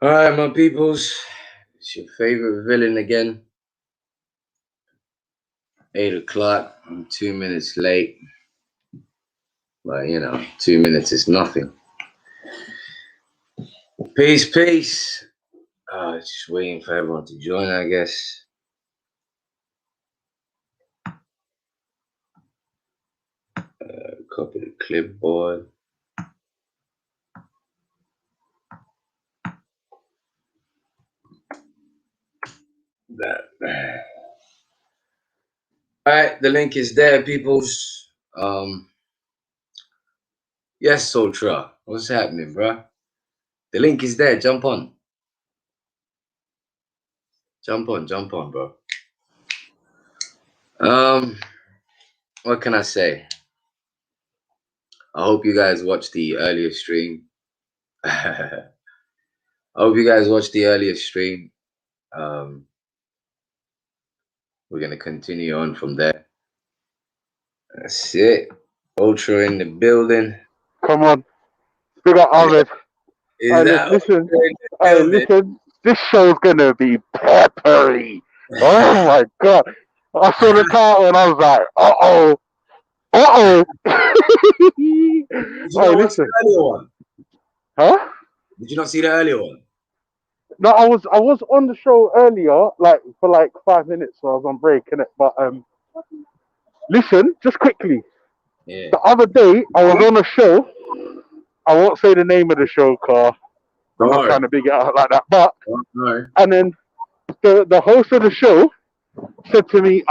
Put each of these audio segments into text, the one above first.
All right, my peoples. It's your favorite villain again. 8 o'clock. I'm 2 minutes late. But, 2 minutes is nothing. Peace, peace. Just waiting for everyone to join, I guess. Copy the clipboard. All right, the link is there, peoples. Yes, Ultra. What's happening, bro? The link is there. Jump on. Jump on, bro. What can I say? I hope you guys watched the earlier stream. I hope you guys watched the earlier stream. We're gonna continue on from there. That's it. Ultra in the building. Come on. Big up Ahmed. Listen, this show's gonna be peppery. Oh my god. I saw the title and I was like, uh-oh. Did you not watch the earlier one? Huh? Did you not see the earlier one? No, I was on the show earlier, for 5 minutes, so I was on break, innit? But listen, just quickly. Yeah. The other day I was on a show. I won't say the name of the show, car. I'm not trying to big it out like that. But and then the host of the show said to me,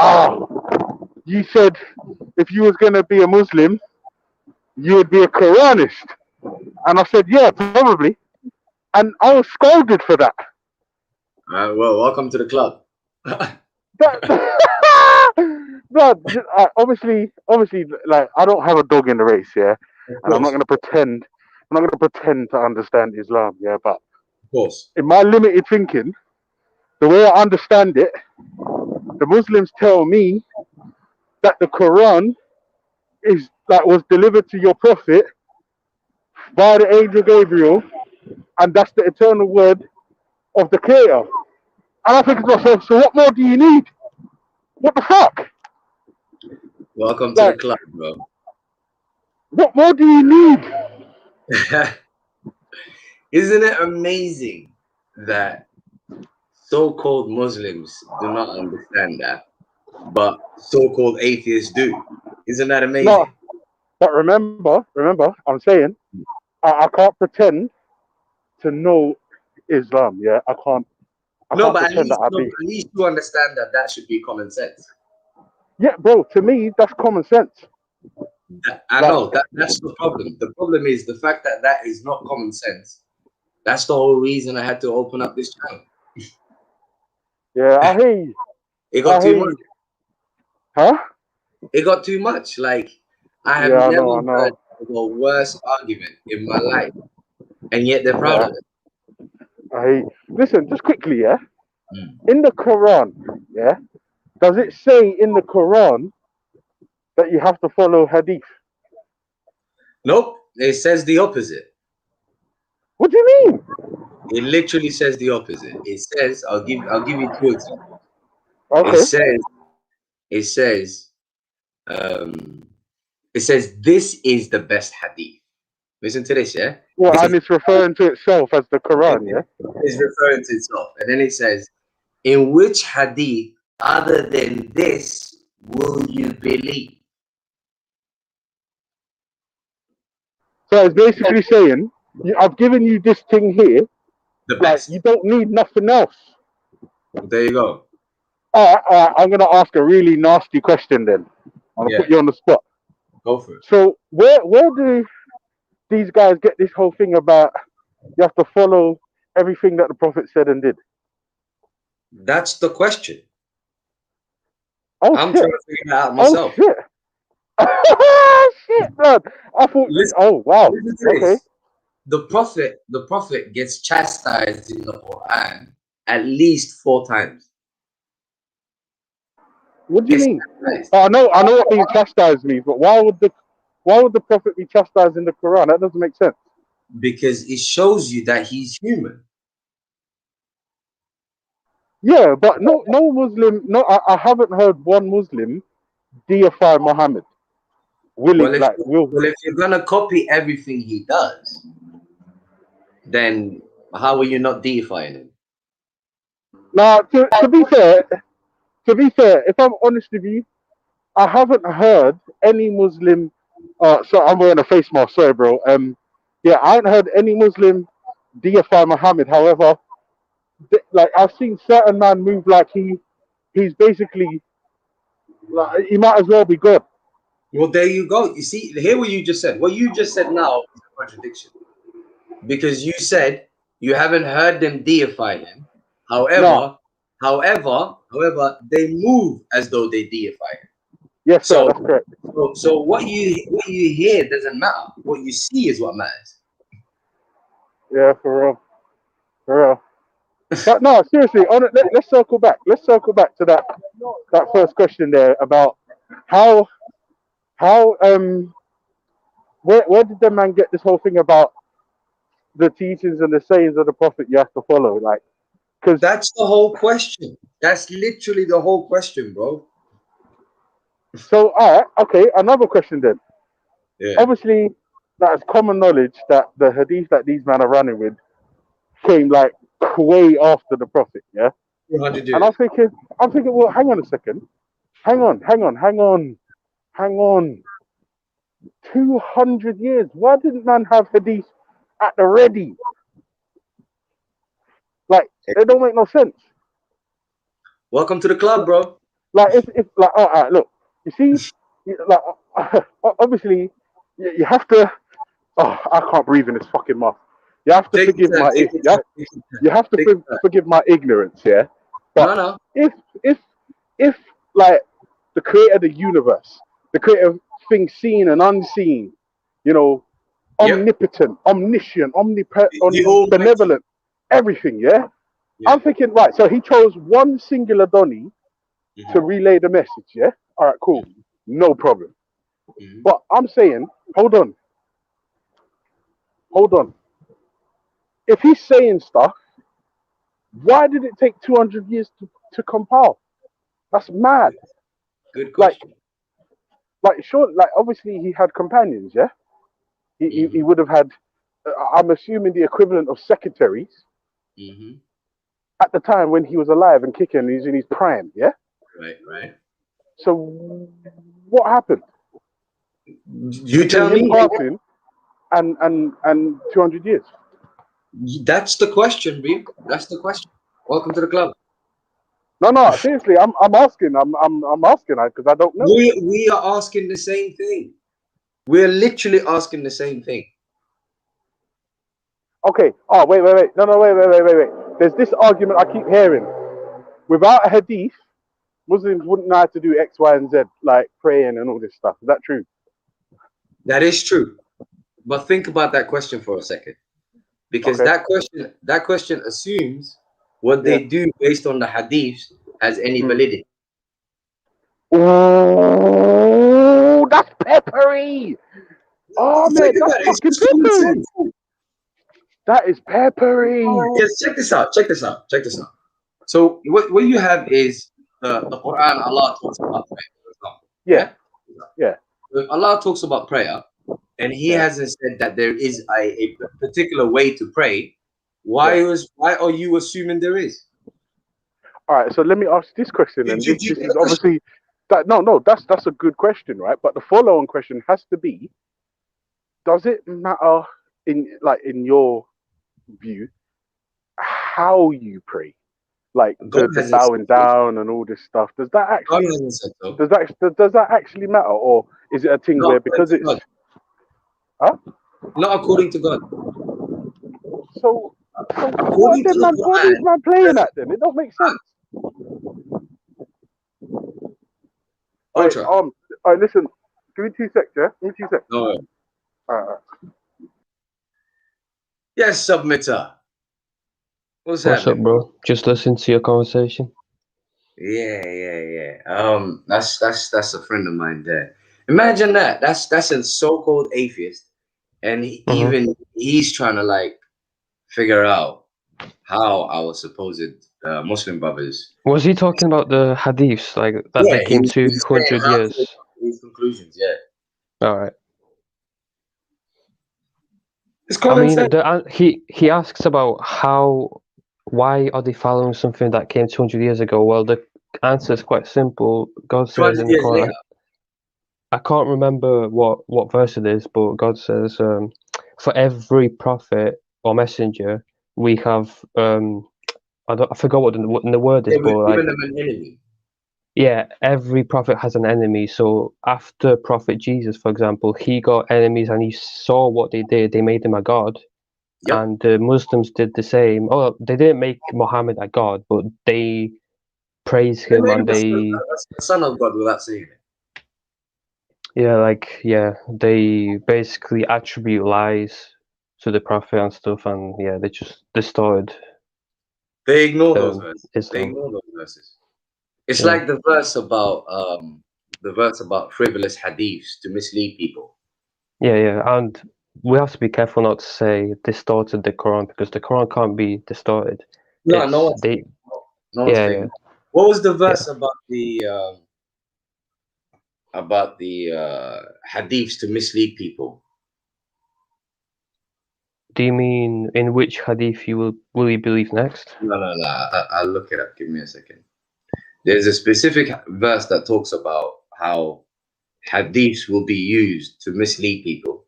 you said if you was gonna be a Muslim, you would be a Quranist. And I said, yeah, probably. And I was scolded for that. Well, welcome to the club. But obviously, like, I don't have a dog in the race, yeah, and I'm not gonna pretend to understand Islam, yeah. But of course, in my limited thinking, the way I understand it, the Muslims tell me that the Quran was delivered to your prophet by the angel Gabriel, and that's the eternal word of the Creator. And I think to myself, so what more do you need? What the fuck? Welcome to the club, bro. What more do you need? Isn't it amazing that so-called Muslims do not understand that, but so-called atheists do? Isn't that amazing? No, but remember, I'm saying I can't pretend to know Islam. Yeah, I can't. But at least you understand that should be common sense. Yeah, bro. To me, that's common sense. I know that's the problem. The problem is the fact that is not common sense. That's the whole reason I had to open up this channel. Yeah, I hear you. It got too much. Huh? It got too much. Like, I have never heard of a worse argument in my life, and yet they're proud of it. Listen, just quickly, yeah. In the Quran, yeah, does it say in the Quran that you have to follow Hadith? Nope. It says the opposite. What do you mean? It literally says the opposite. It says, I'll give you two examples. Okay. It says this is the best hadith. Listen to this, yeah? Well, and it's referring to itself as the Quran, yeah? It's referring to itself. And then it says, in which hadith other than this will you believe? So it's basically saying, I've given you this thing here. The best. You don't need nothing else. There you go. I'm going to ask a really nasty question then. I'm going to put you on the spot. Go for it. So where do these guys get this whole thing about you have to follow everything that the Prophet said and did? That's the question. I'm trying to figure that out myself. Oh, shit. Shit, man. I thought, wow. Okay. The prophet gets chastised in the Quran at least 4 times. What do you mean? I know what being chastised means, but why would the prophet be chastised in the Quran? That doesn't make sense. Because it shows you that he's human. Yeah, but no Muslim. No, I haven't heard one Muslim deify Muhammad. Well, if Will. well, if you're gonna copy everything he does, then how are you not deifying him? Now, to be fair, if I'm honest with you, I haven't heard any Muslim. So I'm wearing a face mask. Sorry, bro. Yeah, I haven't heard any Muslim deify Muhammad. However, like I've seen certain man move like he's basically like he might as well be God. Well, there you go. You see, hear what you just said. What you just said now is a contradiction, because you said you haven't heard them deify him. No. However, they move as though they deify him. Yes, sir. That's correct. So what you hear doesn't matter. What you see is what matters. Yeah, for real. But no, seriously, let's circle back. Let's circle back to that first question there about how where did the man get this whole thing about the teachings and the sayings of the prophet you have to follow? Like, because that's the whole question. That's literally the whole question, bro. So, all right, okay. Another question then. Yeah. Obviously, that is common knowledge that the hadith that these men are running with came like way after the prophet. Yeah. 200 years. And I'm thinking, well, hang on a second. Hang on. 200 years. Why didn't man have hadith at the ready? Like, it don't make no sense. Welcome to the club, bro. Like, if like, all right, look, you see, like, obviously, you have to. Oh, I can't breathe in this fucking mouth. You have to forgive my you have to forgive my ignorance, yeah. But no. if like the creator of the universe, the creator of things seen and unseen, you know, omnipotent, omniscient, benevolent, everything, yeah? I'm thinking, right, so he chose one singular Donny to relay the message, yeah? All right, cool. No problem. But I'm saying, hold on. If he's saying stuff, why did it take 200 years to compile? That's mad. Good question. Like sure, like obviously he had companions, yeah? He would have had, I'm assuming, the equivalent of secretaries at the time when he was alive and kicking, he's in his prime, yeah? Right. So what happened? You tell me. Passing and 200 years. That's the question, B. That's the question. Welcome to the club. No, seriously, I'm asking. I'm asking because I don't know. We are asking the same thing. We're literally asking the same thing. Okay. Oh, wait. No, wait. There's this argument I keep hearing. Without a hadith, Muslims wouldn't know how to do X, Y, and Z, like praying and all this stuff. Is that true? That is true. But think about that question for a second. Because that question assumes what they do based on the hadiths has any validity. Oh, that's peppery. Oh man, that's fucking peppery. That is peppery. Yes, check this out. So what you have is the Quran. Allah talks about prayer, for example. Yeah. If Allah talks about prayer, and He hasn't said that there is a particular way to pray. Why are you assuming there is? All right, so let me ask this question, and this is obviously that that's a good question, right? But the follow-on question has to be: does it matter in your view how you pray, like the bowing down and all this stuff? Does that actually does that actually matter, or is it a thing where because it's not according to God? So what is man playing at then? It don't make sense. All right, listen. Give me 2 seconds, yeah? Give me 2 seconds. All right. Yes, submitter. What's up, bro? Just listen to your conversation. Yeah. That's a friend of mine there. Imagine that. That's a so-called atheist, and he's trying to like figure out how our supposed Muslim brothers. Was he talking about the hadiths, like that Yeah, they came he's saying 200 how to years? these conclusions. Yeah, All right. it's I common mean, sense. he asks about why are they following something that came 200 years ago? Well, the answer is quite simple. God says 200 in the years Quran. later. I can't remember what verse it is, but God says, for every prophet or messenger, we have I forgot what the word is, Yeah, but we've like, given them an enemy. yeah, every prophet has an enemy. So after Prophet Jesus, for example, he got enemies and he saw what they did. They made him a god. Yep. And the Muslims did the same. Oh, they didn't make Muhammad a god, but they praise They him made and him a son of God without saying it. they basically attribute lies to the prophet and stuff, and yeah, they just distorted They ignore those verses. They Islam. ignore those verses. It's Yeah. like the verse about frivolous hadiths to mislead people. Yeah, and we have to be careful not to say distorted the Quran, because the Quran can't be distorted. No, no It's one's they no one's yeah, saying. What was the yeah. verse about the hadiths to mislead people? Do you mean in which hadith will you believe next? No. I'll look it up. Give me a second. There's a specific verse that talks about how hadiths will be used to mislead people.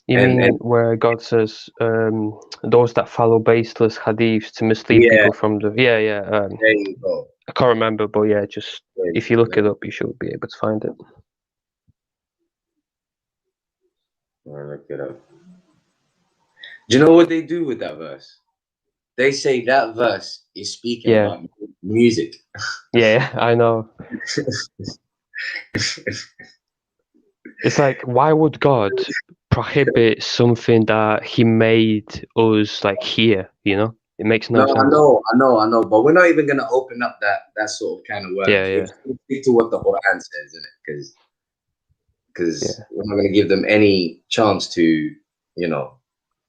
You And mean where God says those that follow baseless hadiths to mislead yeah, people from the there you go. I can't remember, but yeah, just if you look Let it up, you should be able to find it. me look it up. Do you know what they do with that verse? They say that verse is speaking Yeah, about music. yeah, I know. It's like, why would God prohibit something that He made us like hear? You know, it makes No, no sense. I know, but we're not even gonna open up that sort of kind of Yeah, words. We're yeah, just gonna stick to what the Quran says, isn't it? Because yeah, we're not gonna give them any chance to,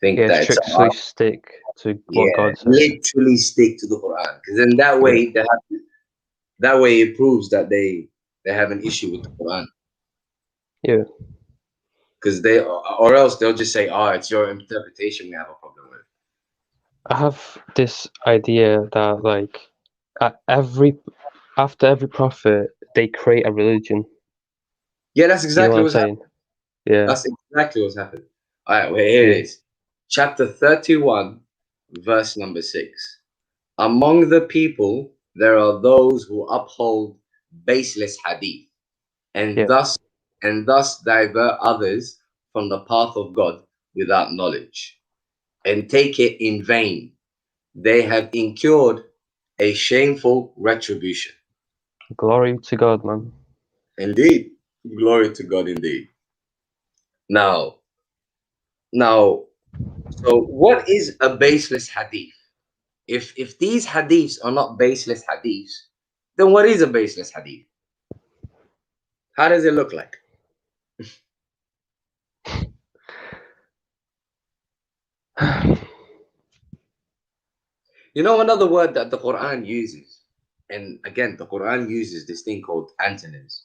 think yeah. that it's Strictly stick to what yeah, God says. literally stick to the Quran. Because then that Yeah, way that way it proves that they have an issue with the Quran. yeah. Because or else they'll just say, "Oh, it's your interpretation we have a problem with." I have this idea that like after every prophet they create a religion. Yeah, that's You know what exactly I'm what's happening. saying? Yeah, That's exactly what's happened. All right, well, here it yeah, is. Chapter 31, verse number 6. Among the people, there are those who uphold baseless hadith and yeah. thus divert others from the path of God without knowledge and take it in vain. They have incurred a shameful retribution. Glory to God, man. Indeed. Glory to God indeed. Now, so what is a baseless hadith? If these hadiths are not baseless hadiths, then what is a baseless hadith? How does it look like? You know, another word that the Quran uses, and again, the Quran uses this thing called antonyms,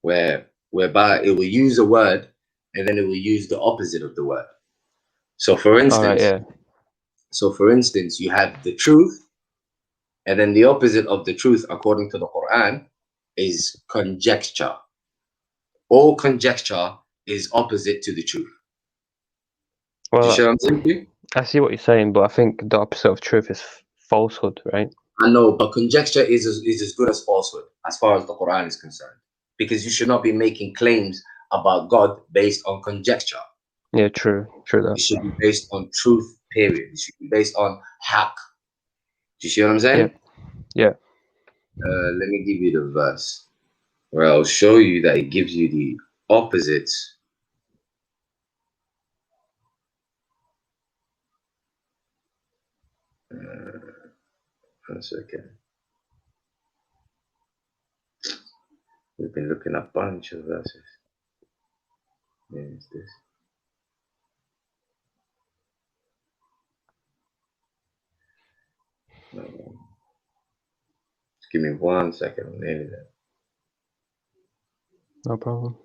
whereby it will use a word and then it will use the opposite of the word. So for All right, instance, yeah. you have the truth, and then the opposite of the truth, according to the Quran, is conjecture. All conjecture is opposite to the truth. Do you see Well, what I'm saying to you? I see what you're saying, but I think the opposite of truth is falsehood, right? I know, but conjecture is as good as falsehood as far as the Quran is concerned. Because you should not be making claims about God based on conjecture. Yeah, true It that. should be based on truth, period. It should be based on haq. Do you see what I'm saying? Yeah. Let me give you the verse where I'll show you that it gives you the opposites. One second. We've been looking at a bunch of verses. Where is this? Just give me 1 second. I'm nearly there. No problem.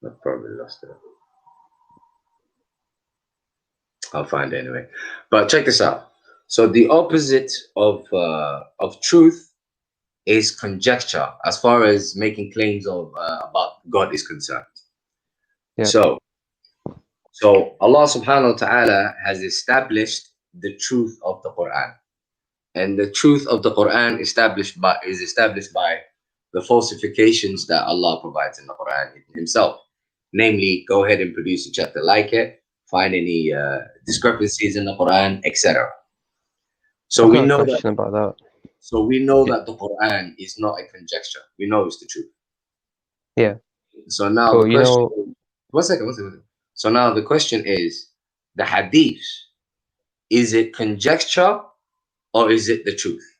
I probably lost it. I'll find it anyway. But check this out. So the opposite of truth is conjecture, as far as making claims of about God is concerned. Yeah. So Allah subhanahu wa ta'ala has established the truth of the Quran. And the truth of the Quran is established by the falsifications that Allah provides in the Quran himself. Namely, go ahead and produce a chapter like it, find any discrepancies in the Quran, etc. So we know that about that. So we know that the Quran is not a conjecture. We know it's the truth. Yeah. So now the question. One second. So now the question is, the Hadith, is it conjecture or is it the truth?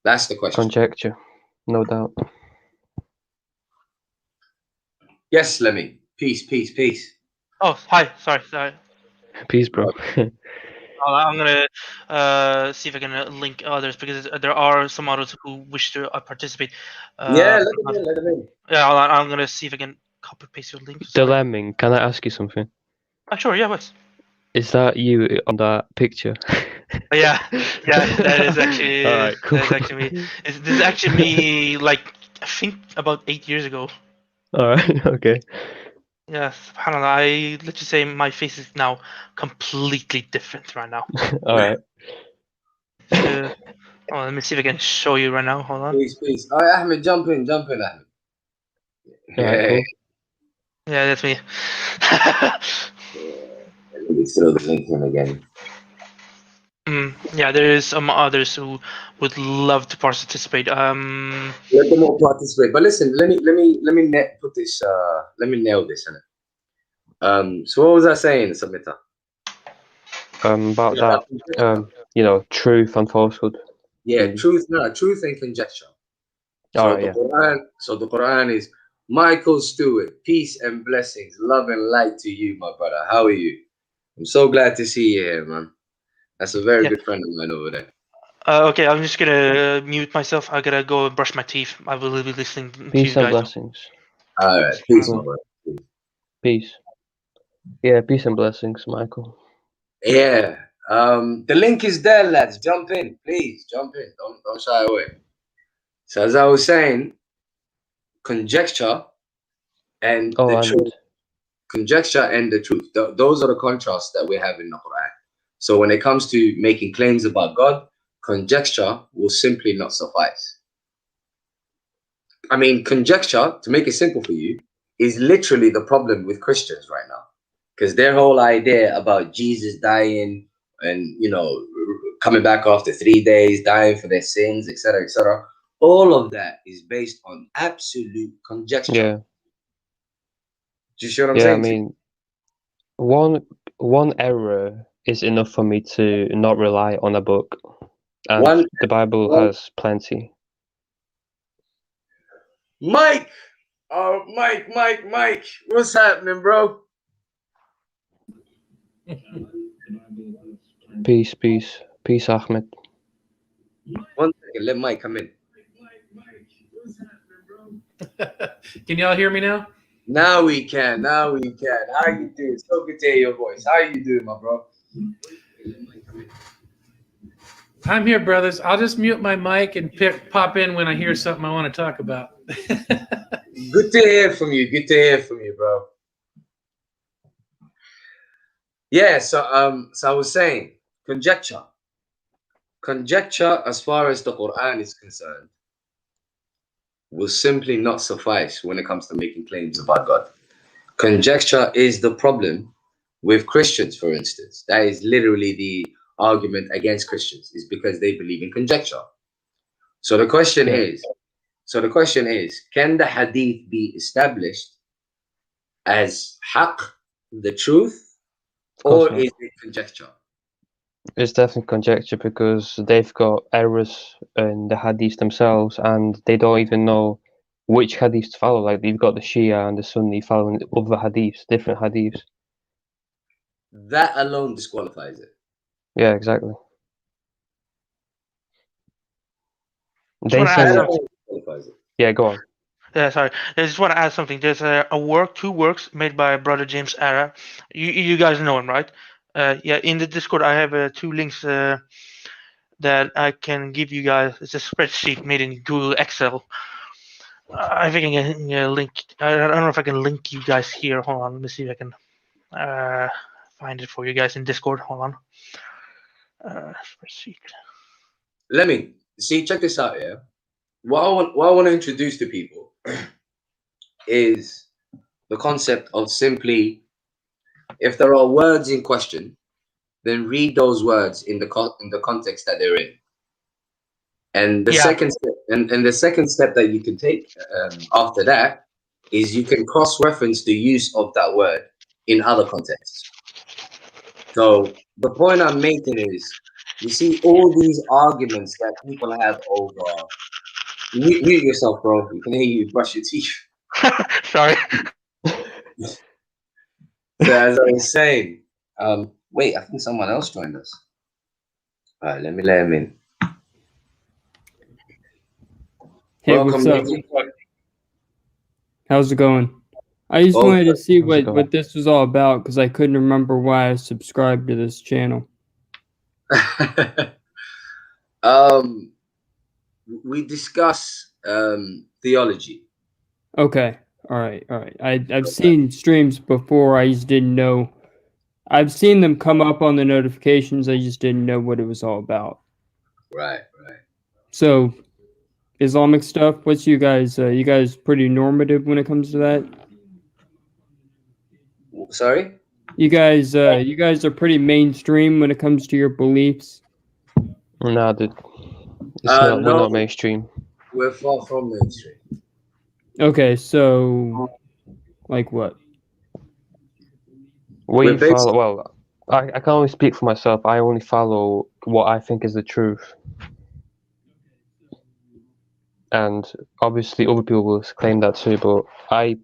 That's the question. Conjecture, no doubt. Yes, Lemmy. Peace. Oh, hi. Sorry. Peace, bro. I'm gonna see if I can link others, because there are some others who wish to participate. Yeah, let them in. Yeah, I'm gonna see if I can copy paste your link. Lemming, can I ask you something? Sure, yeah, what? Is that you on that picture? Yeah, that is actually. All right, cool. That is actually me. This is actually me, like, I think about 8 years ago. All right, okay. Yes, subhanAllah, let's just say my face is now completely different right now. All right. Let me see if I can show you right now. Hold on. Peace. All right, Ahmed, jump in, Ahmed. All right, cool. Yeah, that's me. Let me throw the link in again. Yeah, there is some others who would love to participate. Let them all participate. But listen, let me put this. Let me nail this in it. So what was I saying, Samita? About that, truth and falsehood. Yeah, truth and conjecture. So the Quran is Michael Stewart, peace and blessings, love and light to you, my brother. How are you? I'm so glad to see you here, man. That's a very good friend of mine over there. Okay, I'm just gonna mute myself. I gotta go and brush my teeth. I will be listening to you guys. Peace and blessings. All right, peace, my brother. Peace. Yeah, peace and blessings, Michael. Yeah. The link is there, lads. Jump in, please. Jump in. Don't shy away. So as I was saying, conjecture and the truth. Conjecture and the truth. Those are the contrasts that we have in the Quran. So when it comes to making claims about God, conjecture will simply not suffice. I mean, conjecture, to make it simple for you, is literally the problem with Christians right now. Because their whole idea about Jesus dying and, coming back after 3 days, dying for their sins, etc., all of that is based on absolute conjecture. Yeah. Do you see what I'm saying? I mean, one error is enough for me to not rely on a book. And the Bible has plenty. Mike! Mike! What's happening, bro? Peace, Ahmed. 1 second, let Mike come in. What's happening, bro? Can y'all hear me now? Now we can. How you doing? So good to hear your voice. How you doing, my bro? I'm here, brothers. I'll just mute my mic and pop in when I hear something I want to talk about. Good to hear from you, bro. Yeah, so I was saying, conjecture. Conjecture, as far as the Quran is concerned, will simply not suffice when it comes to making claims about God. Conjecture is the problem with Christians, for instance. That is literally the argument against Christians, is because they believe in conjecture. So the question is, can the Hadith be established as haqq, the truth, or is it conjecture? It's definitely conjecture because they've got errors in the hadiths themselves, and they don't even know which hadiths to follow. Like you've got the Shia and the Sunni following other hadiths, different hadiths. That alone disqualifies it. Yeah, exactly. Just wanna add something. Yeah, go on. Yeah, sorry. I just want to add something. There's two works made by Brother James Ara. You guys know him, right? Yeah, in the Discord, I have 2 links that I can give you guys. It's a spreadsheet made in Google Excel. I think I can link. I don't know if I can link you guys here. Hold on, let me see if I can find it for you guys in Discord. Hold on. Spreadsheet. Let me see. Check this out. Yeah, what I want to introduce to people is the concept of simply, if there are words in question, then read those words in the context that they're in. And the second step, and the second step that you can take after that is you can cross-reference the use of that word in other contexts. So the point I'm making is, you see all these arguments that people have over. Mute yourself, bro. We can hear you brush your teeth. Sorry. So as I was saying, wait, I think someone else joined us. All right, let me let him in. Hey, Welcome, what's up? How's it going? I just wanted to see what this was all about because I couldn't remember why I subscribed to this channel. We discuss theology. Okay, all right. I've seen streams before. I just didn't know. I've seen them come up on the notifications. I just didn't know what it was all about. Right. So, Islamic stuff. What's you guys? You guys pretty normative when it comes to that? Sorry? You guys are pretty mainstream when it comes to your beliefs. Nah, dude. No, we're not mainstream. We're far from mainstream. Okay, so like what? We follow. Well, I can only speak for myself. I only follow what I think is the truth. And obviously other people will claim that too, but I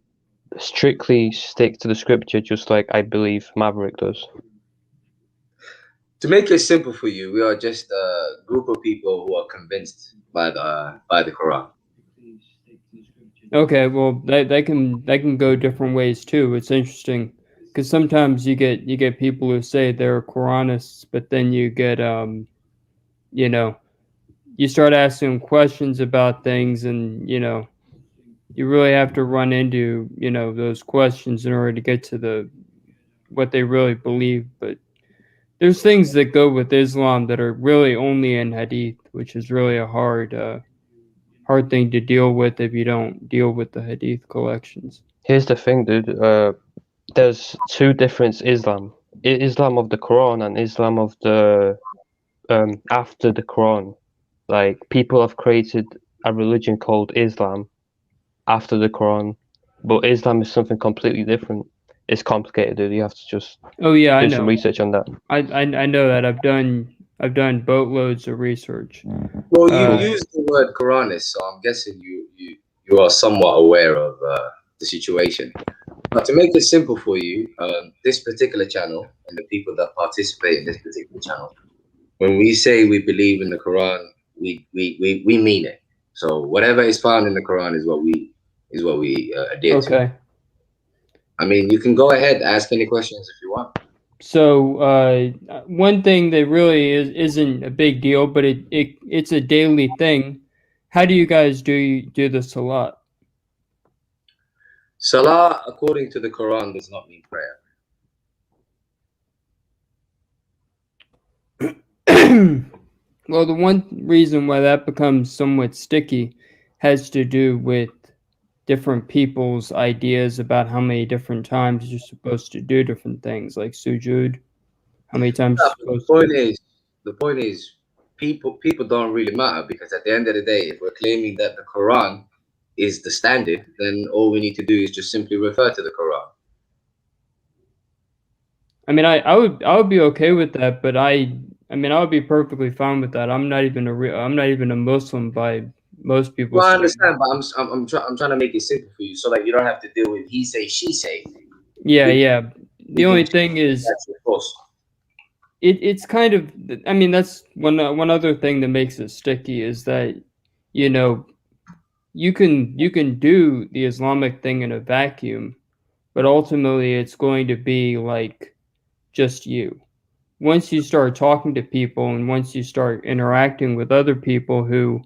strictly stick to the scripture just like I believe Maverick does. To make it simple for you, we are just a group of people who are convinced by the Quran. Okay, well that can go different ways too. It's interesting because sometimes you get people who say they're Quranists, but then you get you start asking questions about things, and you really have to run into those questions in order to get to what they really believe. But there's things that go with Islam that are really only in Hadith, which is really a hard thing to deal with if you don't deal with the Hadith collections. Here's the thing, dude. There's 2 different Islam. Islam of the Quran and Islam of the after the Quran. Like people have created a religion called Islam after the Quran, but Islam is something completely different. It's complicated, dude. You have to just do some research on that. I know that. I've done boatloads of research. Well, you use the word Quranist, so I'm guessing you are somewhat aware of the situation. But to make it simple for you, this particular channel and the people that participate in this particular channel, when we say we believe in the Quran, we mean it. So whatever is found in the Quran is what we adhere to. Okay. I mean, you can go ahead, ask any questions if you want. So one thing that really isn't a big deal, but it's a daily thing. How do you guys do the Salat? Salah, according to the Quran, does not mean prayer. Well, the one reason why that becomes somewhat sticky has to do with different people's ideas about how many different times you're supposed to do different things, like sujud. How many times you're supposed to? The point is, people don't really matter, because at the end of the day, if we're claiming that the Quran is the standard, then all we need to do is just simply refer to the Quran. I mean, I would be okay with that, but I I mean, I would be perfectly fine with that. I'm not even a Muslim by most people's Well, I standards. understand, but I'm trying to make it simple for you, so like you don't have to deal with he say, she say. Yeah. The only thing is, That's of course. it's kind of, I mean, that's one other thing that makes it sticky is that, you know, you can do the Islamic thing in a vacuum, but ultimately it's going to be like just you. Once you start talking to people and once you start interacting with other people who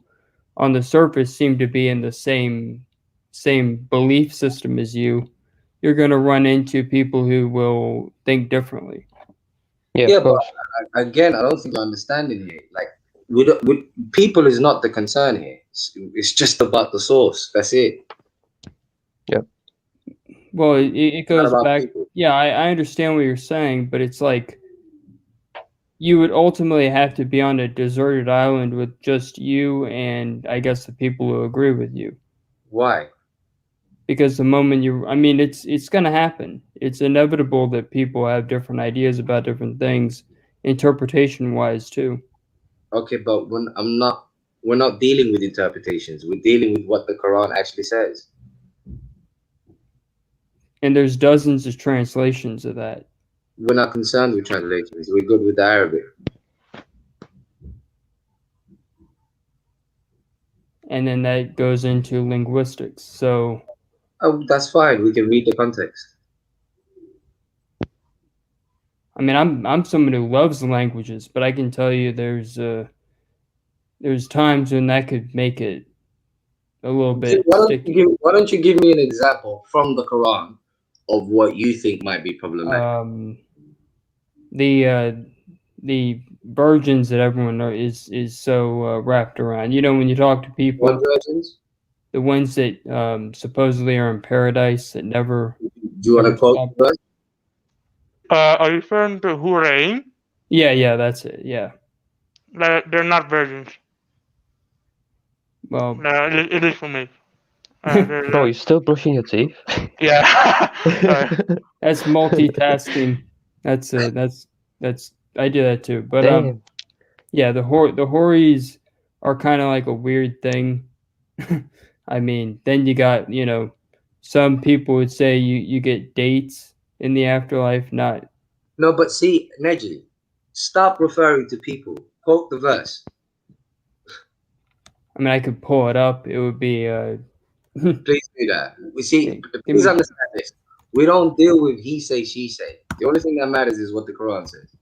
on the surface seem to be in the same belief system as you, you're going to run into people who will think differently. Yeah, of but course. again, I don't think you're understanding here. Like, people is not the concern here. It's just about the source. That's it. Yep. Well, it goes back. People. Yeah, I understand what you're saying, but it's like you would ultimately have to be on a deserted island with just you and I guess the people who agree with you. Why? Because the moment I mean, it's going to happen. It's inevitable that people have different ideas about different things, interpretation-wise too. Okay, but we're not dealing with interpretations. We're dealing with what the Quran actually says. And there's dozens of translations of that. We're not concerned with translations. We're good with the Arabic. And then that goes into linguistics. So, oh, that's fine. We can read the context. I mean, I'm someone who loves languages, but I can tell you there's times when that could make it a little bit sticky. Why don't you give me an example from the Quran of what you think might be problematic? The virgins that everyone is so wrapped around. You know, when you talk to people, What virgins? The ones that supposedly are in paradise that never. Do you want to quote the verse? Are you referring to Huraim? Yeah, that's it. Yeah. They're not virgins. Well, no, it is for me. Bro, you're still brushing your teeth? Yeah. That's multitasking. That's I do that too. But Damn. yeah, the Horis are kind of like a weird thing. I mean, then you got, you know, some people would say you get dates in the afterlife, not. No, but see, Neji, stop referring to people. Quote the verse. I mean, I could pull it up. It would be. Please do that. We see. Please understand this. We don't deal with he say, she say. The only thing that matters is what the Quran says.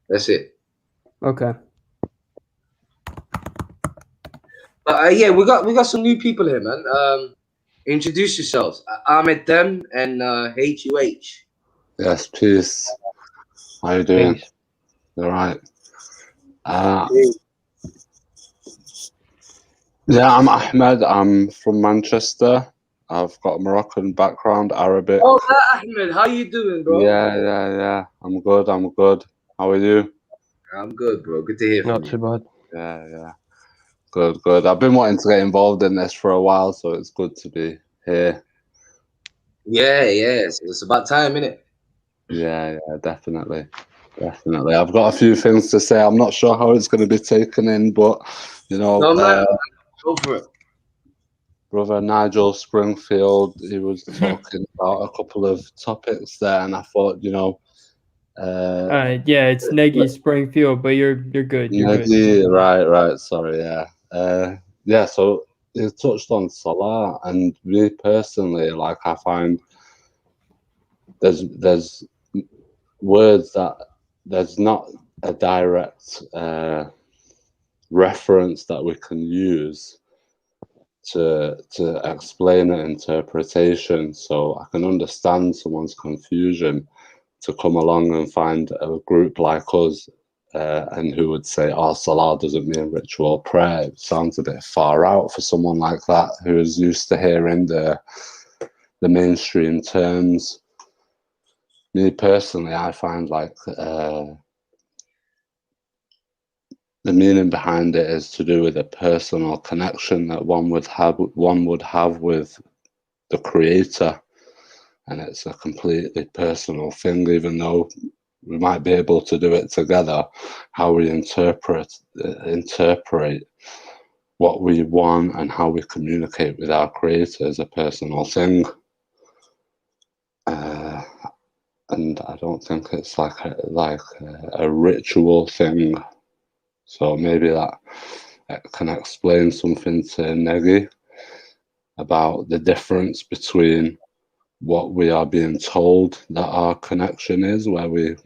That's it. Okay. But yeah, we got some new people here, man. Introduce yourselves. Ahmed Dem and HUH. Yes, peace. How you doing? Peace. All right. Yeah, I'm Ahmed. I'm from Manchester. I've got a Moroccan background, Arabic. Oh, Ahmed, how you doing, bro? Yeah. I'm good. How are you? I'm good, bro. Good to hear from you. Not too bad. Yeah. Good. I've been wanting to get involved in this for a while, so it's good to be here. Yeah. It's about time, innit? Yeah, definitely. I've got a few things to say. I'm not sure how it's going to be taken in, but you know, go for it. Brother Nigel Springfield, he was talking about a couple of topics there, and I thought, you know, yeah, it's Negi Springfield, but you're good. You're Negi, good. Right. Sorry, yeah. So he touched on Salat, and me personally, like I find there's words that there's not a direct reference that we can use to explain an interpretation. So I can understand someone's confusion to come along and find a group like us and who would say, oh, Salah doesn't mean ritual prayer. It sounds a bit far out for someone like that who is used to hearing the mainstream terms. Me personally, I find like the meaning behind it is to do with a personal connection that one would have with the Creator, and it's a completely personal thing. Even though we might be able to do it together. How we interpret what we want and how we communicate with our Creator is a personal thing. And I don't think it's like a ritual thing. So maybe that can explain something to Negi about the difference between what we are being told that our connection is, where we're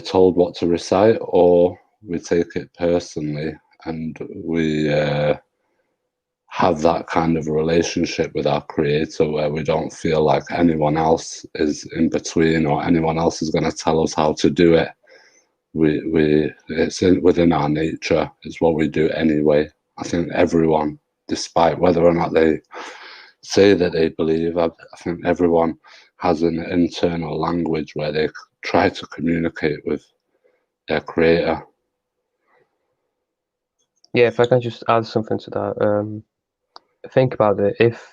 told what to recite, or we take it personally and we have that kind of relationship with our Creator where we don't feel like anyone else is in between or anyone else is going to tell us how to do it. It's within our nature. It's what we do anyway. I think everyone, despite whether or not they say that they believe, I think everyone has an internal language where they try to communicate with their Creator. Yeah, if I can just add something to that. Think about it. If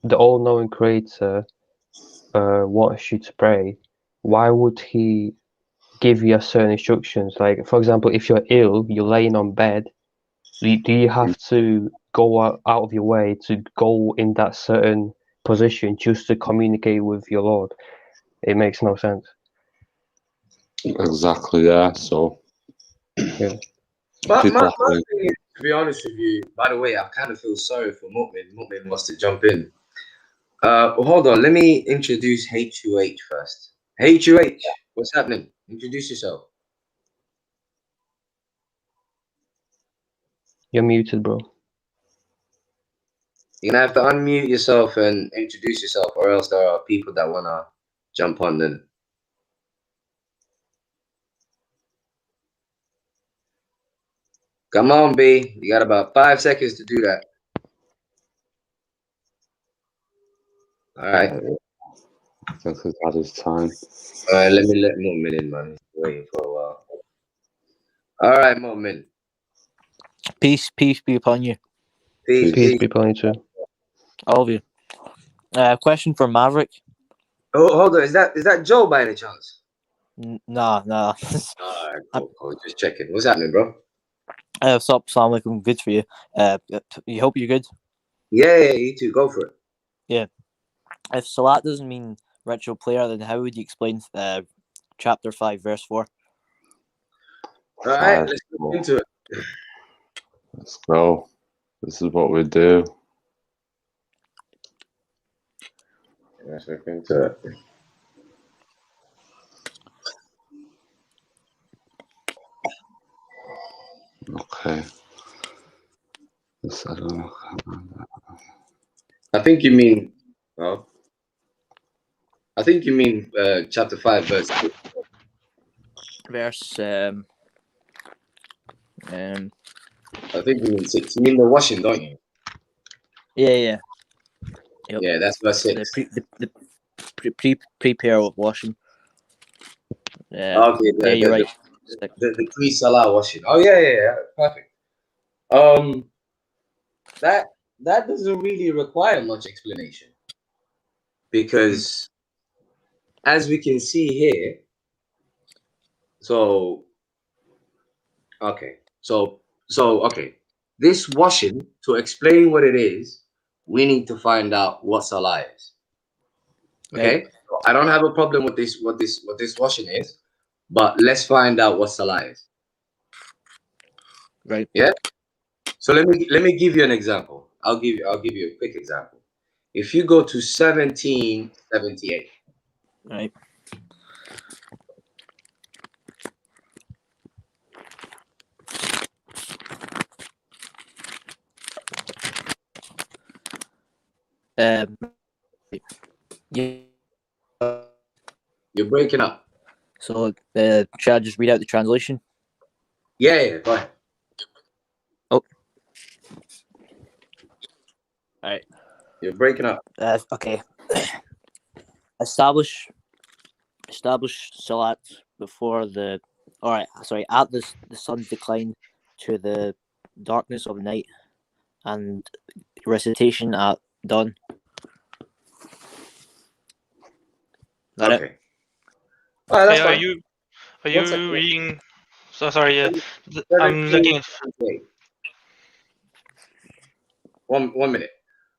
the all-knowing Creator wants you to pray, why would he give you certain instructions? Like, for example, if you're ill, you're laying on bed, do you have to go out of your way to go in that certain position just to communicate with your Lord? It makes no sense. Exactly, yeah. So, yeah. My thing is, to be honest with you, by the way, I kind of feel sorry for Mu'min. Mu'min wants to jump in. Hold on, let me introduce HUH first. HUH, what's happening? Introduce yourself. You're muted, bro. You're gonna have to unmute yourself and introduce yourself, or else there are people that wanna jump on then. Come on, B. You got about 5 seconds to do that. All right. I think he's had his time. All right, let me let Mu'min in, man. He's waiting for a while. All right, Mu'min. Peace be upon you. Peace be upon you too. All of you. Question for Maverick. Oh, hold on. Is that Joe by any chance? Nah. All right, cool. Just checking. What's happening, bro? What's up? Assalamu alaikum. Good for you. You hope you're good. Yeah, you too. Go for it. Yeah. If Salat doesn't mean ritual prayer, then how would you explain chapter 5, verse 4? All right, let's look into it. Let's go. This is what we do. Let's look into it. Okay. I think you mean. Well, I think you mean chapter 5, verse 2. Verse. I think you mean 6. You mean the washing, don't you? Yeah. Yep. Yeah, that's verse 6. The prepare of washing. Okay, you're right. The pre-salah washing. Oh yeah, perfect. That doesn't really require much explanation, because as we can see here, this washing, to explain what it is, we need to find out what salah is. Okay, right. I don't have a problem with this. What this washing is, but let's find out what salah is. Right. Yeah. So let me give you an example. I'll give you a quick example. If you go to 1778. Right. Yeah. You're breaking up. So, should I just read out the translation? Yeah, go ahead. Oh. All right. You're breaking up. Okay. Establish Salat before the. All right. Sorry. At the sun's decline to the darkness of night, and recitation at dawn. Okay. All right, that's Are fine. you One second. reading? So sorry. I'm 17, looking at. 28. One minute.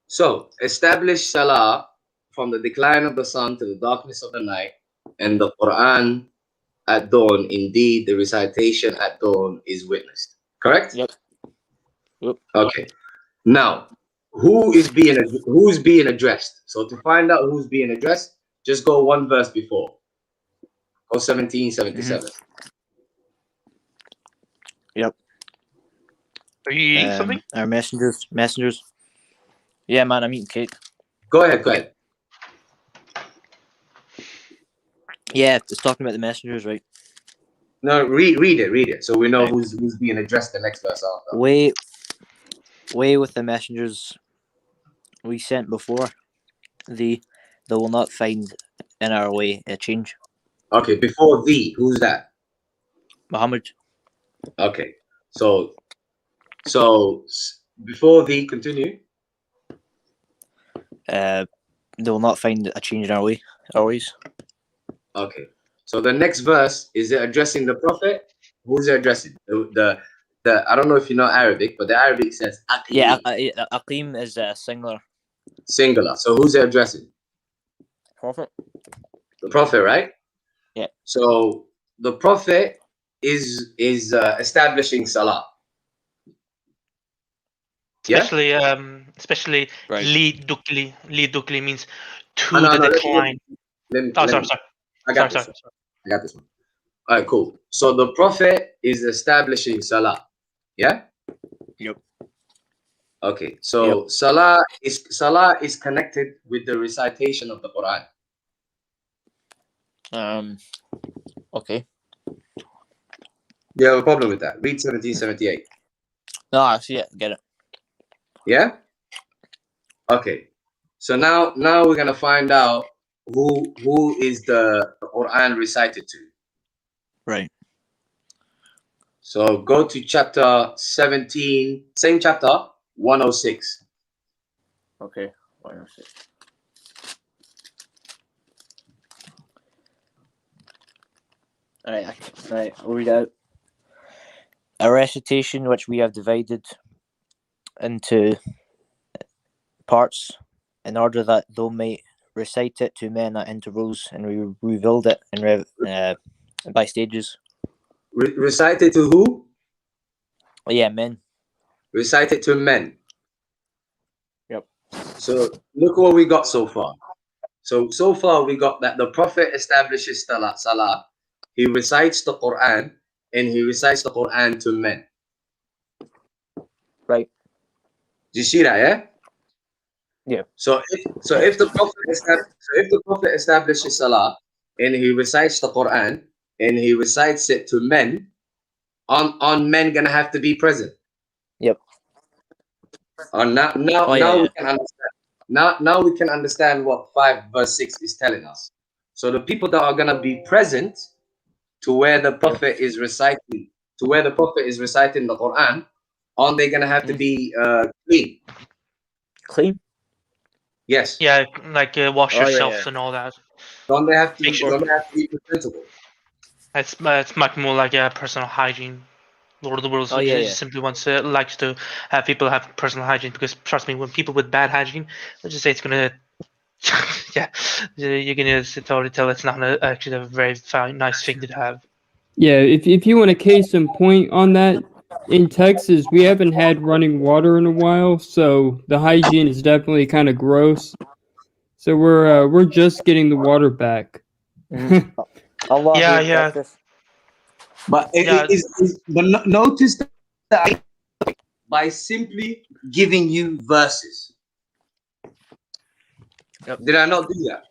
So establish Salah from the decline of the sun to the darkness of the night, and the Quran at dawn. Indeed, the recitation at dawn is witnessed. Correct? Yep. Okay. Now, who's being addressed? So to find out who's being addressed, just go one verse before. Go 1777. Yep. Are you eating something? Our messengers. Yeah, man, I'm eating cake. Go ahead. Yeah, it's talking about the messengers, right? No, read it, so we know who's being addressed the next verse after. Way with the messengers we sent before, they will not find in our way a change. Okay, before thee, who's that? Muhammad. Okay, so before thee, continue. They will not find a change in our way, always. Okay, so the next verse, is it addressing the prophet? Who's it addressing? The I don't know if you know Arabic, but the Arabic says aqim. Yeah, aqim is singular. Singular. So who's it addressing? Prophet. The prophet, right? Yeah. So the prophet is establishing Salah. Especially right. Li dukli means to the decline. Sorry. I got this one. All right, cool. So the prophet is establishing Salah. Yeah? Yep. Okay. So Salah is connected with the recitation of the Quran. Okay. You have a problem with that? Read 1778. No, I see it. Get it. Yeah? Okay. So now we're gonna find out who is the Quran recited to. Right. So go to chapter 17, same chapter, 106. Okay. 106. All right. I'll read out. A recitation which we have divided into parts in order that thou may recite it to men at intervals, and we revealed it by stages. Recite it to who? Yeah, men. Recite it to men. Yep. So look what we got so far. So far we got that the prophet establishes Salah. He recites the Quran, and he recites the Quran to men. Right. Do you see that? Yeah. Yeah. So if the prophet establishes Salah, and he recites the Quran, and he recites it to men, on men gonna have to be present. Yep. Now we can understand. Now we can understand what 5 verse 6 is telling us. So the people that are gonna be present to where the prophet is reciting, the Quran, aren't they gonna have to be clean? Clean. Yes. Yeah, like wash yourselves and all that. Don't they have to be presentable? It's much more like a personal hygiene. Lord of the Worlds simply likes to have people have personal hygiene, because trust me, when people with bad hygiene, let's just say it's gonna, you're gonna totally tell it's not actually a very nice thing to have. Yeah, if you want a case in point on that, in Texas we haven't had running water in a while, so the hygiene is definitely kind of gross. So we're just getting the water back. Yeah. But notice that by simply giving you verses. Yep. Did I not do that?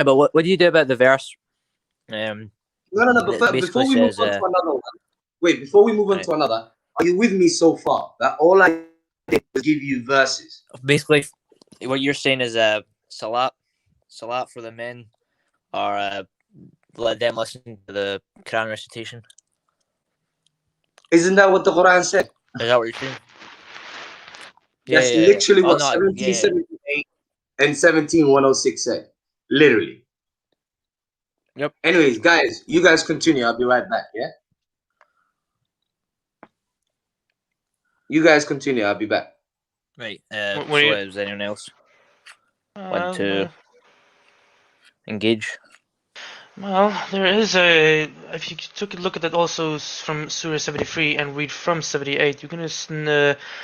But what do you do about the verse? No. But before we move on to another one, before we move on to another, are you with me so far? That all I did was give you verses. Basically, what you're saying is Salat for the men, or let them listen to the Quran recitation. Isn't that what the Quran said? Is that what you're saying? That's literally what 1778 and 17106 said. Literally. Yep. Anyways, guys, you guys continue. I'll be right back. Yeah. You guys continue. I'll be back. Right. What So, do you- is anyone else want to engage? Well, there is a. If you took a look at it also from Surah 73 and read from 78, you can just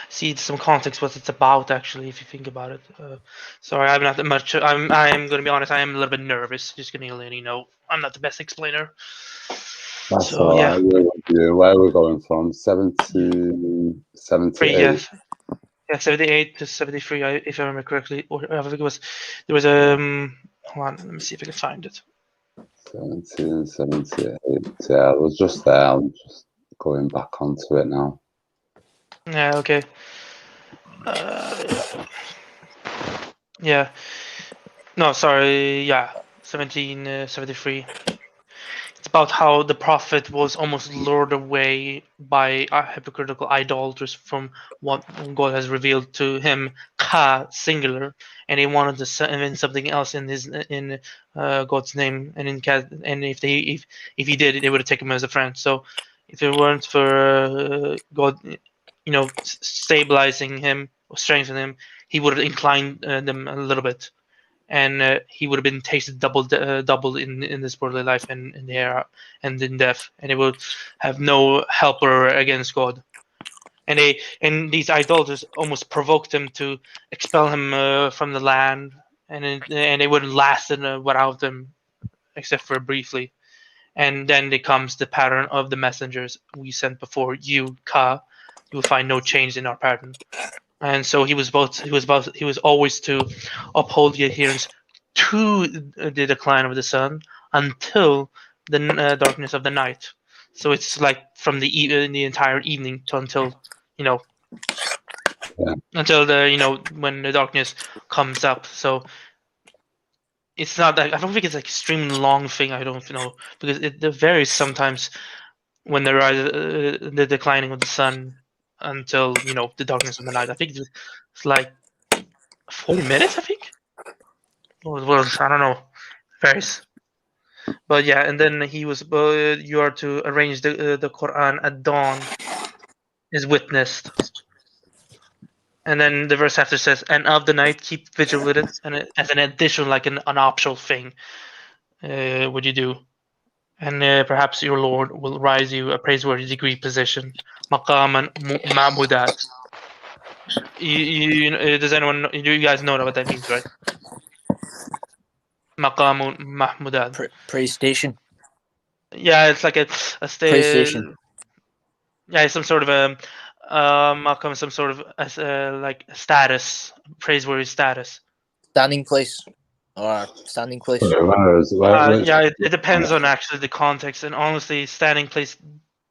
see some context what it's about actually. If you think about it. Sorry, I'm not that much. I'm going to be honest. I am a little bit nervous. Just going to let you know, I'm not the best explainer. That's So all yeah. right. Where are we going from? 70, 78. Yes. Yeah, 78 to 73, if I remember correctly, or I think it was. There was Hold on, let me see if I can find it. 17, 78. Yeah, it was just there. I'm just going back onto it now. Yeah. Okay. Yeah. No, sorry. Yeah, 1773. It's about how the prophet was almost lured away by hypocritical idolaters from what God has revealed to him, Ka singular, and he wanted to invent something else in God's name, and and if he did, they would have taken him as a friend. So if it weren't for God, stabilizing him or strengthening him, he would have inclined them a little bit, and he would have been tasted double in this worldly life and in the era and in death, and he would have no helper against God. And these idolaters almost provoked him to expel him from the land, and they wouldn't last without them, except for briefly. And then there comes the pattern of the messengers we sent before you, Ka. You will find no change in our pattern. And so he was always to uphold the adherence to the decline of the sun until the darkness of the night. So it's like from the entire evening to until until when the darkness comes up. So it's not that I don't think it's like extremely long thing. I don't know because it varies sometimes when there is the declining of the sun until the darkness of the night. I think it's like 40 minutes, I think. Well, I don't know. Varies. But yeah, and then he was. You are to arrange the Quran at dawn, is witnessed, and then the verse after says, "And of the night keep vigil with it," and as an addition, like an optional thing, would you do? And perhaps your Lord will rise you a praiseworthy degree position, maqaman ma'mudat. Does anyone? Do you guys know what that means, right? Maqamun mahmudat. Praise station. Yeah, it's like a Praise station. Yeah, some sort of maqam, some sort of like status, praiseworthy status. Standing place. Or standing place. Yeah, it depends on actually the context, and honestly, standing place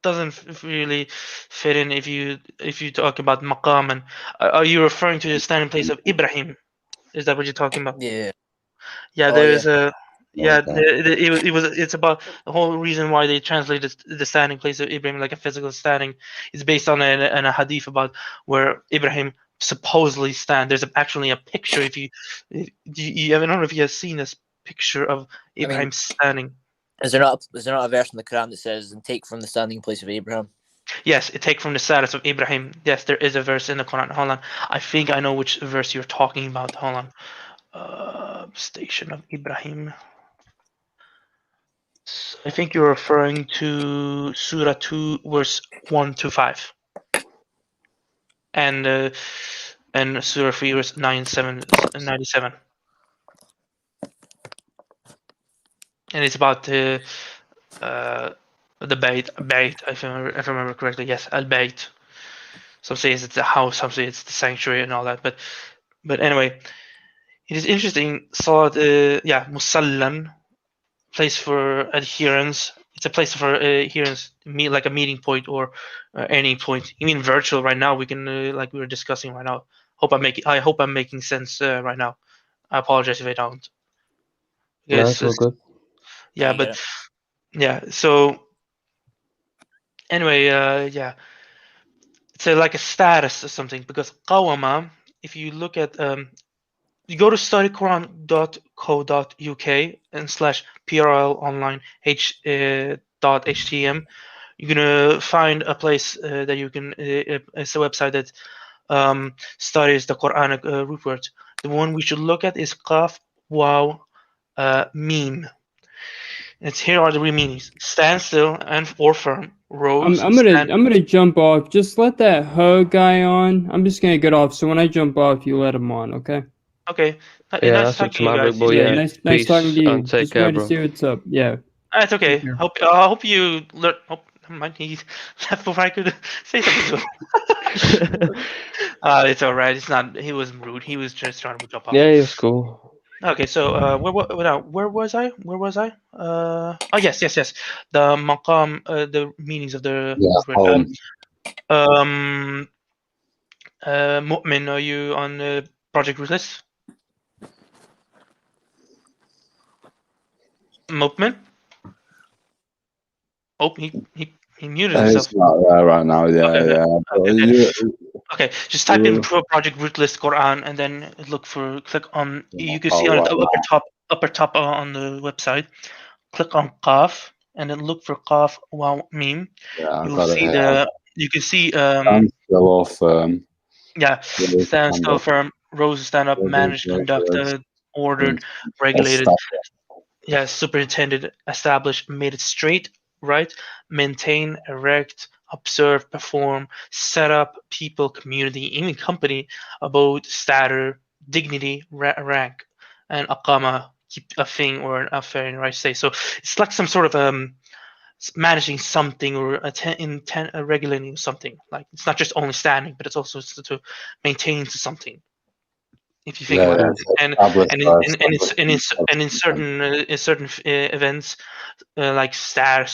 doesn't really fit in if you talk about maqam. And are you referring to the standing place of Ibrahim? Is that what you're talking about? Yeah. Yeah, Oh, there's yeah. it's about the whole reason why they translated the standing place of Ibrahim like a physical standing is based on a hadith about where Ibrahim supposedly stand. There's actually a picture. If you I don't know if you have seen this picture of Ibrahim standing. Is there not a verse in the Quran that says, "And take from the standing place of Abraham"? Yes, it take from the status of Ibrahim. Yes, there is a verse in the Quran. Hold on, I think I know which verse you're talking about. Hold on. Station of Ibrahim. I think you're referring to Surah 2, verse 1 to 5. And Surah 3, verse 97. And it's about the Bayt, if I remember correctly. Yes, Al-Bayt. Some say it's the house, some say it's the sanctuary and all that. But anyway, it is interesting. Salat, Musallan, place for adherence. It's a place for adherence, like a meeting point or any point. You mean virtual right now? We can like we were discussing right now. I hope I'm making sense right now. I apologize if I don't. No, it's all good. Yeah, but yeah. So anyway, yeah, it's like a status or something because qawama. If you look at you go to studyquran.co.uk and /PRL online .htm. You're gonna find a place that you can. It's a website that studies the Quranic root words. The one we should look at is Qaf, Waw, Meme. It's here are the real meanings: stand still and or firm. Rose. I'm gonna jump off. Just let that guy on. I'm just gonna get off. So when I jump off, you let him on, okay? Okay. Yeah, nice that's up talking to to you Maverick, guys. but yeah, nice peace talking to you. and take Just care, wanted to bro. see what's up. Yeah. That's okay. Take care. I hope you learn. Oh, never mind. He left before I could say something to him. It's all right. It's not. He wasn't rude. He was just trying to jump off. Yeah, it's cool. Okay, so where was I? Oh yes. The maqam, the meanings of the word. Mu'min, are you on the project root list? Mu'min? Oh, he muted himself. He's not there right now. Yeah. Okay, just type in project root list Quran and then click on. You can see on the upper top on the website. Click on Qaf and then look for Qaf Waw Mim. Yeah, You will see you can see stand still or firm. Yeah, stand still firm. Rose stand up, managed, conducted, ordered, regulated. Yeah, superintended, established, made it straight, right? Maintain, erect, observe, perform, set up, people, community, even company, abode, stature, dignity, rank, and aqama, keep a thing or an affair in the right state. So it's like some sort of managing something or regulating something. Like it's not just only standing, but it's also to maintain to something. If you think about it, and in certain events, like stature,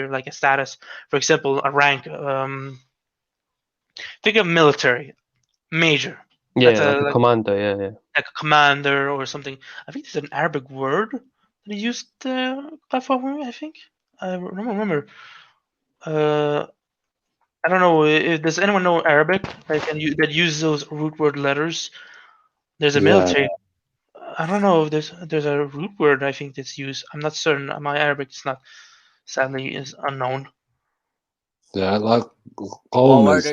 like a status. For example, a rank. Think of military, major. Yeah, like a commander. Yeah. Like a commander or something. I think there's an Arabic word that he used. I think I don't remember. I don't know. Does anyone know Arabic that use those root word letters? There's a military. I don't know if there's a root word I think that's used. I'm not certain. My Arabic is not, sadly, is unknown. Yeah, like Qawm is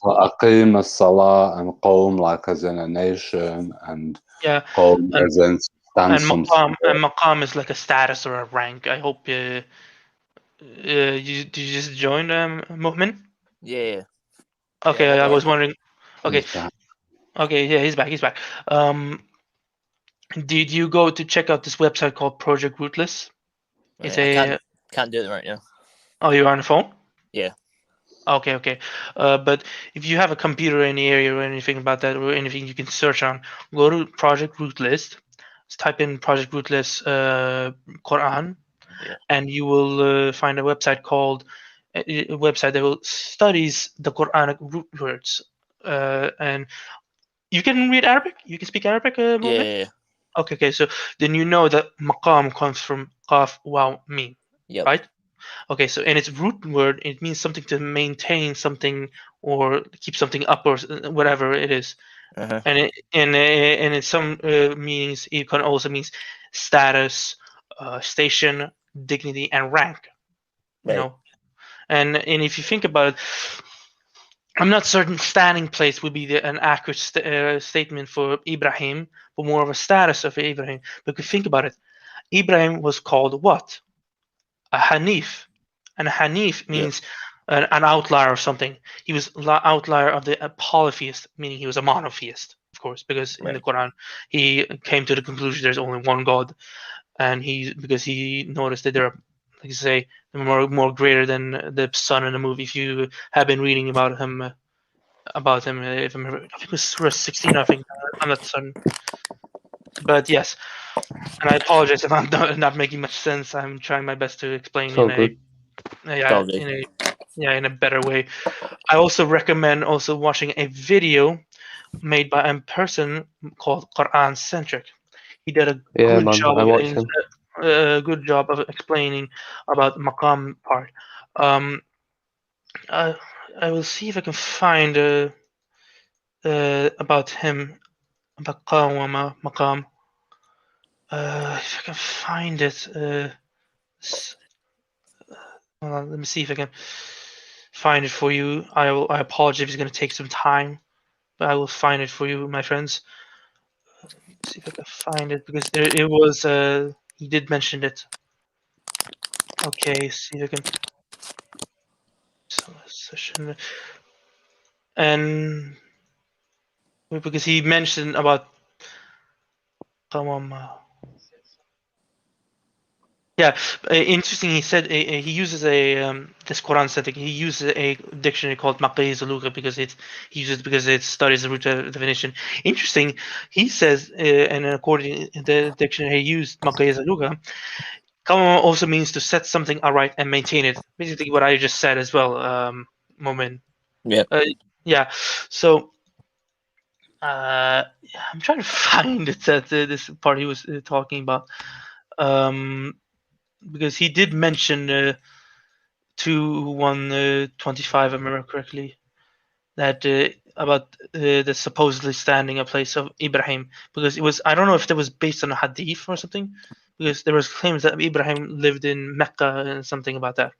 Aqim as Salat, and Qawm like as in a nation, and Qawm as in stand something. And maqam is like a status or a rank. I hope did you just join Mu'min? Yeah. Okay, I was wondering. Okay. Okay, yeah, he's back. Did you go to check out this website called Project Rootless? It's I can't do it right now. Oh, you're on the phone? Yeah. Okay. But if you have a computer in the area or anything about that or anything you can search on, go to Project Rootless. Type in Project Rootless Quran, and you will find a website called a website that will studies the Quranic root words. And you can read Arabic. You can speak Arabic. Yeah. Okay. So then you know that maqam comes from qaf, waw, mim. Yep. Right? Okay. So in its root word, it means something to maintain something or keep something up or whatever it is. And in some meanings, it can also mean status, station, dignity, and rank. You know, and if you think about it, I'm not certain standing place would be an accurate statement for Ibrahim, but more of a status of Ibrahim. But if you think about it, Ibrahim was called what? A Hanif. And a Hanif means an outlier or something. He was outlier of the polytheist, meaning he was a monotheist, of course, because in the Quran he came to the conclusion there's only one God, and because he noticed that there are, like you say, more greater than the sun in the movie. If you have been reading about him, if I think it was Surah 16, I think. I'm not certain. But yes, and I apologize if I'm not making much sense. I'm trying my best to explain in a better way. I also recommend watching a video made by a person called Quran Centric. He did a good job of explaining about maqam part. I will see if I can find about him. maqam. If I can find it. Hold on, let me see if I can find it for you. I apologize if it's going to take some time, but I will find it for you, my friends. Let's see if I can find it, because it was he did mention it. Okay, see if I can. Session, and because he mentioned about yeah, interesting. He said he uses this Quran static. He uses a dictionary called Maqayis al-Lugha because he uses because it studies the root definition. Interesting. He says, and according to the dictionary he used Maqayis al-Lugha, Qawama also means to set something aright and maintain it. Basically, what I just said as well, Moment. Yeah. Yeah. So I'm trying to find it at this part he was talking about. Because he did mention 2:125, if I remember correctly, that about the supposedly standing a place of Ibrahim, because it was, I don't know if that was based on a hadith or something, because there was claims that Ibrahim lived in Mecca and something about that.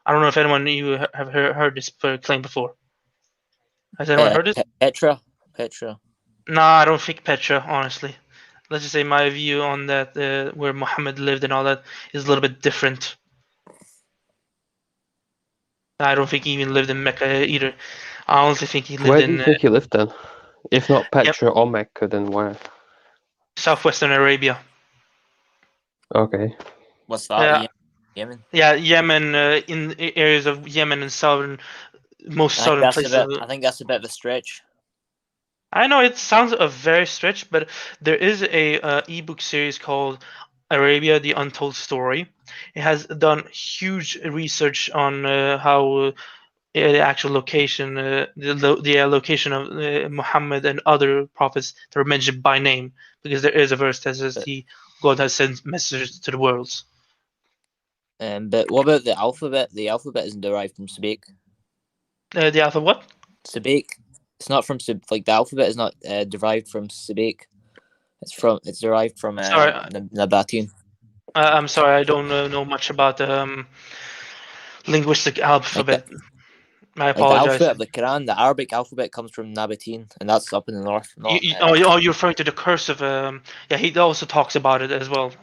I don't know if anyone you have heard this claim before. Has anyone heard it? Petra. No, I don't think Petra, honestly. Let's just say my view on that, where Muhammad lived and all that, is a little bit different. I don't think he even lived in Mecca either. I honestly think he lived Where in. do you think he lived then? If not Petra or Mecca, then where? Southwestern Arabia. Okay. What's that? Yemen. Yeah, Yemen. In areas of Yemen and southern places. I think that's a bit of a stretch. I know it sounds a very stretch, but there is a ebook series called Arabia: The Untold Story. It has done huge research on how the actual location, the location of Muhammad and other prophets that are mentioned by name, because there is a verse that says God has sent messages to the worlds. But what about the alphabet? The alphabet isn't derived from Sabaik. The alphabet what? Sabaik. It's not from the alphabet is not derived from Sabaik. It's derived from Nabatean. I'm sorry, I don't know much about linguistic alphabet. I apologize. The alphabet of the Quran, the Arabic alphabet comes from Nabatean, and that's up in the north. You're referring to the cursive. Yeah, he also talks about it as well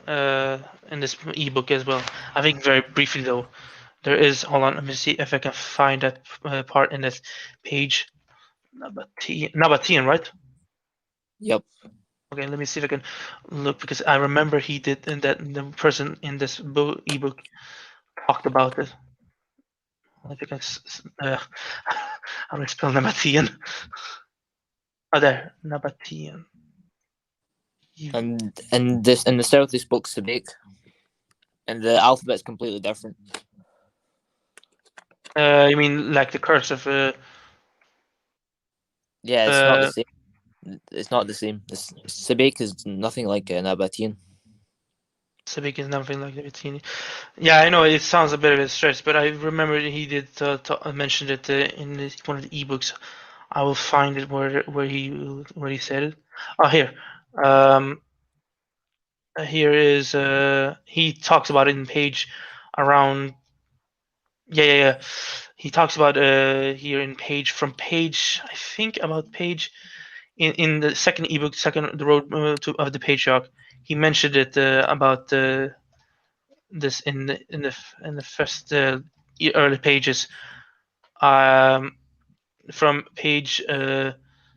in this ebook as well. I think very briefly though. There is. Hold on, let me see if I can find that part in this page. Nabatean, right? Yep. Okay, let me see if I can look, because I remember he did, and that the person in this ebook talked about it. I think how do I spell Nabatean? Oh, there, Nabatean. And in the south they spoke Sabaik, and the alphabet's completely different. You mean like the cursive? Yeah, it's not the same. It's not the same. Sabaik is nothing like Nabatean. Sabaik is nothing like Nabatean. Yeah, I know it sounds a bit of a stretch, but I remember he did mention it in one of the ebooks. I will find it where he said it. Oh, here. Here is he talks about it in page around. Yeah. He talks about here in page I think about page in the second ebook, the road of the patriarch. He mentioned it about this in the first early pages. From page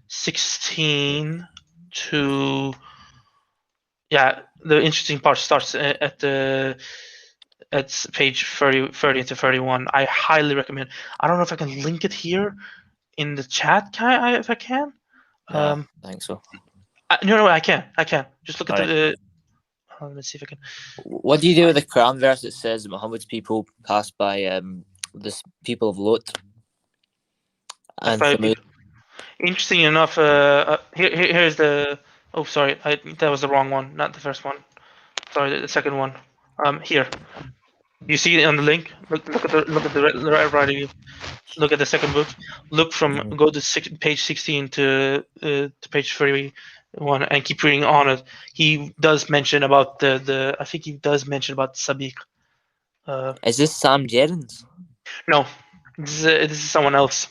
16 to the interesting part starts at page 30 to 31. I highly recommend. I don't know if I can link it here in the chat. If I can? I think so. No, I can. Just look at the. Let me see if I can. What do you do with the Quran verse that says that Muhammad's people passed by this people of Lot? And interesting enough, here's the. Oh, sorry, that was the wrong one, not the first one. Sorry, the second one. Here. You see it on the link. Look at the right. Look at the second book. Look from go to page 16 to page 30. one and keep reading on it. He does mention about the I think he does mention about Sabiq. Is this Sam Jerins? No, this is someone else.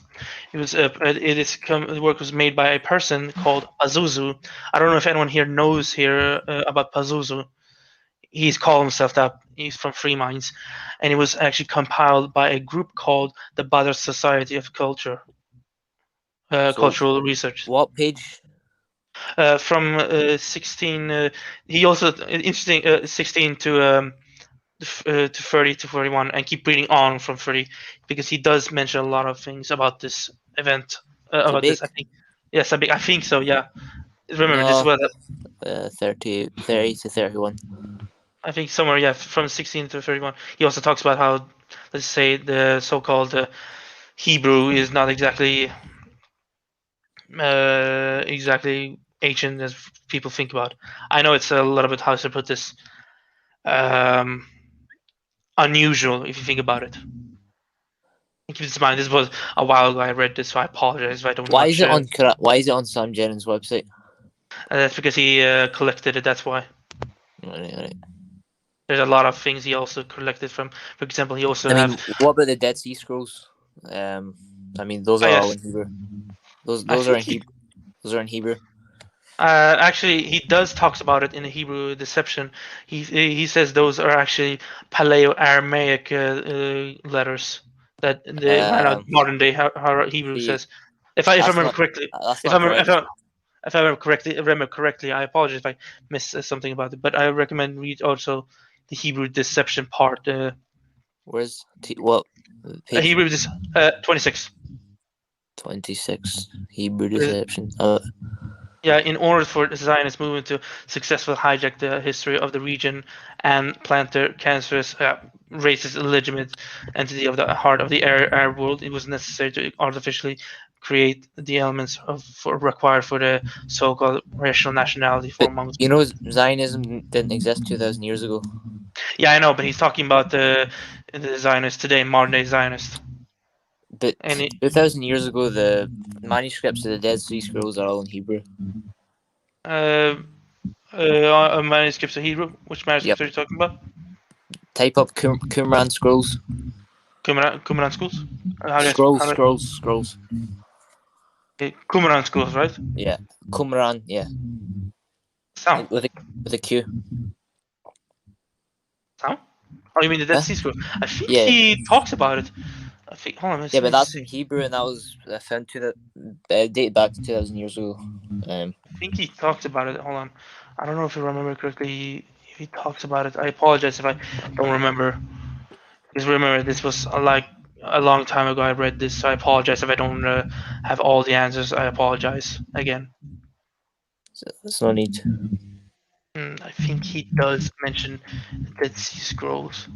The work was made by a person called Pazuzu. I don't know if anyone here knows about Pazuzu. He's called himself that. He's from Free Minds, and it was actually compiled by a group called the Badr Society of Culture, Cultural Research. What page? From 16. He also 16 to 30 to 41, and keep reading on from 30 because he does mention a lot of things about this event. About this, I think. Yes, I think so. Yeah. Remember, this was 30 to 31. I think somewhere, yeah, from 16 to 31. He also talks about how, let's say, the so-called Hebrew is not exactly ancient as people think about. I know it's a little bit, how to put this, unusual if you think about it. And keep this in mind, this was a while ago I read this, so I apologize if I don't. Why is it on Sam Jerins' website? That's because he collected it. That's why. Right. There's a lot of things he also collected from. For example, he also what about the Dead Sea Scrolls? Those are all in Hebrew. Those are in Hebrew. Those are in Hebrew. Actually, he does talks about it in the Hebrew Deception. He says those are actually Paleo-Aramaic letters that the modern day Hebrew says. If I remember correctly, if I remember correctly, I apologize if I missed something about it. But I recommend read also the Hebrew Deception part. Where's what? Page? Hebrew 26. 26 Hebrew Deception. Yeah, in order for the Zionist movement to successfully hijack the history of the region and plant their cancerous, racist, illegitimate entity of the heart of the Arab world, it was necessary to artificially create the elements required for the so-called racial nationality for amongst. You know, Zionism didn't exist 2,000 years ago. Yeah, I know, but he's talking about the Zionists today, modern day Zionists. But 2,000 years ago, the manuscripts of the Dead Sea Scrolls are all in Hebrew. Manuscripts of Hebrew? Which manuscripts are you talking about? Type up Qumran Scrolls. Qumran Scrolls? Scrolls. Qumran Scrolls, right? Yeah, Qumran, yeah. Sound? With a Q. Sound? Oh, you mean the Dead Sea Scrolls? I think he talks about it. I think. Hold on. But that's in Hebrew, and that was found dated back to 2,000 years ago. I think he talks about it. Hold on. I don't know if I remember correctly. If he talks about it, I apologize if I don't remember. Because remember, this was a long time ago. I read this, so I apologize if I don't have all the answers. I apologize again. There's no need. I think he does mention the Dead Sea Scrolls.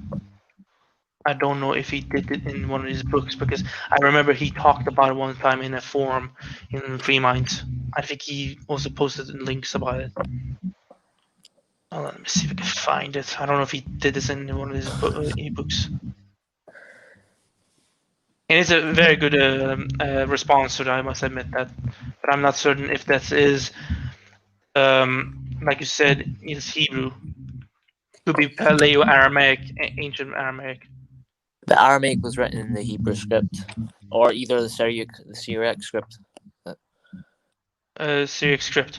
I don't know if he did it in one of his books, because I remember he talked about it one time in a forum in Free Minds. I think he also posted links about it. Let me see if I can find it. I don't know if he did this in one of his ebooks. And it's a very good response to that, I must admit that. But I'm not certain if that is, like you said, is Hebrew. Could be Paleo-Aramaic, ancient Aramaic. The Aramaic was written in the Hebrew script, or either the Syriac script. Syriac script.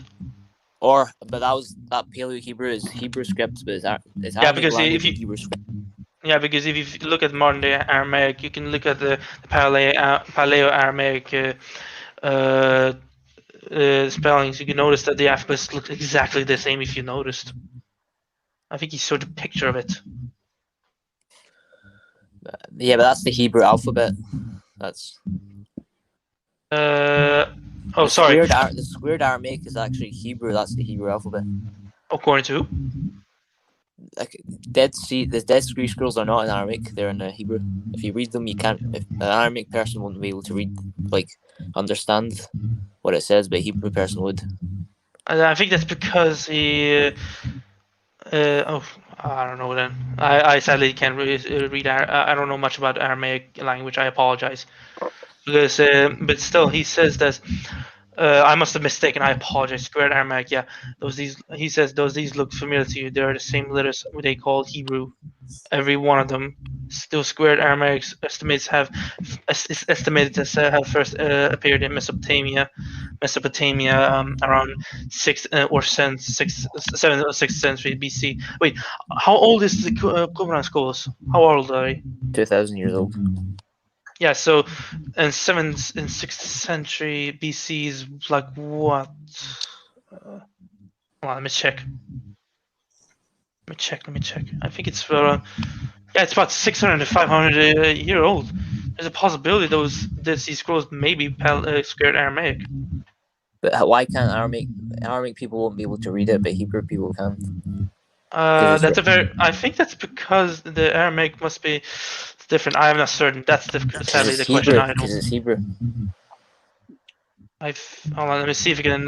But that Paleo Hebrew is Hebrew script, but it's Aramaic language and Hebrew script. Yeah, because if you look at modern day Aramaic, you can look at the Paleo-Aramaic spellings. You can notice that the alphabets look exactly the same. If you noticed, I think he showed a picture of it. Yeah, but that's the Hebrew alphabet. That's. Sorry. The squared Aramaic is actually Hebrew. That's the Hebrew alphabet. According to who? The Dead Sea Scrolls are not in Aramaic. They're in Hebrew. If you read them, you can't. An Aramaic person won't be able to read, understand what it says, but a Hebrew person would. I think that's because he. I don't know then. I sadly can't read. I don't know much about Aramaic language. I apologize. Because, but still, he says that I must have mistaken. I apologize. Squared Aramaic. Yeah, he says these look familiar to you. They're the same letters they call Hebrew. Every one of them. Those squared Aramaic estimates is estimated to have first appeared in Mesopotamia, around 7th or 6th century BC. Wait, how old is the Qumran scrolls? How old are they? 2,000 years old. Yeah, so in 7th and 6th century BC is like what? Hold on, let me check. Let me check. I think it's it's about 600 to 500 year old. There's a possibility these scrolls may be squared Aramaic. But why can't Aramaic people won't be able to read it, but Hebrew people can? I think that's because the Aramaic must be different. I am not certain. That's sadly the question I know. Because it's Hebrew. Hold on, let me see if I can.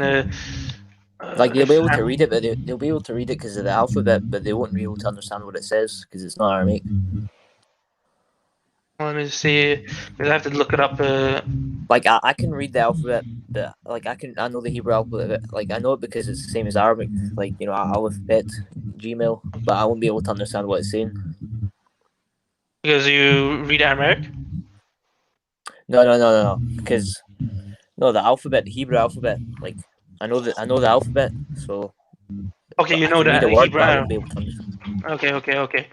Like they'll be able to read it, but they'll be able to read it because of the alphabet, but they won't be able to understand what it says because it's not Aramaic. Let me see. I have to look it up. Like I can read the alphabet, but like I know the Hebrew alphabet. Like I know it because it's the same as Arabic. Like Aleph, Bet, Gmail, but I won't be able to understand what it's saying. Because you read Aramaic? No. Because the alphabet, the Hebrew alphabet. Like I know the alphabet, so. Okay, you know the Hebrew. I won't be able to understand. Okay.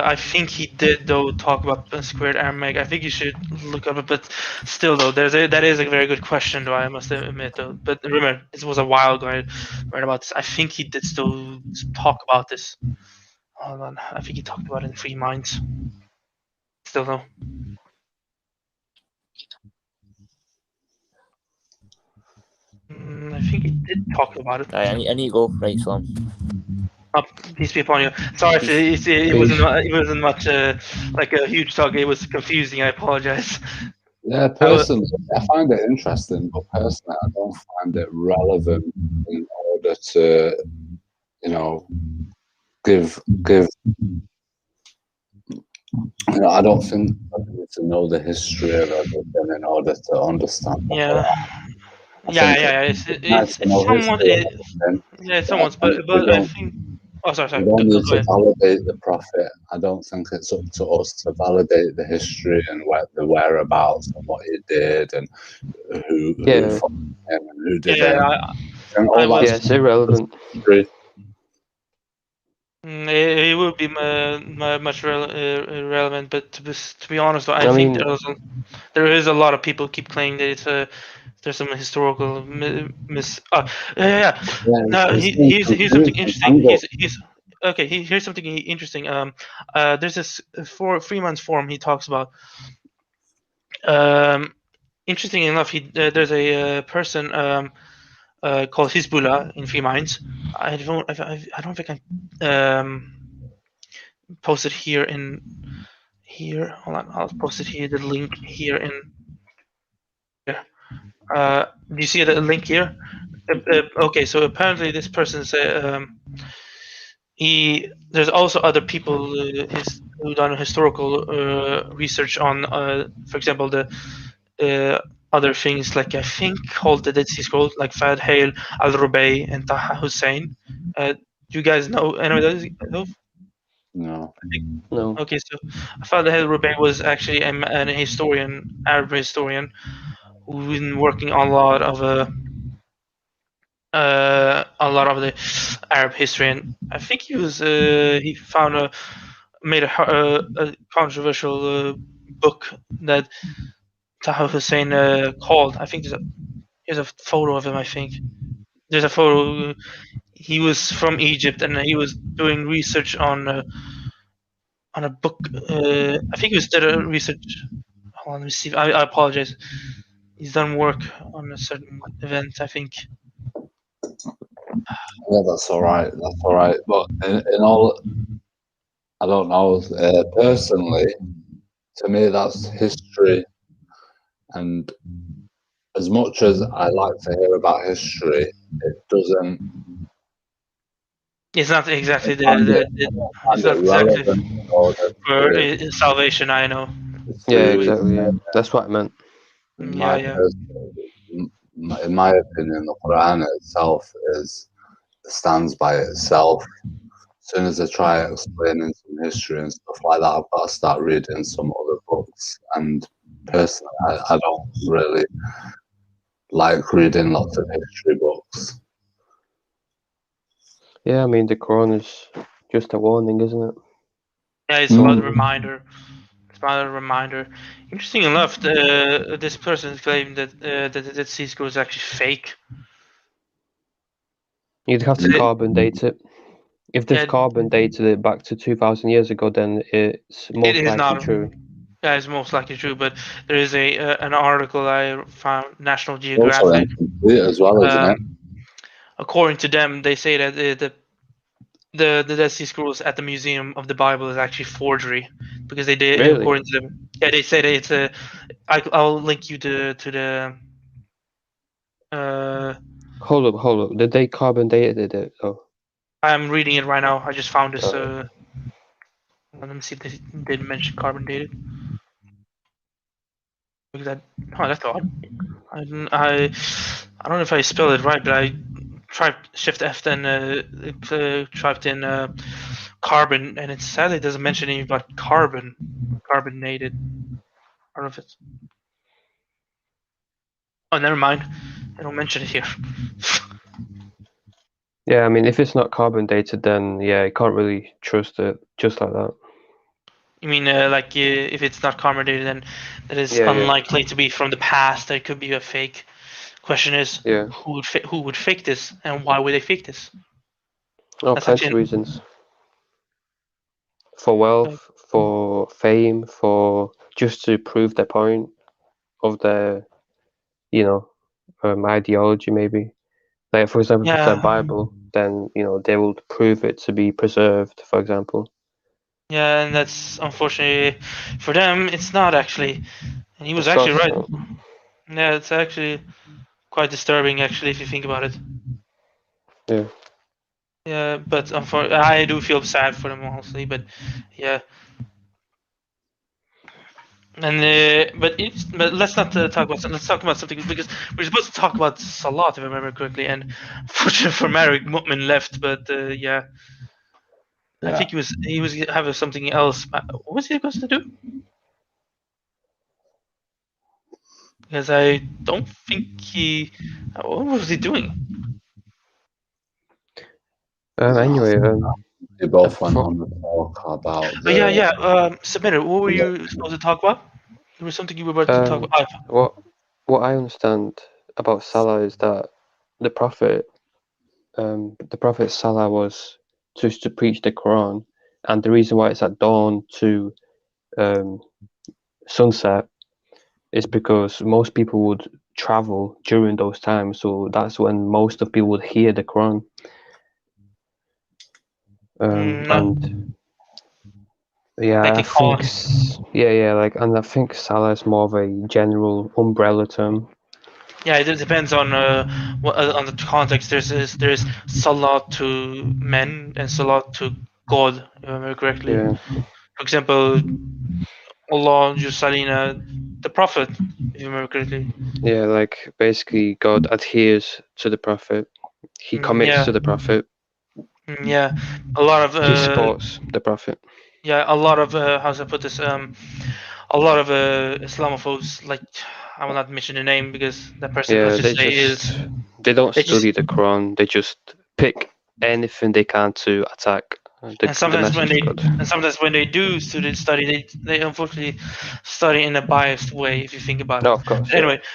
I think he did though talk about squared Aramaic. I think you should look up it, but still though, that is a very good question though. I must admit though. But remember, this was a while ago I read about this. I think he did still talk about this. Hold on, I think he talked about it in Free Minds. Still though. I think he did talk about it. I need to go. Right, Salam. Peace be upon you. Sorry if it wasn't much like a huge talk. It was confusing. I apologize. Yeah, personally, I find it interesting, but personally, I don't find it relevant in order to, give. I don't think I need to know the history of everything in order to understand. Yeah. It's somewhat. But I think. Oh, sorry. We don't need to validate the prophet. I don't think it's up to us to validate the history and the whereabouts and what he did and who fought him and who did it. It's irrelevant. It would be much irrelevant, but to be honest, I think there is a lot of people keep claiming that there's some historical No, here's something interesting. Here's something interesting. There's this Freeman's forum he talks about. Interesting enough, there's a person called Hizbullah in Free Minds. I don't think I posted here. Hold on, I'll post it here. The link here in. Do you see the link here? Okay, so apparently this person said there's also other people who done historical research on, for example, the other things like I think called the Dead Sea Scrolls, like Fahd Hale, Al-Rubai, and Taha Hussein. Do you guys know any of those? No. Okay, so Fahd Hale Rubai was actually an historian, Arab historian, who's been working on a lot of the Arab history, and I think he made a controversial book that Taha Hussein called. I think here's a photo of him. I think there's a photo. He was from Egypt and he was doing research on a book. I think he was did a research. Hold on, let me see. I apologize. He's done work on a certain event, I think. Yeah, that's all right. But in all, I don't know. Personally, to me, that's history. And as much as I like to hear about history, it doesn't. It's not exactly for salvation. I know. Yeah, exactly. Yeah, that's what I meant. in my opinion, the Quran itself stands by itself. As soon as I try explaining some history and stuff like that, I've got to start reading some other books. And personally, I don't really like reading lots of history books. Yeah, I mean, the Quran is just a warning, isn't it? Yeah, it's a lot of reminder. It's a reminder. Interesting enough, this person claimed that the Dead Sea Scrolls is actually fake. You'd have to carbon date it. If they've carbon dated it back to 2,000 years ago, then it's most likely not true. Yeah, it's most likely true. But there is an article I found, National Geographic. Also incomplete as well, isn't it? According to them, they say that the Dead Sea Scrolls at the Museum of the Bible is actually forgery, because they did, really? according to them. Yeah, they say that it's a. I'll link you to the. Hold up. Did they carbon dated it? Oh. I'm reading it right now. I just found this. Let me see if they did mention carbon dated. Because that's odd. I don't know if I spelled it right, but I typed Shift F and typed in carbon, and it sadly doesn't mention anything about carbonated. I don't know if it's. Oh, never mind. I don't mention it here. Yeah, I mean, if it's not carbon dated, then yeah, you can't really trust it just like that. You mean if it's not carbon dated, then that is unlikely to be from the past. That could be a fake. Question is, who would fake this, and why would they fake this? Oh, plenty of reasons. For wealth, for fame, for just to prove their point of their, ideology maybe. Like, for example, if it's a Bible, then, they will prove it to be preserved, for example. Yeah, and that's unfortunately for them, it's not actually. And he was actually right. Yeah, it's actually quite disturbing, actually, if you think about it. Yeah. Yeah, but unfortunately, I do feel sad for them, honestly. But yeah. And but let's not talk about. Let's talk about something, because we're supposed to talk about Salat, if I remember correctly. And fortunately for Marek, Mu'min left, but yeah. I think he was having something else. What was he supposed to do? Because I don't think he. What was he doing? Anyway, they both went on to talk about. Submitter, what were you supposed to talk about? There was something you were about to talk about. What I understand about Salah is that the Prophet Salah was just to preach the Quran, and the reason why it's at dawn to sunset is because most people would travel during those times, so that's when most of people would hear the Quran. And yeah, I think and I think Salah is more of a general umbrella term. Yeah, it depends on on the context. There's Salat to men and Salat to God, if I remember correctly. Yeah. For example, Allah Jusalina, the Prophet, if you remember correctly. Yeah, like basically God adheres to the Prophet. He commits to the Prophet. Yeah, a lot of he supports the Prophet. Yeah, a lot of how should I put this? A lot of Islamophobes, like, I will not mention the name because that person they don't study the Quran. They just pick anything they can to attack. And sometimes when they do study, they unfortunately study in a biased way, if you think about it. No, of course.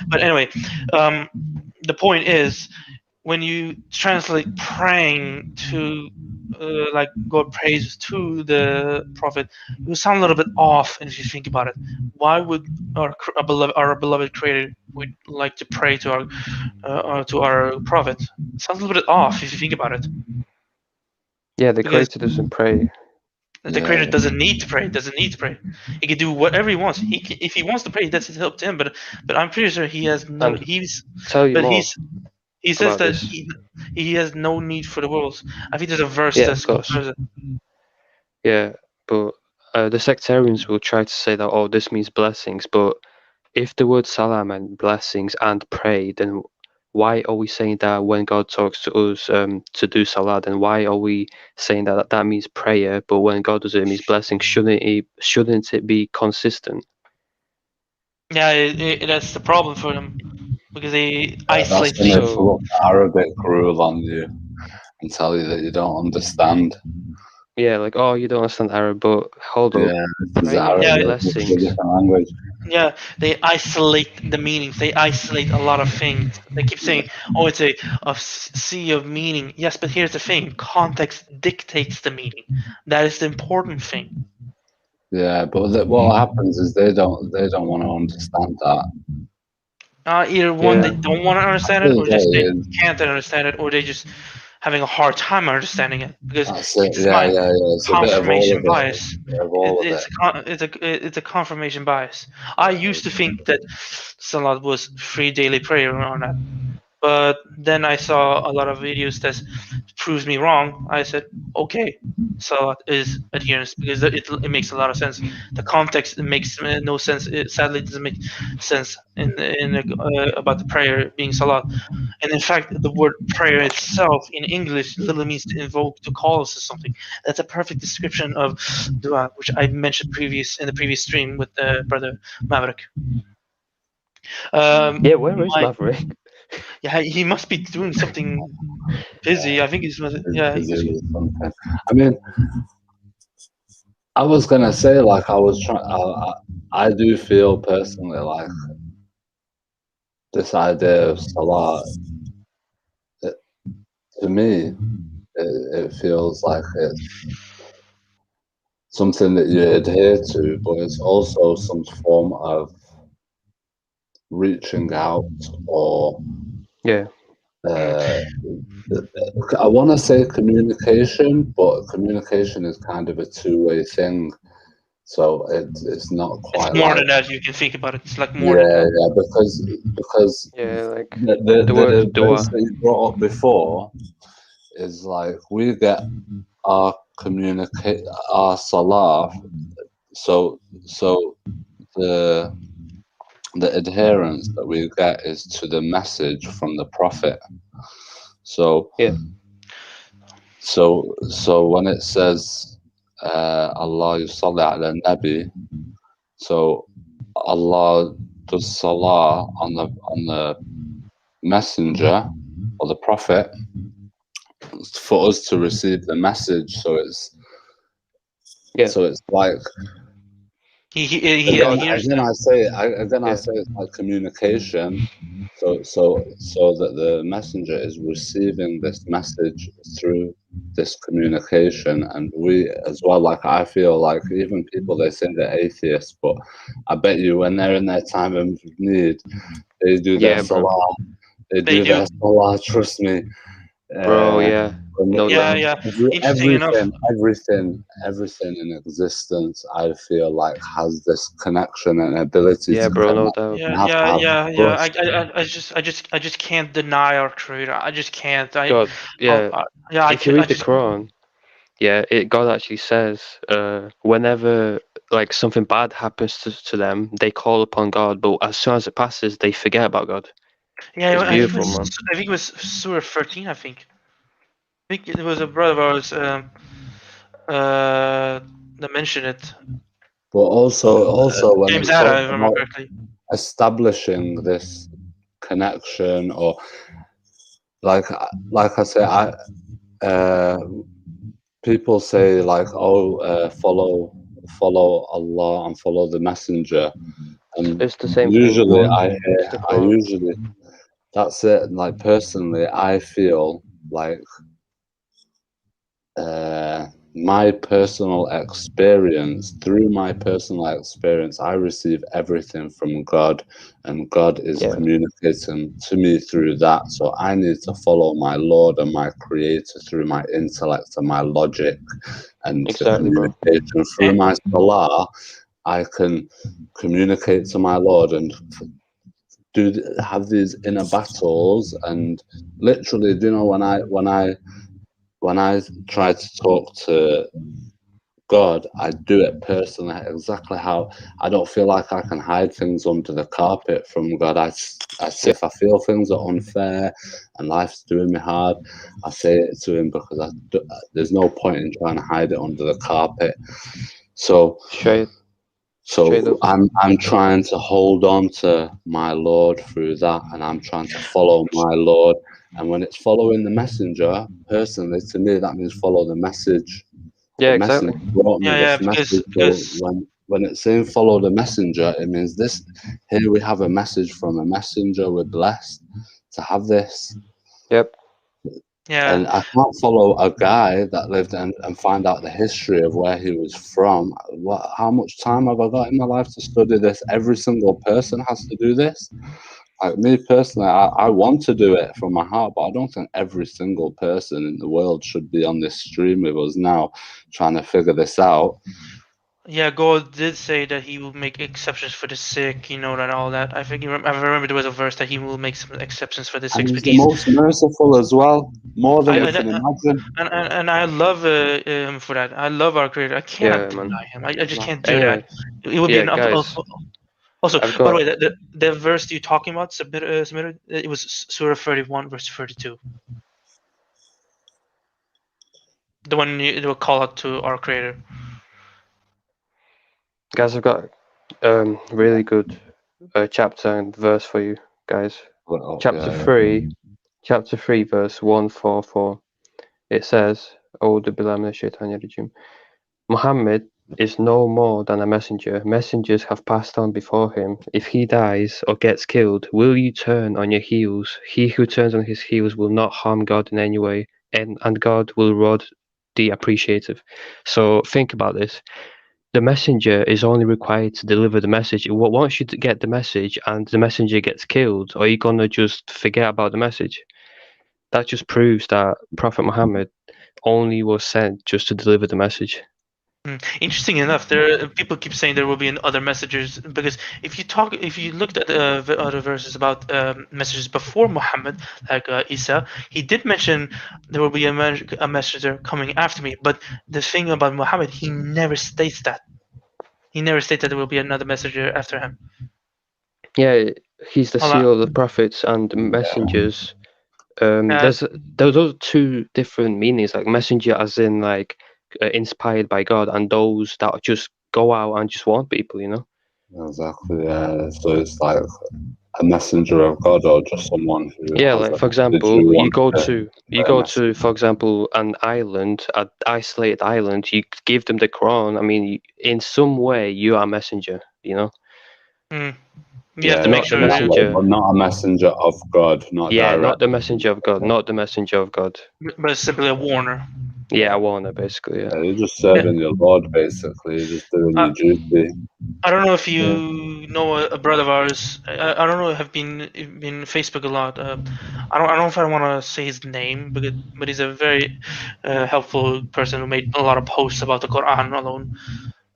But anyway, the point is, when you translate praying to like God praise to the Prophet, it would sound a little bit off. And if you think about it, why would our beloved Creator would like to pray to our Prophet? It sounds a little bit off if you think about it. Yeah, the Creator doesn't pray. The Creator doesn't need to pray. He can do whatever he wants. If he wants to pray, that's up to him. But I'm pretty sure he has no. He says that he has no need for the world. I think there's a verse that confirms it. Yeah, but the sectarians will try to say that this means blessings. But if the word salah meant blessings and pray, then why are we saying that when God talks to us to do salat, and why are we saying that means prayer, but when God does it, it means blessing? Shouldn't it be consistent? Yeah, that's the problem for them, because they isolate That's when they things. pull up the Arabic rule on you and tell you that you don't understand. Yeah, like, oh, you don't understand Arab, but hold up. Yeah, this is Prayer Arabic. and Yeah. It's a blessings. different language. Yeah, they isolate the meanings. They isolate a lot of things. They keep saying, "Oh, it's a sea of meaning." Yes, but here's the thing: context dictates the meaning. That is the important thing. Yeah, but what happens is they don't want to understand that. Either one, Yeah. they don't want to understand it, That's or just they it, can't understand it, or they just having a hard time understanding it. Because That's it. keep in Yeah, mind, yeah, yeah. It's a bit of all confirmation of it. bias. A bit of all of it. It's a confirmation bias. I used to think that Salat was free daily prayer on that, but then I saw a lot of videos that proves me wrong. I said, okay, Salat is adherence, because it makes a lot of sense. The context makes no sense. It sadly doesn't make sense about the prayer being Salat. And in fact, the word prayer itself in English literally means to invoke, to call us to something. That's a perfect description of dua, which I mentioned in the previous stream with brother Maverick. Yeah, where is Maverick? Yeah, he must be doing something busy. I think he's yeah. He must be. I mean, I was gonna say, like, I do feel personally like this idea of Salat, to me, it feels like it's something that you adhere to, but it's also some form of reaching out, or Yeah. I want to say communication, but communication is kind of a two-way thing, so it's not quite. It's more like than that. You can think about it. It's like more than that. Yeah, because Yeah, like the word dua. verse that you brought up before is like we get our salah, so the adherence that we get is to the message from the Prophet. So Yeah. So when it says Allah yusalli ala nabi, so Allah does salah on the messenger or the Prophet for us to receive the message. So it's like again I say it's like communication. So that the messenger is receiving this message through this communication, and we as well. Like, I feel like even people, they say they're atheists, but I bet you when they're in their time of need, they do their salah. They do their salah. Trust me, bro. Yeah. No doubt. Everything in existence, I feel like has this connection and ability to bro, no connect. doubt. I just can't deny our creator. I just can't. God, yeah. If you read the Quran, God actually says, whenever like something bad happens to them, they call upon God, but as soon as it passes, they forget about God. Yeah, it's beautiful, man. I think it was Surah 13. I think it was a brother of ours that mentioned it. But also when James it's Ada, if I remember correctly, establishing this connection, or like I say, people say like, follow Allah and follow the messenger, and it's the same usually thing. That's it. Like, personally, I feel like my personal experience, I receive everything from God, and God is communicating to me through that. So I need to follow my Lord and my Creator through my intellect and my logic, and communication through my salah. I can communicate to my Lord and have these inner battles, and literally, when I try to talk to God, I do it personally, exactly how I don't feel like I can hide things under the carpet from God. If I feel things are unfair and life's doing me hard, I say it to him, because there's no point in trying to hide it under the carpet. So I'm trying to hold on to my Lord through that, and I'm trying to follow my Lord. And when it's following the messenger, personally, to me, that means follow the message. Yeah, the exactly. messenger brought me this message. Because when it's saying follow the messenger, it means this. Here we have a message from a messenger. We're blessed to have this. Yep. Yeah. And I can't follow a guy that lived and find out the history of where he was from. How much time have I got in my life to study this? Every single person has to do this. Like me personally, I want to do it from my heart, but I don't think every single person in the world should be on this stream with us now trying to figure this out. Yeah, God did say that he will make exceptions for the sick, and all that. I remember there was a verse that he will make some exceptions for the sick. And he's the most merciful as well, more than we can imagine. And I love him for that. I love our Creator. I cannot deny him. I just can't do that. It would be an guys, also, by the way, the verse you're talking about, submitted, it was Surah 31, verse 32. The one you will call out to our Creator. Guys, I've got really good chapter and verse for you guys. Chapter 3, verse 144. It says, Muhammad is no more than a messenger. Messengers have passed on before him. If he dies or gets killed, will you turn on your heels? He who turns on his heels will not harm God in any way, and God will reward the appreciative. So think about this. The messenger is only required to deliver the message. Once you get the message and the messenger gets killed, are you going to just forget about the message? That just proves that Prophet Muhammad only was sent just to deliver the message. Interesting enough, people keep saying there will be other messengers, because if you looked at the other verses about messages before Muhammad, like Isa, he did mention there will be a messenger coming after me. But the thing about Muhammad, he never states that. He never states that there will be another messenger after him. Yeah, he's the seal of the prophets and messengers. There's those two different meanings, like messenger as in like inspired by God, and those that just go out and just warn people, Exactly, yeah. So it's like a messenger of God, or just someone who like for example, you go to for example an island, an isolated island, you give them the Quran. I mean, in some way you are a messenger, You have not to make sure the messenger, but not a messenger of God, not the messenger of God, not the messenger of God, but it's simply a warner. Yeah, a warner, basically. Yeah, you're just serving your Lord, basically. You're just doing your duty. I don't know if you know a brother of ours. I don't know. Have been Facebook a lot. I don't know if I want to say his name, but he's a very helpful person who made a lot of posts about the Quran alone.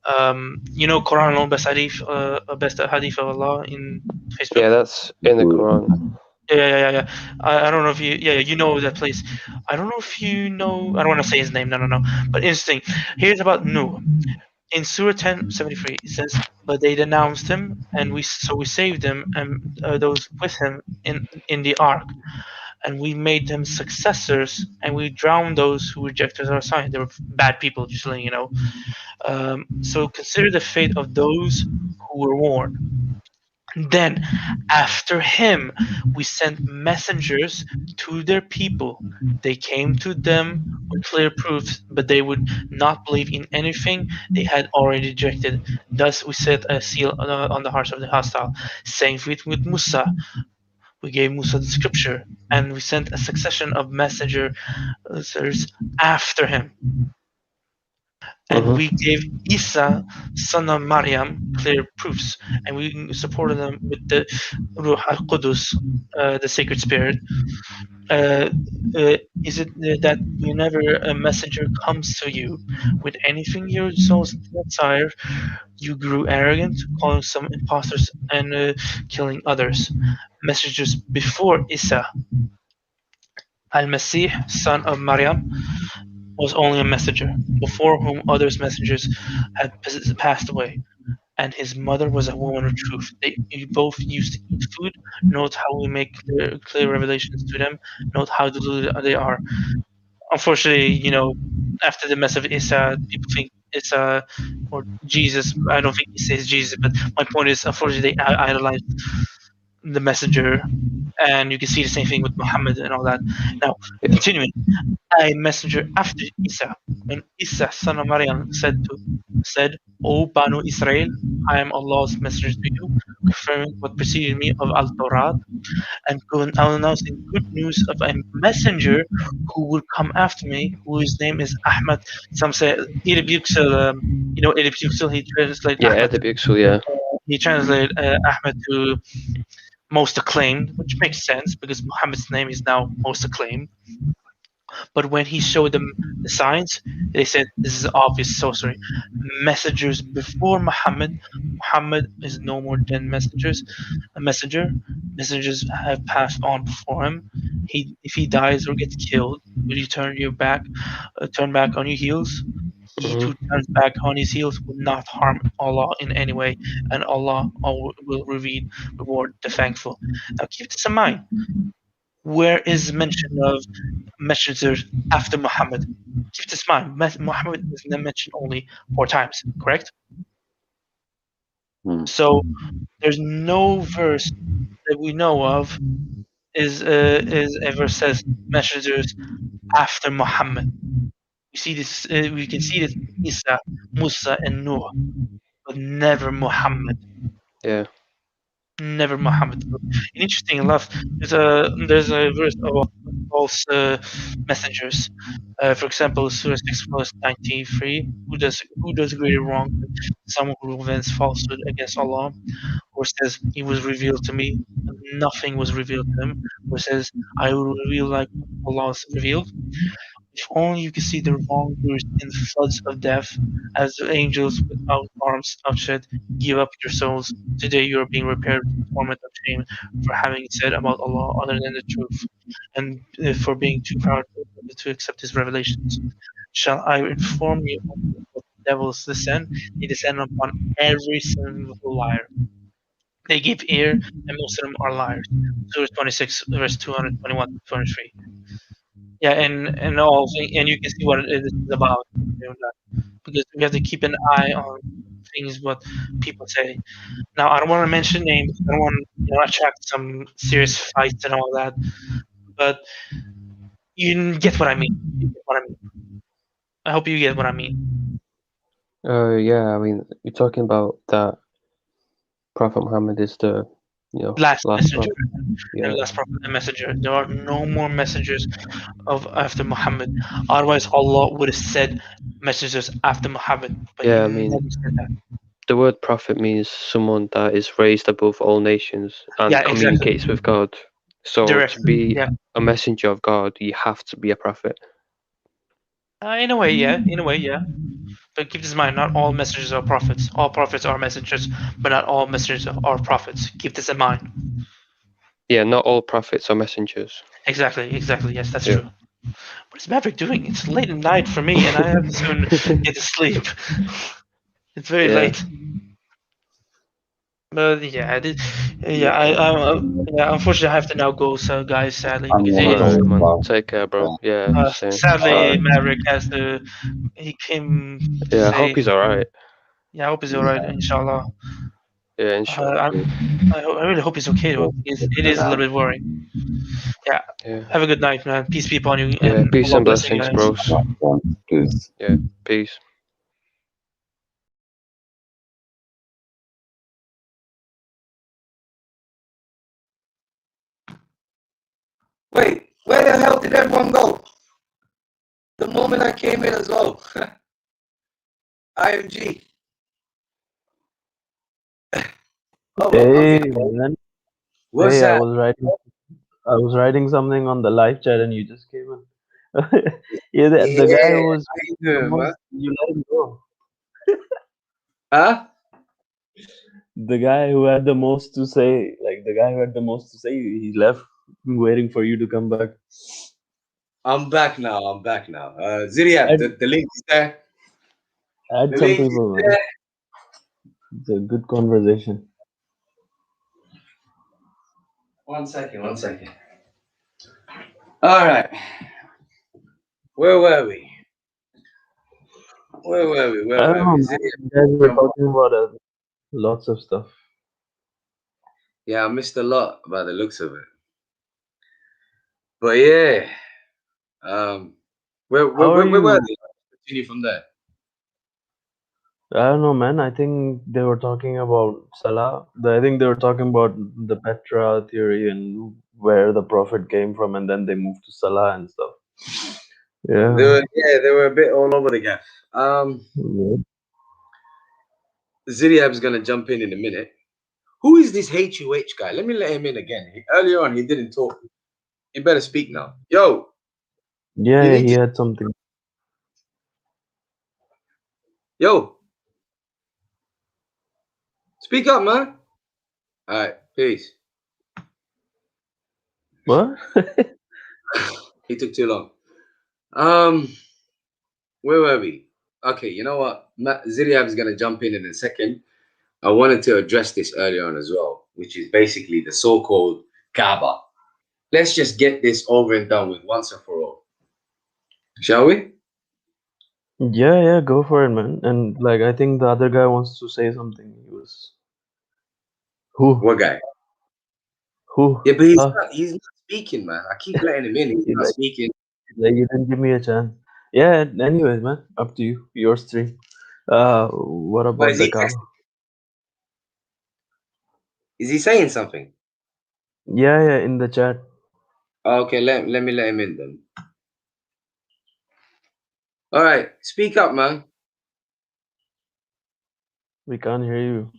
Quran alone, best hadith of Allah in Facebook. Yeah, that's in the Quran. Yeah. I don't know if you know that place. I don't know if you know. I don't want to say his name. No. But interesting. Here's about Nuh. In Surah 10:73, it says, "But they denounced him, and we saved him and those with him in the ark, and we made them successors, and we drowned those who rejected our sign." They were bad people, just letting you know. So consider the fate of those who were warned. Then, after him, we sent messengers to their people. They came to them with clear proofs, but they would not believe in anything they had already rejected. Thus, we set a seal on the hearts of the hostile. Same with Musa. We gave Musa the scripture, and we sent a succession of messengers after him. And we gave Isa, son of Maryam, clear proofs, and we supported them with the Ruh al-Qudus, the sacred spirit. Is it that whenever a messenger comes to you with anything your souls desire, you grew arrogant, calling some impostors and killing others? Messengers before Isa, al-Masih, son of Maryam, was only a messenger, before whom others messengers had passed away. And his mother was a woman of truth. They both used to eat food. Note how we make clear revelations to them. Note how deluded they are. Unfortunately, after the mess of Isa, people think Isa or Jesus. I don't think Isa is Jesus, but my point is, unfortunately, they idolized the messenger, and you can see the same thing with Muhammad and all that. Now, continuing, a messenger after Isa, when Isa, son of Maryam, said, O Banu Israel, I am Allah's messenger to you, confirming what preceded me of Al-Tawrat, and announcing good news of a messenger who will come after me, whose name is Ahmad. Some say Edib Yüksel, Edib Yüksel, he translated Ahmad. Edib Yüksel, yeah. He translated Ahmad to most acclaimed, which makes sense because Muhammad's name is now most acclaimed. But when he showed them the signs, they said, this is obvious sorcery. Messengers before Muhammad is no more than messengers. A messenger. Messengers have passed on before him. If he dies or gets killed, will you turn back on your heels? He who turns back on his heels will not harm Allah in any way, and Allah will reward the thankful. Now keep this in mind. Where is mention of messengers after Muhammad? Keep this in mind. Muhammad is mentioned only 4 times, correct? So there's no verse that we know of is a verse says messengers after Muhammad. We see this. We can see this in Isa, Musa, and Noah, but never Muhammad. Yeah. Never Muhammad. And interesting enough, there's a verse about false messengers. For example, Surah 6 verse 93. Who does greater wrong than someone who invents falsehood against Allah? Or says, He was revealed to me, and nothing was revealed to him. Or says, I will reveal like Allah has revealed. If only you could see the wrongdoers in the floods of death, as the angels without arms outstretched give up your souls. Today you are being repaired with torment of shame for having said about Allah other than the truth, and for being too proud to accept His revelations. Shall I inform you of what devils descend? They descend upon every single liar. They give ear, and most of them are liars. Surah 26, verse 221 to 23. Yeah, and you can see what it is about, because we have to keep an eye on things what people say. Now, I don't want to mention names. I don't want to attract some serious fights and all that. But you get what I mean. I hope you get what I mean. Yeah, I mean, you're talking about that Prophet Muhammad is the last messenger, and last prophet and messenger. There are no more messengers after Muhammad. Otherwise, Allah would have said messengers after Muhammad. But yeah, He I mean, never said that. The word prophet means someone that is raised above all nations and communicates with God. So directly, to be a messenger of God, you have to be a prophet. In a way, yeah. But keep this in mind, not all messengers are prophets. All prophets are messengers, but not all messengers are prophets. Keep this in mind. Yeah, not all prophets are messengers. Exactly. Yes, that's true. What is Maverick doing? It's late at night for me, and I have to soon get to sleep. It's very late. But yeah, unfortunately, I have to now go, so guys, sadly, because take care, bro. Yeah. Sadly, Maverick has to. He came. Yeah, I hope he's alright. Yeah, I hope he's alright. Inshallah. Yeah, inshallah. I really hope he's okay though. It is a little bit worrying. Yeah. Have a good night, man. Peace be upon you. Yeah, and peace and blessings, bros. Peace. Yeah, peace. Wait, where the hell did everyone go? The moment I came in as well. IMG. Hey, man. What's hey, that? I was writing something on the live chat and you just came in. Yeah, the guy who was you let him go. Huh? The guy who had the most to say, he left waiting for you to come back. I'm back now. Ziryab, the link is there. Add some people, man. It's a good conversation. One second. All right. Where were we? I don't know, man. You guys were talking about lots of stuff. Yeah, I missed a lot by the looks of it. But yeah, where were they? Continue from there. I don't know, man. I think they were talking about Salah. I think they were talking about the Petra theory and where the Prophet came from, and then they moved to Salah and stuff. Yeah. They were a bit all over the gap. Ziryab's gonna jump in a minute. Who is this HUH guy? Let me let him in again. Earlier on, he didn't talk. He better speak now. Yo. Yeah, he had something. Yo. Speak up, man. All right, peace. What? He took too long. Where were we? Okay, you know what? Ziryab is gonna jump in a second. I wanted to address this earlier on as well, which is basically the so-called Kaaba. Let's just get this over and done with once and for all. Shall we? Yeah, go for it, man. And like, I think the other guy wants to say something. Who? What guy? Who? Yeah, but he's not speaking, man. I keep letting him in. He's not speaking. Like, you didn't give me a chance. Yeah, anyways, man. Up to you. Your stream. What about the Kaaba? Is he saying something? Yeah, in the chat. Okay, let me let him in then. All right, speak up, man. We can't hear you.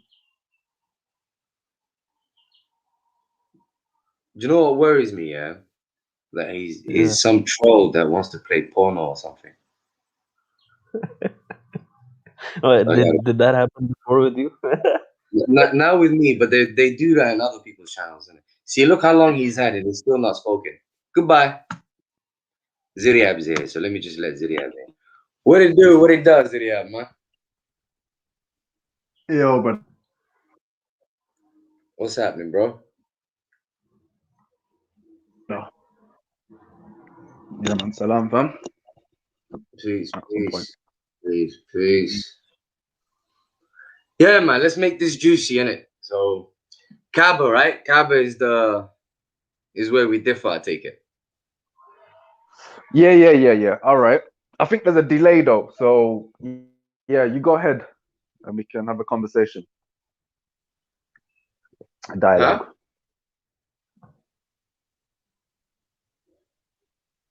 Do you know what worries me? Yeah, that he's some troll that wants to play porno or something. Did that happen before with you? Not with me, but they do that in other people's channels. Innit? See, look how long he's had it. He's still not spoken. Goodbye. Ziryab's here, so let me just let Ziryab in. What it do? What it does, Ziryab, man? Yo, but what's happening, bro? No. Yeah, man. Salam, fam. Please. Yeah, man. Let's make this juicy, innit? So, Kaaba, right? Kaaba is where we differ. I take it. Yeah. All right. I think there's a delay though, so yeah, you go ahead, and we can have a conversation, a dialogue. Huh?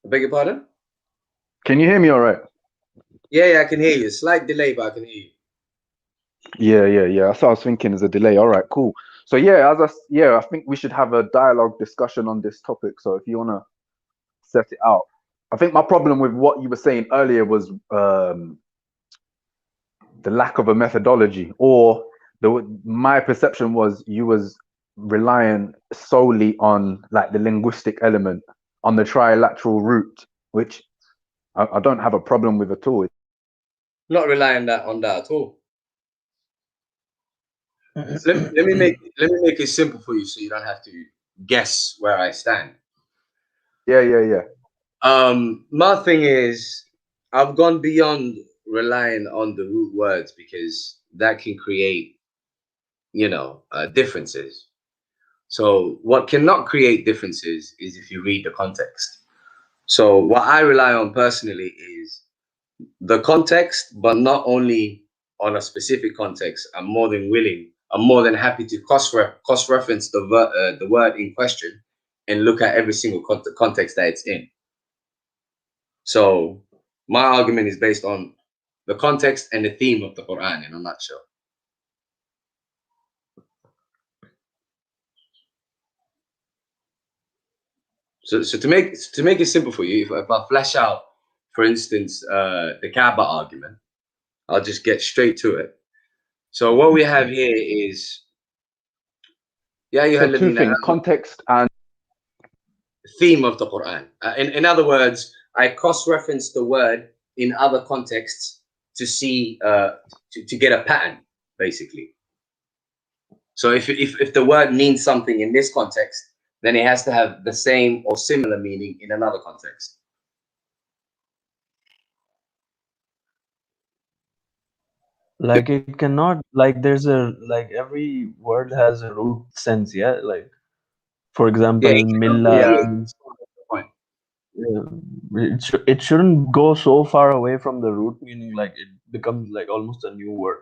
I beg your pardon? Can you hear me all right? Yeah, I can hear you. Slight delay, but I can hear you. Yeah. That's what I was thinking. There's a delay. All right, cool. So yeah, I think we should have a dialogue discussion on this topic. So if you wanna set it out, I think my problem with what you were saying earlier was the lack of a methodology, or my perception was you was relying solely on like the linguistic element, on the trilateral route, which I don't have a problem with at all. Not relying on that at all. let me make it simple for you, so you don't have to guess where I stand. Yeah. My thing is, I've gone beyond relying on the root words, because that can create, differences. So what cannot create differences is if you read the context. So what I rely on personally is the context, but not only on a specific context. I'm more than happy to cross-reference the word in question and look at every single context that it's in. So my argument is based on the context and the theme of the Quran in a nutshell. So to make it simple for you, if I flash out, for instance, the Kaaba argument, I'll just get straight to it. So what we have here is, two things: context and theme of the Quran. In other words, I cross-reference the word in other contexts to see to get a pattern, basically. So if the word means something in this context, then it has to have the same or similar meaning in another context. Like it cannot, like there's a, like every word has a root sense, yeah? Like, for example, millah. It shouldn't go so far away from the root meaning, like it becomes like almost a new word.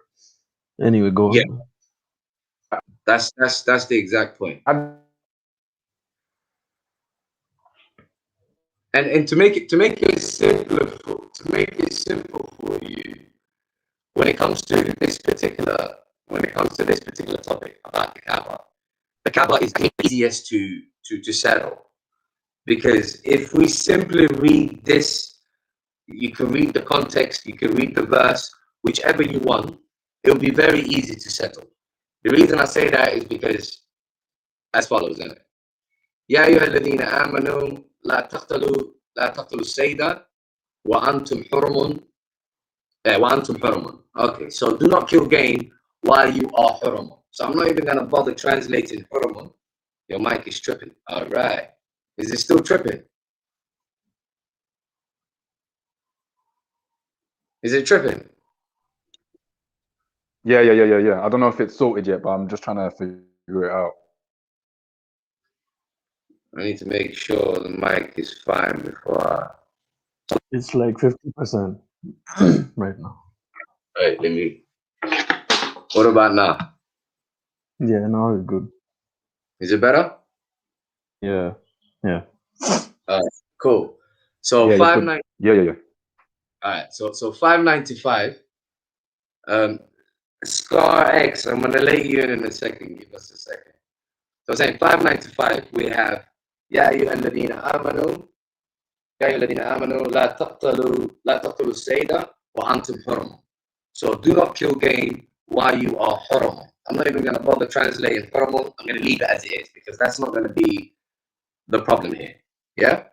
Anyway, go on. That's the exact point. And to make it simple for you, when it comes to this particular topic about the Kaaba is the easiest to settle, because if we simply read this, you can read the context, you can read the verse, whichever you want, it'll be very easy to settle. The reason I say that is because as follows, isn't it? يا أيها الذين آمنوا لا تقتلوا الصيد وأنتم حرم. Okay, so do not kill game while you are حرم. So I'm not even going to bother translating حرم. Your mic is tripping. All right. Is it still tripping? Is it tripping? Yeah. I don't know if it's sorted yet, but I'm just trying to figure it out. I need to make sure the mic is fine before It's like 50% right now. Right, let me. What about now? Yeah, now it's good. Is it better? Yeah. Cool. So yeah, 590. Yeah. All right. So 595. Scar X. I'm gonna let you in a second. Give us a second. So saying 595, we have يا أيها الذين آمنوا لا تقتلوا الصيد وأنتم حرم. So do not kill game while you are حرم. I'm not even gonna bother translating حرم. I'm gonna leave it as it is, because that's not gonna be the problem here. Yeah.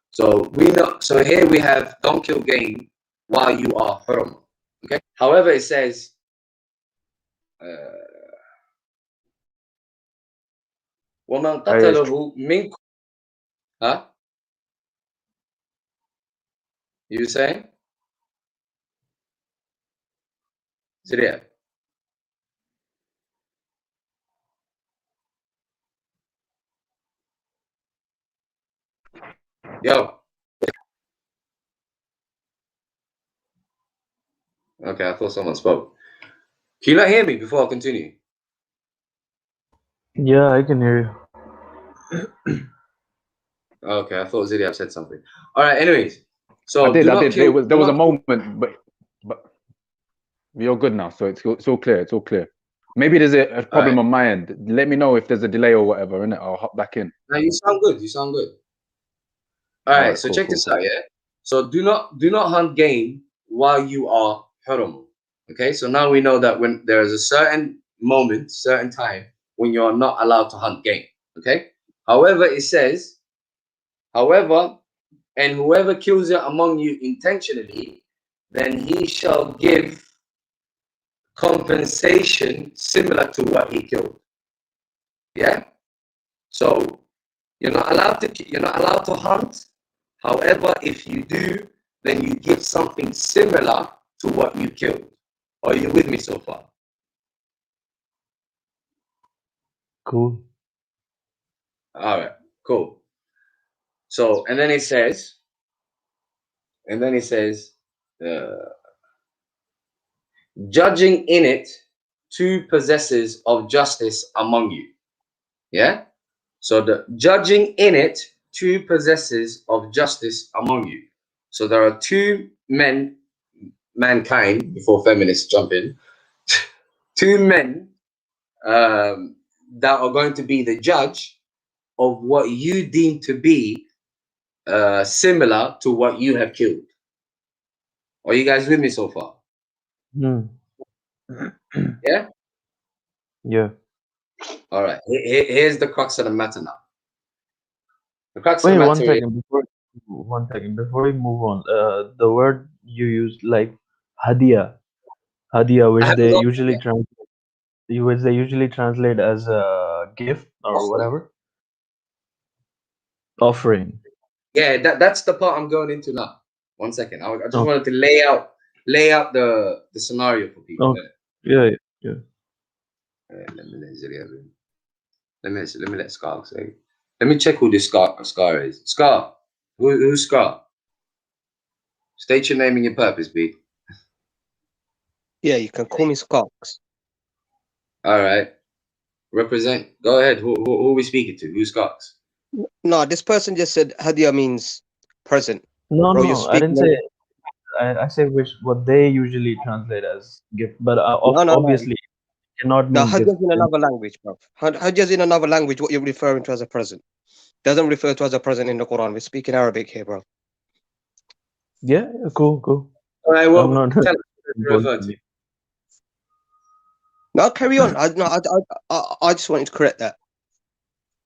So we know. So here we have don't kill game while you are حرم. Okay. However, it says. ومن قتله منكم. Huh? You saying? Syria. Yo. Okay, I thought someone spoke. Can you not hear me before I continue? Yeah, I can hear you. Okay, I thought Zidia said something. All right. Anyways, so I did. There was a moment, but you're good now. So it's all clear. It's all clear. Maybe there's a problem on my end. Let me know if there's a delay or whatever, innit? I'll hop back in. No, you sound good. All right. So check this out. Yeah. So do not hunt game while you are haram. Okay. So now we know that when there is a certain moment, certain time when you are not allowed to hunt game. Okay. However, it says, and whoever kills it among you intentionally, then he shall give compensation similar to what he killed. Yeah. So you're not allowed to hunt. However, if you do, then you give something similar to what you killed. Are you with me so far? Cool. All right. Cool. So and then it says, judging in it 2 possessors of justice among you. Yeah. So the judging in it 2 possessors of justice among you. So there are 2 mankind, before feminists jump in, 2 men that are going to be the judge of what you deem to be similar to what you have killed. Are you guys with me so far? Yeah? Yeah. All right. Here's the crux of the matter now. The crux Wait, of the one matter second one second before we move on. The word you used, like hadiya, I which haven't they got usually translate as a gift or offering. whatever. Offering. Yeah, that's the part I'm going into now. 1 second. I just wanted to lay out the scenario for people. Oh, yeah. Let me let Scar say. Let me check who this Scar is. Scar, who's Scar? State your name and your purpose, B. Yeah, you can call me Scarks. All right. Represent. Go ahead. Who are we speaking to? Who's Scarks? No, this person just said Hadiya means present. No, Bro, no, I didn't say. I say what they usually translate as gift, but obviously it cannot No, mean gift. Hadiya's in another language, bro. Hadiya's in another language. What you're referring to as a present doesn't refer to as a present in the Quran. We're speaking Arabic here, bro. Yeah, cool. All right. Well, I'm not. No, carry on. I just wanted to correct that.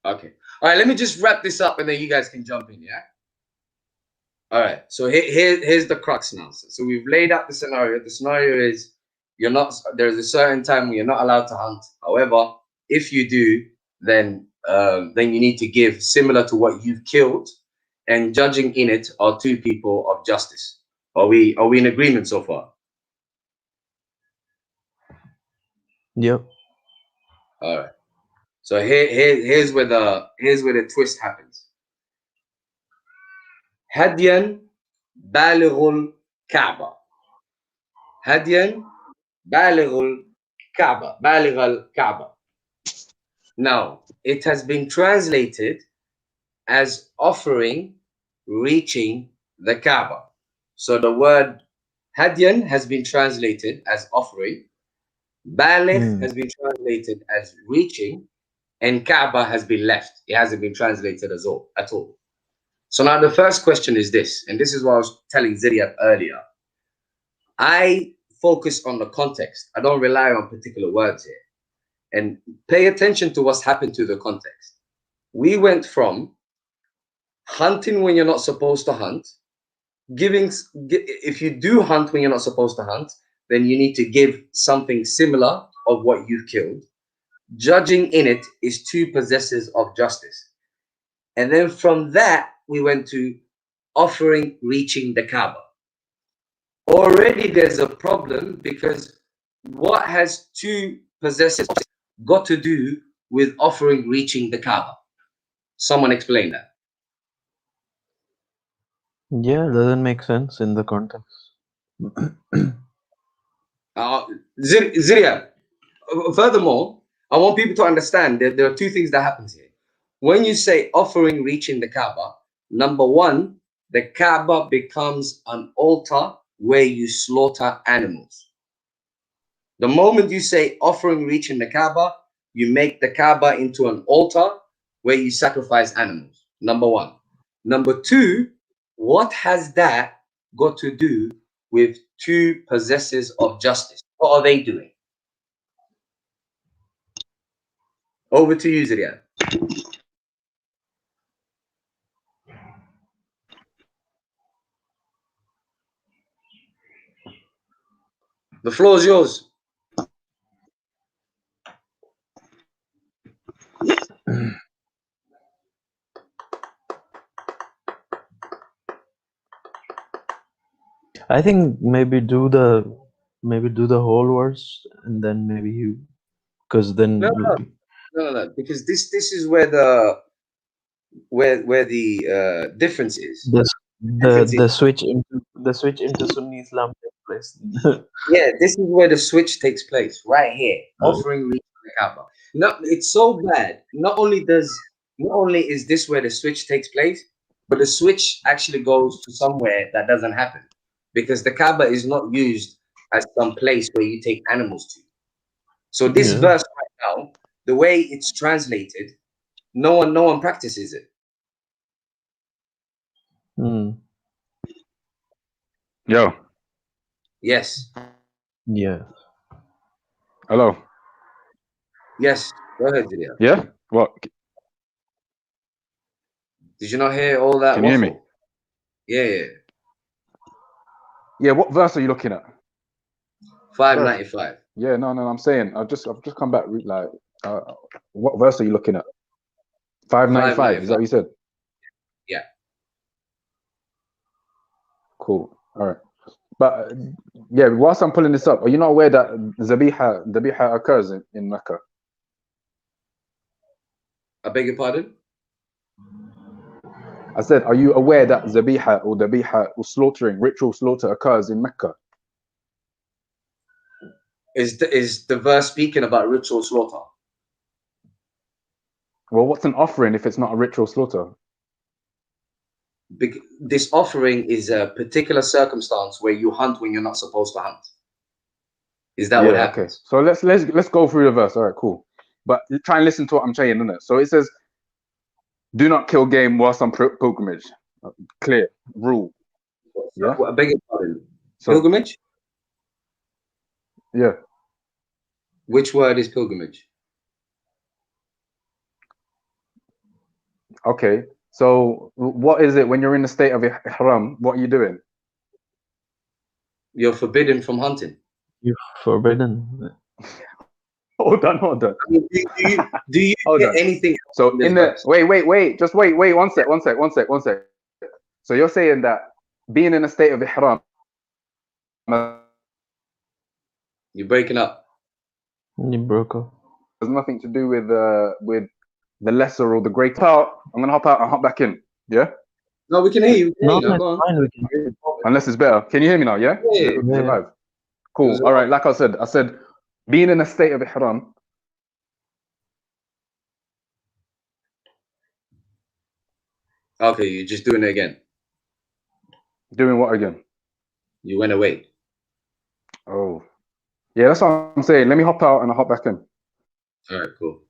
Okay. All right. Let me just wrap this up, and then you guys can jump in. Yeah. All right. So here's the crux now. So we've laid out the scenario. The scenario is there's a certain time when you're not allowed to hunt. However, if you do, then you need to give similar to what you've killed, and judging in it are two people of justice. Are we in agreement so far? Yep. All right. So here's where the twist happens. Hadyan balighul Kaaba. Hadyan balighul Kaaba. Balighul Kaaba. Now, it has been translated as offering reaching the Kaaba. So the word Hadyan has been translated as offering. Baligh has been translated as reaching, and Kaaba has been left. It hasn't been translated at all. So now the first question is this, and this is what I was telling Ziryat earlier. I focus on the context. I don't rely on particular words here. And pay attention to what's happened to the context. We went from hunting when you're not supposed to hunt, if you do hunt when you're not supposed to hunt, then you need to give something similar of what you've killed. Judging in it is two possessors of justice. And then from that, we went to offering reaching the Kaaba. Already there's a problem, because what has two possessors got to do with offering reaching the Kaaba? Someone explain that. Yeah, it doesn't make sense in the context. Ziria, furthermore, I want people to understand that there are two things that happens here. When you say offering reaching the Kaaba, number one, the Kaaba becomes an altar where you slaughter animals. The moment you say offering reaching the Kaaba, you make the Kaaba into an altar where you sacrifice animals. Number one. Number two, what has that got to do with two possessors of justice? What are they doing? Over to you, Zirian. The floor is yours. I think maybe do the whole verse, and then maybe because then no, because this is where the difference is. The switch into Sunni Islam takes place. Yeah, this is where the switch takes place, right here, offering reaching the Kaaba. No, it's so bad. Not only is this where the switch takes place, but the switch actually goes to somewhere that doesn't happen, because the Kaaba is not used as some place where you take animals to. So this verse right now, the way it's translated, no one practices it. Yo. Yes. Yeah. Hello. Yes. Go ahead, Gideon. Yeah. What? Did you not hear all that? Can you hear me? Yeah. Yeah, what verse are you looking at? 595. Yeah, no, I'm saying I've just come back. Like, what verse are you looking at? 595. Is that what you said? Yeah. Cool. All right. But yeah, whilst I'm pulling this up, are you not aware that Zabiha occurs in Mecca? I beg your pardon? I said, are you aware that Zabiha or Dabiha or slaughtering, ritual slaughter occurs in Mecca? Is the verse speaking about ritual slaughter? Well, what's an offering if it's not a ritual slaughter? This offering is a particular circumstance where you hunt when you're not supposed to hunt. Is that what happens? Okay. So let's go through the verse. All right, cool. But try and listen to what I'm saying, isn't it? So it says, "Do not kill game whilst on pilgrimage." Clear rule. Yeah. I beg your pardon. Pilgrimage? Yeah. Which word is pilgrimage? Okay. So what is it when you're in the state of ihram? What are you doing? You're forbidden from hunting. You're forbidden. Hold on. I mean, do you get anything? So in the wait, just wait, one sec. So you're saying that being in a state of ihram, you're breaking up. You broke up. There's nothing to do with the lesser or the greater. I'm gonna hop out and hop back in. Yeah. No, we can hear you. No, it's fine. We can hear you. Unless it's better. Can you hear me now? Yeah. Yeah. Is it live? Cool. All right. Like I said, being in a state of ihram. Okay, you're just doing it again. Doing what again? You went away. Oh. Yeah, that's what I'm saying. Let me hop out and I'll hop back in. All right, cool.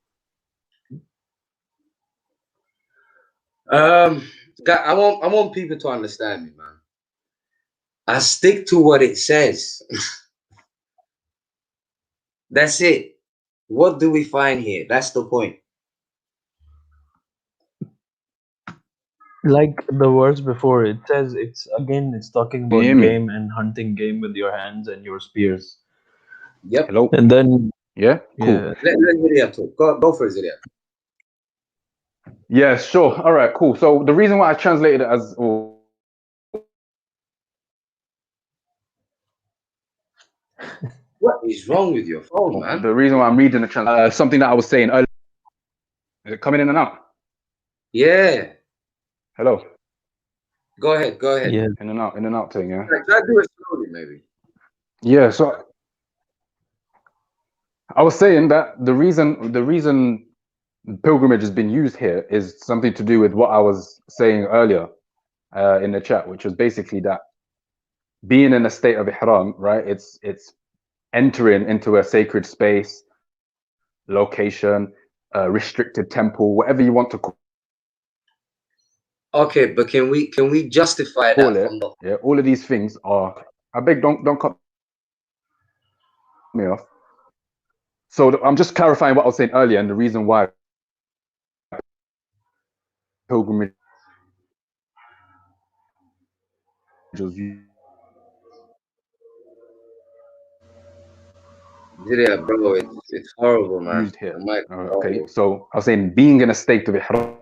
I want people to understand me, man. I stick to what it says. That's it. What do we find here? That's the point. Like the words before, it says it's talking about game and hunting game with your hands and your spears. Yep. Hello. And then yeah, cool. Let Ziria talk. Go for it, Ziria. Yeah, sure. All right, cool. So the reason why I translated it as what is wrong with your phone, man? The reason why I'm reading the something that I was saying earlier. Is it coming in and out? Yeah. Hello. Go ahead. Yeah. In and out thing, yeah. Try to do it slowly, maybe. Yeah, so I was saying that the reason pilgrimage has been used here is something to do with what I was saying earlier in the chat, which was basically that being in a state of ihram, right? It's entering into a sacred space, location, restricted temple, whatever you want to call. Okay, but can we justify that from the... Yeah, all of these things are. I beg, don't cut me off. So I'm just clarifying what I was saying earlier and the reason why pilgrimage was used. Yeah, bro, it's horrible, man. Used here. Okay, so I was saying being in a state of ihram.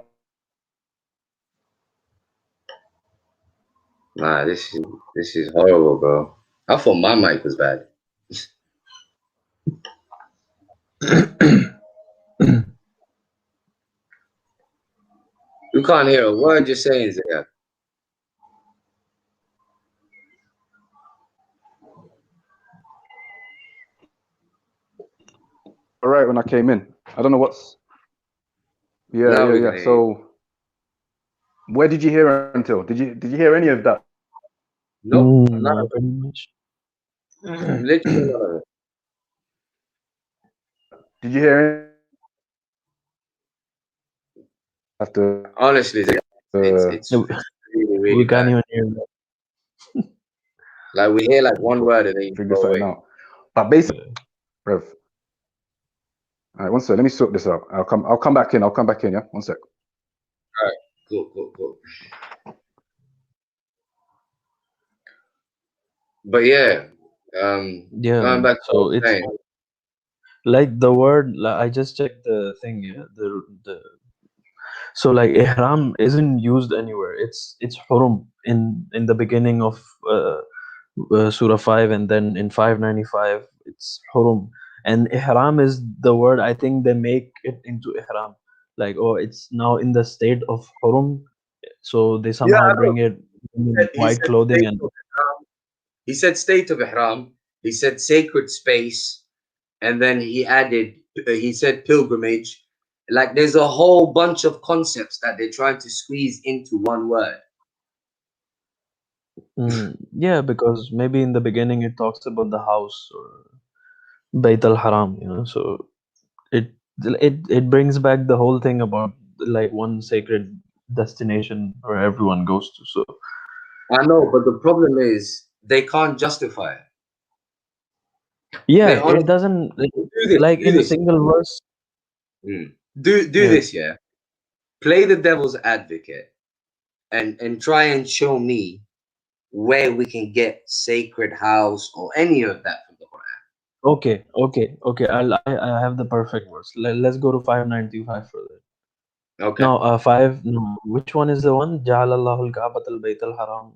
Nah, this is horrible, bro. I thought my mic was bad. You can't hear a word you're saying, Zia. All right, when I came in, I don't know what's. Yeah. So, where did you hear until? Did you hear any of that? No, not very much. Literally none of it. Did you hear? Honestly, it's really we can't bad. even hear that. Like we hear like one word and then you figure go something away. out. But basically, Rev. All right, one sec. Let me sort this out. I'll come back in. Yeah, one sec. All right, cool. But yeah, Yeah, going man. back to what I So was it's saying. like the word. I just checked the thing. Yeah, the so like ihram isn't used anywhere. It's hurum in the beginning of Surah 5, and then in 595 it's hurum. And ihram is the word. I think they make it into ihram, like, oh, it's now in the state of hurum, so they Yeah, somehow I know. bring it in He white said clothing. state And of ihram. He said state of ihram. He said sacred space, and then he said pilgrimage. Like there's a whole bunch of concepts that they're trying to squeeze into one word. yeah, because maybe in the beginning it talks about the house or Bait al Haram, so it brings back the whole thing about like one sacred destination where everyone goes to. So I know, but the problem is they can't justify it. yeah, They honestly it doesn't like do in a this. single verse. Do Yeah. this, yeah. Play the devil's advocate and try and show me where we can get sacred house or any of that from the Quran. Okay. I have the perfect verse. Let's go to 595 for that. Okay. No, five. No, which one is the one? Ja'alallahu al-Ka'bat al-Bayt al-Haram.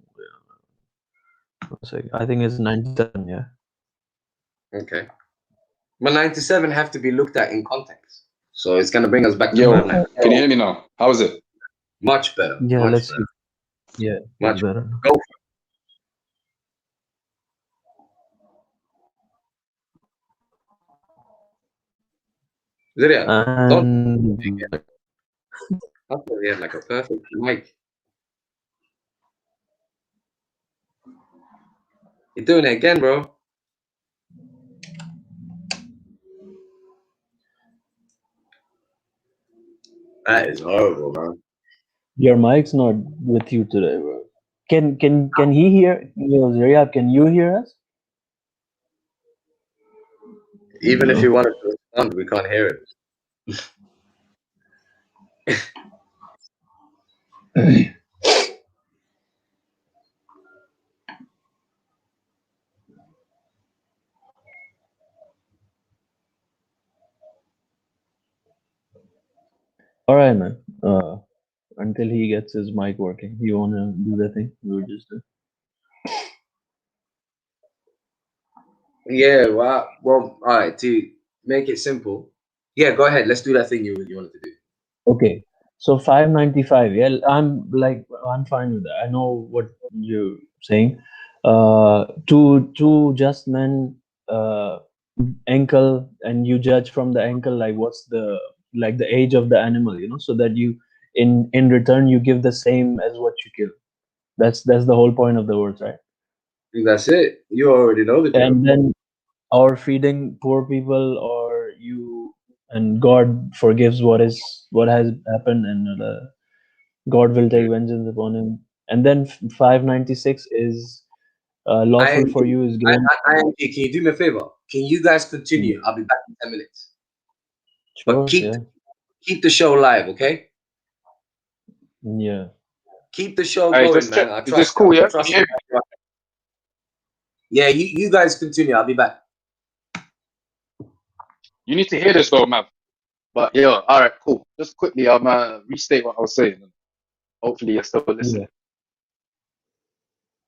I think it's 97. Yeah. Okay. But 97 have to be looked at in context. So it's gonna bring us back to Yo, 594. can you hear me now? How is it? Much better. Yeah. Much Let's better. see. Yeah. Much Better. Go for it. Ziria, don't. And I thought he had like a perfect mic. You're doing it again, bro. That is horrible, man. your mic's not with you today, bro. Can he hear? Zaria, can you hear us? Even if No. you wanted to respond, we can't hear it. All right, man. Until he gets his mic working, you wanna do the thing we were just doing? Yeah, well, all right, to make it simple. Yeah, go ahead. Let's do that thing you wanted to do. Okay. So 595. Yeah, I'm fine with that. I know what you're saying. Two just men, ankle, and you judge from the ankle, like what's the age of the animal, so that you in return you give the same as what you kill. That's the whole point of the words, right? That's it. You already know the drill. And then or feeding poor people, or you and God forgives what has happened, and God will take vengeance upon him. And then 596 is lawful for you is given. IMG, can you do me a favor? Can you guys continue? I'll be back in 10 minutes. But Sure, keep the show live, okay? yeah. Keep the show Hey, going, just man. check. I Is trust this cool? you. Yeah. Trust Can you you. Yeah, you guys continue. I'll be back. You need to hear this though, man. But yeah, all right, cool. Just quickly, restate what I was saying. Hopefully, you're still listening.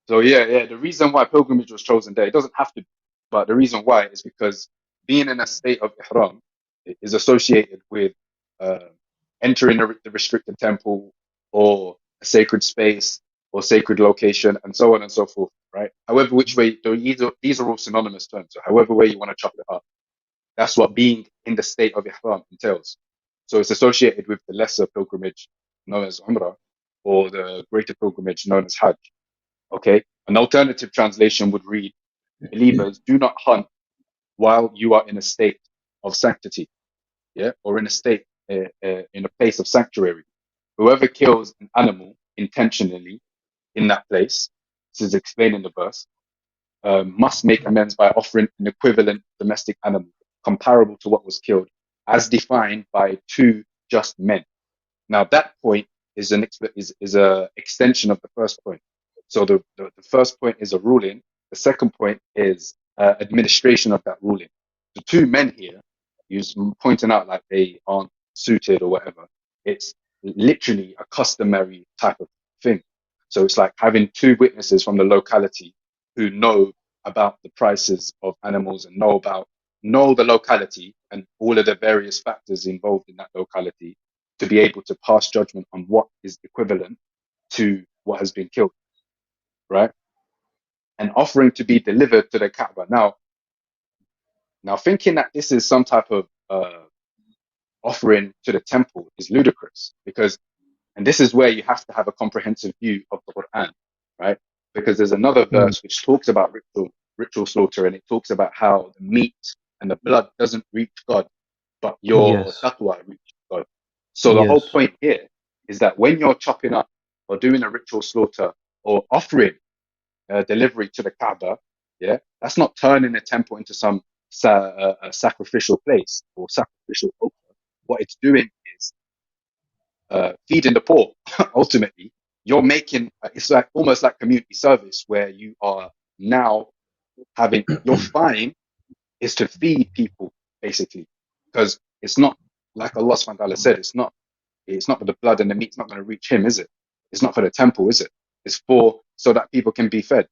So yeah. The reason why pilgrimage was chosen there, it doesn't have to be, but the reason why is because being in a state of ihram is associated with entering the restricted temple or a sacred space or sacred location and so on and so forth, right? However, which way, these are all synonymous terms. So however way you want to chop it up, that's what being in the state of ihram entails. So it's associated with the lesser pilgrimage known as Umrah or the greater pilgrimage known as Hajj. Okay. An alternative translation would read, believers, do not hunt while you are in a state of sanctity. Yeah. Or in a state, in a place of sanctuary. Whoever kills an animal intentionally in that place, this is explained in the verse, must make amends by offering an equivalent domestic animal comparable to what was killed, as defined by two just men. Now that point is a extension of the first point. So the first point is a ruling. The The second point is administration of that ruling. The two men here, you're pointing out like they aren't suited or whatever. It's literally a customary type of thing. So it's like having two witnesses from the locality who know about the prices of animals and know the locality and all of the various factors involved in that locality to be able to pass judgment on what is equivalent to what has been killed, right? And offering to be delivered to the Kaaba. Now thinking that this is some type of offering to the temple is ludicrous and this is where you have to have a comprehensive view of the Quran, right? Because there's another verse which talks about ritual slaughter, and it talks about how the meat and the blood doesn't reach God, but your Yes. taqwa reaches God. So the whole Yes. point here is that when you're chopping up or doing a ritual slaughter or offering delivery to the Kaaba, yeah, that's not turning the temple into some a sacrificial place or sacrificial altar. What it's doing is feeding the poor. Ultimately, you're making it's like almost like community service where you are now having your fine is to feed people basically, because it's not like Allah subhanahu wa ta'ala said, it's not for the blood and the meat's not going to reach him, is it? It's not for the temple, is it? It's for so that people can be fed.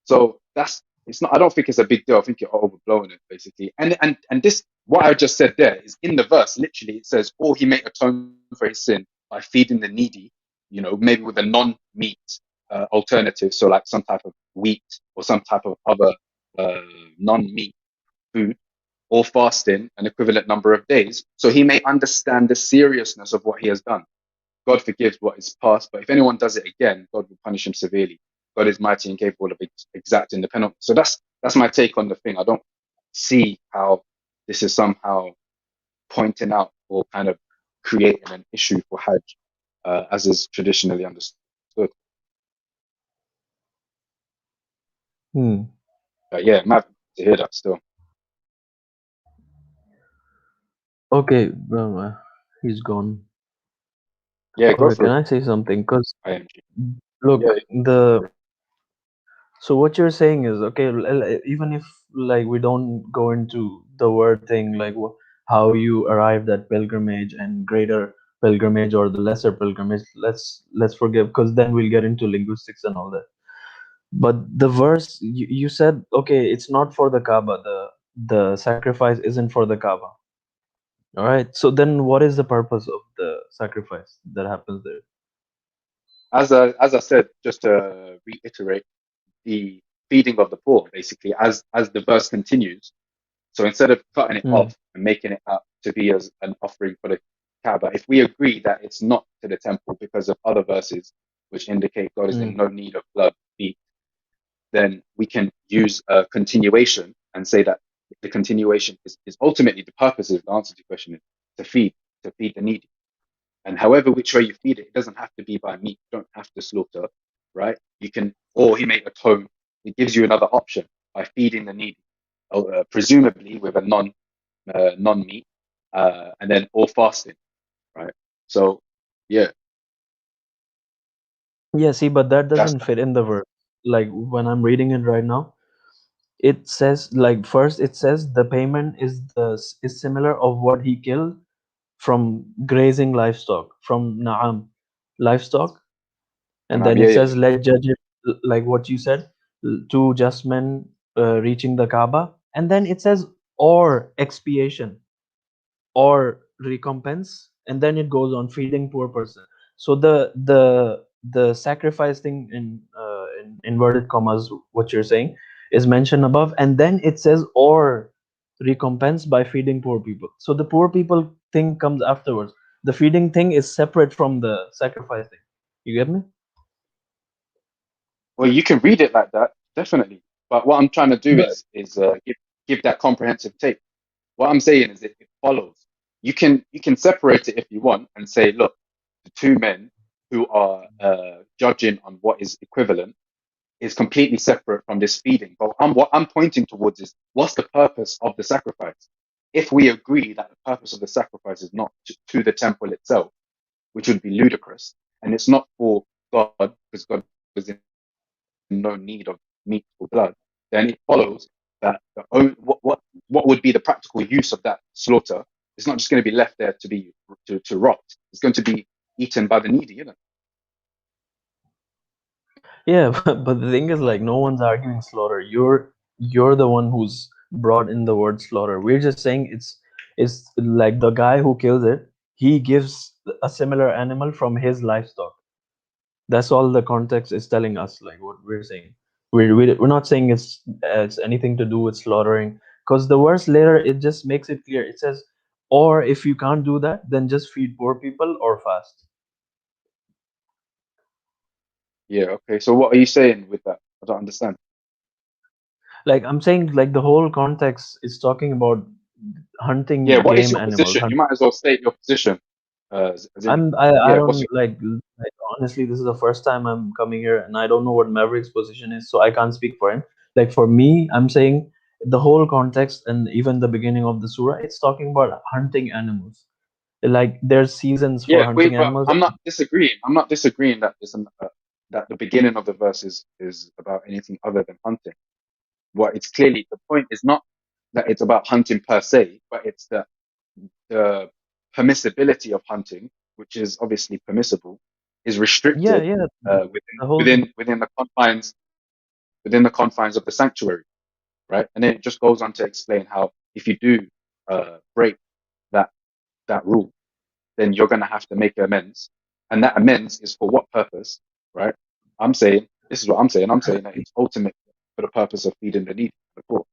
So it's not. I don't think it's a big deal. I think you're overblowing it basically. And this what I just said there is in the verse. Literally, it says, "Or he may atone for his sin by feeding the needy." You know, maybe with a non-meat alternative, so like some type of wheat or some type of other non-meat food, or fasting an equivalent number of days, so he may understand the seriousness of what he has done. God forgives what is past, but if anyone does it again, God will punish him severely. God is mighty and capable of exacting the penalty. So that's my take on the thing. I don't see how this is somehow pointing out or kind of creating an issue for Hajj, as is traditionally understood. But yeah, I'm happy to hear that still. Okay, he's gone. Yeah, go Okay, for can it. I say something? Because IMG. look, Yeah. so what you're saying is okay. Even if like we don't go into the word thing, like how you arrived at pilgrimage and greater pilgrimage or the lesser pilgrimage, let's forgive, because then we'll get into linguistics and all that. But the verse you said, okay, it's not for the Kaaba. The sacrifice isn't for the Kaaba. All right. So then, what is the purpose of the sacrifice that happens there? As I said, just to reiterate, the feeding of the poor, basically, as the verse continues. So instead of cutting it off and making it up to be as an offering for the Kaaba, if we agree that it's not to the temple because of other verses which indicate God is in no need of blood, meat, then we can use a continuation and say that the continuation is ultimately the purpose of the answer to the question is to feed the needy. And however which way you feed it, it doesn't have to be by meat. You don't have to slaughter, right? You can, or he may atone. It gives you another option by feeding the needy, presumably with a non-meat, and then or fasting, right? So, yeah. Yeah, see, but that doesn't fit in the verse. Like when I'm reading it right now, it says like first it says the payment is similar of what he killed from grazing livestock, from na'am, livestock, and then it says let judge it like what you said, two just men reaching the Kaaba, and then it says or expiation or recompense, and then it goes on feeding poor person. So the sacrifice thing in inverted commas, what you're saying, is mentioned above, and then it says or recompense by feeding poor people. So the poor people thing comes afterwards. The feeding thing is separate from the sacrifice thing. You get me? Well, you can read it like that, definitely. But what I'm trying to do is give that comprehensive take. What I'm saying is it follows. You can separate it if you want and say, look, the two men who are judging on what is equivalent is completely separate from this feeding. But what I'm pointing towards is what's the purpose of the sacrifice? If we agree that the purpose of the sacrifice is not to the temple itself, which would be ludicrous, and it's not for God, because God is in no need of meat or blood, then it follows that what would be the practical use of that slaughter? It's not just going to be left there to rot. It's going to be eaten by the needy, isn't it? Yeah, but the thing is, like, no one's arguing slaughter. You're the one who's brought in the word slaughter. We're just saying it's like the guy who kills it, he gives a similar animal from his livestock. That's all the context is telling us, like what we're saying. We're not saying it's anything to do with slaughtering, because the verse later, it just makes it clear. It says, or if you can't do that, then just feed poor people or fast. Yeah. Okay. So what are you saying with that? I don't understand. Like, I'm saying, like, the whole context is talking about hunting Yeah. What is game your animals. position? You might as well state your position. As in, I yeah. don't like honestly, this is the first time I'm coming here, and I don't know what Maverick's position is, so I can't speak for him. Like, for me, I'm saying the whole context and even the beginning of the surah, it's talking about hunting animals. Like, there's seasons for Yeah. hunting Wait, but animals. I'm not disagreeing. I'm not disagreeing that that the beginning of the verse is about anything other than hunting. What it's clearly, the point is not that it's about hunting per se, but it's the permissibility of hunting, which is obviously permissible, is Yeah, restricted yeah. The whole within the confines of the sanctuary, right? And then it just goes on to explain how if you do break that rule, then you're going to have to make amends, and that amends is for what purpose, right? I'm saying this is what I'm saying. I'm saying that it's ultimately for the purpose of feeding the needy, the poor.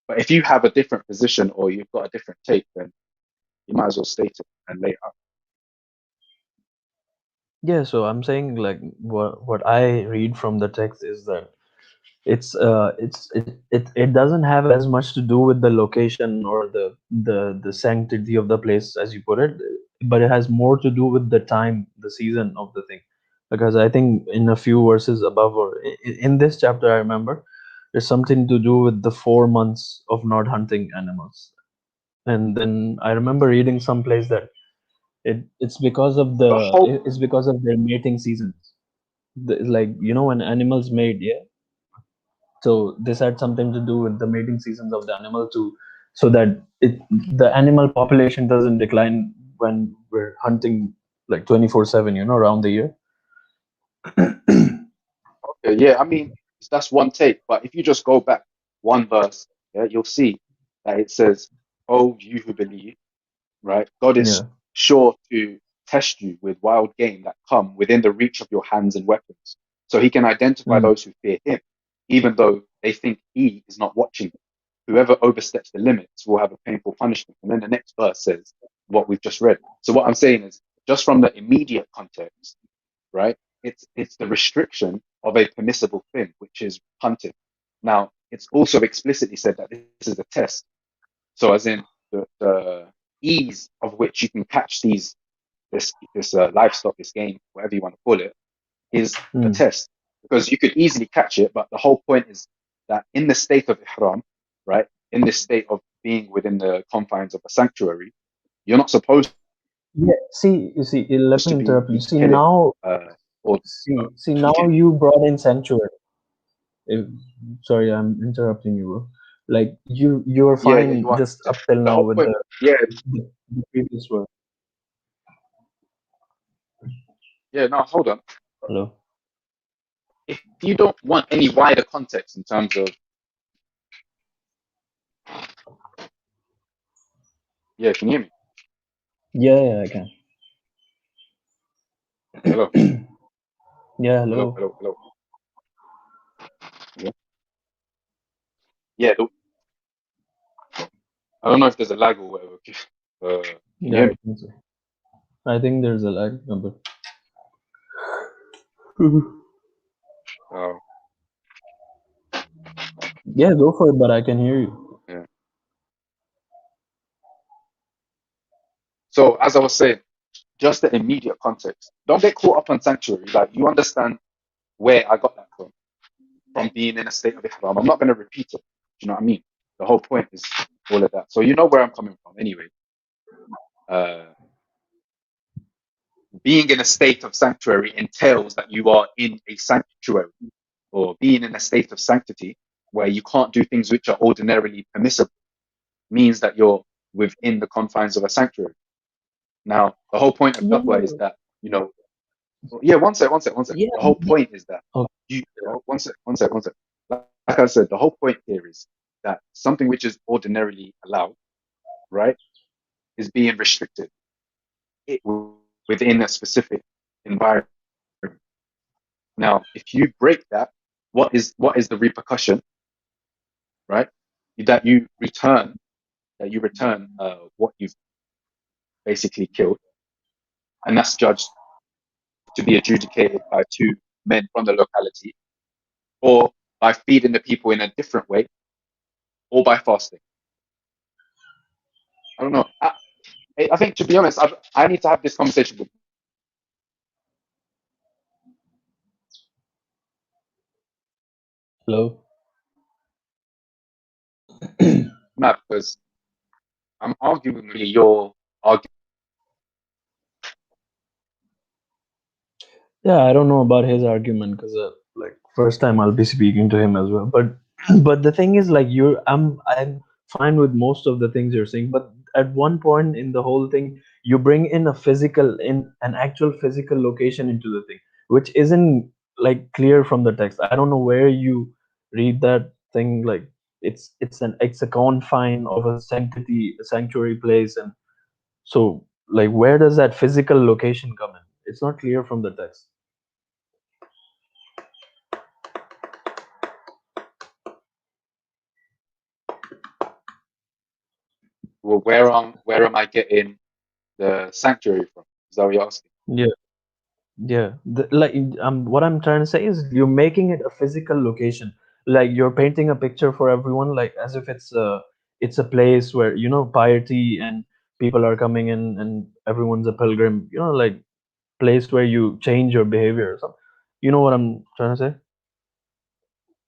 But if you have a different position or you've got a different take, then you might as well state it and lay it out. Yeah, so I'm saying, like, what I read from the text is that it doesn't have as much to do with the location or the sanctity of the place, as you put it, but it has more to do with the time, the season of the thing. Because I think in a few verses above, or in this chapter, I remember there's something to do with the 4 months of not hunting animals. And then I remember reading someplace that it's because of The whole it's because of their mating seasons. Like, when animals mate, yeah. So this had something to do with the mating seasons of the animal too, so that the animal population doesn't decline when we're hunting like 24/7, around the year. Okay, yeah, I mean, that's one take, but if you just go back one verse, yeah, you'll see that it says, "Oh, you who believe," right? God is Yeah. sure to test you with wild game that come within the reach of your hands and weapons, so He can identify those who fear Him, even though they think He is not watching them. Whoever oversteps the limits will have a painful punishment. And then the next verse says what we've just read. So what I'm saying is, just from the immediate context, right? It's the restriction of a permissible thing, which is hunting. Now, it's also explicitly said that this is a test. So, as in the ease of which you can catch this livestock, this game, whatever you want to call it, is a test. Because you could easily catch it, but the whole point is that in the state of ihram, right, in this state of being within the confines of a sanctuary, you're not supposed Yeah. You see. Let me to interrupt you. be See killing now. or See now you brought in sanctuary. If, Sorry, I'm interrupting you, bro. Like, you're yeah, you fine are. just up till The now whole with point, yeah, the previous word. yeah. No, hold on. Hello. If you don't want any wider context in terms of, yeah, can you hear me? Yeah, I can. Hello, Yeah, hello, hello. hello, hello. Yeah, yeah. I don't know if there's a lag or whatever. Can you Yeah, hear I me? think so. I think there's a lag number. Oh, Yeah, go for it, but I can hear you. yeah. So as I was saying, just the immediate context. Don't get caught up on sanctuary. Like, you understand where I got that from being in a state of ihram. I'm not going to repeat it. Do you know what I mean? The whole point is all of that. So you know where I'm coming from anyway. Being in a state of sanctuary entails that you are in a sanctuary, or being in a state of sanctity where you can't do things which are ordinarily permissible, means that you're within the confines of a sanctuary. Now, the whole point of Yeah, taqwa is that, yeah, one sec. yeah. The whole point is that Okay. one sec. Like I said, the whole point here is that something which is ordinarily allowed, right, is being restricted within a specific environment. Now, if you break that, what is the repercussion, right? That you return what you've basically killed, and that's judged to be adjudicated by two men from the locality, or by feeding the people in a different way, or by fasting. I don't know. I think, to be honest, I need to have this conversation with Hello. Matt, because I'm arguing with your argument. Yeah, I don't know about his argument because like first time I'll be speaking to him as well. But but the thing is like I'm fine with most of the things you're saying, but at one point in the whole thing you bring in an actual physical location into the thing, which isn't like clear from the text. I don't know where you read that thing. Like it's a confine of a sanctity, a sanctuary place, and so like where does that physical location come in? It's not clear from the text. Well, where am I getting the sanctuary from? Is that what you're asking? Yeah, what I'm trying to say is you're making it a physical location. Like you're painting a picture for everyone, like as if it's a place where piety and people are coming in and everyone's a pilgrim. Like place where you change your behavior or something. You know what I'm trying to say?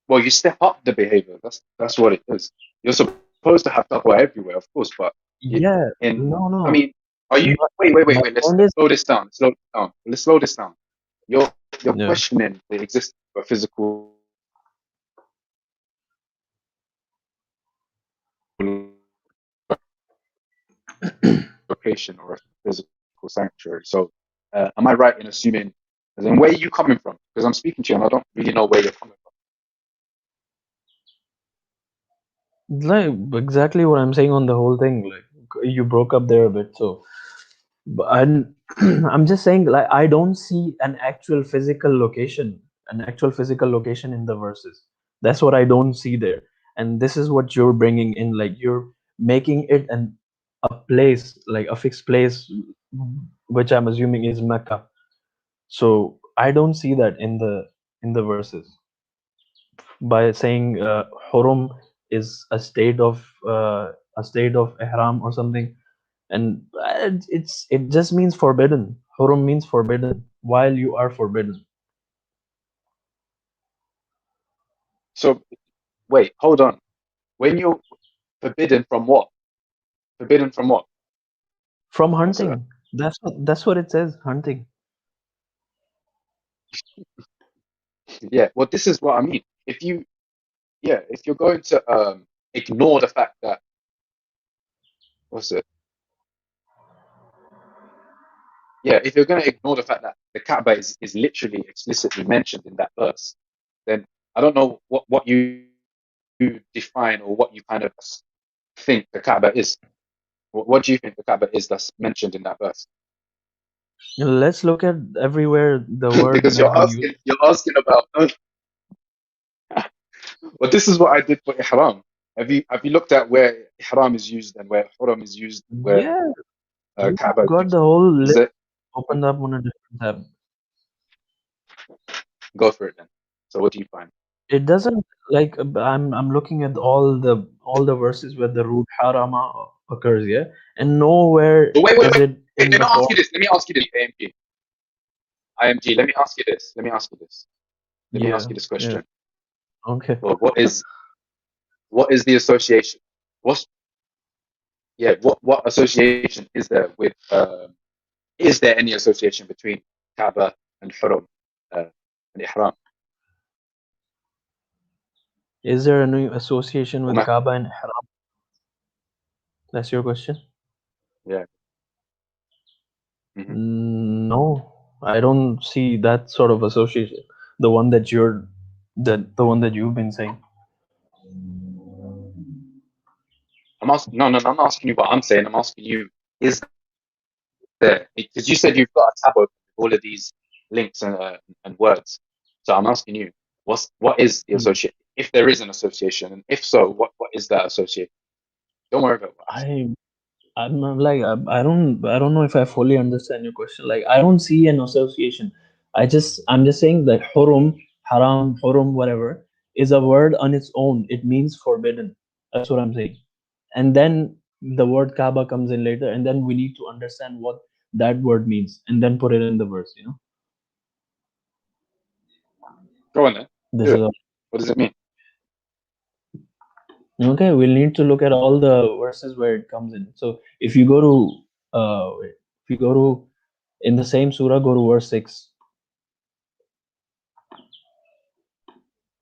Well, you step up the behavior. That's what it is. You're supposed to have taqwa everywhere, of course, but Yeah, I no. mean, are you? Wait. My Let's point is, slow this down. Let's slow this down. You're yeah. questioning the existence of a physical location or a physical sanctuary. So, am I right in assuming? As in, where are you coming from? Because I'm speaking to you, and I don't really know where you're coming from. Like exactly what I'm saying on the whole thing. Like you broke up there a bit, so but I'm just saying like I don't see an actual physical location, in the verses. That's what I don't see there, and this is what you're bringing in. Like you're making it a place, like a fixed place, which I'm assuming is Mecca. So I don't see that in the verses by saying Hurum is a state of ihram or something, and it just means forbidden. Hurum means forbidden, while you are forbidden. So, wait, hold on. When you're forbidden from what? Forbidden from what? From What's that? hunting. That's what it says. Hunting. Yeah. Well, this is what I mean. If you're going to ignore the fact that what's it? Yeah, if you're going to ignore the fact that the Kaaba is literally explicitly mentioned in that verse, then I don't know what you define or what you kind of think the Kaaba is. What do you think the Kaaba is that's mentioned in that verse? Let's look at everywhere the word Because has been used. you're asking about. Well, this is what I did for ihram. Have you looked at where ihram is used and where huram is used, where Yeah, you Kaaba is got used? the whole Is list it? opened up on a different tab. Go for it then. So what do you find? It doesn't like I'm looking at all the verses where the root harama occurs, yeah, and nowhere But wait. is it Wait, in let the me ask form. you this. IMG. Let me ask you this. Let me ask you this. Let me ask Yeah, you this yeah. question. Okay. Well, what is the association? What association is there with? Is there any association between Kaaba and Hurum and Ihram? Is there any association with Well, Kaaba and Haram? That's your question? yeah. No, I don't see that sort of association. The one that you've been saying. I'm asking. No. I'm not asking you what I'm saying. I'm asking you, is there? Because you said you've got a tab open with all of these links and words. So I'm asking you, what is the association? If there is an association, and if so, what is that association? Don't worry about what I'm not like I don't know if I fully understand your question. Like I don't see an association. I'm just saying that hurum, haram, hurum, whatever is a word on its own. It means forbidden. That's what I'm saying. And then the word Kaaba comes in later, and then we need to understand what that word means, and then put it in the verse. You know. Go on then. This is what does it mean? Okay, we'll need to look at all the verses where it comes in. So if you go to in the same surah, go to verse 6.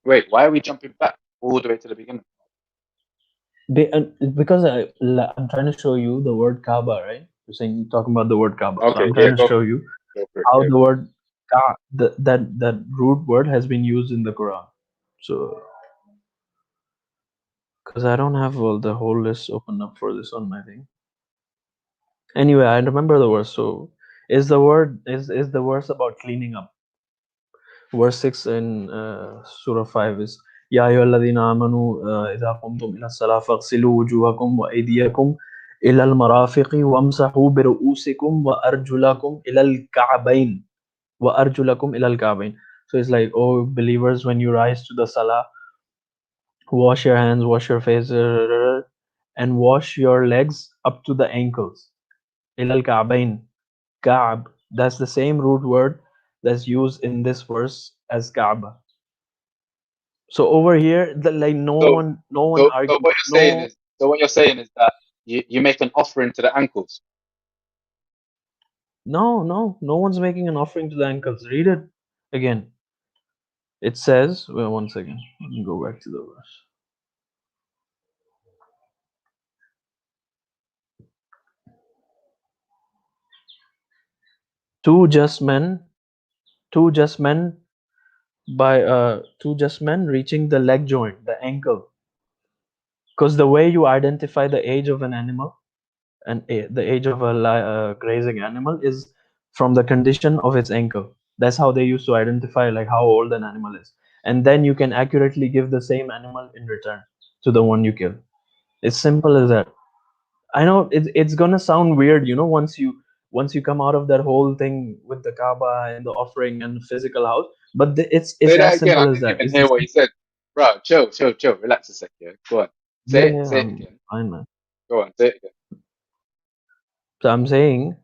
Wait, why are we jumping back all the way to the beginning? Because I'm trying to show you the word Kaaba, right? You're talking about the word Kaaba. Okay, so I'm trying to show you how yeah. the word that root word has been used in the Quran. So, because I don't have the whole list open up for this one, I think. Anyway, I remember the verse. So, is the verse about cleaning up? Verse 6 in Surah 5 is Ya ayyuhalladhina amanu idha qumtum ila as-salati faghsilu wujuhakum wa aydiyakum ila al-marafiqi wamsahu bi ru'usikum wa arjulakum ila al-ka'bayn So it's like, oh believers, when you rise to the salah, wash your hands, wash your face, and wash your legs up to the ankles. Ila al-ka'bayn. Ka'b, that's the same root word that's used in this verse as Kaaba. So over here, no one argues. So what you're saying is that you make an offering to the ankles. No one's making an offering to the ankles. Read it again. It says, wait one second. Let me go back to the verse. Two just men reaching the leg joint, the ankle. Because the way you identify the age of an animal and the age of a grazing animal is from the condition of its ankle. That's how they used to identify like how old an animal is, and then you can accurately give the same animal in return to the one you kill. It's simple as that. I know it's gonna sound weird, once you come out of that whole thing with the Kaaba and the offering and the physical house, but it's as simple as that. I didn't hear what you said, bro. Chill, relax a second. Yeah? Go on, say it again. Fine, man. Go on, say it again. So I'm saying,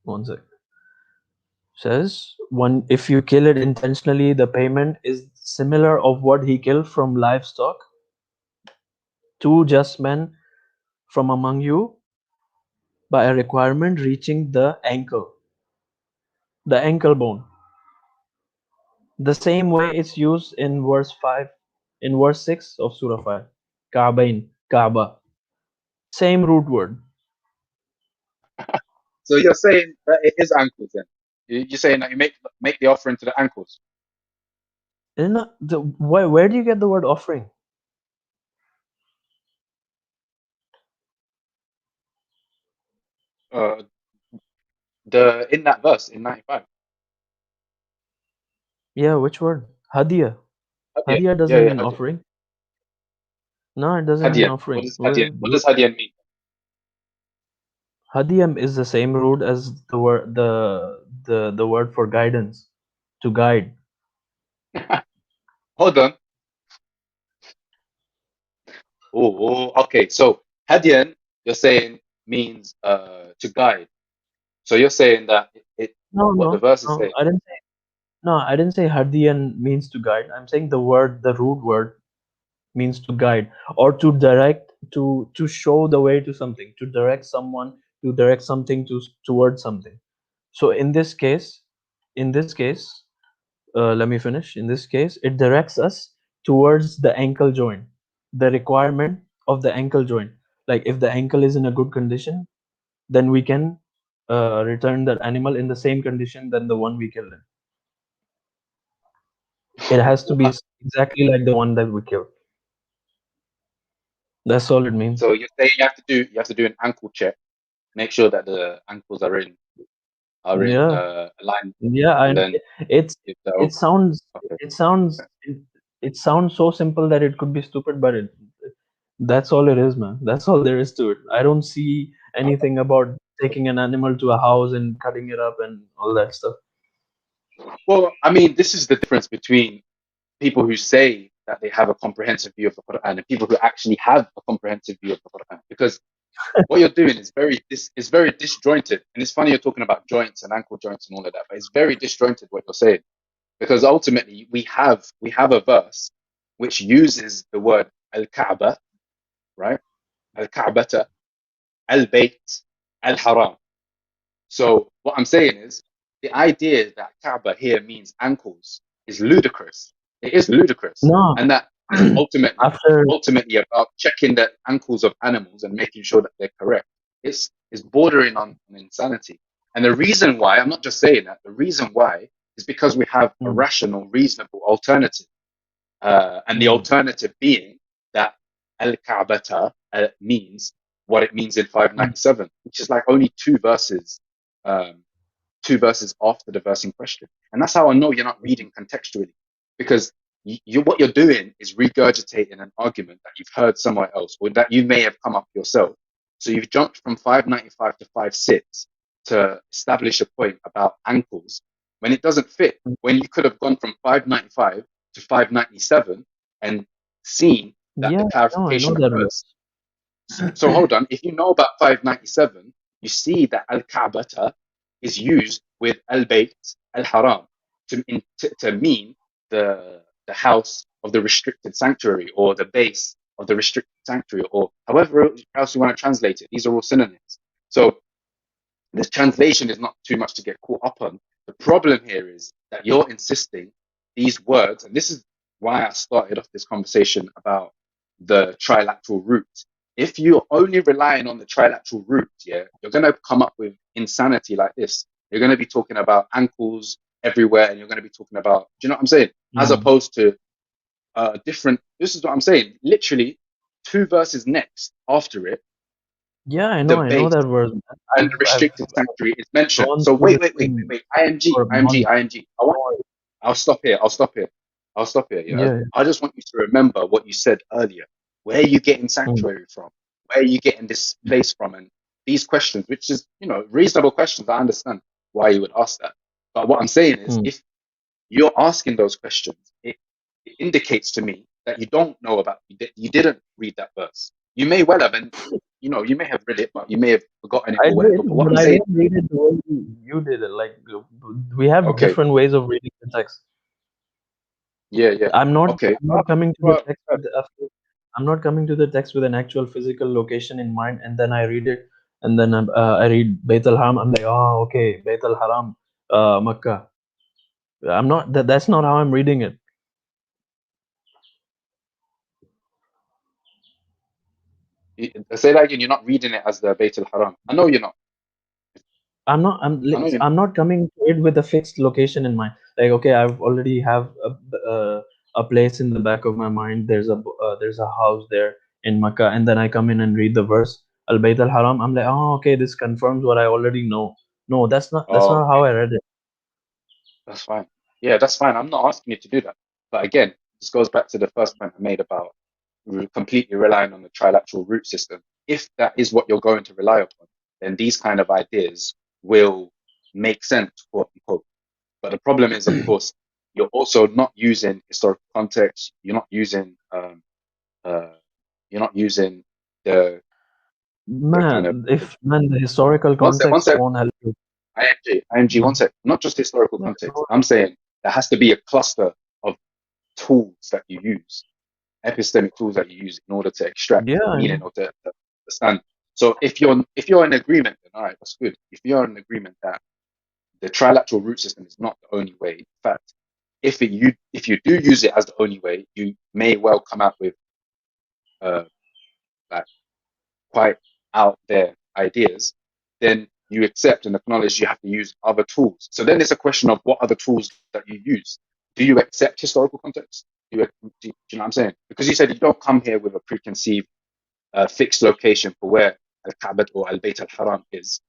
one sec. Says if you kill it intentionally, the payment is similar of what he killed from livestock. Two just men from among you by a requirement reaching the ankle bone. The same way it's used in verse 6 of Surah 5. Kaaba. Same root word. So you're saying that it is ankles then? You're saying that you make the offering to the ankles? Where do you get the word offering? In that verse in 95. Yeah, which word? Hadiyah. Hadiyah doesn't mean offering. No, it doesn't mean offering. What does hadiyah mean? Hadiyah is the same root as the word for guidance, to guide. Hold on. Okay. So hadiyah, you're saying means to guide. So you're saying that the verse is saying. I didn't say hadiyan means to guide. I'm saying the root word means to guide or to direct, to show the way to something, to direct someone, to direct something towards something. So in this case, let me finish. In this case, it directs us towards the ankle joint, the requirement of the ankle joint. Like if the ankle is in a good condition, then we can return that animal in the same condition than the one we killed. It has to be exactly like the one that we killed. That's all it means. So you say you have to do an ankle check, make sure that the ankles are in alignment. Yeah, and then it sounds it sounds so simple that it could be stupid, but that's all it is, man. That's all there is to it. I don't see anything about taking an animal to a house and cutting it up and all that stuff. Well, I mean, this is the difference between people who say that they have a comprehensive view of the Quran and people who actually have a comprehensive view of the Quran. Because what you're doing is very disjointed. And it's funny you're talking about joints and ankle joints and all of that, but it's very disjointed what you're saying. Because ultimately we have a verse which uses the word al-Kaaba, right? Al-Kaabata, al-Bayt, al-Haram. So what I'm saying is the idea that Kaaba here means ankles is ludicrous. It is ludicrous. No. And that ultimately about checking the ankles of animals and making sure that they're correct. It's bordering on insanity. And the reason why, I'm not just saying that, the reason why is because we have a rational, reasonable alternative. And the alternative being that al-Ka'bata means what it means in 597, which is like only two verses after the verse in question. And that's how I know you're not reading contextually, because what you're doing is regurgitating an argument that you've heard somewhere else or that you may have come up yourself. So you've jumped from 595 to 56 to establish a point about ankles when it doesn't fit, when you could have gone from 595 to 597 and seen that the clarification occurs. So hold on, if you know about 597, you see that al-Ka'bata is used with al-Bayt, al-Haram to mean the house of the restricted sanctuary or the base of the restricted sanctuary, or however else you want to translate it. These are all synonyms. So this translation is not too much to get caught up on. The problem here is that you're insisting these words, and this is why I started off this conversation about the trilateral root. If you're only relying on the trilateral root, you're going to come up with insanity like this. You're going to be talking about ankles everywhere, and you're going to be talking about, do you know what I'm saying? As opposed to this is what I'm saying, literally 2 verses next after it. Yeah, I know that verse. And the restricted sanctuary is mentioned. So wait. IMG. I'll stop here. Yeah? I just want you to remember what you said earlier. Where are you getting sanctuary from? Where are you getting this place from? And these questions, which is, reasonable questions. I understand why you would ask that. But what I'm saying is, if you're asking those questions, it indicates to me that you don't know about, you didn't read that verse. You may well have, and you may have read it, but you may have forgotten it or whatever. But what I'm saying, I didn't read it the way you did it. Like, we have different ways of reading the text. Yeah. I'm not coming to the text I'm not coming to the text with an actual physical location in mind, and then I read it, and then I read Bayt al-Haram. I'm like, oh, okay, Bayt al-Haram, Makkah. I'm not. That's not how I'm reading it. Say that again. You're not reading it as the Bayt al-Haram. I know you're not. I'm not coming to it with a fixed location in mind. Like, okay, I've already have a place in the back of my mind. There's a house there in Makkah, and then I come in and read the verse Al Bayt al Haram. I'm like, oh, okay, this confirms what I already know. No, that's not how I read it. That's fine. Yeah, that's fine. I'm not asking you to do that. But again, this goes back to the first point I made about completely relying on the trilateral root system. If that is what you're going to rely upon, then these kind of ideas will make sense, quote unquote. But the problem is, of course, you're also not using historical context. You're not using the the historical context won't help you. IMG, one sec. Not just historical context. I'm saying there has to be a cluster of tools that you use, epistemic tools that you use in order to extract meaning or to understand. So if you're in agreement, then all right, that's good. If you're in agreement that the trilateral root system is not the only way, in fact, if you do use it as the only way, you may well come out with like quite out there ideas. Then you accept and acknowledge you have to use other tools. So then it's a question of what other tools that you use. Do you accept historical context? Do you know what I'm saying? Because you said you don't come here with a preconceived fixed location for where Al-Kaaba or Al-Bayt al-Haram is.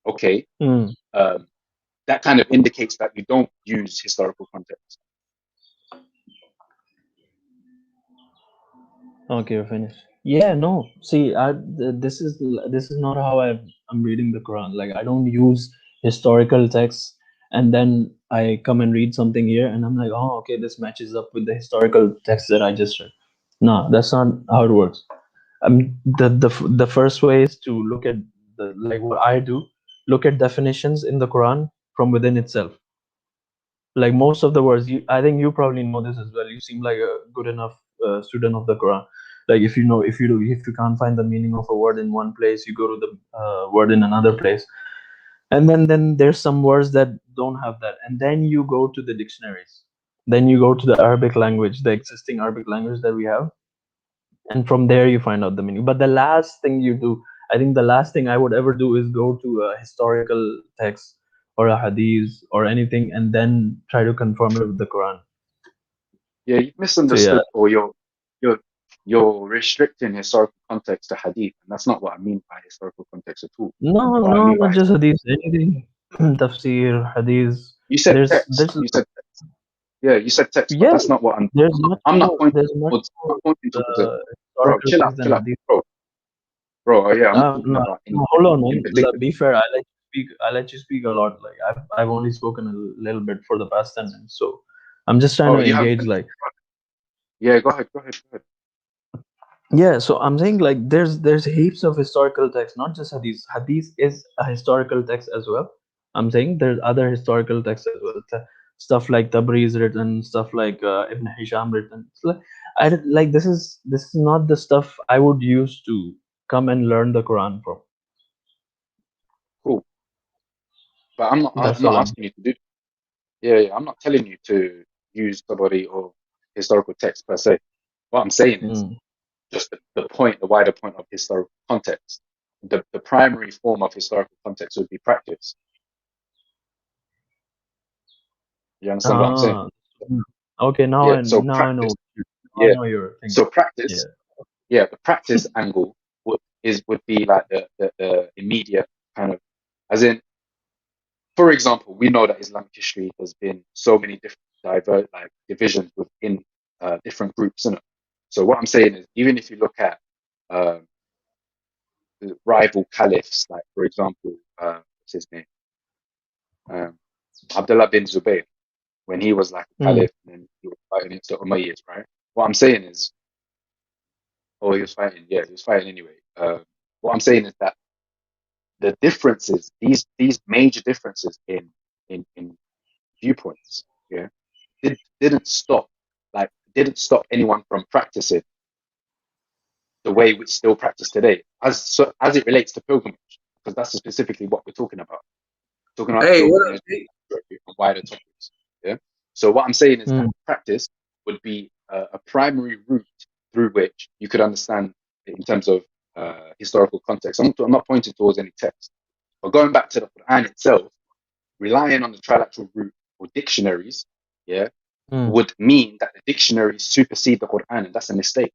Okay. That kind of indicates that you don't use historical context. Okay, you're finished. Yeah, no. See, this is not how I'm reading the Quran. Like, I don't use historical texts and then I come and read something here and I'm like, oh, okay, this matches up with the historical text that I just read. No, that's not how it works. The first way is to look at what I do, look at definitions in the Quran from within itself. Like most of the words, I think you probably know this as well. You seem like a good enough student of the Quran. Like if you can't find the meaning of a word in one place, you go to the word in another place, and then there's some words that don't have that, and then you go to the dictionaries. Then you go to the Arabic language, the existing Arabic language that we have, and from there you find out the meaning. But the last thing you do, I think the last thing I would ever do is go to a historical text or a hadith or anything and then try to confirm it with the Quran. Yeah, you've misunderstood, or you're restricting historical context to hadith, and that's not what I mean by historical context at all. No, not just hadith, anything. Tafsir, hadith. You said text. You said text. Yeah, you said text, but that's not what I'm. I'm not pointing towards. Bro, chill out, bro. Yeah, I'm not talking about anything. Hold on, man. Be fair. I let you speak a lot. Like I've only spoken a little bit for the past 10 minutes, so I'm just trying to engage. Like, yeah, go ahead. Yeah, so I'm saying like there's heaps of historical texts, not just hadith. Hadith is a historical text as well. I'm saying there's other historical texts as well. Stuff like Tabriz written, stuff like Ibn Hisham written. This is not the stuff I would use to come and learn the Quran from. Cool. But I'm not asking you to do. Yeah, I'm not telling you to use Tabari or historical text per se. What I'm saying is just the wider point of historical context. The primary form of historical context would be practice. You understand what I'm saying? Okay, now I know. I know your thing. So practice, the practice angle would be like the immediate kind of, as in, for example, we know that Islamic history has been so many different divisions within different groups, isn't it? So what I'm saying is, even if you look at the rival caliphs, like for example, what's his name, Abdullah bin Zubayr, when he was like a caliph and he was fighting against the Umayyads, right? What I'm saying is, he was fighting anyway. What I'm saying is that the differences, these major differences in viewpoints, didn't stop anyone from practicing the way we still practice today, as it relates to pilgrimage, because that's specifically what we're talking about. Talking about pilgrimage and wider topics. Yeah. So what I'm saying is that practice would be a primary route through which you could understand in terms of historical context. I'm not pointing towards any text, but going back to the Quran itself, relying on the trilateral route or dictionaries, would mean that the dictionaries supersede the Quran, and that's a mistake,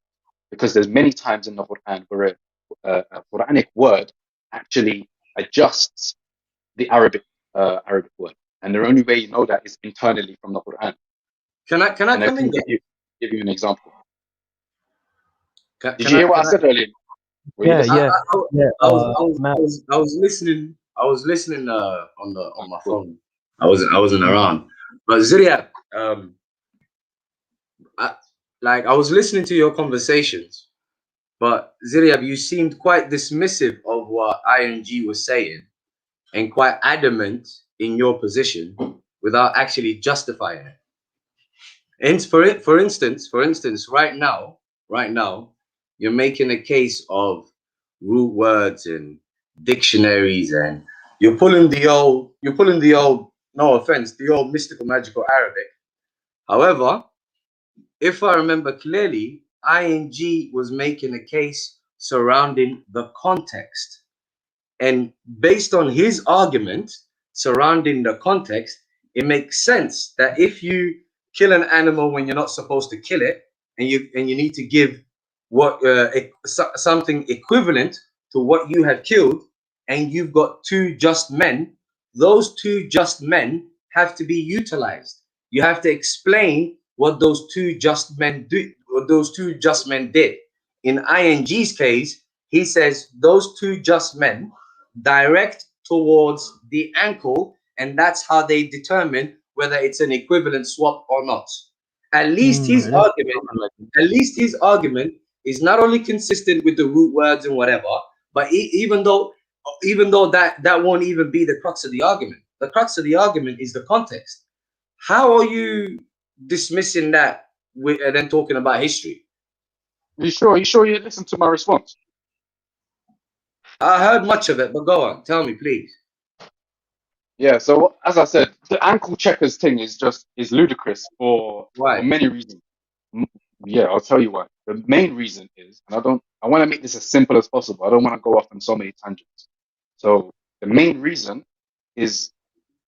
because there's many times in the Quran where a Quranic word actually adjusts the Arabic word, and the only way you know that is internally from the Quran. Can I come in? Give you an example. Did you hear what I said earlier? I was listening. I was listening on my phone. I wasn't around. But Ziryab, I was listening to your conversations, but Ziryab, you seemed quite dismissive of what ING was saying and quite adamant in your position without actually justifying it. And for instance, right now, you're making a case of root words and dictionaries, and you're pulling the old, no offense, the old mystical magical Arabic, However, if I remember clearly, ING was making a case surrounding the context. And based on his argument surrounding the context, it makes sense that if you kill an animal when you're not supposed to kill it, and you need to give what something equivalent to what you have killed, and you've got two just men, those two just men have to be utilized. You have to explain what those two just men do, what those two just men did. In ING's case, he says those two just men direct towards the ankle, and that's how they determine whether it's an equivalent swap or not. At least his argument is not only consistent with the root words and whatever, but even though that won't even be the crux of the argument. The crux of the argument is the context. How are you dismissing that and then talking about history? You sure you listened to my response? I heard much of it, but go on, tell me, please. Yeah, so as I said, the ankle checkers thing is ludicrous for many reasons. Yeah, I'll tell you why. The main reason is, and I want to make this as simple as possible. I don't want to go off on so many tangents. So the main reason is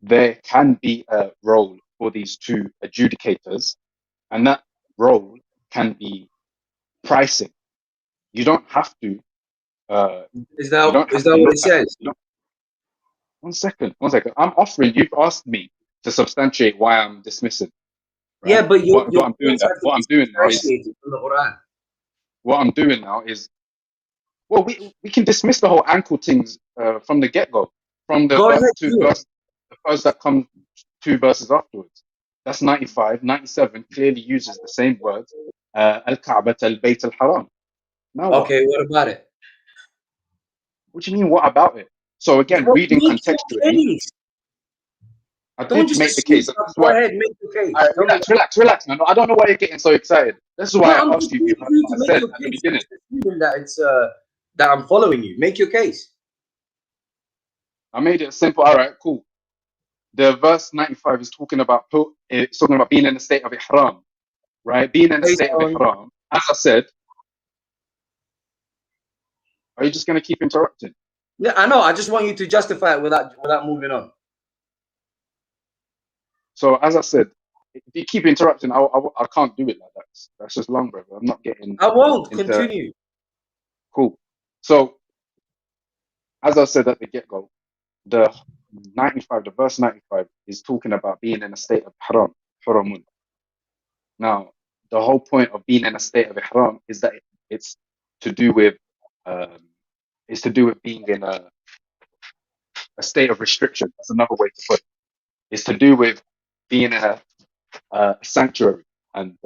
there can be a role for these two adjudicators, and that role can be pricing. You don't have to. Is that what it says? One second. I'm offering. You've asked me to substantiate why I'm dismissing. Right? Yeah, but what I'm doing now is, well, we can dismiss the whole ankle things from the get go, from the verse that comes 2 verses afterwards. That's 95. 97 clearly uses the same words. Al-Kaaba al-Bayt al-Haram. Now okay, what about it? What do you mean, what about it? So again, reading contextually. I did make the case. Go ahead, make the case. Relax, man. I don't know why you're getting so excited. This is why I asked you. I said at the beginning that it's that I'm following you. Make your case. I made it simple. All right, cool. The verse 95 is talking about being in a state of ihram, right? Being in a state of ihram. As I said, are you just going to keep interrupting? Yeah, I know. I just want you to justify it without moving on. So as I said, if you keep interrupting, I can't do it like that. That's just long, brother. I'm not getting. I won't continue. Cool. So as I said at the get-go, the verse 95 is talking about being in a state of haramun. Now, the whole point of being in a state of ihram is that it's to do with being in a state of restriction. That's another way to put it. It's to do with being in a sanctuary and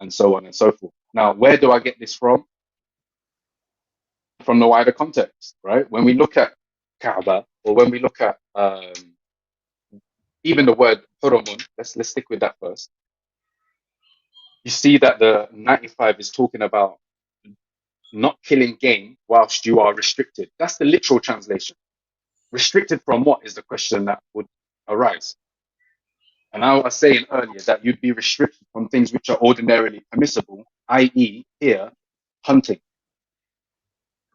so on and so forth. Now, where do I get this from? From the wider context, right? When we look at Kaaba, or when we look at even the word huramun, let's stick with that first. You see that the 95 is talking about not killing game whilst you are restricted. That's the literal translation. Restricted from what is the question that would arise. And I was saying earlier that you'd be restricted from things which are ordinarily permissible, i.e. here, hunting.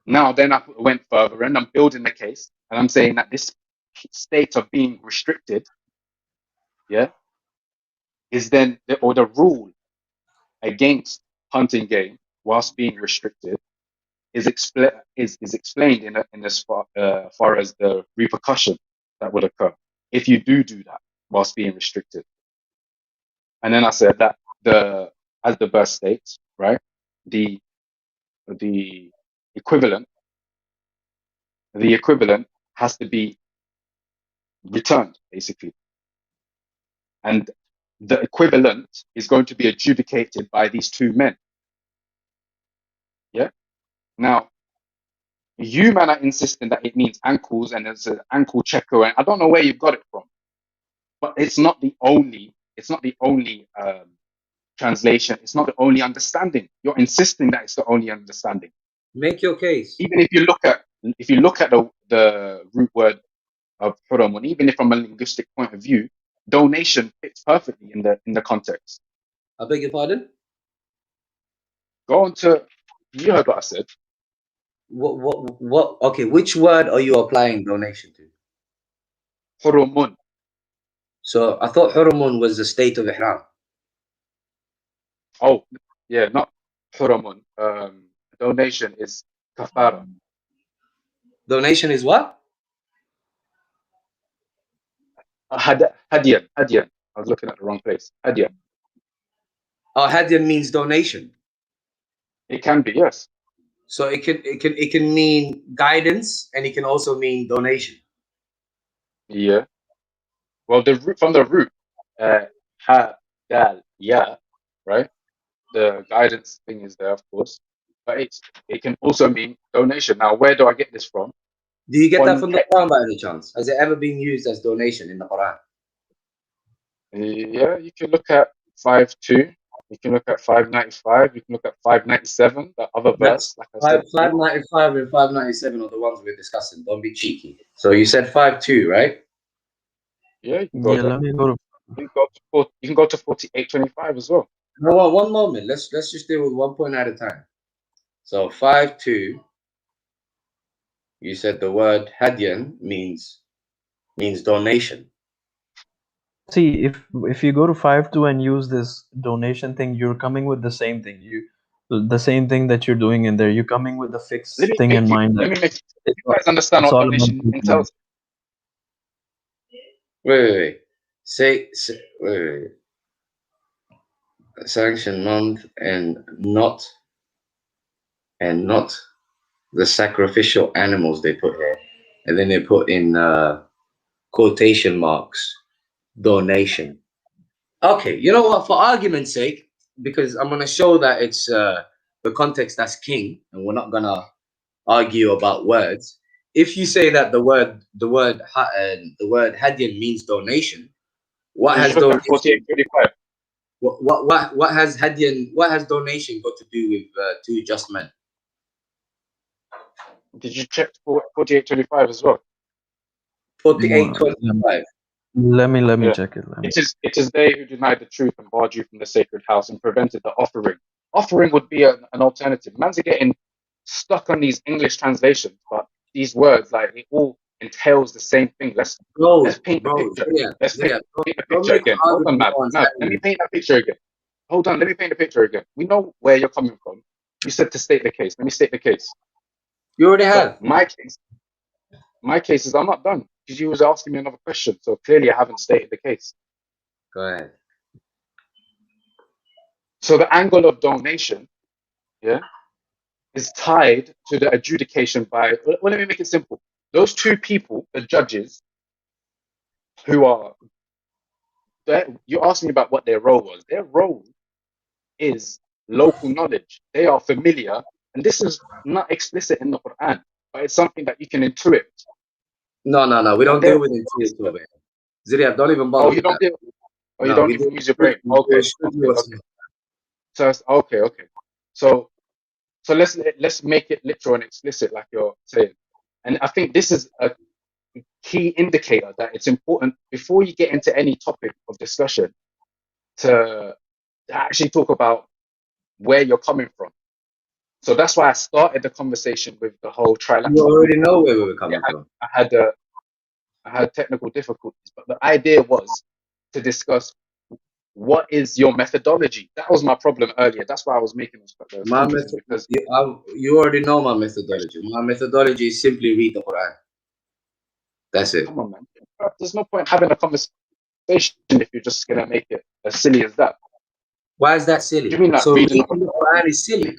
Now then I went further and I'm building the case, and I'm saying that this state of being restricted, is then the rule against hunting game whilst being restricted is explained in as far as the repercussion that would occur if you do that whilst being restricted. And then I said that as the verse states, right, the equivalent has to be returned, basically. And the equivalent is going to be adjudicated by these two men. Yeah. Now, you man are insisting that it means ankles and it's an ankle checker, and I don't know where you've got it from, but it's not the only translation. It's not the only understanding. You're insisting that it's the only understanding. Make your case. Even if you look at the root word of huramun, even if from a linguistic point of view, donation fits perfectly in the context. I beg your pardon? Go on to, you heard what I said. What? Okay, which word are you applying donation to? Hurumun. So I thought hurumun was the state of ihram. Oh, yeah, not hurumun. Donation is kafara. Donation is what? Hadiyan. I was looking at the wrong place. Hadiyan. Oh, hadiyan means donation. It can be, yes. So it can mean guidance, and it can also mean donation. Yeah. Well, from the root, ha, dal, ya, right? The guidance thing is there, of course, but it can also mean donation. Now, where do I get this from? Do you get that from the Quran by any chance? Has it ever been used as donation in the Quran? Yeah, you can look at 5:2. You can look at 595. You can look at 597. The other verse, like I said. 595 and 597 are the ones we're discussing. Don't be cheeky. So you said 5:2, right? Yeah, you can go there. Let me go to. You can go to 4825 as well. No, one moment. Let's just deal with 1 point at a time. So 5:2. You said the word hadiyan means donation. See, if you go to 5:2 and use this donation thing, you're coming with the same thing. The same thing that you're doing in there. You're coming with a fixed thing in mind. Let me make you guys understand what donation entails. Wait. Say wait. Sanction month and not the sacrificial animals they put here, and then they put in quotation marks donation. Okay, you know what? For argument's sake, because I'm gonna show that it's the context that's king, and we're not gonna argue about words. If you say that the word hadiyan means donation, what has donation? 4825. What has hadiyan? What has donation got to do with two just men? Did you check 4825 as well? 4825. Let me check it. It is they who denied the truth and barred you from the sacred house and prevented the offering. Offering would be an alternative. Man's are getting stuck on these English translations, but these words, like, it all entails the same thing. Let's paint the picture. Let's paint the picture again. Hold on, man. Let me paint that picture again. Hold on, let me paint the picture again. We know where you're coming from. You said to state the case. Let me state the case. You already have. My case is I'm not done because you was asking me another question. So clearly I haven't stated the case. Go ahead. So the angle of donation, is tied to the adjudication by, well, let me make it simple. Those two people, the judges, who are, you asked me about what their role was. Their role is local knowledge. They are familiar, and this is not explicit in the Quran, but it's something that you can intuit. No, we don't deal with intuitive over here. Ziria, don't even bother. Oh, you don't deal. Oh, you don't even use your brain. Okay. So okay. So let's make it literal and explicit, like you're saying. And I think this is a key indicator that it's important before you get into any topic of discussion to actually talk about where you're coming from. So that's why I started the conversation with the whole trilateral. You already know where we were coming from. I had technical difficulties, but the idea was to discuss what is your methodology. That was my problem earlier. That's why I was making those comments. Because you already know my methodology. My methodology is simply read the Quran. That's it. Come on, man. There's no point having a conversation if you're just gonna make it as silly as that. Why is that silly? Do you mean that reading the Quran is silly?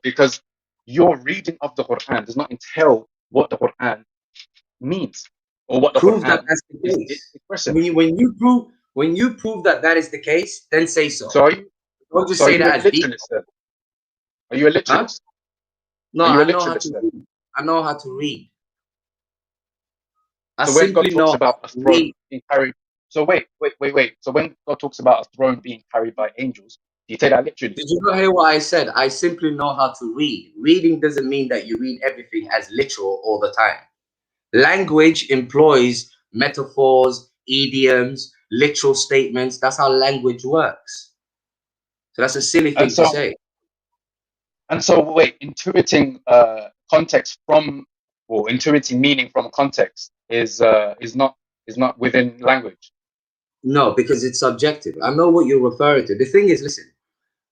Because your reading of the Quran does not entail what the Quran means or what the Prove Quran that that's the case. When you prove that is the case, then say so. Don't just say that as literalist then? Are you a literalist? Huh? No, I know how to read. I know how to read. So when God talks about a throne being carried, so wait. So when God talks about a throne being carried by angels, do you take that literally? Did you not hear what I said? I simply know how to read. Reading doesn't mean that you read everything as literal all the time. Language employs metaphors, idioms, literal statements. That's how language works. So that's a silly thing And to so, say. and so, wait, intuiting context from, or intuiting meaning from context is not within language. No, because it's subjective. I know what you're referring to. The thing is, listen,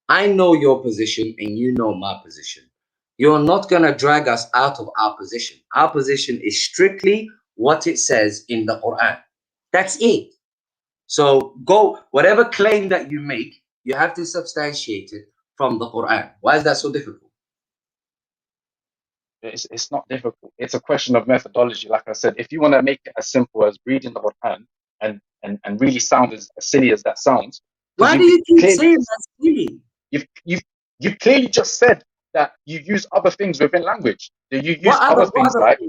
I know your position and you know my position. You're not going to drag us out of our position. Our position is strictly what it says in the Quran. That's it. So go, whatever claim that you make, you have to substantiate it from the Quran. Why is that so difficult? It's not difficult. It's a question of methodology. Like I said, if you want to make it as simple as reading the Quran and really sound as silly as that sounds, why do you keep saying that's silly? You clearly just said that you use other things within language. You use other things like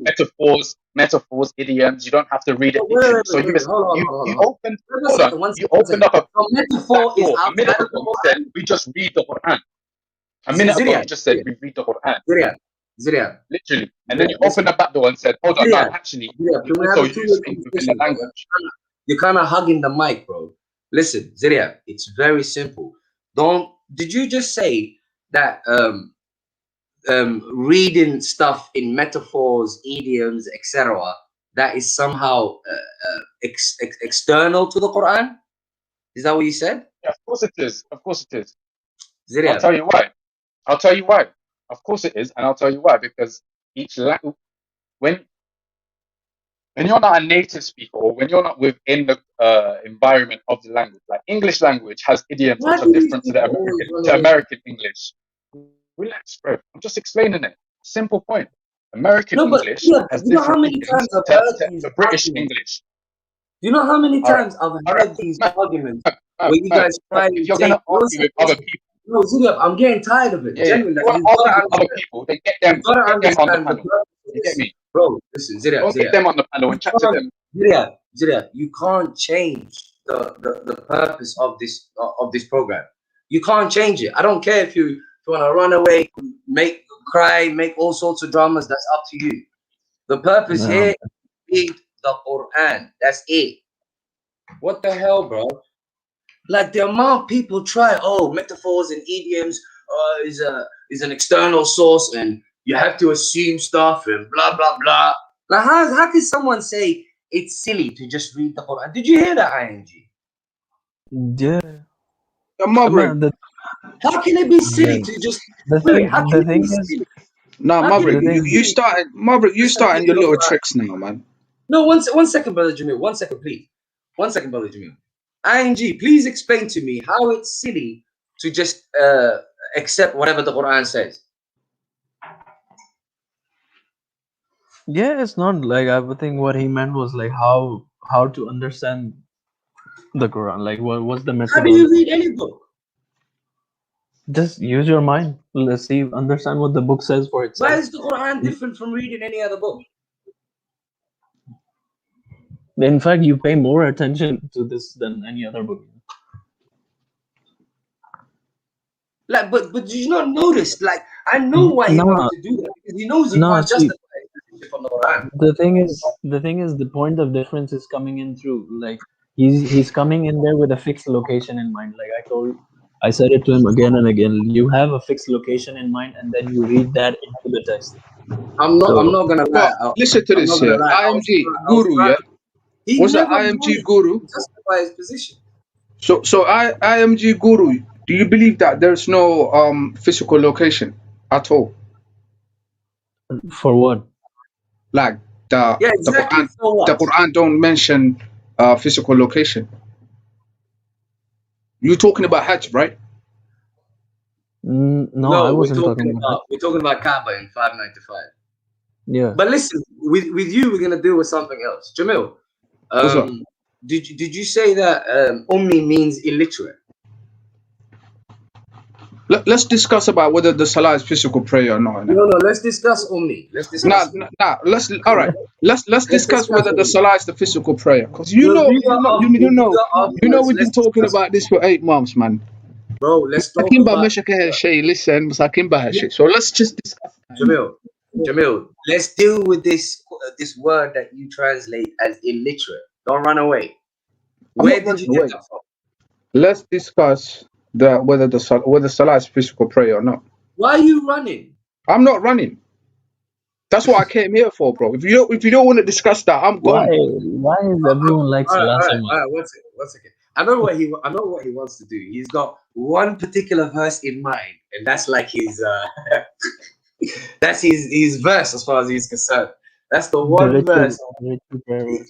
metaphors, idioms. You don't have to read it literally. So you opened up a metaphor is a minute ago. You said we just read the Quran. A minute ago you just said we read the Quran. Literally, and then you opened up that door and said, "Hold on, no, actually, you also use things within the language." You're kind of hugging the mic, bro. Listen, Ziria, it's very simple. Did you just say that reading stuff in metaphors, idioms, etc., that is somehow external to the Quran? Is that what you said? Yeah, of course it is. Of course it is. Ziria. I'll tell you why. Of course it is, and I'll tell you why. Because each language, when you're not a native speaker, or when you're not within the environment of the language, like English language has idioms which are different to American English. Relax, bro. I'm just explaining it. Simple point. American English has different idioms to British English. Do you know how many times I've heard these arguments where you guys try to you're going to argue with other people. No, Zuriab, I'm getting tired of it. Genuinely, you want to argue with other people, then get them on the panel. You get me? Bro, listen, Zuriab. Get them on the panel and chat to them. Zuriab, you can't change the purpose of this program. You can't change it. I don't care if you want to run away, make cry, make all sorts of dramas. That's up to you. The purpose here is read the Quran. That's it. What the hell, bro? Like the amount people try, metaphors and idioms is an external source, and you have to assume stuff and blah blah blah. Like how can someone say it's silly to just read the Quran? Did you hear that, ING? Yeah. How can it be silly to just the thing is? No, Maverick, you starting your little tricks now, man. No, one second, brother Jamil. 1 second, please. 1 second, brother Jamil. ING, please explain to me how it's silly to just accept whatever the Quran says. Yeah, it's not like, I would think what he meant was like how to understand the Quran. Like what's the method? How do you read any book? Just use your mind. Let's see, understand what the book says for itself. Why is the Quran different from reading any other book? In fact, you pay more attention to this than any other book. Like, but did you not notice? Like, I know why he wanted to do that, because he knows he can't justify it from the Quran. The thing is, the point of difference is coming in through, like, he's coming in there with a fixed location in mind. Like I said it to him again and again. You have a fixed location in mind, and then you read that into the text. I'm not gonna lie. Listen to this here. IMG Guru, yeah. What's the IMG Guru? Justify his position. So IMG Guru, do you believe that there's no physical location at all? For what? Like the Quran don't mention physical location. You're talking about Hajj, right? No, I wasn't talking about. We're talking about Kaaba in 595. Yeah. But listen, with you, we're gonna deal with something else. Jamil, did you say that Ummi means illiterate? Let's discuss about whether the Salah is physical prayer or not. No, let's discuss Ummi. Let's discuss. Let's discuss whether the Salah is the physical prayer, because you know we've been talking about this for 8 months, man. Bro, let's talk about. So let's just discuss. Jamil, let's deal with this word that you translate as illiterate. Don't run away. Where did you get that from? Let's discuss whether Salah is physical prayer or not. Why are you running? I'm not running. That's what I came here for, bro. If you don't want to discuss that, I'm gone. Why is everyone like Salah so much? All right, one second. I know what he wants to do. He's got one particular verse in mind, and that's like his that's his verse as far as he's concerned. That's the one verse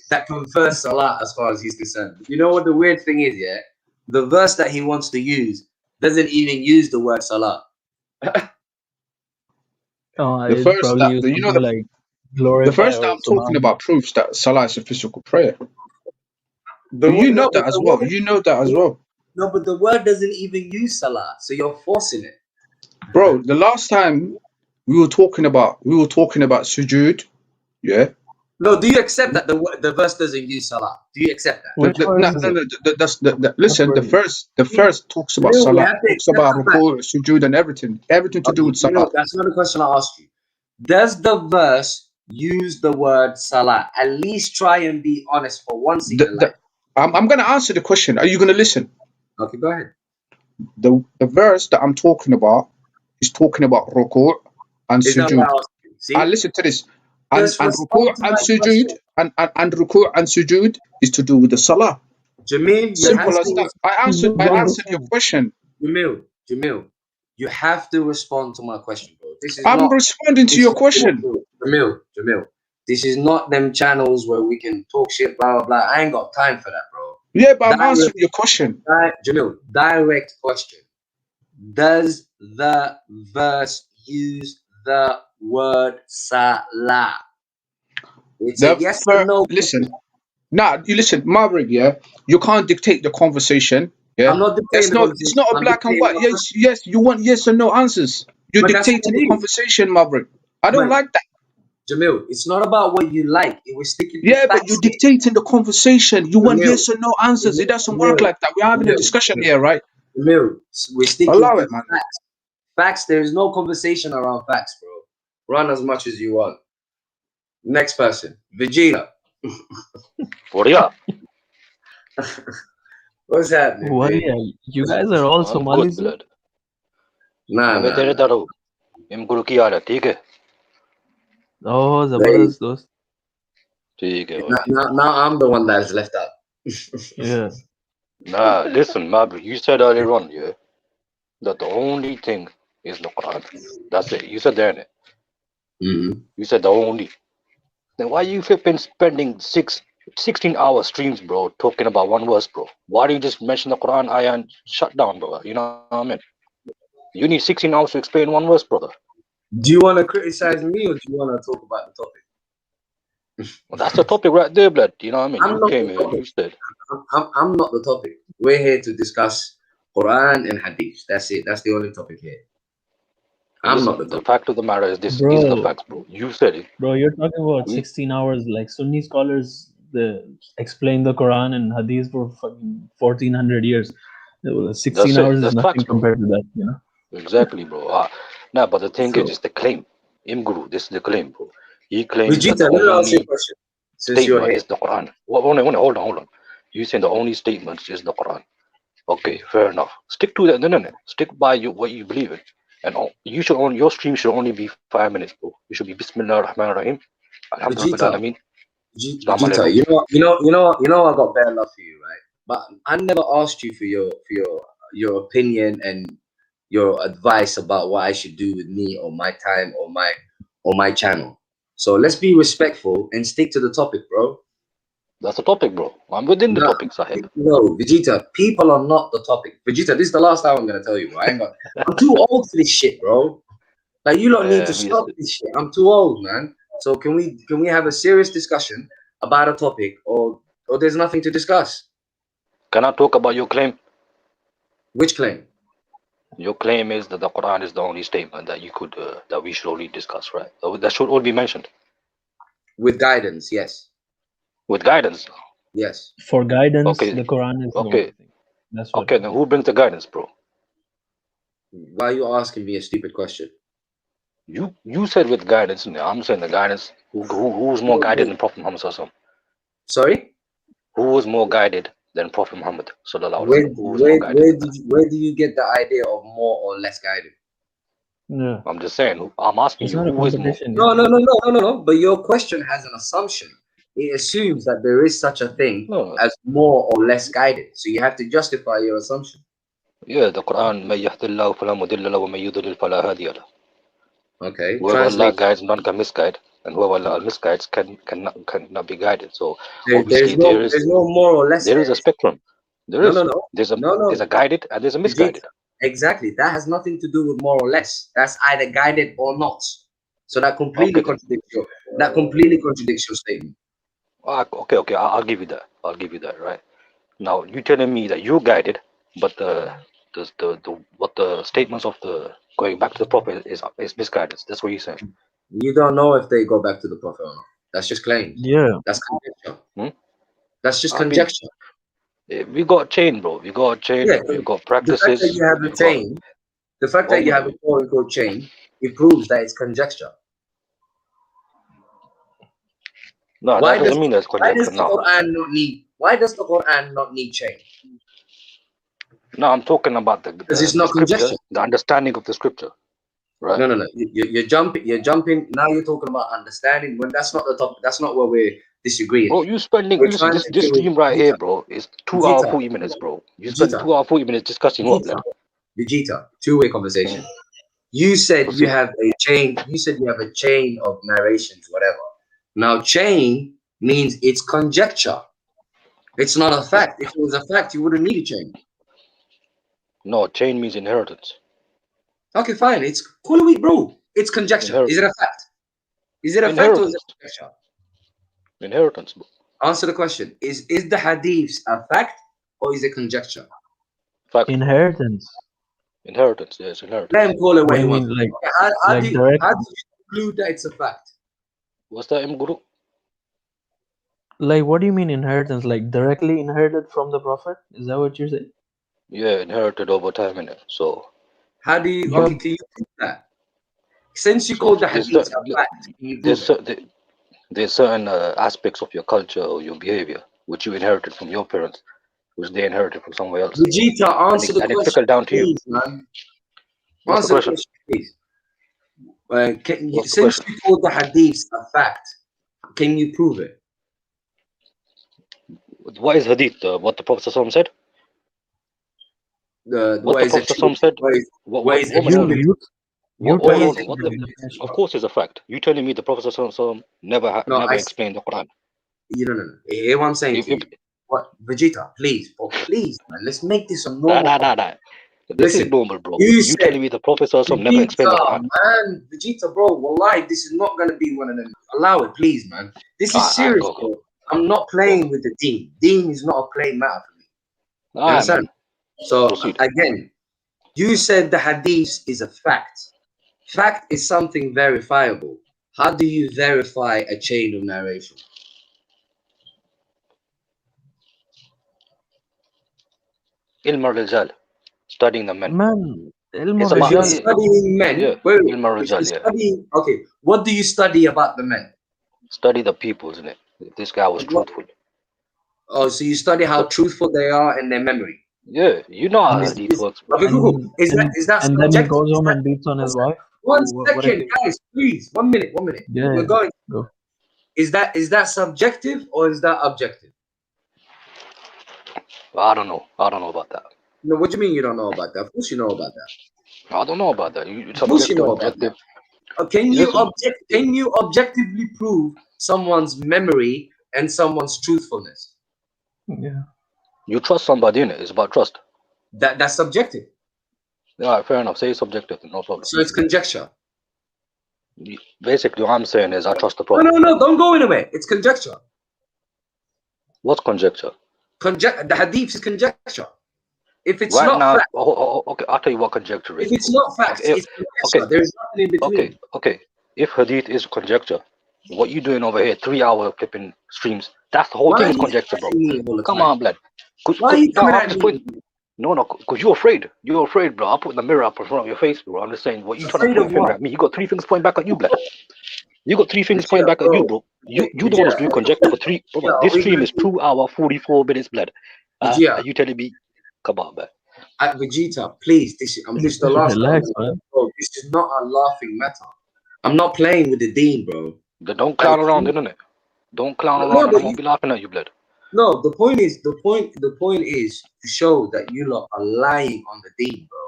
that confers Salah as far as he's concerned. You know what the weird thing is, yeah? The verse that he wants to use doesn't even use the word Salah. The verse that I'm talking about proves that Salah is a physical prayer. You know that as well. You know that as well. No, but the word doesn't even use Salah, so you're forcing it. Bro, the last time we were talking about sujood, yeah. No, do you accept that the verse doesn't use Salah? Do you accept that? Listen, the first talks about Salah, talks about ruku, sujood, and everything to do with Salah. That's not a question I asked you. Does the verse use the word Salah? At least try and be honest for once in your life. I'm going to answer the question. Are you going to listen? Okay, go ahead. The verse that I'm talking about is talking about ruku' and sujood. Listen to this. And ruku' and sujood and ruku' and sujood is to do with the Salah. Jamil, simple as that. I answered your question. Jamil, you have to respond to my question, bro. I'm responding to your question. Jamil, this is not them channels where we can talk shit, blah, blah, blah. I ain't got time for that, bro. Yeah, but I'm answering your question. Jamil, direct question. Does the verse use the word Salah? It's a yes or no. Listen. You listen, Maverick, yeah? You can't dictate the conversation. Yeah? I'm not dictating it's not a black and white. Yes, you want yes or no answers. You're dictating the conversation, Maverick. I don't like that. Jamil, it's not about what you like. It was sticking. Yeah, but you're dictating the conversation. You want yes or no answers. It doesn't work like that. We're having a discussion here, right? Jamil, we're sticking Allow to it, man. facts. Facts, there is no conversation around facts, bro. Run as much as you want. Next person, Vegeta. Warrior. What's happening? Warrior, you guys are all Somalis. Nah. Oh, Zabardast dost. Now I'm the one that's left out. Yeah. Nah, listen, Mabri, you said earlier on, yeah, that the only thing is the Quran. That's it. You said that. You said the only. Then why you flipping spending 16-hour streams, bro, talking about one verse, bro? Why do you just mention the Quran ayah and shut down, bro? You know what I mean? You need 16 hours to explain one verse, brother. Do you want to criticize me or do you want to talk about the topic? Well, that's the topic right there, blood. You know what I mean? You came here, you said. I'm not the topic. We're here to discuss Quran and Hadith. That's it. That's the only topic here. I'm not the fact of the matter is this. These are the facts, bro. You said it. Bro, you're talking about 16 hours. Like Sunni scholars, explain the Quran and Hadith for fucking 1400 years. 16 hours is nothing facts, compared to that, you know? Exactly, bro. Nah, but the thing is the claim. Imguru, this is the claim, bro. He claims Vegeta, that the only statement is the Quran. Hold on. You saying the only statement is the Quran. Okay, fair enough. Stick to that. No. Stick by what you believe in. And your stream should only be 5 minutes, bro. You should be Bismillah ar-Rahman ar-Rahim. Alhamdulillah. Vegeta, you know I got bad love for you, right? But I never asked you for your opinion and your advice about what I should do with me or my time or my channel. So let's be respectful and stick to the topic, bro. That's the topic, bro. I'm within the topic, Sahib. No, Vegeta, people are not the topic. Vegeta, this is the last time I'm gonna tell you, bro. I'm too old for this shit, bro. Like you don't need to stop this shit. I'm too old, man. So can we have a serious discussion about a topic or there's nothing to discuss? Can I talk about your claim? Which claim? Your claim is that the Quran is the only statement that you could that we should only discuss, right? That should all be mentioned. With guidance, yes. With guidance? Yes. For guidance, the Quran is the only thing. That's what then who brings the guidance, bro? Why are you asking me a stupid question? You said with guidance, and I'm saying the guidance. Who's more guided than Prophet Muhammad Sallallahu Alaihi Wasallam? Sorry? Who was more guided than Prophet Muhammad sallallahu alaihi Where, wasallam, who was more guided. where do you get the idea of more or less guided? Yeah. I'm just saying. I'm asking It's you, not a who is more? competition. No. But your question has an assumption. It assumes that there is such a thing No. as more or less guided. So you have to justify your assumption. Yeah, the Quran, مَن يَهْدِ اللَّهُ فَلَا مُضِلَّ لَهُ وَمَن يُضْلِلْ فَلَا هَادِيَ لَهُ. Okay. Whoever Allah Translate. guides, none can misguide, and whoever Allah misguides cannot be guided. So There's obviously no more or less. there is a spectrum. There's a guided and there's a misguided. Exactly. That has nothing to do with more or less. That's either guided or not. So that completely contradicts your statement. Okay. I'll give you that. I'll give you that. Right. Now you telling me that you're guided, but what the statements of the going back to the Prophet is misguidance. That's what you're saying. You don't know if they go back to the Prophet or not. That's just claims. Yeah. That's conjecture. That's just conjecture. We got a chain, bro. We got a chain. Yeah, we got practices. The fact that you have a chain, the fact that you have a quote unquote chain, it proves that it's conjecture. No, that doesn't mean that's conjecture. Why does the Quran not need chain? No, I'm talking about the scripture, the understanding of the scripture, right? No. You're jumping. Now you're talking about understanding when that's not the topic. That's not what we're disagreeing. Bro, you spending this stream right here, bro, is 2 hours 40 minutes, bro. You spend 2 hours 40 minutes discussing what, man? Vegeta, two-way conversation. You said you have a chain. You said you have a chain of narrations, whatever. Now, chain means it's conjecture. It's not a fact. If it was a fact, you wouldn't need a chain. No, chain means inheritance. Okay, fine. It's cool, bro. It's conjecture. Is it a fact? Is it a fact or is it conjecture? Inheritance, bro. Answer the question. Is the hadiths a fact or is it conjecture? Fact. Inheritance. Inheritance, yes, inheritance. Let him call it what he wants. How do you conclude that it's a fact? What's that, Guru? Like, what do you mean inheritance? Like directly inherited from the Prophet? Is that what you're saying? Yeah, inherited over time, innit? So how do you can you prove that? Since you called the hadith a fact, there's certain aspects of your culture or your behavior which you inherited from your parents, which they inherited from somewhere else. Vegeta, answer the question. And it trickled down to you. Man. What's the question? Please. Since you called the hadiths a fact, can you prove it? What is hadith? What the Prophet said? What the Prophet said? Of course, it's a fact. You telling me the Prophet never explained the Quran? No. Hear what I'm saying to you? What, Vegeta? Please, man. Let's make this a normal. Nah. This is normal, bro. You telling me the Prophet never explained the Quran? Man, Vegeta, bro. Wallahi, this is not gonna be one of them. Allow it, please, man. This is serious, bro. I'm not playing with the deen. Deen is not a play matter for me. You understand? So again, you said the hadith is a fact. Fact is something verifiable. How do you verify a chain of narration? Ilm al-Rijal, studying the men. You're studying men. Yeah. Ilm al-Rijal, yeah. Okay, what do you study about the men? Study the people, isn't it? This guy was truthful. Oh, so you study how truthful they are in their memory. Yeah, you know how hadith works. Okay, cool. Is that and then he goes home and beats on his wife? One second, guys, please. 1 minute. Yeah, we're going. Go. Is that subjective or is that objective? I don't know about that. No, what do you mean you don't know about that? Of course you know about that. I don't know about that. Of course you know about that. Can you objectively prove someone's memory and someone's truthfulness? Yeah. You trust somebody in it. It's about trust. That's subjective. Yeah, fair enough. Say it's subjective, no problem. So it's conjecture. Basically, what I'm saying is I trust the Prophet. No, don't go anywhere. It's conjecture. What's conjecture? The hadith is conjecture. If it's right not now, fact, okay, I'll tell you what conjecture is. If it's not fact, it's conjecture. There is nothing in between. Okay. If hadith is conjecture, what you doing over here, 3 hour flipping streams, that's the whole thing is conjecture, bro. Come on, blood. Why are you coming at me? No, because you're afraid. You're afraid, bro. I'll put the mirror up in front of your face, bro. I'm just saying, what you trying to point a finger at me? You got 3 fingers pointing back at you, blood. You got 3 fingers pointing back at you, bro. You the one who's doing conjecture for 3. Bro, this stream is 2 hours 44 minutes, blood. Vegeta, Are you telling me? Come on, man. Vegeta, please. This is the last Relax, time, man. bro. This is not a laughing matter. I'm not playing with the deen, bro. Then don't clown around, innit? Don't clown around, and I won't be laughing at you, blood. No, the point is to show that you lot are lying on the deen, bro.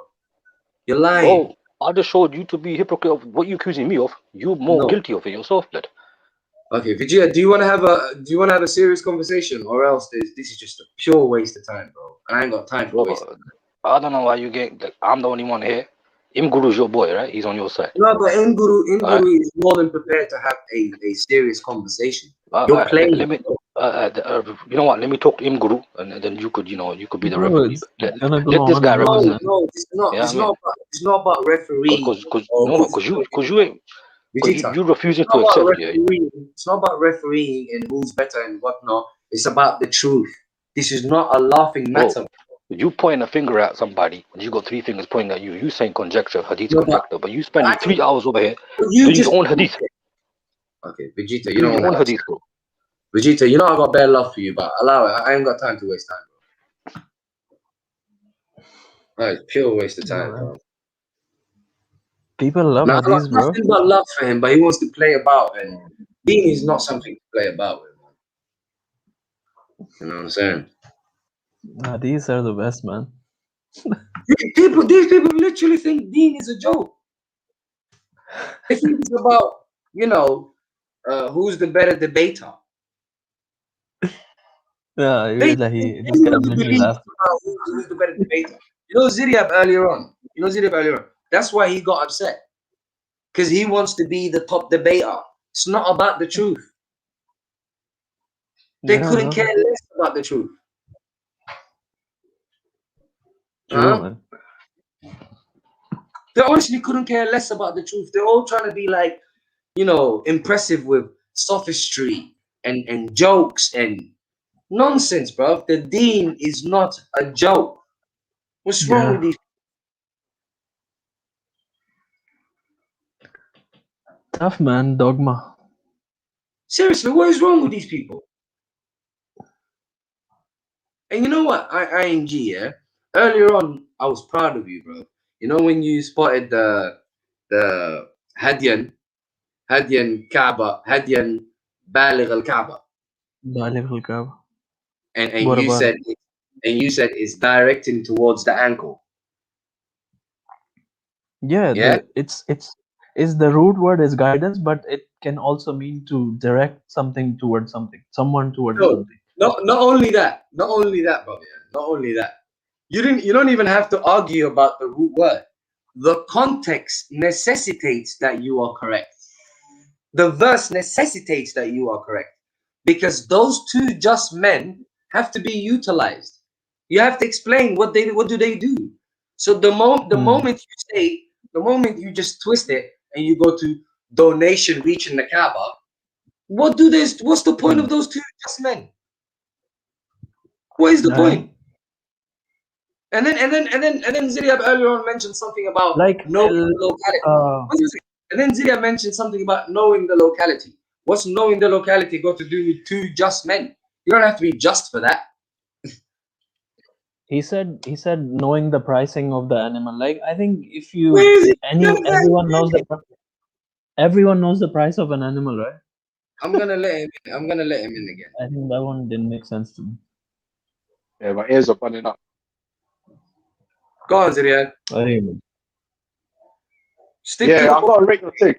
You're lying. Bro, I just showed you to be hypocrite of what you're accusing me of. You're more guilty of it yourself, blood. Okay, Vegeta, do you want to have a serious conversation, or else this is just a pure waste of time, bro? And I ain't got time for waste. I don't know why you get. Like, I'm the only one here. Guru's your boy, right? He's on your side. No, but Guru is more than prepared to have a serious conversation. You're playing. Let me, you know what? Let me talk to Guru, and then you could be the referee. Let this guy represent. No, it's not about refereeing. Because you refusing to accept it. It's not about refereeing and who's better and whatnot. It's about the truth. This is not a laughing matter. You point a finger at somebody, and you got 3 fingers pointing at you. You saying conjecture, hadith, conjecture, but you spending 3 hours over here doing your own hadith. Okay, Vegeta, you know what hadith, bro. Vegeta, you know I got bare love for you, but allow it. I ain't got time to waste time, bro. Right, pure waste of time, bro. People love hadith, bro. Nothing but love for him, but he wants to play about, and deen is not something to play about with, man. You know what I'm saying? These are the best, man. These people literally think deen is a joke. They think it's about, who's the better debater. Yeah, this guy made me laugh. Who's the better debater? Ziryab earlier on. That's why he got upset. Because he wants to be the top debater. It's not about the truth. They couldn't care less about the truth. They honestly couldn't care less about the truth. They're all trying to be like, impressive with sophistry and jokes and nonsense, bro. The deen is not a joke. What's wrong with these? Tough, man. Dogma. Seriously, what is wrong with these people? And you know what, ING, yeah? Earlier on, I was proud of you, bro. You know when you spotted the Hadyan Kaaba, Hadyan Baligh al-Kaaba. Baligh al-Kaaba. And you said it's directing towards the ankle. Yeah. It's the root word is guidance, but it can also mean to direct something towards something, someone towards something. Not only that, brother. Not only that. You don't even have to argue about the root word. The context necessitates that you are correct. The verse necessitates that you are correct. Because those 2 just men have to be utilized. You have to explain what do they do. So the moment you just twist it and you go to donation reaching the Kaaba, what's the point of those 2 just men? What is the point? And then Ziryab earlier on mentioned something about knowing the locality. And then Ziryab mentioned something about knowing the locality. What's knowing the locality got to do with 2 just men? You don't have to be just for that. He said knowing the pricing of the animal. Like, I think if you everyone knows the price of an animal, right? I'm gonna let him in again. I think that one didn't make sense to me. Yeah, my ears are burning up. Go on, Ziryab. I've got a regular thing.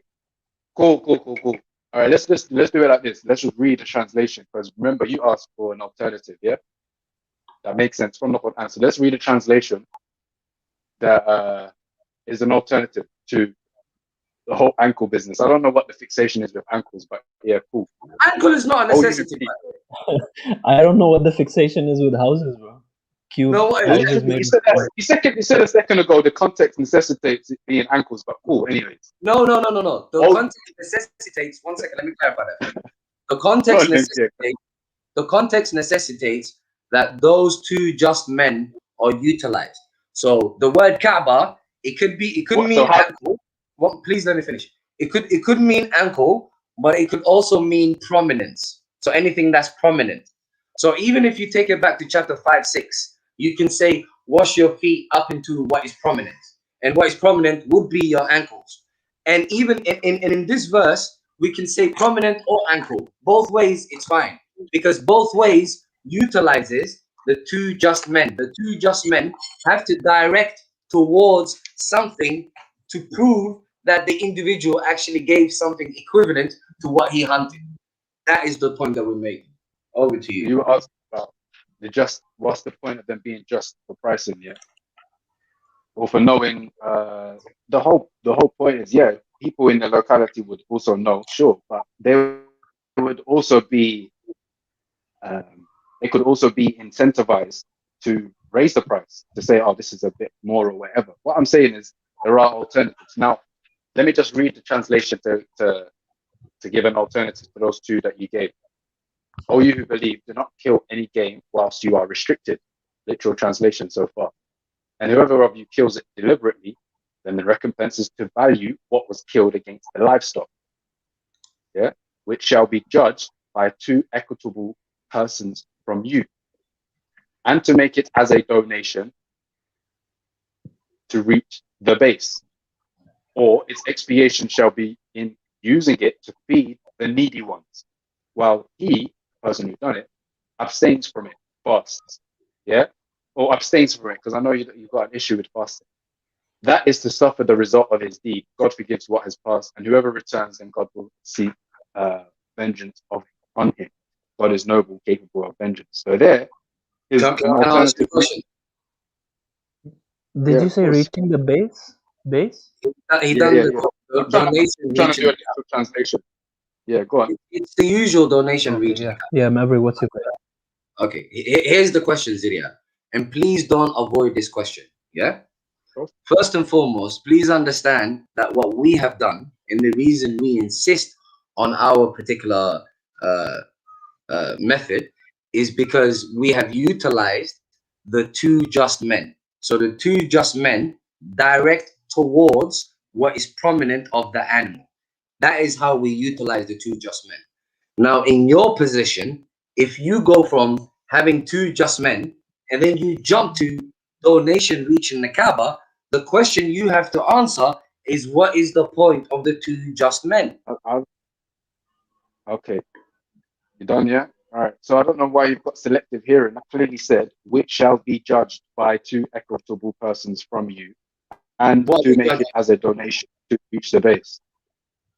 Cool. All right, let's do it like this. Let's just read the translation, because remember you asked for an alternative, yeah? That makes sense from the Quran. So let's read a translation that is an alternative to the whole ankle business. I don't know what the fixation is with ankles, but yeah, cool. Ankle is not a necessity. I don't know what the fixation is with houses, bro. You said a second ago the context necessitates it being ankles, but cool, anyways. No. The context necessitates, one second, let me clarify that. The context necessitates that those 2 just men are utilized. So the word Kaaba, it could mean ankle. Well, please let me finish. It could mean ankle, but it could also mean prominence. So anything that's prominent. So even if you take it back to chapter 5, 6, you can say, wash your feet up into what is prominent. And what is prominent would be your ankles. And even in this verse, we can say prominent or ankle. Both ways, it's fine. Because both ways utilizes the two just men. The two just men have to direct towards something to prove that the individual actually gave something equivalent to what he hunted. That is the point that we're making. Over to you. You asked about the just. What's the point of them being just for pricing? Yeah, or for knowing. The whole point is, yeah, people in the locality would also know, sure, but they would also be. They could also be incentivized to raise the price, to say, oh, this is a bit more or whatever. What I'm saying is there are alternatives. Now, let me just read the translation to give an alternative to those two that you gave. O you who believe, do not kill any game whilst you are restricted. Literal translation so far. And whoever of you kills it deliberately, then the recompense is to value what was killed against the livestock. Yeah, which shall be judged by two equitable persons from you. And to make it as a donation to reach the base. Or its expiation shall be in using it to feed the needy ones, while he, the person who done it, abstains from it, fasts. Yeah? Or abstains from it, because I know you've got an issue with fasting. That is to suffer the result of his deed. God forgives what has passed, and whoever returns, then God will seek vengeance on him. God is noble, capable of vengeance. So there is an alternative. Did you say reaching the base? Base? He done the donation. I'm trying to do a literal translation. Yeah, go on. It's the usual donation region. Yeah, Maverick, what's your question? Okay, here's the question, Ziria. And please don't avoid this question. Yeah? First and foremost, please understand that what we have done, and the reason we insist on our particular method, is because we have utilized the two just men. So the two just men direct towards what is prominent of the animal. That is how we utilize the two just men. Now, in your position, if you go from having two just men and then you jump to donation reaching the Kaaba, the question you have to answer is, what is the point of the two just men? Okay. You done, yeah? All right. So I don't know why you've got selective hearing. I clearly said, which shall be judged by two equitable persons from you, and to make it as a donation to reach the base.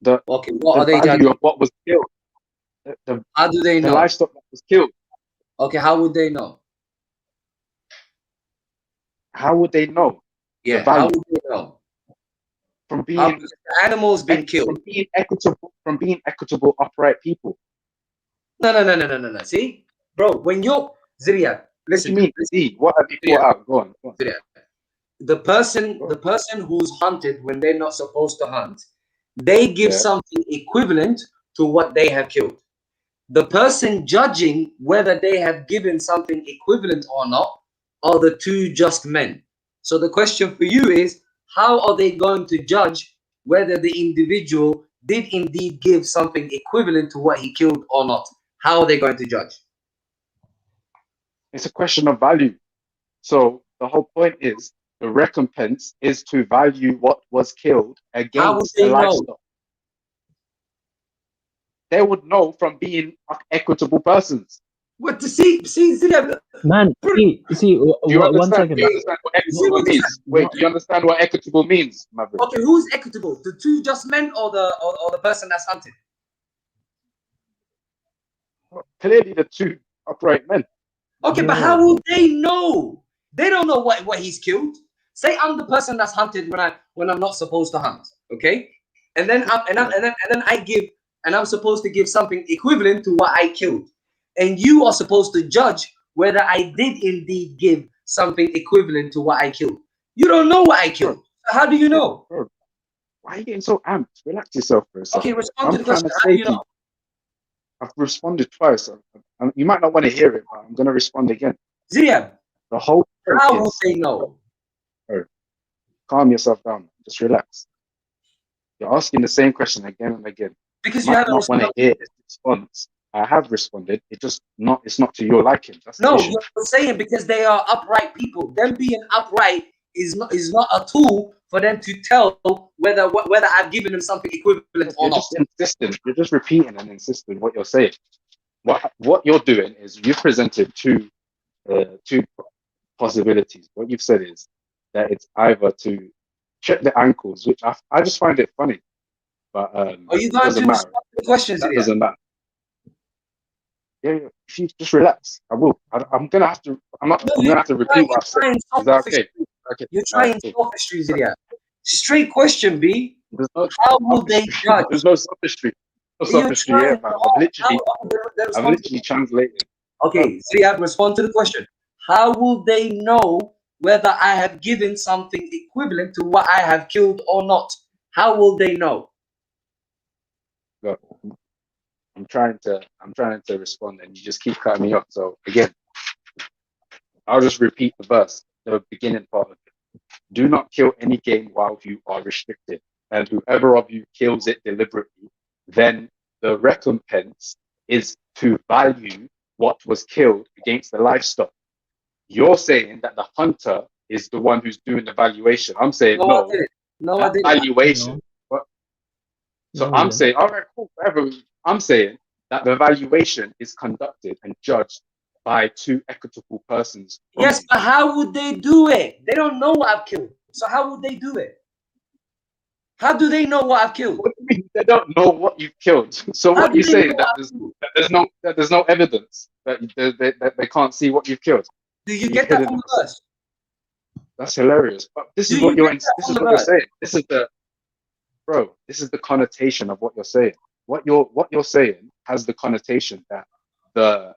Okay, what are they value judging? Of what was killed. How do they know? The livestock that was killed. Okay, how would they know? How would they know? Yeah, how would they know? From being the animals being killed. From being equitable, upright people. No. See, bro, when you're Ziria, listen. What do you mean? See, what have you brought out? Go on. Ziria, the person who's hunted when they're not supposed to hunt, they give something equivalent to what they have killed. The person judging whether they have given something equivalent or not are the two just men. So the question for you is, how are they going to judge whether the individual did indeed give something equivalent to what he killed or not? How are they going to judge? It's a question of value. So the whole point is, the recompense is to value what was killed against the livestock. They would know from being equitable persons. What to see? Man, see. Do you understand? Second. Do you understand what equitable means? Wait, do you understand what equitable means, Maverick? Okay, who's equitable? The two just men or the person that's hunted? Well, clearly, the two upright men. Okay, but how will they know? They don't know what he's killed. Say I'm the person that's hunted when I'm not supposed to hunt. Okay, and then I'm supposed to give something equivalent to what I killed, and you are supposed to judge whether I did indeed give something equivalent to what I killed. You don't know what I killed. So how do you know? Why are you getting so amped? Relax yourself for a second. Okay, respond to the question. How do you know? I've responded twice. You might not want to hear it, but I'm going to respond again. Ziad, the whole how will they know? Calm yourself down. Just relax. You're asking the same question again and again. Because you might not want to hear its response I have responded. It's not to your liking. That's the No, issue. you're saying because they are upright people. Them being upright is not a tool for them to tell whether I've given them something equivalent or You're not. just insistent. You're just repeating and insisting what you're saying. What you're doing is you've presented two possibilities. What you've said is that it's either to check the ankles, which I just find it funny, but Are you going doesn't to matter. respond to the questions? That doesn't matter. Yeah. If you just relax, I will. I'm gonna have to. I'm gonna have to repeat what I've said. Is that okay? Okay. You're trying sophistries, idiot. Straight question, B. How will they judge? There's no sophistry. No sophistry here, man. I've literally translated. Okay, Ziad, respond to the question. How will they know whether I have given something equivalent to what I have killed or not? How will they know? Look, I'm trying to respond, and you just keep cutting me off. So again, I'll just repeat the verse, the beginning part of it. Do not kill any game while you are restricted, and whoever of you kills it deliberately, then the recompense is to value what was killed against the livestock. You're saying that the hunter is the one who's doing the valuation. I'm saying no. I didn't. Valuation. No. So I'm saying, all right, cool, whatever. I'm saying that the valuation is conducted and judged by two equitable persons. Yes, but how would they do it? They don't know what I've killed. So how would they do it? How do they know what I've killed? What do you mean they don't know what you've killed? So what you say that there's no evidence that they can't see what you've killed? Do you get that from the verse? That's hilarious. But this is what you're saying. This is the connotation of what you're saying. What you're saying has the connotation that the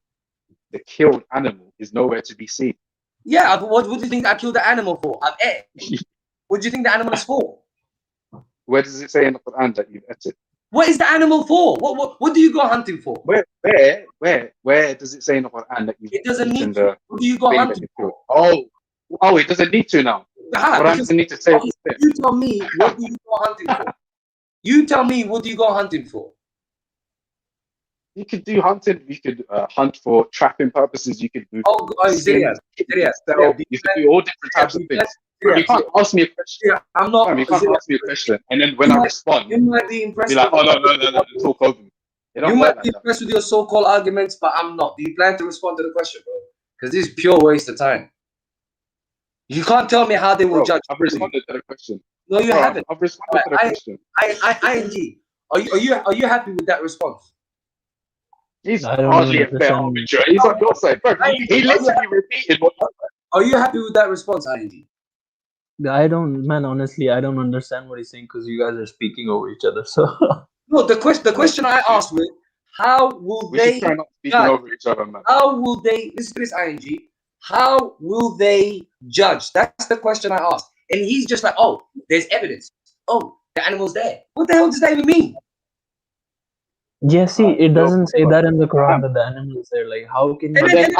killed animal is nowhere to be seen. Yeah, what do you think I killed the animal for? I've ate. What do you think the animal is for? Where does it say in the Quran that you've ate it? What is the animal for? What do you go hunting for? Where does it say in the Quran that you've It doesn't need to. What do you go hunting for? Oh, it doesn't need to now. Quran doesn't need to say. Okay, you tell me what do you go hunting for? You tell me what do you go hunting for? You could do hunting. You could hunt for trapping purposes. You could do. Ziria. You could do all different types of things. You can't ask me a question. I'm not. You can't ask me a question, and then when I respond, you might be impressed. Be like, oh no, talk over me. You might be impressed with your so-called arguments, but I'm not. Do you plan to respond to the question, bro? Because this is pure waste of time. You can't tell me how they will judge. I've responded to the question. No, you haven't. I've responded to the question. ING. Are you happy with that response? He's hardly a fair arbiter. He's on your side, bro. He literally repeated what. Are you happy with that response, ING? I don't, man. Honestly, I don't understand what he's saying because you guys are speaking over each other. So no, the question I asked was, how will they try not speaking over each other, man? How will they? Listen to this, ING. How will they judge? That's the question I asked, and he's just like, oh, there's evidence. Oh, the animal's there. What the hell does that even mean? Yeah, see, it doesn't say that in the Quran that the animal is there. Like, how can you? And then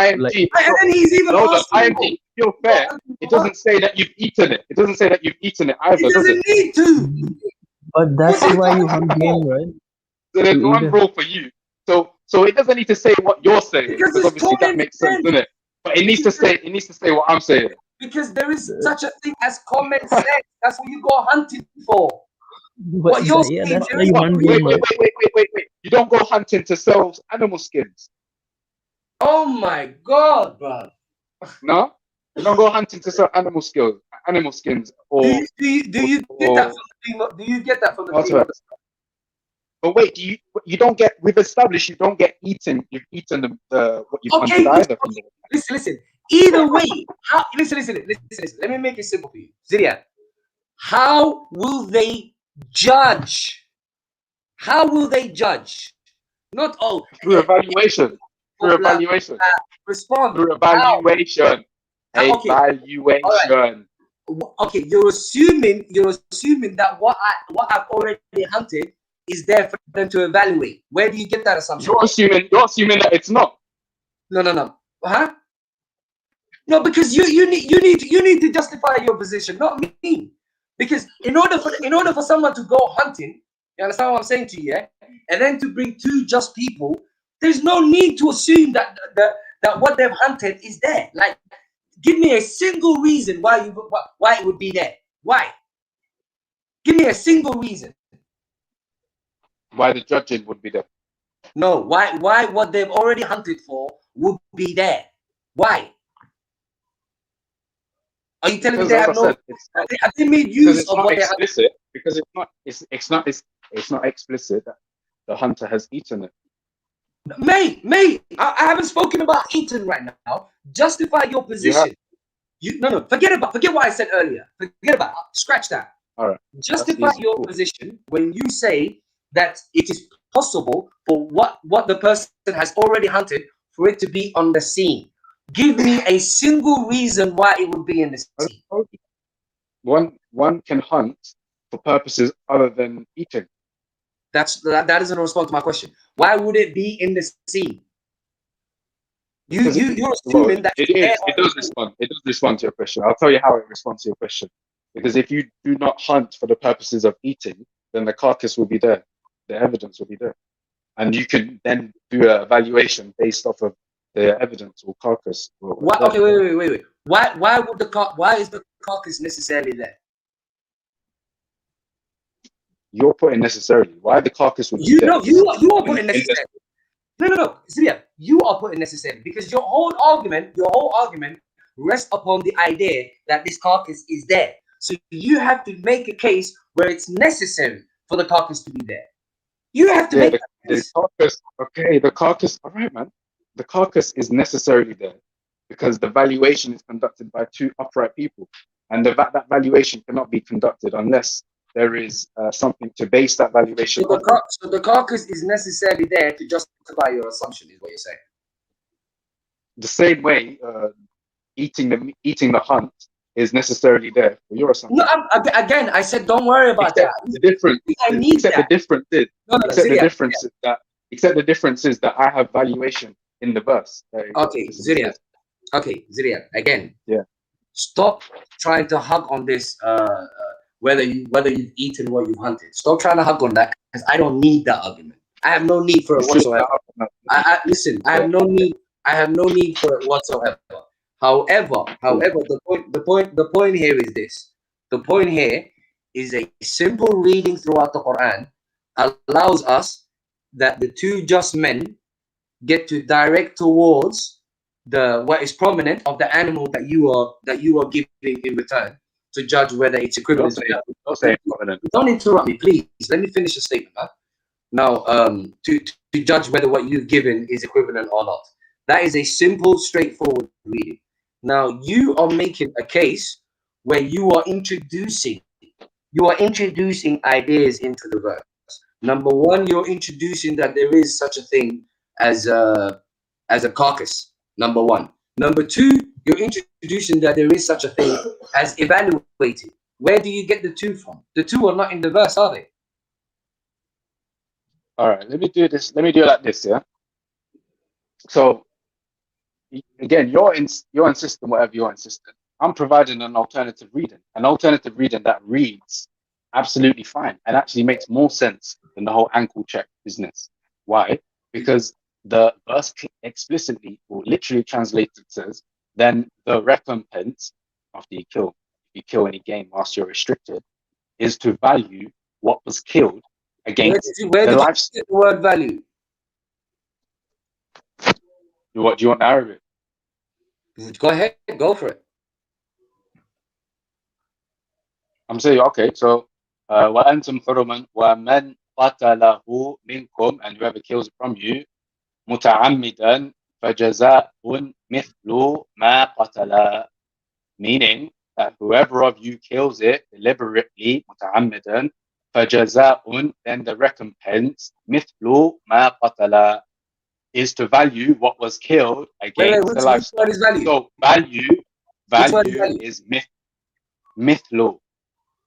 he's even asking. You're fair. It doesn't say that you've eaten it. It doesn't say that you've eaten it either. It doesn't need to. But that's why you hunt game, right? So there's one rule for you. So it doesn't need to say what you're saying because obviously that makes sense, doesn't it? But it needs to say what I'm saying. Because there is such a thing as common sense. That's what you go hunting for. What you're saying, wait. You don't go hunting to sell animal skins. Oh my God, bro. No? You don't go hunting to sell animal skins or do you get that from the female? But wait, you don't get, we've established you don't get eaten, you've eaten the what you've hunted either. Okay. Listen. Either way, listen. Let me make it simple for you. Ziria, how will they judge? How will they judge? Not through evaluation. Respond. Through evaluation. Evaluation. Okay, you're assuming that what I've already hunted is there for them to evaluate. Where do you get that assumption? You're assuming that it's not. No. Huh? No, because you need to justify your position, not me. Because in order for someone to go hunting, you understand what I'm saying to you, yeah? And then to bring two just people There's no need to assume that what they've hunted is there. Like, give me a single reason why it would be there. Why? Give me a single reason. Why the judging would be there? No, why what they've already hunted for would be there? Why? Are you telling me they have no? Have they made use of what they have? Because it's not explicit that the hunter has eaten it. Mate, I haven't spoken about eating right now. Justify your position. No, forget what I said earlier. Forget about it. Scratch that. All right. Justify your position when you say that it is possible for what the person has already hunted for it to be on the scene. Give me a single reason why it would be in the scene. One can hunt for purposes other than eating. That doesn't respond to my question. Why would it be in the scene? You're assuming that it does respond. It does respond to your question. I'll tell you how it responds to your question. Because if you do not hunt for the purposes of eating, then the carcass will be there. The evidence will be there. And you can then do an evaluation based off of the evidence or carcass. Okay, wait. Why is the carcass necessarily there? You're putting necessarily. Why the carcass would be there? You are putting necessarily. No. Syria, you are putting necessarily because your whole argument rests upon the idea that this carcass is there. So you have to make a case where it's necessary for the carcass to be there. You have to make the carcass. Okay, the carcass. All right, man. The carcass is necessarily there because the valuation is conducted by two upright people, and that valuation cannot be conducted unless there is something to base that valuation on. So the carcass is necessarily there to justify your assumption, is what you're saying. The same way, eating the hunt is necessarily there for your assumption. No, again, I said don't worry about that. The difference. The difference is that I have valuation in the verse. Okay, Ziria. Again. Yeah. Stop trying to hug on this. Whether you've eaten what you've hunted. Stop trying to hug on that because I don't need that argument. I have no need for it whatsoever. Listen, I have no need for it whatsoever. However, the point here is this. The point here is a simple reading throughout the Quran allows us that the two just men get to direct towards what is prominent of the animal that you are giving in return to judge whether it's equivalent. Don't interrupt me, please. Let me finish the statement. Huh? Now, to judge whether what you've given is equivalent or not. That is a simple, straightforward reading. Now, you are making a case where you are introducing ideas into the verse. Number one, you're introducing that there is such a thing as a carcass. Number one. Number two, you're introducing that there is such a thing as evaluating. Where do you get the two from? The two are not in the verse, are they? All right, let me do this. Let me do it like this, yeah? So, again, you're insisting whatever you're insisting. I'm providing an alternative reading that reads absolutely fine and actually makes more sense than the whole ankle check business. Why? Because the verse explicitly or literally translated says, then the recompense after you kill any game whilst you're restricted is to value what was killed against where did you get the word value? What do you want Arabic? Go ahead, go for it. I'm saying, okay, so وَأَنْتُمْ حُرُمًا وَمَنْ قَتَلَهُ مِنْكُمْ, and whoever kills it from you, مُتَعَمِّدًا فَجَزَاءٌ مِثْلُ مَا قَتَلَ, meaning that whoever of you kills it deliberately, مُتَعَمِّدًا فَجَزَاءٌ, then the recompense, مِثْلُ مَا قَتَلَ, is to value what was killed against the livestock. Which word is value? So value is mithlu.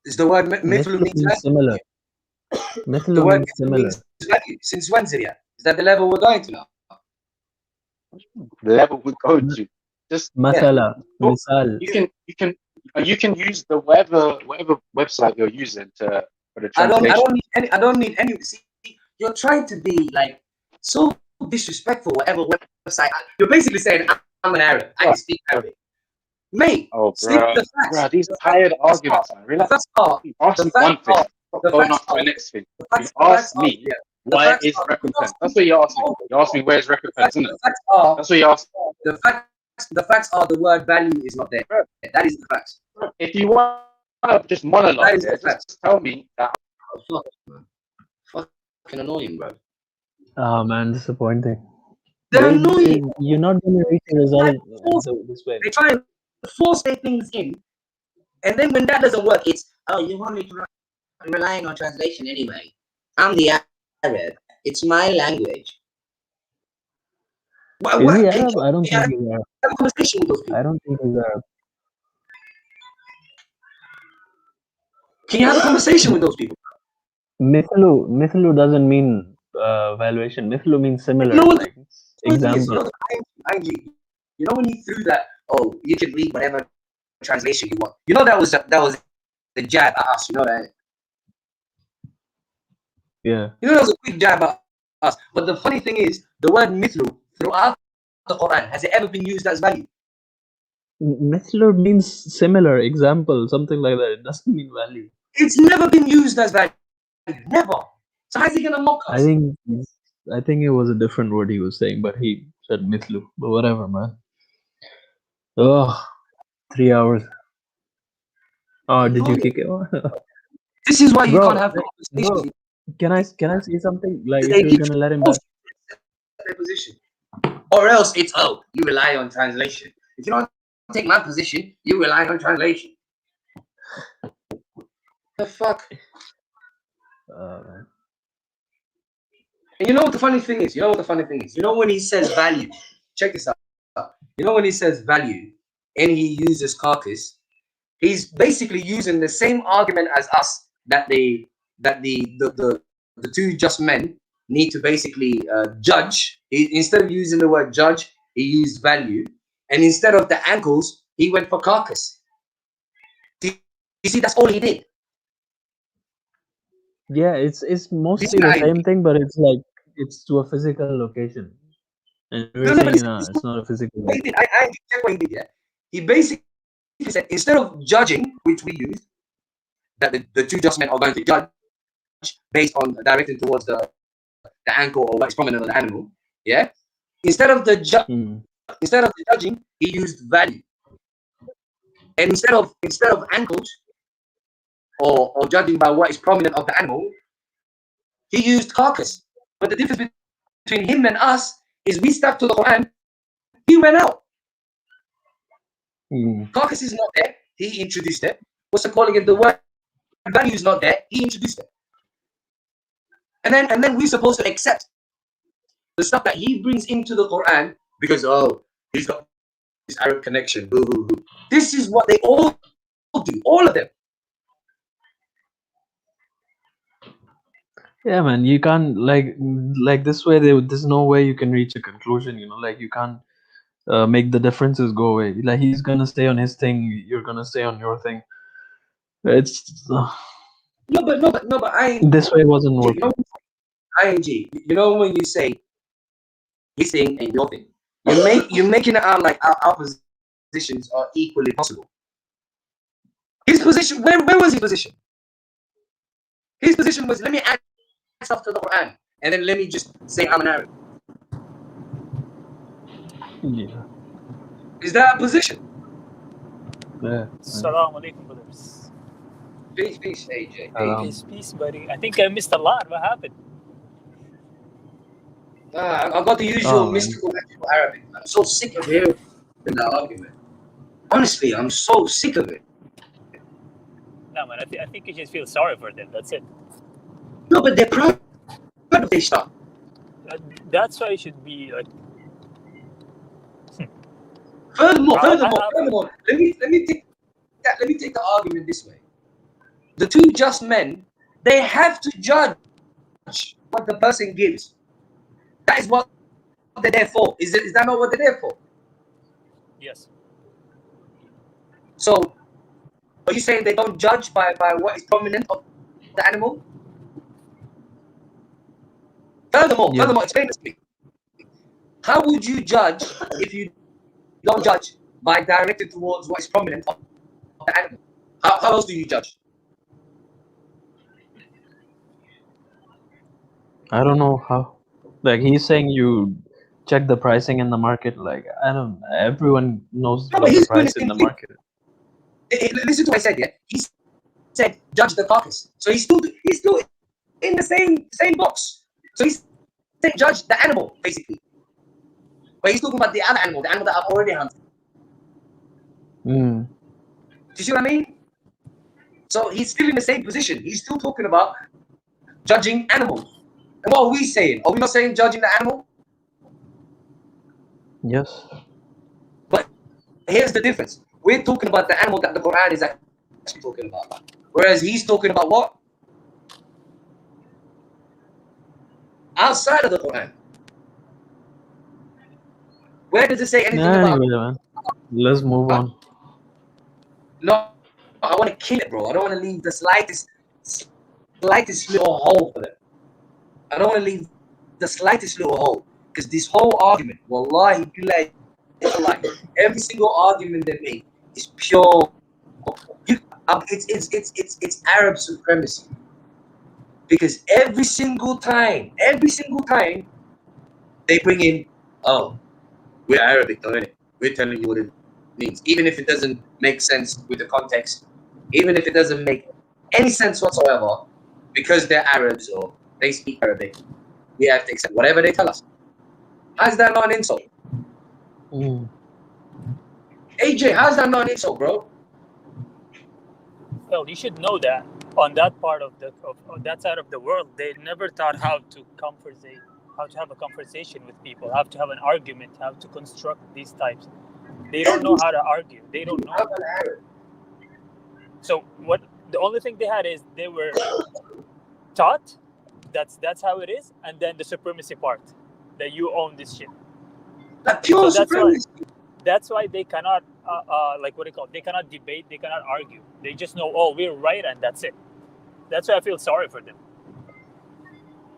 Is the word mithlu means similar? Mithlu means similar. Value. Since when, Ziria? Is that the level we're going to now? The level we're going to. Just Mathala, misal. You can use the whatever website you're using for the translation. I don't need any. See, you're trying to be like so disrespectful. Whatever website, you're basically saying I'm an Arab. I can speak Arabic, mate. Oh, Stick bro, to the facts. these tired arguments, man. The Relax. facts are. You asked The me one facts thing. are. Stop The going facts on to are. the next thing. The You facts asked are. me, Yeah. The where facts is are. recompense? That's what you asked me. You asked me, where's recompense, isn't it? The facts are. That's what you asked me. The facts are the word value is not there. Bro, That is the facts. if you want to just monologue, That is yeah, the facts. just tell me that. Oh, fuck, man. Fucking annoying, bro. Ah, man, disappointing. They're annoying. You're not going to reach a result this way. They try and force their things in, and then when that doesn't work, it's you want me to relying on translation anyway. I'm the Arab. It's my language. Is he Arab? I don't think he's Arab. Have a conversation with those people. I don't think he's Arab. Can you have a conversation with those people? Mithlu doesn't mean valuation. Mithlu means similar. No, like example. You know when he threw that, oh, you can read whatever translation you want. You know that was the jab at us. You know that. Yeah. You know that was a quick jab at us. But the funny thing is, the word mithlu throughout the Quran, has it ever been used as value? Mithlu means similar, example, something like that. It doesn't mean value. It's never been used as value. Never. So how's he gonna mock us? I think it was a different word he was saying, but he said mithlu. But whatever, man. Oh, 3 hours. Oh, did you kick it? This is why you can't have conversations. Can I say something? Like, if you're gonna let him back, their position, or else it's you rely on translation. If you don't take my position, you rely on translation. The fuck. Man. And you know what the funny thing is? You know when he says value, check this out. You know when he says value and he uses carcass, he's basically using the same argument as us that the two just men need to basically judge. Instead of using the word judge, he used value, and instead of the ankles, he went for carcass. You see, that's all he did. Yeah, it's mostly the same thing, but it's like it's to a physical location. And we're saying it's not a physical location. I check what he did. Yeah, he basically said instead of judging, which we use, that the two just men are going to judge based on directing towards the ankle or what is prominent on the animal. Yeah, instead of the judging, he used value, and instead of ankles or judging by what is prominent of the animal, he used carcass. But the difference between him and us is we stuck to the Quran. He went out. Carcass is not there. He introduced it. What's the calling it? The word value is not there. He introduced it. And then we're supposed to accept the stuff that he brings into the Quran because he's got this Arab connection. Boo, boo, boo. This is what they all do. All of them. Yeah, man, you can't like this way. There's no way you can reach a conclusion. You know, like you can't make the differences go away. Like he's gonna stay on his thing, you're gonna stay on your thing. It's no, but this way wasn't working. You know when you say his thing and your thing, you're making it out like our positions are equally possible. His position, where was his position? His position was, let me add stuff to the Quran, and then let me just say I'm an Arab. Yeah. Is that a position? Yeah. Assalamu alaikum, brothers. Peace, AJ. Peace, buddy. I think I missed a lot. What happened? I got the usual mystical Arabic. I'm so sick of hearing that argument. Honestly, I'm so sick of it. No, man, I think you just feel sorry for them. That's it. No, but they're proud of their stuff. That's why it should be like. Furthermore, let me take the argument this way. The two just men, they have to judge what the person gives. That is what they're there for. Is that not what they're there for? Yes. So, are you saying they don't judge by what is prominent of the animal? Furthermore, explain this to me. How would you judge if you don't judge by directed towards what is prominent of the animal? How else do you judge? I don't know how. Like he's saying, you check the pricing in the market. Like I don't. Everyone knows No, what but the he's doing the price in same the thing. market. Listen to what I said. Yeah, he said judge the carcass. So he's still in the same box. So he's saying judge the animal basically. But he's talking about the other animal, the animal that I've already hunted. Mm. Do you see what I mean? So he's still in the same position. He's still talking about judging animals. And what are we saying? Are we not saying judging the animal? Yes. But here's the difference. We're talking about the animal that the Quran is actually talking about. Whereas he's talking about what? Outside of the Quran. Where does it say anything about? Anyway, man. Let's move on. No, I want to kill it, bro. I don't want to leave the slightest little hole for them. I don't want to leave the slightest little hole. Because this whole argument, wallahi, billahi, every single argument they make is pure. It's Arab supremacy. Because every single time, they bring in, oh, we're Arabic, don't it? We're telling you what it means, even if it doesn't make sense with the context, even if it doesn't make any sense whatsoever, because they're Arabs or they speak Arabic, we have to accept whatever they tell us. How is that not an insult? Mm. AJ, how's that not an insult, bro? Well, you should know that on that part of that side of the world, they never taught how to have a conversation with people, how to have an argument, how to construct these types. They don't know how to argue. They don't know. So the only thing they had is they were taught that's how it is, and then the supremacy part that you own this shit. That pure supremacy. That's why they cannot they cannot debate, they cannot argue. They just know, oh, we're right, and that's it. That's why I feel sorry for them.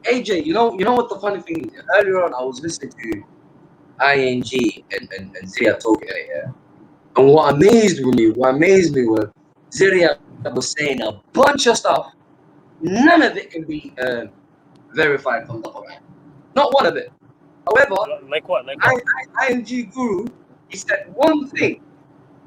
AJ, you know what the funny thing is? Earlier on, I was listening to ING and Zia talking here, and what amazed me was Zia was saying a bunch of stuff. None of it can be verified from the Quran. Not one of it. However, like what? ING Guru, he said one thing.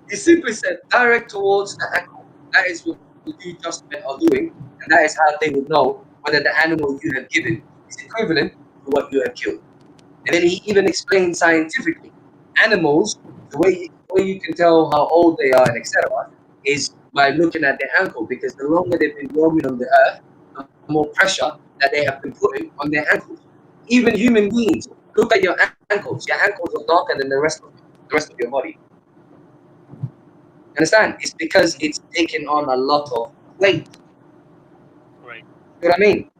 He simply said direct towards the animal. That is what the New Testament are doing, and that is how they would know whether the animal you have given is equivalent to what you have killed. And then he even explained scientifically, animals, the way you can tell how old they are and etc. is by looking at their ankle, because the longer they've been roaming on the earth, the more pressure that they have been putting on their ankles. Even human beings, look at your ankles. Your ankles are darker than the rest of your body. Understand? It's because it's taken on a lot of weight. Right. You know what I mean?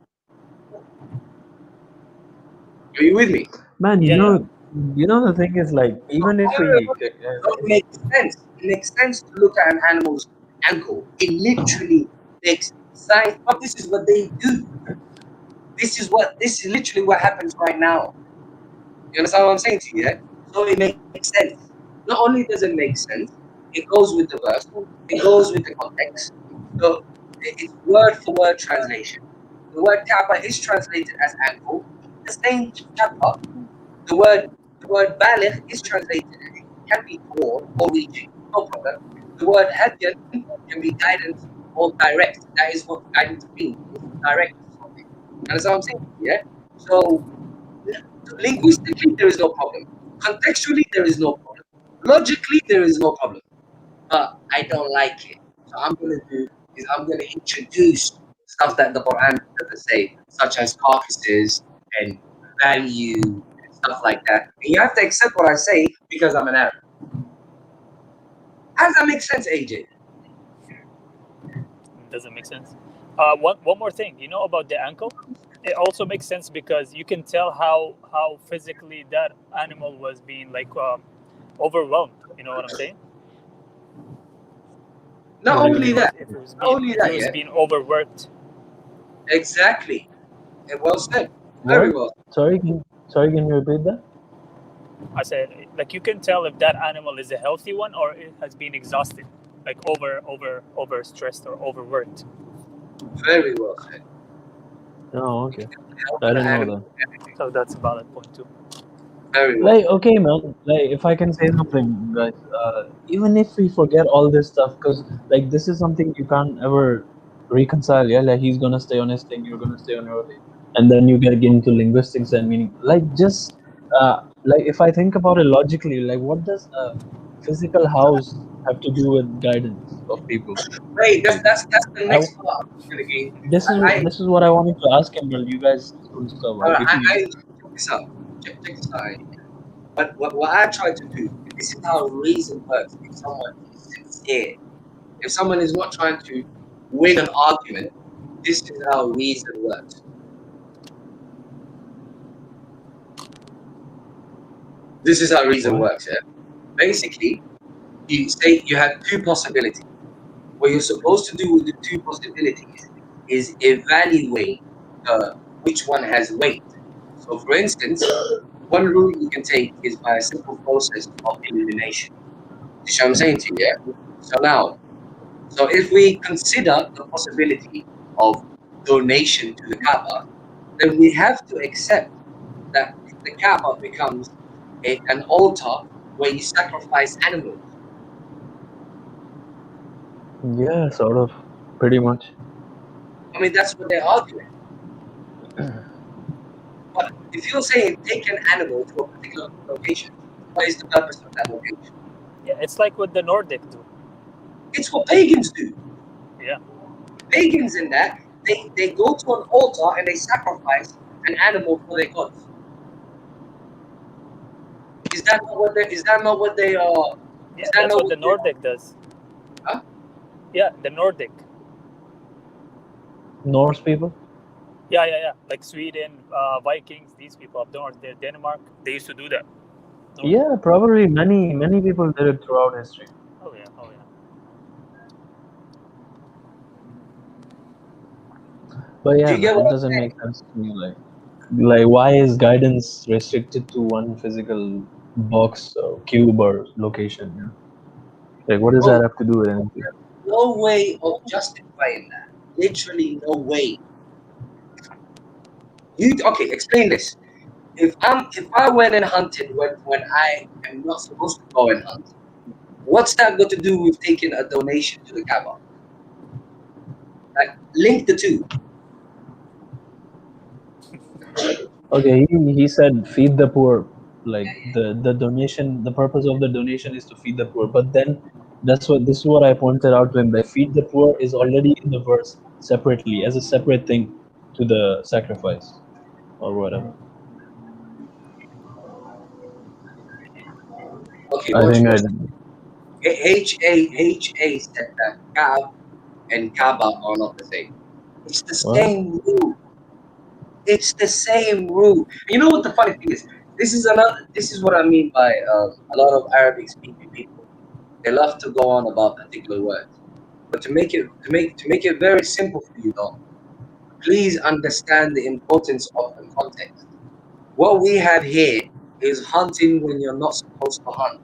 Are you with me? Man, you know the thing is, like, even if we it makes sense. It makes sense to look at an animal's ankle. It literally makes sense. But this is what they do. This is literally what happens right now. You understand what I'm saying to you? Yeah? So it makes sense. Not only does it make sense, it goes with the verse, it goes with the context. So it's word for word translation. The word Kaaba is translated as ankle. The same chapter, the word baligh is translated as it can be toward or reaching, no problem. The word hadyan can be guidance or direct. That is what guidance means. Direct something. Understand what I'm saying? Yeah. So linguistically, there is no problem. Contextually, there is no problem. Logically, there is no problem. But I don't like it. So I'm going to introduce stuff that the Quran doesn't say, such as carcasses and value and stuff like that. And you have to accept what I say because I'm an Arab. How does that make sense, AJ? Doesn't make sense. One more thing, you know about the ankle? It also makes sense because you can tell how physically that animal was being overwhelmed. You know what I'm saying? Not only that, it was being overworked. Exactly. Well said. Very well. Sorry, can you repeat that? I said, like, you can tell if that animal is a healthy one or it has been exhausted, like over stressed or overworked. Very well said. Oh, okay. I didn't know that. So that's a valid point too. Very well. Like, okay, man. Like, if I can say something, guys, even if we forget all this stuff, because like this is something you can't ever reconcile. Yeah, like he's gonna stay on his thing, you're gonna stay on your thing, and then you get into linguistics and meaning. Like, just like if I think about it logically, like what does a physical house have to do with guidance of people? Wait, that's the next part of the game. This is what I wanted to ask him, but you guys couldn't stop. Like, if you, check this out. Check this out. But what I try to do, this is how reason works. If someone is sincere, if someone is not trying to win an argument, this is how reason works. This is how reason works. Yeah. Basically, you say you have two possibilities. What you're supposed to do with the two possibilities is evaluate which one has weight. So, for instance, one rule you can take is by a simple process of elimination. You see what I'm saying to you? Yeah. So now, if we consider the possibility of donation to the Kaaba, then we have to accept that the Kaaba becomes an altar where you sacrifice animals. yeah, sort of, pretty much. I mean, that's what they're arguing. But if you're saying take an animal to a particular location, what is the purpose of that location? Yeah, it's like what the Nordic do. It's what pagans do. Yeah. Pagans in that, they go to an altar and they sacrifice an animal for their gods. Is that not what they are? Yeah, that's what the Nordic does. Huh? Yeah, the Nordic. Norse people? Yeah. Like Sweden, Vikings, these people up north, Denmark, they used to do that. Yeah, probably many people did it throughout history. Oh yeah. But yeah, man, it doesn't make sense to me. Like why is guidance restricted to one physical box or cube or location? You know? Like, what does that have to do with anything? No way of justifying that. Literally, no way. Okay? Explain this. If I went and hunted when I am not supposed to go and hunt, what's that got to do with taking a donation to the Kaaba? Like, link the two. Okay, he said feed the poor. Like the donation, the purpose of the donation is to feed the poor. But then this is what I pointed out to him. That feed the poor is already in the verse separately as a separate thing to the sacrifice or whatever. Okay, I think I HA said that Kaab and Kaaba are not the same. It's the same rule. It's the same rule. You know what the funny thing is? This is what I mean by a lot of Arabic speaking people. They love to go on about particular words. But to make it very simple for you though, please understand the importance of the context. What we have here is hunting when you're not supposed to hunt.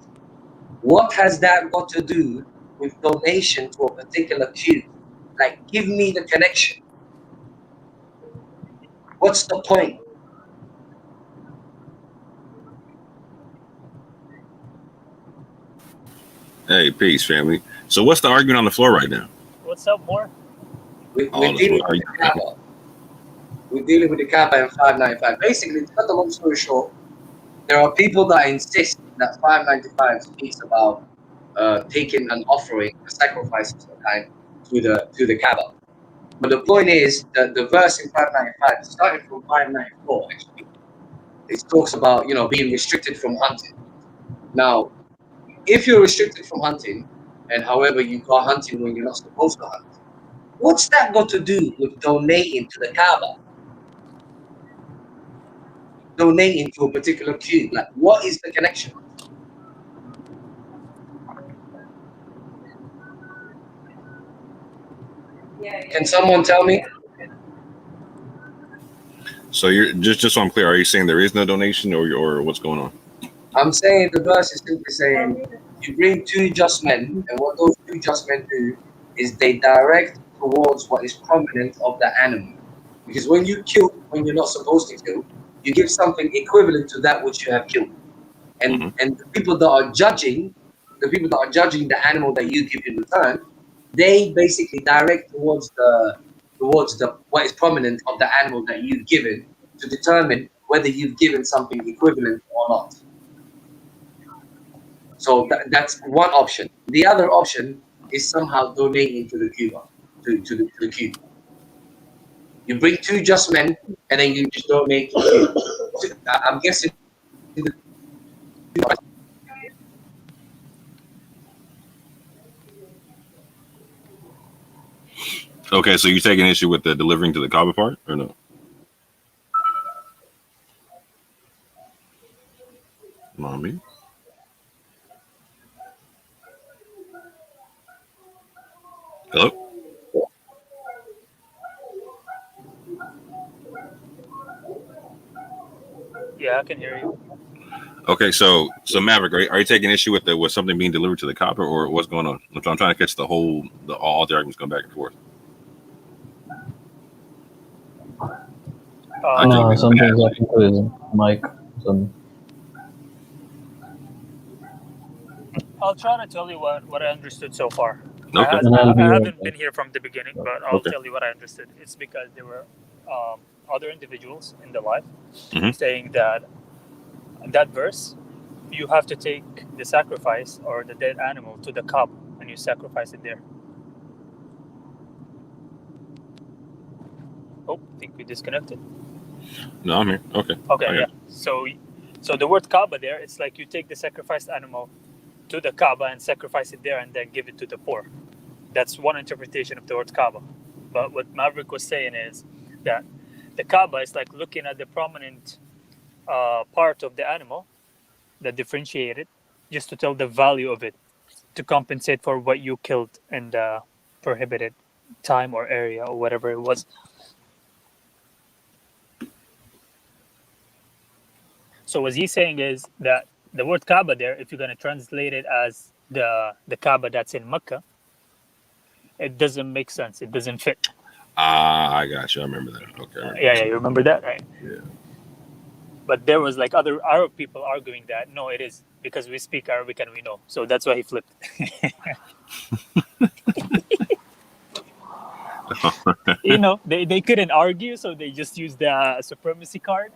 What has that got to do with donation to a particular cube? Like, give me the connection. What's the point? Hey, peace, family. So what's the argument on the floor right now? What's up, more? We're dealing with the Kaaba. We're dealing with the Kaaba in 595. Basically, to cut the long story short, there are people that insist that 595 speaks about taking an offering, a sacrifice of some kind, to the Kaaba. But the point is that the verse in 595, starting from 594, actually, it talks about being restricted from hunting. Now, if you're restricted from hunting, and however you go hunting when you're not supposed to hunt, what's that got to do with donating to the Kaaba? Donating to a particular cube? Like, what is the connection? Can someone tell me? So you're just so I'm clear, are you saying there is no donation or what's going on? I'm saying the verse is simply saying you bring two just men, and what those two just men do is they direct towards what is prominent of the animal. Because when you kill, when you're not supposed to kill, you give something equivalent to that which you have killed. And the people that are judging, the animal that you give in return, they basically direct towards the what is prominent of the animal that you've given to determine whether you've given something equivalent or not. So that's one option. The other option is somehow donating to the Cuba, to the Cuba. You bring two just men and then you just donate to Cuba. I'm guessing. Okay, so you're taking issue with the delivering to the Kaaba part, or no? Mommy? Hello? Yeah, I can hear you. Okay, so Maverick, are you taking issue with something being delivered to the Kaaba, or what's going on? I'm trying to catch all the arguments going back and forth. No, something's happened to his mic. I'll try to tell you what I understood so far. Okay. I haven't been here from the beginning, but I'll tell you what I understood. It's because there were other individuals in the life saying that that verse, you have to take the sacrifice or the dead animal to the Kaaba and you sacrifice it there. Oh, I think we disconnected. No, I'm here. Okay. Okay, yeah. So the word Kaaba there, it's like you take the sacrificed animal to the Kaaba and sacrifice it there and then give it to the poor. That's one interpretation of the word Kaaba. But what Maverick was saying is that the Kaaba is like looking at the prominent part of the animal that differentiated, just to tell the value of it, to compensate for what you killed in the prohibited time or area or whatever it was. So what he's saying is that the word Kaaba there, if you're going to translate it as the Kaaba that's in Mecca, it doesn't make sense. It doesn't fit. I got you. I remember that. Okay. Yeah, you remember that, right? Yeah. But there was like other Arab people arguing that no, it is, because we speak Arabic and we know. So that's why he flipped. You know, they couldn't argue, so they just used the supremacy card.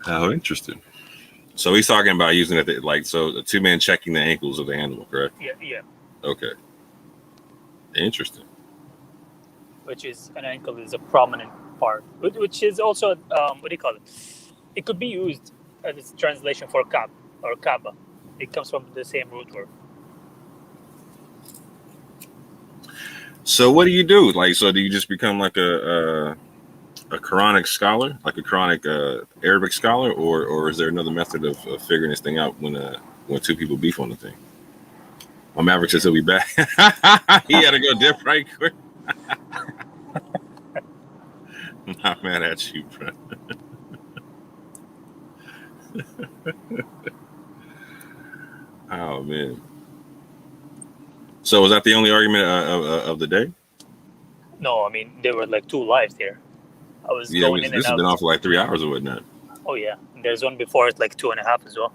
How interesting. So he's talking about using it so the two men checking the ankles of the animal, correct? Yeah. Okay. Interesting. Which is, an ankle is a prominent part, which is also what do you call it? It could be used as a translation for Kaaba or Kaaba. It comes from the same root word. So what do you do? So do you just become like a Quranic scholar, like a Quranic Arabic scholar, or is there another method of figuring this thing out when two people beef on the thing? Well, Maverick says he'll be back. He had to go dip right quick. I'm not mad at you, bro. Oh man. So was that the only argument of the day? No, I mean there were like two lives there. I was going in and out. This has been on for like 3 hours or whatnot. Oh yeah, and there's one before it's like 2.5 as well.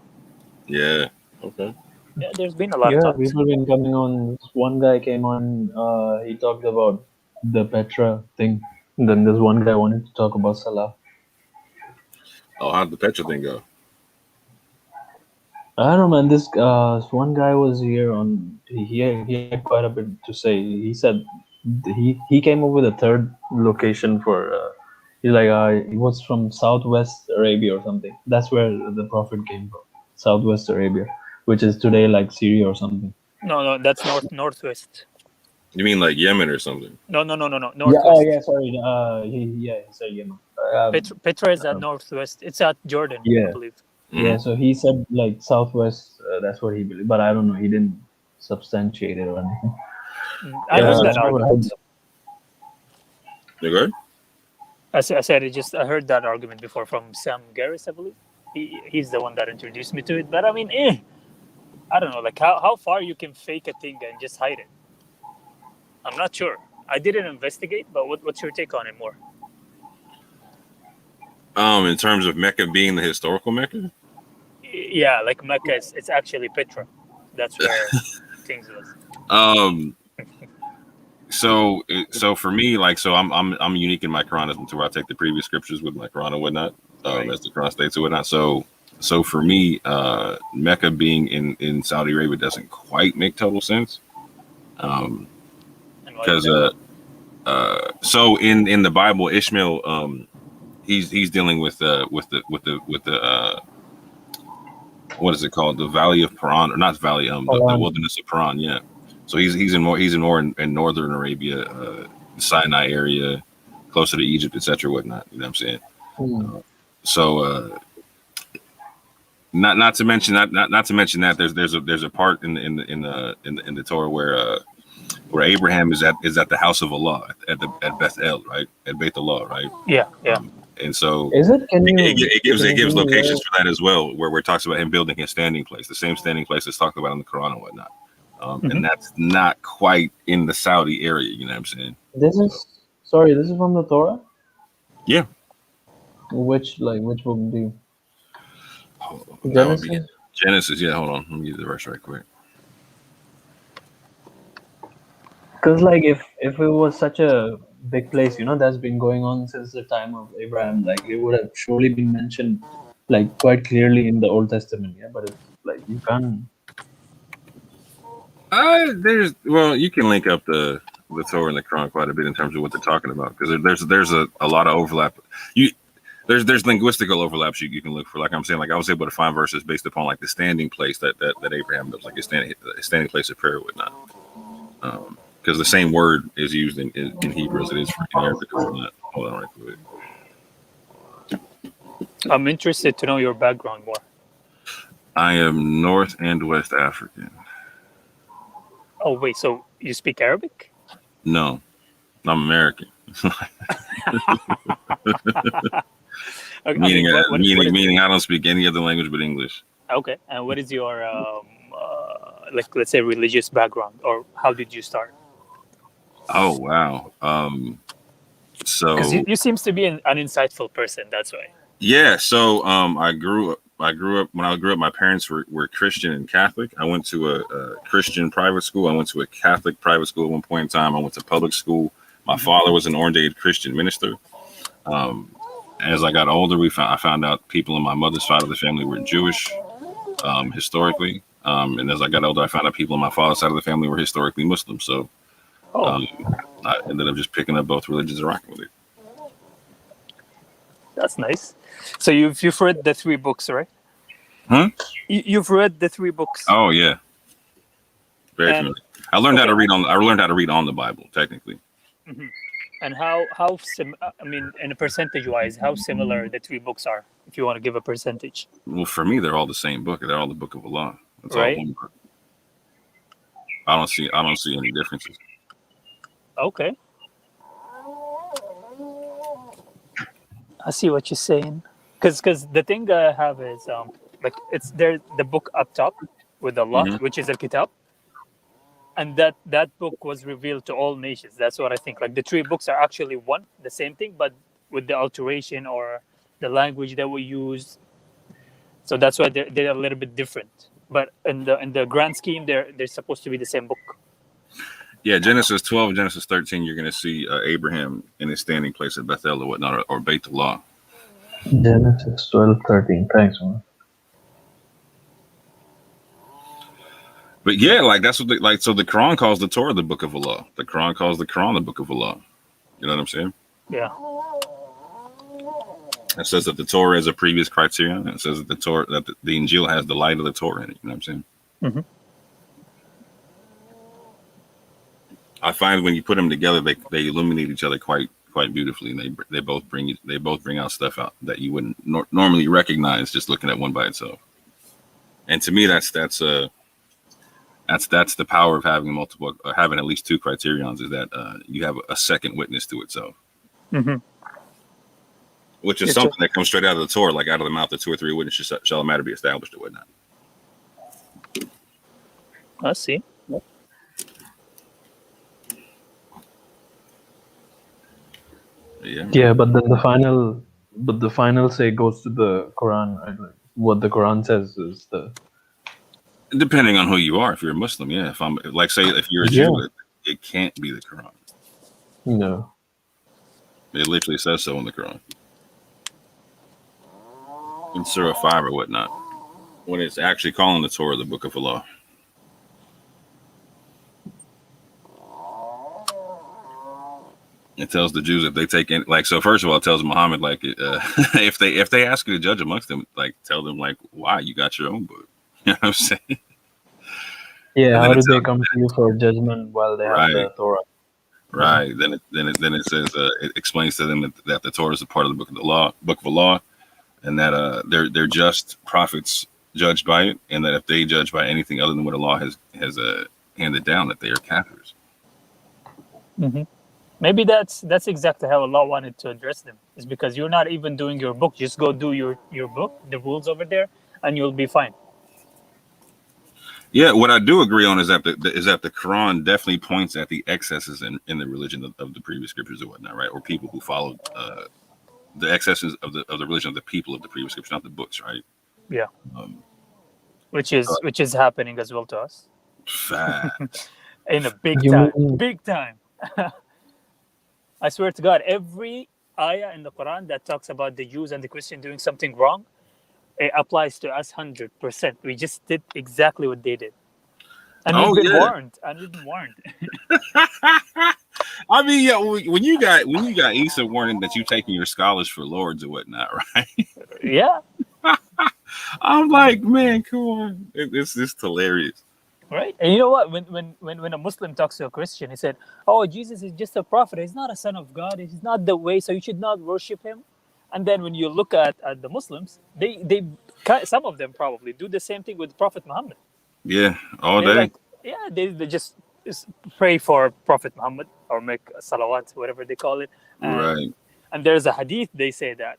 Yeah. Okay. Yeah, there's been a lot of talks. People been coming on. One guy came on. He talked about the Petra thing. And then there's one guy wanted to talk about Salah. Oh, how'd the Petra thing go? I don't know, man. This one guy was here on. He had quite a bit to say. He said he came up with a third location for. He's like he was from Southwest Arabia or something. That's where the Prophet came from, Southwest Arabia, which is today like Syria or something. No, that's northwest. You mean like Yemen or something? No. Northwest. Yeah, oh yeah, sorry. He said Yemen. Petra is at northwest. It's at Jordan, I believe. Yeah, so he said like Southwest. That's what he believed, but I don't know. He didn't substantiate it or anything. I heard that argument. You good? I said I heard that argument before from Sam Garris, I believe. He's the one that introduced me to it. But I mean, I don't know, like how far you can fake a thing and just hide it. I'm not sure. I didn't investigate, but what's your take on it more? In terms of Mecca being the historical Mecca? Yeah, like Mecca it's actually Petra. That's where things was. So for me, like, so I'm unique in my Quranism to where I take the previous scriptures with my Quran and whatnot, as the Quran states and whatnot. So for me, Mecca being in Saudi Arabia doesn't quite make total sense. Because so in the Bible, Ishmael, he's dealing with the what is it called, the Valley of Paran, or not Valley, the wilderness of Paran, yeah. So he's in more in northern Arabia, Sinai area, closer to Egypt, etc. whatnot. You know what I'm saying? Not to mention that there's a part in the Torah where Abraham is at the house of Allah at Bethel, right? At Beit Allah, right? Yeah. And so it gives locations for that as well, where it talks about him building his standing place, the same standing place that's talked about in the Quran and whatnot. And that's not quite in the Saudi area, you know what I'm saying? This is from the Torah? Yeah. Which book do you? Genesis? Genesis, yeah, hold on. Let me get the verse right quick. Because like if it was such a big place, that's been going on since the time of Abraham, like it would have surely been mentioned like quite clearly in the Old Testament, yeah. But it's like you can't. You can link up the Torah and the Quran quite a bit in terms of what they're talking about, because there's a lot of overlap. There's linguistical overlaps you can look for. Like I'm saying, like I was able to find verses based upon like the standing place that Abraham does, like a standing place of prayer and whatnot. Because the same word is used in Hebrew as it is in Arabic or whatnot. Hold on right quick. I'm interested to know your background more. I am North and West African. Oh wait, so you speak Arabic? No, I'm American. Okay, meaning I don't speak any other language but English. Okay, and what is your like, let's say, religious background, or how did you start? Oh wow. So because you seems to be an insightful person, that's why. Yeah, so I grew up when I grew up, my parents were Christian and Catholic. I went to a Christian private school. I went to a Catholic private school at one point in time. I went to public school. My father was an ordained Christian minister. As I got older, I found out people on my mother's side of the family were Jewish, historically. And as I got older, I found out people on my father's side of the family were historically Muslim. So I ended up just picking up both religions and rocking with it. That's nice. So you've read the 3 books, right? You've read the 3 books. Oh yeah, very familiar. I learned how to read on the Bible, technically. Mm-hmm. And how I mean, in a percentage wise, how similar the 3 books are, if you want to give a percentage? Well, for me, they're all the same book. They're all the Book of Allah. That's right. All one book. I don't see any differences. Okay. I see what you're saying. Because the thing I have is like it's there, the book up top with Allah, which is Al-Kitab, and that book was revealed to all nations. That's what I think. Like the 3 books are actually the same thing, but with the alteration or the language that we use. So that's why they're a little bit different. But in the grand scheme, they're supposed to be the same book. Yeah, Genesis 12 and Genesis 13, you're going to see Abraham in his standing place at Bethel or whatnot, or Beit Allah. Genesis 12:13. Thanks, man. But yeah, like that's what so the Quran calls the Torah the Book of Allah. The Quran calls the Quran the Book of Allah. You know what I'm saying? Yeah. It says that the Torah is a previous criterion. It says that the Torah, that the Injil has the light of the Torah in it. You know what I'm saying? Mm-hmm. I find when you put them together, they illuminate each other quite beautifully, and they both bring out stuff out that you wouldn't normally recognize just looking at one by itself. And to me, that's the power of having at least 2 criterions, is that you have a second witness to itself. Mm-hmm. which is Yes, something sir. that comes straight out of the Torah, like out of the mouth of 2 or 3 witnesses shall a matter be established or whatnot. I see. Yeah, but then the final say goes to the Quran, right? Like, what the Quran says is the. Depending on who you are, if you're a Muslim, yeah. If I'm like, say, if you're a Jew, it can't be the Quran. No. It literally says so in the Quran, in Surah 5 or whatnot, when it's actually calling the Torah the Book of Allah. It tells the Jews if they take in, like, so first of all, it tells Muhammad, like, if they ask you to judge amongst them, like, tell them, like, why you got your own book. You know what I'm saying? Yeah, how do they come to you for judgment while they have the Torah? Right. Then it says it explains to them that the Torah is a part of the book of Allah, and that they're just prophets judged by it, and that if they judge by anything other than what Allah has handed down, that they are kafirs. Mm-hmm. Maybe that's exactly how Allah wanted to address them. It's because you're not even doing your book. Just go do your book, the rules over there, and you'll be fine. Yeah, what I do agree on is that the Quran definitely points at the excesses in the religion of the previous scriptures or whatnot, right? Or people who followed the excesses of the religion of the people of the previous scriptures, not the books, right? Yeah. Which is happening as well to us. Fact. In a big time. I swear to God, every ayah in the Quran that talks about the Jews and the Christians doing something wrong, it applies to us 100%. We just did exactly what they did. And we've been warned. I mean, yeah, when you got Isa warning that you taking your scholars for lords or whatnot, right? Yeah. I'm like, man, come on. It's just hilarious. Right? And you know what? When a Muslim talks to a Christian, he said, oh, Jesus is just a prophet. He's not a son of God. He's not the way, so you should not worship him. And then when you look at the Muslims, they some of them probably do the same thing with Prophet Muhammad. Yeah, all day. They just pray for Prophet Muhammad or make salawat, whatever they call it. Right. And there's a hadith, they say that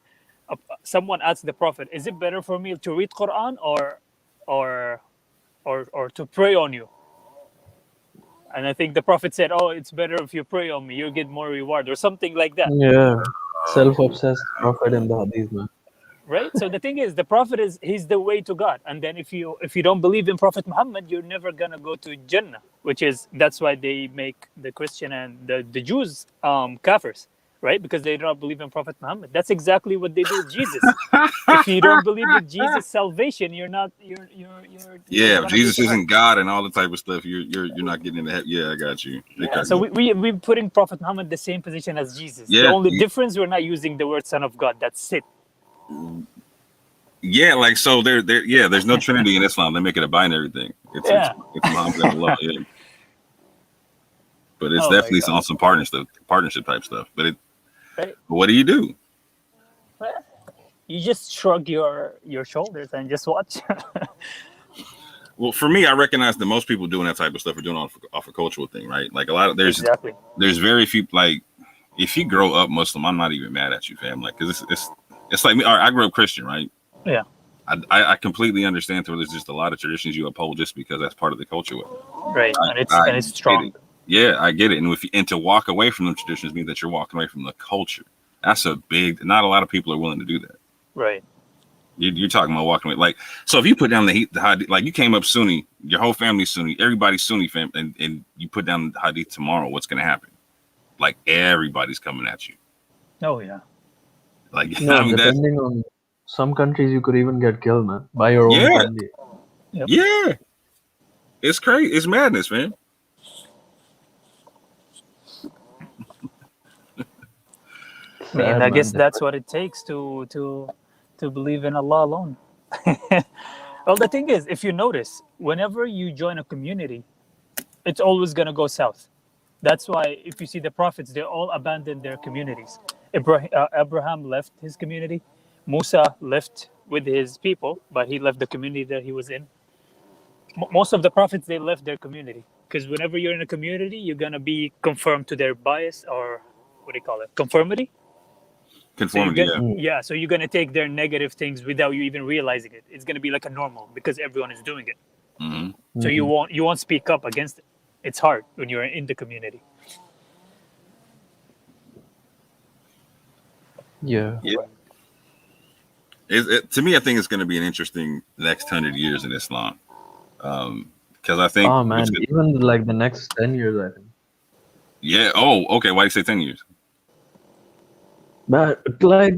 someone asked the Prophet, is it better for me to read Quran or to pray on you? And I think the Prophet said, oh, it's better if you pray on me, you'll get more reward or something like that. Yeah, self-obsessed prophet in the hadith, man. Right? So the thing is, the Prophet he's the way to God. And then if you don't believe in Prophet Muhammad, you're never gonna go to Jannah, that's why they make the Christian and the Jews kafirs, right? Because they don't believe in Prophet Muhammad. That's exactly what they do with Jesus. If you don't believe with Jesus' salvation, you're if Jesus isn't God and all the type of stuff, you're not getting into heaven. Yeah, I got you. Yeah, so we're putting Prophet Muhammad the same position as Jesus. Yeah, the only difference, we're not using the word Son of God. That's it. Yeah, like, so there's no Trinity in Islam. They make it a binary thing. It's Muhammad and Allah. Yeah. But it's definitely on some partnership type stuff. But what do you do? You just shrug your shoulders and just watch. Well, for me, I recognize that most people doing that type of stuff are doing off a cultural thing, right? Like, a lot of there's very few, like, if you grow up Muslim, I'm not even mad at you, fam. Like, because it's like me. All right, I grew up Christian, right? Yeah. I completely understand that there's just a lot of traditions you uphold just because that's part of the culture. Right, and it's strong. Yeah, I get it. And to walk away from them traditions means that you're walking away from the culture. That's not a lot of people are willing to do that. Right. You're talking about walking away. Like, so if you put down the hadith, like, you came up Sunni, your whole family's Sunni, everybody's Sunni, fam, and you put down the hadith tomorrow, what's going to happen? Like, everybody's coming at you. Oh, yeah. Like, no, I mean, depending on some countries, you could even get killed, man, by your own family. Yep. Yeah. It's crazy. It's madness, man. I guess that's what it takes to believe in Allah alone. Well, the thing is, if you notice, whenever you join a community, it's always going to go south. That's why if you see the prophets, they all abandoned their communities. Abraham left his community. Musa left with his people, but he left the community that he was in. Most of the prophets, they left their community. Because whenever you're in a community, you're going to be conformed to their bias, or what do you call it? Conformity? Conformity, So you're gonna take their negative things without you even realizing it. It's gonna be like a normal because everyone is doing it. So you won't speak up against it. It's hard when you're in the community. Yeah. To me, I think it's going to be an interesting next 100 years in Islam. Because I think... Oh, man. Even like the next 10 years, I think. Yeah. Oh, okay. Why do you say 10 years? But like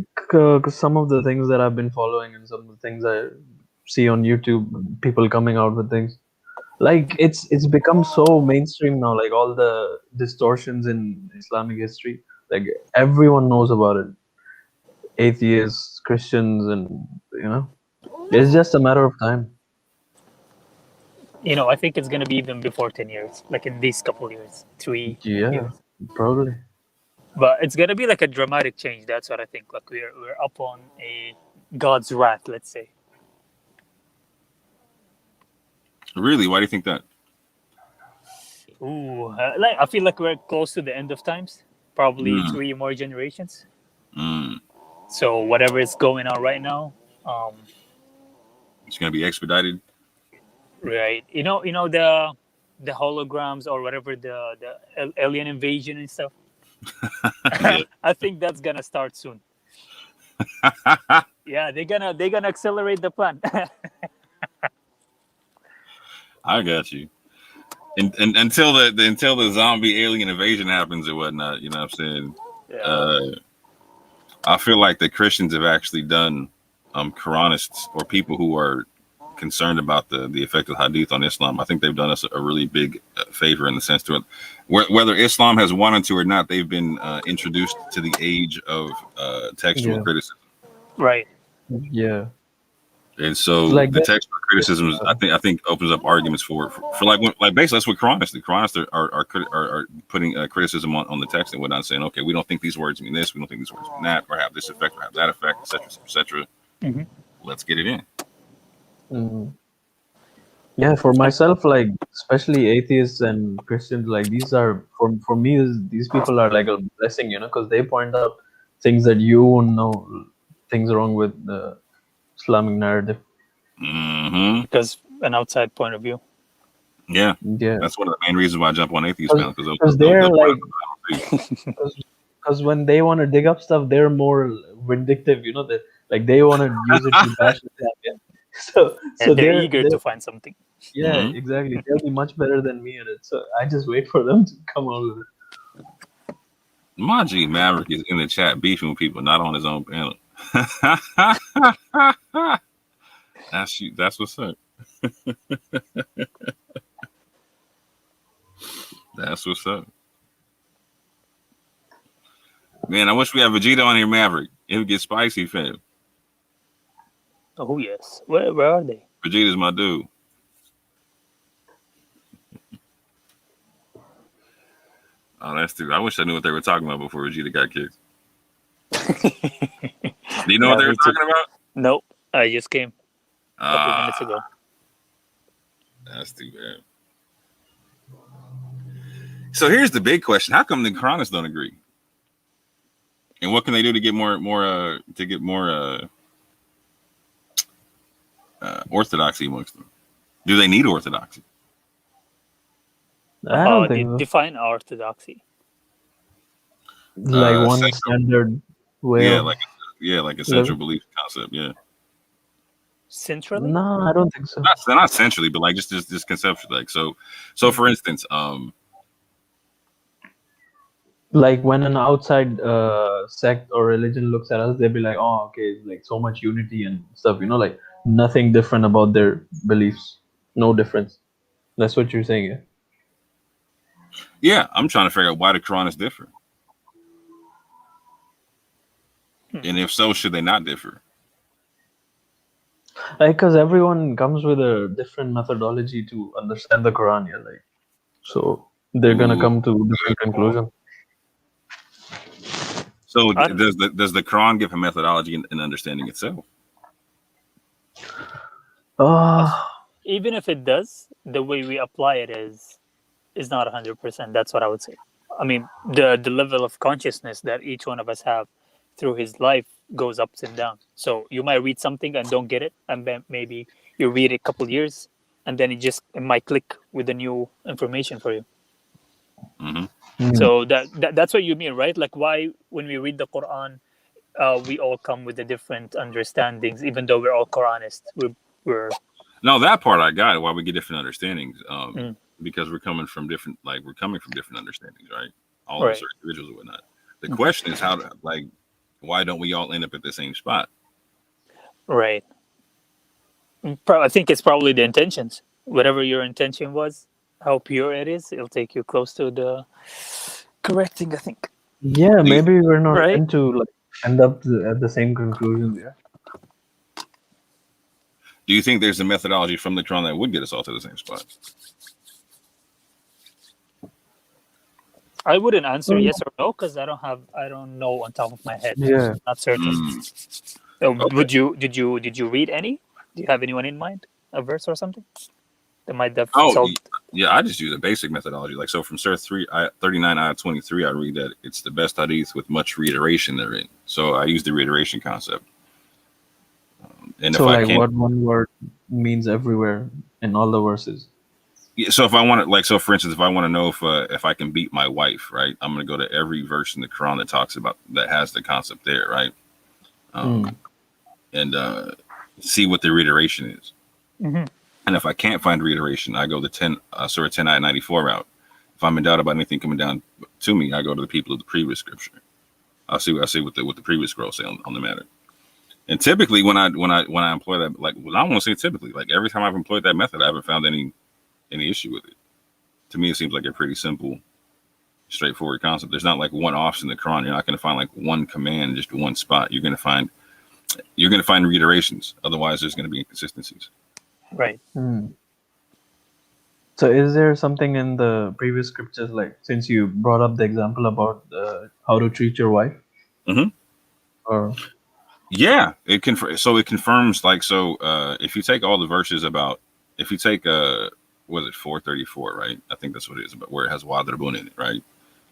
some of the things that I've been following and some of the things I see on YouTube, people coming out with things. Like it's become so mainstream now, like all the distortions in Islamic history. Like everyone knows about it. Atheists, Christians, and it's just a matter of time. I think it's gonna be even before 10 years, like in these couple years, 3 years. Probably. But it's gonna be like a dramatic change. That's what I think. Like we're up on a God's wrath, let's say. Really? Why do you think that? Like I feel like we're close to the end of times. Probably 3 more generations. So whatever is going on right now, it's gonna be expedited. Right. You know the holograms or whatever, the alien invasion and stuff. I think that's gonna start soon. Yeah, they're gonna accelerate the plan. I got you. And until the zombie alien invasion happens or whatnot, you know what I'm saying? Yeah. I feel like the Christians have actually done Quranists or people who are concerned about the effect of Hadith on Islam. I think they've done us a really big favor in the sense to it. Whether Islam has wanted to or not, they've been introduced to the age of textual criticism. Right. Yeah. And so like the textual criticisms, I think opens up arguments for like basically that's what Quranists do. Quranists are putting criticism on the text and whatnot, saying, okay, we don't think these words mean this, we don't think these words mean that, or have this effect, or have that effect, etc., etc. Let's get it in. Yeah, for myself, like especially atheists and Christians, like these are for me, these people are like a blessing, because they point out things that you won't know, things wrong with the Islamic narrative. Because an outside point of view. Yeah. That's one of the main reasons why I jump on atheist panel, because they're like, because when they want to dig up stuff, they're more vindictive. That like they want to use it to bash it. So they're eager to find something. Yeah, exactly. They'll be much better than me at it. So I just wait for them to come out with it. Maji Maverick is in the chat beefing with people, not on his own panel. That's what's up. That's what's up. Man, I wish we had Vegeta on here, Maverick. It would get spicy, fam. Oh yes. Where are they? Vegeta's my dude. Oh, that's true. I wish I knew what they were talking about before Vegeta got kicked. Do you know what they were talking about? Nope. I just came a couple minutes ago. That's too bad. So here's the big question: how come the Quranists don't agree? And what can they do to get more orthodoxy amongst them? Do they need orthodoxy? I don't think so. Define orthodoxy. Like one standard way. Like a central belief concept. Yeah. Centrally? No, I don't think so. Not centrally, but like just conceptually. Like so for instance, like when an outside sect or religion looks at us, they'll be like, oh, okay, like so much unity and stuff, like nothing different about their beliefs. No difference. That's what you're saying, yeah? Yeah, I'm trying to figure out why the Quran is different. And if so, should they not differ? Because everyone comes with a different methodology to understand the Quran, yeah. Like, so they're gonna come to different conclusions. So does the Quran give a methodology in understanding itself? Even if it does, the way we apply it is not 100%. That's what I would say. I mean, the level of consciousness that each one of us have through his life goes ups and downs. So you might read something and don't get it, and then maybe you read it a couple years, and then it might click with the new information for you. So that's what you mean, right? Like, why when we read the Quran, we all come with the different understandings, even though we're all Quranists. We're No, that part I got. Why we get different understandings, because we're coming from different understandings, right? All of us are individuals and whatnot. The question is why don't we all end up at the same spot? Right. I think it's probably the intentions. Whatever your intention was, how pure it is, it'll take you close to the correct thing, I think. Yeah, maybe we're not meant to end up at the same conclusion. Yeah. Do you think there's a methodology from the Quran that would get us all to the same spot? I wouldn't answer yes or no because I don't know on top of my head. Yeah. I'm not certain. Okay. Did you read any? Do you have anyone in mind? A verse or something that might have solved? Yeah, I just use a basic methodology. Like, so from Surah 39 out of 23, I read that it's the best hadith with much reiteration therein. So I use the reiteration concept. And so, what one word means everywhere in all the verses. Yeah, so if I want to, so for instance, if I want to know if I can beat my wife, right, I'm going to go to every verse in the Quran that talks about that has the concept there, right, and see what the reiteration is. And if I can't find reiteration, I go the Surah 10 ayat 94 route. If I'm in doubt about anything coming down to me, I go to the people of the previous scripture. I'll see what the previous scrolls say on the matter. And typically, when I employ that, I won't say typically, every time I've employed that method, I haven't found any issue with it. To me, it seems like a pretty simple, straightforward concept. There's not one offs in the Quran. You're not going to find one command in just one spot. You're going to find reiterations. Otherwise, there's going to be inconsistencies. Right. So, is there something in the previous scriptures, since you brought up the example about how to treat your wife? Or yeah, it confirms if you take all the verses if you take was it 434, right? I think that's what it is, but where it has wadribun in it, right?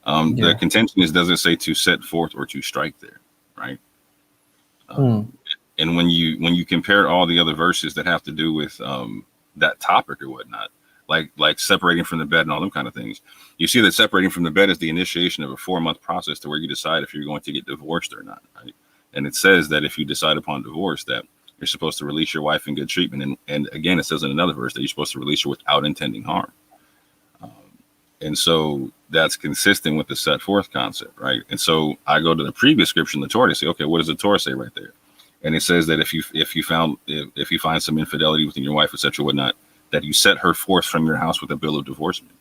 The contention does it say to set forth or to strike there, right? And when you compare all the other verses that have to do with that topic or whatnot, like separating from the bed and all them kind of things, you see that separating from the bed is the initiation of a 4-month process to where you decide if you're going to get divorced or not, right? And it says that if you decide upon divorce, that you're supposed to release your wife in good treatment. And again, it says in another verse that you're supposed to release her without intending harm. And so that's consistent with the set forth concept, right? And so I go to the previous scripture in the Torah to say, okay, what does the Torah say right there? And it says that if you find some infidelity within your wife, etc., whatnot, that you set her forth from your house with a bill of divorcement.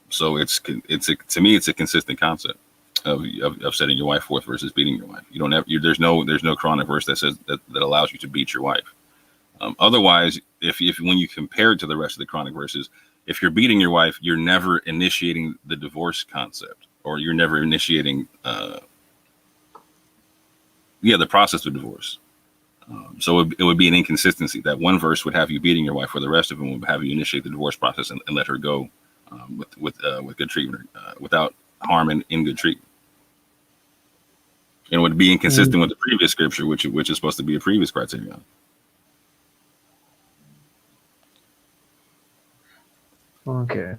So to me, it's a consistent concept of setting your wife forth versus beating your wife. You don't have there's no Quranic verse that says that allows you to beat your wife. Otherwise, if when you compare it to the rest of the Quranic verses, if you're beating your wife, you're never initiating the divorce concept, or you're never initiating the process of divorce. So it would be an inconsistency that one verse would have you beating your wife, where the rest of them would have you initiate the divorce process and let her go with good treatment, without harm and in good treatment. And it would be inconsistent with the previous scripture, which is supposed to be a previous criterion. Okay,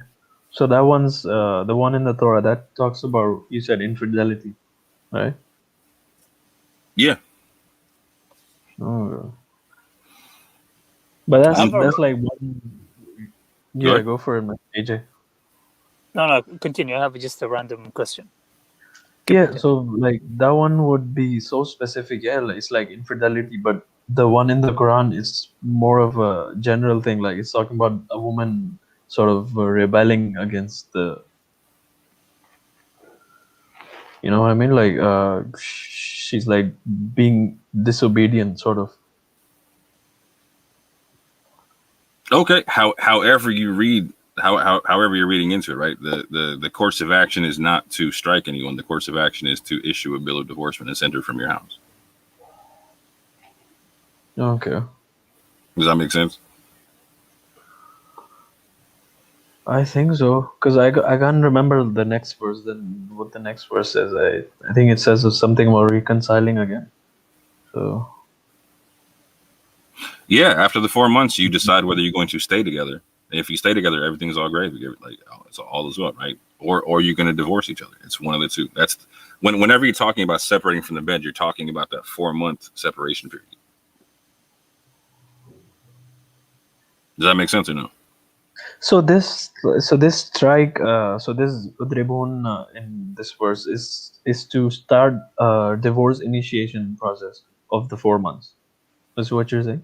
so that one's the one in the Torah that talks about, you said, infidelity, right? Yeah. Oh, but that's like one. Yeah, go for it, man. AJ. No, continue. I have just a random question. Yeah, so that one would be so specific. Yeah, it's like infidelity, but the one in the Quran is more of a general thing. Like, it's talking about a woman sort of rebelling against you know what I mean? Like, she's like being disobedient, sort of. Okay. However you're reading into it, right? The course of action is not to strike anyone. The course of action is to issue a bill of divorcement and send her from your house. Okay. Does that make sense? I think so, because I can't remember the next verse. Then what the next verse says? I think it says something about reconciling again. So Yeah, after the 4 months, you decide whether you're going to stay together. And if you stay together, everything's all great. Like it's all is well, right? Or you're going to divorce each other. It's one of the two. That's whenever you're talking about separating from the bed, you're talking about that 4-month separation period. Does that make sense or no? So this strike, so this udribun in this verse is to start divorce initiation process of the 4 months. That's what you're saying?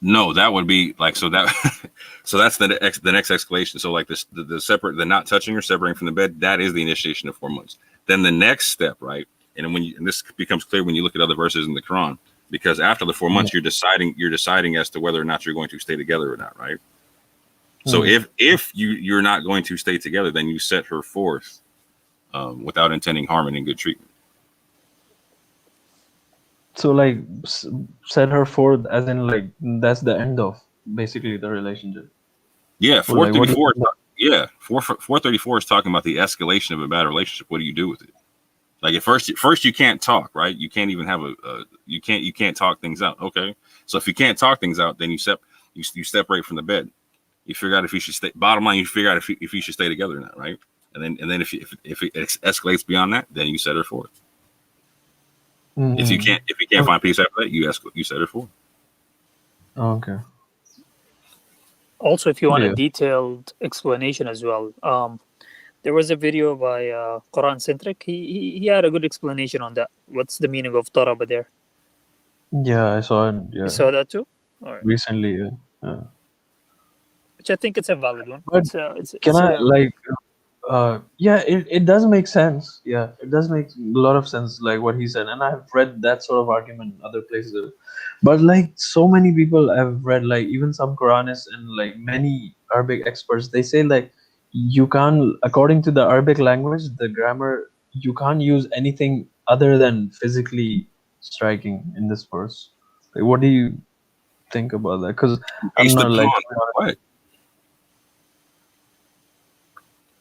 No, that would be like so that's the next escalation. So like the not touching or separating from the bed, that is the initiation of 4 months. Then the next step, right? And and this becomes clear when you look at other verses in the Quran, because after the 4 months, you're deciding as to whether or not you're going to stay together or not, right? So if you're not going to stay together, then you set her forth without intending harm and in good treatment. So like set her forth as in like that's the end of basically the relationship. Yeah, 434. Yeah, 434 is talking about the escalation of a bad relationship. What do you do with it? Like at first you can't talk, right? You can't even have you can't talk things out. Okay, so if you can't talk things out, then you separate from the bed. You figure out if you should stay. Bottom line, you figure out if you should stay together or not, right? And then if it escalates beyond that, then you set her forth. If you can't find peace after that, you set her forth. Okay. Also, if you want a detailed explanation as well, there was a video by Quran Centric. He had a good explanation on that. What's the meaning of daraba there? Yeah, I saw it. Yeah. You saw that too? All right. Recently, yeah. Which I think it's a valid one. But yeah, it does make sense. Yeah, it does make a lot of sense, like what he said. And I've read that sort of argument in other places. But like so many people I've read, like even some Quranists and like many Arabic experts, they say like you can't, according to the Arabic language, the grammar, you can't use anything other than physically striking in this verse. Like, what do you think about that? Because I'm not like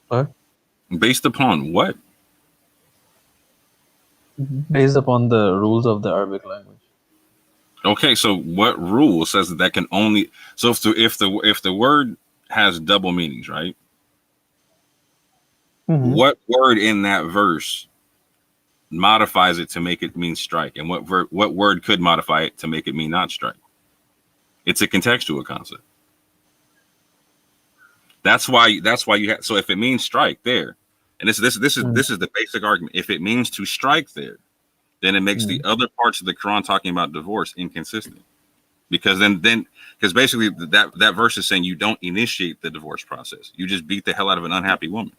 what? Based upon what? Based upon the rules of the Arabic language. Okay, so what rule says that can only if the word has double meanings, right? Mm-hmm. What word in that verse modifies it to make it mean strike, and what word could modify it to make it mean not strike? It's a contextual concept. That's why you have. So if it means strike there, and this is the basic argument. If it means to strike there, then it makes the other parts of the Quran talking about divorce inconsistent. Because because basically that verse is saying you don't initiate the divorce process. You just beat the hell out of an unhappy woman.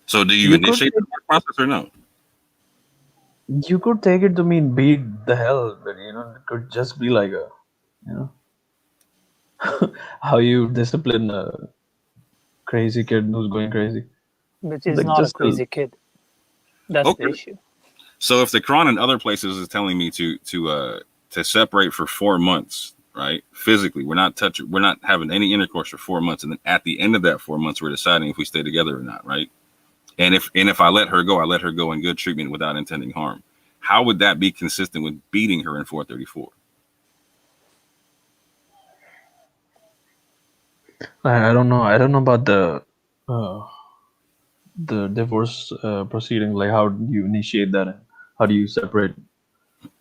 So do you initiate the divorce process or no? You could take it to mean beat the hell, but it could just be like how you discipline a crazy kid who's going crazy. But he's not a crazy kid. That's the issue. So if the Quran in other places is telling me to separate for 4 months, right? Physically, we're not having any intercourse for 4 months, and then at the end of that 4 months, we're deciding if we stay together or not, right? And if I let her go in good treatment without intending harm. How would that be consistent with beating her in 434? I don't know. I don't know about the divorce proceeding. Like, how do you initiate that? And how do you separate?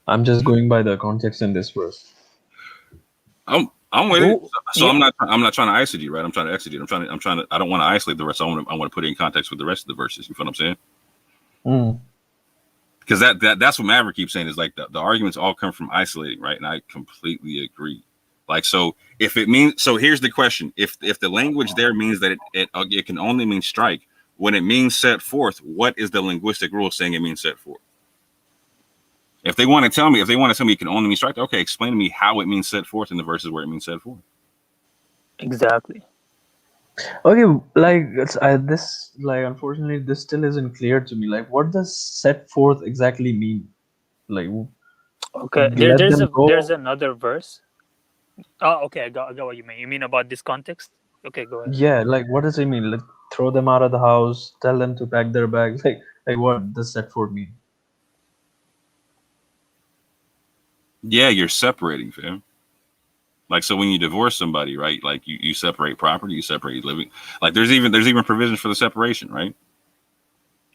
I'm just going by the context in this verse. I'm with it. So I'm not trying to isolate you, right? I'm trying to exegete. I'm trying to. I don't want to isolate the rest. I want to put it in context with the rest of the verses. You feel what I'm saying? Because that's what Maverick keeps saying is like the arguments all come from isolating, right? And I completely agree. Like, so if it means, so here's the question: if the language there means that it can only mean strike, when it means set forth, what is the linguistic rule saying it means set forth? If they want to tell me it can only mean strike, okay, explain to me how it means set forth in the verses where it means set forth. Exactly. Okay, like unfortunately this still isn't clear to me. Like, what does set forth exactly mean? Like, Okay, let them go. there's another verse. Oh, okay, I got what you mean. You mean about this context? Okay, go ahead. Yeah, like what does it mean? Like throw them out of the house, tell them to pack their bags. Like what does that for mean? Yeah, you're separating, fam. Like, so when you divorce somebody, right? Like you separate property, you separate living. Like there's even provisions for the separation, right?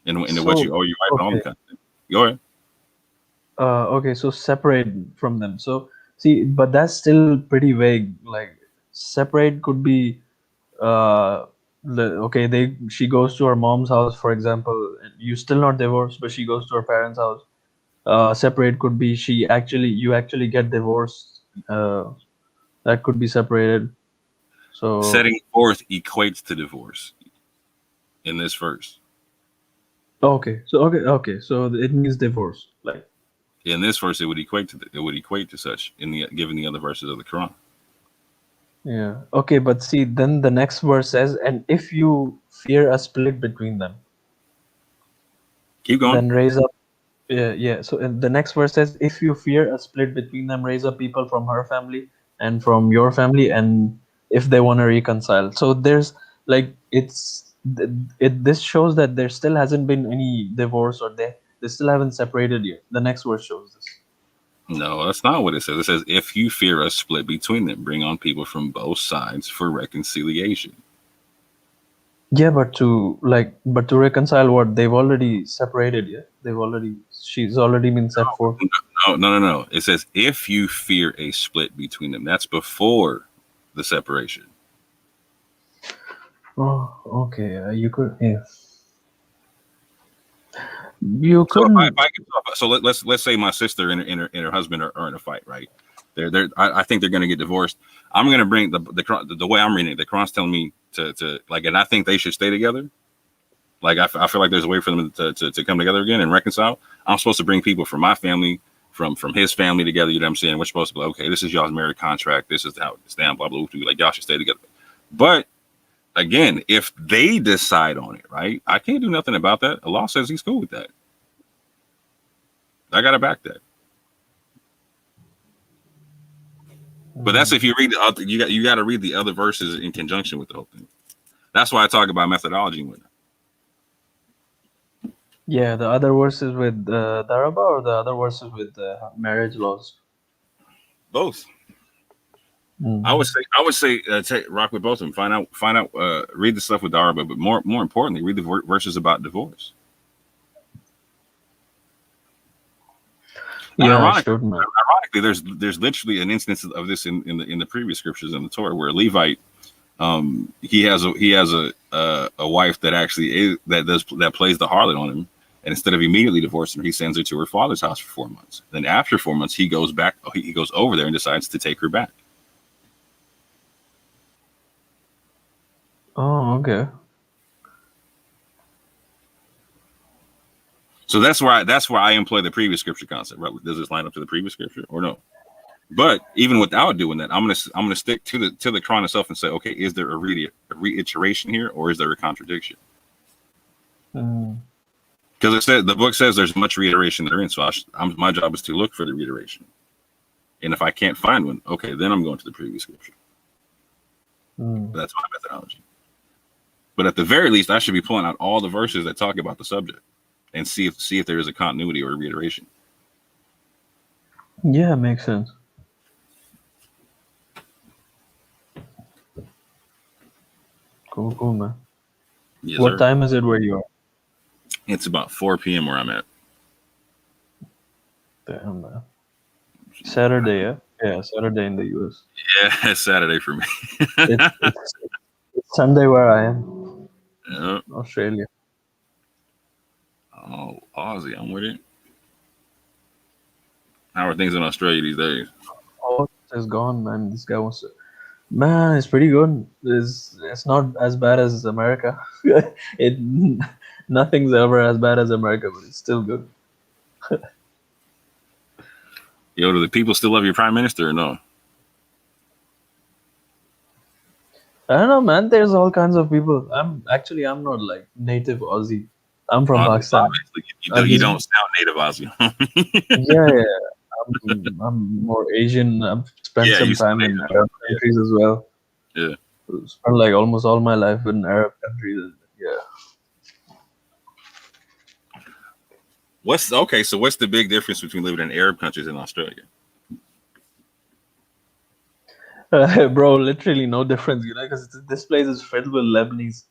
In what you owe your wife and all that kind of thing. Go ahead. Okay, so separate from them. So see, but that's still pretty vague. Like separate could be okay, she goes to her mom's house, for example. You still not divorced, but she goes to her parents' house. Separate could be you actually get divorced. That could be separated. So setting forth equates to divorce in this verse. Okay, so it means divorce. Like in this verse, it would equate to such given the other verses of the Quran. Yeah. Okay, but see, then the next verse says, "And if you fear a split between them, keep going. Then raise up." Yeah. So the next verse says, "If you fear a split between them, raise up people from her family and from your family, and if they want to reconcile." So there's like this shows that there still hasn't been any divorce, or they still haven't separated yet. The next verse shows this. No, that's not what it says. It says, if you fear a split between them, bring on people from both sides for reconciliation. Yeah, but to reconcile what? They've already separated, yeah? She's already been set forth. No. It says, if you fear a split between them. That's before the separation. Oh, okay. You could, yeah. You could. So let's say my sister and her husband are in a fight, right? I think they're going to get divorced. I'm going to bring the way I'm reading it. The Quran's telling me to like, and I think they should stay together. Like I feel like there's a way for them to come together again and reconcile. I'm supposed to bring people from my family, from his family together. You know what I'm saying? We're supposed to be like, okay, this is y'all's marriage contract. This is how it's down. Blah blah blah. Like y'all should stay together. But again, if they decide on it, right? I can't do nothing about that. Allah says He's cool with that. I gotta back that. But that's if you read the other, you got to read the other verses in conjunction with the whole thing. That's why I talk about methodology with it. Yeah, the other verses with Daraba, or the other verses with marriage laws. Both. I would say rock with both of them. Find out. Read the stuff with Daraba, but more importantly, read the verses about divorce. Yeah, ironically, there's literally an instance of this in the previous scriptures in the Torah where a Levite, he has a wife that actually that plays the harlot on him, and instead of immediately divorcing her, he sends her to her father's house for 4 months. Then after 4 months, he goes over there and decides to take her back. Oh, okay. So that's where I employ the previous scripture concept. Right? Does this line up to the previous scripture or no? But even without doing that, I'm gonna stick to the Quran itself and say, okay, is there a reiteration here, or is there a contradiction? Because the book says there's much reiteration therein. So my job is to look for the reiteration, and if I can't find one, okay, then I'm going to the previous scripture. That's my methodology. But at the very least, I should be pulling out all the verses that talk about the subject and see if there is a continuity or a reiteration. Yeah, makes sense. Cool, man. Yes, what sir. time is it where you are? It's about 4 p.m. where I'm at. Damn, man. Saturday, yeah? Yeah, Saturday in the US. Yeah, it's Saturday for me. it's Sunday where I am. Yep. Australia. Oh, Aussie, I'm with it. How are things in Australia these days? Oh, it's gone, man. This guy wants to... Man, it's pretty good. It's not as bad as America. Nothing's ever as bad as America, but it's still good. Yo, do the people still love your prime minister or no? I don't know, man. There's all kinds of people. I'm not like native Aussie. I'm from Pakistan. You don't sound native Aussie. yeah. I'm more Asian. I've spent Yeah, some you time in Arab countries as well. Yeah. Spent like almost all my life in Arab countries. Yeah. So what's the big difference between living in Arab countries and Australia? Bro, literally no difference, you know, because this place is filled with Lebanese.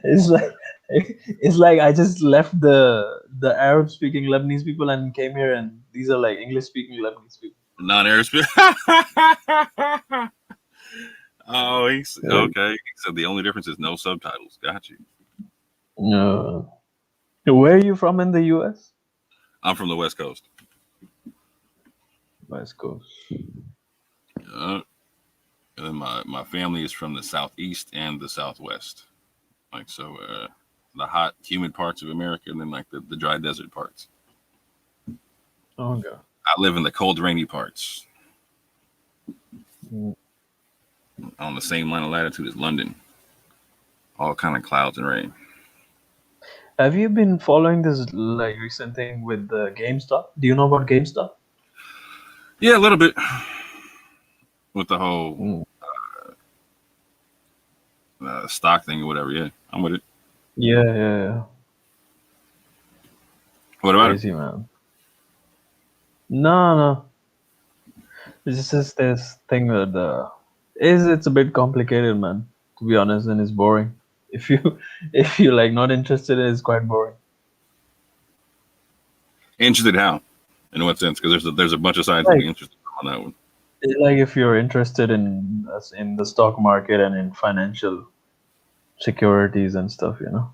It's like I just left the Arab speaking Lebanese people and came here, and these are like English speaking Lebanese people. Non-Arab speaking. Oh, okay. So the only difference is no subtitles. Got you. Where are you from in the US? I'm from the West Coast. West Coast. Yeah. And then my family is from the Southeast and the Southwest. Like, so the hot, humid parts of America, and then like the dry desert parts. Oh, okay. I live in the cold, rainy parts. On the same line of latitude as London. All kind of clouds and rain. Have you been following this like recent thing with GameStop? Do you know about GameStop? Yeah, a little bit. With the whole stock thing or whatever. Yeah, I'm with it. Yeah. What about Crazy, man. No. It's just this thing that it's a bit complicated, man. To be honest, and it's boring. If you like not interested, it's quite boring. Interested how? In what sense? Because there's a bunch of sides to be interested on that one. Like if you're interested in the stock market and in financial securities and stuff, you know.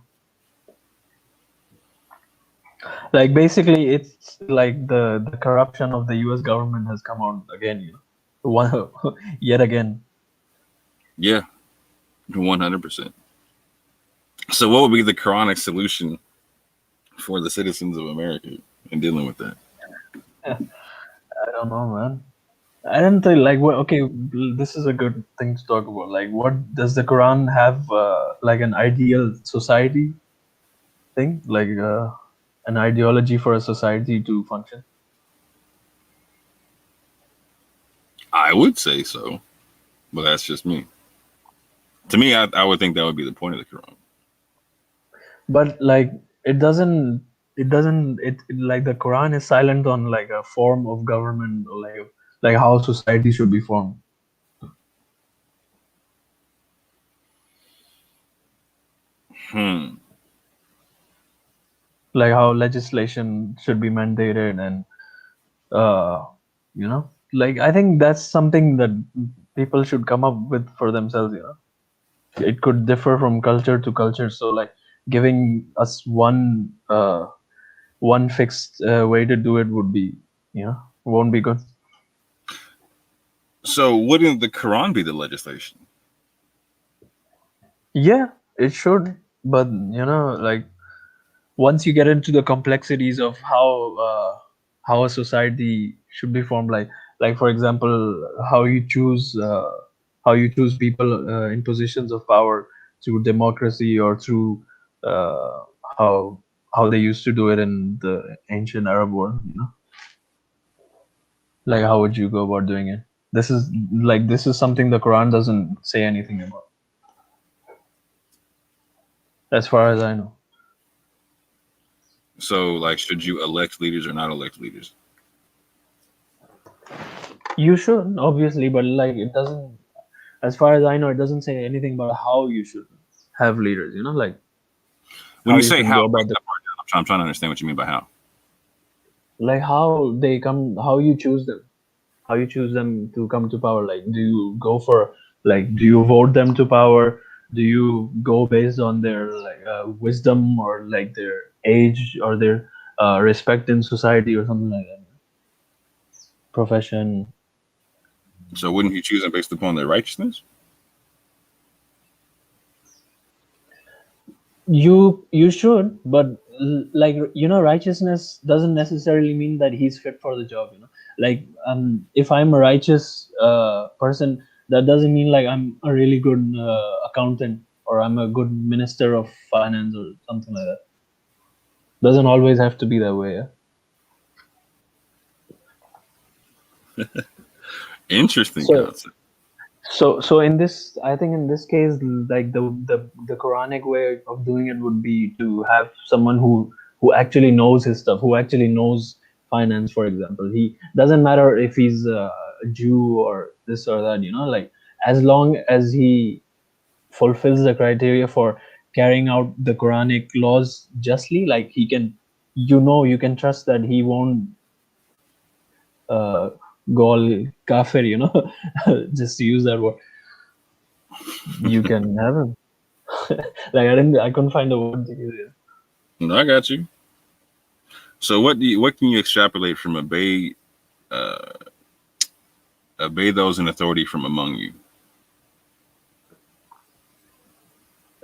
Like basically, it's like the corruption of the U.S. government has come out again, you know, yet again. Yeah, 100%. So, what would be the Quranic solution for the citizens of America in dealing with that? I don't know, man. I don't think like what. Okay, this is a good thing to talk about. Like, what does the Quran have? Like an ideal society thing, like an ideology for a society to function. I would say so, but that's just me. To me, I would think that would be the point of the Quran. But like, it doesn't. It like the Quran is silent on like a form of government, or like how society should be formed. Like how legislation should be mandated, and you know, like I think that's something that people should come up with for themselves. You know, it could differ from culture to culture. So like giving us one fixed way to do it would be, you know, won't be good. So wouldn't the Quran be the legislation? Yeah, it should, but you know, like once you get into the complexities of how a society should be formed, like for example, how you choose people in positions of power through democracy or through how they used to do it in the ancient Arab world, you know, like how would you go about doing it? This is something the Quran doesn't say anything about, as far as I know. So, like, should you elect leaders or not elect leaders? You should, obviously, but like it doesn't, as far as I know, it doesn't say anything about how you should have leaders, you know, like when you say how, I'm trying to understand what you mean by how. Like how they come, how you choose them to come to power. Like, do you go for, like, do you vote them to power? Do you go based on their like wisdom or like their age or their respect in society or something like that? Profession. So wouldn't you choose them based upon their righteousness? You should, but like, you know, righteousness doesn't necessarily mean that he's fit for the job, you know. Like if I'm a righteous person, that doesn't mean like I'm a really good accountant or I'm a good minister of finance or something like that. Doesn't always have to be that way. Yeah? Interesting So, concept. so in this, I think in this case, like the Quranic way of doing it would be to have someone who actually knows his stuff, who actually knows finance, for example. He doesn't matter if he's a Jew or this or that, you know, like as long as he fulfills the criteria for carrying out the Quranic laws justly, like he can, you can trust that he won't go all kafir, you know, just to use that word. You can have him. Like I couldn't find a word to use it. No, I got you. So what can you extrapolate from obey those in authority from among you?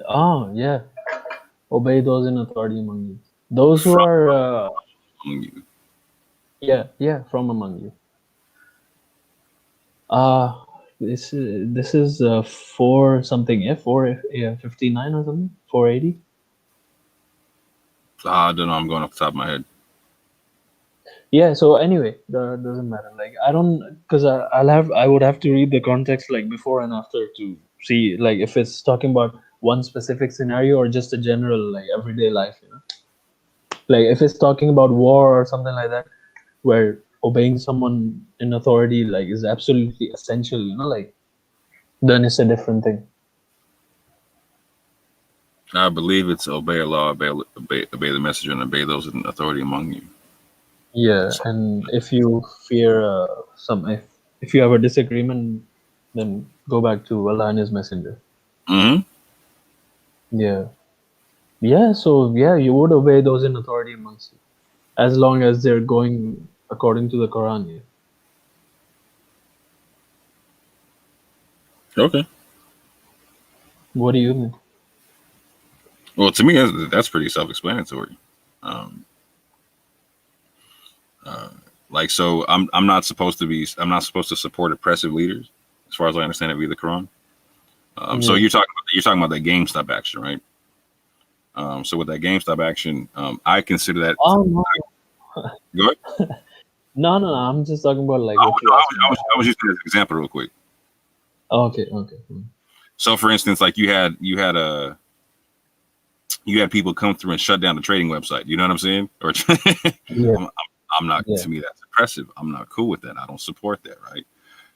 Oh yeah, obey those in authority among you. Those who are among you. Yeah, from among you. This is 4 something, 459 or something, 480. I don't know. I'm going off the top of my head. Yeah. So anyway, that doesn't matter. Like I don't, because I would have to read the context like before and after to see like if it's talking about one specific scenario or just a general like everyday life. You know, like if it's talking about war or something like that, where obeying someone in authority like is absolutely essential. You know, like then it's a different thing. I believe it's obey Allah, obey the messenger, and obey those in authority among you. Yeah, and if you fear if you have a disagreement, then go back to Allah and His Messenger. Yeah. So you would obey those in authority amongst you, as long as they're going according to the Quran. Yeah. Okay. What do you think? Well, to me, that's pretty self-explanatory. Like, so I'm not supposed to support oppressive leaders, as far as I understand it, via the Quran. So you're talking about that GameStop action, right? So with that GameStop action, I consider that. Oh no. Go ahead. No. I'm just talking about like. I was using this example real quick. Okay. So, for instance, like you had people come through and shut down the trading website. You know what I'm saying? Or I'm not. To me, that's oppressive. I'm not cool with that. I don't support that. Right.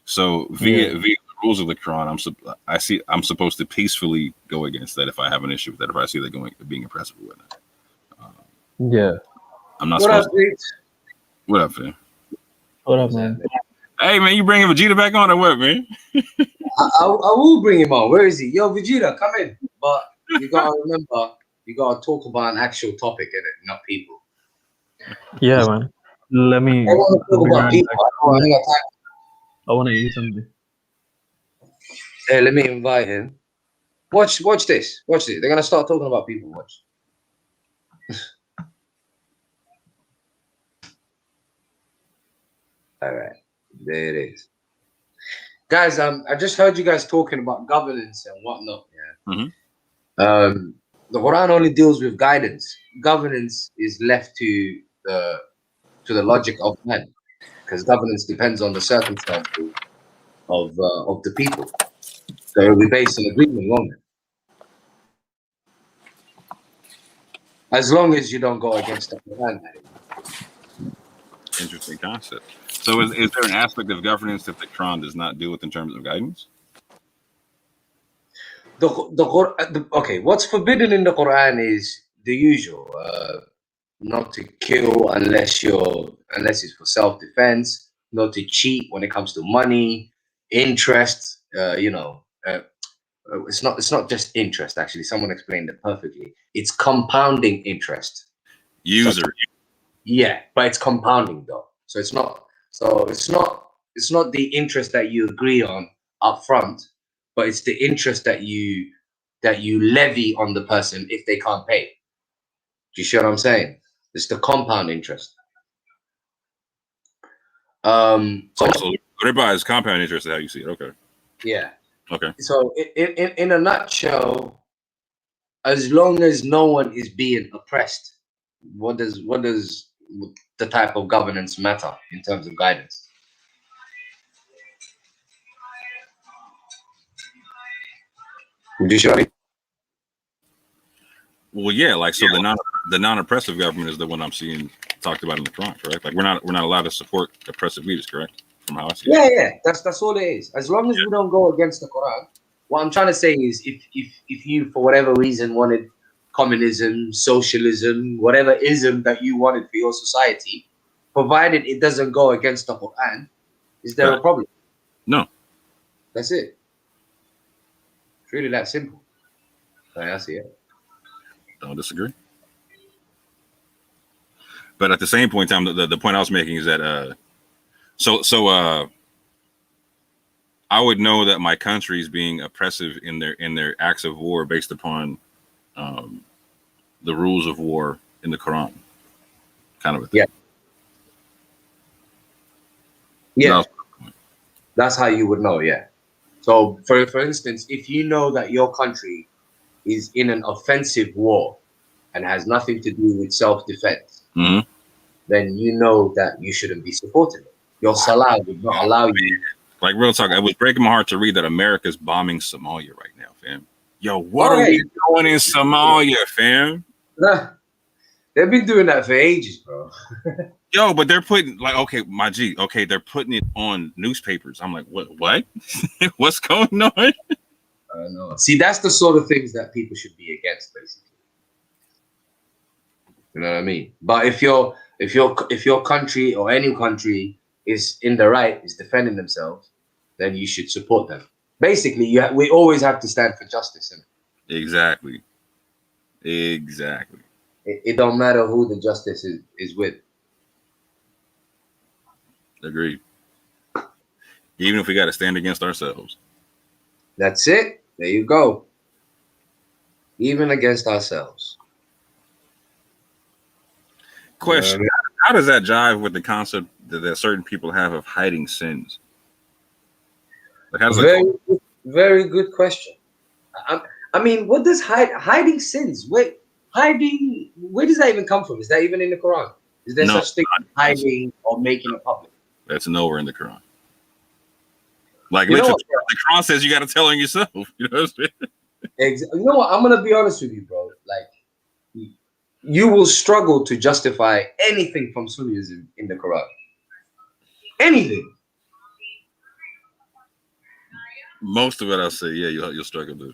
So via the rules of the Quran, I'm supposed to peacefully go against that if I have an issue with that. If I see that being oppressive with it. I'm not supposed to. What up, man? What up, man? Hey, man, you bringing Vegeta back on or what, man? I will bring him on. Where is he? Yo, Vegeta, come in. But you gotta remember, you gotta talk about an actual topic in it, not people. Yeah, man. Let me. I want to talk about people. I want to eat something. Hey, let me invite him. Watch this. Watch this. They're gonna start talking about people. Watch. All right, there it is. Guys, I just heard you guys talking about governance and whatnot. Yeah. The Quran only deals with guidance. Governance is left to the logic of man, because governance depends on the circumstances of the people. So it will be based on agreement, won't it? As long as you don't go against the Quran. Interesting concept. So is there an aspect of governance that the Quran does not deal with in terms of guidance? Okay, what's forbidden in the Quran is the usual. Not to kill unless it's for self-defense, not to cheat when it comes to money, interest, it's not just interest. Actually, someone explained it perfectly. It's compounding interest. Yeah, but it's compounding though. So it's not the interest that you agree on up front, but it's the interest that you levy on the person if they can't pay. Do you see what I'm saying? It's the compound interest. So everybody is compound interest is how you see it. Okay. Yeah. Okay. So in a nutshell, as long as no one is being oppressed, what does the type of governance matter in terms of guidance? Do you see what I mean? Well, yeah, like so the non-oppressive government is the one I'm seeing talked about in the Quran, correct? Like we're not allowed to support oppressive leaders, correct? From how I see it. Yeah, that's all it is. As long as we don't go against the Quran. What I'm trying to say is, if you for whatever reason wanted communism, socialism, whatever ism that you wanted for your society, provided it doesn't go against the Quran, is there a problem? No. That's it. It's really that simple. I see it. Don't disagree. But at the same point in time, the point I was making is that I would know that my country is being oppressive in their acts of war based upon the rules of war in the Quran, kind of a thing. Yeah. That's how you would know. Yeah. So for instance, if you know that your country is in an offensive war and has nothing to do with self-defense, then you know that you shouldn't be supporting it. Your Salat would not allow you. Like real talk, it was breaking my heart to read that America's bombing Somalia right now, fam. Yo, what are we doing in Somalia, fam? They've been doing that for ages, bro. Yo, but they're putting they're putting it on newspapers. I'm like, what? What's going on? I know. See, that's the sort of things that people should be against, basically. You know what I mean? But if your country or any country is in the right, is defending themselves, then you should support them. Basically, we always have to stand for justice. Exactly. It don't matter who the justice is with. Agreed. Even if we got to stand against ourselves. That's it. There you go. Even against ourselves. Question: how does that jive with the concept that certain people have of hiding sins? Like, how does very good question. I mean, what does hiding sins? Where does that even come from? Is that even in the Quran? Is there such thing as hiding or making it public? That's nowhere in the Quran. Like literally, the Quran says you got to tell on yourself. You know what I'm saying? You know what? I'm gonna be honest with you, bro. Like, you will struggle to justify anything from Sunnism in the Quran. Anything. Most of it, I'll say, yeah, you'll struggle to.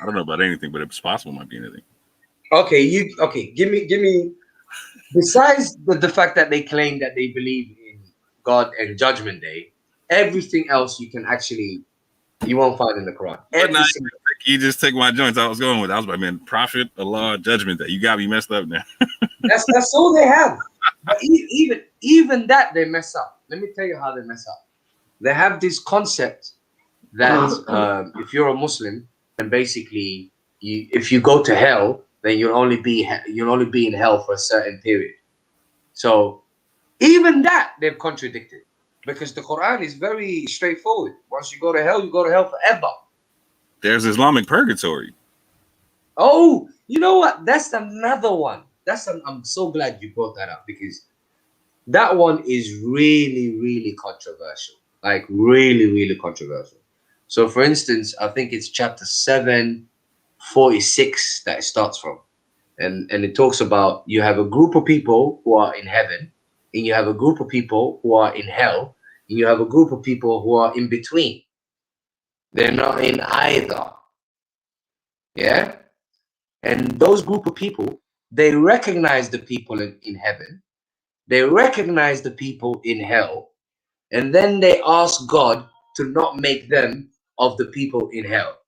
I don't know about anything, but it's possible it might be anything. Okay, give me. Besides the fact that they claim that they believe in God and Judgment Day, everything else you won't find in the Quran. You just take my joints. I was going with. I was like, man, Prophet, Allah, Judgment Day. You got me messed up now. That's all they have. But even that they mess up. Let me tell you how they mess up. They have this concept that if you're a Muslim, and basically if you go to hell, then you'll only be in hell for a certain period. So even that they've contradicted, because the Quran is very straightforward. Once you go to hell forever. There's Islamic purgatory. Oh, you know what? That's another one. I'm so glad you brought that up, because that one is really, really controversial. Like really, really controversial. So for instance, I think it's chapter 746 that it starts from. And it talks about you have a group of people who are in heaven, and you have a group of people who are in hell, and you have a group of people who are in between. They're not in either. Yeah? And those group of people, they recognize the people in heaven. They recognize the people in hell. And then they ask God to not make them of the people in hell.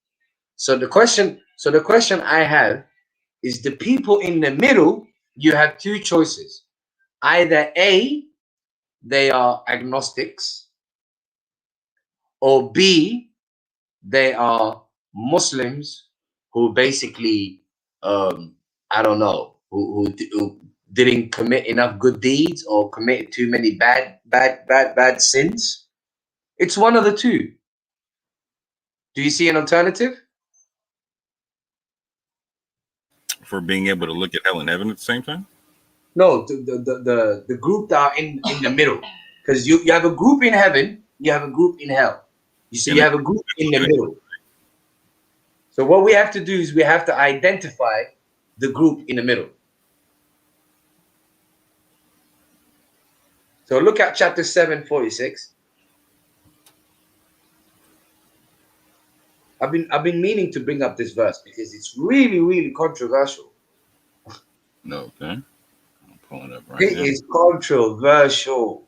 So the question I have is, the people in the middle, you have two choices. Either A, they are agnostics, or B, they are Muslims who basically, I don't know, who didn't commit enough good deeds or committed too many bad sins. It's one of the two. Do you see an alternative? for being able to look at hell and heaven at the same time? No, the group that are in the middle, because you have a group in heaven, you have a group in hell. You see, you have a group in the middle. So what we have to do is we have to identify the group in the middle. So look at chapter 7:46. I've been meaning to bring up this verse because it's really, really controversial. No, okay. I'm pulling it up right It now. is controversial.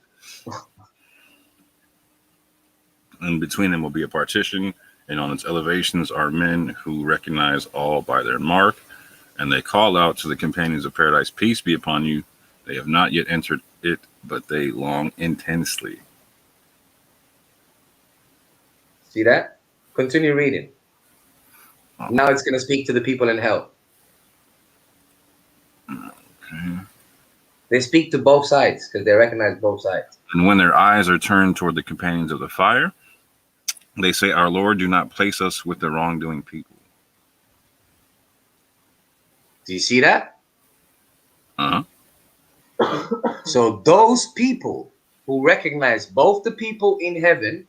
And between them will be a partition, and on its elevations are men who recognize all by their mark, and they call out to the companions of paradise, peace be upon you. They have not yet entered it, but they long intensely. See that? Continue reading. Now it's going to speak to the people in hell. Okay. They speak to both sides because they recognize both sides. And when their eyes are turned toward the companions of the fire, they say, our Lord, do not place us with the wrongdoing people. Do you see that? Uh-huh. So those people who recognize both the people in heaven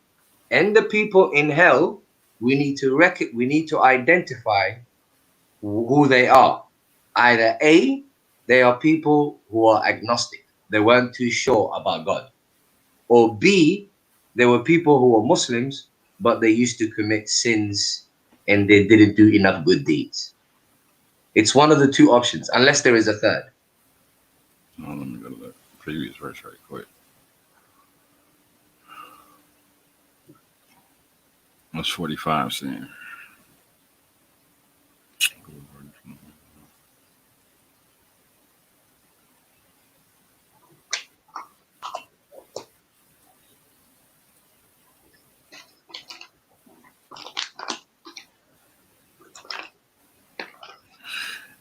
and the people in hell, we need to identify who they are. Either A, they are people who are agnostic. They weren't too sure about God. Or B, they were people who were Muslims, but they used to commit sins and they didn't do enough good deeds. It's one of the two options, unless there is a third. Oh, let me go to the previous verse right quick. What's 45 saying?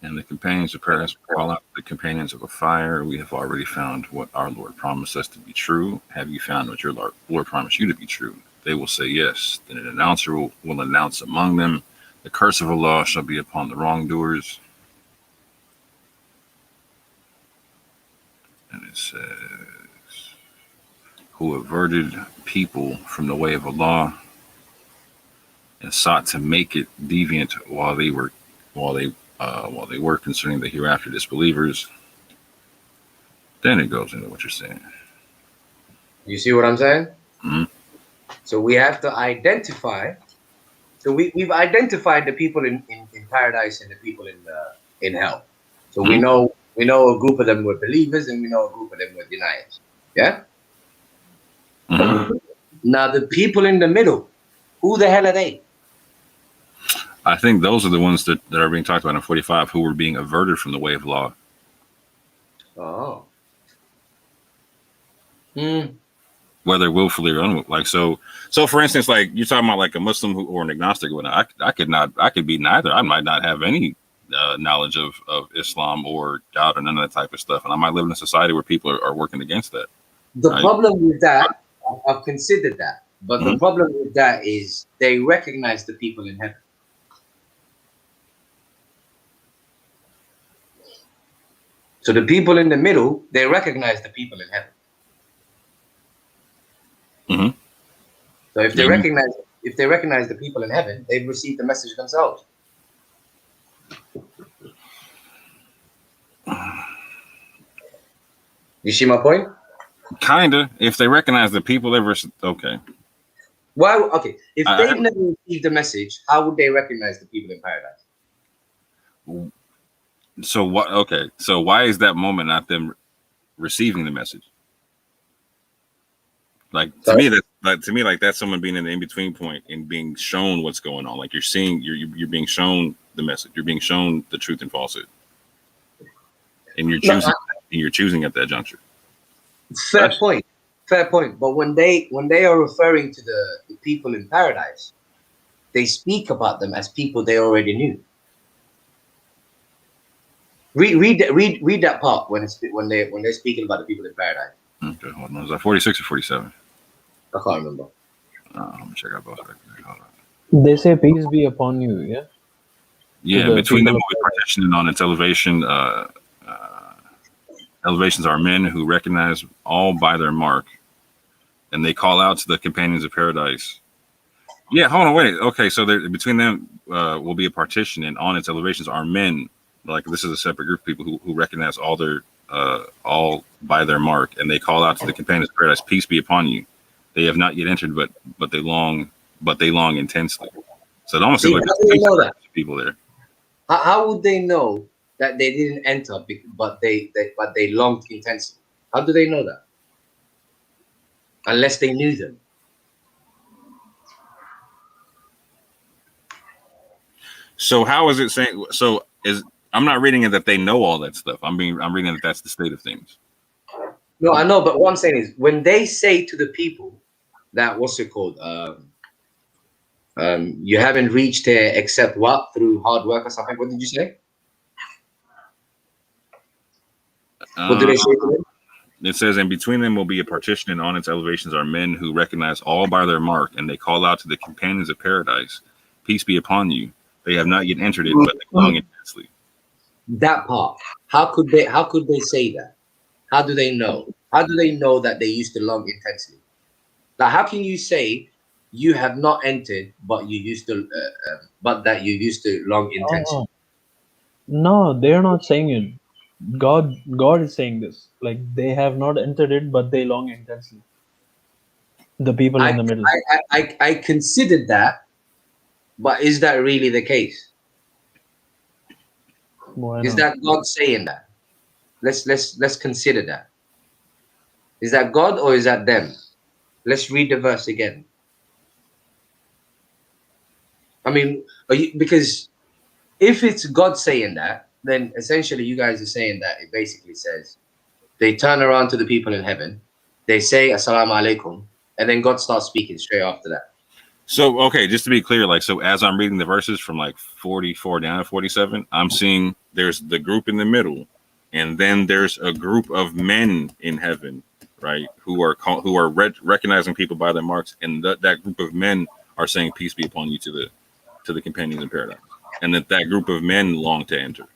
And the companions of paradise will call out the companions of a fire. We have already found what our Lord promised us to be true. Have you found what your Lord promised you to be true? They will say yes. Then an announcer will announce among them, the curse of Allah shall be upon the wrongdoers. And it says, who averted people from the way of Allah and sought to make it deviant while they were concerning the hereafter disbelievers. Then it goes into what you're saying. You see what I'm saying? Mm-hmm. So we have to identify. So we've identified the people in paradise and the people in hell. So we know a group of them were believers and we know a group of them were deniers. Yeah. Mm-hmm. Now the people in the middle, who the hell are they? I think those are the ones that are being talked about in 45, who were being averted from the way of law. Oh. Whether willfully or unwillfully. Like so for instance, like you're talking about like a Muslim or an agnostic. When I could be neither. I might not have any knowledge of Islam or God or none of that type of stuff, and I might live in a society where people are working against that. The problem with that, I've considered that, but the problem with that is they recognize the people in heaven. So the people in the middle, they recognize the people in heaven. Mm-hmm. So if they recognize the people in heaven, they've received the message themselves. You see my point? Kinda. If they recognize the people, okay. Why? Okay. If they've never received the message, how would they recognize the people in paradise? So what? Okay. So why is that moment not them receiving the message? Like to me, that's someone being in the in-between point and being shown what's going on. Like you're being shown the message. You're being shown the truth and falsehood, and you're choosing at that juncture. Fair point. But when they are referring to the people in paradise, they speak about them as people they already knew. Read that part when they're speaking about the people in paradise. Okay, hold on. Was that 46 or 47? I can't remember. Let me check out both. Hold on. They say peace be upon you, yeah? Yeah, between them will be partitioning on its elevation. Elevations are men who recognize all by their mark, and they call out to the companions of paradise. Yeah, hold on, wait. Okay, so between them will be a partition, and on its elevations are men. Like this is a separate group of people who recognize all by their mark, and they call out to the companions of paradise, "Peace be upon you." They have not yet entered, but they long intensely. So it almost seems like there's people there. How would they know that they didn't enter, but they longed intensely? How do they know that? Unless they knew them. So how is it saying? So I'm not reading it that they know all that stuff. I'm reading that that's the state of things. No, I know, but what I'm saying is when they say to the people that what's it called? You haven't reached here except what? Through hard work or something. What did you say? What do they say to them? It says, and between them will be a partition, and on its elevations are men who recognize all by their mark, and they call out to the companions of paradise, "Peace be upon you." They have not yet entered it, but they long intensely. That part. How could they say that? How do they know? How do they know that they used to long intensely? Like, how can you say you have not entered, but you used to, but that you used to long intensely? No, they're not saying it. God is saying this. Like they have not entered it, but they long intensely. The people in the middle. I considered that, but is that really the case? Why is not? that God saying that? Let's consider that. Is that God or is that them? Let's read the verse again. I mean, because if it's God saying that, then essentially you guys are saying that it basically says they turn around to the people in heaven, they say Assalamu alaikum, and then God starts speaking straight after that. So, okay, just to be clear, like, so as I'm reading the verses from like 44 down to 47, I'm seeing there's the group in the middle, and then there's a group of men in heaven, right, who are recognizing people by their marks, and that group of men are saying, "Peace be upon you," to the companions in paradise, and that group of men long to enter.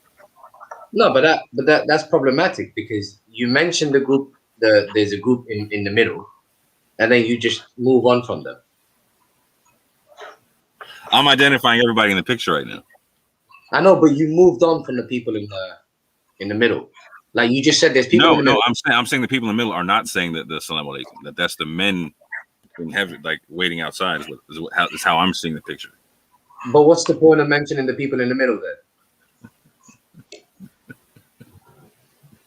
No, but that's problematic because you mentioned the group. There's a group in the middle, and then you just move on from them. I'm identifying everybody in the picture right now. I know, but you moved on from the people in the middle. Like you just said, there's people in the middle. I'm saying the people in the middle are not saying that the Salam alaikum, that's the men in heaven, like waiting outside is how I'm seeing the picture. But what's the point of mentioning the people in the middle then?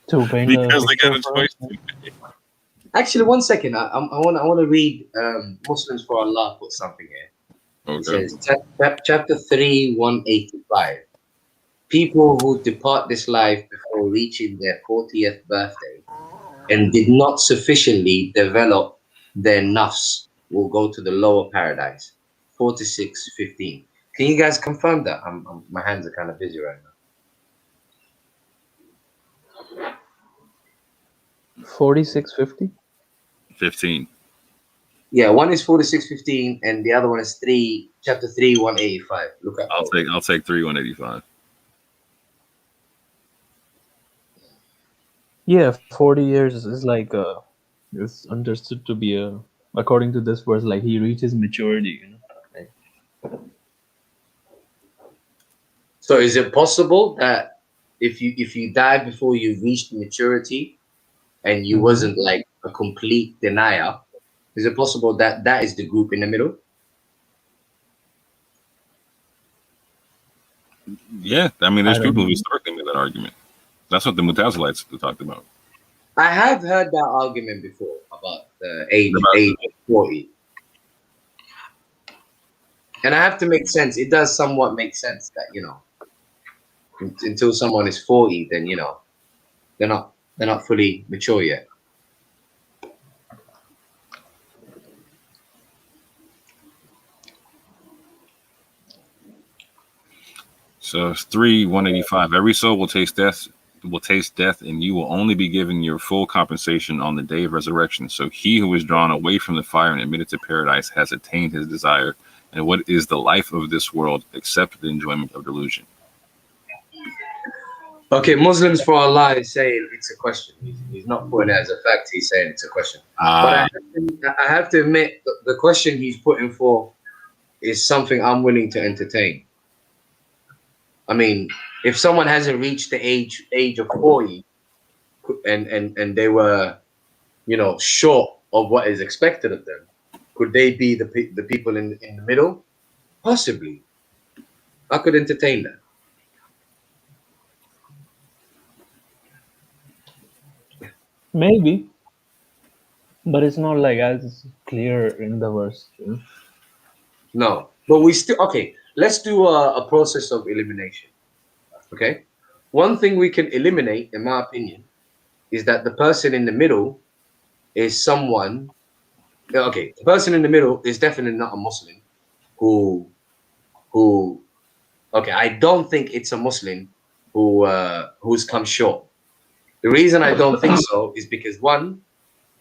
Because they got a choice. Actually, one second. I want to read Muslims for Allah put something here. Okay. It says chapter 3, 185. People who depart this life before reaching their 40th birthday and did not sufficiently develop their nafs will go to the lower paradise. 46:15. Can you guys confirm that? My hands are kind of busy right now. 46:50? 15. Yeah, one is 46:15, and the other one is chapter 3, 185. Look at. I'll take 3, 185. Yeah, 40 years is like it's understood to be according to this verse, like he reaches maturity, you know. Like, so is it possible that if you die before you reached maturity and you wasn't like a complete denier, is it possible that that is the group in the middle? Yeah, I mean, there's people who historically made that argument. That's what the Mutazilites talked about. I have heard that argument before about the age of 40. And I have to make sense. It does somewhat make sense that, you know, until someone is 40, then, you know, they're not fully mature yet. So 3, 185. Every soul will taste death, and you will only be given your full compensation on the day of resurrection. So he who is drawn away from the fire and admitted to paradise has attained his desire. And what is the life of this world except the enjoyment of delusion? Okay, Muslims for Allah is saying it's a question. He's not putting it as a fact. He's saying it's a question. But I have to admit, the question he's putting forth is something I'm willing to entertain. I mean, if someone hasn't reached the age of 40 and they were, you know, short of what is expected of them, could they be the people in the middle? Possibly. I could entertain that. Maybe, but it's not like as clear in the verse. You know? No, but we still okay. Let's do a process of elimination. Okay, one thing we can eliminate, in my opinion, is that the person in the middle is someone. Okay, the person in the middle is definitely not a Muslim who. Okay, I don't think it's a Muslim who's come short. The reason I don't think so is because one,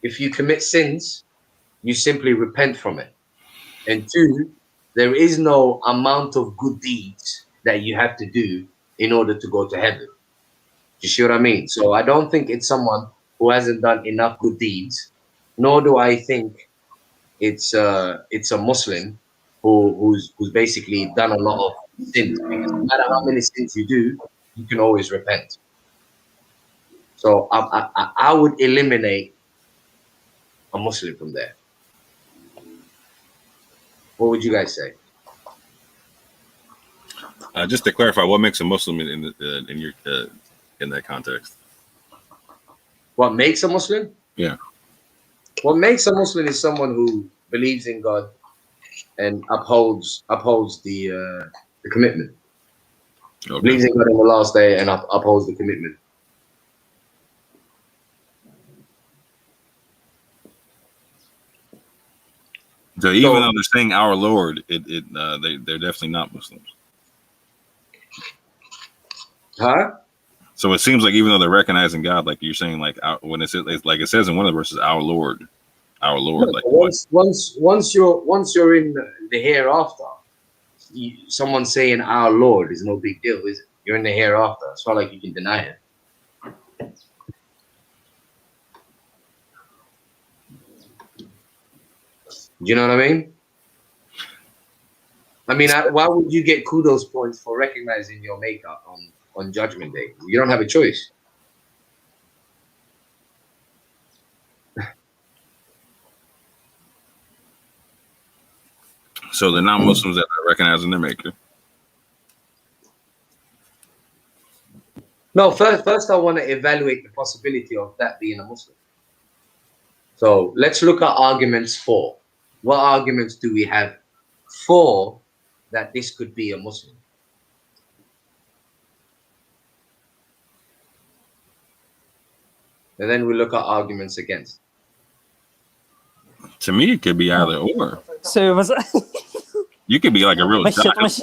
if you commit sins, you simply repent from it, and two, there is no amount of good deeds that you have to do in order to go to heaven. You see what I mean? So I don't think it's someone who hasn't done enough good deeds, nor do I think it's a Muslim who's basically done a lot of sins. Because no matter how many sins you do, you can always repent. So I would eliminate a Muslim from there. What would you guys say? Just to clarify, what makes a Muslim in that context? What makes a Muslim? Yeah. What makes a Muslim is someone who believes in God and upholds the commitment. Okay. Believes in God in the last day and upholds the commitment. So even though they're saying our Lord, they're definitely not Muslims. Huh? So it seems like even though they're recognizing God, like you're saying, like when it says in one of the verses, our Lord. No, like once you're in the hereafter, someone saying our Lord is no big deal, is it? You're in the hereafter. It's not like you can deny it. Do you know what I mean? I mean, why would you get kudos points for recognizing your maker on Judgment Day? You don't have a choice. So they're not Muslims that are recognizing their maker. No, first I want to evaluate the possibility of that being a Muslim. So let's look at arguments for. What arguments do we have for that this could be a Muslim? And then we look at arguments against. To me, it could be either or. So was You could be like a real مشيت on this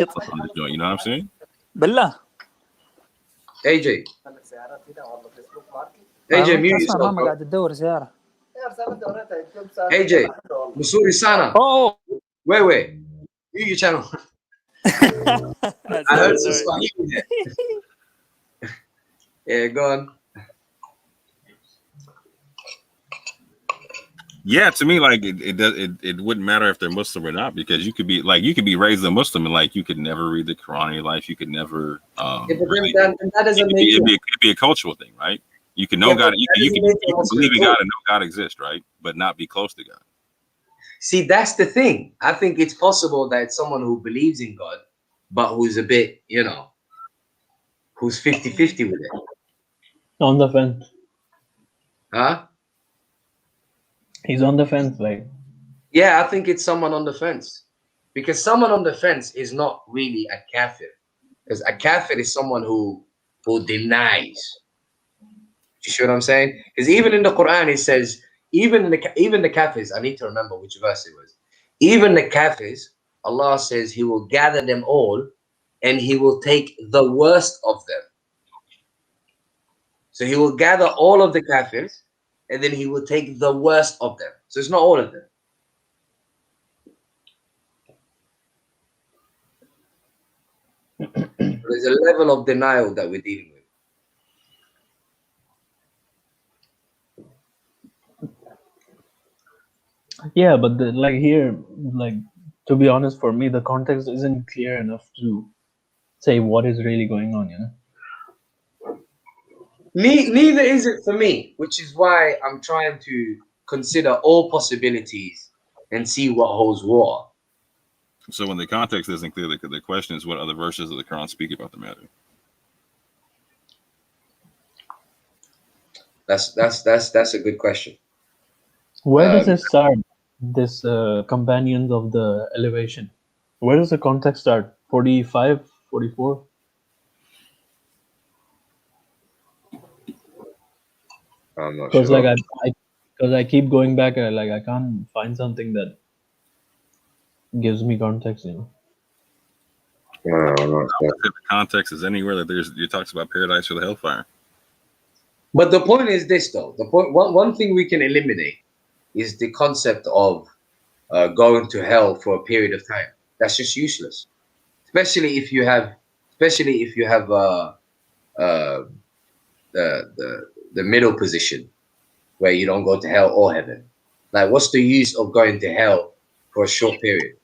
joint, you know what I'm saying? بالله AJ, mute yourself. ماما قاعد تدور سيارة. AJ, Musuri Sana. Oh, wait. Mute your channel. I heard some Swahili there. Yeah, go on. Yeah, to me, like it wouldn't matter if they're Muslim or not, because you could be raised a Muslim and like you could never read the Quran in your life. You could never. That doesn't make it'd be a cultural thing, right? You can know God. You can believe in God and know God exists, right? But not be close to God. See, that's the thing. I think it's possible that it's someone who believes in God, but who's a bit, who's 50-50 with it. On the fence. Huh? He's on the fence, like. Yeah, I think it's someone on the fence. Because someone on the fence is not really a kafir. Because a kafir is someone who denies. You see what I'm saying? Because even in the Quran, it says, even the kafirs, I need to remember which verse it was. Even the kafirs, Allah says He will gather them all and He will take the worst of them. So He will gather all of the kafirs and then He will take the worst of them. So it's not all of them. There's a level of denial that we're dealing with. Yeah, but like here, like to be honest, for me, the context isn't clear enough to say what is really going on. You know. Neither is it for me, which is why I'm trying to consider all possibilities and see what holds water. So when the context isn't clear, the question is what other verses of the Quran speak about the matter. That's a good question. Where does it start? This companions of the elevation. Where does the context start? 45, 44? I'm not Because sure. like I keep going back. I can't find something that gives me context. You know. The context is anywhere that it talks about paradise or the hellfire. But the point is this, though. The point, one thing we can eliminate is the concept of going to hell for a period of time. That's just useless, especially if you have the middle position where you don't go to hell or heaven. Like, what's the use of going to hell for a short period?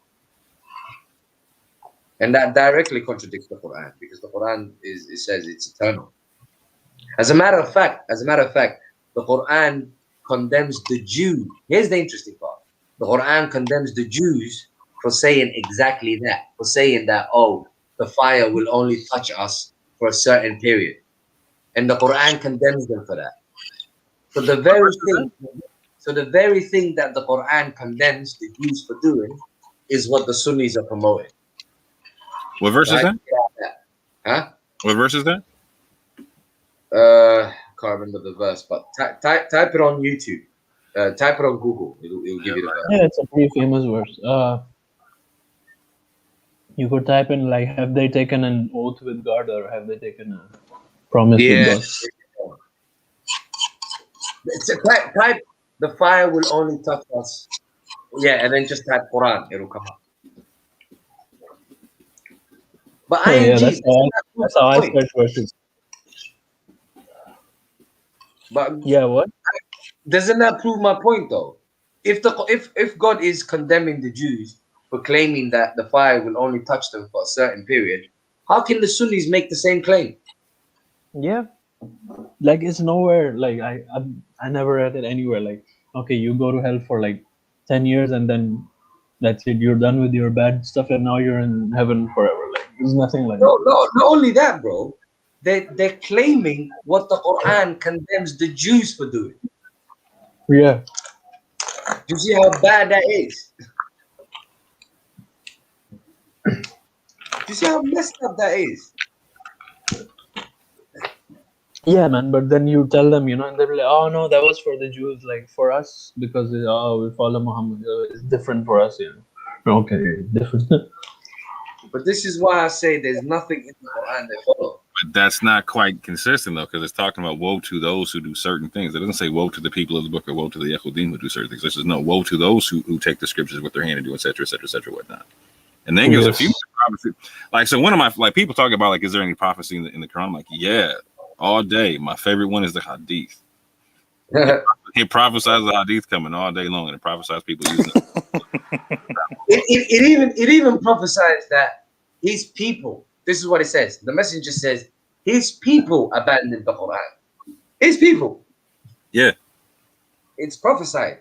And that directly contradicts the Quran, because the Quran it says it's eternal. As a matter of fact, the Quran condemns the Jew. Here's the interesting part. The Quran condemns the Jews for saying exactly that, for saying that, oh, the fire will only touch us for a certain period. And the Quran condemns them for that. So the very thing that the Quran condemns the Jews for doing is what the Sunnis are promoting. What verse is that? Huh? What verse is that? Can't remember the verse, but type it on YouTube. Type it on Google. It'll give you the verse. Yeah, it's a pretty famous verse. You could type in like, have they taken an oath with God, or have they taken a promise with God? Type the fire will only touch us. Yeah, and then just type Quran. It'll come up. But that's how I search verses. But yeah, what? Doesn't that prove my point, though? If God is condemning the Jews for claiming that the fire will only touch them for a certain period, how can the Sunnis make the same claim? Yeah, like it's nowhere. Like I never read it anywhere. Like, okay, you go to hell for like 10 years and then that's it. You're done with your bad stuff and now you're in heaven forever. Like there's nothing like no, not only that, bro. They're claiming what the Quran condemns the Jews for doing. Yeah. You see how bad that is? You see how messed up that is? Yeah, man. But then you tell them, and they're like, "Oh no, that was for the Jews. Like for us, because we follow Muhammad. It's different for us, Okay, different." But this is why I say there's nothing in the Quran they follow. But that's not quite consistent, though, because it's talking about woe to those who do certain things. It doesn't say woe to the people of the book or woe to the Yehudim who do certain things. It says no, woe to those who take the scriptures with their hand and do, etc., etc., etc., whatnot. And then there's a few prophecies. Like, so one of my, like, people talk about, like, is there any prophecy in the Quran? I'm like, yeah, all day. My favorite one is the Hadith. It prophesies the Hadith coming all day long, and it prophesies people using it. It even prophesies that his people, this is what it says. The messenger says, his people abandoned the Quran. His people. Yeah. It's prophesied.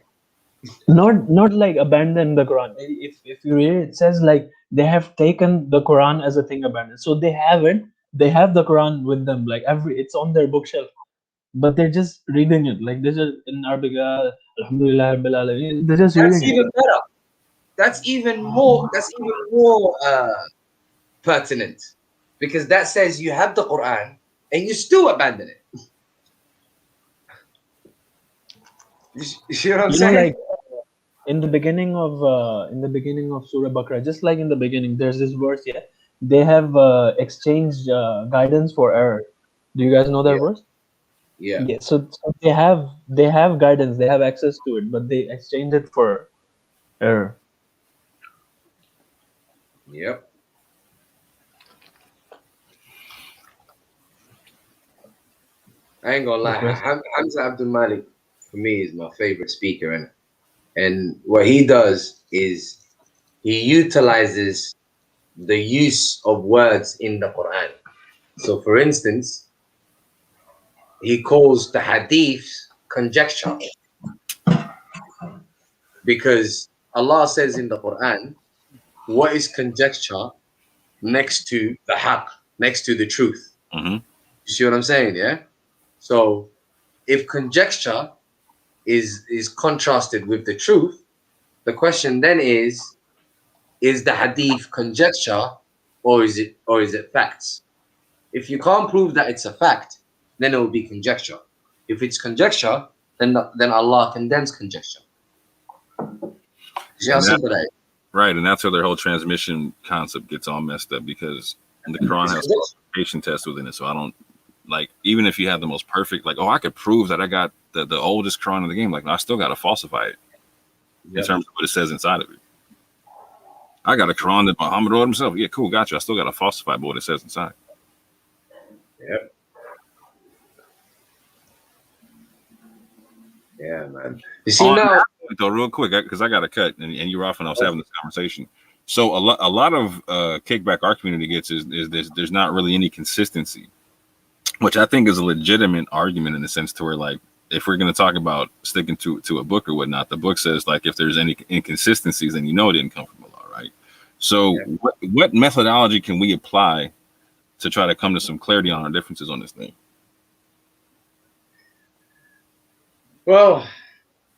Not like abandon the Quran. If you read it, it says like they have taken the Quran as a thing abandoned. So they haven't. They have the Quran with them. Like it's on their bookshelf, but they're just reading it. Like they're just in Arabic. Alhamdulillah, they're just reading That's even better. That's even more. Pertinent, because that says you have the Quran and you still abandon it. You see what I'm saying? Like in the beginning of Surah Baqarah, just like in the beginning, there's this verse. Yeah, they have exchanged guidance for error. Do you guys know that verse? Yeah. Yeah. So they have guidance. They have access to it, but they exchange it for error. Yep. I ain't gonna lie. Hamza Abdul Malik for me is my favorite speaker, And what he does is he utilizes the use of words in the Quran. So, for instance, he calls the hadiths conjecture, because Allah says in the Quran, what is conjecture next to the haqq, next to the truth? You see what I'm saying? Yeah. So if conjecture is contrasted with the truth, the question then is the hadith conjecture or is it facts? If you can't prove that it's a fact, then it will be conjecture. If it's conjecture, then Allah condemns conjecture. See how simple that is? Right, and that's where their whole transmission concept gets all messed up, because the Quran has falsification tests within it. So I don't like, even if you have the most perfect, like, oh, I could prove that I got the oldest Quran in the game. Like, no, I still got to falsify it in terms of what it says inside of it. I got a Quran that Muhammad wrote himself. Yeah, cool, gotcha. I still got to falsify what it says inside. Yep. Yeah, man. You see now, though, real quick, because I got to cut, and you were off when I was having this conversation. So a lot of kickback our community gets is there's not really any consistency, which I think is a legitimate argument in the sense to where, like, if we're going to talk about sticking to a book or whatnot, the book says, like, if there's any inconsistencies, then you know it didn't come from Allah, right? So what methodology can we apply to try to come to some clarity on our differences on this thing? Well,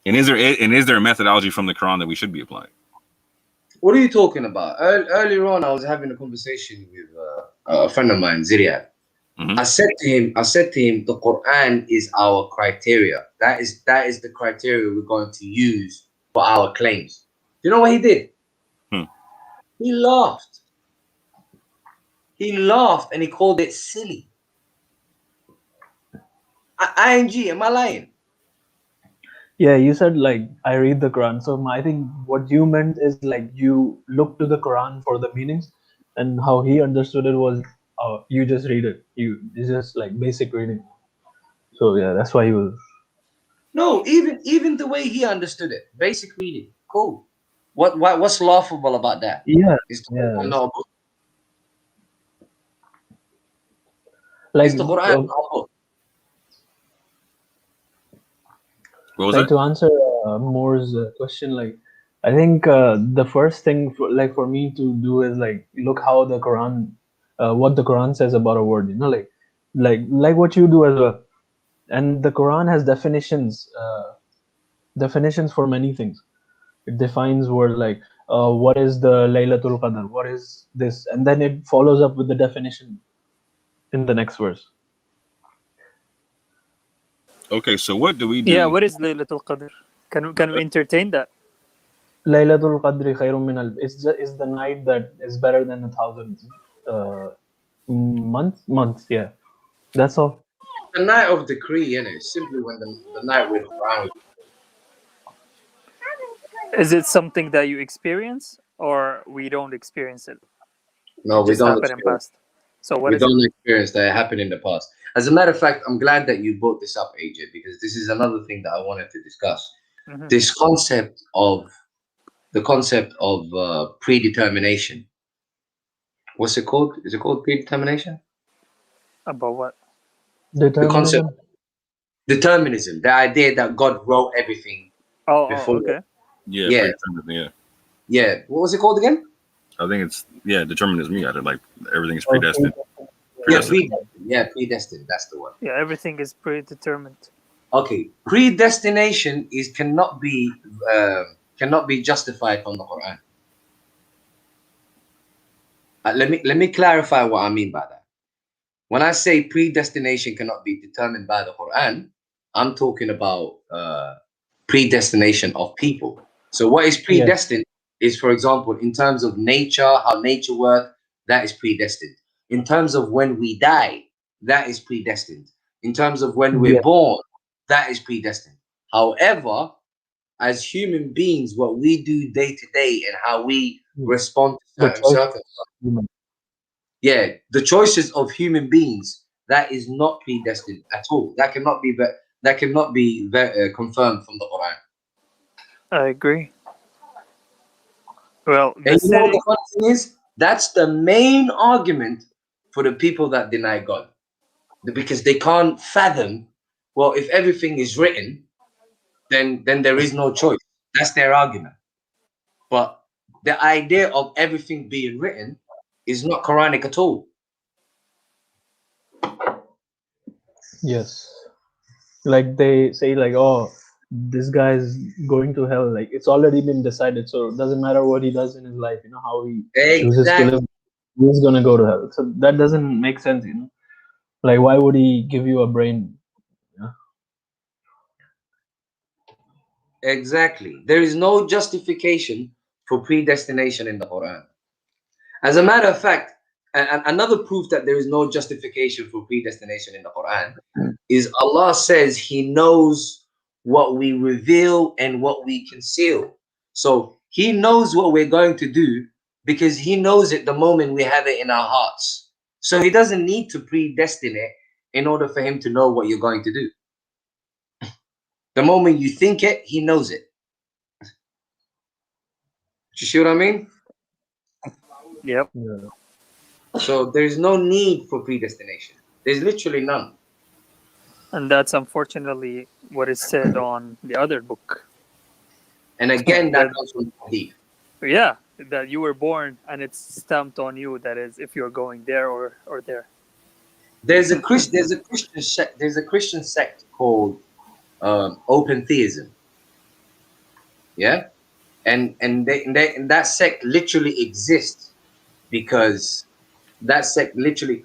and is there a methodology from the Quran that we should be applying? What are you talking about? Earlier on, I was having a conversation with a friend of mine, Ziriyad. I said to him, the Quran is our criteria. That is the criteria we're going to use for our claims. You know what he did? He laughed. He laughed and he called it silly. ING, am I lying? Yeah, you said, like, I read the Quran. So I think what you meant is, like, you look to the Quran for the meanings, and how he understood it was you just read it. It's just like basic reading. So yeah, that's why he was. No, even the way he understood it, basic reading, cool. What's laughable about that? Yeah, it's the yeah. Quran, like it's the Quran. What was like that? to answer Moore's question, like, I think the first thing for me to do is, like, look how the Quran, what the Quran says about a word, like what you do as well. And the Quran has definitions for many things. It defines words like what is the Laylatul Qadr, what is this, and then it follows up with the definition in the next verse. Okay, so what do we do? Yeah, what is Laylatul Qadr? Can we entertain that? Laylatul Qadri khayrun min alf. It's the night that is better than 1,000 months. Yeah, that's all. The night of decree, innit? Simply when the night with Quran. Is it something that you experience, or we don't experience it? No, we don't happened in past. So what we is it? don't experience that it happened in the past. As a matter of fact, I'm glad that you brought this up, AJ, because this is another thing that I wanted to discuss. This concept of predetermination. What's it called? Is it called predetermination? About what? The concept determinism. The idea that God wrote everything before. Okay. Yeah. What was it called again? I think it's determinism. Yeah, like everything is predestined. Predestined. That's the one. Yeah, everything is predetermined. Okay, predestination cannot be justified from the Quran. Let me clarify what I mean by that. When I say predestination cannot be determined by the Quran, I'm talking about predestination of people. So what is predestined is, for example, in terms of nature, how nature works, that is predestined. In terms of when we die, that is predestined. In terms of when we're born, that is predestined. However, as human beings, what we do day to day and how we respond to certain circumstances, the choices of human beings, that is not predestined at all. That cannot be confirmed from the Quran. I agree. Well, And you know what the funny thing is? That's the main argument for the people that deny God. Because they can't fathom, well, if everything is written, then there is no choice. That's their argument. But the idea of everything being written is not Quranic at all. Yes. Like they say, like, oh, this guy's going to hell. Like it's already been decided, so it doesn't matter what he does in his life. You know how he chooses to live. He's gonna go to hell. So that doesn't make sense. You know, like why would he give you a brain? You know? Exactly. There is no justification for predestination in the Quran. As a matter of fact, another proof that there is no justification for predestination in the Quran is Allah says He knows what we reveal and what we conceal. So He knows what we're going to do because He knows it the moment we have it in our hearts. So He doesn't need to predestine it in order for Him to know what you're going to do. The moment you think it, He knows it. You see what I mean? Yep. Yeah. So there's no need for predestination. There's literally none. And that's unfortunately what is said on the other book. And again, that comes from Hadith. Yeah, that you were born and it's stamped on you. That is, if you're going there or there. There's a Christian sect called Open Theism. Yeah, and that sect literally exists because that sect literally.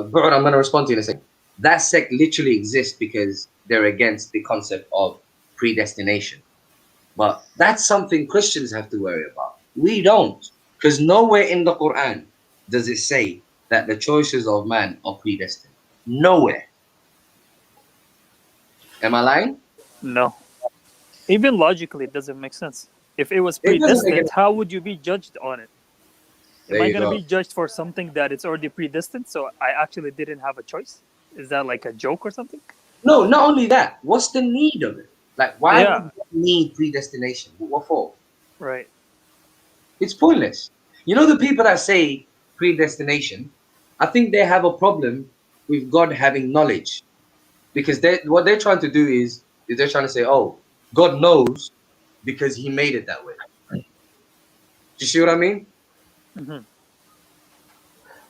Bro, I'm gonna respond to you in a second. That sect literally exists because they're against the concept of predestination. But that's something Christians have to worry about. We don't, because nowhere in the Quran does it say that the choices of man are predestined. Nowhere. Am I lying? No. Even logically, it doesn't make sense. If it was predestined, how would you be judged on it? Am I going to be judged for something that it's already predestined, so I actually didn't have a choice? Is that like a joke or something? No, not only that. What's the need of it? Like, why would you need predestination? What for? Right. It's pointless. You know the people that say predestination, I think they have a problem with God having knowledge. Because what they're trying to do is they're trying to say, oh, God knows because He made it that way. Do you see what I mean? Mm-hmm.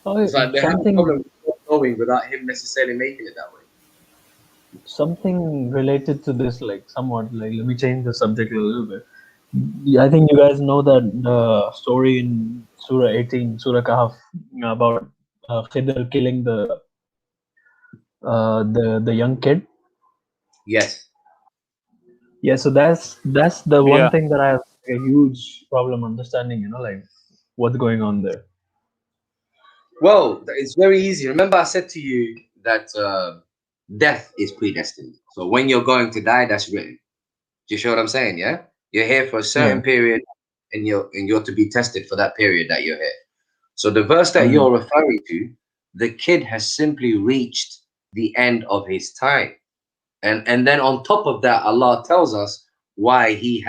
Oh, it's like they have a problem with God knowing without Him necessarily making it that way. Something related to this, like somewhat, like let me change the subject a little bit. I think you guys know that the story in Surah 18, Surah Kahf, about Khidr killing the young kid. Yes. Yeah, so that's the one thing that I have a huge problem understanding. You know, like what's going on there. Well, it's very easy. Remember, I said to you that death is predestined. So when you're going to die, that's written. Do you see what I'm saying? Yeah, you're here for a certain period, and you're to be tested for that period that you're here. So the verse that you're referring to, the kid has simply reached the end of his time, and then on top of that, Allah tells us why the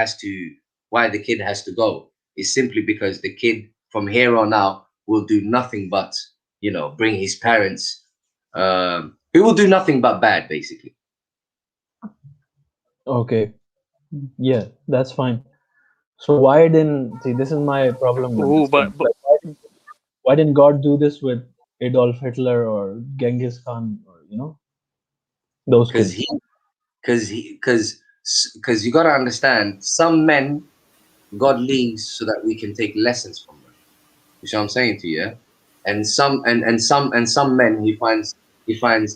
kid has to go. It's simply because the kid from here on out will do nothing but bring his parents. He will do nothing but bad, basically. Okay. Yeah, that's fine. So why didn't this is my problem with this. Like, why didn't God do this with Adolf Hitler or Genghis Khan or those kids? Because you got to understand, some men God leaves so that we can take lessons from them. You see what I'm saying to you? Yeah? And some men he finds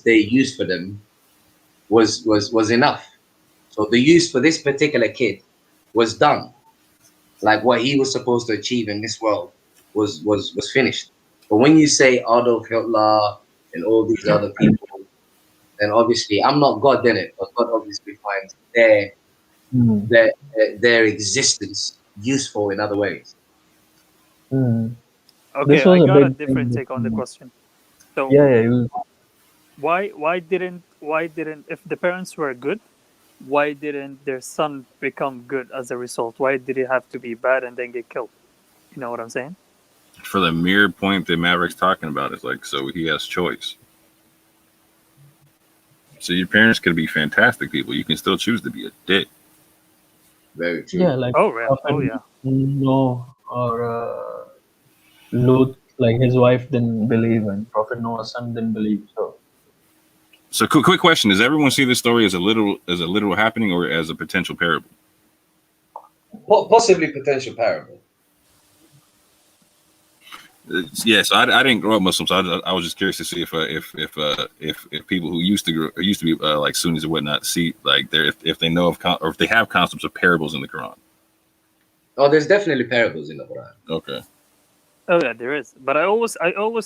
their use for them was enough. So the use for this particular kid was done. Like what he was supposed to achieve in this world was finished. But when you say Adolf Hitler and all these other people, then obviously I'm not God in it, but God obviously finds their existence useful in other ways. Okay, I got a different take on the question. So yeah. why didn't if the parents were good, why didn't their son become good as a result? Why did he have to be bad and then get killed? You know what I'm saying? For the mere point that Maverick's talking about, it's like, so he has choice. So your parents could be fantastic people. You can still choose to be a dick. Very true. Yeah, like Noah or Lut, like his wife didn't believe and Prophet Noah's son didn't believe. So quick question: does everyone see this story as a literal happening or as a potential parable? Possibly potential parable. Yes, I didn't grow up Muslim, so I was just curious to see if people who used to be like Sunnis or whatnot see like if they know of or if they have concepts of parables in the Quran. Oh, there's definitely parables in the Quran. Okay. Oh yeah, there is. But I always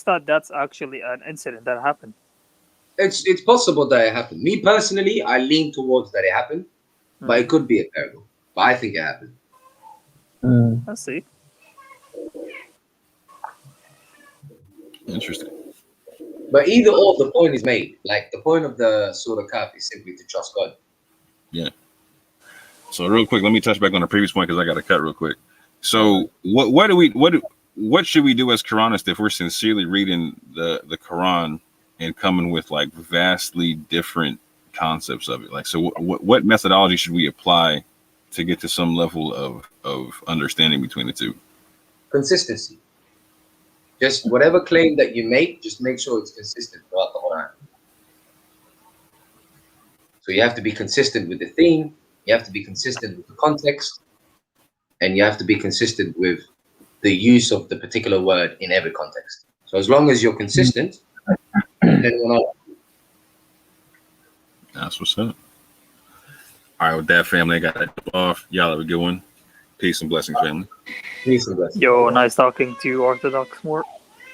thought that's actually an incident that happened. It's possible that it happened. Me personally, I lean towards that it happened, but it could be a parable. But I think it happened. I see. Interesting. But either or, the point is made. Like the point of the Surah Kahf is simply to trust God. Yeah. So real quick, let me touch back on the previous point because I got to cut real quick. So what should we do as Quranists if we're sincerely reading the Quran and coming with like vastly different concepts of it? Like, so what methodology should we apply to get to some level of understanding between the two? Consistency. Just whatever claim that you make, just make sure it's consistent throughout the Quran. So you have to be consistent with the theme, you have to be consistent with the context, and you have to be consistent with the use of the particular word in every context. So as long as you're consistent, then we'll know. That's what's up. All right, with that, family, I got to go off. Y'all have a good one. Peace and blessings, family. Peace and blessings. Yo, nice talking to you, Orthodox Mort.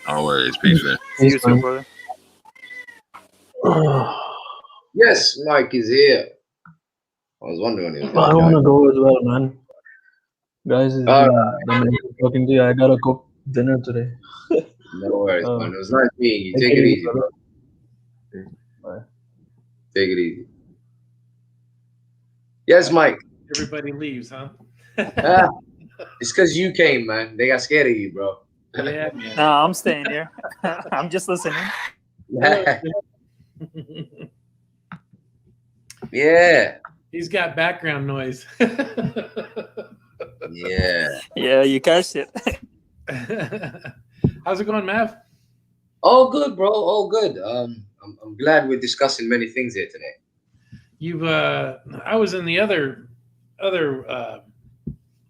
Always. Peace, man. See you soon, brother. Yes, Mike is here. I was wondering if he was I want to go as well, man. Guys, it's been talking to you. I gotta cook dinner today. No worries, man. It was nice meeting you. Take it easy, bro. Bye. Take it easy. Yes, Mike. Everybody leaves, huh? It's because you came, man. They got scared of you, bro. Yeah. No, I'm staying here. I'm just listening. Yeah. He's got background noise. Yeah. Yeah, you catch it. How's it going, Mav? All good, bro. All good. I'm glad we're discussing many things here today. You've I was in the other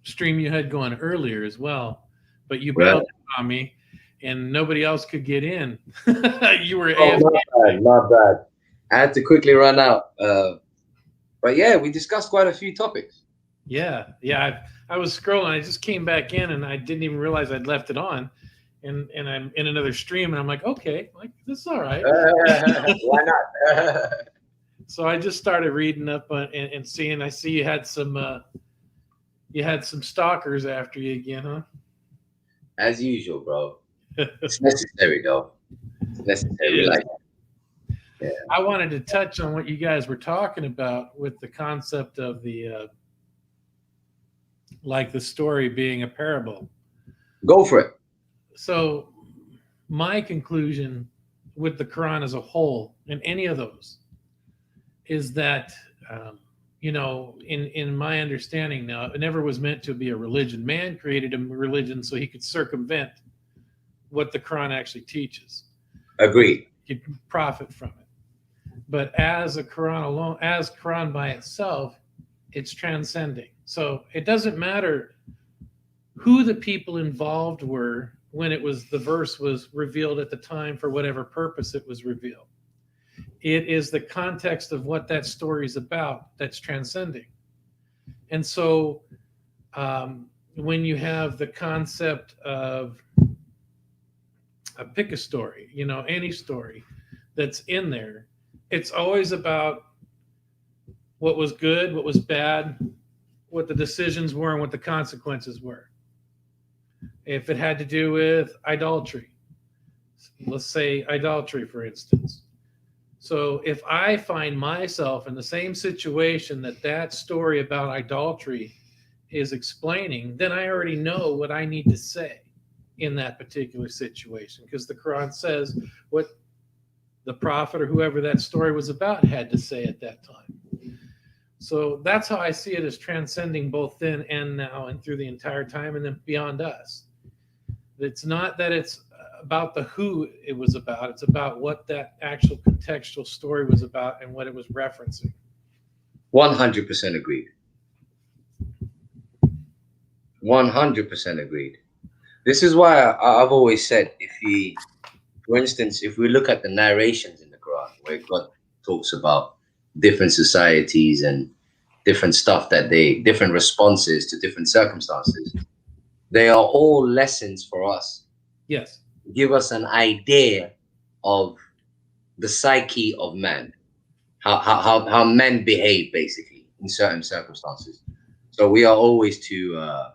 stream you had going earlier as well, but you bailed on me and nobody else could get in. You were not bad. I had to quickly run out. But yeah, we discussed quite a few topics. Yeah. I was scrolling. I just came back in and I didn't even realize I'd left it on. And I'm in another stream and I'm like, okay, like this is all right. Why not? So I just started reading up and seeing. I see you had some stalkers after you again, huh? As usual, bro. It's necessary, though. It's necessary. Like, yeah. I wanted to touch on what you guys were talking about with the concept of the like the story being a parable. Go for it. So my conclusion with the Quran as a whole, and any of those, is that, in my understanding now, it never was meant to be a religion. Man created a religion so he could circumvent what the Quran actually teaches. Agreed. He could profit from it. But as a Quran alone, as Quran by itself, it's transcending. So it doesn't matter who the people involved were when the verse was revealed at the time for whatever purpose it was revealed. It is the context of what that story is about that's transcending. And so when you have the concept of pick a story, any story that's in there, it's always about what was good, what was bad, what the decisions were, and what the consequences were. If it had to do with idolatry, let's say idolatry, for instance, So if I find myself in the same situation that story about idolatry is explaining, then I already know what I need to say in that particular situation, because the Quran says what the prophet or whoever that story was about had to say at that time. So that's how I see it, as transcending both then and now and through the entire time and then beyond us. It's not that it's about the who it was about, it's about what that actual contextual story was about and what it was referencing. 100% agreed. 100% agreed. This is why I've always said, for instance, if we look at the narrations in the Quran, where God talks about different societies and different stuff different responses to different circumstances, they are all lessons for us. Yes. Give us an idea of the psyche of man, how men behave basically in certain circumstances. So we are always to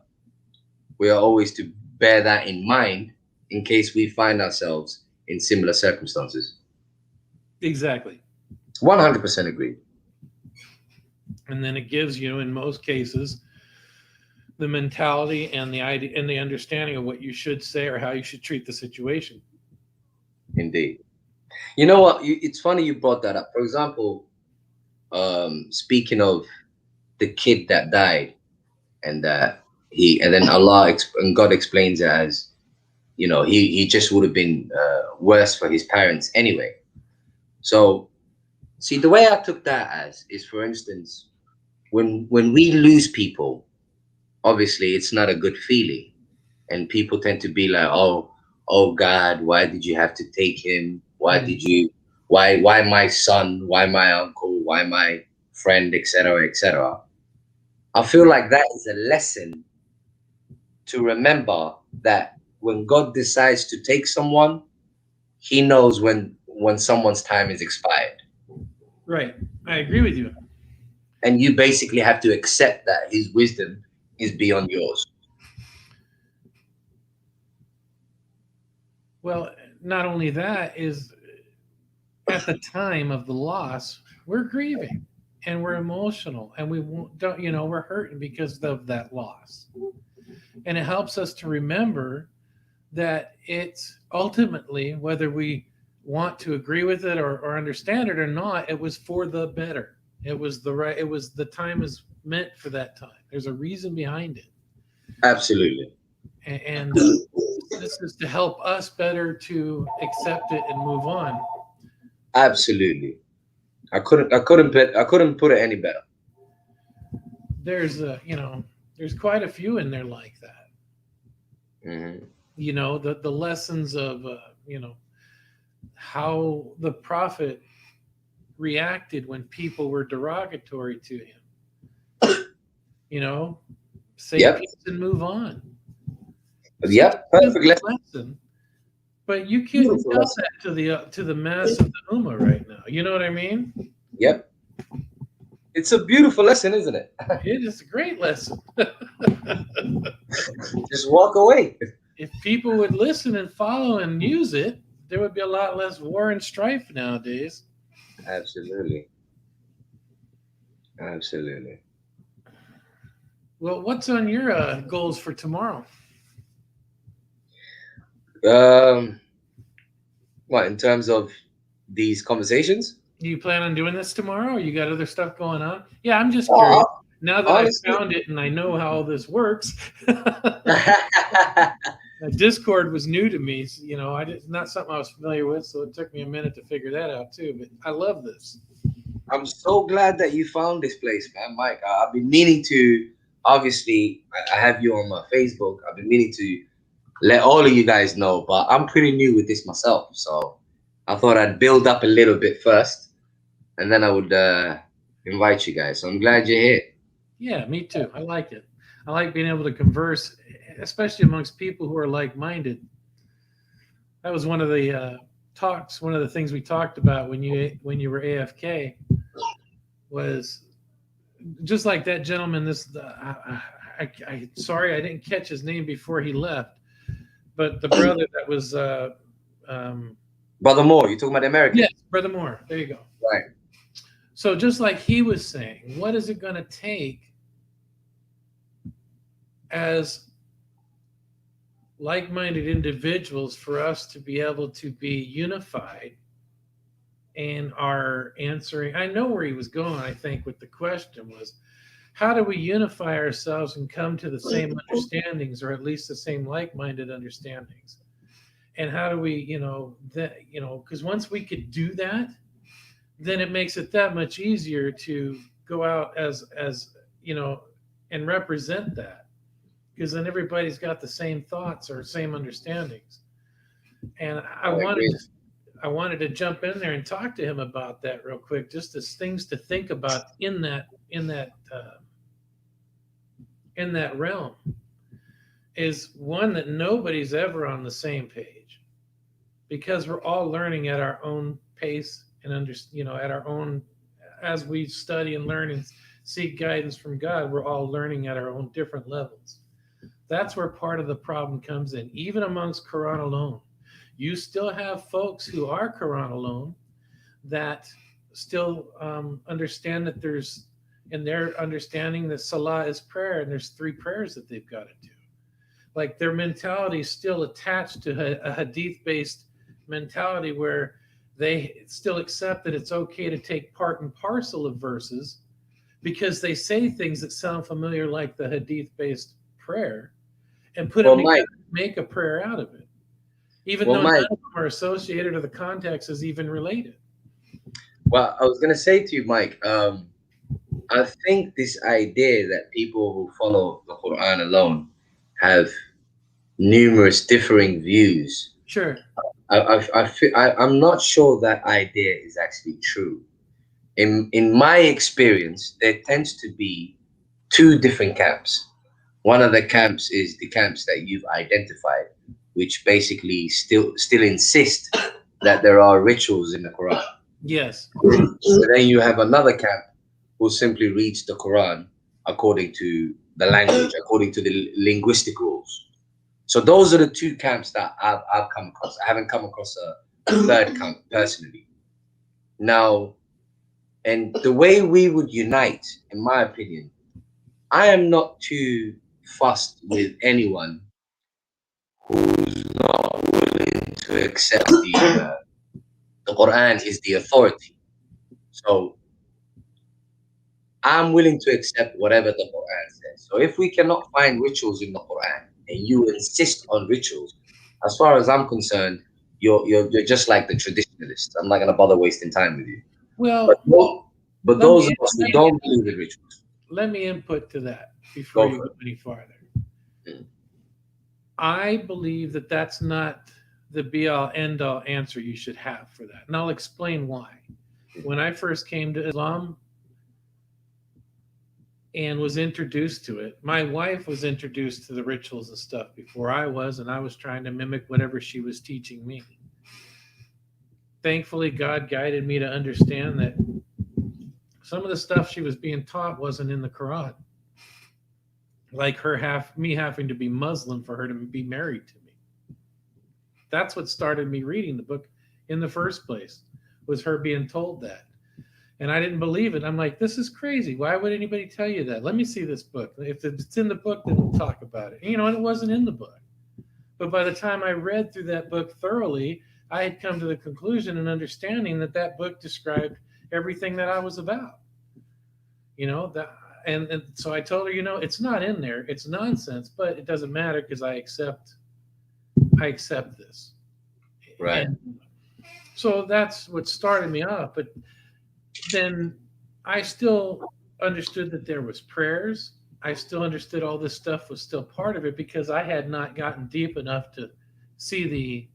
bear that in mind in case we find ourselves in similar circumstances. Exactly. 100% agreed. And then it gives you, in most cases, the mentality and the idea and the understanding of what you should say or how you should treat the situation. Indeed. You know what? It's funny you brought that up. For example, speaking of the kid that died, and then Allah and God explains it as, you know, he just would have been worse for his parents anyway. So, see, the way I took that as is, for instance, when we lose people, obviously it's not a good feeling, and people tend to be like, oh God, why did you have to take him? Why my son? Why my uncle? Why my friend, etc., etc. I feel like that is a lesson to remember, that when God decides to take someone, he knows when someone's time is expired. Right. I agree with you. And you basically have to accept that his wisdom is beyond yours. Well, not only that, is at the time of the loss, we're grieving and we're emotional and we're hurting because of that loss. And it helps us to remember that it's ultimately, whether we want to agree with it or understand it or not, it was for the better. It was the time is meant for that time. There's a reason behind it. Absolutely. And this is to help us better to accept it and move on. Absolutely. I couldn't put it any better. There's there's quite a few in there like that. Mm-hmm. You know, the lessons of how the prophet reacted when people were derogatory to him. You know, say peace and move on. Yep, perfect lesson. But you can't tell that to the mass of the Ummah right now. You know what I mean? Yep. It's a beautiful lesson, isn't it? It is a great lesson. Just walk away. If people would listen and follow and use it, there would be a lot less war and strife nowadays. Absolutely. Absolutely. Well, what's on your goals for tomorrow? What, in terms of these conversations? Do you plan on doing this tomorrow, or you got other stuff going on? Yeah, I'm just curious. Now that honestly, I found it and I know how all this works. Discord was new to me. So, not something I was familiar with, so it took me a minute to figure that out too. But I love this. I'm so glad that you found this place, man, Mike. I've been meaning to. Obviously, I have you on my Facebook. I've been meaning to let all of you guys know, but I'm pretty new with this myself, so I thought I'd build up a little bit first, and then I would invite you guys. So I'm glad you're here. Yeah, me too. I like it. I like being able to converse, especially amongst people who are like-minded. That was one of the talks. One of the things we talked about when you were AFK was just like that gentleman. Sorry I didn't catch his name before he left, but the brother that was Brother Moore, you talking about the American? Yes, Brother Moore. There you go. Right. So just like he was saying, what is it going to take as like-minded individuals for us to be able to be unified in our answering? I know where he was going, I think, with the question was, how do we unify ourselves and come to the same understandings, or at least the same like-minded understandings? And how do we, because once we could do that, then it makes it that much easier to go out as and represent that, because then everybody's got the same thoughts or same understandings. And I wanted to jump in there and talk to him about that real quick, just as things to think about in that realm. Is one, that nobody's ever on the same page, because we're all learning at our own pace and at our own, as we study and learn and seek guidance from God, we're all learning at our own different levels. That's where part of the problem comes in. Even amongst Quran alone, you still have folks who are Quran alone that still understand that there's, in their understanding, that Salah is prayer, and there's 3 prayers that they've got to do. Like, their mentality is still attached to a hadith-based mentality, where they still accept that it's okay to take part and parcel of verses because they say things that sound familiar, like the hadith-based prayer, and put it together, make a prayer out of it, even though none of them are associated or the context is even related. Well, I was going to say to you, Mike, I think this idea that people who follow the Quran alone have numerous differing views. Sure. I'm not sure that idea is actually true. In my experience, there tends to be 2 different camps. One of the camps is the camps that you've identified, which basically still insist that there are rituals in the Quran. Yes. So then you have another camp who simply reads the Quran according to the language, according to the linguistic rules. So those are the 2 camps that I've come across. I haven't come across a 3rd camp personally. Now, and the way we would unite, in my opinion, I am not too fussed with anyone who's not willing to accept the Quran is the authority. So I'm willing to accept whatever the Quran says. So if we cannot find rituals in the Quran and you insist on rituals, as far as I'm concerned, you're just like the traditionalists. I'm not going to bother wasting time with you. Well, but those of us who don't believe in rituals. Let me input to that before you go any farther. I believe that that's not the be-all, end-all answer you should have for that. And I'll explain why. When I first came to Islam and was introduced to it, my wife was introduced to the rituals and stuff before I was, and I was trying to mimic whatever she was teaching me. Thankfully, God guided me to understand that some of the stuff she was being taught wasn't in the Quran. Like me having to be Muslim for her to be married to me. That's what started me reading the book in the first place, was her being told that. And I didn't believe it. I'm like, this is crazy. Why would anybody tell you that? Let me see this book. If it's in the book, then we'll talk about it. And it wasn't in the book. But by the time I read through that book thoroughly, I had come to the conclusion and understanding that that book described everything that I was about. And so I told her, it's not in there. It's nonsense, but it doesn't matter because I accept this. Right. And so that's what started me off. But then I still understood that there was prayers. I still understood all this stuff was still part of it, because I had not gotten deep enough to see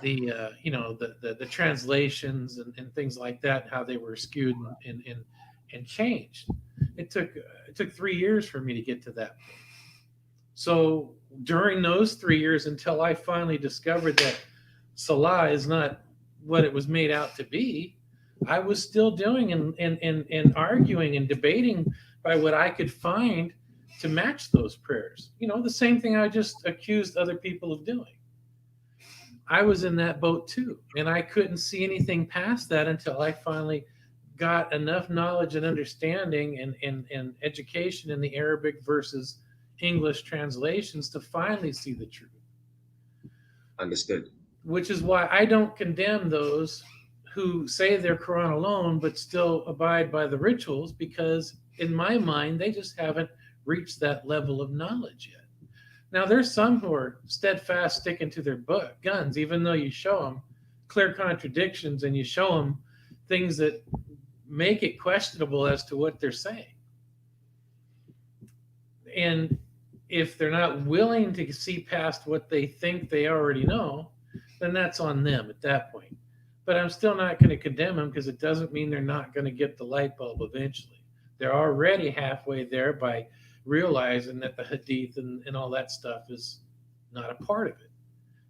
the translations and things like that, how they were skewed and changed. It took 3 years for me to get to that point. So during those 3 years, until I finally discovered that Salah is not what it was made out to be, I was still doing and arguing and debating by what I could find to match those prayers. The same thing I just accused other people of doing. I was in that boat too, and I couldn't see anything past that until I finally got enough knowledge and understanding and education in the Arabic versus English translations to finally see the truth. Understood. Which is why I don't condemn those who say they're Quran alone but still abide by the rituals, because in my mind they just haven't reached that level of knowledge yet. Now there's some who are steadfast sticking to their guns, even though you show them clear contradictions and you show them things that make it questionable as to what they're saying. And if they're not willing to see past what they think they already know, then that's on them at that point. But I'm still not going to condemn them, because it doesn't mean they're not going to get the light bulb eventually. They're already halfway there by realizing that the hadith and all that stuff is not a part of it.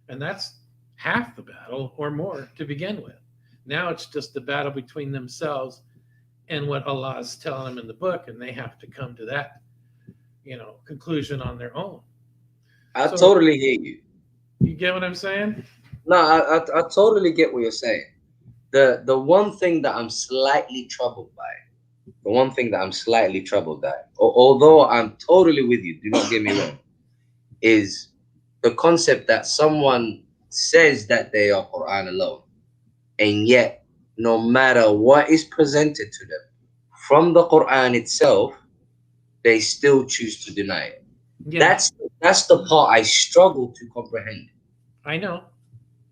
And that's half the battle or more to begin with. Now it's just the battle between themselves and what Allah is telling them in the book, and they have to come to that, conclusion on their own. I totally hear you. You get what I'm saying? No, I totally get what you're saying. The one thing that I'm slightly troubled by, although I'm totally with you, do not get me wrong, is the concept that someone says that they are Quran alone, and yet no matter what is presented to them from the Quran itself, they still choose to deny it. Yeah. That's the part I struggle to comprehend. I know.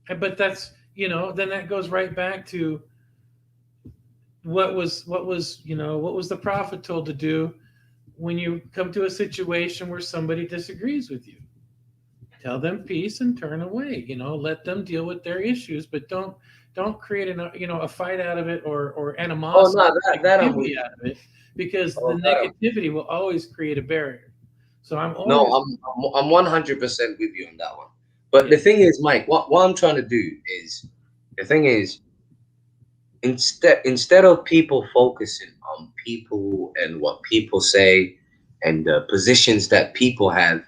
But that's, then that goes right back to what was the prophet told to do when you come to a situation where somebody disagrees with you. Tell them peace and turn away. Let them deal with their issues, but don't create a fight out of it or animosity negativity out of it, because the negativity will always create a barrier. So I'm 100% with you on that one. But the thing is, Mike, what I'm trying to do is, instead of people focusing on people and what people say and the positions that people have,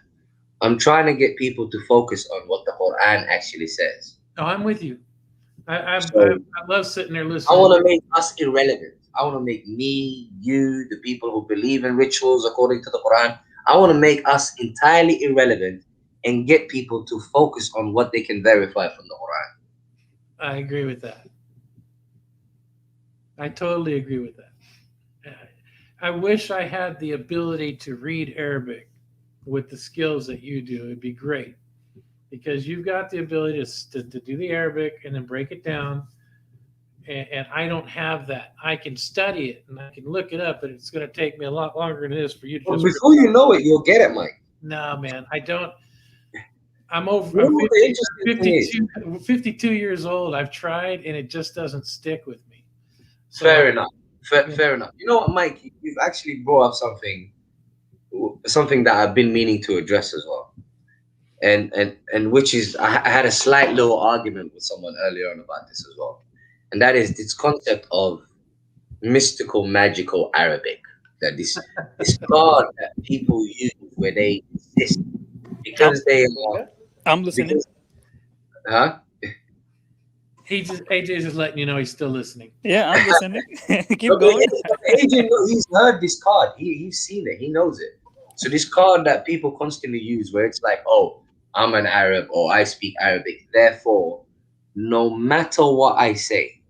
I'm trying to get people to focus on what the Quran actually says. No, I'm with you. I love sitting there listening. I want to make us irrelevant. I want to make me, you, the people who believe in rituals according to the Quran, I want to make us entirely irrelevant and get people to focus on what they can verify from the Quran. I agree with that. I totally agree with that. I wish I had the ability to read Arabic with the skills that you do. It'd be great, because you've got the ability to do the Arabic and then break it down. And I don't have that. I can study it and I can look it up, but it's going to take me a lot longer than it is for you to just... Before you know it, you'll get it, Mike. No, man, I don't. I'm over. I'm 52 years old. I've tried, and it just doesn't stick with me. So, fair enough. Fair enough. You know what, Mike? You've actually brought up something that I've been meaning to address as well. And which is, I had a slight little argument with someone earlier on about this as well. And that is this concept of mystical, magical Arabic. That this God that people use where they exist because they are... I'm listening. AJ's just letting you know he's still listening. Yeah, I'm listening. Keep going. AJ, he's heard this card. He's seen it. He knows it. So this card that people constantly use where it's like, oh, I'm an Arab or I speak Arabic. Therefore, no matter what I say,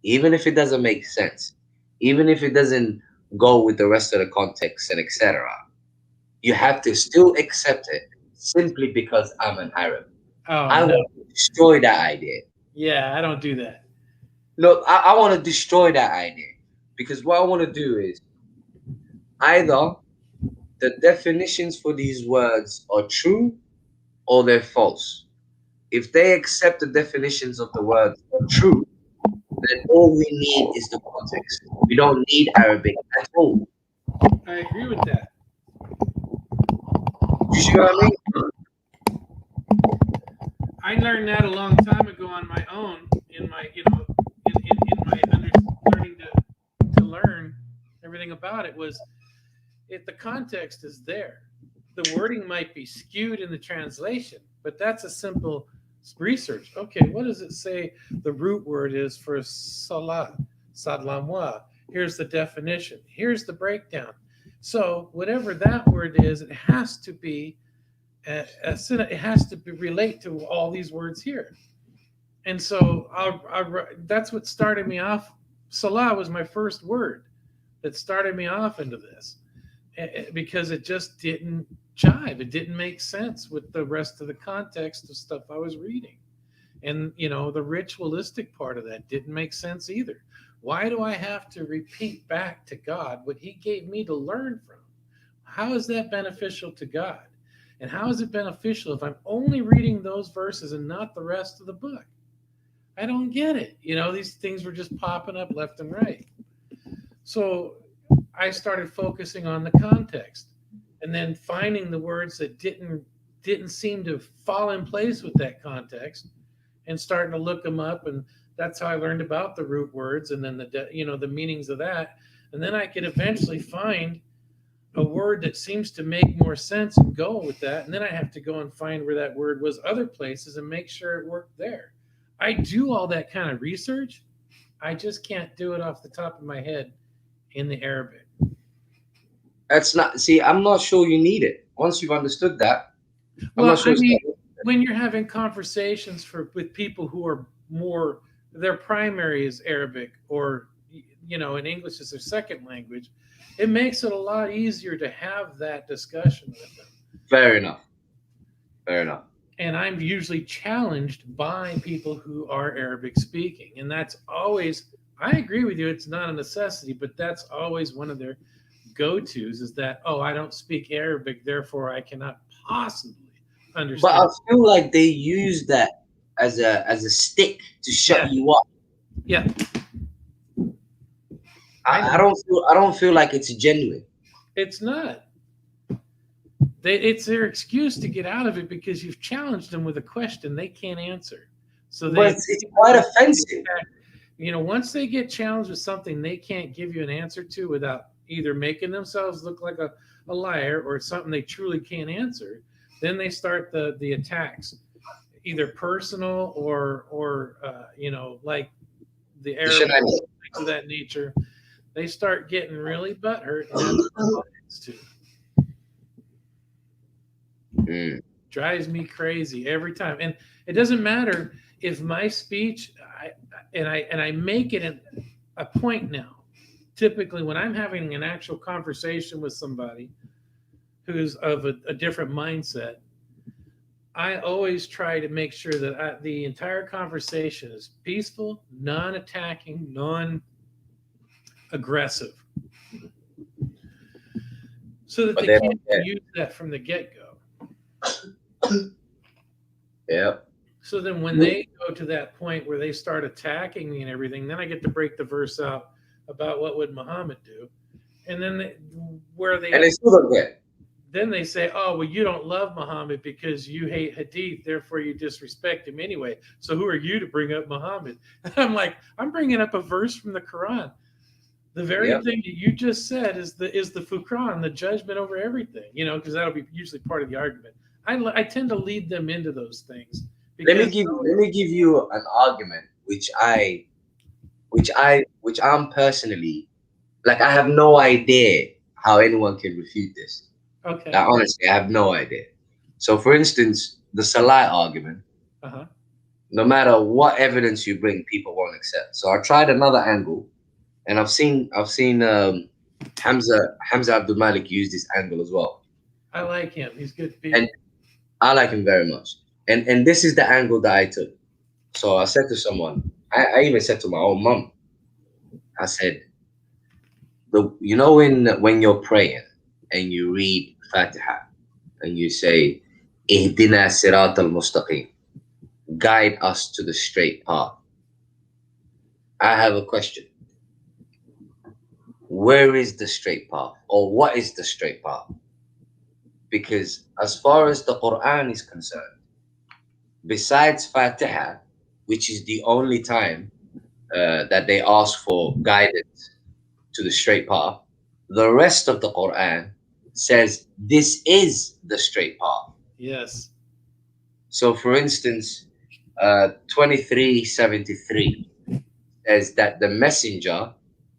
even if it doesn't make sense, even if it doesn't go with the rest of the context and etc., you have to still accept it simply because I'm an Arab. I want to destroy that idea. Yeah, I don't do that. No, I want to destroy that idea, because what I want to do is either the definitions for these words are true or they're false. If they accept the definitions of the words are true, then all we need is the context. We don't need Arabic at all. I agree with that. You see what I mean? I learned that a long time ago on my own, in my learning to learn everything about it. Was if the context is there, the wording might be skewed in the translation, but that's a simple research. Okay, what does it say the root word is for salat? Sadlamwa. Here's the definition. Here's the breakdown. So whatever that word is, it has to be it has to relate to all these words here. And so that's what started me off. Salah was my first word that started me off into this, because it just didn't jive. It didn't make sense with the rest of the context of stuff I was reading. And, the ritualistic part of that didn't make sense either. Why do I have to repeat back to God what he gave me to learn from? How is that beneficial to God? And how is it beneficial if I'm only reading those verses and not the rest of the book? I don't get it. These things were just popping up left and right. So I started focusing on the context and then finding the words that didn't seem to fall in place with that context and starting to look them up. And that's how I learned about the root words and then the meanings of that. And then I could eventually find a word that seems to make more sense and go with that. And then I have to go and find where that word was other places and make sure it worked there. I do all that kind of research. I just can't do it off the top of my head in the Arabic. I'm not sure you need it. Once you've understood that, I'm not sure. When you're having conversations with people who are more, their primary is Arabic, or in English is their second language, it makes it a lot easier to have that discussion with them. Fair enough. And I'm usually challenged by people who are Arabic speaking. And that's always, I agree with you, it's not a necessity, but that's always one of their go-tos is that, I don't speak Arabic, therefore I cannot possibly understand. But I feel like they use that as a stick to shut you up. Yeah. I don't feel like it's genuine. It's not. It's their excuse to get out of it because you've challenged them with a question they can't answer. So it's quite offensive. Once they get challenged with something they can't give you an answer to without either making themselves look like a liar or something they truly can't answer, then they start the attacks, either personal or like the Arab things of that nature. They start getting really butthurt, and that's what it's to. Drives me crazy every time, and it doesn't matter if my speech, I make it a point now. Typically, when I'm having an actual conversation with somebody who's of a different mindset, I always try to make sure that the entire conversation is peaceful, non-attacking, non-aggressive, so that they can't use that from the get-go. Yeah. So then when they go to that point where they start attacking me and everything, then I get to break the verse out about what would Muhammad do. And then they still don't get. Then they say, oh, well, you don't love Muhammad because you hate Hadith, therefore you disrespect him anyway. So who are you to bring up Muhammad? I'm like, I'm bringing up a verse from the Quran. The very thing that you just said is the Furqan, the judgment over everything, because that'll be usually part of the argument. I tend to lead them into those things. Let me give you an argument which I'm personally, like, I have no idea how anyone can refute this. Okay. Like, honestly, I have no idea. So, for instance, the Salat argument, no matter what evidence you bring, people won't accept. So I tried another angle, and I've seen Hamza Abdul Malik use this angle as well. I like him. He's good. And I like him very much. And this is the angle that I took. So I said to someone, I even said to my own mom, I said, when you're praying and you read Fatiha and you say, Ihdina Sirat al-Mustaqim, guide us to the straight path. I have a question. Where is the straight path? Or what is the straight path? Because as far as the Quran is concerned, besides Fatiha, which is the only time that they ask for guidance to the straight path, the rest of the Quran says this is the straight path. Yes. So, for instance, 2373 says that the messenger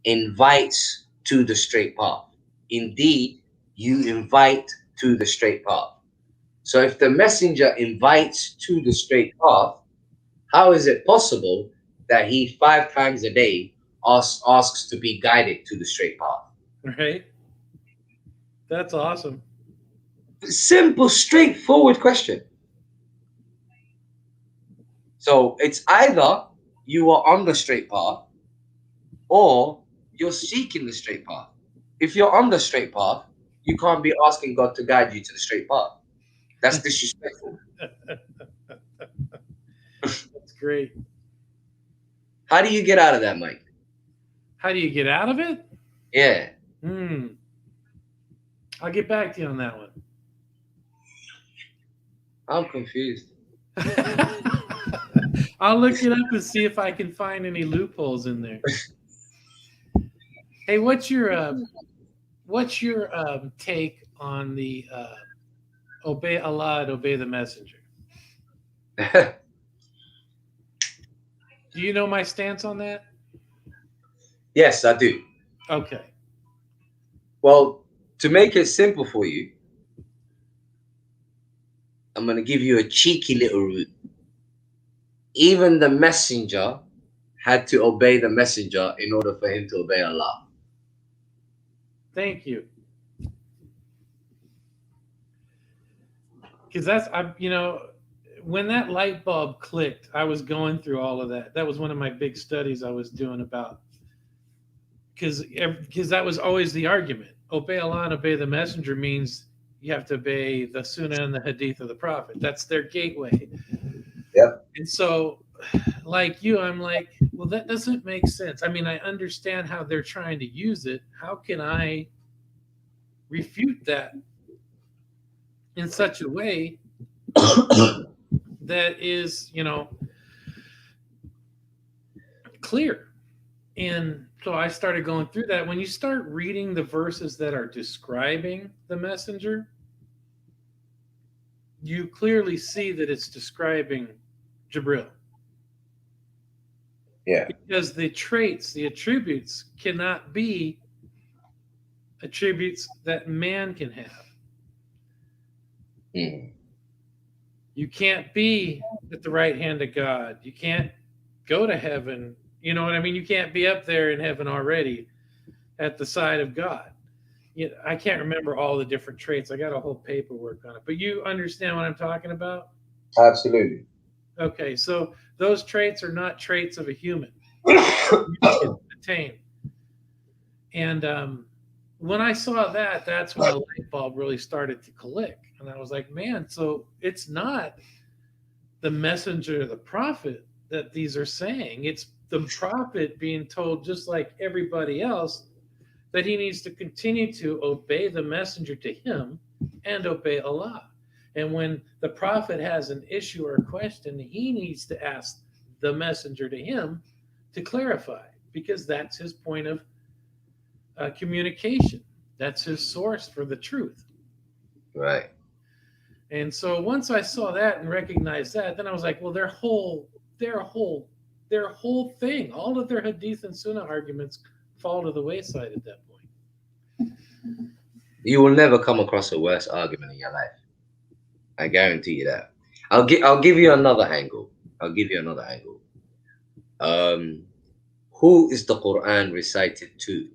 invites to the straight path. Indeed, you invite to the straight path. So if the messenger invites to the straight path, how is it possible that he 5 times a day asks to be guided to the straight path? Right? That's awesome. Simple, straightforward question. So it's either you are on the straight path or you're seeking the straight path. If you're on the straight path, you can't be asking God to guide you to the straight path. That's disrespectful. That's great. How do you get out of that, Mike? How do you get out of it? Yeah. I'll get back to you on that one. I'm confused. I'll look it up and see if I can find any loopholes in there. Hey, what's your take on the obey Allah and obey the messenger? Do you know my stance on that? Yes, I do. Okay. Well, to make it simple for you, I'm going to give you a cheeky little route. Even the messenger had to obey the messenger in order for him to obey Allah. Thank you. Because that's, when that light bulb clicked, I was going through all of that. That was one of my big studies I was doing about, because that was always the argument. Obey Allah and obey the messenger means you have to obey the Sunnah and the Hadith of the Prophet. That's their gateway. Yep. And so, like you, I'm like, well, that doesn't make sense. I mean, I understand how they're trying to use it. How can I refute that in such a way that is, clear? And so I started going through that. When you start reading the verses that are describing the messenger, you clearly see that it's describing Jibril. Yeah. Because the traits, the attributes cannot be attributes that man can have. You can't be at the right hand of God. You can't go to heaven. You know what I mean? You can't be up there in heaven already at the side of God. I can't remember all the different traits. I got a whole paperwork on it. But you understand what I'm talking about? Absolutely. Okay, so those traits are not traits of a human. You can attain. And when I saw that, that's when the light bulb really started to click. And I was like, man, so it's not the messenger, the prophet that these are saying. It's the prophet being told, just like everybody else, that he needs to continue to obey the messenger to him and obey Allah. And when the prophet has an issue or a question, he needs to ask the messenger to him to clarify, because that's his point of communication. That's his source for the truth. Right. And so once I saw that and recognized that, then I was like, well, their whole thing, all of their Hadith and Sunnah arguments fall to the wayside at that point. You will never come across a worse argument in your life. I guarantee you that. I'll give you another angle. Who is the Quran recited to?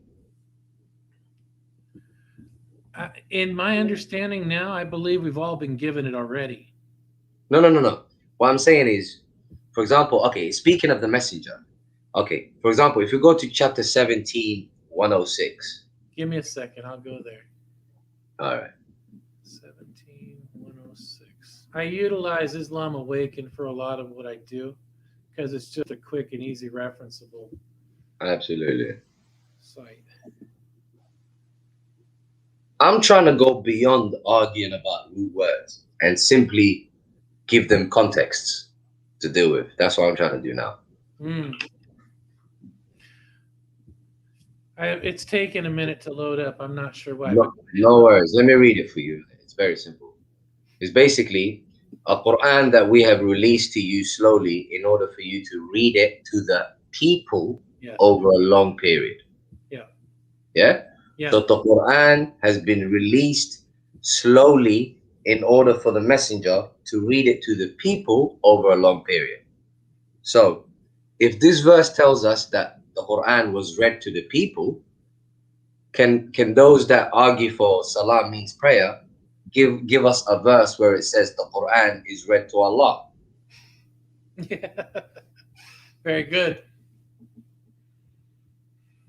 In my understanding now, I believe we've all been given it already. No. What I'm saying is, for example, okay, speaking of the messenger, okay, for example, if you go to chapter 17, 106. Give me a second, I'll go there. All right. 17, 106. I utilize Islam Awakened for a lot of what I do because it's just a quick and easy referenceable Absolutely. site. I'm trying to go beyond arguing about root words and simply give them contexts to deal with. That's what I'm trying to do now. It's taken a minute to load up. I'm not sure why. No worries. Let me read it for you. It's very simple. It's basically a Quran that we have released to you slowly in order for you to read it to the people over a long period. Yeah? So the Quran has been released slowly in order for the messenger to read it to the people over a long period. So if this verse tells us that the Quran was read to the people, can those that argue for Salah means prayer give us a verse where it says the Quran is read to Allah? Very good.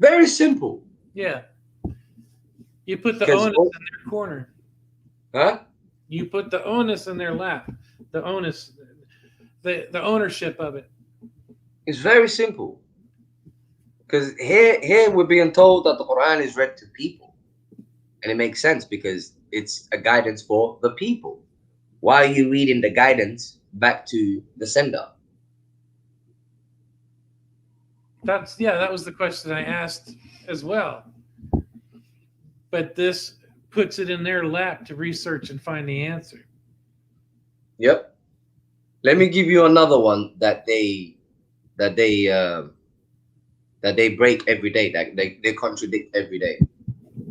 Very simple. Yeah. You put the onus in their corner. Huh? You put the onus in their lap. The onus, the ownership of it. It's very simple. Because here we're being told that the Quran is read to people. And it makes sense because it's a guidance for the people. Why are you reading the guidance back to the sender? That was the question I asked as well. But this puts it in their lap to research and find the answer. Yep. Let me give you another one that they break every day, that they contradict every day.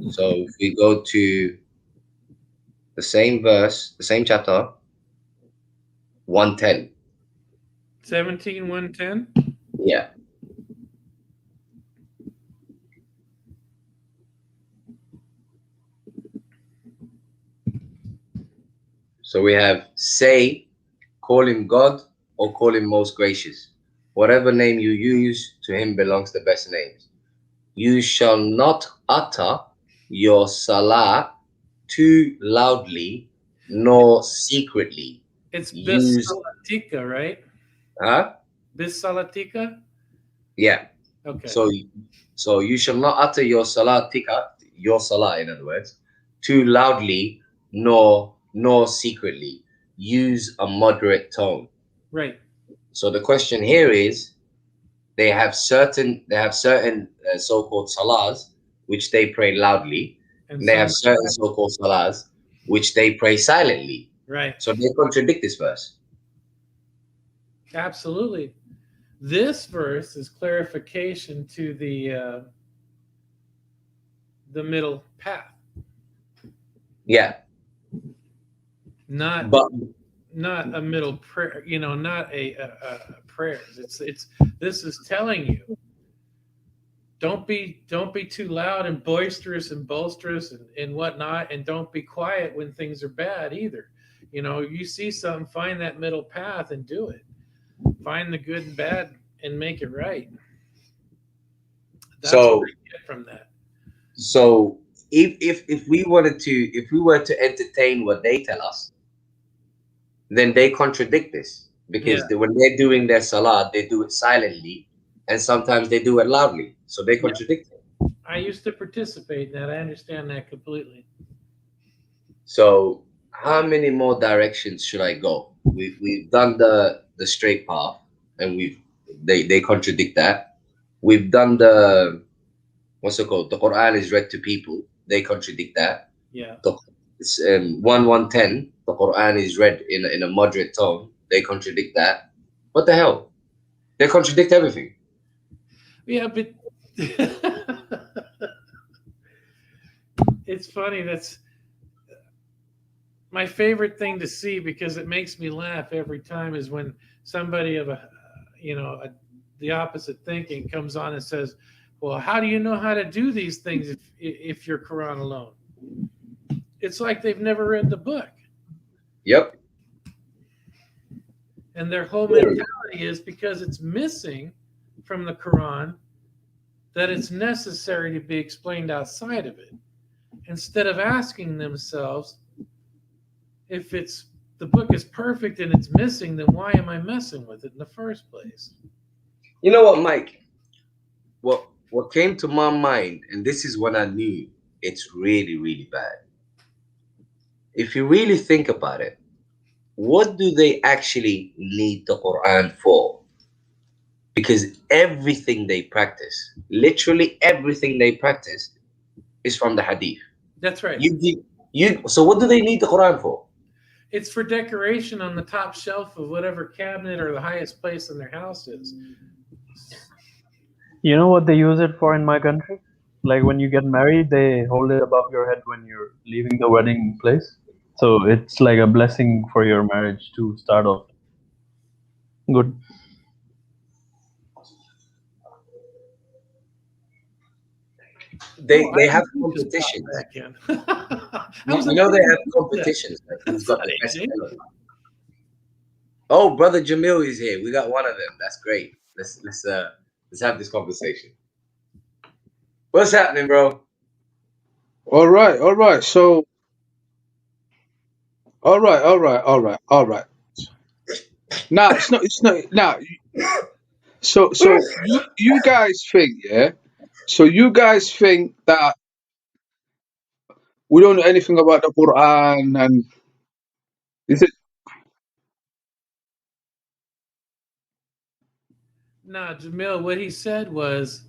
So if we go to the same verse, the same chapter, 110. 17:110? Yeah. So we have say, call him God or call him most gracious. Whatever name you use, to him belongs the best names. You shall not utter your salah too loudly nor secretly. It's Bisalatika, right? Huh? Bisalatika? Yeah. Okay. So you shall not utter your salah in other words, too loudly nor secretly. Use a moderate tone. Right. So the question here is, they have certain so-called salahs which they pray loudly, and they have certain so-called salahs which they pray silently. Right. So they contradict this verse. Absolutely. This verse is clarification to the middle path. Yeah. Not a middle prayer, not a prayers. This is telling you, don't be too loud and boisterous and and whatnot, and don't be quiet when things are bad either. You see something, find that middle path and do it. Find the good and bad and make it right. That's what I get from that. So if we were to entertain what they tell us, then they contradict this, because when they're doing their salah, they do it silently, and sometimes they do it loudly. So they contradict it. I used to participate in that. I understand that completely. So how many more directions should I go? We've done the straight path, and they contradict that. We've done the, what's it called? The Quran is read to people. They contradict that. Yeah. It's 1:10. The Quran is read in a moderate tone. They contradict that. What the hell? They contradict everything. Yeah, but it's funny. That's my favorite thing to see, because it makes me laugh every time, is when somebody of the opposite thinking comes on and says, well, how do you know how to do these things if you're Quran alone? It's like they've never read the book. Yep. And their whole mentality is, because it's missing from the Quran, that it's necessary to be explained outside of it, instead of asking themselves, if the book is perfect and it's missing, then why am I messing with it in the first place? You know what, Mike? What came to my mind, and this is when I knew it's really, really bad. If you really think about it, what do they actually need the Quran for? Because everything they practice, literally everything they practice, is from the Hadith. That's right. So what do they need the Quran for? It's for decoration on the top shelf of whatever cabinet or the highest place in their house is. You know what they use it for in my country? Like when you get married, they hold it above your head when you're leaving the wedding place. So it's like a blessing for your marriage to start off. Good. They have competitions. You know they have competitions. Like who's got the best pillow? Oh, brother Jamil is here. We got one of them. That's great. Let's have this conversation. What's happening, bro? All right. So, all right. Now it's not now. So you guys think, yeah? So you guys think that we don't know anything about the Quran, and is it? No, Jamil, what he said was,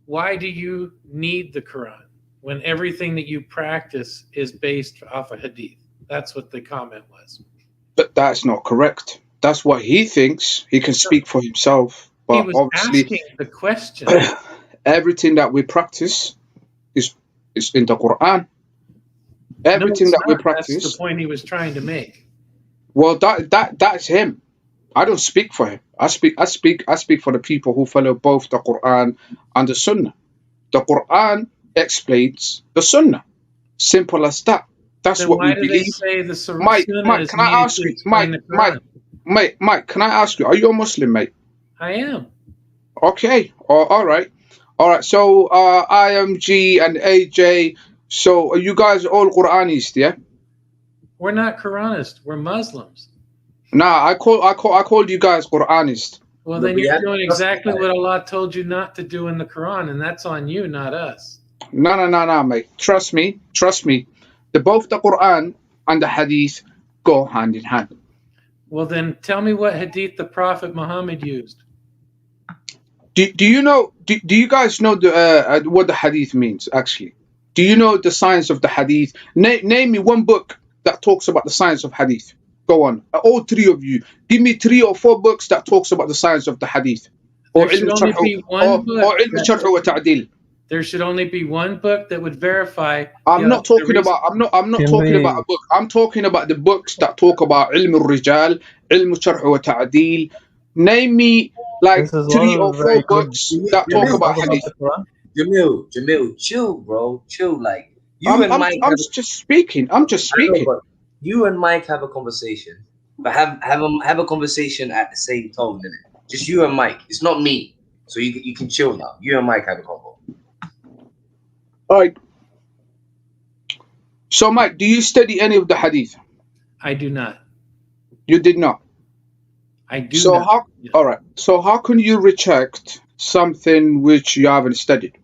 why do you need the Quran when everything that you practice is based off a hadith? That's what the comment was. But that's not correct. That's what he thinks. He can speak for himself, but He was obviously asking the question. everything that we practice is in the Quran. Everything No, that we that's practice. the point he was trying to make. Well, that's him. I don't speak for him. I speak for the people who follow both the Quran and the Sunnah. The Quran explains the Sunnah. Simple as that. That's Then what why we do they believe. say the Mike, Sunnah is can I needed ask to you, explain the Quran? Mike, can I ask you, are you a Muslim, mate? I am. Okay. All right. So IMG and AJ. So are you guys all Quranists, yeah? We're not Quranists. We're Muslims. Nah, I called you guys Quranists. Well, then you're doing exactly what Allah told you not to do in the Quran, and that's on you, not us. No, mate. Trust me. Both the Quran and the Hadith go hand in hand. Well, then tell me what hadith the Prophet Muhammad used. Do you know? Do you guys know what the Hadith means? Actually, do you know the science of the Hadith? Name me one book that talks about the science of Hadith. Go on, all three of you. Give me 3 or 4 books that talks about the science of the Hadith. There should only be one book. There should only be one book that would verify. I'm not talking about a book. I'm talking about the books that talk about ilm al-rijal, ilm al-sharh wa ta'dil. Name me like 3 or 4 books that talk about hadith. Jamil, chill, bro. Chill. Like I'm just speaking. You and Mike have a conversation, but have a conversation at the same tone, innit? Just you and Mike. It's not me. So you can chill now. You and Mike have a convo. All right. So, Mike, do you study any of the hadith? I do not. You did not? I do not. All right. So how can you reject something which you haven't studied?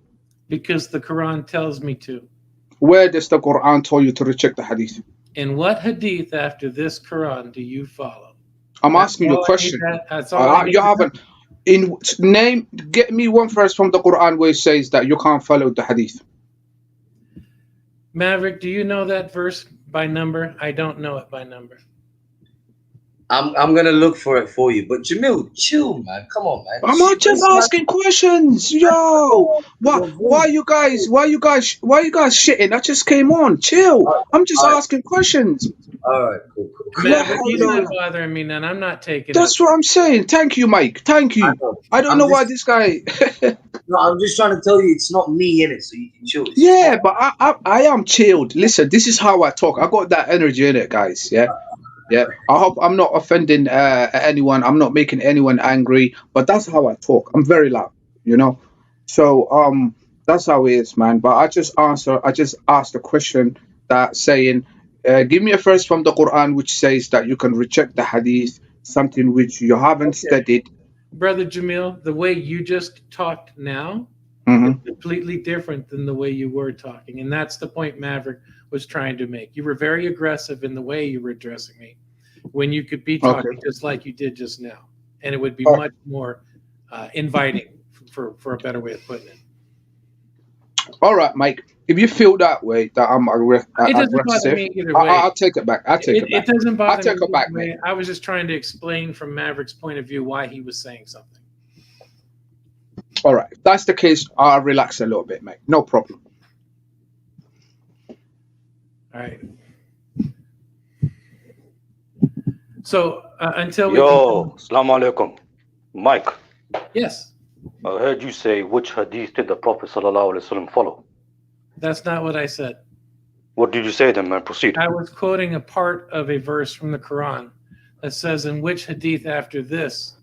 Because the Quran tells me to. Where does the Quran tell you to reject the hadith? In what hadith after this Quran do you follow? I'm asking you a question. That's all You haven't. Get me one verse from the Quran where it says that you can't follow the hadith. Maverick, do you know that verse by number? I don't know it by number. I'm gonna look for it for you, but Jamil, chill, man. Come on, man. I'm not just asking questions, yo. Why you guys shitting? I just came on. Chill. I'm just asking questions. All right, cool. Maverick, you're not bothering me, none. I'm not taking. That's what I'm saying. Thank you, Mike. Thank you. I don't know why this guy. No, I'm just trying to tell you it's not me in it, so you can chill. Yeah, but I am chilled. Listen, this is how I talk. I got that energy in it, guys. Yeah. I hope I'm not offending anyone. I'm not making anyone angry, but that's how I talk. I'm very loud, you know. So that's how it is, man. But I just asked the question that saying, give me a verse from the Quran which says that you can reject the hadith, something which you haven't studied. Brother Jamil, the way you just talked now is completely different than the way you were talking. And that's the point Maverick was trying to make. You were very aggressive in the way you were addressing me when you could be talking just like you did just now. And it would be much more inviting for a better way of putting it. All right, Mike. If you feel that way, that I'm It doesn't bother aggressive, me either way. I'll take it back. I'll take it It back. doesn't I'll bother take me it back, either way. mate. I was just trying to explain from Maverick's point of view why he was saying something. All right. If that's the case, I'll relax a little bit, mate. No problem. All right. So until we Yo, Assalamu alaikum. Mike. Yes. I heard you say, which hadith did the Prophet ﷺ follow? That's not what I said. What did you say then, man? Proceed. I was quoting a part of a verse from the Quran that says, in which hadith after this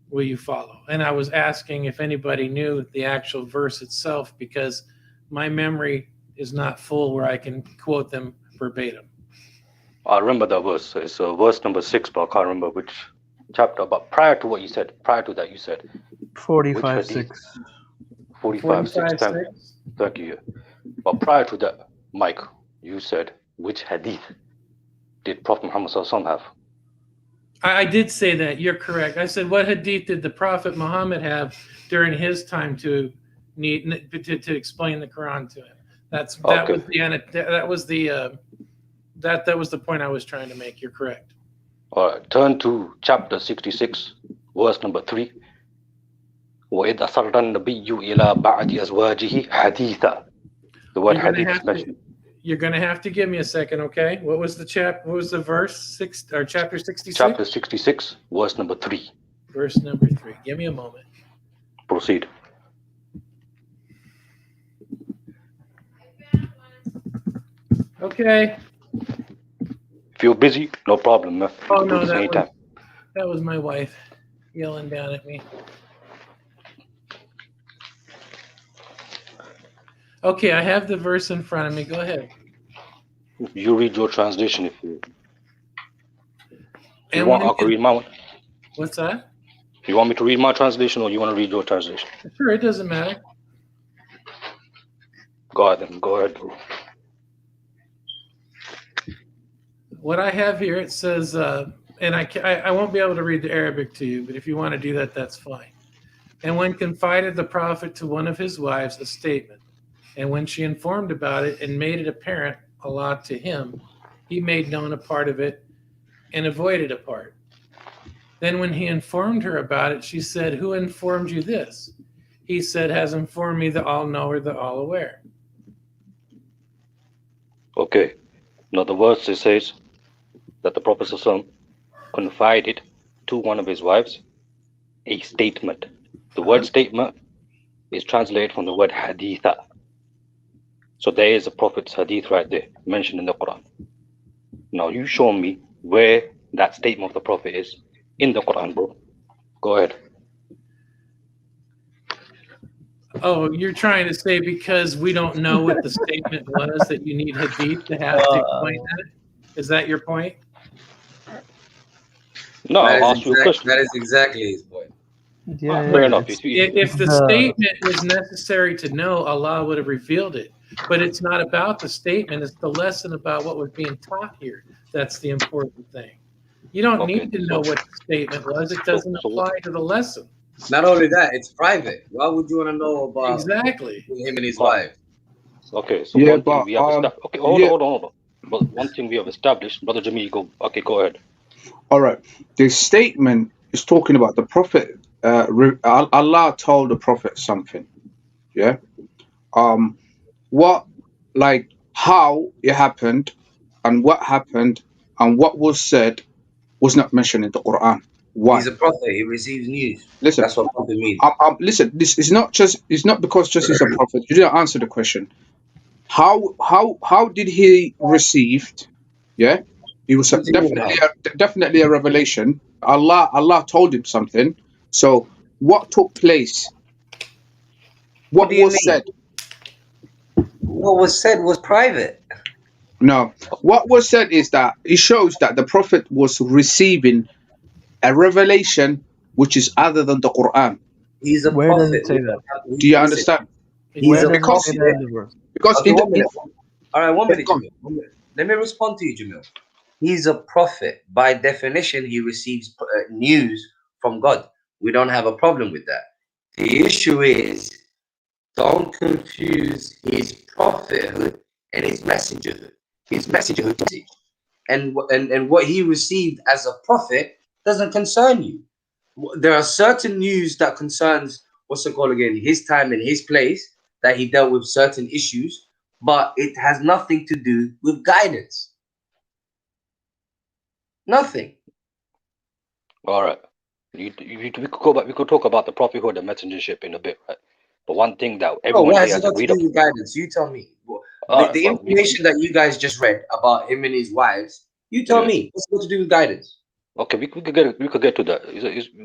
will you follow? And I was asking if anybody knew the actual verse itself, because my memory is not full where I can quote them verbatim. I remember that verse. It's verse number 6, but I can't remember which chapter. But prior to what you said, prior to that you said 45:6. 45:6. Thank you. But prior to that, Mike, you said, which hadith did Prophet Muhammad ﷺ have? I did say that. You're correct. I said, what hadith did the Prophet Muhammad have during his time to explain the Quran to him? That was the point I was trying to make. You're correct. All right. Turn to chapter 66, verse number 3. وَإِذْ أَسَرَّ النَّبِيُّ إِلَى بَعْدِ أَزْوَاجِهِ حَدِيثًا. The word hadith is mentioned. You're going to have to give me a second, okay? What was the verse? Chapter 66? Chapter 66, verse number 3. Verse number 3. Give me a moment. Proceed. Okay. If you're busy, no problem, man. Oh, no, that was my wife yelling down at me. Okay, I have the verse in front of me. Go ahead. You read your translation if you want. I can read my one. What's that? You want me to read my translation or you want to read your translation? Sure, it doesn't matter. Go ahead then. Go ahead, bro. What I have here, it says, and I won't be able to read the Arabic to you, but if you want to do that, that's fine. And when confided the Prophet to one of his wives a statement, and when she informed about it and made it apparent a lot to him, he made known a part of it and avoided a part. Then when he informed her about it, she said, who informed you this? He said, has informed me the all-knower, the all-aware. Okay. Now the verse it says that the Prophet ﷺ confided to one of his wives a statement. The word statement is translated from the word haditha. So there is a Prophet's hadith right there mentioned in the Quran. Now you show me where that statement of the Prophet is in the Quran, bro. Go ahead. Oh, you're trying to say because we don't know what the statement was that you need hadith to have to explain that? Is that your point? No, I'll ask you a question. That is exactly his point. Yeah, fair enough. If the statement was necessary to know, Allah would have revealed it. But it's not about the statement. It's the lesson about what was being taught here. That's the important thing. You don't need to know what the statement was. It doesn't apply to the lesson. Not only that, it's private. Why would you want to know about him and his wife? Okay, so one thing we have established. Okay, hold on. But one thing we have established, Brother Jimmy, go ahead. All right. The statement is talking about the Prophet. Allah told the Prophet something. Yeah. How it happened, and what happened, and what was said, was not mentioned in the Quran. Why? He's a prophet. He receives news. Listen, that's what prophet means. Listen, this is not just. It's not because just he's a prophet. You didn't answer the question. How did he receive? Yeah, he was definitely a revelation. Allah told him something. So what took place? What was said? What was said was private. No, what was said is that it shows that the Prophet was receiving a revelation which is other than the Quran. He's a Where prophet. does it say that? Do you understand? Because okay, all right, 1 minute, Jamil. Let me respond to you, Jamil. He's a prophet. By definition, he receives news from God. We don't have a problem with that. The issue is Don't confuse his prophethood and his messengerhood. His messengerhood and what he received as a prophet doesn't concern you. There are certain news that concerns, what's it called again, his time and his place, that he dealt with certain issues, but it has nothing to do with guidance. Nothing. All right. We could go back. We could talk about the prophethood and messengership in a bit, right? But one thing that everyone what here has has it got to agreed do upon. with guidance? You tell me. The information that you guys just read about him and his wives, you tell me. What's it got to do with guidance? Okay, we could get to that.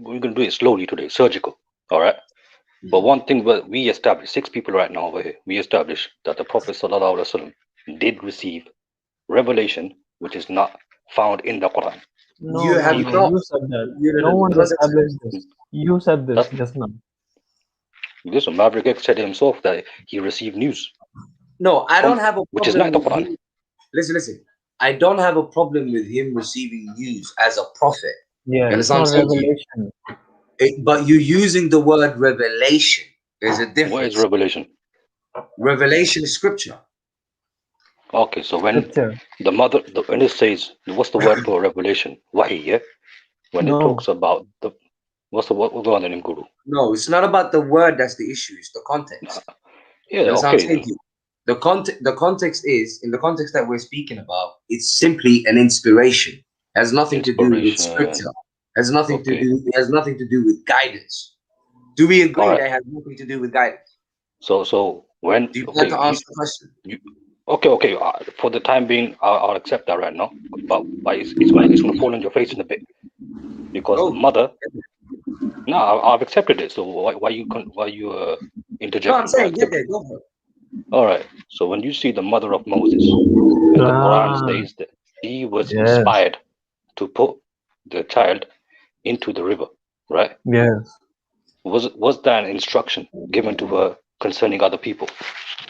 We're gonna do it slowly today, surgical. All right. But one thing that we established, 6 people right now over here, we established that the Prophet Sallallahu Alaihi Wasallam did receive revelation, which is not found in the Quran. No, you said that. No one established this. You said this just now. Listen, Maverick said himself that he received news. No, I don't have a problem which is not the with Quran. him. Listen. I don't have a problem with him receiving news as a prophet. Yeah, it's not revelation. But you're using the word revelation. There's a difference. What is revelation? Revelation is scripture. Okay, so when when it says, what's the word for revelation? Wahi, yeah? When it talks about what's the word in Guru? No, it's not about the word that's the issue, it's the context. Yeah, okay. The context is, in the context that we're speaking about, it's simply an inspiration. It has nothing to do with scripture. It has nothing to do with guidance. Do we agree that it has nothing to do with guidance? So when do you want to answer the question? Okay. For the time being, I'll accept that right now. But it's gonna fall on your face in a bit, because mother. No, I've accepted it. So why you interjecting? No, I'm saying get there. Go for it. All right. So when you see the mother of Moses, the Quran says that she was inspired to put the child into the river, right? Yes. Was that an instruction given to her concerning other people?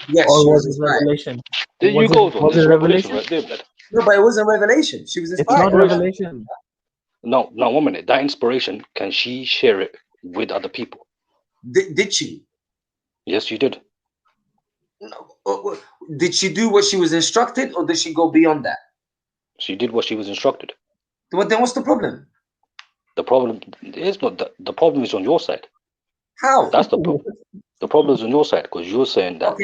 Yes. Or was it revelation? There you go. Was it revelation? Right there, blood. No, but it wasn't revelation. She was inspired. It's not revelation. No, 1 minute. That inspiration, can she share it with other people? Did she? Yes, she did. No. Did she do what she was instructed, or did she go beyond that? She did what she was instructed. But then what's the problem? The problem is not that. The problem is on your side. How? That's the problem. The problem is on your side, because you're saying that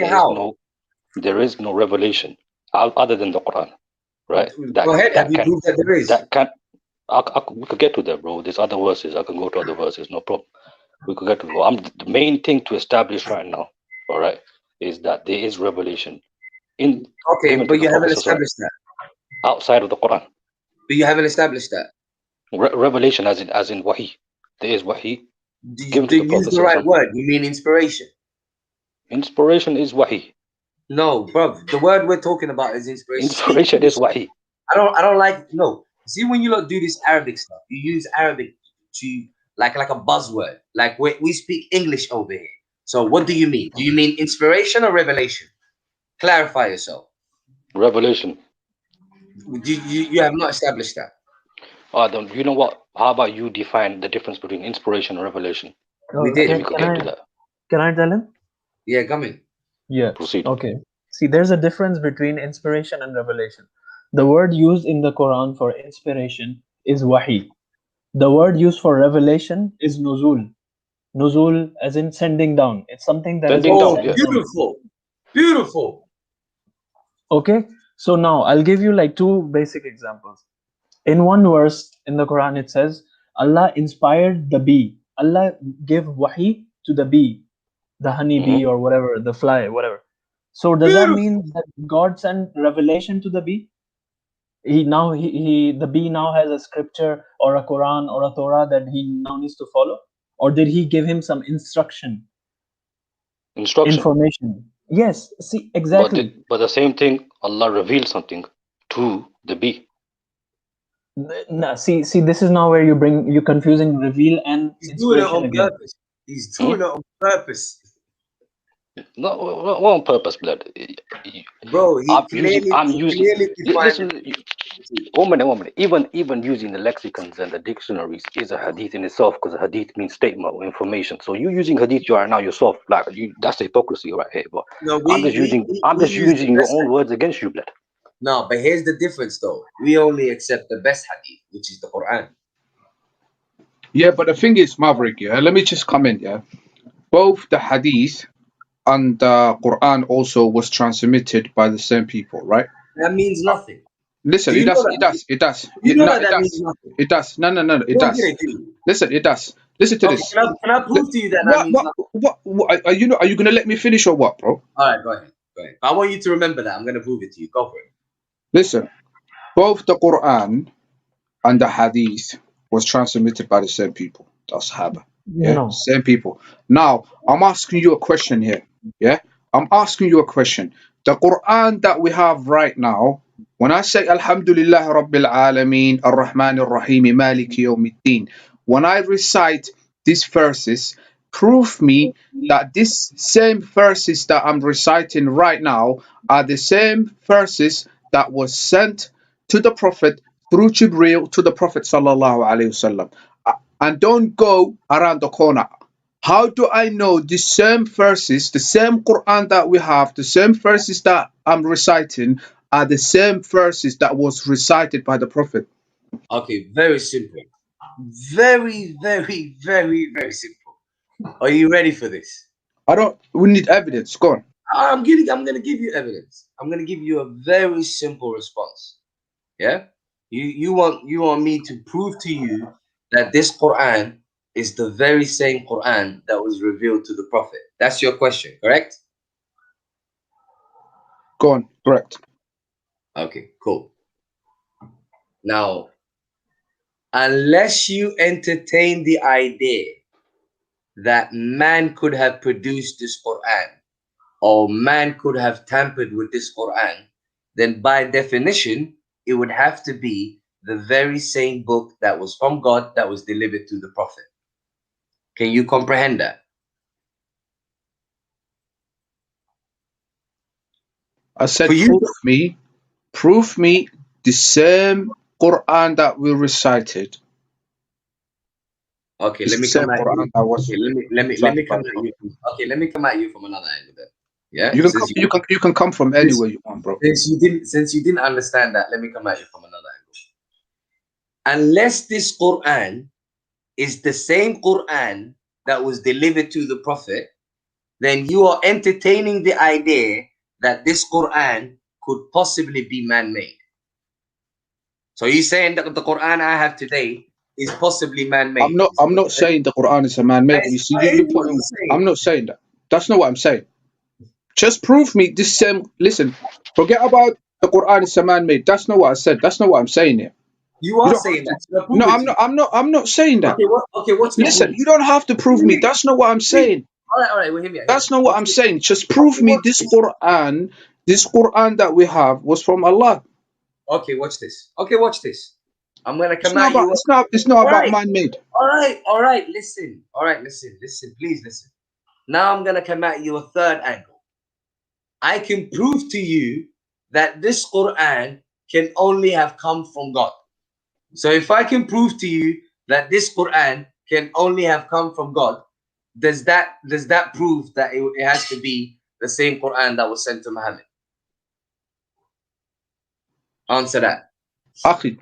there is no revelation other than the Quran, right? Go ahead. Have you proved that there is? We could get to that, bro. There's other verses. I can go to other verses. No problem. We could get to the main thing to establish right now, all right, is that there is revelation but you haven't established that outside of the Quran. But you haven't established that revelation as in wahi. There is wahi. You use the right word. You mean inspiration? Inspiration is wahi. No, bro. The word we're talking about is inspiration. Inspiration is wahi. I don't like. No. See, when you do this Arabic stuff, you use Arabic to like a buzzword. Like we speak English over here. So what do you mean? Do you mean inspiration or revelation? Clarify yourself. Revelation. You have not established that. You know what? How about you define the difference between inspiration and revelation? We did. We could get to that. Can I tell him? Yeah, come in. Yeah. Proceed. Okay. See, there's a difference between inspiration and revelation. The word used in the Quran for inspiration is wahi. The word used for revelation is nuzul. Nuzul as in sending down. It's something that is beautiful. Beautiful. Okay. So now I'll give you like 2 basic examples. In one verse in the Quran, it says, Allah inspired the bee. Allah gave wahi to the bee, the honey bee or whatever, the fly, whatever. So does that mean that God sent revelation to the bee? The bee now has a scripture or a Quran or a Torah that he now needs to follow? Or did he give him some instruction? Information. Yes, see, exactly. But the same thing, Allah revealed something to the bee. No, see, this is now where you're confusing reveal and inspiration again. He's doing it on purpose. No, on purpose, blood. Bro, I'm using. 1 minute, 1 minute. Even using the lexicons and the dictionaries is a hadith in itself, because a hadith means statement or information. So you using hadith, you are now yourself. Like that's hypocrisy right here. But No, I'm just using your own words against you, blood. No, but here's the difference, though. We only accept the best hadith, which is the Quran. Yeah, but the thing is, Maverick, yeah, let me just comment, yeah. Both the hadith and the Quran also was transmitted by the same people, right? That means nothing. Listen, it does. You know that means nothing. It does. No, it does. Listen, it does. Listen to this. Can I prove to you that means nothing? What are you going to let me finish or what, bro? All right, go ahead. I want you to remember that. I'm going to prove it to you. Go for it. Listen, both the Quran and the hadith was transmitted by the same people, the Sahaba. Yeah, No. same people. Now, I'm asking you a question here. Yeah, I'm asking you a question. The Quran that we have right now, when I say Alhamdulillah Rabbil Alameen, Ar-Rahman Ar-Rahim, Maliki Yawmiddin, when I recite these verses, prove me that these same verses that I'm reciting right now are the same verses that was sent to the Prophet through Jibreel to the Prophet Sallallahu Alaihi Wasallam. And don't go around the corner. How do I know the same verses, the same Quran that we have, the same verses that I'm reciting are the same verses that was recited by the Prophet? Okay, very simple. Very, very, very, very simple. Are you ready for this? We need evidence. Go on. I'm gonna give you evidence. I'm gonna give you a very simple response. Yeah? You want me to prove to you that this Quran is the very same Quran that was revealed to the Prophet. That's your question, correct? Go on, correct. Okay, cool. Now, unless you entertain the idea that man could have produced this Quran or man could have tampered with this Quran, then by definition, it would have to be the very same book that was from God that was delivered to the Prophet. Can you comprehend that? I said, prove me the same Quran that we recited. Okay, let me come at you. Okay, let me come at you. Okay, let me come at you from another angle then. Yeah, you can come from anywhere you want, bro. Since you didn't understand that, let me come at you from another angle. Unless this Quran is the same Quran that was delivered to the Prophet, then you are entertaining the idea that this Quran could possibly be man-made. So you're saying that the Quran I have today is possibly man-made? I'm not saying the Quran is a man-made. You see, I'm not saying that. That's not what I'm saying. Just prove me this same. Listen, forget about the Quran is a man-made. That's not what I said. That's not what I'm saying here. You are saying that. No, I'm not saying that. Okay, what's the Listen, proof? you don't have to prove me. That's not what I'm saying. All right, well, hear me out. That's not what I'm saying. Just prove me this Quran that we have was from Allah. Okay, watch this. I'm gonna come at you. It's not about man-made. All right. Listen. Please listen. Now I'm gonna come at you a third angle. I can prove to you that this Quran can only have come from God. So if I can prove to you that this Quran can only have come from God, does that prove that it has to be the same Quran that was sent to Muhammad? Answer that. Akhi,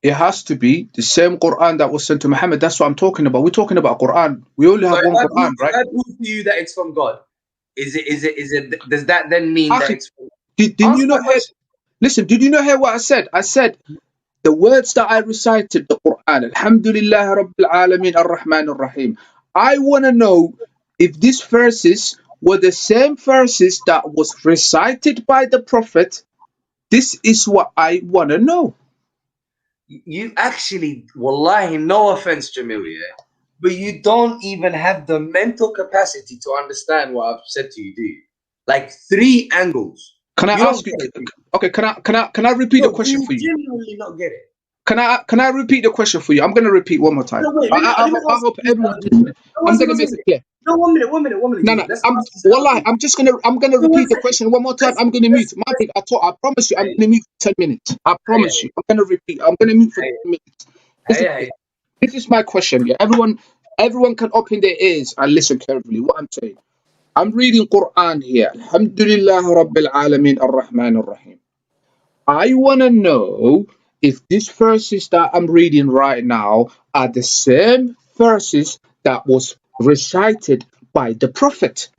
it has to be the same Quran that was sent to Muhammad. That's what I'm talking about. We're talking about Quran. We only have one Quran, right? If I prove to you that it's from God, is it? Does that then mean that it's from God? Did you not hear? Listen, did you not hear what I said? I said the words that I recited, the Quran, Alhamdulillah Rabbil Alameen, Ar-Rahman Ar-Rahim. I want to know if these verses were the same verses that was recited by the Prophet. This is what I want to know. You actually, wallahi, no offense, Jamil, but you don't even have the mental capacity to understand what I've said to you, do you? Like 3 angles. Can I ask you? Okay, can I repeat the question for you? You genuinely not get it. Can I repeat the question for you? I'm going to repeat one more time. No, wait, I hope everyone's listening. I'm going to make it clear. No, 1 minute. No, Jamil. Let's I'm ask this wallahi, I'm gonna No, 1 repeat the second. question one more time. I'm gonna mute. Maverick, I promise you, I'm gonna mute for 10 minutes. I promise you. I'm gonna repeat. I'm gonna mute for 10 minutes. Listen, this is my question. Yeah, everyone can open their ears and listen carefully. What I'm saying. I'm reading Quran here. Alhamdulillah Rabbil Alameen Ar-Rahman Ar-Rahim. I wanna know if these verses that I'm reading right now are the same verses that was recited by the Prophet.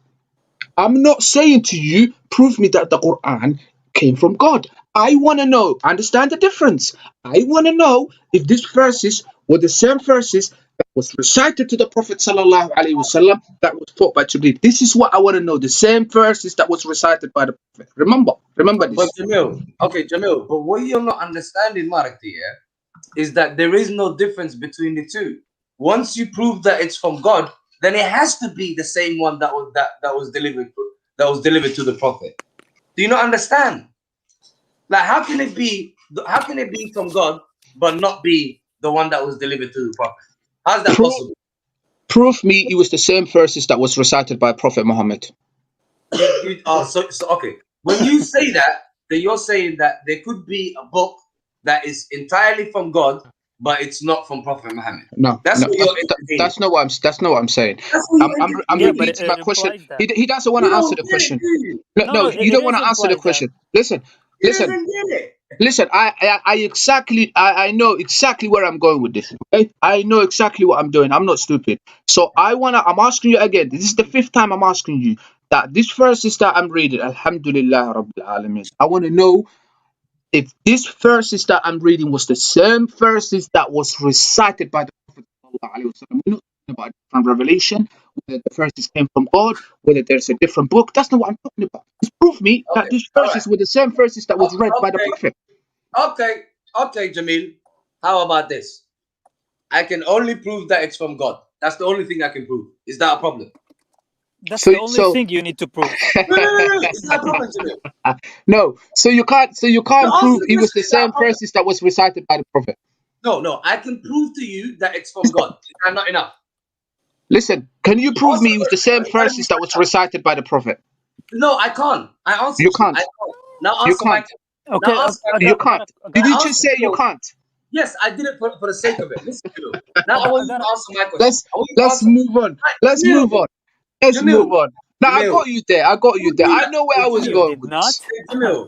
I'm not saying to you, prove me that the Quran came from God. I want to know, understand the difference. I want to know if these verses were the same verses that was recited to the Prophet sallallahu alaihi wasallam that was taught by Jibreel. This is what I want to know. The same verses that was recited by the Prophet. Remember But this. Jamil, but what you're not understanding, Marti, is that there is no difference between the two. Once you prove that it's from God, then it has to be the same one that was delivered to the Prophet. Do you not understand? Like, how can it be from God but not be the one that was delivered to the Prophet? How's that possible? Prove me it was the same verses that was recited by Prophet Muhammad. Okay. When you say that, then you're saying that there could be a book that is entirely from God, but it's not from Prophet Muhammad. No, that's not what that's not what I'm saying. I'm repeating my question. He doesn't want to answer the question. No, you don't want to answer the question. Listen. Listen, I know exactly where I'm going with this. Okay? I know exactly what I'm doing. I'm not stupid. So I'm asking you again. This is the 5th time I'm asking you that this verses that I'm reading, Alhamdulillah Rabbil Alameen. I want to know if these verses that I'm reading was the same verses that was recited by the Prophet sallallahu alaihi wasallam. We're not talking about different revelation, whether the verses came from God, whether there's a different book. That's not what I'm talking about. Just prove me that these verses were the same verses that was read by the Prophet. Okay, Jamil. How about this? I can only prove that it's from God. That's the only thing I can prove. Is that a problem? That's the only thing you need to prove. No. Is that a problem, Jamil? No. So you can't prove it was the same verses that was recited by the Prophet. No. I can prove to you that it's from God. Is that not enough? Listen, can you prove me it was the same verses that was recited by the Prophet? No, I can't. I answered you. Can't. I can't. Now you answer can't. Okay. You can't. Did you just say you can't? Yes, I did it for the sake of it. Listen, now I want you to answer my question. Let's move on. Let's move on. Now I got you there. I know where I was going with this.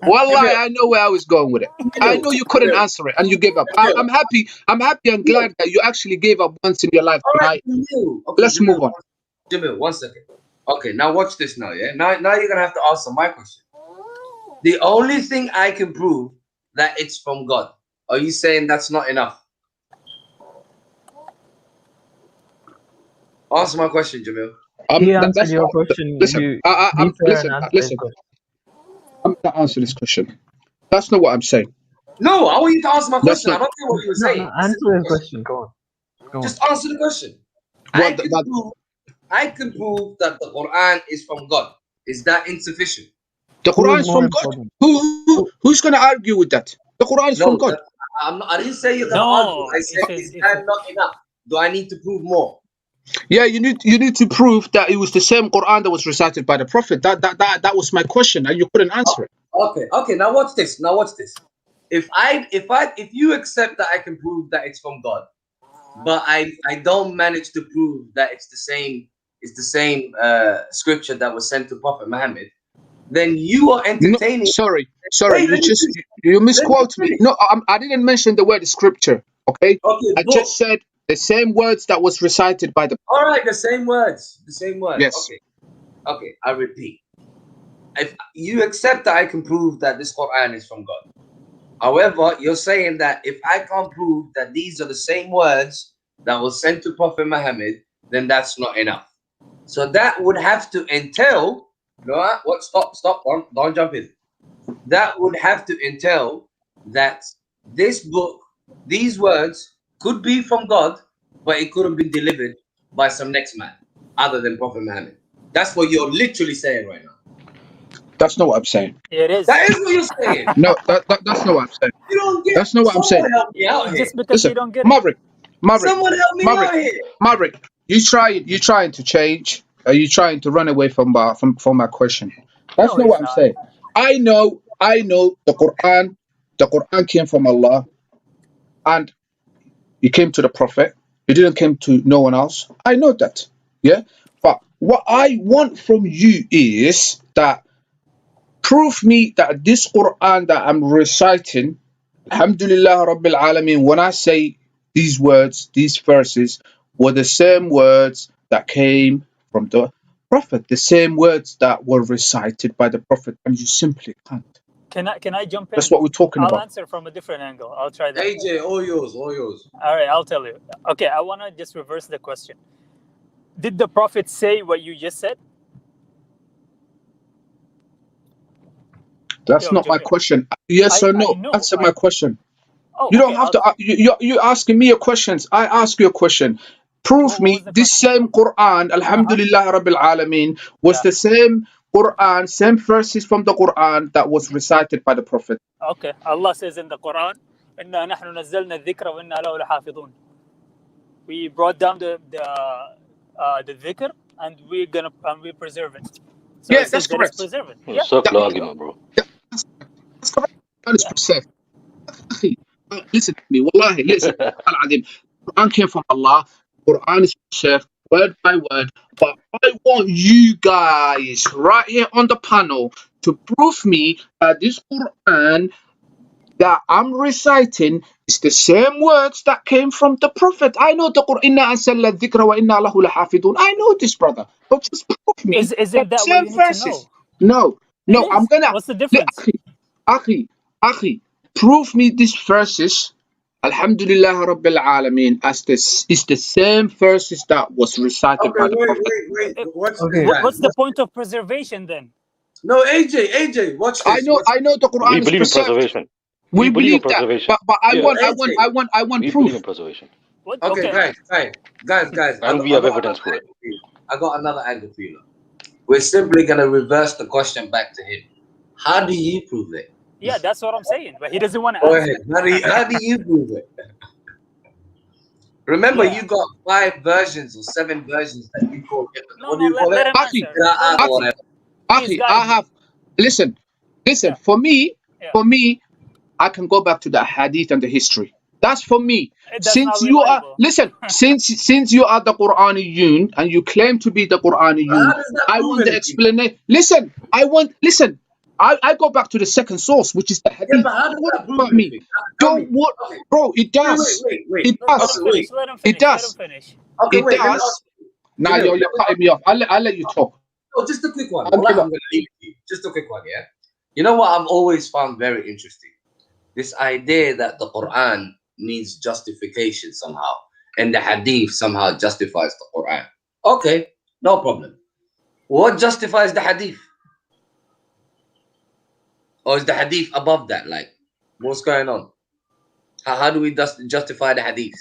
Wallahi, I know where I was going with it. I know you couldn't answer it and you gave up. I'm happy and glad that you actually gave up once in your life tonight. Let's move on. Jamil, 1 second. Okay, now watch this now, yeah? Now you're gonna have to answer my question. The only thing I can prove that it's from God. Are you saying that's not enough? Answer my question, Jamil. He answered your question. Listen, listen. I'm gonna answer this question. That's not what I'm saying. No, I want you to answer my question. I don't care what you were saying. No, answer his question. Go on. Just answer the question. I can prove that the Quran is from God. Is that insufficient? The Quran is from God. Who's gonna argue with that? The Quran is from God. I didn't say you're gonna argue. I said is that not enough? Do I need to prove more? Yeah, you need to prove that it was the same Quran that was recited by the Prophet. That was my question, and you couldn't answer it. Okay. Now watch this. If you accept that I can prove that it's from God, but I don't manage to prove that it's the same scripture that was sent to Prophet Muhammad, then you are entertaining. No, sorry, you misquote me. No, I didn't mention the word scripture. Okay, I just said the same words that was recited by the. All right, the same words. Yes. Okay. I repeat. If you accept that I can prove that this Quran is from God, however, you're saying that if I can't prove that these are the same words that were sent to Prophet Muhammad, then that's not enough. So that would have to entail. What? Stop! Don't jump in. That would have to entail that this book, these words, could be from God, but it could have been delivered by some next man other than Prophet Muhammad. That's what you're literally saying right now. That's not what I'm saying. It is. That is what you're saying. No, that's not what I'm saying. You don't get. That's not what I'm saying. Help me out here. Just because you don't get Maverick. Someone help me out here. Maverick, you're trying to change Are you trying to run away from my question? That's No, not he's what I'm not. saying. I know the Quran came from Allah, and it came to the Prophet. It didn't come to no one else. I know that. Yeah. But what I want from you is that prove me that this Quran that I'm reciting, Alhamdulillah Rabbil Alameen, when I say these words, these verses, were the same words that came from the Prophet, the same words that were recited by the Prophet, and you simply can't. Can I jump in? That's what we're talking I'll about. answer from a different angle. I'll try that. AJ, all yours, all yours. All right, I'll tell you. Okay, I want to just reverse the question. Did the Prophet say what you just said? That's not my question. Yes or no? know. Answer my question. Oh, You don't okay. have to. You're asking me a question. I ask you a question. Prove What me was the this same Quran, Alhamdulillah Rabbil Alameen, was the same Quran, same verses from the Quran that was recited by the Prophet. Okay. Allah says in the Quran, "Inna nahnu nazzalna dhikra wa inna lahu lahafidhun." We brought down the dhikr and we preserve it. So Yeah, it says that's that it's correct. preserved. Yeah, circular argument, bro. That's correct. Quran is preserved. Listen to me, wallahi, listen. Al-Azim. Quran came from Allah. Quran is preserved word by word. But I want you guys right here on the panel to prove me that this Quran that I'm reciting is the same words that came from the Prophet. I know the Quran. Inna anzalna dhikra wa inna lahu lahafidhun. I know this, brother. But just prove me Isn't that that what same you need to verses. know? No, I'm gonna. What's the difference? Akhi, prove me these verses. Alhamdulillah Rabbil Alameen, as this is the same verses that was recited by the Prophet. Wait. Watch Okay. this, guys. What's the point of preservation then? No, AJ, watch this. I know the Quran We is believe in preserved. preservation. We believe in believe that, preservation. but I Yeah. want We proof. believe in preservation. What? Okay, Okay. guys. And we have evidence for it. I got another angle for you. We're simply gonna reverse the question back to him. How do you prove it? Yeah, that's what I'm saying. But he doesn't want to Go answer. ahead. How do you prove it? Remember, you got 5 versions or 7 versions that you call it. No, let him answer. Akhi, I have. Listen. For me, I can go back to the hadith and the history. That's for me. That's not Since you are, reliable. listen, since you are the Quraniyun and you claim to be the Quraniyun, I want the explanation. Listen, I go back to the second source, which is the hadith. Yeah, but how does that prove anything? Don't what, bro? It does. Wait. It does. Let him finish. It does. Okay, It wait. does. Now you're cutting me off. I'll let you talk. Oh, just a quick one. I'll give I'm up. gonna leave it to you. Just a quick one, yeah. You know what I've always found very interesting? This idea that the Quran needs justification somehow, and the Hadith somehow justifies the Quran. Okay, no problem. What justifies the Hadith? Or is the Hadith above that? Like, what's going on? How do we justify the Hadith?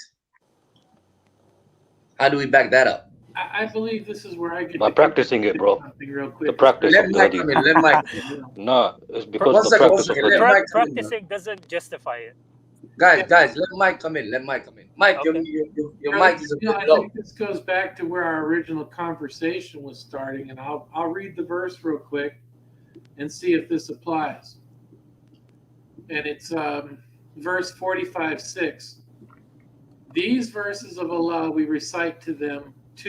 How do we back that up? I believe this is where I get By practicing it, bro. real quick. The practice of the hadith. Let Mike come in. No, it's because the practice of the hadith. Practicing doesn't justify it. Guys, let Mike come in. Mike, Okay. your mic is a bit I low. think this goes back to where our original conversation was starting, and I'll read the verse real quick and see if this applies. And it's verse 45:6. These verses of Allah we recite to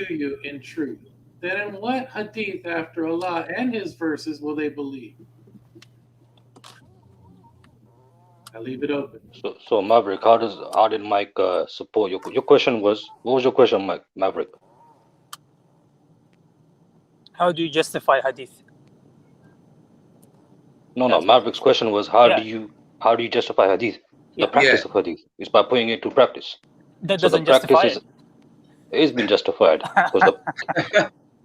you in truth. Then in what hadith after Allah and His verses will they believe? I leave it open. So Maverick, how did Mike support your question was? What was your question, Maverick? How do you justify hadith? No. Maverick's question was how do you justify hadith? The practice of hadith is by putting it to practice. That doesn't justify it. It's been justified because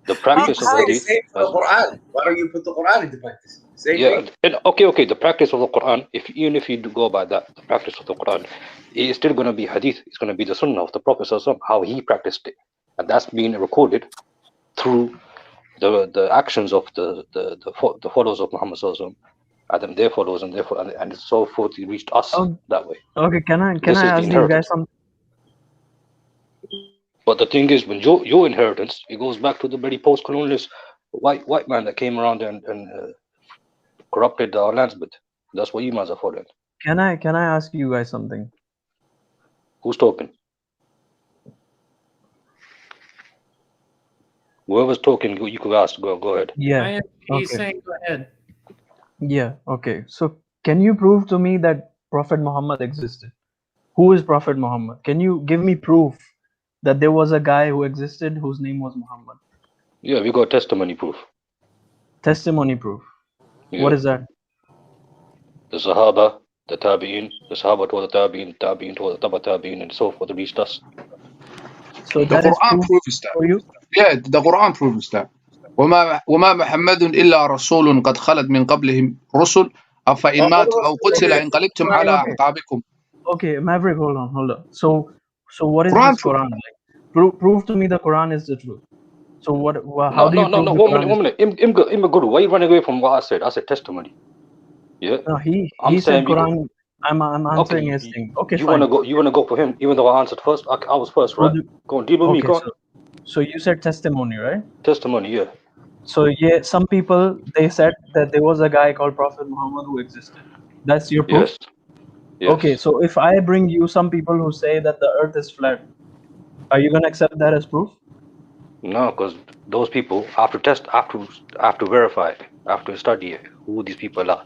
the practice of hadith. Same for the Quran. Why don't you put the Quran into practice? Same thing. Okay. The practice of the Quran, even if you do go by that, the practice of the Quran, it's still going to be hadith. It's going to be the Sunnah of the Prophet ﷺ, how he practiced it, and that's being recorded through the actions of the followers of Muhammad ﷺ, and then their followers and so forth. It reached us that way. Okay, can I ask you guys something? But the thing is, when your inheritance, it goes back to the very post-colonialist white man that came around and corrupted our lands. But that's what you guys are following. Can I ask you guys something? Who's talking? Whoever's talking, you could ask. Go ahead. Yeah. He's Okay. saying, go ahead. Yeah. Okay. So can you prove to me that Prophet Muhammad existed? Who is Prophet Muhammad? Can you give me proof that there was a guy who existed whose name was Muhammad? Yeah, we got testimony proof. Testimony proof. Yeah. What is that? The Sahaba, the Tabi'in, the Sahaba to the Tabi'in, Tabi'in to the Tabi'in, and so forth reached us. So the Quran proves that. for you? Yeah, the Quran proves that. وما محمد إلا رسول قد خلت من قبلهم رسل أفإن مات أو قتل انقلبتم على أعقابكم. Okay, Maverick, hold on. So what is Quran this Quran like? Prove to me the Quran is the truth. So how do you prove the one Quran minute. Imguru, why are you running away from what I said? I said testimony. Yeah. No, he I'm said saying Quran. I'm answering his thing. Okay, you fine. wanna go for him, even though I answered first. I was first, right? Go on, deal with me. Go on. So you said testimony, right? Testimony, yeah. So yeah, some people, they said that there was a guy called Prophet Muhammad who existed. That's your proof? Yes. Okay, so if I bring you some people who say that the earth is flat, are you gonna accept that as proof? No, because those people have to test, have to verify, have to study who these people are.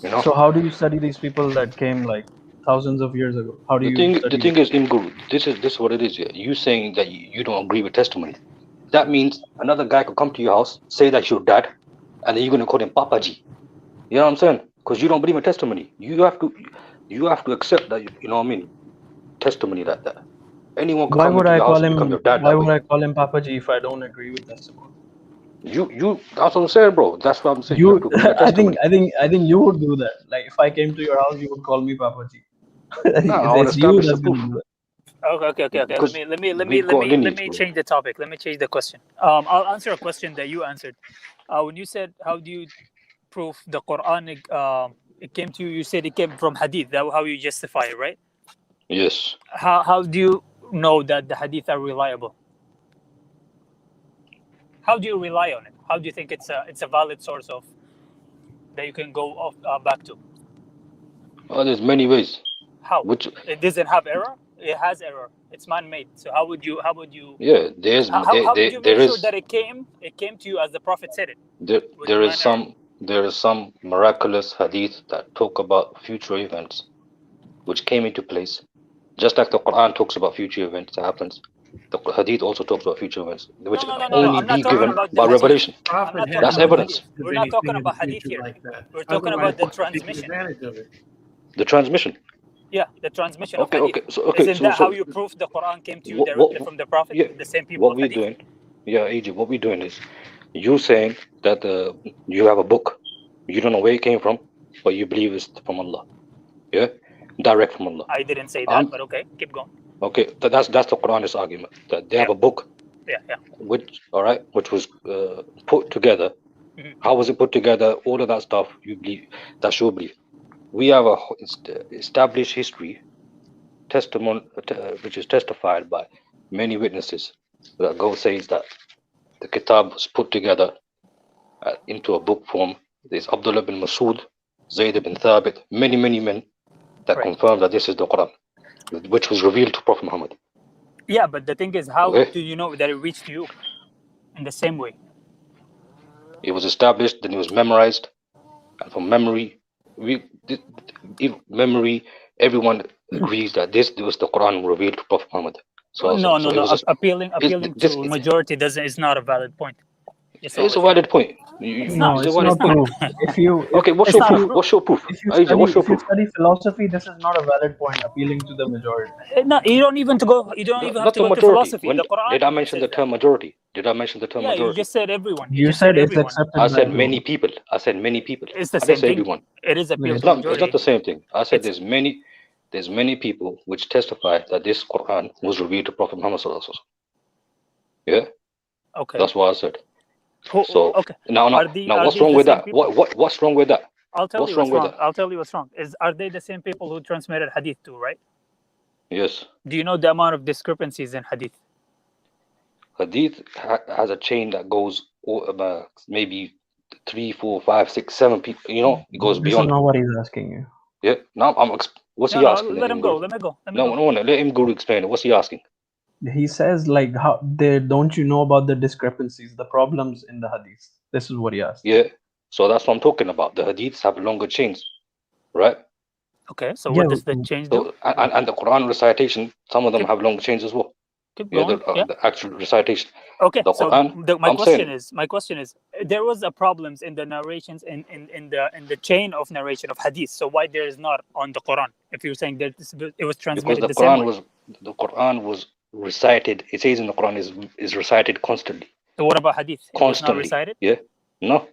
You know? So how do you study these people that came like thousands of years ago? How do you study the thing is, Imguru, this is what it is. Yeah. You saying that you don't agree with testimony. That means another guy could come to your house, say that you're dad, and then you're gonna call him Papaji. You know what I'm saying? Because you don't believe in testimony. You have to accept that. You know what I mean? Testimony that anyone can come into your house and become your dad. Why would I call him Papaji if I don't agree with testimony? That's what I'm saying, bro. That's what I'm saying. I think you would do that. Like if I came to your house, you would call me Papaji. No, I want to establish the proof. Okay. Let me change the topic. Let me change the question. I'll answer a question that you answered. When you said, how do you prove the Quranic it came to you? You said it came from Hadith. That's how you justify it, right? Yes. How do you know that the Hadith are reliable? How do you rely on it? How do you think it's a valid source of that you can go off back to? Well, there's many ways. How? It doesn't have error. It has error. It's man-made. So how would you? Yeah, how would you make sure that it came to you as the Prophet said it? There is some miraculous hadith that talk about future events, which came into place, just like the Quran talks about future events that happens. The hadith also talks about future events, which only be given by revelation. That's evidence. We're not talking about hadith here. We're talking about the transmission. The transmission. Yeah, the transmission. Okay. Isn't that how you prove the Quran came to you directly from the Prophet? Yeah. The same people. What we're doing, Egypt. What we're doing is, you saying that you have a book, you don't know where it came from, but you believe it's from Allah. Yeah, direct from Allah. I didn't say that, but okay, keep going. Okay, that's the Quranist argument that they have a book. Yeah. Which was put together. Mm-hmm. How was it put together? All of that stuff. You believe that's your belief. We have a established history, testimony, which is testified by many witnesses. That God says that the Kitab was put together into a book form. There's Abdullah bin Masud, Zayd bin Thabit, many men that confirm that this is the Quran, which was revealed to Prophet Muhammad. Yeah, but the thing is, how do you know that it reached you in the same way? It was established, then it was memorized, and from memory, everyone agrees that this was the Quran revealed to Prophet Muhammad. No. Appealing to majority is not a valid point. It's a valid point. It's not true. What's your proof? If you study philosophy, this is not a valid point. Appealing to the majority. No, you don't even have to go to philosophy. The Quran. Did I mention the term majority? Yeah, you just said everyone. You said it's accepted. I said many people. It's the same thing. Everyone. It is appealing to majority. It's not the same thing. I said there's many people which testify that this Quran was revealed to Prophet Muhammad sallallahu alaihi wasallam. Yeah. Okay. That's what I said. Okay. Now, what's wrong with that? What's wrong with that? I'll tell you what's wrong. Are they the same people who transmitted hadith too, right? Yes. Do you know the amount of discrepancies in Hadith? Hadith has a chain that goes maybe 3, 4, 5, 6, 7 people. You know, it goes This is beyond. not what he's asking you. Yeah. Now what's he asking? Let him go. Let me go. No, let him go to explain it. What's he asking? He says like, how they don't you know about the discrepancies, the problems in the hadith? This is what he asked. Yeah. So that's what I'm talking about. The hadiths have longer chains, right? Okay. So what does the change do? And the Quran recitation, some of them have longer chains as well. Keep Yeah, going. the actual recitation. Okay. The So Quran, my question is, there was a problems in the narrations in the chain of narration of hadith. So why there is not on the Quran? If you're saying that it was transmitted because the Quran was recited. It says in the Quran is recited constantly. So what about hadith? It was not Constantly. recited? Yeah. No.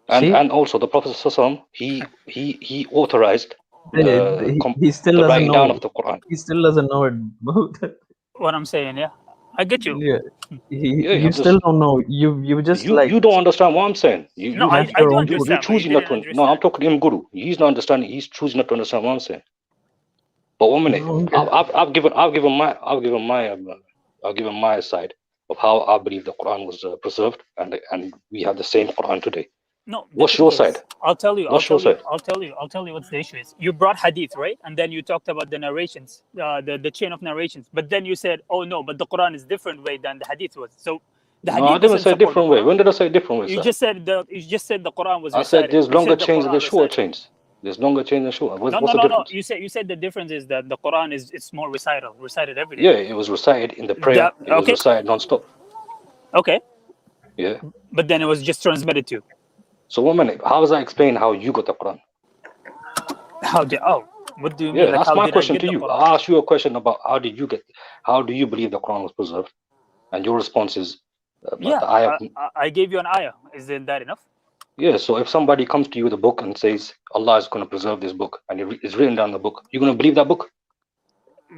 And also the Prophet ﷺ, he authorized he still the doesn't writing know. down of the Quran. He still doesn't know it. What I'm saying, yeah, I get you. Yeah. You still don't know. You just you don't understand what I'm saying. I do understand. You're choosing not to. No, I'm talking to him, Guru. He's not understanding. He's choosing not to understand what I'm saying. But 1 minute, I've given my side of how I believe the Quran was preserved, and we have the same Quran today. No, what's your side? I'll tell you. What's your side? I'll tell you what's the issue is. You brought hadith, right? And then you talked about the narrations, the chain of narrations. But then you said, oh no, but the Quran is different way than the hadith was. So the hadith. No, I didn't say different way. When did I say different way? You just said the Quran was. I said there's longer chains and there's shorter chains. There's longer chains and shorter. What's the difference? You said the difference is that the Quran it's more recited every day. Yeah, it was recited in the prayer. It was recited non-stop. Okay. Yeah. But then it was just transmitted to you. So 1 minute, how does I explain how you got the Quran? What do you mean? Yeah, that's my question to you. I asked you a question about how do you believe the Quran was preserved? And your response is I gave you an ayah. Isn't that enough? Yeah, so if somebody comes to you with a book and says Allah is going to preserve this book and it's written down in the book, you're going to believe that book?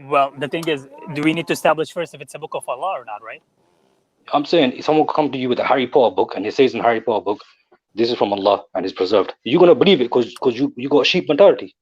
Well, the thing is, do we need to establish first if it's a book of Allah or not, right? I'm saying if someone comes to you with a Harry Potter book and it says in Harry Potter book, this is from Allah and it's preserved, you're going to believe it because you got sheep mentality.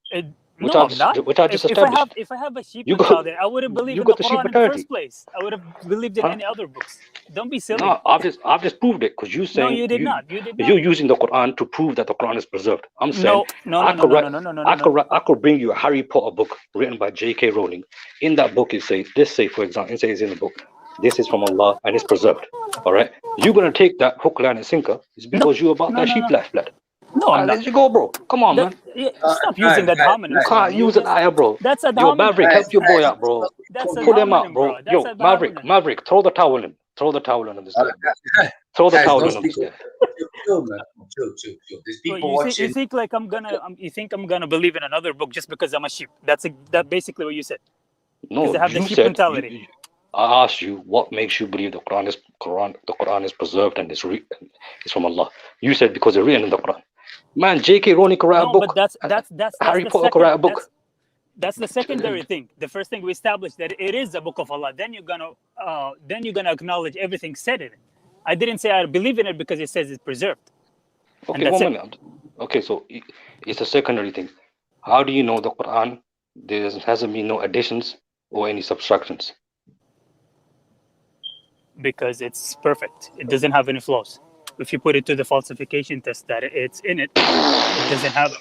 Which I just established. If I have a sheep mentality, I wouldn't believe in the Quran in the first place. I would have believed in any other books. Don't be silly. No, I've just proved it because you saying no, you did not. You did not. You're using the Quran to prove that the Quran is preserved. I'm saying I could bring you a Harry Potter book written by J.K. Rowling. In that book, it says for example, it says in the book, this is from Allah and it's preserved. All right, you're gonna take that hook, line, and sinker. It's because you're about that sheep lifeblood. No, let you go, bro. Come on, man. Stop using that homonym. You can't use an ayah, bro. That's a Yo, Maverick, help your boy out, bro. Pull him out, bro. Yo, Maverick, throw the towel in. Throw the towel in on this guy. Throw the towel in on this guy. Chill, man. Chill. There's people watching. You think like I'm gonna believe in another book just because I'm a sheep? That's basically what you said. No, they have the sheep mentality. I asked you what makes you believe the Quran is preserved and it's from Allah. You said because it's written in the Quran. Man, J.K. Rowling could write a book. But that's Harry Potter could write a book. That's the secondary thing. The first thing we established that it is a book of Allah. Then you're gonna acknowledge everything said in it. I didn't say I believe in it because it says it's preserved. Okay, 1 minute. Okay, so it's a secondary thing. How do you know the Quran hasn't been no additions or any subtractions? Because it's perfect. It doesn't have any flaws. If you put it to the falsification test that it's in it, it doesn't have it.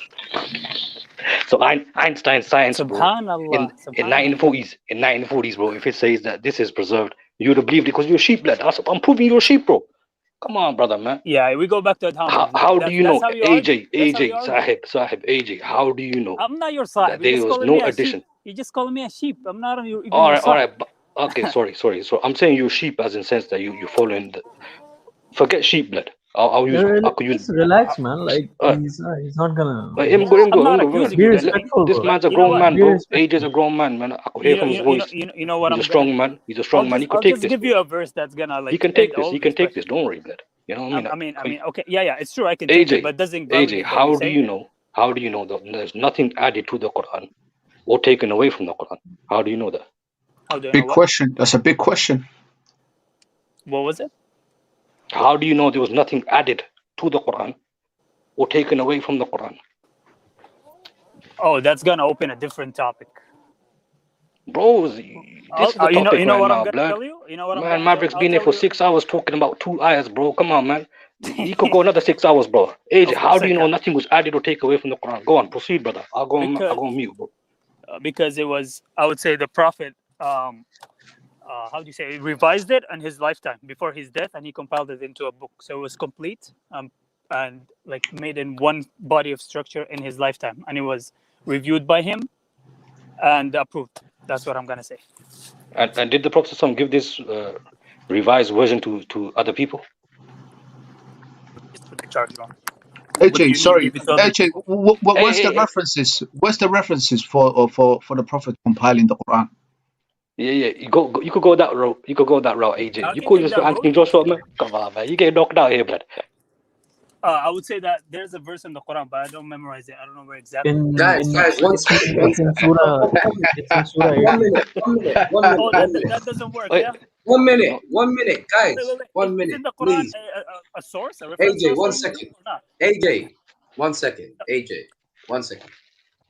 So Einstein's science, bro, Subhanallah. in 1940s, bro, if it says that this is preserved, you would have believed it because you're sheep blood. I'm proving you're sheep, bro. Come on, brother, man. Yeah, we go back to it. How do you know? AJ, Sahib, AJ, how do you know? I'm not your Sahib. There was no addition. You just calling me a sheep. I'm not even all right. Okay, sorry. So I'm saying you're sheep as in sense that you following the. Forget sheep blood. I could use. Relax, man. Like he's not gonna. This man's a grown man, bro. AJ is a grown man. I could hear from his voice. You know what? He's a strong man. He's a strong man. He could take this. I'll just give you a verse that's gonna like. He can take this. He can take this. Don't worry, blood. You know what I mean, okay, yeah, it's true. I can take it, but doesn't. AJ, how do you know? How do you know that there's nothing added to the Quran or taken away from the Quran? How do you know that? Big question. That's a big question. What was it? How do you know there was nothing added to the Quran or taken away from the Quran? Oh, that's gonna open a different topic. Bro, this is the topic you know right what now, I'm gonna blood. tell you? You know what I'm Man, gonna Maverick's tell? been here for 6 hours talking about 2 ayahs, bro. Come on, man. He could go another 6 hours, bro. AJ, Of how course do I you know can. nothing was added or taken away from the Quran? Go on, proceed, brother. I'll go on mute, bro. Because it was, I would say, the Prophet. How do you say? He revised it in his lifetime before his death, and he compiled it into a book. So it was complete, and like made in one body of structure in his lifetime, and it was reviewed by him and approved. That's what I'm gonna say. And did the Prophet ﷺ give this revised version to other people? Just put the charger on. What do AJ, you need me sorry, to tell you? AJ, where's the references? Where's the references for the Prophet compiling the Quran? Yeah. You could go that route. You could go that route, AJ. I You can could take just that Anthony road. Joshua, man. Come on, man. You get knocked out here, blood. I would say that there's a verse in the Quran, but I don't memorize it. I don't know where exactly. Guys, It's in Surah 18. Oh, that doesn't work. Yeah. 1 minute, guys. Wait. 1 Is minute, in the Quran please. a source, a reference AJ, source 1 for you second. or not? AJ, 1 second. AJ, 1 second.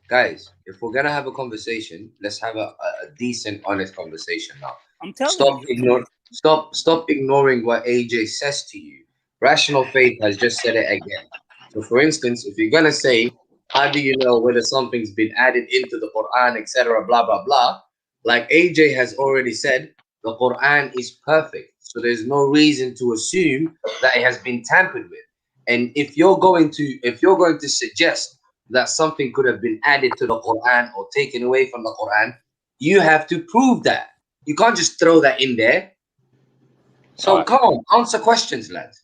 Guys, if we're gonna have a conversation, let's have a decent, honest conversation now. I'm telling you. Stop ignoring what AJ says to you. Rational faith has just said it again. So, for instance, if you're gonna say, how do you know whether something's been added into the Quran, etc., blah blah blah, like AJ has already said, the Quran is perfect. So there's no reason to assume that it has been tampered with. And if you're going to suggest that something could have been added to the Quran or taken away from the Quran, you have to prove that. You can't just throw that in there. So come on, answer questions, lads.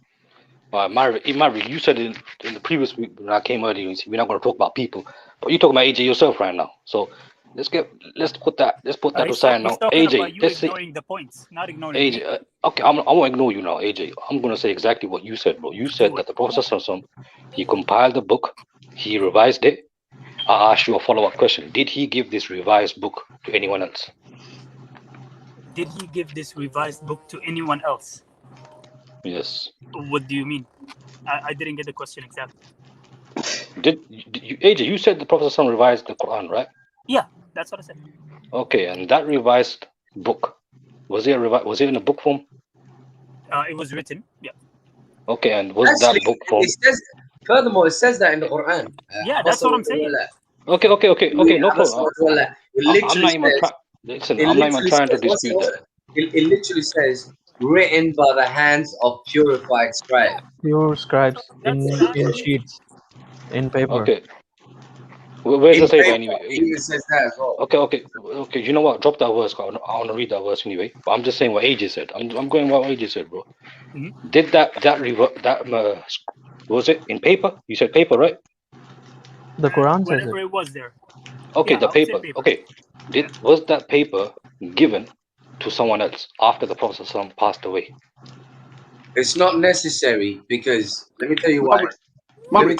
Maverick, you said in the previous week when I came earlier, you said we're not going to talk about people, but you're talking about AJ yourself right now. So let's put that aside now. He's talking AJ, about you ignoring the points, not ignoring AJ, me. okay, I won't ignore you now, AJ. I'm going to say exactly what you said, bro. You said that the Prophet ﷺ, he compiled the book, he revised it. I asked you a follow-up question. Did he give this revised book to anyone else? Did he give this revised book to anyone else? Yes. What do you mean? I didn't get the question exactly. AJ, you said the Prophet ﷺ revised the Quran, right? Yeah, that's what I said. Okay, and that revised book, was it in a book form? It was written, yeah. Okay, and was that book form? Furthermore, it says that in the Quran. Yeah, that's what I'm saying. Okay, no problem. It literally I'm not even trying to dispute that. It literally says, written by the hands of purified scribes. Pure scribes in sheets, in paper. Okay. Where does it say that anyway? It even says that as well. Okay. You know what? Drop that verse. I want to read that verse anyway. But I'm just saying what AJ said. I'm going by what AJ said, bro. Mm-hmm. Did that was it in paper? You said paper, right? The Quran says Whatever it. it was there. Okay, Yeah, the paper. Okay. Was that paper given to someone else after the Prophet ﷺ passed away? It's not necessary because let me tell you why. Let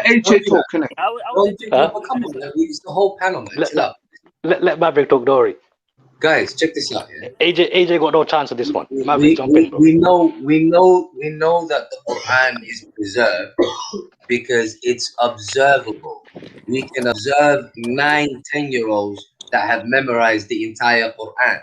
AJ talk, can it? Come on, man. It's the whole panel, man. Chill out. Let Maverick talk, Dory. Guys, check this out. Yeah? AJ got no chance of this one. Maverick, jump in, bro. We know that the Quran is preserved because it's observable. We can observe 9-10-year-olds that have memorized the entire Quran,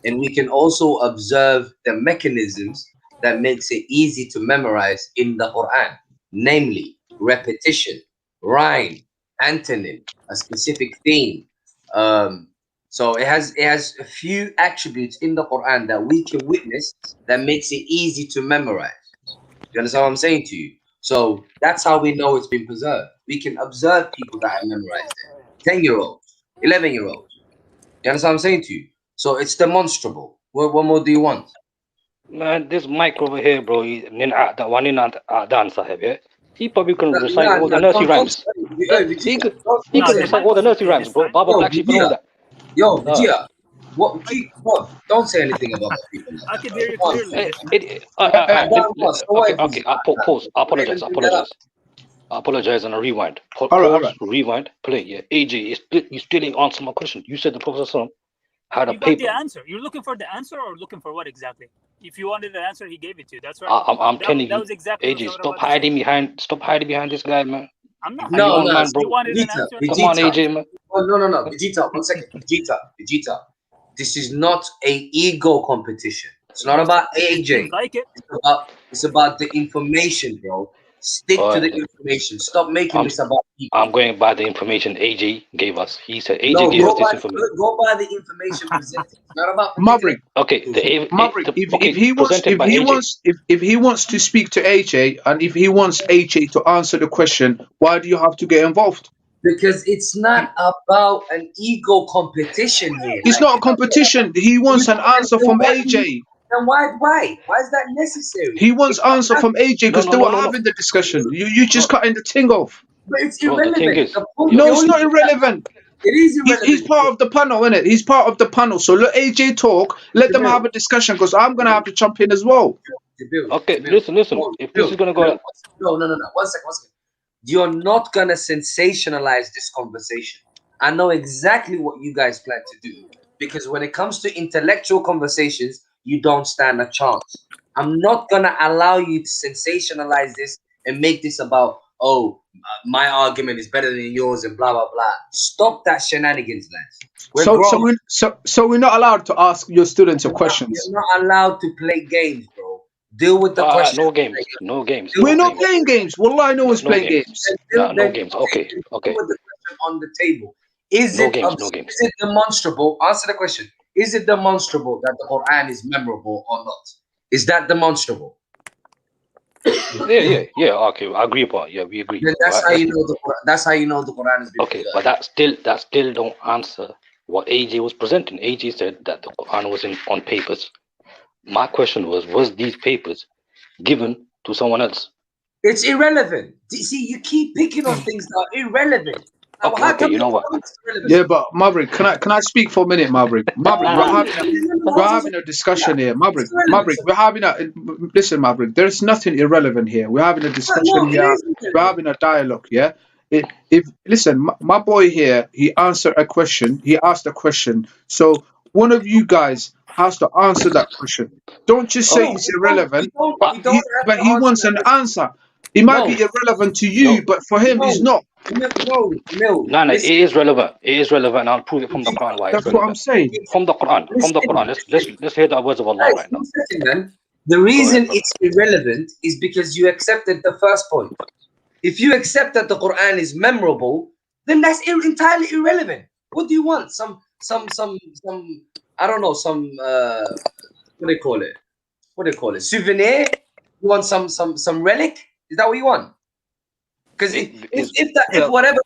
and we can also observe the mechanisms that makes it easy to memorize in the Quran, namely repetition, rhyme, antonym, a specific theme. So it has a few attributes in the Quran that we can witness that makes it easy to memorize. You understand what I'm saying to you? So that's how we know it's been preserved. We can observe people that have memorized it. 10-year-olds, 11-year-olds. You understand what I'm saying to you? So it's demonstrable. What more do you want? Man, this mic over here, bro, that one in Dan Sahib, yeah? He probably can recite all the nursery rhymes. He could recite all the nursery rhymes, bro. Baba Black Sheep and all that. Yo, Vijaya, don't say anything about my people. I can hear you clearly. Okay, pause. I apologize and I rewind. Rewind, play. Yeah, AJ, you still didn't answer my question. You said the Prophet ﷺ had a paper. You got the answer. You're looking for the answer or looking for what exactly? If you wanted the answer, he gave it to you. That's right. I'm telling you, that was exactly AJ, stop hiding behind this guy, man. I'm not. No, on, no, man, You bro. wanted an Vegeta, answer. Come on, Vegeta. AJ, man. Oh, no, Vegeta, 1 second. Vegeta. This is not a ego competition. It's not about Seems AJ. like it. It's about the information, bro. Stick All to the right, information. Stop making I'm this about people. I'm going by the information AJ gave us. He said AJ No, gave us this information. go by the information presented. It's not about particular. Maverick, Okay, Maverick, okay, if he wants, presented by AJ. if he wants to speak to AJ, and if he wants AJ to answer the question, why do you have to get involved? Because it's not about an ego competition here. It's not a competition. He wants an answer from AJ. Then why? Why is that necessary? He wants answer from AJ because they were No. having the discussion. You just cutting the thing off. But it's Bro, the thing irrelevant. is, No, it's not irrelevant. It is irrelevant. He's part of the panel, isn't it? He's part of the panel. So let AJ talk. Let them have a discussion because I'm gonna have to jump in as well. Okay, listen. If this is gonna go, no. 1 second. You're not gonna sensationalize this conversation. I know exactly what you guys plan to do because when it comes to intellectual conversations, you don't stand a chance. I'm not gonna allow you to sensationalize this and make this about my argument is better than yours and blah blah blah. Stop that shenanigans, lads. So we're not allowed to ask your students questions. You're not allowed to play games, bro. Deal with the question. No games. We're not playing games. Wallahi, no one's playing games. No games. Okay. Deal with the question on the table. Is it demonstrable? Answer the question. Is it demonstrable that the Quran is memorable or not? Is that demonstrable? Yeah. Okay, I agree upon. Yeah, we agree. Then that's how you know the Quran. That's how you know the Quran is. Okay, but that still don't answer what AJ was presenting. AJ said that the Quran was on papers. My question was these papers given to someone else? It's irrelevant. See, you keep picking on things that are irrelevant. Okay, you know what? Yeah, but Maverick, can I speak for a minute, Maverick? We're having a discussion here, Maverick. We're having listen, Maverick. There's nothing irrelevant here. We're having a discussion here. We're having a dialogue. Yeah. If listen, my boy here, he answered a question. He asked a question. So one of you guys has to answer that question. Don't just say it's irrelevant. But he wants an answer. It might be irrelevant to you, but for him, it's not. No. It is relevant. It is relevant. I'll prove it from the Quran. Why that's what I'm saying. From the Quran. Let's hear the words of Allah right now. The reason it's irrelevant is because you accepted the first point. If you accept that the Quran is memorable, then that's entirely irrelevant. What do you want? Some I don't know, some what do they call it? Souvenir? You want some relic? Is that what you want? Because if whatever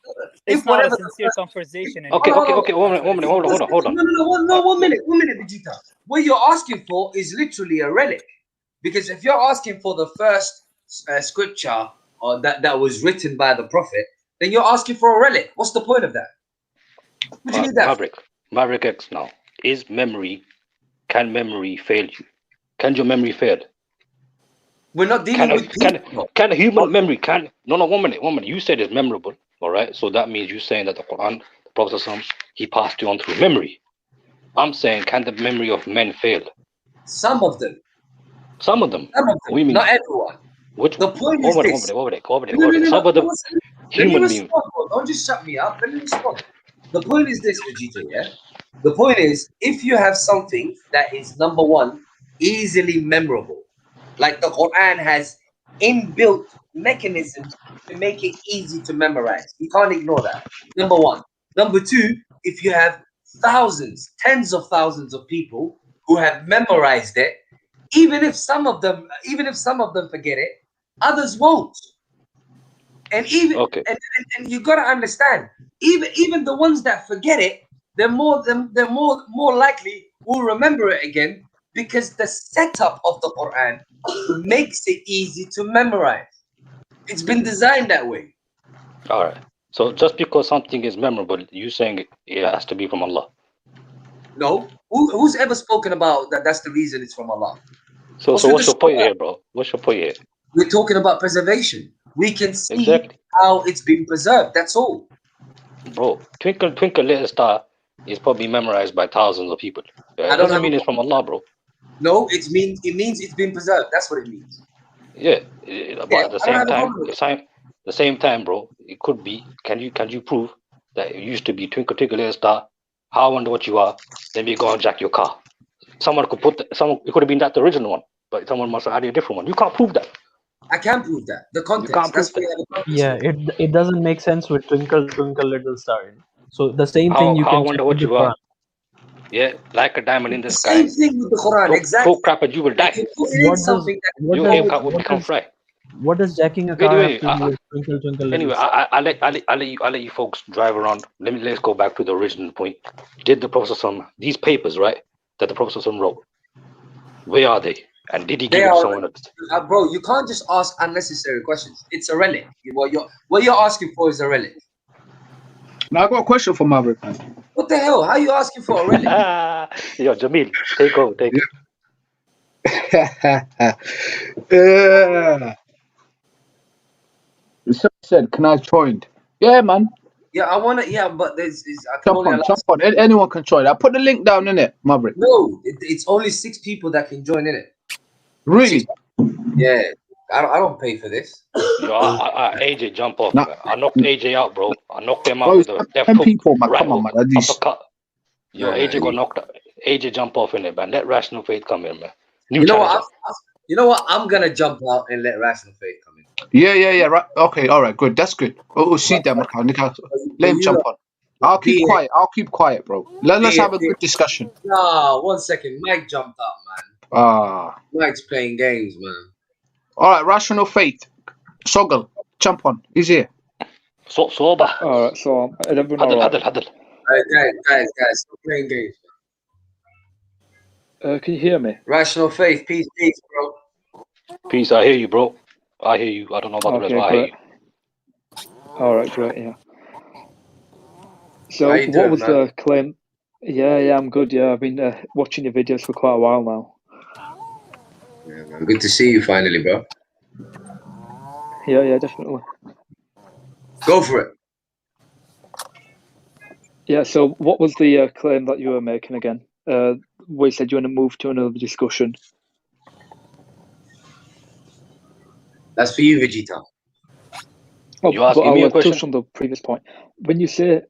sincere conversation. Okay. 1 minute. Hold on. No, 1 minute, Vegeta. What you're asking for is literally a relic, because if you're asking for the first scripture or that was written by the Prophet, then you're asking for a relic. What's the point of that? What do you need that? Maverick X now. Can memory fail you? Can your memory fail? We're not dealing with people. Can human memory 1 minute. You said it's memorable, all right? So that means you're saying that the Quran, the Prophet he passed you on through memory. I'm saying, can the memory of men fail? Some of them. What do you mean? Not everyone. The point is this. Some of them human beings. Don't just shut me up. Let me respond. The point is this, Vegeta, yeah? The point is, if you have something that is, number one, easily memorable, like the Quran has inbuilt mechanisms to make it easy to memorize. You can't ignore that. Number one. Number two, if you have thousands, tens of thousands of people who have memorized it, even if some of them forget it, others won't. And and you gotta understand, even the ones that forget it, they're more likely will remember it again, because the setup of the Quran makes it easy to memorize. It's been designed that way. All right. So just because something is memorable, you saying it has to be from Allah? No. Who's ever spoken about that? That's the reason it's from Allah. So what's your point here, bro? What's your point here? We're talking about preservation. We can see how it's been preserved. That's all. Bro, Twinkle Twinkle Little Star is probably memorized by thousands of people. It doesn't mean it's from Allah, bro. No, it means it's been preserved. That's what it means. Yeah, but at the same time, bro, It could be. Can you prove that it used to be twinkle twinkle little star? How I wonder what you are. Then we go and jack your car. Someone could put someone. It could have been that the original one, but someone must have added a different one. You can't prove that. I can prove that. The context. You can't prove that. Yeah, it doesn't make sense with twinkle twinkle little star. So the same thing you How can I wonder check what with the you are. Quran. Yeah, like a diamond in the sky. Same thing with the Quran, exactly. Throw crap and you will die. You put it in something that will become fry. What does jacking a car have to do with twinkle twinkle little Anyway, star? I'll let you folks drive around. Let's go back to the original point. Did the Prophet these papers, right, that the Prophet wrote, where are they? And did he give it to someone else? Bro, you can't just ask unnecessary questions. It's a relic. What you're asking for is a relic. Now I got a question for Maverick. What the hell? How are you asking for a relic? Yo, Jamil, take over. Someone said, "Can I join?" Yeah, man. Yeah, I wanna. Yeah, but there's. I can Jump on. Anyone can join. I put the link down in it, Maverick. No, it's only 6 people that can join in it. Really? Yeah, I don't pay for this. Yo, AJ, jump off. Man. I knocked AJ out, bro. I knocked him out Bro, with a death 10 hook. people, man. Right Come on, hook, man. uppercut. Yo, AJ got knocked out. AJ, jump off in it, man. Let Rational Faith come in, man. You know what? I'm gonna jump out and let Rational Faith come in. Yeah. Right. Okay. All right. Good. That's good. We'll see them. Let him jump on. I'll keep quiet, bro. Let's have a good discussion. No, 1 second. Mike jumped out, man. Mike's playing games, man. All right. Rational Faith. Soggle. Jump on. He's here. Soba. All right. So everyone. Huddle. Guys, stop playing games. Can you hear me? Rational Faith, peace, bro. Peace, I hear you, bro. I hear you. I don't know about the rest, but I hear you. All right, great, yeah. So, How you doing, was man? the claim? Yeah, I'm good. Yeah, I've been watching your videos for quite a while now. Yeah, man. Good to see you finally, bro. Yeah, definitely. Go for it. Yeah. So, what was the claim that you were making again? Where you said you want to move to another discussion. That's for you, Vegeta. You asking me a question? Touch on the previous point. When you say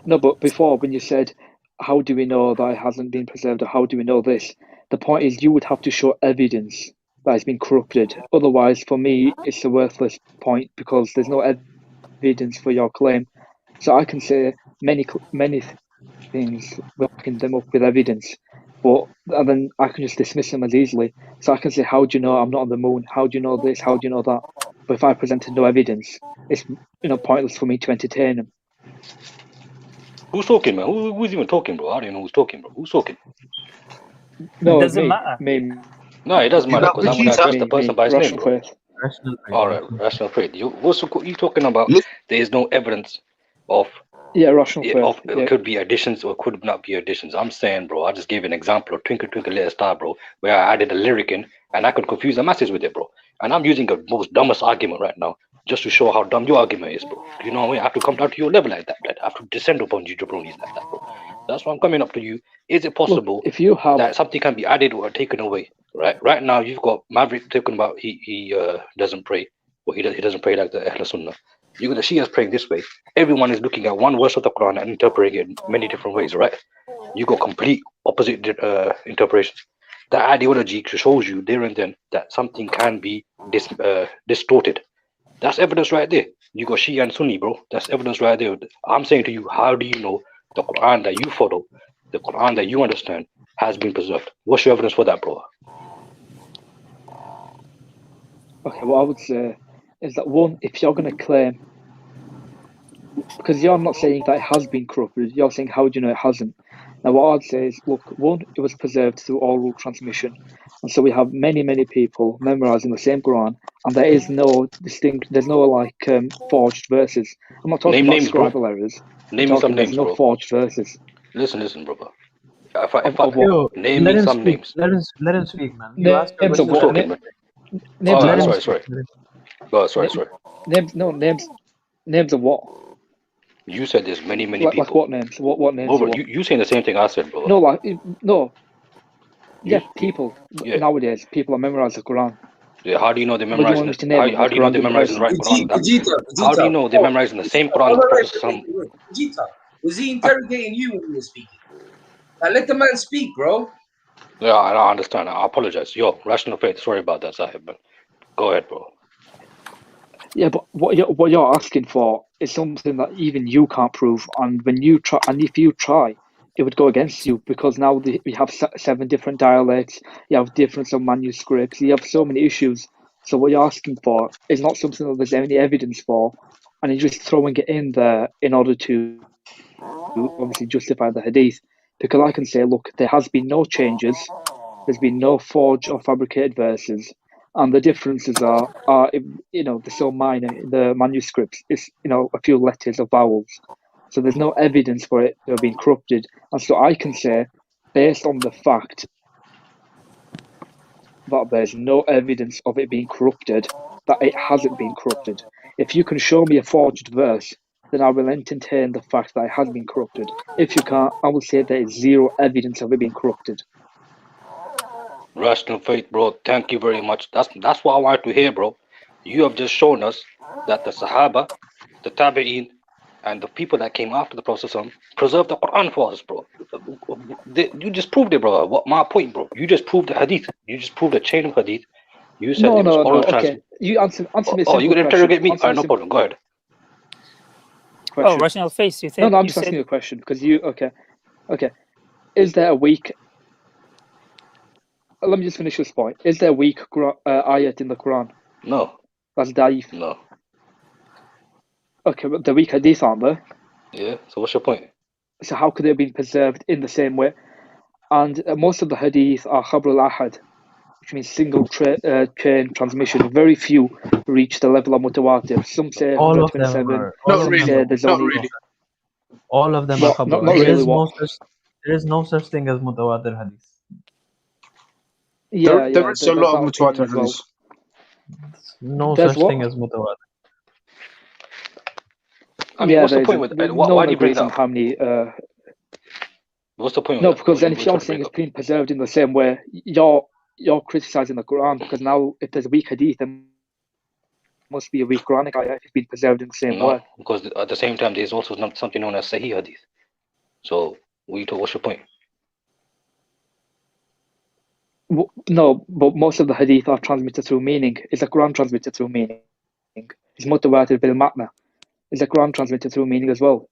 no, but before when you said, "How do we know that it hasn't been preserved?" or "How do we know this?" The point is, you would have to show evidence that it's been corrupted. Otherwise, for me, it's a worthless point because there's no evidence for your claim. So I can say many things, backing them up with evidence, and then I can just dismiss them as easily. So I can say, "How do you know I'm not on the moon? How do you know this? How do you know that?" But if I presented no evidence, it's pointless for me to entertain them. Who's talking, man? Who's even talking, bro? I don't even know who's talking, bro. Who's talking? No, it doesn't matter. No, it doesn't matter because I'm going to address the person by his name, bro. Rational Faith. All right, Rational Faith. What you talking about? There is no evidence of. Yeah, Rational Faith. It could be additions or could not be additions. I'm saying, bro, I just gave an example of Twinkle Twinkle Little Star, bro, where I added a lyric in and I could confuse the masses with it, bro. And I'm using the most dumbest argument right now just to show how dumb your argument is, bro. You know what I mean? I have to come down to your level like that. I have to descend upon you jabronis like that, bro. That's why I'm coming up to you. Is it possible that something can be added or taken away? Right now, you've got Maverick talking about he doesn't pray, or he doesn't pray like the Ahl Sunnah. You got the Shias praying this way. Everyone is looking at one verse of the Quran and interpreting it in many different ways, right? You got complete opposite interpretations. That ideology shows you there and then that something can be distorted. That's evidence right there. You got Shia and Sunni, bro. That's evidence right there. I'm saying to you, how do you know the Quran that you follow, the Quran that you understand, has been preserved? What's your evidence for that, bro? Okay, what I would say is that one, if you're going to claim, because you're not saying that it has been corrupted, you're saying how do you know it hasn't? Now what I'd say is, look, one, it was preserved through oral transmission, and so we have many people memorizing the same Quran, and there is no there's no forged verses. I'm not talking about scribal errors. Name me some names, there's no bro. forged verses. Listen, brother. Name me some names. Let him speak, man. You Names asked a question. of what? Sorry. Names of what? You said there's many people. Like what names? What names? Bro, you saying the same thing I said, bro. No. Yeah, people. Nowadays, people are memorizing the Quran. Yeah, how do you know they What do you memorize? want me to name them? How do you know they memorize in the right Quran? How do you know they memorize in the same Quran that Prophet Sallallahu? Vegeta, was he interrogating you when you were speaking? Now let the man speak, bro. Yeah, I understand. I apologize. Yo, Rational Faith. Sorry about that, Sahib. But go ahead, bro. Yeah, but what you're asking for is something that even you can't prove, and when you try, and if you try, it would go against you because now we have 7 different dialects, you have difference of manuscripts, you have so many issues. So what you're asking for is not something that there's any evidence for, and you're just throwing it in there in order to obviously justify the hadith. Because I can say, look, there has been no changes, there's been no forged or fabricated verses, and the differences are they're so minor in the manuscripts. It's a few letters or vowels, so there's no evidence for it to have been corrupted. And so I can say, based on the fact that there's no evidence of it being corrupted, that it hasn't been corrupted. If you can show me a forged verse, then I will entertain the fact that it has been corrupted. If you can't, I will say there is zero evidence of it being corrupted. Rational Faith, bro. Thank you very much. That's what I wanted to hear, bro. You have just shown us that the Sahaba, the Tabi'een, and the people that came after the Prophet preserved the Quran for us, bro. You just proved it, bro. What my point, bro? You just proved the Hadith. You just proved the chain of Hadith. You said it was oral Okay, you answer me a simple Oh, you gonna interrogate me? Alright, no problem. Go ahead. Oh, Rational Faith, you think? No, I'm just asking you a question because okay. Is there a weak? Let me just finish this point. Is there a weak ayat in the Quran? No. That's da'if. No. Okay, but the weak hadith aren't there? Yeah. So what's your point? So how could they have been preserved in the same way? And most of the hadith are khabr al-ahad, which means single chain transmission. Very few reach the level of mutawatir. Some say All of them 127. are. All Some of them say are. there's Not only. really. All of them What? are Not khabar. really. What? There is no such thing as mutawatir hadith. Yeah, There is a lot of mutawatir hadith. No There's such what? thing as mutawatir. I mean, what's the point with no why one do you bring agrees it on up? how many. What's the point No, with that? because then You if you're trying to saying bring it's being preserved in the same way, you're criticizing the Quran because now if there's a weak hadith, there must be a weak Quranic ayah if it's been preserved in the same way. No, because at the same time there's also something known as Sahih Hadith. So what's your point? No, but most of the hadith are transmitted through meaning. Is the Quran transmitted through meaning? Is mutawatir bil ma'na? Is the Quran transmitted through meaning as well?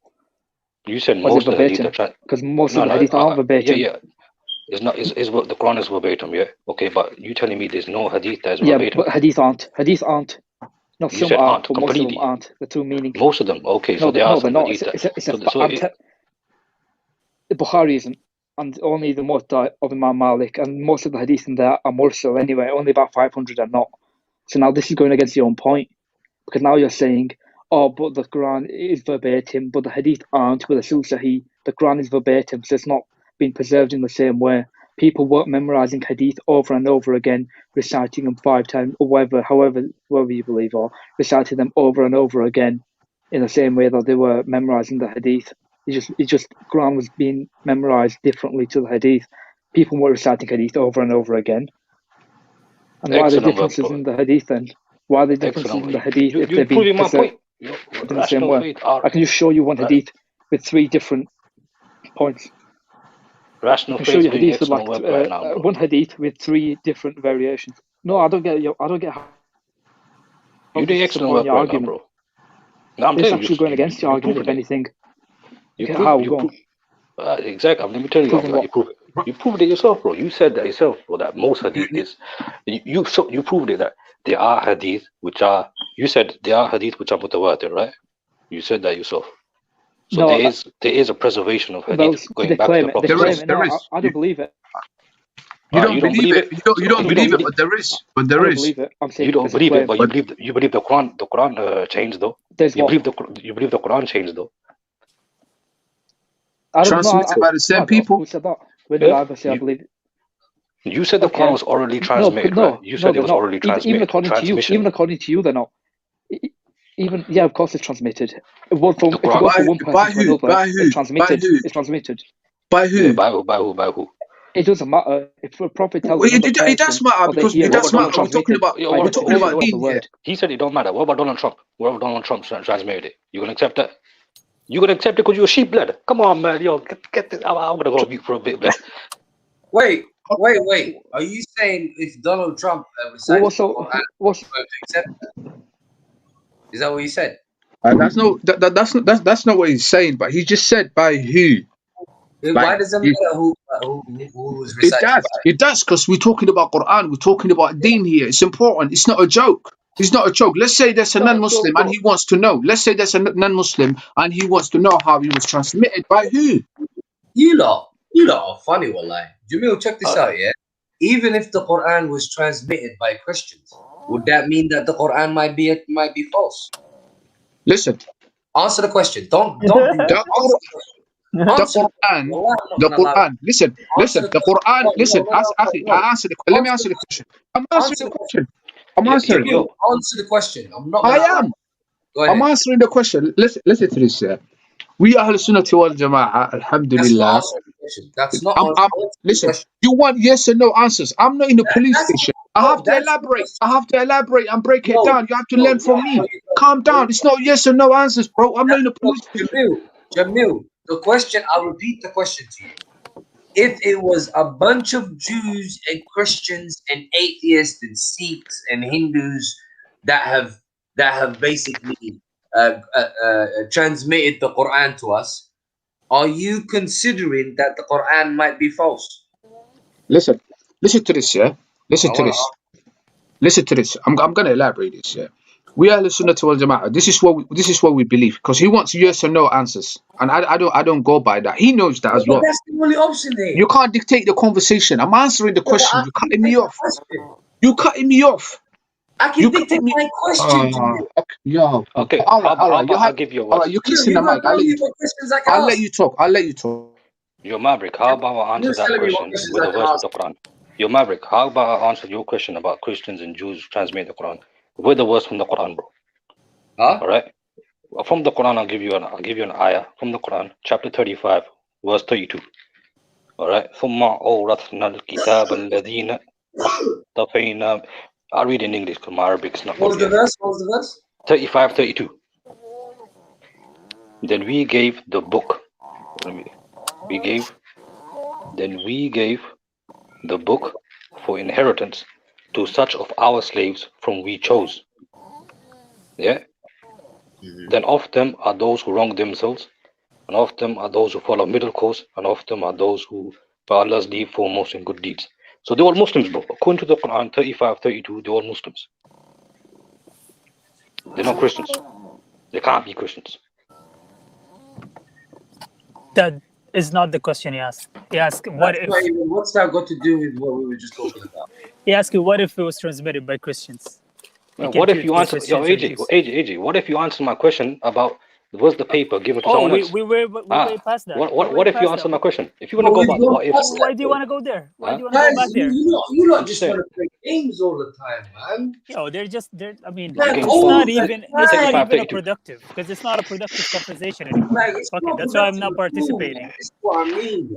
You said Or is most it of the hadith verbatim? are Because most of the hadith aren't verbatim. Yeah. It's not. Is the Quran is verbatim? Yeah. Okay, but you telling me there's no hadith that is Yeah, verbatim? but hadith aren't. Hadith aren't. No, You some said are, aren't but most of them completely. aren't. They're through meaning. Most of them. Okay, so there are some they're not. hadith that. The Bukhari isn't, and only the Muwatta of Imam Malik, and most of the hadith in there are mursal anyway. Only about 500 are not. So now this is going against your own point, because now you're saying, oh, but the Quran is verbatim, but the hadith aren't. With the Sahih, the Quran is verbatim, so it's not been preserved in the same way. People weren't memorizing hadith over and over again, reciting them 5 times, or however you believe, or reciting them over and over again in the same way that they were memorizing the hadith. It just Quran was being memorized differently to the hadith. People were reciting hadith over and over again. And why are the differences in the hadith then? Why are the differences in the hadith if they've been preserved in the same way? I can just show you one hadith with 3 different points. Rational I can show you faith hadith with excellent work right now, bro. one hadith with 3 different variations. No, I don't get how you doing excellent work right now, bro. No, I'm it's telling actually going against your argument, if anything. Exactly. Let me tell you how you prove it. You proved it yourself, bro. You said that yourself, bro, that most hadith is. You proved it that there are hadith which are. You said there are hadith which are mutawatir, right? You said that yourself. So there is a preservation of hadith going back to the Prophet. There is. I don't believe it. You don't believe it. You don't believe it, but there is. But there is. You don't believe it, but you believe the Quran. The Quran changed though. You believe the Quran changed though. Transmitted by the same people. Who said that? When did I ever say I believe it? You said the Quran was orally transmitted, right? You said it was orally transmitted. Even according to you, they're not. Even of course it's transmitted. If you go from one person to another, it's transmitted. It's transmitted. By who? Yeah, by who? It doesn't matter if a prophet tells another It does person, matter or they because hear it it, does it's not matter. We're talking translated about by the deen of the here. word. He said it don't matter. What about Donald Trump? What about Donald Trump transmitted it? You gonna accept that? You gonna accept it because you're a sheep blood? Come on, man. Yo, get this. I'm gonna go mute for a bit, man. Wait. Are you saying if Donald Trump recites the Quran, you're going to accept that? Is that what you said? That's not what he's saying. But he just said by who. Why does it matter who was recited by? It does, because we're talking about Quran. We're talking about deen here. It's important. It's not a joke. It's not a joke. Let's say there's a non-Muslim and he wants to know. Let's say there's a non-Muslim and he wants to know how he was transmitted by who. You lot are funny, wallahi. Jamil, check this out, yeah? Even if the Quran was transmitted by Christians, would that mean that the Quran might be false? Listen. Answer the question. Don't do that. The Quran. Listen. The Quran. Listen. I answer the question. Let me answer the question. I'm answering the question. I'm answering. Answer the question. I am. I'm answering the question. Listen to this. We Ahl Sunnah wal Jama'ah, alhamdulillah. That's not answering the question. Listen, you want yes or no answers. I'm not in the police station. I have to elaborate and break it down. You have to learn from me. Calm down. It's not yes or no answers, bro. I'm not in the police station. Jamil, the question, I'll repeat the question to you. If it was a bunch of Jews and Christians and atheists and Sikhs and Hindus that have basically transmitted the Quran to us, are you considering that the Quran might be false? Listen to this, yeah. Listen to this. I'm gonna elaborate this, yeah. We are the Sunnah wal Jama'ah. This is what we believe. Because he wants yes or no answers, and I don't go by that. He knows that as well. That's the only option here. You can't dictate the conversation. I'm answering the question. You're cutting me off. You're cutting me off. I can dictate my question to you. Okay. All right. I'll give you a word. You're kissing the mic. I'll let you talk. Yo, Maverick, how about I answer that question with a verse of the Quran? Yo, Maverick, how about I answer your question about Christians and Jews transmitting the Quran with a verse from the Quran, bro? All right. Well, from the Quran, I'll give you an ayah from the Quran, chapter 35, verse 32. All right. ثم أورثنا الكتاب الذين اصطفينا. I'll read in English because my Arabic is not good. What was the verse? 35, 32. Then we gave the book. We gave the book for inheritance to such of our slaves from we chose. Yeah. Then of them are those who wrong themselves, and of them are those who follow middle course, and of them are those who by Allah's leave foremost in good deeds. So they're all Muslims, bro. According to the Quran 35, 32, they're all Muslims. They're not Christians. They can't be Christians. That is not the question he asked. He asked, what if... What's that got to do with what we were just talking about? He asked you, what if it was transmitted by Christians? Well, what if you answer... Yo, AJ, what if you answer my question about what's the paper given to someone else? We way past that. What if you answer my question? If you want to go about the what if... Why do you want to go there? Why do you want to go back there? You not just want to play games all the time, man. Yo, I mean, it's not even a productive, because it's not a productive conversation anymore. Okay, that's why I'm not participating. That's what I mean.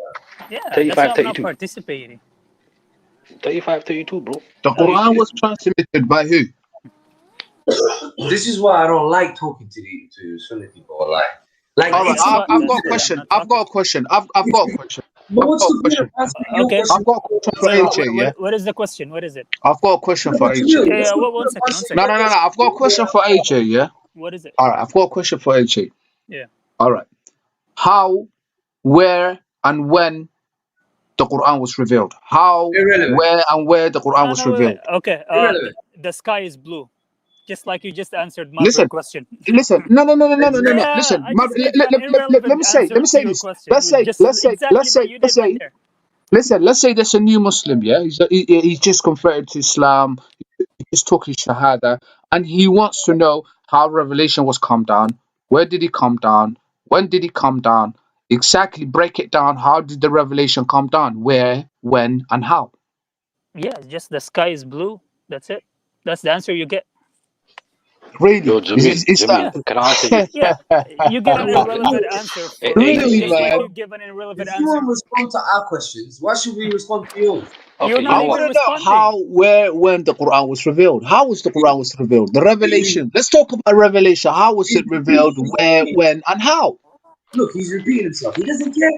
Yeah, that's why I'm not participating. 35, 32, bro. The Quran was transmitted by who? This is why I don't like talking to Sunni people. All right, I've got a question. I've got a question for AJ. Yeah. What is the question? What is it? I've got a question for AJ. Yeah. One second. No. I've got a question for AJ. Yeah. What is it? All right. I've got a question for AJ. Yeah. All right. How, where, and when the Quran was revealed? How, where the Quran was revealed? Okay. The sky is blue. Just like you just answered my question. Listen. No. Listen. Let me say this. Let's say there's a new Muslim. Yeah, he's just converted to Islam. He just took his Shahada, and he wants to know how revelation was come down. Where did it come down? When did it come down? Exactly. Break it down. How did the revelation come down? Where, when, and how? Yeah, just the sky is blue. That's it. That's the answer you get. Really? Yo, Jamil, Is Jamil, that? can I answer you? Yeah, you give an Jamil, irrelevant answer for Really, just like man? you give an irrelevant If you won't answer. respond to our questions, why should we respond to yours? You're Okay, you not know I even what? want to know responding. how, where, when the Quran was revealed. How was the Quran was revealed? The revelation. Let's talk about revelation. How was it revealed? Where, when, and how? Look, he's repeating himself. He doesn't care.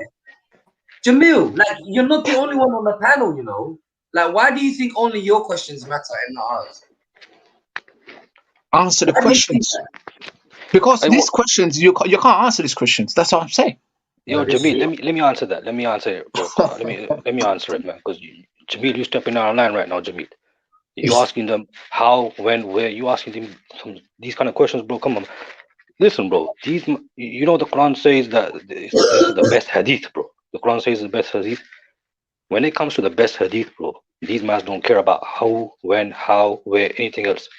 Jamil, like, you're not the only one on the panel, you know. Like, why do you think only your questions matter and not ours? Answer the Why do you think questions. that? Because Hey, these questions, you can't answer these questions. That's what I'm saying. Yo, this Jamil, is let me answer that. Let me answer it, bro. Let me answer it, man. Because Jamil, you stepping out of line right now, Jamil. You asking them how, when, where. You asking them these kind of questions, bro. Come on, listen, bro. You know, the Quran says that this is the best hadith, bro. The Quran says the best hadith. When it comes to the best hadith, bro, these mans don't care about how, when, how, where, anything else.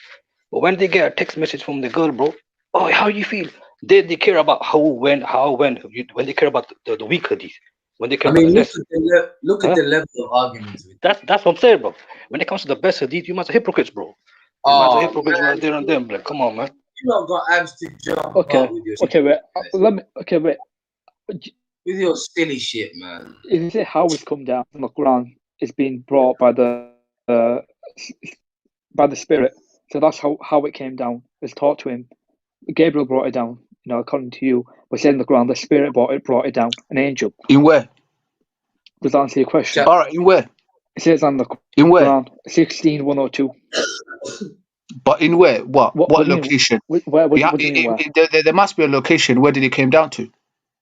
But when they get a text message from the girl, bro, oh, how you feel? They care about how, when, when they care about the weak hadith, when they care I about mean, the less. look at the level of arguments. That's what I'm saying, bro. When it comes to the best hadith, you must have hypocrites, bro. You must have hypocrites right there and then, like, come on, man. You not got abs to jump Okay. out with your Okay. Wait. Let me. Okay. Wait. with your silly shit, man. Is it how it's come down from the Quran is being brought by the Spirit? So that's how it came down. It's taught to him. Gabriel brought it down. You know, according to you, but said in the Quran, the Spirit brought it down. An angel. In where? Does that answer your question? All right. In where? It says on the In where? Quran 16:102. But in where? What do you mean? location? Where do you mean where? There must be a location. Where did it came down to?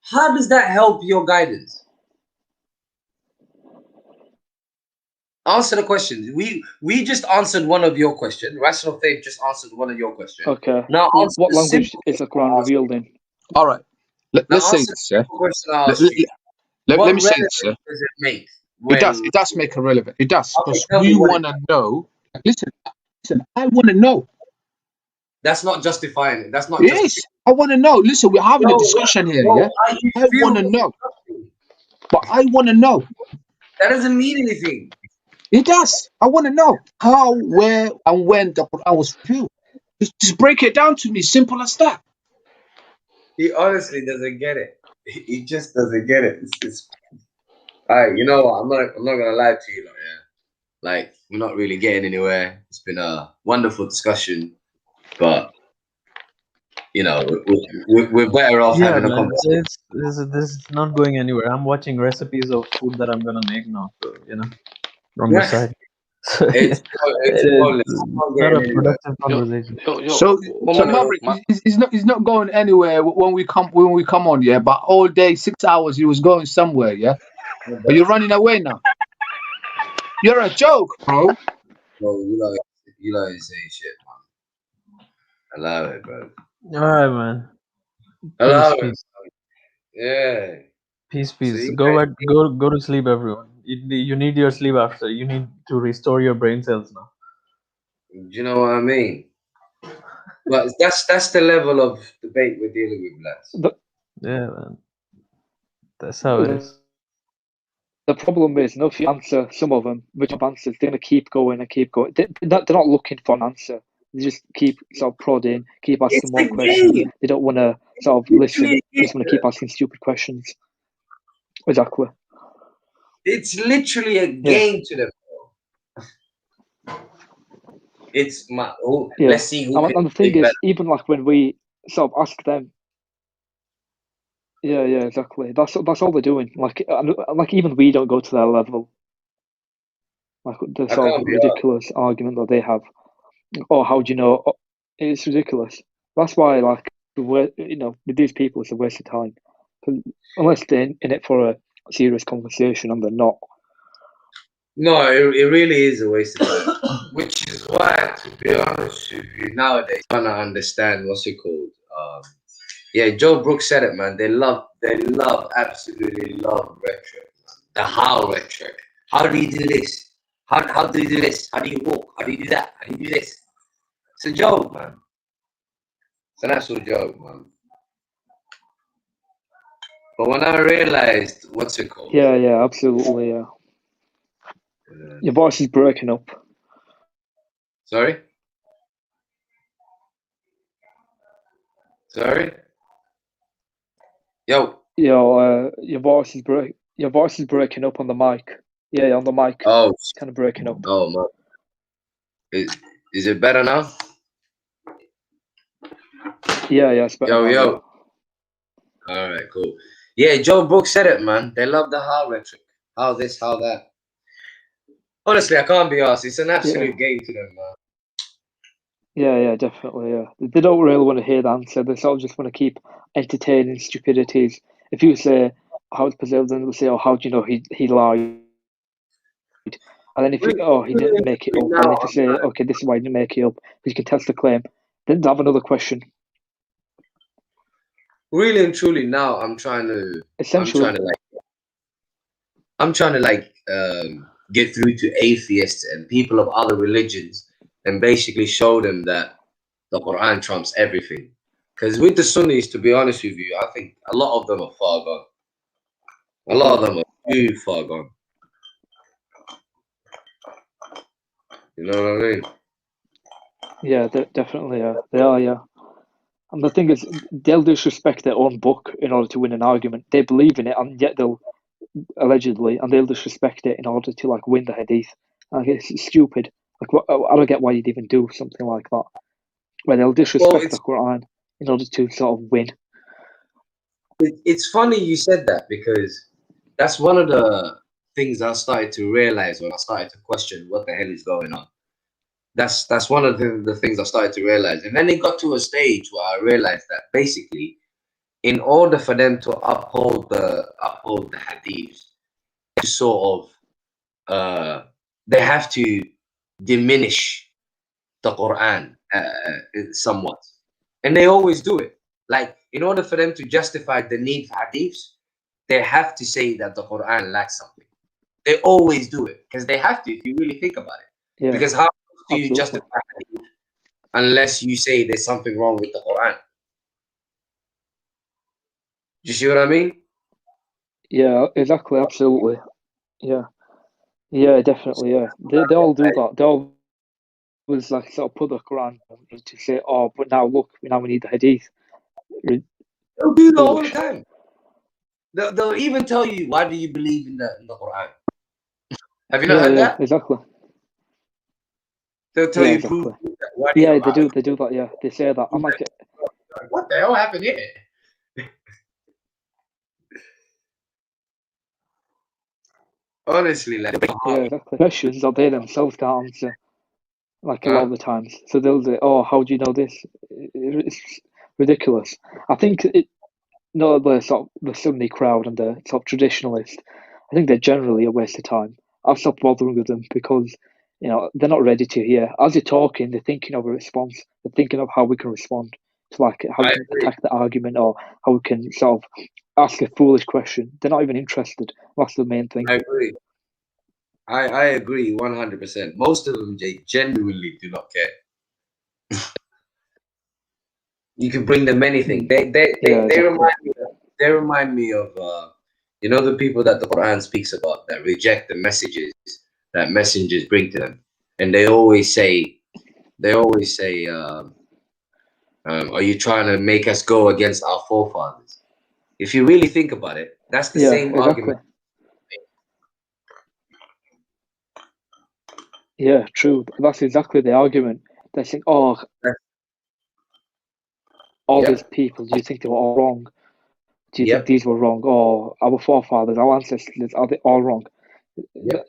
How does that help your guidance? Answer the question. We just answered one of your questions. Rational Faith just answered one of your questions. Okay. Now answer What the language simple is the Quran revealed in? All right. Let's say answer this. the Yeah. simple question I asked you. Let me say relevance this. Yeah. does it make? It does make it relevant. It does, Okay, because tell me we what it want to know. Listen. I want to know. That's not justifying it. That's not It justifying. is. I want to know. Listen, we're having a No, discussion here. no, Yeah. you I feel want to what know. you're asking. But I want to know. That doesn't mean anything. It does. I want to know how, where, and when the Quran was revealed. Just break it down to me. Simple as that. He honestly doesn't get it. He just doesn't get it. It's all right. You know what? I'm not gonna lie to you, like we're not really getting anywhere. It's been a wonderful discussion, but you know we're better off Yeah, having a man, conversation. this is not going anywhere. I'm watching recipes of food that I'm gonna make now, so you know, from the side. So It's not a productive conversation. So Maverick, he's not going anywhere when we come on, yeah. But all day, 6 hours, he was going somewhere, yeah. But you're running away now. You're a joke, bro. Bro, you like say shit, man. I love it, bro. All right, man. I love it. Peace. Yeah. Peace. See, Go to sleep, everyone. You need your sleep after. You need to restore your brain cells now. Do you know what I mean? But that's the level of debate we're dealing with, lads. Yeah, man. That's how it is. The problem is, if you answer some of them, which answers, they're going to keep going and keep going. They're not looking for an answer. They just keep sort of prodding, keep asking more questions. They don't want to sort of listen. They just want to keep asking stupid questions. Exactly. It's literally a game to them. It's let's see who and the thing is, even like when we sort of ask them, yeah, exactly. That's all they're doing. Like even we don't go to their level. Like the sort of ridiculous argument that they have. Oh, how do you know? Oh, it's ridiculous. That's why, like, with these people, it's a waste of time. Unless they're in it for a serious conversation, and they're not. No, it really is a waste of time. Which is why, to be honest with you, nowadays, trying to understand what's it called. Yeah, Joe Brooks said it, man. They absolutely love rhetoric. The how rhetoric. How do you do this? How do you do this? How do you walk? How do you do that? How do you do this? It's a joke, man. It's an actual joke, man. But when I realized, what's it called? Yeah, absolutely, yeah. Your voice is breaking up. Sorry? Sorry? Yo. Your voice is breaking up on the mic. Yeah, on the mic. Oh. Kind of breaking up. Oh, man. Is it better now? Yeah, it's better now. Yo. All right, cool. Yeah, Joe Brooks said it, man. They love the how rhetoric. How this, how that. Honestly, I can't be asked. It's an absolute game to them, man. Yeah, definitely. Yeah, they don't really want to hear the answer. They sort of just want to keep entertaining stupidities. If you say how it's preserved, then they'll say, "Oh, how do you know he lied?" And then if you, he didn't make it up, and if you say, "Okay, this is why he didn't make it up," because you can test the claim, then they have another question. Really and truly, now I'm trying to get through to atheists and people of other religions and basically show them that the Quran trumps everything. Because with the Sunnis, to be honest with you, I think a lot of them are far gone. A lot of them are too far gone. You know what I mean? Yeah, definitely. They are. Yeah. And the thing is, they'll disrespect their own book in order to win an argument. They believe in it, and yet they'll disrespect it in order to like win the hadith. Like, it's stupid. Like, I don't get why you'd even do something like that, where they'll disrespect the Quran in order to sort of win. It's funny you said that, because that's one of the things I started to realize when I started to question what the hell is going on. That's one of the things I started to realize. And then it got to a stage where I realized that basically, in order for them to uphold the hadiths, to sort of they have to diminish the Quran somewhat, and they always do it. Like, in order for them to justify the need for hadiths, they have to say that the Quran lacks something. They always do it because they have to, if you really think about it. Yeah, because how do you justify hadith unless you say there's something wrong with the Quran? Do you see what I mean? Yeah, exactly, absolutely. Yeah, definitely. Yeah, they all do that. They always like sort of put the Quran to say, "Oh, but now look, now we need the hadith." They'll do that all the time. They'll even tell you, "Why do you believe in the Quran?" Have you not heard that? Exactly. They'll tell you, exactly. Why do they do. They do that. Yeah, they say that. I'm like, what the hell happened here? Honestly, like, exactly. Questions that they themselves can't answer, like a lot of the times. So they'll say, "Oh, how do you know this?" It's ridiculous. I think the sort of the Sunni crowd and the sort of traditionalist, I think they're generally a waste of time. I've stopped bothering with them because they're not ready to hear. As you're talking, they're thinking of a response. They're thinking of how we can respond to, like, how we can attack the argument, or how we can sort of ask a foolish question. They're not even interested. That's the main thing. I agree. I agree 100%. Most of them, genuinely do not care. You can bring them anything. They remind me of the people that the Quran speaks about, that reject the messages that messengers bring to them, and they always say, "Are you trying to make us go against our forefathers?" If you really think about it, that's the same argument. Yeah, true. That's exactly the argument. They think, "Oh, all these people, do you think they were all wrong? Do you think these were wrong? Or our forefathers, our ancestors, are they all wrong?"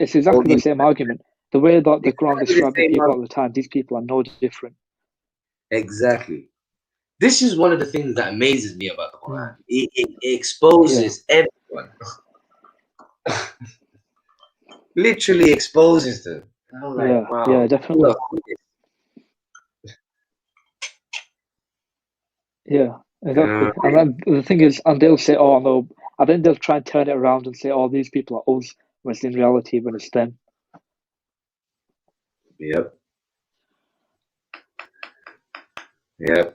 It's exactly the same argument. The way that the Quran described the people at the time, these people are no different. Exactly. This is one of the things that amazes me about the Quran. It exposes everyone. Literally exposes them. I'm like, wow. Definitely. Yeah, exactly. And then the thing is, and they'll say, "Oh no," and then they'll try and turn it around and say, "Oh, these people are us," when it's in reality, when it's them. Yep.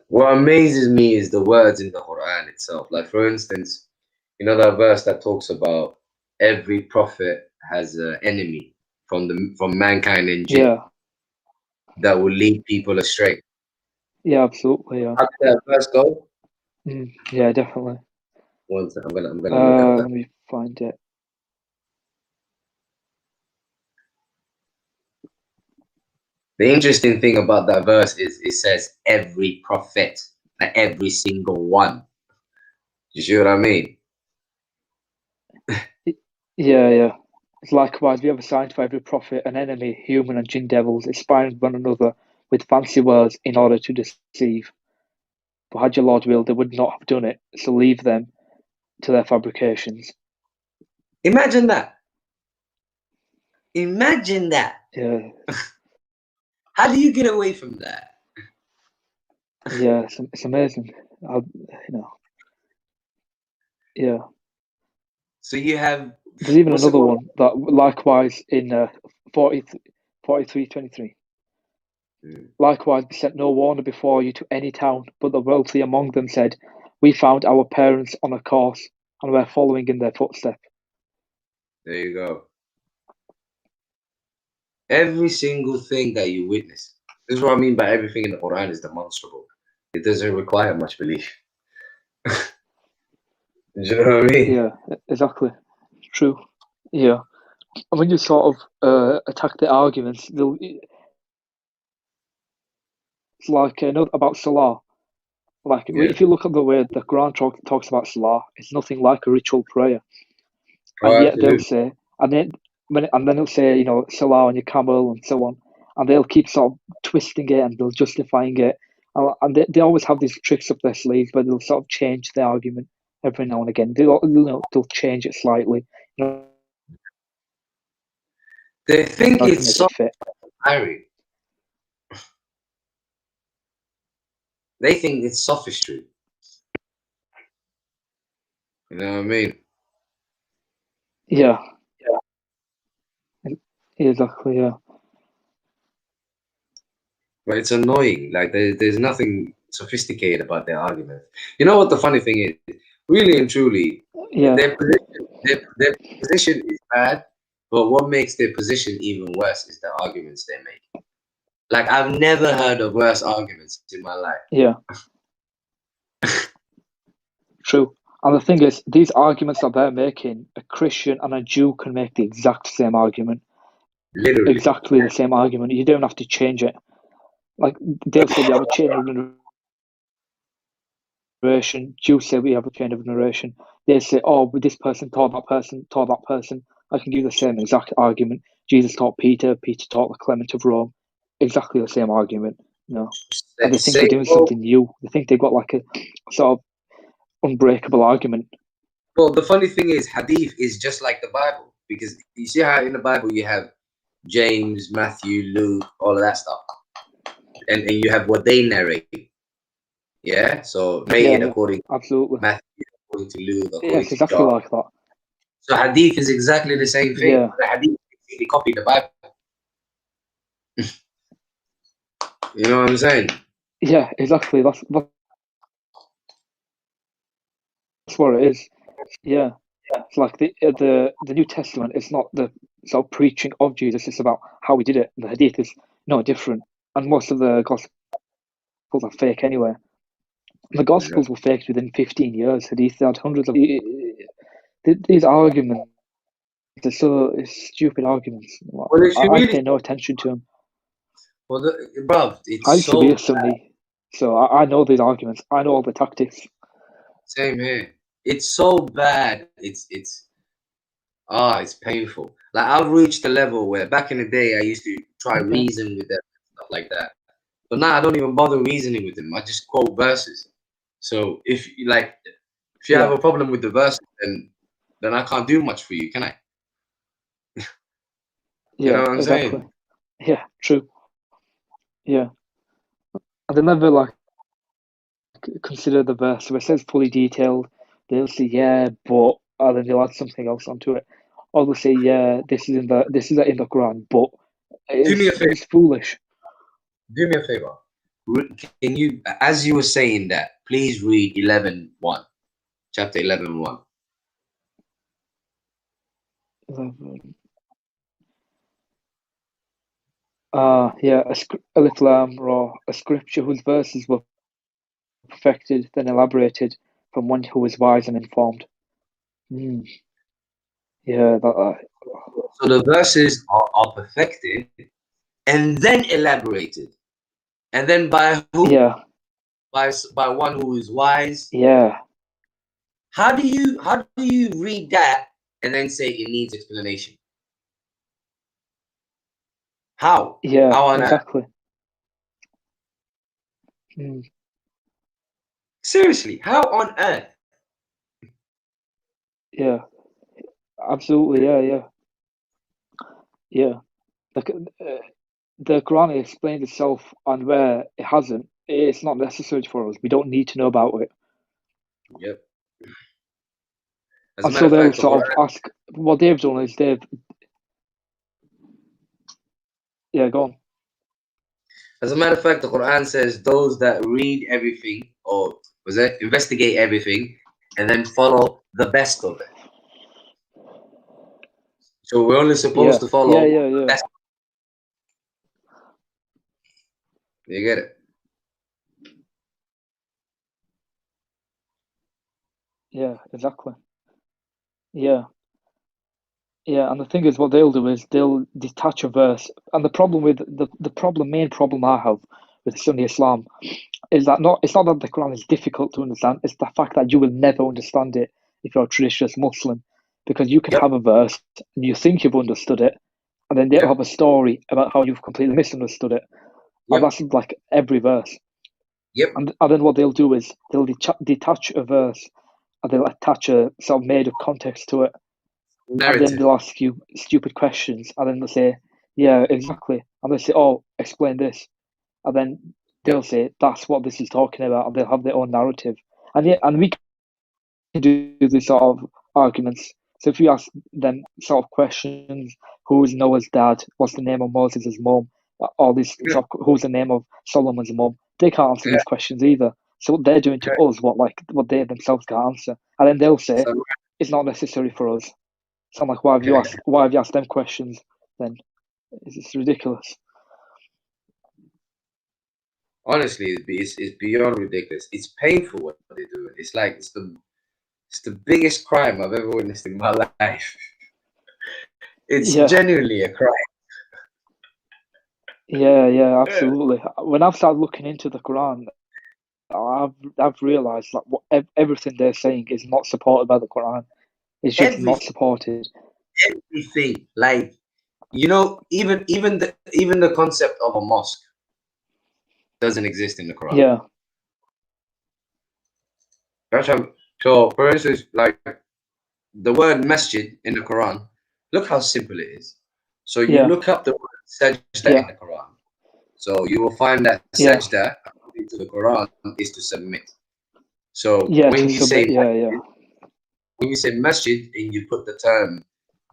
What amazes me is the words in the Quran itself. Like, for instance, that verse that talks about every prophet has an enemy from mankind and jinn that will lead people astray. Yeah, absolutely. Yeah. How did that verse go? Yeah, definitely. One second, I'm gonna look at that. Let me find it. The interesting thing about that verse is it says every prophet, like every single one. You see what I mean? Yeah. It's likewise, we have assigned for every prophet an enemy, human and jinn devils, inspiring one another with fancy words in order to deceive. But had your Lord willed, they would not have done it, so leave them to their fabrications. Imagine that. Imagine that. Yeah. How do you get away from that? Yeah, it's amazing. Yeah. So you have. There's even another one that likewise in 43:23. Likewise, we sent no warner before you to any town, but the wealthy among them said, "We found our parents on a course, and we're following in their footsteps." There you go. Every single thing that you witness. This is what I mean by everything in the Quran is demonstrable. It doesn't require much belief. Do you know what I mean? Yeah, exactly. True. Yeah. And when you sort of attack the arguments, it's like about Salah. Like if you look at the way the Quran talks about Salah, it's nothing like a ritual prayer. And yet they'll say, and then they'll say, Salah on your camel and so on, and they'll keep sort of twisting it and they'll justifying it, and they always have these tricks up their sleeves where they'll sort of change the argument every now and again. They'll change it slightly. They think to it's make so it fit. Harry. They think it's sophistry. You know what I mean? Yeah. Exactly. Yeah. But it's annoying. Like there's nothing sophisticated about their argument. You know what the funny thing is? Really and truly, Yeah. their position is bad, but what makes their position even worse is the arguments they make. Like I've never heard of worse arguments in my life. Yeah. True. And the thing is, these arguments that they're making, a Christian and a Jew can make the exact same argument. Literally. Exactly the same argument. You don't have to change it. Like they'll say we have a chain of narration. Jews say we have a chain of narration. They say, oh, this person taught that person, taught that person. I can give the same exact argument. Jesus taught Peter. Peter taught the Clement of Rome. Exactly the same argument. And they think they're doing something new. They think they've got like a sort of unbreakable argument. Well, the funny thing is, Hadith is just like the Bible, because you see how in the Bible you have James, Matthew, Luke, all of that stuff, and you have what they narrate. Yeah, so narrated according absolutely. to Matthew, according to Luke, according it's to exactly John. like that. So Hadith is exactly the same thing. Yeah. The Hadith basically copied the Bible. You know what I'm saying? Yeah, exactly. That's what it is. Yeah. It's like the New Testament is not the sort of preaching of Jesus, it's about how he did it. The Hadith is no different. And most of the Gospels are fake anyway. The Gospels were faked within 15 years. Hadith had hundreds of these arguments. They're so stupid arguments. I pay no attention to them. Well, bruv, it's I used to be a Sunni, so I know these arguments. I know all the tactics. Same here. It's so bad. It's painful. Like I've reached a level where back in the day I used to try reason with them and stuff like that. But now I don't even bother reasoning with them. I just quote verses. So if you have a problem with the verse, then I can't do much for you, can I? You know what I'm saying? Yeah, true. Yeah. And they never consider the verse. So it says fully detailed. They'll say but, and then they'll add something else onto it. Or they'll say this is in the Quran, but it's foolish. Do me a favor. Can you, as you were saying that, please read 11:1, chapter 11:1. 11. Alif Lam Ra, a scripture whose verses were perfected, then elaborated from one who is wise and informed. Yeah, so the verses are perfected and then elaborated, and then by who? Yeah. By one who is wise. Yeah. How do you read that and then say it needs explanation? How? Yeah, How on exactly. Seriously, how on earth? Yeah, absolutely. Yeah. The Quran explains itself, and where it hasn't, it's not necessary for us. We don't need to know about it. Yep. And so they'll sort of ask. What they've done is they've. Yeah, go on. As a matter of fact, the Quran says those that read everything, or investigate everything, and then follow the best of it. So we're only supposed to follow the best. You get it? Yeah, exactly. Yeah. Yeah, and the thing is, what they'll do is they'll detach a verse. And the problem with main problem I have with Sunni Islam is that it's not that the Quran is difficult to understand, it's the fact that you will never understand it if you're a traditionalist Muslim. Because you can have a verse and you think you've understood it, and then they'll have a story about how you've completely misunderstood it. And that's like every verse. And then what they'll do is they'll detach a verse and they'll attach a sort of made up context to it. Narrative. And then they'll ask you stupid questions, and then they'll say, "Yeah, exactly." And they'll say, "Oh, explain this," and then they'll say, "That's what this is talking about," and they'll have their own narrative. And we can do these sort of arguments. So if you ask them sort of questions, who's Noah's dad? What's the name of Moses' mom? All these sort of, who's the name of Solomon's mom? They can't answer these questions either. So what they're doing to us, what they themselves can't answer, and then they'll say, "It's not necessary for us." So I'm like, why have you asked them questions then? It's ridiculous. Honestly, it's beyond ridiculous. It's painful what they do. It's like it's the biggest crime I've ever witnessed in my life. It's genuinely a crime. Yeah, absolutely. When I've started looking into the Quran, I've realised that everything they're saying is not supported by the Quran. It's just not supported. Everything, like even the concept of a mosque doesn't exist in the Quran. Yeah. That's how. So, for instance, like the word masjid in the Quran, look how simple it is. So you look up the word sajda in the Quran. So you will find that sajda, according to the Quran, is to submit. So when you say masjid and you put the term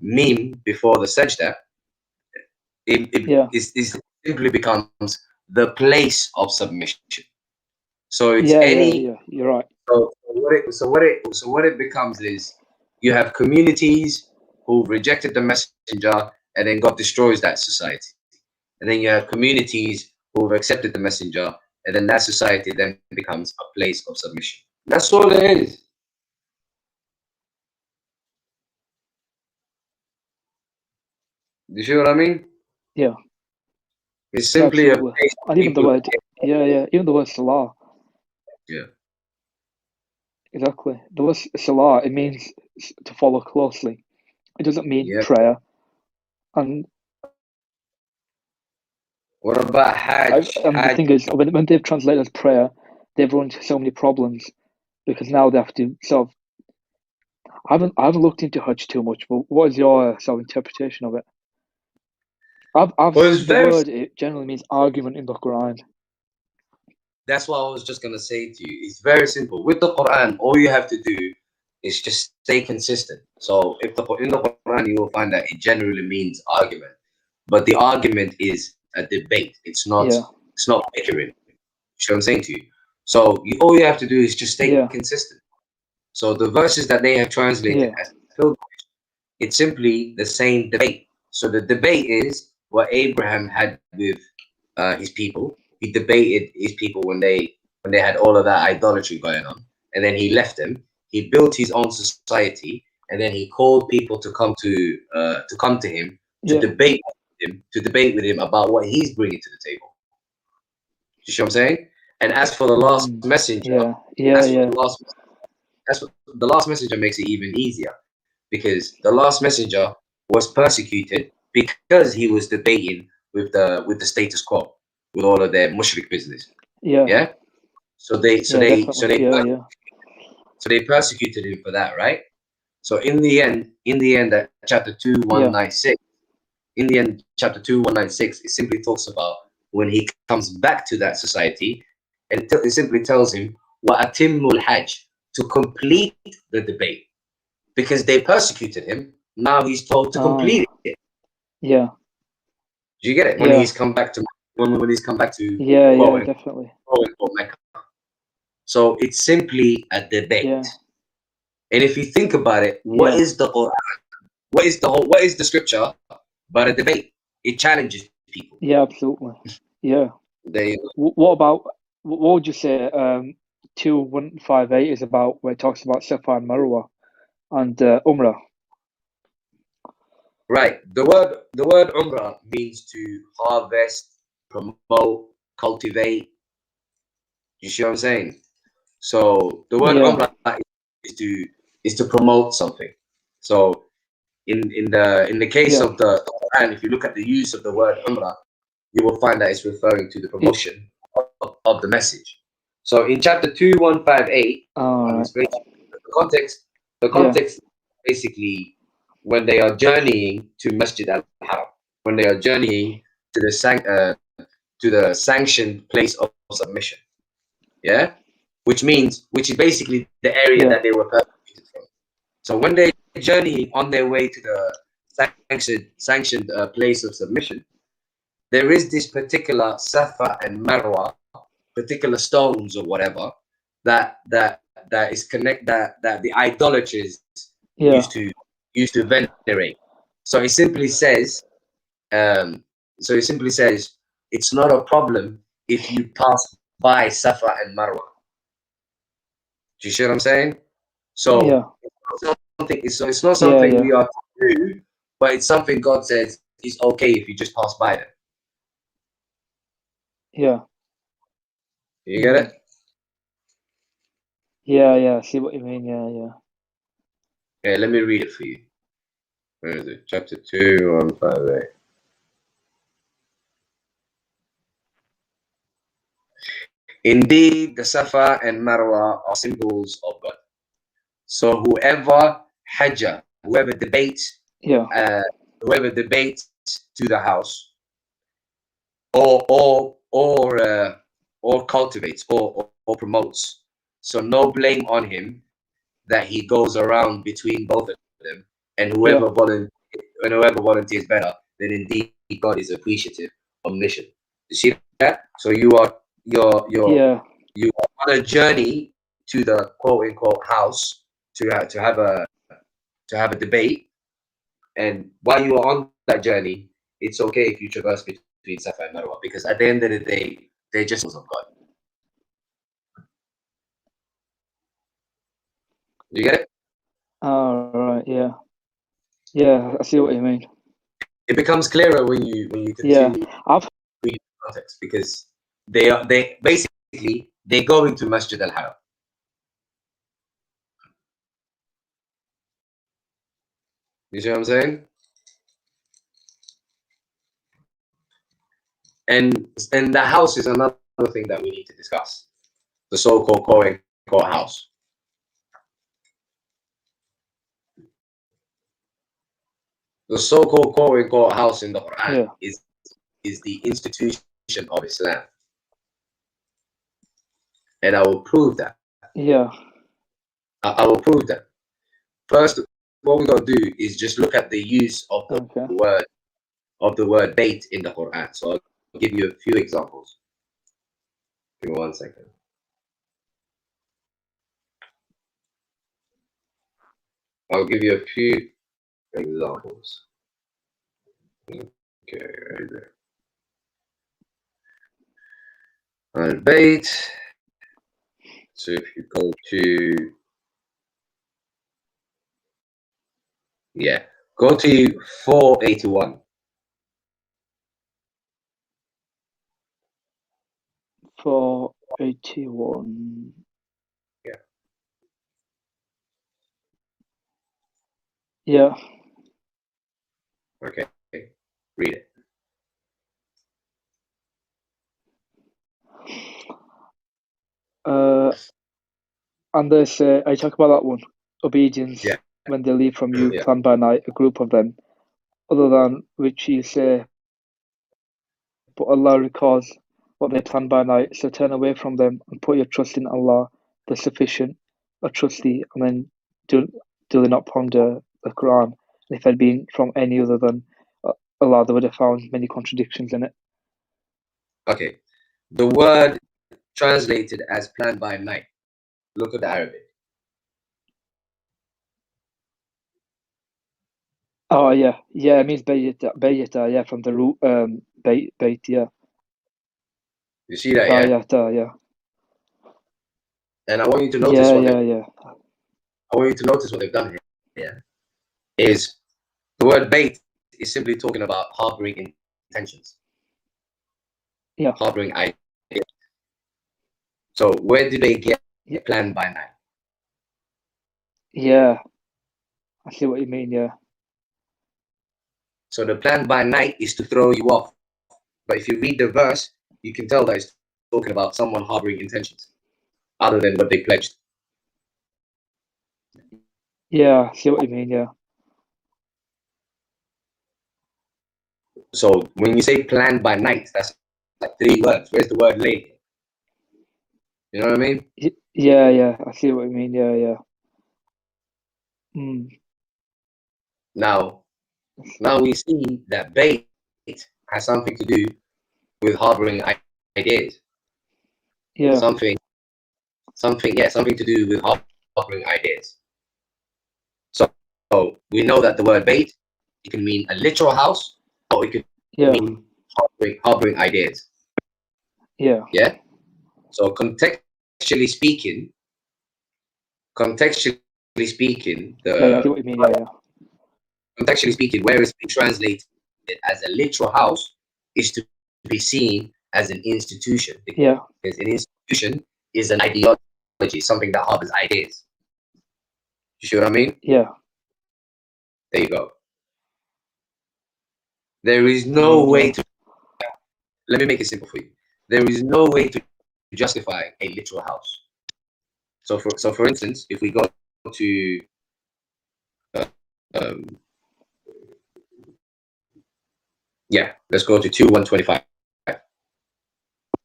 mim before the sajda, it simply becomes the place of submission. So it's you're right. So what it becomes is you have communities who rejected the messenger, and then God destroys that society. And then you have communities who have accepted the messenger, and then that society then becomes a place of submission. That's all it is. You see what I mean? Yeah. It's simply absolutely. And even the word, even the word salah. Yeah. Exactly. The word salah, it means to follow closely. It doesn't mean prayer. And what about Hajj? The thing is, when they've translated as prayer, they've run into so many problems because now they have to sort of. I haven't looked into Hajj too much, but what is your sort of interpretation of it? The word it generally means argument in the Quran. That's what I was just gonna say to you. It's very simple. With the Quran, all you have to do is just stay consistent. So in the Quran, you will find that it generally means argument, but the argument is a debate. It's not. It's not bickering. You know what I'm saying to you? So all you have to do is just stay consistent. So the verses that they have translated as pilgrimage, it's simply the same debate. So the debate is what Abraham had with his people. He debated his people when they when they had all of that idolatry going on, and then he left them. He built his own society, and then he called people to come to him to debate with him about what he's bringing to the table. You see what I'm saying? And as for the last messenger, the last messenger makes it even easier, because the last messenger was persecuted because he was debating with the status quo, with all of their mushrik business. Yeah. So they persecuted him for that, right? So in the end, that chapter 2196, chapter 2196, it simply talks about when he comes back to that society, and it simply tells him وَأَتِمُّ الْحَجِّ, to complete the debate, because they persecuted him. Now he's told to complete it. Yeah. Do you get it? When he's come back to definitely. Mecca. So it's simply a debate. And if you think about it, what is the Quran? What is the scripture but a debate? It challenges people. Yeah, absolutely. Yeah. What would you say 2158 is about, where it talks about Safa and Marwa and Umrah? Right. The word Umrah means to harvest, promote, cultivate. You see what I'm saying? So the word Umrah is to promote something. So in the case of the Quran, if you look at the use of the word Umrah, you will find that it's referring to the promotion of the message. So in chapter 2158, the context basically when they are journeying to Masjid al-Haram, when they are journeying to the sanctioned place of submission. Yeah? Which is basically the area that they were persecuted from. So when they're journeying on their way to the sanctioned place of submission, there is this particular Safa and Marwa, particular stones or whatever, that is that the idolaters used to venerate. So it simply says, it's not a problem if you pass by Safa and Marwa. Do you see what I'm saying? So it's not something we are to do, but it's something God says is okay if you just pass by them. Yeah. You get it? Yeah, I see what you mean. Yeah. Okay, let me read it for you. Where is it? Chapter 2158. Indeed, the Safa and Marwa are symbols of God. So whoever debates, whoever debates to the house, or cultivates or promotes, so no blame on him that he goes around between both of them, and whoever volunteers better, then indeed God is appreciative, omniscient. You see that? So you're on a journey to the quote unquote house to have a debate, and while you are on that journey, it's okay if you traverse between Safa and Marwa, because at the end of the day, they're just symbols of God. You get it? Oh, right. Yeah, I see what you mean. It becomes clearer when you continue reading context, because they basically they're going to Masjid al-Haram. You see what I'm saying? And the house is another thing that we need to discuss. The so-called quote house. The so-called quote house in the Quran is the institution of Islam. And I will prove that. Yeah. I will prove that. First, what we gotta do is just look at the use of the word bait in the Quran. So I'll give you a few examples. Give me 1 second. I'll give you a few examples. Okay, right there. Al-Bayt. So if you go to, yeah, go to 481. 481. Yeah. Yeah. Okay. Read it. And there's I talk about that one. Obedience when they leave from you, planned by night, a group of them, other than which you say, but Allah records what they plan by night, so turn away from them and put your trust in Allah, the sufficient, a trustee, and then do they not ponder the Quran? And if it had been from any other than Allah, they would have found many contradictions in it. Okay. The word translated as planned by night. Look at the Arabic. Oh yeah, it means bayita, yeah, from the root bayt, yeah. You see that, yeah? Bayata, yeah. And I want you to notice I want you to notice what they've done here. Yeah. Is the word bait is simply talking about harboring intentions. Yeah. Harboring ideas. So where do they get planned by night? Yeah. I see what you mean, yeah. So the plan by night is to throw you off. But if you read the verse, you can tell that it's talking about someone harboring intentions other than what they pledged. Yeah, I see what you mean, yeah. So when you say planned by night, that's like 3 words. Where's the word laid? You know what I mean? Yeah, I see what you mean, yeah. Now we see that bait has something to do with harboring ideas. Yeah. Something to do with harboring ideas. So we know that the word bait, it can mean a literal house, or it could mean harboring ideas. Yeah. Yeah. So contextually speaking, I see what you mean, yeah. Contextually speaking, where it's been translated as a literal house is to be seen as an institution. Yeah. Because an institution is an ideology, something that harbors ideas. You see what I mean? Yeah. There you go. There is no way to. Let me make it simple for you. There is no way to justify a literal house. So for instance, if we go to let's go to 2:125.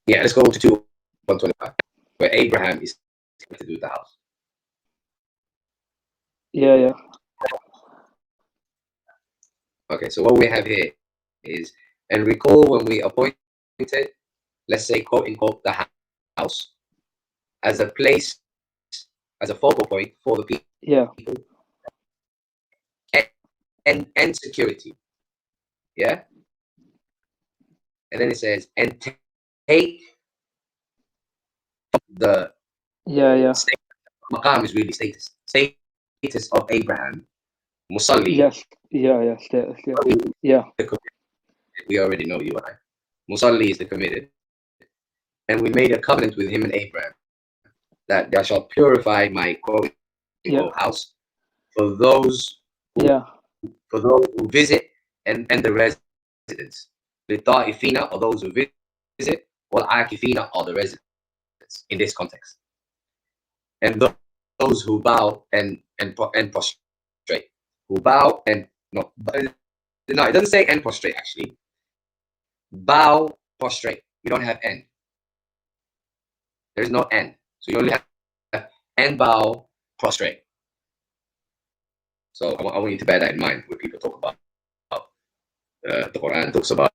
Yeah, let's go to 2:125, where Abraham is to do the house. Yeah. Okay, so what we have here is, and recall when we appointed, let's say, quote unquote, the house as a place, as a focal point for the people. Yeah. And security. Yeah. And then it says, and take the maqam is really status of Abraham. Musalli. Yes. Yeah. Status. Yeah. We already know you and I. Musalli is the committed. And we made a covenant with him and Abraham that thou shalt purify my quote house for those who visit and the residents. The ta'ifina are those who visit, or akifina are the residents in this context. And those who bow and prostrate. Who bow and no, it doesn't say and prostrate actually. Bow, prostrate. You don't have end. There's no end. So you only have and bow, prostrate. So I want you to bear that in mind when people talk about the Quran talks about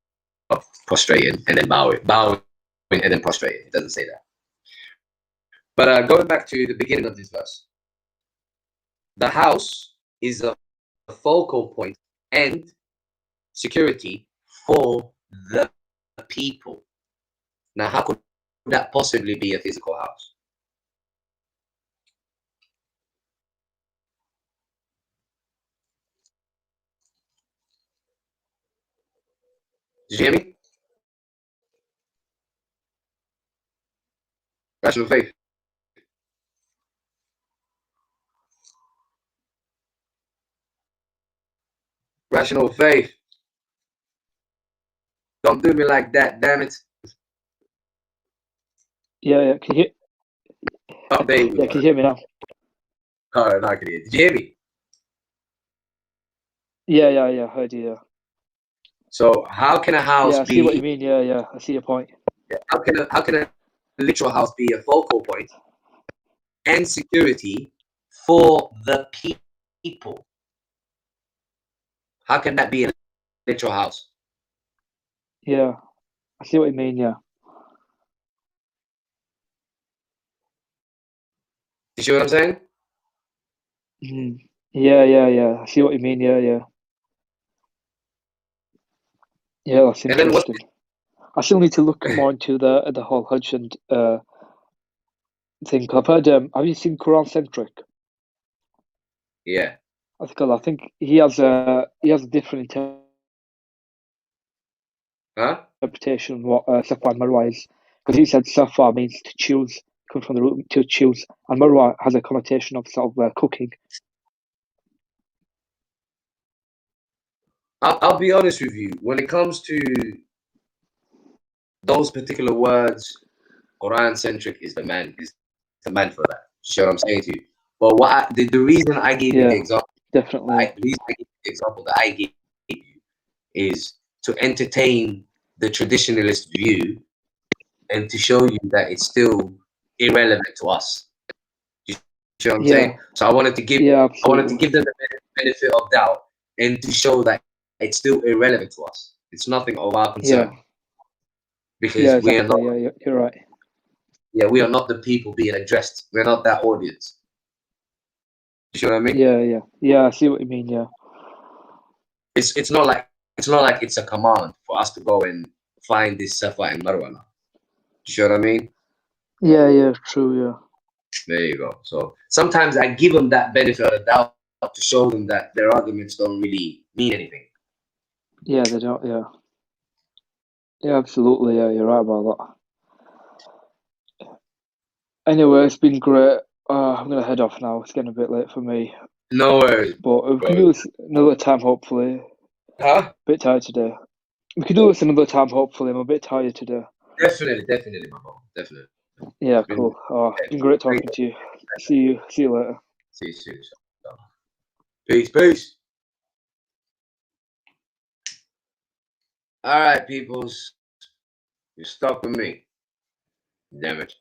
prostrating and then bowing and then prostrating. It doesn't say that. But going back to the beginning of this verse, the house is a focal point and security for the people. Now, how could that possibly be a physical house? Did you hear me? Rational faith. Rational faith. Don't do me like that, damn it. Yeah, can you hear? Oh, there you Yeah, can you hear me now? Oh, no, I can hear. Did you hear me? Yeah, I heard you. Yeah. So how can a house Yeah, I be? see what you mean. Yeah, I see your point. How can a literal house be a focal point and security for the people? How can that be a literal house? Yeah, I see what you mean. Yeah. You see what I'm saying? Yeah. I see what you mean. Yeah. Yeah, that's And then interesting. I still need to look more into the whole Hajj and thing. I've heard. Have you seen Quran Centric? Yeah. I think he has a different interpretation of what Safa and Marwa is, because he said Safa means to choose, comes from the root to choose, and Marwa has a connotation of sort of cooking. I'll be honest with you. When it comes to those particular words, Quran centric is the man for that. You see what I'm saying to you? But the reason I gave you the example, definitely. The reason I gave you the example that I gave you is to entertain the traditionalist view and to show you that it's still irrelevant to us. You see what I'm saying? So I wanted to give them the benefit of doubt and to show that it's still irrelevant to us. It's nothing of our concern. Because we are not. Yeah, you're right. Yeah, we are not the people being addressed. We're not that audience. You see what I mean? Yeah. I see what you mean. Yeah. It's not like it's a command for us to go and find this Safa and Marwa. You see what I mean? Yeah, true. Yeah. There you go. So sometimes I give them that benefit of the doubt to show them that their arguments don't really mean anything. Yeah, they don't. Yeah, absolutely. Yeah, you're right about that. Anyway, it's been great. I'm gonna head off now. It's getting a bit late for me. No worries. But we can do this another time, hopefully. Huh? Bit tired today. We can do this another time, hopefully. I'm a bit tired today. Definitely, my bro. Definitely. Yeah, cool. It's been great talking to you. See you later. See you soon. Peace. All right, peoples. You're stuck with me. Damn it.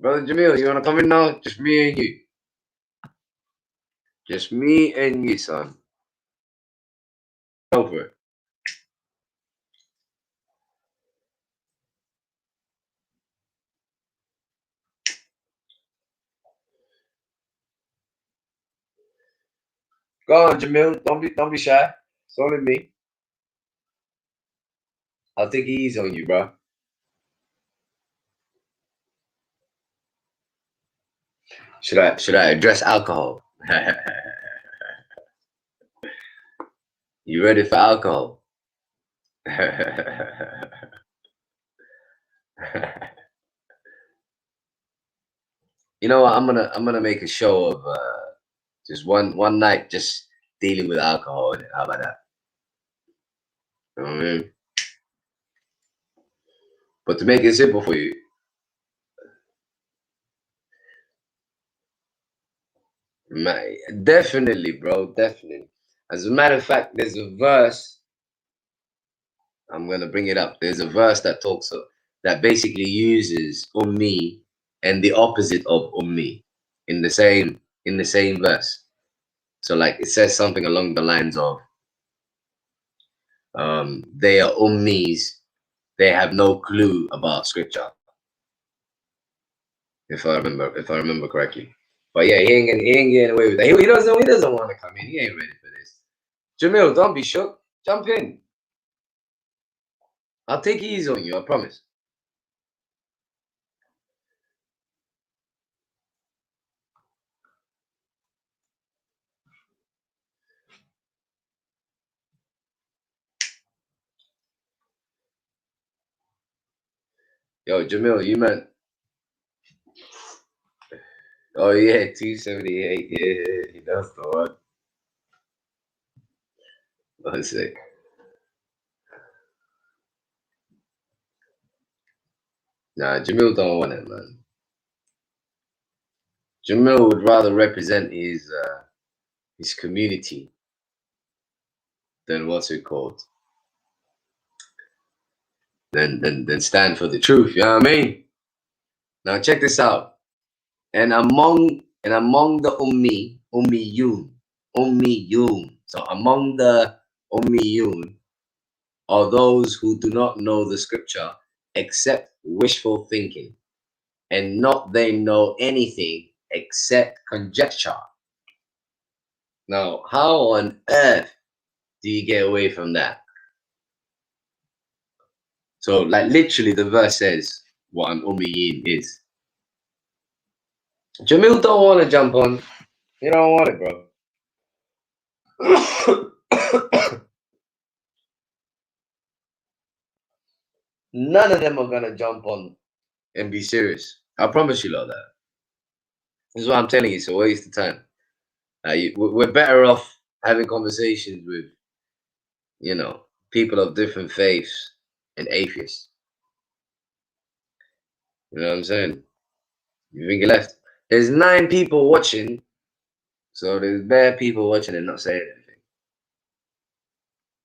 Brother Jamil, you want to come in now? Just me and you. Just me and you, son. Over it. Go on, Jamil. Don't be shy. It's only me. I'll take it easy on you, bro. Should I address alcohol? You ready for alcohol? You know what? I'm gonna make a show of just one night just dealing with alcohol. How about that? You know what I mean? But to make it simple for you, definitely, bro, definitely. As a matter of fact, there's a verse. I'm gonna bring it up. There's a verse that basically uses ummi and the opposite of ummi in the same verse. So like it says something along the lines of they are ummis, they have no clue about scripture. If I remember correctly. But yeah, he ain't getting away with that. He doesn't want to come in. He ain't ready for this. Jamil, don't be shook. Jump in. I'll take it easy on you, I promise. Yo, Jamil, you meant. Oh yeah, 278. Yeah, that's the one. Let's see. Nah, Jamil don't want it, man. Jamil would rather represent his community than what's it called? Than stand for the truth. You know what I mean? Now check this out. And among the ummiyun. So among the ummiyun are those who do not know the scripture except wishful thinking, and not they know anything except conjecture. Now, how on earth do you get away from that? So, like, literally, the verse says what an ummiyin is. Jamil don't want to jump on. You don't want it, bro. None of them are gonna jump on and be serious. I promise you, like that. This is what I'm telling you. It's a waste of time. We're better off having conversations with, you know, people of different faiths and atheists. You know what I'm saying? You think you left? There's 9 people watching, so there's bare people watching and not saying anything.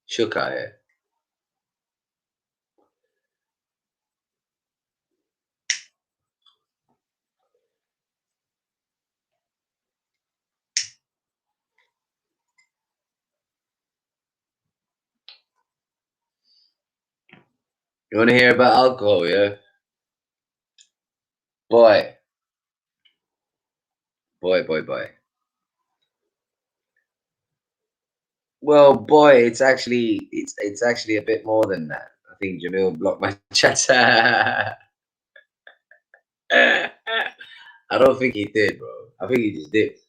Shook out here. You want to hear about alcohol, yeah? Boy. Well, boy, it's actually a bit more than that. I think Jamil blocked my chat. I don't think he did, bro. I think he just did.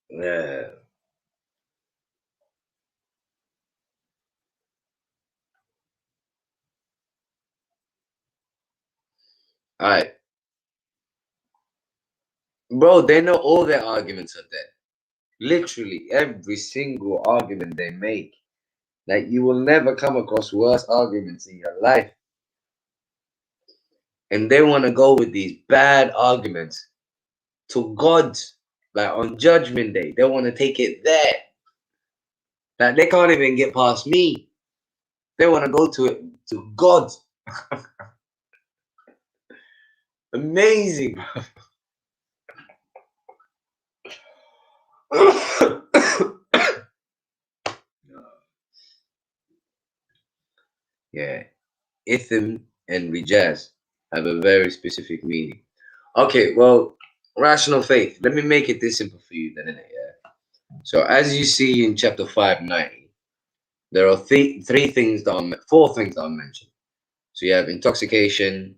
Yeah. All right. Bro, they know all their arguments are dead. Literally every single argument they make. Like, you will never come across worse arguments in your life. And they want to go with these bad arguments to God. Like, on Judgment Day, they want to take it there. Like, they can't even get past me. They want to go to God. Amazing, bro. Yeah. Ithm and Rijaz have a very specific meaning. Okay, well, rational faith. Let me make it this simple for you then, innit? Yeah. So as you see in chapter 590, there are 4 things that are mentioned. So you have intoxication,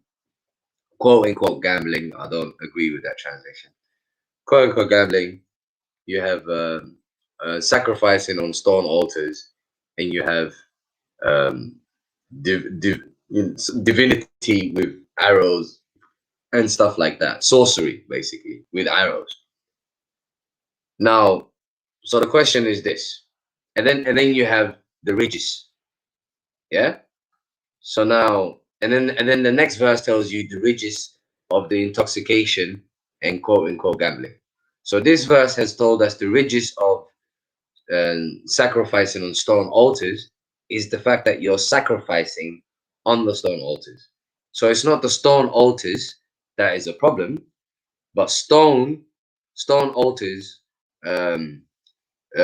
quote unquote gambling. I don't agree with that translation. Quote unquote gambling. You have sacrificing on stone altars, and you have divinity with arrows and stuff like that. Sorcery, basically, with arrows. Now, so the question is this, and then you have the ridges. Yeah. So now, and then the next verse tells you the ridges of the intoxication and quote unquote gambling. So this verse has told us the ridges of sacrificing on stone altars is the fact that you're sacrificing on the stone altars. So it's not the stone altars that is a problem, but stone altars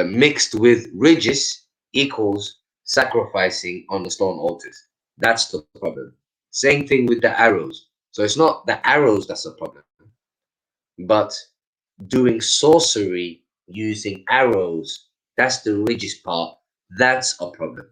mixed with ridges equals sacrificing on the stone altars. That's the problem. Same thing with the arrows. So it's not the arrows that's a problem, but doing sorcery using arrows, that's the ridges part. That's a problem.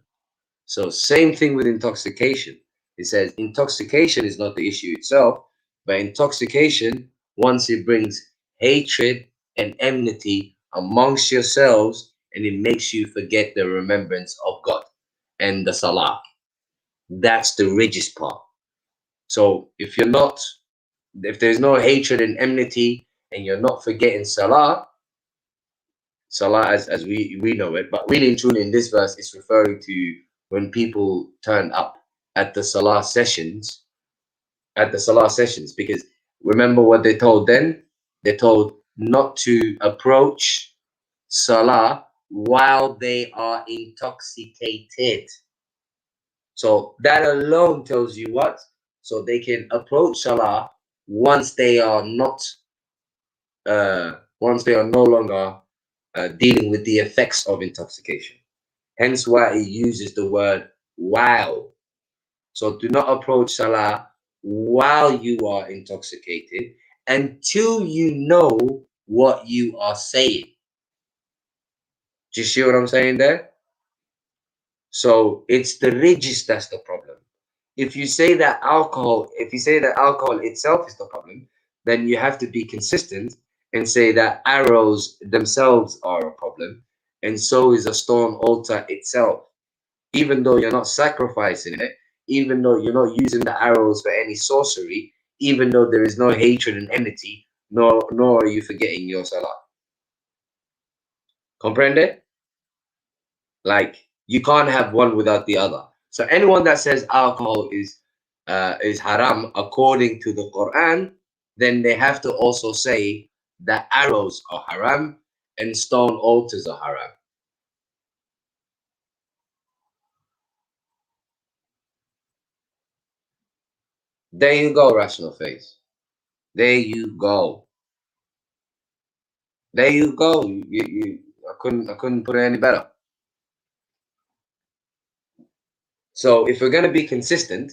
So same thing with intoxication. It says intoxication is not the issue itself, but intoxication, once it brings hatred and enmity amongst yourselves, and it makes you forget the remembrance of God and the Salah. That's the religious part. So if there's no hatred and enmity, and you're not forgetting Salah as we know it, but really and truly in this verse, it's referring to when people turn up at the Salah sessions, because remember what they told then? They're told not to approach Salah while they are intoxicated. So that alone tells you what? So they can approach Salah once they are no longer dealing with the effects of intoxication. Hence why it uses the word while. So do not approach Salah while you are intoxicated until you know what you are saying. Do you see what I'm saying there? So it's the religious that's the problem. If you say that alcohol itself is the problem, then you have to be consistent and say that arrows themselves are a problem, and so is a stone altar itself. Even though you're not sacrificing it, even though you're not using the arrows for any sorcery, even though there is no hatred and enmity, nor are you forgetting your salah. Comprende? Like, you can't have one without the other. So anyone that says alcohol is haram according to the Quran, then they have to also say that arrows are haram and stone altars are haram. There you go, rational face. There you go. There you go. I couldn't put it any better. So if we're gonna be consistent,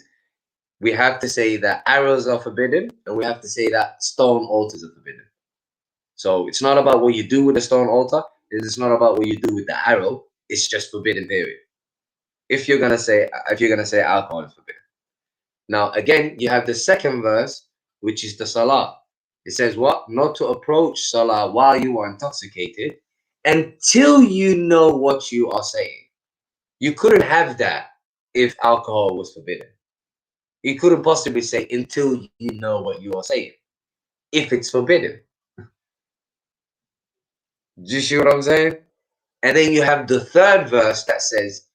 we have to say that arrows are forbidden, and we have to say that stone altars are forbidden. So it's not about what you do with the stone altar. It's not about what you do with the arrow. It's just forbidden, period. If you're gonna say alcohol is forbidden. Now again, you have the second verse, which is the salah. It says what? Not to approach salah while you are intoxicated until you know what you are saying. You couldn't have that if alcohol was forbidden. You couldn't possibly say until you know what you are saying if it's forbidden. Do you see what I'm saying? And then you have the third verse that says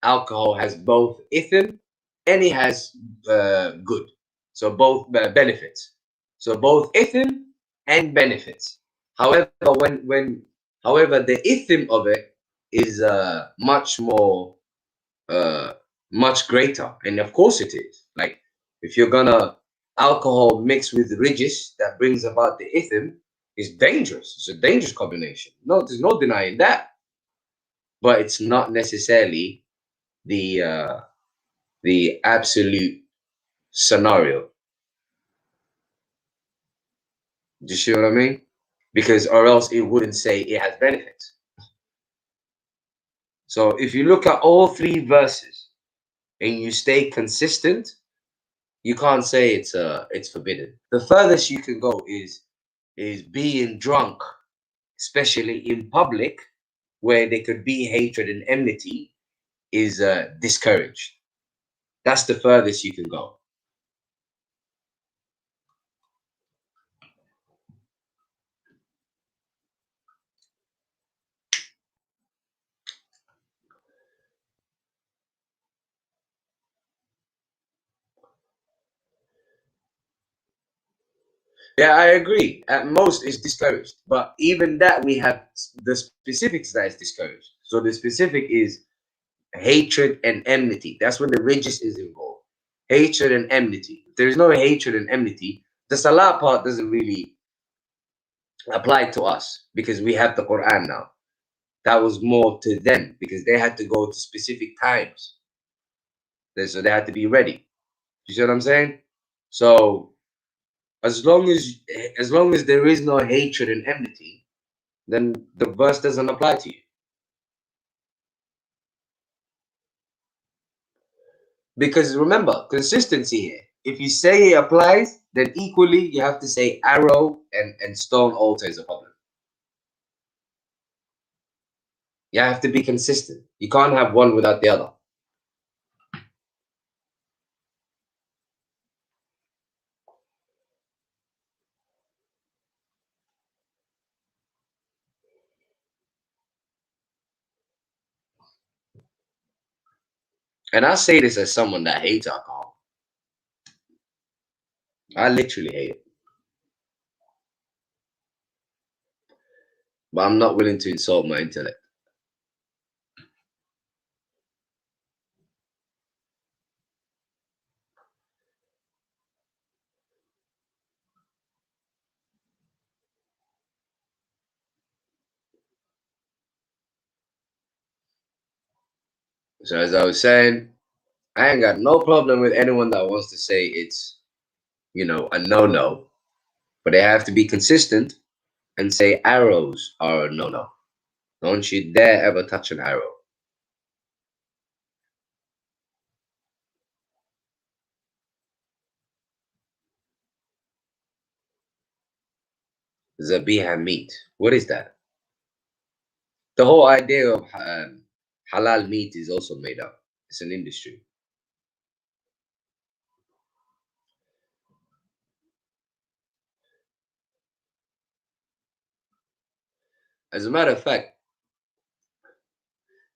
alcohol has both ithm and it has good. So both benefits. So both ithm and benefits. However, however, the ithm of it is much more, much greater. And of course it is. Like, if you're gonna alcohol mixed with rijis, that brings about the ithm, is dangerous. It's a dangerous combination. No, there's no denying that. But it's not necessarily the absolute scenario. Do you see what I mean? Because or else it wouldn't say it has benefits. So if you look at all three verses and you stay consistent, you can't say it's forbidden. The furthest you can go is being drunk, especially in public, where there could be hatred and enmity, is discouraged. That's the furthest you can go. Yeah, I agree. At most, it's discouraged. But even that, we have the specifics that is discouraged. So the specific is hatred and enmity. That's when the religious is involved. Hatred and enmity. If there's no hatred and enmity, the salah part doesn't really apply to us because we have the Quran now. That was more to them because they had to go to specific times. So they had to be ready. You see what I'm saying? So as long as there is no hatred and enmity, then the verse doesn't apply to you. Because remember, consistency here. If you say it applies, then equally you have to say arrow and stone altar is a problem. You have to be consistent. You can't have one without the other. And I say this as someone that hates alcohol. I literally hate it. But I'm not willing to insult my intellect. So as I was saying, I ain't got no problem with anyone that wants to say it's, you know, a no-no. But they have to be consistent and say arrows are a no-no. Don't you dare ever touch an arrow. Zabiha meat. What is that? The whole idea of halal meat is also made up. It's an industry. As a matter of fact,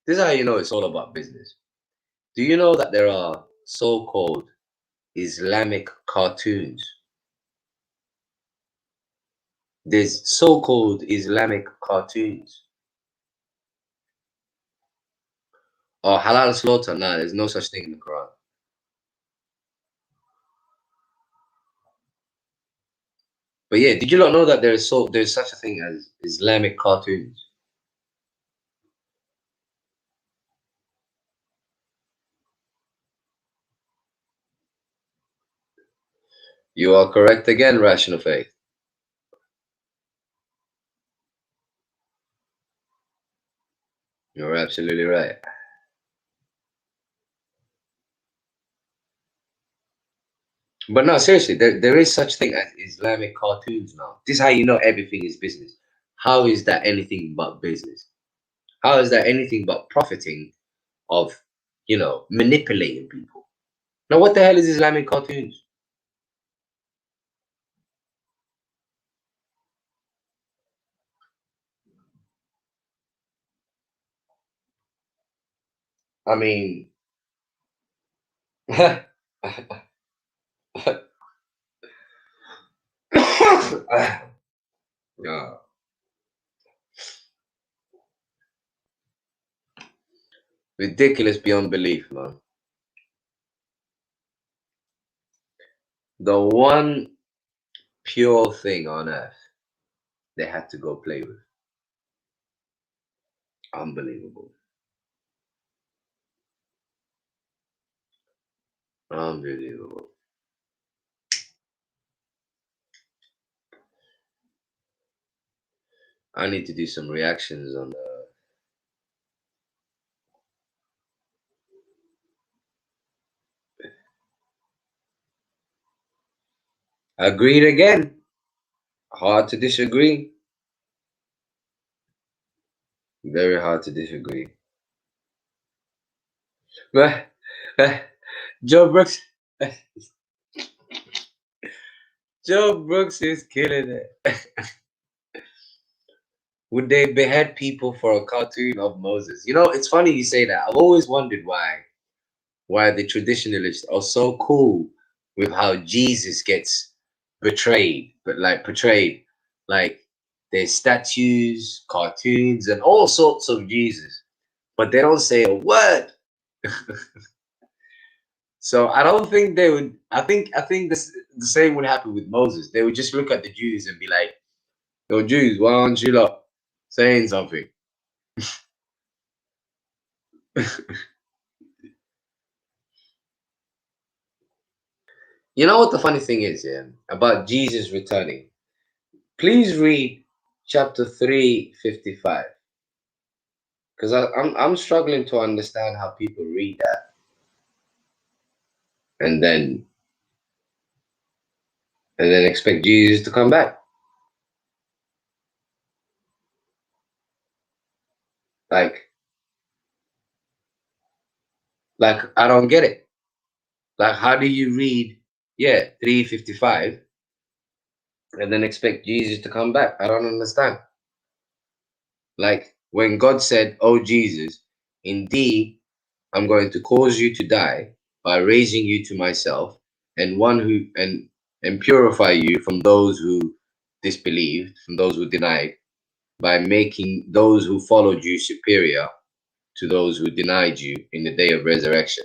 this is how you know it's all about business. Do you know that there are so-called Islamic cartoons? There's so-called Islamic cartoons. Or halal slaughter? Nah, there's no such thing in the Quran. But yeah, did you not know that there's such a thing as Islamic cartoons? You are correct again, Rational Faith. You're absolutely right. But no, seriously, there is such thing as Islamic cartoons now. This is how you know everything is business. How is that anything but business? How is that anything but profiting of, you know, manipulating people? Now, what the hell is Islamic cartoons? I mean, yeah. Ridiculous beyond belief, man. The one pure thing on earth they had to go play with. Unbelievable. Unbelievable. I need to do some reactions on Agreed again. Hard to disagree. Very hard to disagree. But Joe Brooks Joe Brooks is killing it. Would they behead people for a cartoon of Moses? You know, it's funny you say that. I've always wondered why the traditionalists are so cool with how Jesus gets portrayed. Like there's statues, cartoons, and all sorts of Jesus, but they don't say a word. So I don't think they would. I think the same would happen with Moses. They would just look at the Jews and be like, "Yo, Jews, why aren't you lot saying something?" You know what the funny thing is, yeah, about Jesus returning? Please read chapter 355, because I'm struggling to understand how people read that and then expect Jesus to come back. Like, Like, I don't get it. Like, how do you read, 355 and then expect Jesus to come back? I don't understand. Like, when God said, "Oh Jesus, indeed, I'm going to cause you to die by raising you to myself, and purify you from those who disbelieved, from those who denied, by making those who followed you superior to those who denied you in the day of resurrection.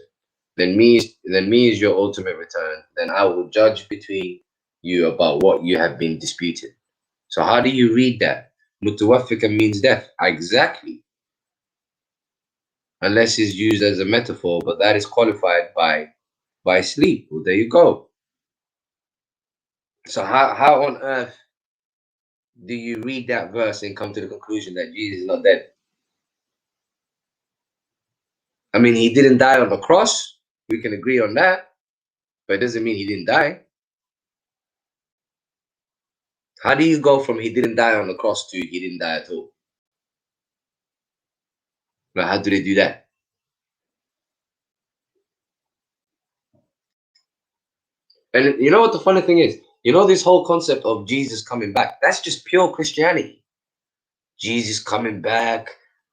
Then me is your ultimate return. Then I will judge between you about what you have been disputed." So how do you read that? Mutawaffika means death. Exactly. Unless it's used as a metaphor, but that is qualified by sleep. Well, there you go. So how on earth do you read that verse and come to the conclusion that Jesus is not dead? I mean, he didn't die on the cross. We can agree on that, but it doesn't mean he didn't die. How do you go from he didn't die on the cross to he didn't die at all? Now, how do they do that? And you know what the funny thing is? You know this whole concept of Jesus coming back, that's just pure Christianity. Jesus coming back,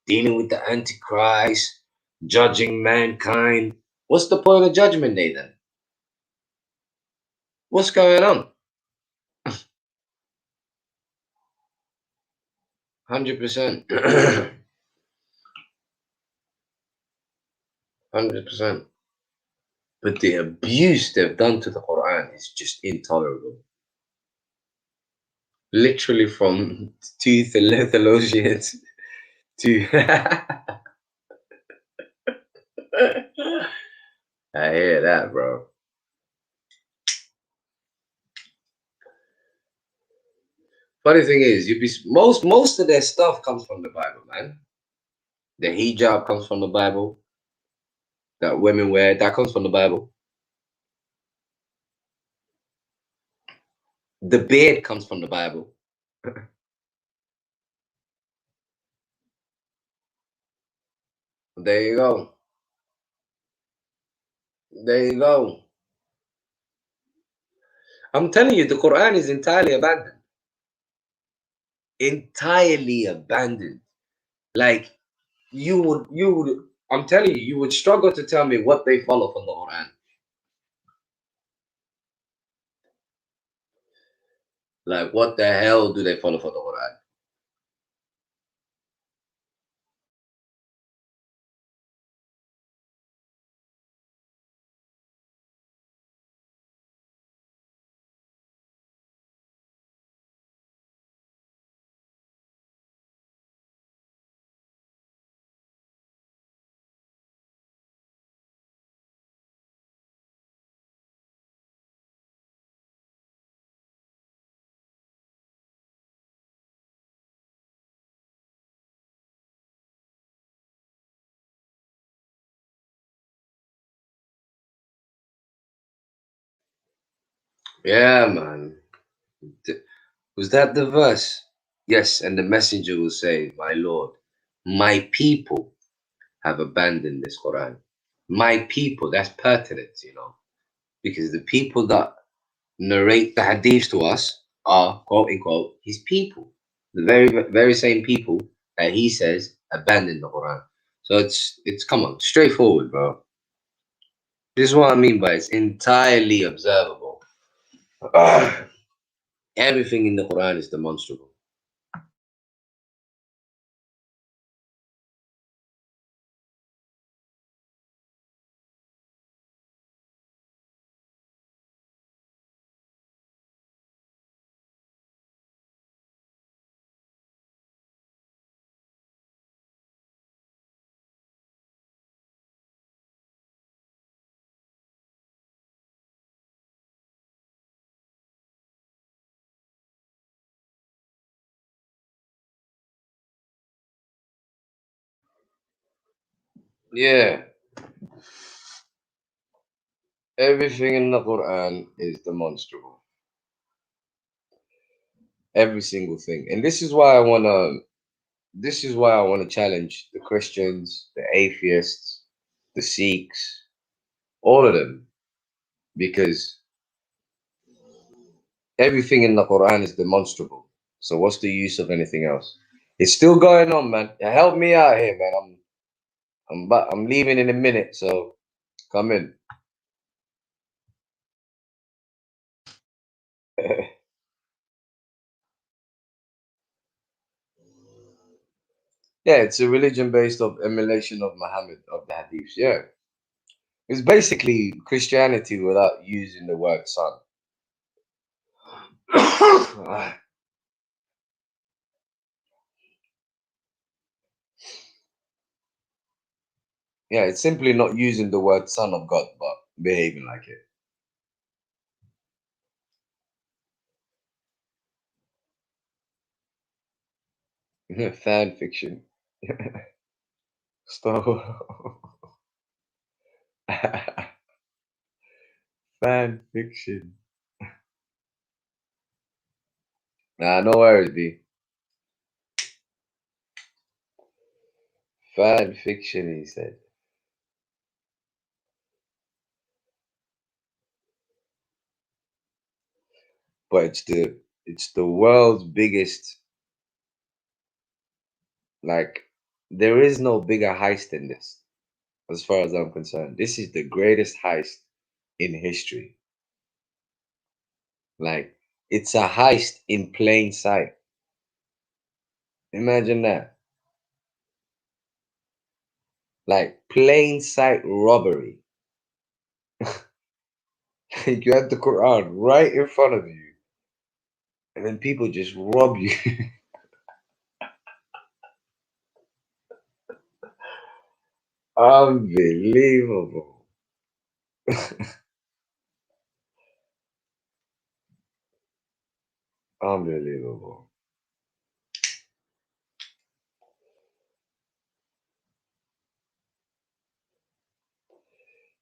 dealing with the Antichrist, judging mankind. What's the point of Judgment Day then? What's going on? 100%. 100%. But the abuse they've done to the Quran is just intolerable. Literally from two theologians to I hear that, bro. Funny thing is, most of their stuff comes from the Bible, man. The hijab comes from the Bible. That women wear, that comes from the Bible. The beard comes from the Bible. There you go. There you go. I'm telling you, the Quran is entirely abandoned. Entirely abandoned. Like, you would, I'm telling you, you would struggle to tell me what they follow from the Quran. Like, what the hell do they follow from the Quran? Yeah, man. Was that the verse? Yes, and the messenger will say, "My Lord, my people have abandoned this Quran." My people, that's pertinent, you know, because the people that narrate the hadiths to us are, quote unquote, his people. The very same people that he says abandoned the Quran. So it's come on, straightforward, bro. This is what I mean by it's entirely observable. Everything in the Quran is demonstrable. Yeah. Everything in the Quran is demonstrable. Every single thing. And this is why I wanna challenge the Christians, the atheists, the Sikhs, all of them, because everything in the Quran is demonstrable. So what's the use of anything else? It's still going on, man. Help me out here, man. I'm leaving in a minute, so come in. Yeah, it's a religion based of emulation of Muhammad, of the Hadiths. Yeah, it's basically Christianity without using the word son. Yeah, it's simply not using the word son of God, but behaving like it. Fan fiction. Stop. Fan fiction. Nah, no worries, B. Fan fiction, he said. But it's the world's biggest, like, there is no bigger heist than this, as far as I'm concerned. This is the greatest heist in history. Like, it's a heist in plain sight. Imagine that. Like, plain sight robbery. You have the Quran right in front of you, and then people just rob you. Unbelievable. Unbelievable.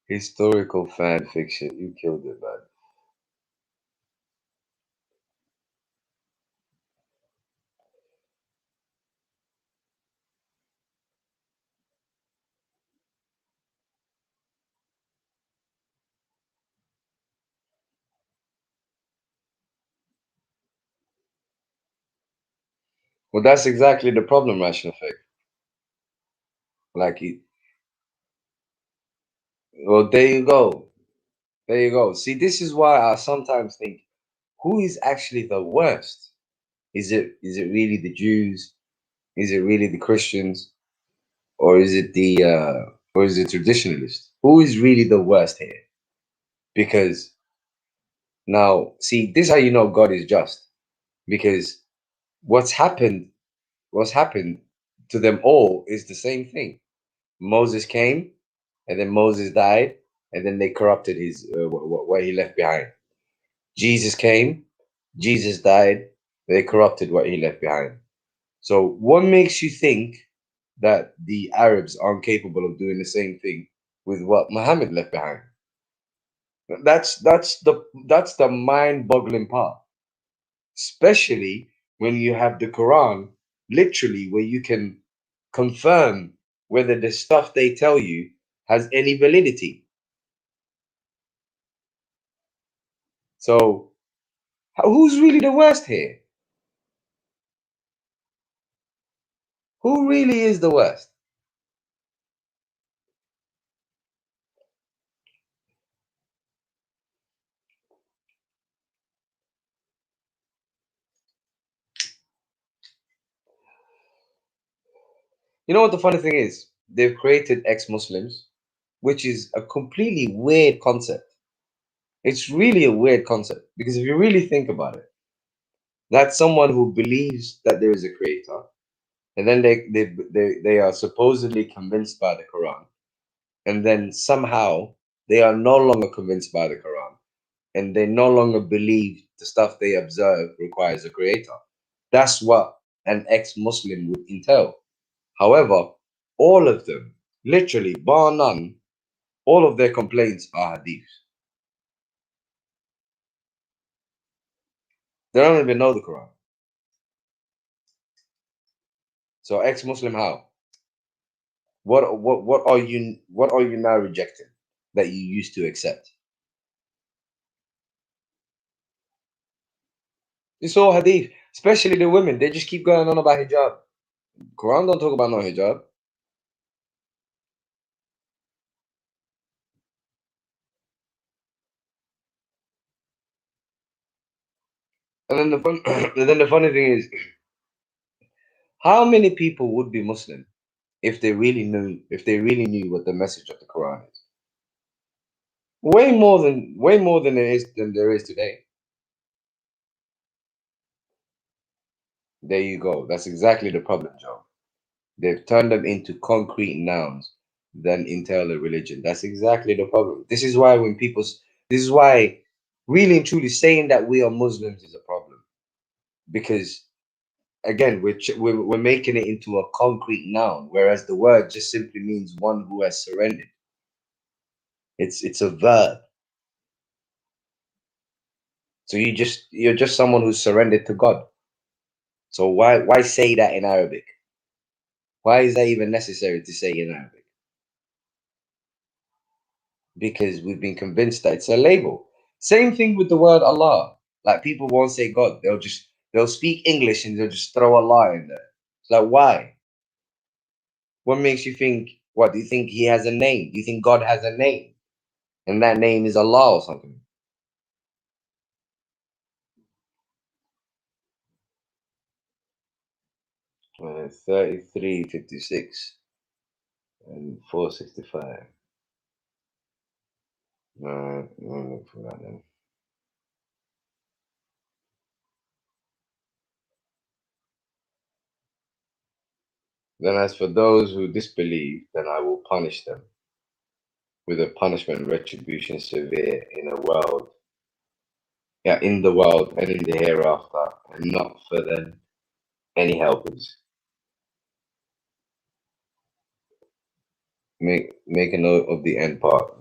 Historical fan fiction. You killed it, man. Well, that's exactly the problem, Rational Faith. Like, well, there you go. There you go. See, this is why I sometimes think, who is actually the worst? Is it really the Jews? Is it really the Christians? Or is it the traditionalists? Who is really the worst here? Because now, see, this is how you know God is just. Because what's happened to them all is the same thing. Moses came, and then Moses died, and then they corrupted his what he left behind. Jesus came, Jesus died, they corrupted what he left behind. So what makes you think that the Arabs aren't capable of doing the same thing with what Muhammad left behind? That's the mind-boggling part, especially when you have the Quran, literally, where you can confirm whether the stuff they tell you has any validity. So who's really the worst here? Who really is the worst? You know what the funny thing is? They've created ex-Muslims, which is a completely weird concept. It's really a weird concept, because if you really think about it, that's someone who believes that there is a creator, and then they are supposedly convinced by the Quran, and then somehow they are no longer convinced by the Quran, and they no longer believe the stuff they observe requires a creator. That's what an ex-Muslim would entail. However, all of them, literally, bar none, all of their complaints are hadiths. They don't even know the Quran. So ex-Muslim how? What are you now rejecting that you used to accept? It's all hadith, especially the women. They just keep going on about hijab. Quran don't talk about no hijab. And then the funny thing is, how many people would be Muslim if they really knew what the message of the Quran is? Way more than there is today. There you go. That's exactly the problem, Joe. They've turned them into concrete nouns than entail a religion. That's exactly the problem. This is why really and truly saying that we are Muslims is a problem, because again we're making it into a concrete noun, whereas the word just simply means one who has surrendered. It's a verb. So you're just someone who's surrendered to God. So why say that in Arabic? Why is that even necessary to say in Arabic? Because we've been convinced that it's a label. Same thing with the word Allah. Like, people won't say God. They'll speak English and they'll just throw Allah in there. It's like, why? What makes you think? What do you think he has a name? Do you think God has a name, and that name is Allah or something? Uh, 33:56 and 465. I'll look for that then. Then as for those who disbelieve, then I will punish them with a punishment retribution severe in the world and in the hereafter, and not for them any helpers. Make a note of the end part.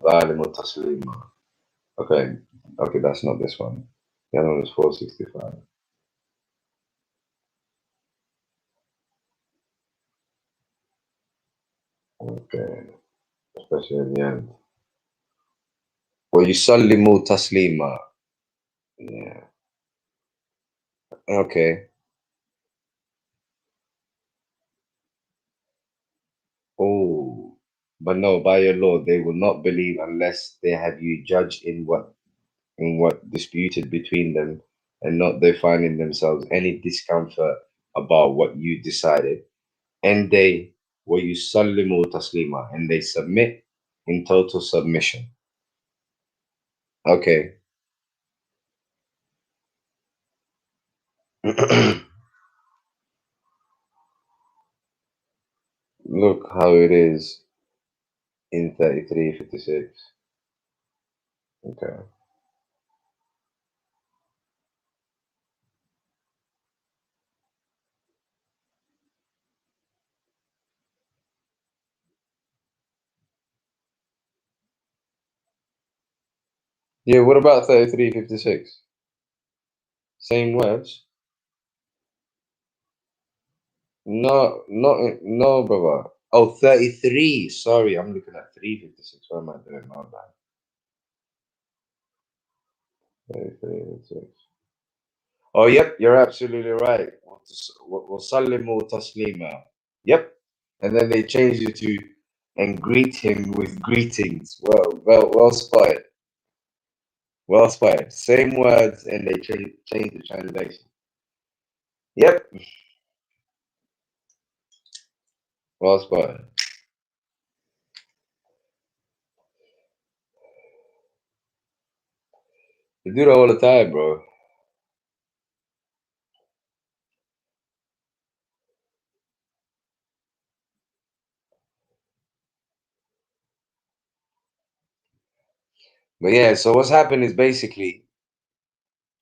Okay, that's not this one. The other one is 465. Okay, especially at the end. وَيُسَلِّمُوا تَسْلِيمًا. Yeah. Okay. Oh, but no, by your law, they will not believe unless they have you judge in what disputed between them, and not they finding themselves any discomfort about what you decided. And they وَيُسَلِّمُوا تَسْلِيمًا, and they submit in total submission. Okay. Look how it is in 33:56. Okay. Yeah, what about 33:56? Same words? No, brother. Oh, 33. Sorry, I'm looking at 3:56. What am I doing? My bad. 33:56. Oh, yep, you're absolutely right. وَسَلِّمُوا تَسْلِيمًا. Yep. And then they change it to and greet him with greetings. Well spotted. Well spotted. Same words, and they change the translation. Yep. Well spotted. They do that all the time, bro. But yeah, so what's happened is basically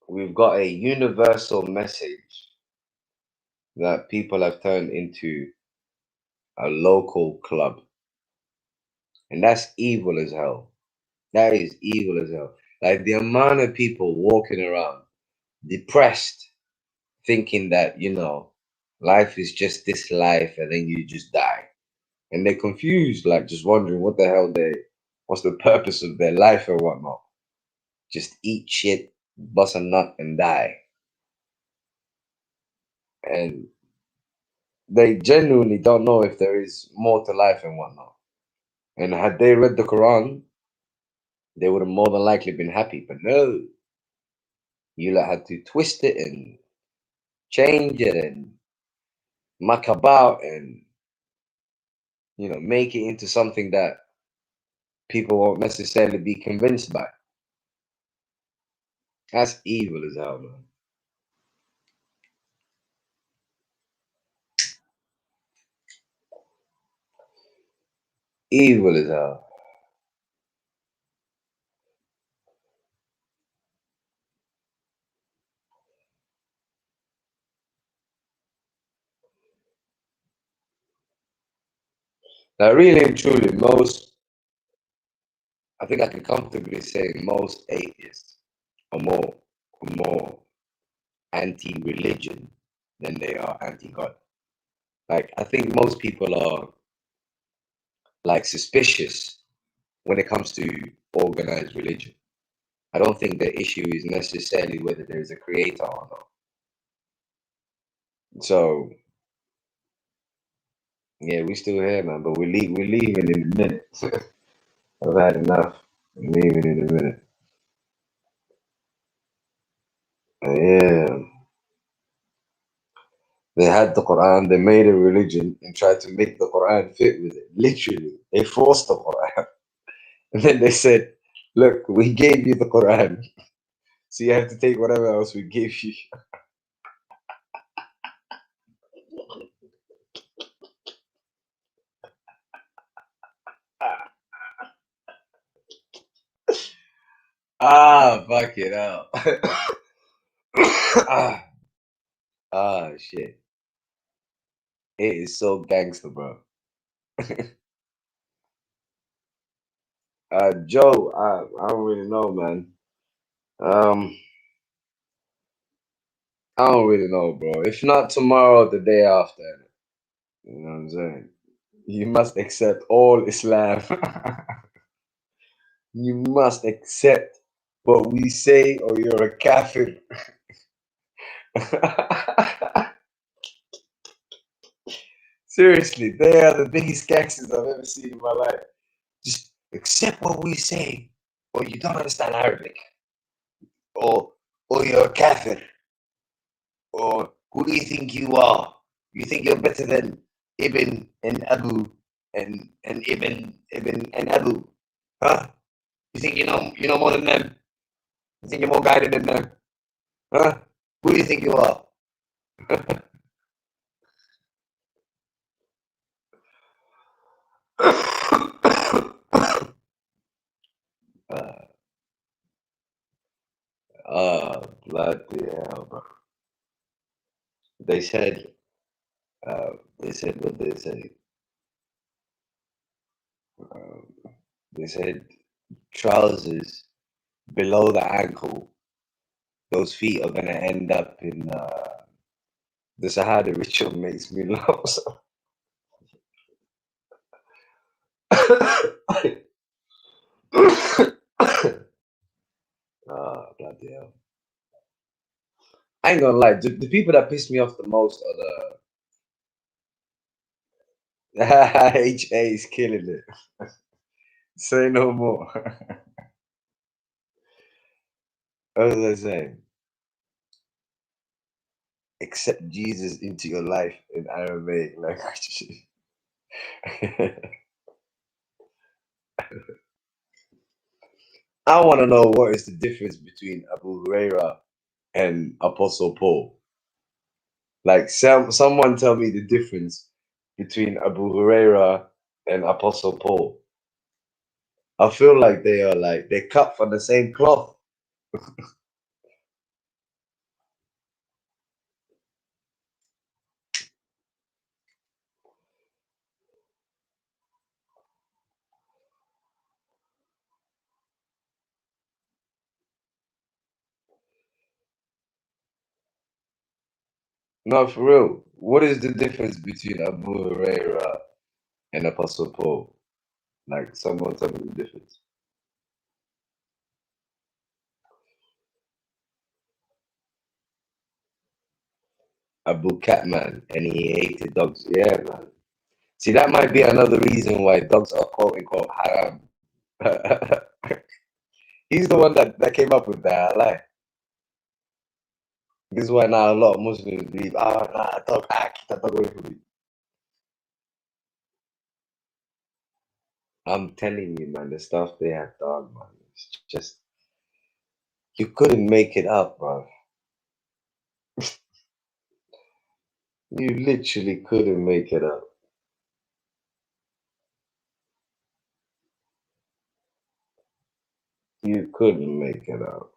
we've got a universal message that people have turned into a local club. And that's evil as hell. That is evil as hell. Like, the amount of people walking around depressed, thinking that, life is just this life and then you just die. and they're confused, like just wondering what the hell what's the purpose of their life or whatnot. Just eat shit, bust a nut, and die. And they genuinely don't know if there is more to life and whatnot. And had they read the Quran, they would have more than likely been happy. But no, you had to twist it and change it and muck about and make it into something that people won't necessarily be convinced by. That's evil as hell, man. Evil as hell. Now, really and truly, I think I can comfortably say most atheists are more anti-religion than they are anti-God. Like, I think most people are like suspicious when it comes to organized religion. I don't think the issue is necessarily whether there's a creator or not. So, yeah, we're still here, man, but we're leaving in a minute. I've had enough. I'm leaving in a minute. Yeah. They had the Quran, they made a religion and tried to make the Quran fit with it. Literally, they forced the Quran. And then they said, look, we gave you the Quran, so you have to take whatever else we gave you. Fuck it out. Shit. It is so gangster, bro. Joe, I don't really know, man. I don't really know, bro. If not tomorrow, the day after. You know what I'm saying? You must accept all Islam. You must accept what we say, or you're a kafir. Seriously, they are the biggest gangsters I've ever seen in my life. Just accept what we say, or you don't understand Arabic, or you're a kafir, or who do you think you are? You think you're better than Ibn and Abu and Ibn and Abu, huh? You think you know more than them? You think you're more guided than them, huh? Who do you think you are? Bloody hell, bro. They said what they say. They said trousers below the ankle. Those feet are gonna end up in the Sahara ritual. Makes me laugh. So. Bloody hell. I ain't gonna lie, the people that piss me off the most are the HA is killing it. Say no more. What was I saying? Accept Jesus into your life in Aramaic language. I want to know what is the difference between Abu Huraira and Apostle Paul. Like, someone tell me the difference between Abu Huraira and Apostle Paul. I feel like they're cut from the same cloth. No, for real. What is the difference between Abu Huraira and Apostle Paul? Like, someone tell me the difference. Abu Catman, and he hated dogs. Yeah, man. See, that might be another reason why dogs are quote unquote haram. He's the one that came up with that. I like. This is why now a lot of Muslims believe, nah, dog, keep that dog away from me. I'm telling you, man, the stuff they have done, man, it's just, you couldn't make it up, bro. You literally couldn't make it up. You couldn't make it up.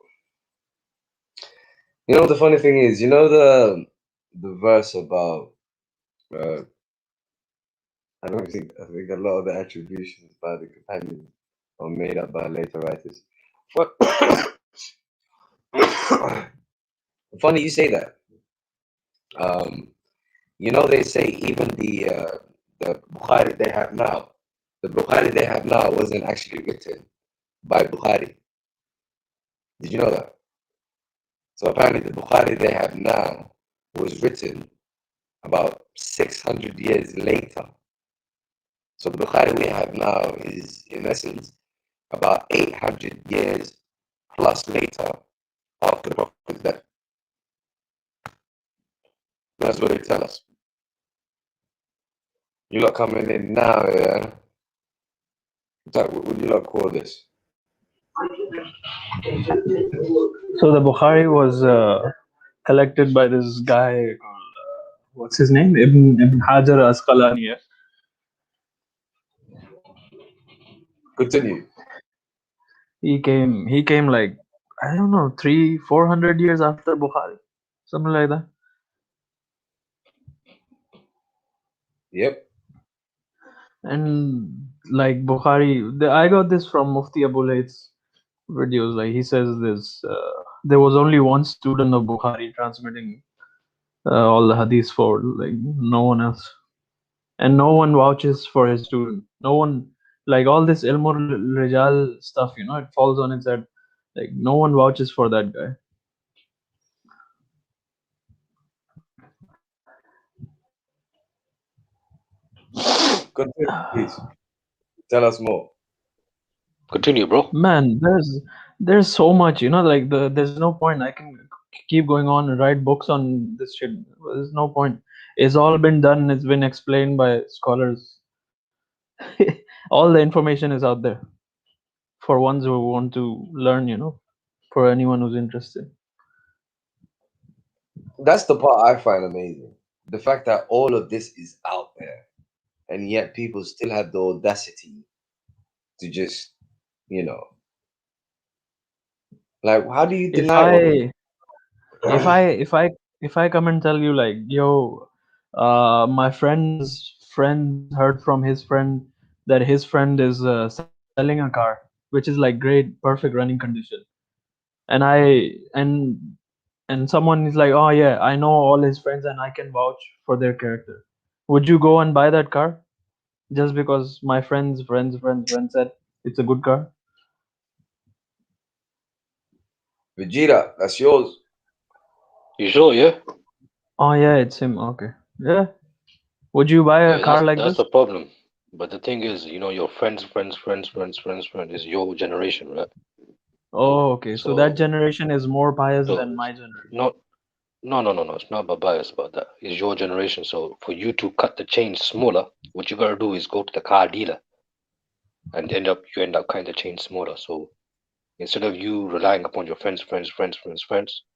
You know, the funny thing is, you know the verse about, I think a lot of the attributions by the companions are made up by later writers. Funny you say that. You know, they say even the Bukhari they have now, the Bukhari they have now wasn't actually written by Bukhari. Did you know that? So apparently the Bukhari they have now was written about 600 years later. So the Bukhari we have now is, in essence, about 800 years plus later after the Prophet's death. That's what they tell us. You lot coming in now, yeah? What would you lot call this? So the Bukhari was collected by this guy called, what's his name? Ibn Hajar Asqalani. Yeah? Continue. He came like, I don't know, 300-400 years after Bukhari, something like that. Yep. And like Bukhari, I got this from Mufti Abu Layth's videos. Like he says this, there was only one student of Bukhari transmitting all the hadiths for, like, no one else, and no one vouches for his student. No one, like all this Ilmul Rijal stuff, you know, it falls on its head. Like no one vouches for that guy. Continue, please. Tell us more. Continue, bro. Man, there's so much, you know, like there's no point. I can keep going on and write books on this shit. There's no point. It's all been done. It's been explained by scholars. All the information is out there for ones who want to learn, you know, for anyone who's interested. That's the part I find amazing. The fact that all of this is out there, and yet people still have the audacity to just, you know, like, how do you deny all of it? If I come and tell you like, yo, my friend's friend heard from his friend that his friend is selling a car, which is like great, perfect running condition, and and someone is like, oh yeah, I know all his friends and I can vouch for their character. Would you go and buy that car just because my friend's friend said it's a good car? Vegeta, that's yours. You sure? Yeah. Oh yeah, it's him. Okay. Yeah. Would you buy a car like That's this? the problem. But the thing is, you know, your friend is your generation, right? Oh, okay. So that generation is more pious than my generation. No. It's not about bias about that. It's your generation. So for you to cut the chain smaller, what you gotta do is go to the car dealer, and you end up cutting the chain smaller. So instead of you relying upon your friends,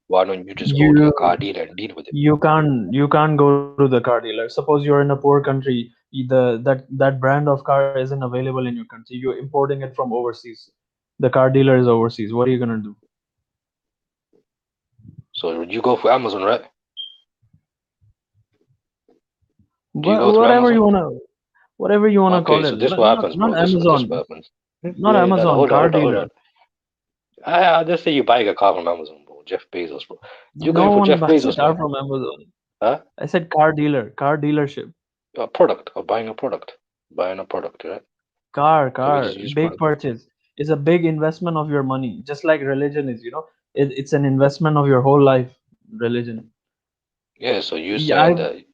why don't you just go to the car dealer and deal with it? You can't go to the car dealer. Suppose you're in a poor country, that brand of car isn't available in your country. You're importing it from overseas. The car dealer is overseas. What are you gonna do? So you go for Amazon, right? Whatever you wanna call Okay, it. so this what happens, bro. Not This Amazon. what happens. Not Amazon. Hold Car on. dealer. I just say you buying a car from Amazon, bro. Jeff Bezos, bro. You're No going for one Jeff buys a Bezos, car man. from Amazon. Huh? I said car dealer, car dealership. A product or buying a product. Buying a product, right? Car, Can we just use big purchase. It's a big investment of your money, just like religion is. It's an investment of your whole life. Religion. Yeah, so you're Yeah, saying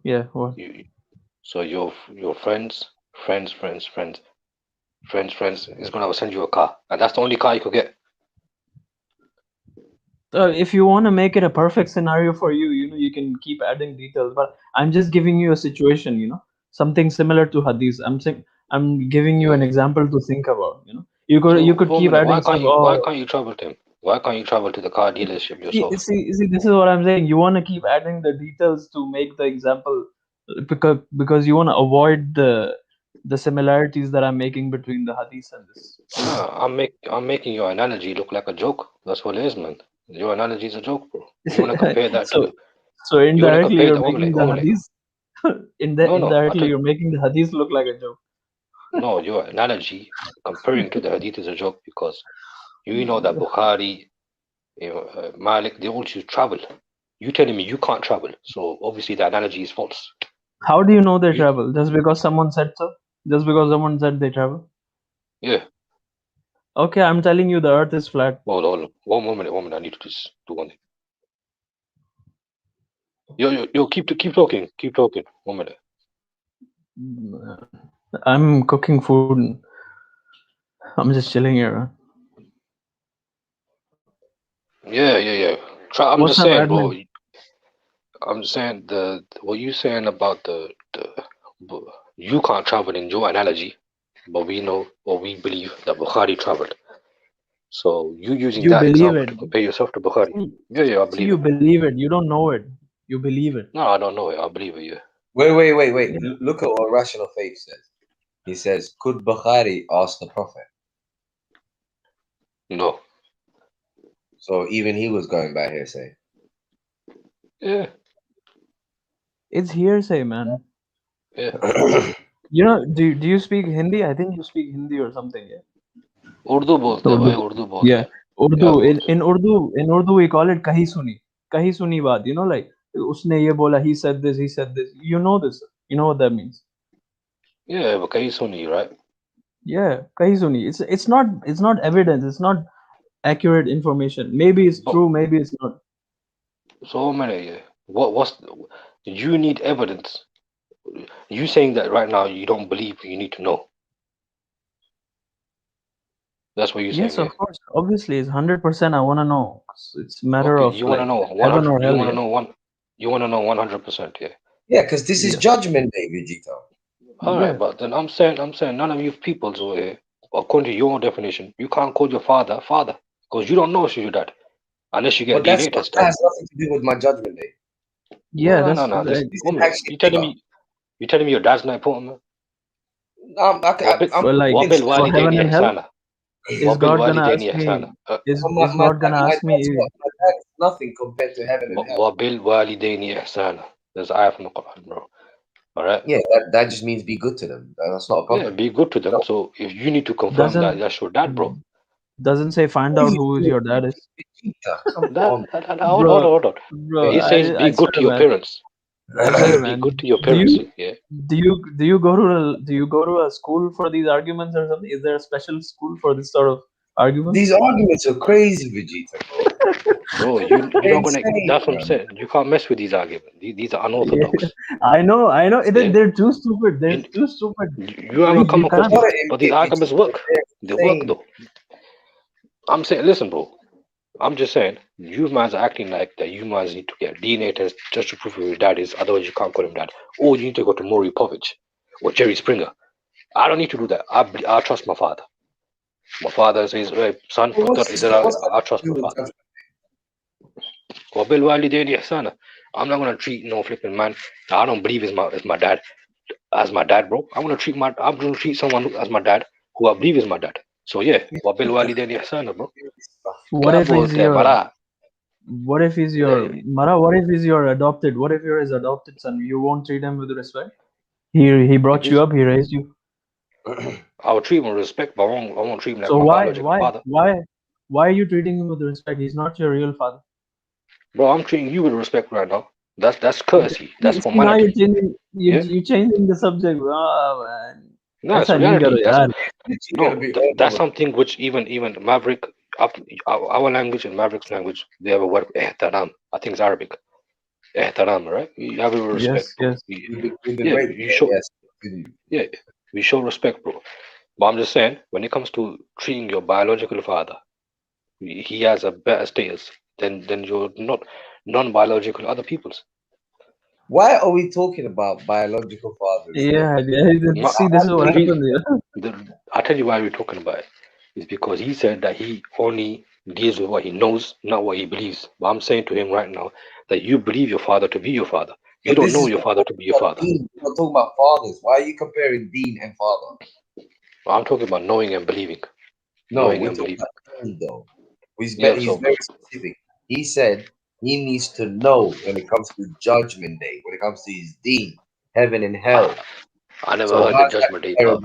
that what? so your friends is gonna send you a car, and that's the only car you could get. If you want to make it a perfect scenario for you, you can keep adding details. But I'm just giving you a situation, something similar to hadith. I'm giving you an example to think about. You could keep adding Why stuff. can't you travel to him? Why can't you travel to the car dealership yourself? See, this is what I'm saying. You want to keep adding the details to make the example, because you want to avoid the similarities that I'm making between the hadith and this. I'm making your analogy look like a joke. That's what it is, man. Your analogy is a joke, bro. You want to compare that so indirectly you're making the hadith. Indirectly you're making the hadith look like a joke. No, your analogy comparing to the hadith is a joke because you know that Bukhari, Malik, they all choose travel. You telling me you can't travel, so obviously the analogy is false. How do you know they travel? Just because someone said so? Just because someone said they travel? Yeah. Okay, I'm telling you the earth is flat. Hold on. One moment. I need to just do one thing. Yo, keep talking. Keep talking. 1 minute. I'm cooking food. I'm just chilling here. Yeah. I'm What's just up, saying, admin? bro. I'm just saying what you saying about you can't travel in your analogy, but we know or we believe that Bukhari traveled. So you using that example to compare yourself to Bukhari. Yeah, I believe you it. believe it. You don't know it. You believe it. No, I don't know it. I believe it, yeah. Wait. Look at what Rational Faith says. He says, could Bukhari ask the Prophet? No. So even he was going by hearsay. Yeah. It's hearsay, man. Yeah. Do you speak Hindi? I think you speak Hindi or something, yeah. Urdu bolte hai, Urdu bolte. Yeah. Urdu. In Urdu we call it kahi suni baat. Like usne ye bola, he said this. You know this. You know what that means? Yeah, but kahi suni, right? Yeah, kahi suni. It's not evidence. It's not accurate information. Maybe it's true. Maybe it's not. So many. You need evidence. You saying that right now you don't believe, you need to know. That's what you're saying. Yes, of course. Obviously, it's 100%. I want to know. It's a matter of you want to know heaven or hell. You want to know 100%, yeah. Yeah, because this is Judgment Day, Vegito. All right, but then I'm saying none of you people over here, according to your definition, you can't call your father because you don't know if you're your dad unless you get But DNA tested. that has nothing to do with my Judgment Day. Yeah, no. You telling me your dad's not important, man? For heaven and hell? Is God gonna ask me? Is God gonna ask me? That's nothing compared to heaven and hell. There's an ayah from the Quran, bro. All right. Yeah, that just means be good to them. That's not a problem. Yeah, be good to them. So if you need to confirm that that's your dad, bro. Doesn't say find out who your dad is. Hold on. Bro, He says be good to your parents. Be good to your parents. Do you go to a school for these arguments or something? Is there a special school for this sort of arguments? These arguments are crazy, Vegeta, bro. You're not gonna. That's what I'm saying. You can't mess with these arguments. These are unorthodox. I know. They're too stupid. They're too stupid. You haven't come across these, but these arguments work. They work though. I'm saying, listen, bro. I'm just saying, you mans are acting like that. You mans need to get DNA test just to prove who your dad is. Otherwise, you can't call him dad. Or you need to go to Maury Povich or Jerry Springer. I don't need to do that. I trust my father. My father says, hey, son, I trust my father. I'm not gonna treat no flipping man that I don't believe is my dad as my dad, bro. I'm gonna treat someone as my dad who I believe is my dad. So yeah, bro. What if he's your adopted? What if you're his adopted son? You won't treat him with respect? He brought you up, he raised you. I will treat him with respect, but I won't treat him like so my biological father. Why are you treating him with respect? He's not your real father. Bro, I'm treating you with respect right now. That's courtesy. That's See, now formality. you're changing the subject. Man. No, it's Aisa nahi reality. karo yaar. That's something which even Maverick, our language and Maverick's language, they have a word ihtaram. I think it's Arabic. Ihtaram, right? You have a respect, bro. Yes. Yeah, you show. Yeah, we show respect, bro. But I'm just saying, when it comes to treating your biological father, he has a better status than your non-biological other people's. Why are we talking about biological fathers? Yeah. See, this is what happened. I'll tell you why we're talking about it. It's because he said that he only deals with what he knows, not what he believes. But I'm saying to him right now that you believe your father to be your father. You don't know your father to be your father. We're not talking about fathers. Why are you comparing Dean and father? I'm talking about knowing and believing. No, we're talking about Dean, though. He's very specific. He said he needs to know when it comes to Judgment Day, when it comes to his Deen, heaven and hell. I never heard the Judgment Day part.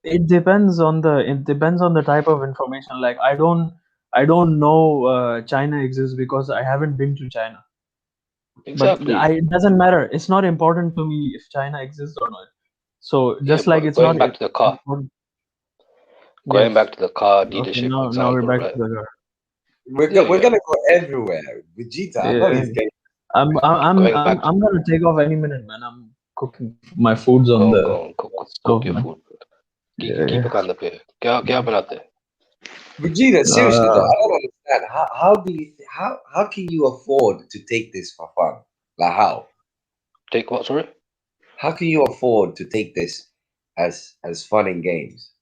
It depends on the type of information. Like I don't know China exists because I haven't been to China. Exactly. But it doesn't matter. It's not important to me if China exists or not. So just like it's going not back to the car. Going back to the car dealership example, now we're back right? to the car. We're gonna go everywhere. Vegeta, I know these guys. I'm gonna take off any minute, man. I'm cooking my food's on the cook your food. Keep it on the plate. क्या बनाते हैं? Vegeta, seriously though, I don't understand. How can you afford to take this for fun? Like how? Take what? Sorry. How can you afford to take this as fun and games?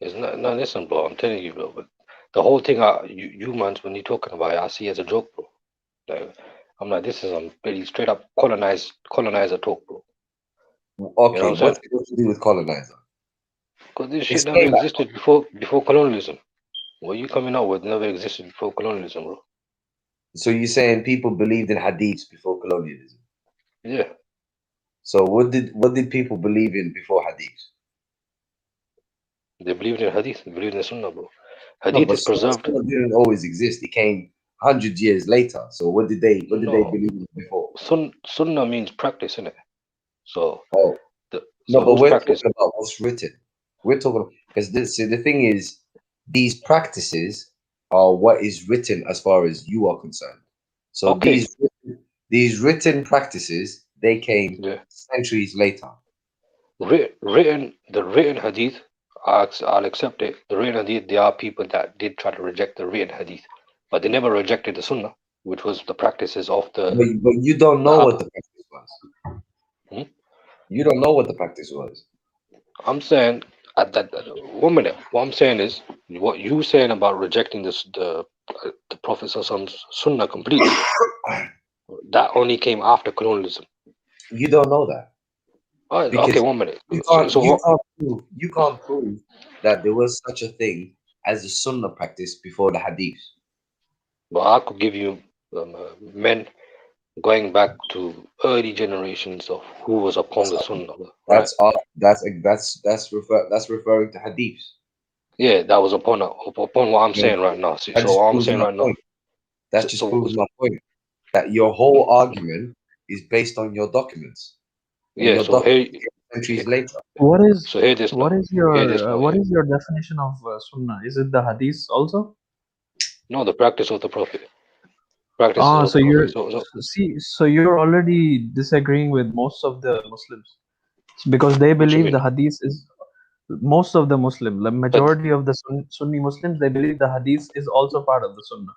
It's not. No, listen, bro. I'm telling you, bro. But the whole thing, you man, when you're talking about it, I see it as a joke, bro. Like, I'm like, this is a very straight up colonizer talk, bro. Okay, you know what's it got to do with colonizer? Because this shit never existed before colonialism. What you coming out with never existed before colonialism, bro. So you're saying people believed in hadiths before colonialism? Yeah. So what did people believe in before hadiths? They believed in hadith. They believed in sunnah, bro. Hadith is preserved. Sunnah didn't always exist. It came 100 years later. So what did they believe in before? Sunnah means practice, innit? So but we're talking about what's written. We're talking because the thing is, these practices are what is written as far as you are concerned. So these written practices, they came centuries later. The written hadith, I'll accept it. The written hadith, there are people that did try to reject the written hadith, but they never rejected the sunnah, which was the practices of the. But you don't know what the practice was. You don't know what the practice was. I'm saying at that 1 minute. What I'm saying is what you saying about rejecting the Prophet's sunnah completely. That only came after colonialism. You don't know that. Okay, 1 minute. You can't prove that there was such a thing as a sunnah practice before the hadith. But I could give you men going back to early generations of who was upon the sunnah. Right? That's referring to hadiths. Yeah, that was upon what I'm saying right now. See, so what I'm saying right now. That just proves my point. That your whole argument is based on your documents. Yeah, so here, centuries later. What is your definition of sunnah? Is it the hadith also? No, the practice of the Prophet. So you're already disagreeing with most of the Muslims because they believe the hadith is most of the Muslim, the majority of the Sunni Muslims, they believe the hadith is also part of the sunnah.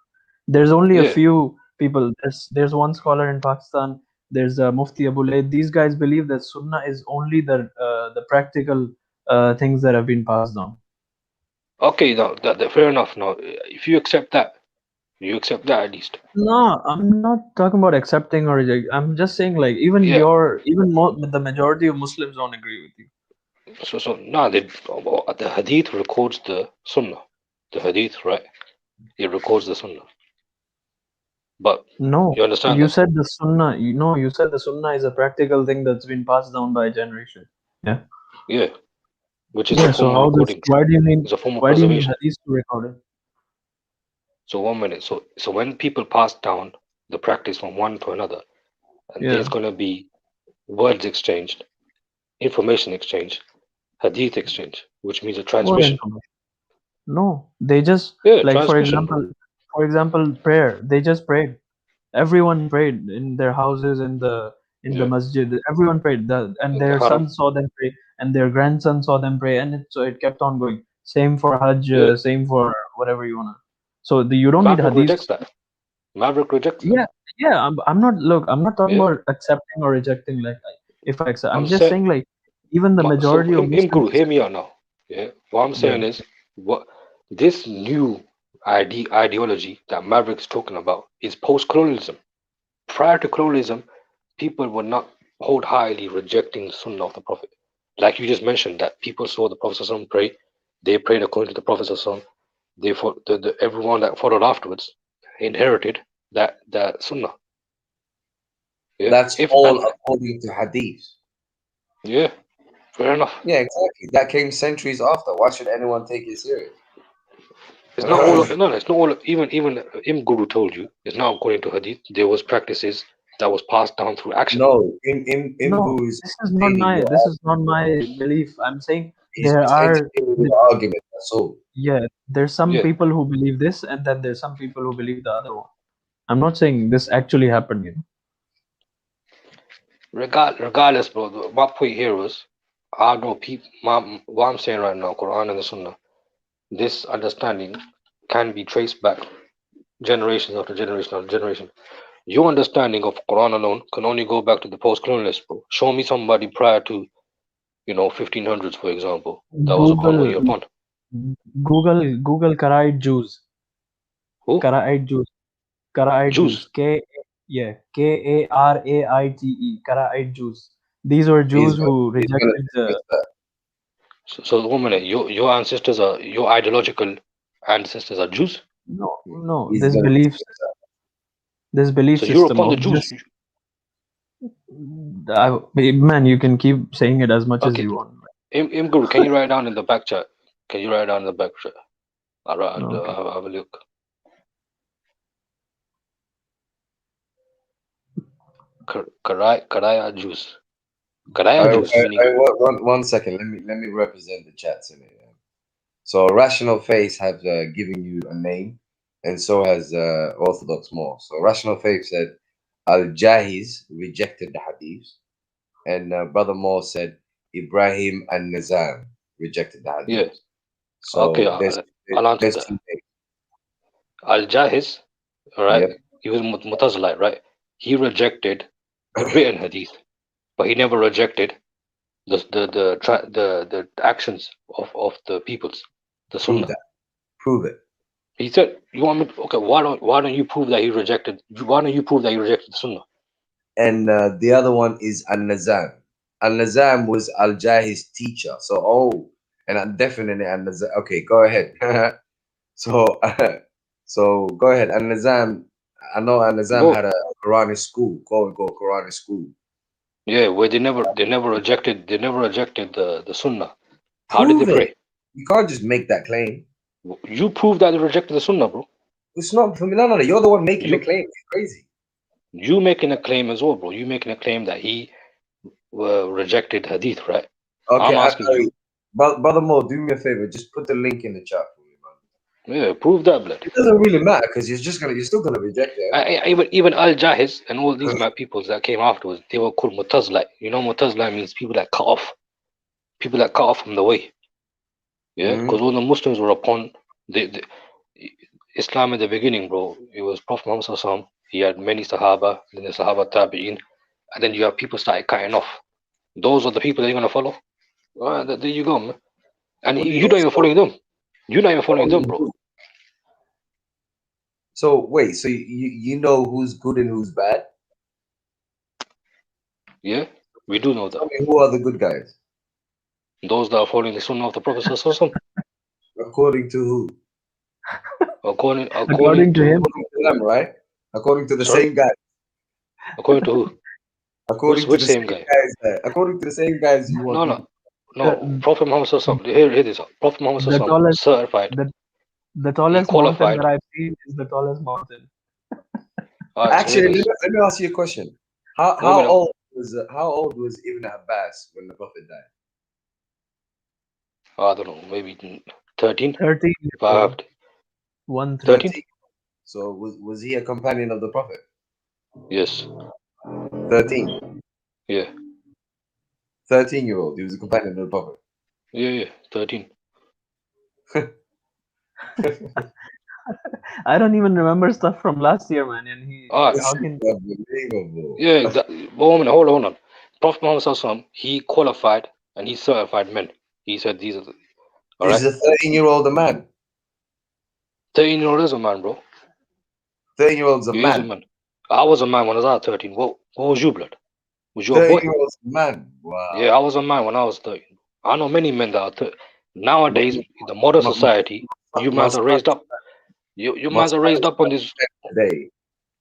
There's only a few people. There's one scholar in Pakistan. There's Mufti Abu Laid. These guys believe that sunnah is only the practical things that have been passed down. Okay, now that fair enough. Now, if you accept that, at least. No, I'm not talking about accepting or rejecting. I'm just saying, like, the majority of Muslims don't agree with you. So now the hadith records the sunnah. The hadith, right? It records the sunnah. But no, you understand? You said the sunnah. You said the sunnah is a practical thing that's been passed down by generation. Yeah. Yeah. Which is a form of recording. Why do you need? It's a form of Why do you need preservation. hadith to record it? So 1 minute. So when people pass down the practice from one to another, and Yeah. there's going to be words exchanged, information exchange, hadith exchange, which means a What transmission. information? No, they just Yeah, like transmission. for example, prayer. They just prayed. Everyone prayed in their houses, in the Yeah. masjid. Everyone prayed, and In the their haram. sons saw them pray, and their grandsons saw them pray, and so it kept on going. Same for Hajj, Yeah. same for whatever you wanna. So you don't need Maverick hadith. rejects that. Maverick rejects Yeah, yeah. I'm not. Look, I'm not talking Yeah. about accepting or rejecting. Like, if I accept, I'm I'm just saying, saying, like, even the majority so of Muslims. Guru, hear me out now. Yeah, what I'm Yeah. saying is, what this new ideology that Maverick's talking about is post-colonialism. Prior to colonialism, people were not hold highly rejecting the Sunnah of the Prophet. Like you just mentioned, that people saw the Prophet ﷺ pray, they prayed according to the Prophet ﷺ. They everyone that followed afterwards inherited that Sunnah. Yeah. That's all according to Hadith. Yeah, fair enough. Yeah, exactly. That came centuries after. Why should anyone take it serious? It's not all. No, it's not all. Even Guru told you it's not according to Hadith. There was practices that was passed down through action. No, No, this is not my belief. I'm saying there are argument. That's all. Yeah, there's some people who believe this, and then there's some people who believe the other one. I'm not saying this actually happened, you know. Regardless, bro. My point here was, I know people. What I'm saying right now, Quran and the Sunnah, this understanding can be traced back generation after generation after generation. Your understanding of Quran alone can only go back to the post-colonialists, bro. Show me somebody prior to, 1500s, for example, that was upon what you're upon. Google Karaite Jews. Who? Karaite Jews. Karaite Jews. Karaite, Karaite Jews. These were Jews who rejected the. So 1 minute, your ancestors are your ideological ancestors are Jews? No. This belief So you're system upon the of Jews. just. Man, you can keep saying it as much as you want. Guru, can you write down in the back chat? Can you write down in the back chat? I'll have a look. Karaya Jews. Karaya Jews. One second. Let me represent the chats in it. So Rational Faith have given you a name, and so has Orthodox More. So Rational Faith said Al-Jahiz rejected the hadith, and Brother Moore said Ibrahim and Nizam rejected the hadith. Yeah. So okay, I'll answer that. Al-Jahiz, all right, he was Mutazilite, right? He rejected the written hadith, but he never rejected the actions of the peoples, the Sunnah. Prove it. He said, "You want me? Okay, why don't you prove that he rejected? Why don't you prove that he rejected the Sunnah?" And the other one is Al-Nizam. Al-Nizam was Al-Jahiz's teacher. So and definitely Al-Nizam. Okay, go ahead. So go ahead. Al-Nizam. I know Al-Nizam had a Quranic school, quote-unquote Quranic school. Yeah, where they never rejected the Sunnah. How did they pray? You can't just make that claim. You prove that they rejected the Sunnah, bro. It's not for me. No. You're the one making the claim. You're crazy. You making a claim as well, bro. You making a claim that he rejected hadith, right? Okay, I'm asking you. Brother Mo, do me a favor. Just put the link in the chat for me, man. Yeah, prove that, blood. It doesn't really matter because you're still gonna reject it. Even Al-Jahiz and all these peoples that came afterwards, they were called Mutazilite. You know, Mutazilite means people that cut off from the way. Yeah, because all the Muslims were upon the Islam at the beginning, bro. It was Prophet Muhammad Sallallahu. He had many Sahaba, then the Sahaba Tabi'in, and then you have people started cutting off. Those are the people that you're gonna follow. There you go, man. And you're not even following them. You're not even following them, bro. So wait, so you know who's good and who's bad? Yeah, we do know that. I mean, who are the good guys? Those that are following the Sunnah of the Prophet Sallallahu. According to who? According to him, them, right? According to the same guy. According to who? According to the same guy. According to the same guys you want. No. Prophet Muhammad Sallallahu. Hear this out. Prophet Muhammad Sallallahu certified. The tallest mountain that I've seen is the tallest mountain. Actually, let me ask you a question. How old was Ibn Abbas when the Prophet died? I don't know, maybe 13. 13. If I have to. 13. So was he a companion of the Prophet? Yes. 13. Yeah. 13-year-old. He was a companion of the Prophet. Yeah, 13. I don't even remember stuff from last year, man. And how can? Yeah, hold on. Prophet Muhammad Sallallahu, he qualified and he certified men. He said these are. All right. Is a 13-year-old a man? 13-year-old is a man, bro. 13-year-old's a He is a man. man. I was a man when I was 13. What was you, blood? Was you a boy? 13-year-old's a man. Wow. Yeah, I was a man when I was 13. I know many men that are nowadays in the modern society. You mans are raised up. You mans are raised up on this. Today,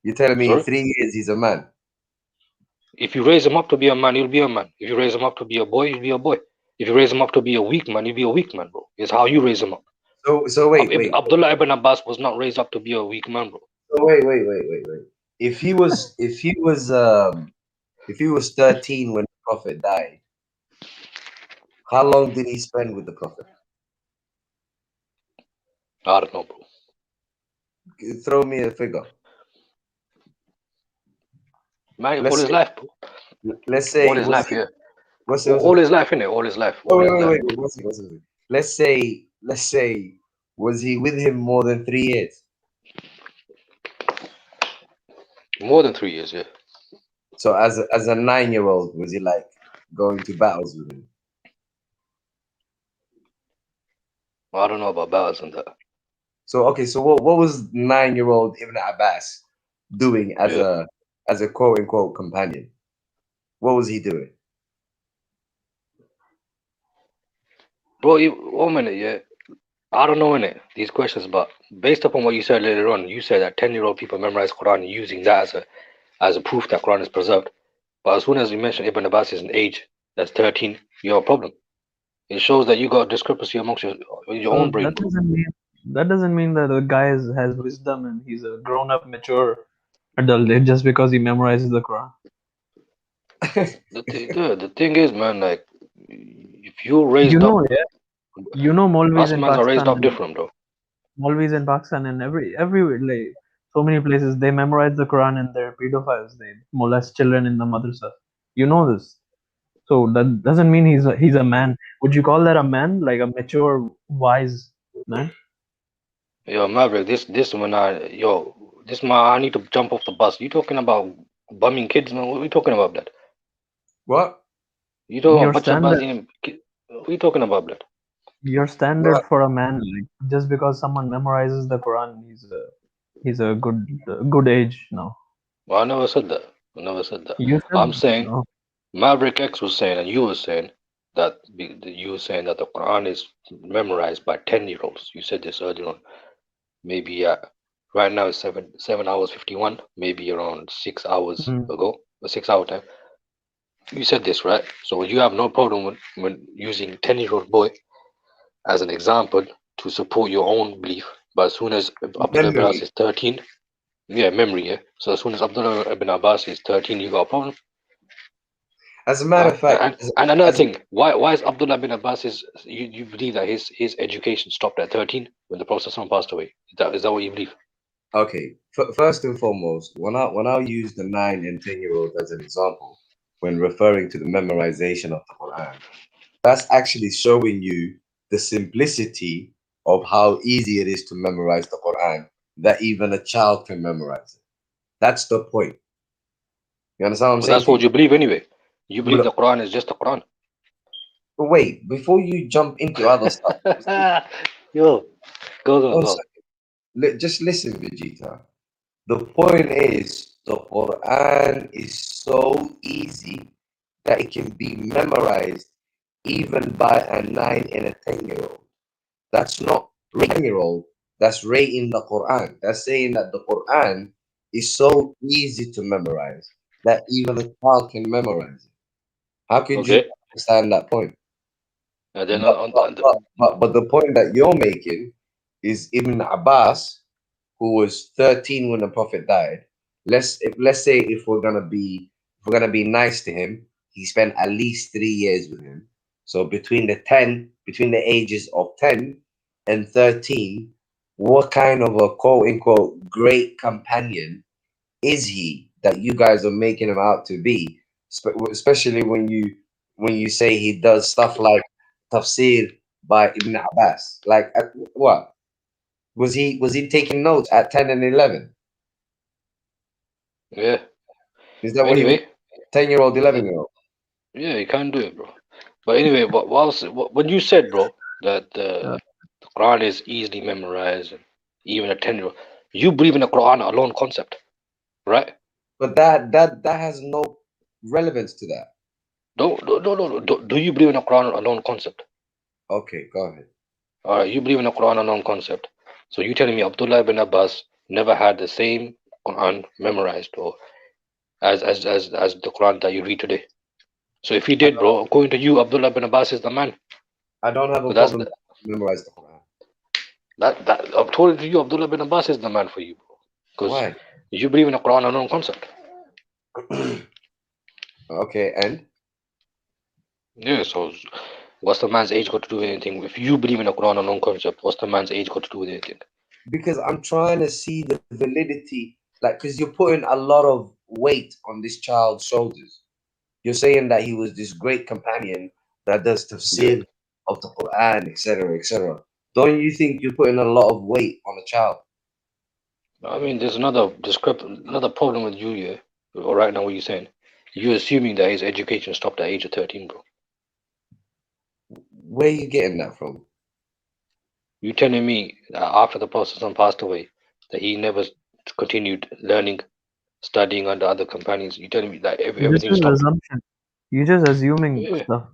you're telling me in 3 years he's a man. If you raise him up to be a man, he'll be a man. If you raise him up to be a boy, he'll be a boy. If you raise him up to be a weak man, he'll be a weak man, bro. It's how you raise him up. So wait. Abdullah ibn Abbas was not raised up to be a weak man, bro. So wait. If he was 13 when the Prophet died, how long did he spend with the Prophet? I don't know, bro. Throw me a figure. Man, all his life, bro. Let's say all his life, yeah. All his life, innit? All his life. Wait. Let's say, was he with him more than 3 years? More than 3 years, yeah. So as a 9-year-old, was he like going to battles with him? I don't know about battles and that. So okay, so what was 9-year-old Ibn Abbas doing as a quote unquote companion? What was he doing? Bro, 1 minute, yeah. I don't know, innit, these questions, but based upon what you said later on, you said that 10-year-old people memorize Quran using that as a proof that Quran is preserved. But as soon as you mention Ibn Abbas is an age that's 13, you have a problem. It shows that you got a discrepancy amongst your own brain. That doesn't mean that the guy has wisdom and he's a grown-up, mature adult just because he memorizes the Quran. The thing is, man, like, if you raised up, Maulvis in Muslims are raised up Pakistan, different, bro. Maulvis in Pakistan and everywhere, like so many places, they memorize the Quran and they're pedophiles. They molest children in the madrasa. You know this. So that doesn't mean he's a man. Would you call that a man, like a mature, wise man? Yo, Maverick, this man, I need to jump off the bus. You talking about bumming kids, man? What are we talking about, that? What? You talking about standard. What are you talking about, that? Your standard for a man, like, just because someone memorizes the Quran, he's a good age now. Well, I never said that. I'm saying, Maverick X was saying, and you were saying that the Quran is memorized by 10-year-olds. You said this earlier on. Maybe right now it's 7 hours 51. Maybe around 6 hours ago, a 6 hour time. You said this, right? So you have no problem when using 10-year-old boy as an example to support your own belief. But as soon as Abdullah ibn Abbas is 13, memory, yeah. So as soon as Abdullah ibn Abbas is 13, you got a problem. As a matter of fact, and another thing, why is Abdullah ibn Abbas you believe that his education stopped at 13 when the Prophet passed away? Is that what you believe? Okay, first and foremost, when I use the 9 and 10-year-old as an example when referring to the memorization of the Quran, that's actually showing you the simplicity of how easy it is to memorize the Quran, that even a child can memorize it. That's the point. You understand what I'm saying? That's what you believe anyway. You believe the Quran is just the Quran. But wait, before you jump into other stuff, yo, go. Just listen, Vegeta. The point is, the Quran is so easy that it can be memorized even by a 9 and a 10-year-old. That's not 10-year-old. That's rating the Quran. That's saying that the Quran is so easy to memorize that even a child can memorize it. How can you understand that point? And then but the point that you're making is Ibn Abbas, who was 13 when the Prophet died, let's say if we're gonna be nice to him, he spent at least 3 years with him. So between the ages of 10 and 13, what kind of a quote unquote great companion is he that you guys are making him out to be? Especially when you say he does stuff like tafsir by Ibn Abbas. Like what? Was he taking notes at 10 and 11? Yeah. Is that what he was? Anyway, 10-year-old, 11-year-old? yeah, you can't do it, bro. But anyway, what you said, bro, that the Quran is easily memorized, and even a 10-year-old, you believe in the Quran alone concept, right? But that has no relevance to that. Do you believe in the Quran alone concept? Okay, go ahead. All right, you believe in the Quran alone concept. So you telling me Abdullah ibn Abbas never had the same Quran memorized, or as the Quran that you read today? So if he did, bro, according to you, Abdullah ibn Abbas is the man. I don't have a So that's problem memorize the Quran. that according to you, Abdullah ibn Abbas is the man for you, bro. Because Why? you believe in the Quran alone concept. Okay, and Yeah, so what's the man's age got to do with anything? If you believe in the Quran alone concept, what's the man's age got to do with anything? because I'm trying to see the validity, like, because you're putting a lot of weight on this child's shoulders. You're saying that he was this great companion that does tafsir of the Quran, etc., etc. Don't you think you're putting a lot of weight on a child? I mean, there's another problem with you here. Or right now, what you're saying, you're assuming that his education stopped at age of 13, bro. Where are you getting that from? You telling me that after the Prophet passed away, that he never continued learning, studying under other companions? You telling me that This everything is stopped? assumption. You're just assuming Yeah. stuff.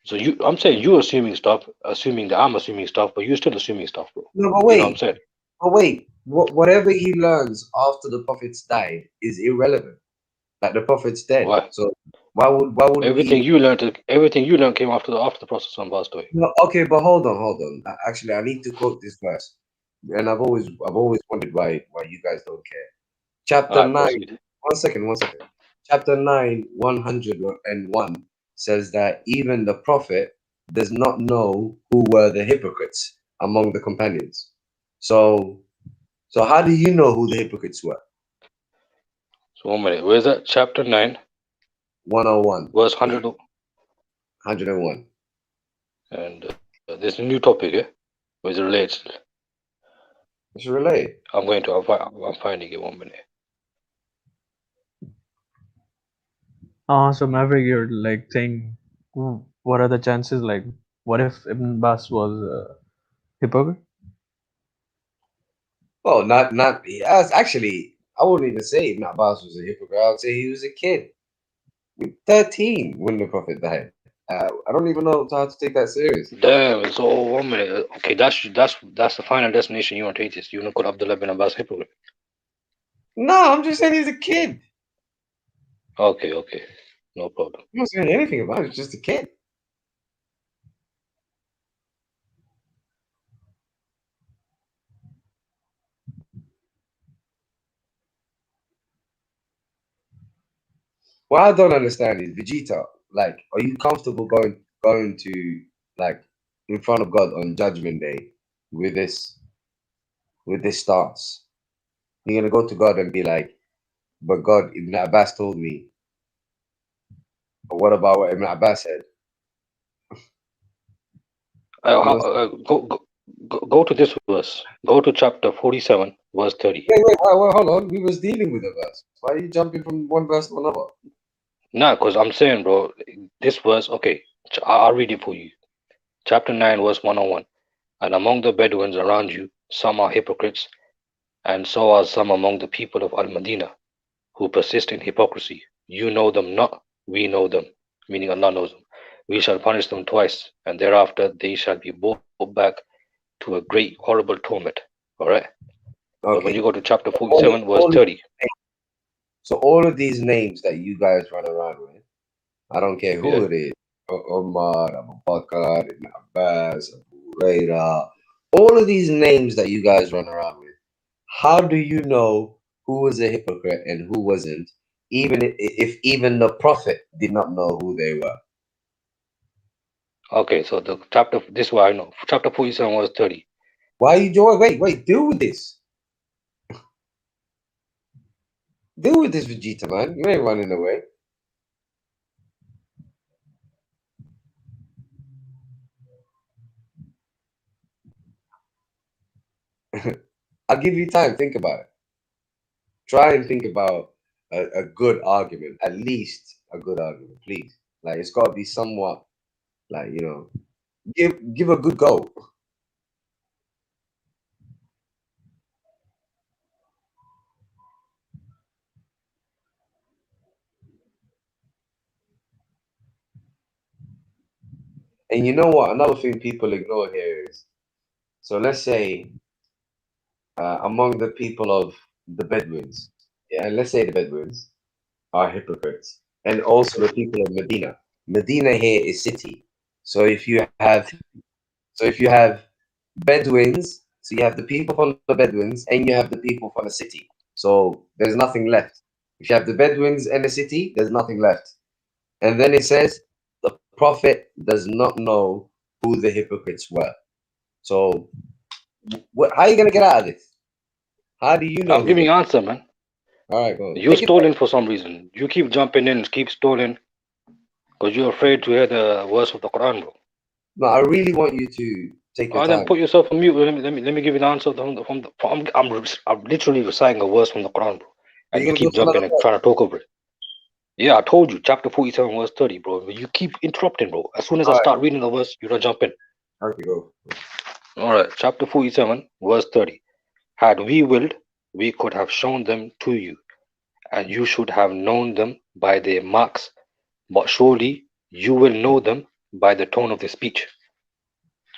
So I'm saying you're assuming stuff, assuming that I'm assuming stuff, but you're still assuming stuff, bro. No, but You know what I'm wait. saying? But wait. Whatever he learns after the prophets died is irrelevant. Like the prophet's dead. Why? So why would Everything we? you learned came after the Prophet passed away. No, okay, but hold on. Actually, I need to quote this verse, and I've always wondered why you guys don't care. Chapter Alright, 9. proceed. One second. Chapter 9, 101 says that even the prophet does not know who were the hypocrites among the companions. So how do you know who the hypocrites were? So 1 minute. Where's that? Chapter 9, 101. verse 100. 101. And there's a new topic, yeah? Or is it related? It's related. I'm finding it 1 minute. So Maverick, you're like saying, what are the chances? Like, what if Ibn Abbas was a hypocrite? Oh, not actually. I wouldn't even say Ibn Abbas was a hypocrite. I would say he was a kid, 13 when the prophet died. I don't even know how to take that serious. Damn. So 1 minute. Okay, that's the final destination you want to take this. You want to call Abdullah bin Abbas hypocrite? No, I'm just saying he's a kid. Okay, no problem. I'm not saying anything about it. It's just a kid. What I don't understand is Vegeta. Like, are you comfortable going to like in front of God on Judgment Day with this stance? You're gonna go to God and be like, "But God, Ibn Abbas told me." But what about what Ibn Abbas said? Go to this verse. Go to chapter 47, verse 30. Wait, hold on. We was dealing with a verse. Why are you jumping from one verse to another? Nah, because I'm saying, bro, this verse, okay, I'll read it for you. Chapter 9, verse 101. And among the Bedouins around you, some are hypocrites, and so are some among the people of Al-Madinah, who persist in hypocrisy. You know them not, we know them, meaning Allah knows them. We shall punish them twice, and thereafter they shall be brought back to a great horrible torment. Alright? Okay. But when you go to chapter 47, verse 30. So all of these names that you guys run around with, I don't care who it is, Omar, Abu Bakr, Ibn Abbas, Abu Huraira, all of these names that you guys run around with, how do you know who was a hypocrite and who wasn't, even if even the prophet did not know who they were. Okay, so the chapter, this is what I know. Chapter 47 was 30. Why are you doing? Wait, deal with this. Deal with this, Vegeta, man. You ain't running away. I'll give you time. Think about it. Try and think about a good argument, at least a good argument, please. Like, it's got to be somewhat, like, you know, give a good go. And you know what? Another thing people ignore here is, so let's say among the people of the Bedouins, yeah, let's say the Bedouins are hypocrites, and also the people of Medina. Medina here is city. So if you have Bedouins, so you have the people from the Bedouins and you have the people from the city. So there's nothing left. If you have the Bedouins and the city, there's nothing left. And then it says the prophet does not know who the hypocrites were. So how are you gonna get out of this? How do you know? I'm giving you an answer, man. All right, go on. You're stalling for some reason. You keep jumping in and keep stalling because you're afraid to hear the words of the Quran, bro. No, I really want you to take your time. Then put yourself on mute. Let me give you the answer I'm literally reciting a verse from the Quran, bro. And you keep jumping and trying to talk over it. Yeah, I told you, chapter 47, verse 30, bro. But you keep interrupting, bro. As soon as I start reading the verse, you don't jump in. Okay, go. All right, chapter 47, verse 30. Had we willed, we could have shown them to you, and you should have known them by their marks, but surely you will know them by the tone of their speech.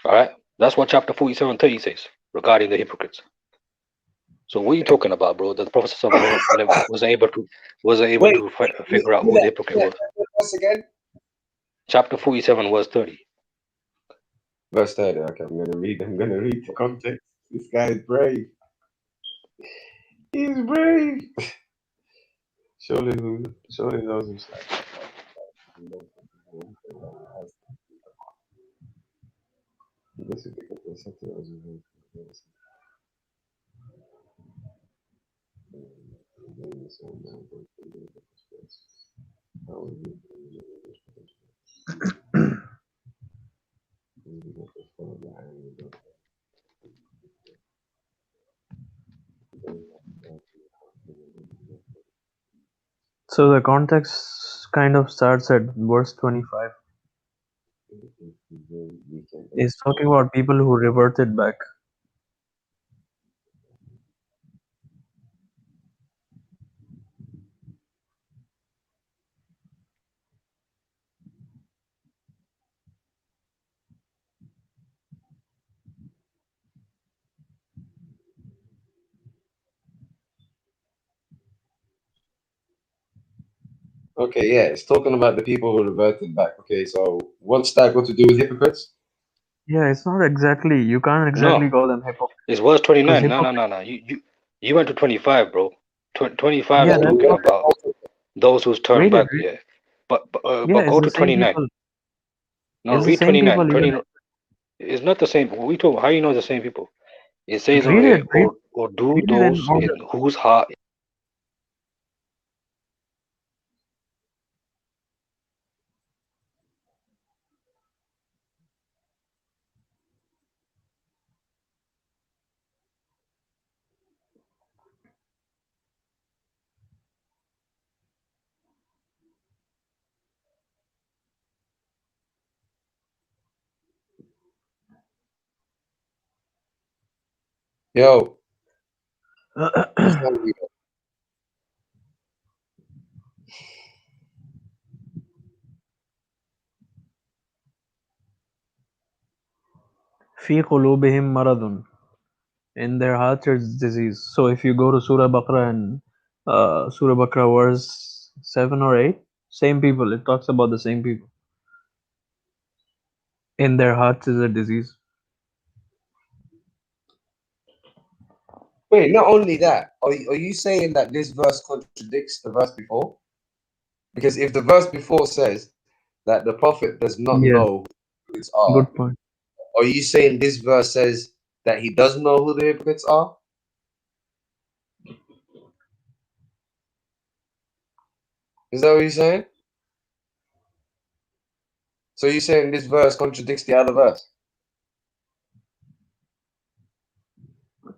All right, that's what chapter 47, 30 says regarding the hypocrites. So what are you talking about, bro? That the Prophet was able to figure out who the hypocrite was. Once again. Chapter 47, verse 30. Verse 30. Okay, I'm gonna read the context. This guy is brave. He's brave. Surely knows himself. So the context kind of starts at verse 25. It's talking about people who reverted back. Okay, yeah, it's talking about the people who reverted back. Okay, so what's that got to do with hypocrites? Yeah, it's not exactly. You can't exactly call them hypocrites. It's verse 29. No. You went to 25, bro. 25 is talking about those who's turned back. Yeah, but go to 29. People. No, read 29. It's not the same. We talk. How you know the same people? It says over here, or do those in whose heart. Yo. في قلوبهم مرض. In their heart is disease. So if you go to Surah Baqarah and Surah Baqarah verse 7 or 8, same people. It talks about the same people. In their hearts is a disease. Wait, not only that, are you saying that this verse contradicts the verse before? Because if the verse before says that the prophet does not Yeah, know who hypocrites are, good point. are you saying this verse says that he does know who the hypocrites are? Is that what you're saying? So you're saying this verse contradicts the other verse?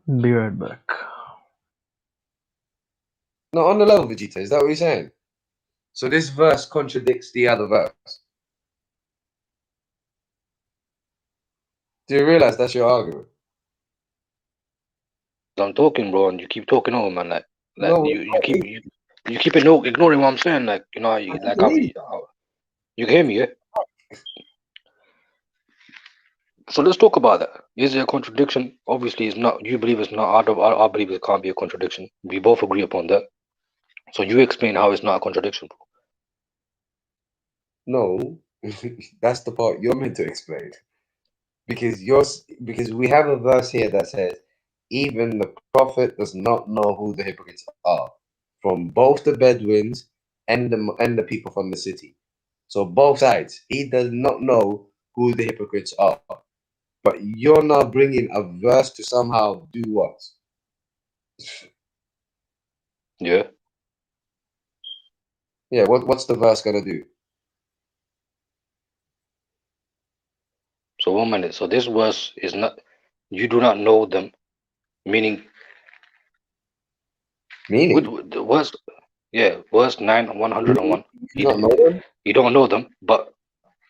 Be right back. No, on the level, Vegeta, is that what you're saying? So this verse contradicts the other verse. Do you realize that's your argument? I'm talking, bro, and you keep talking over, man. Like No, you keep ignoring what I'm saying. Like, you know, you can hear me, yeah? So let's talk about that. Is there a contradiction? Obviously, it's not. You believe it's not. I believe it can't be a contradiction. We both agree upon that. So you explain how it's not a contradiction, bro. No, that's the part you're meant to explain. Because we have a verse here that says, even the prophet does not know who the hypocrites are, from both the Bedouins and the people from the city. So both sides, he does not know who the hypocrites are. But you're now bringing a verse to somehow do what? Yeah. Yeah, what's the verse gonna do? So 1 minute. So this verse is not. You do not know them, meaning. Meaning? The verse. Yeah, verse 9, 101. You don't know them? You don't know them, but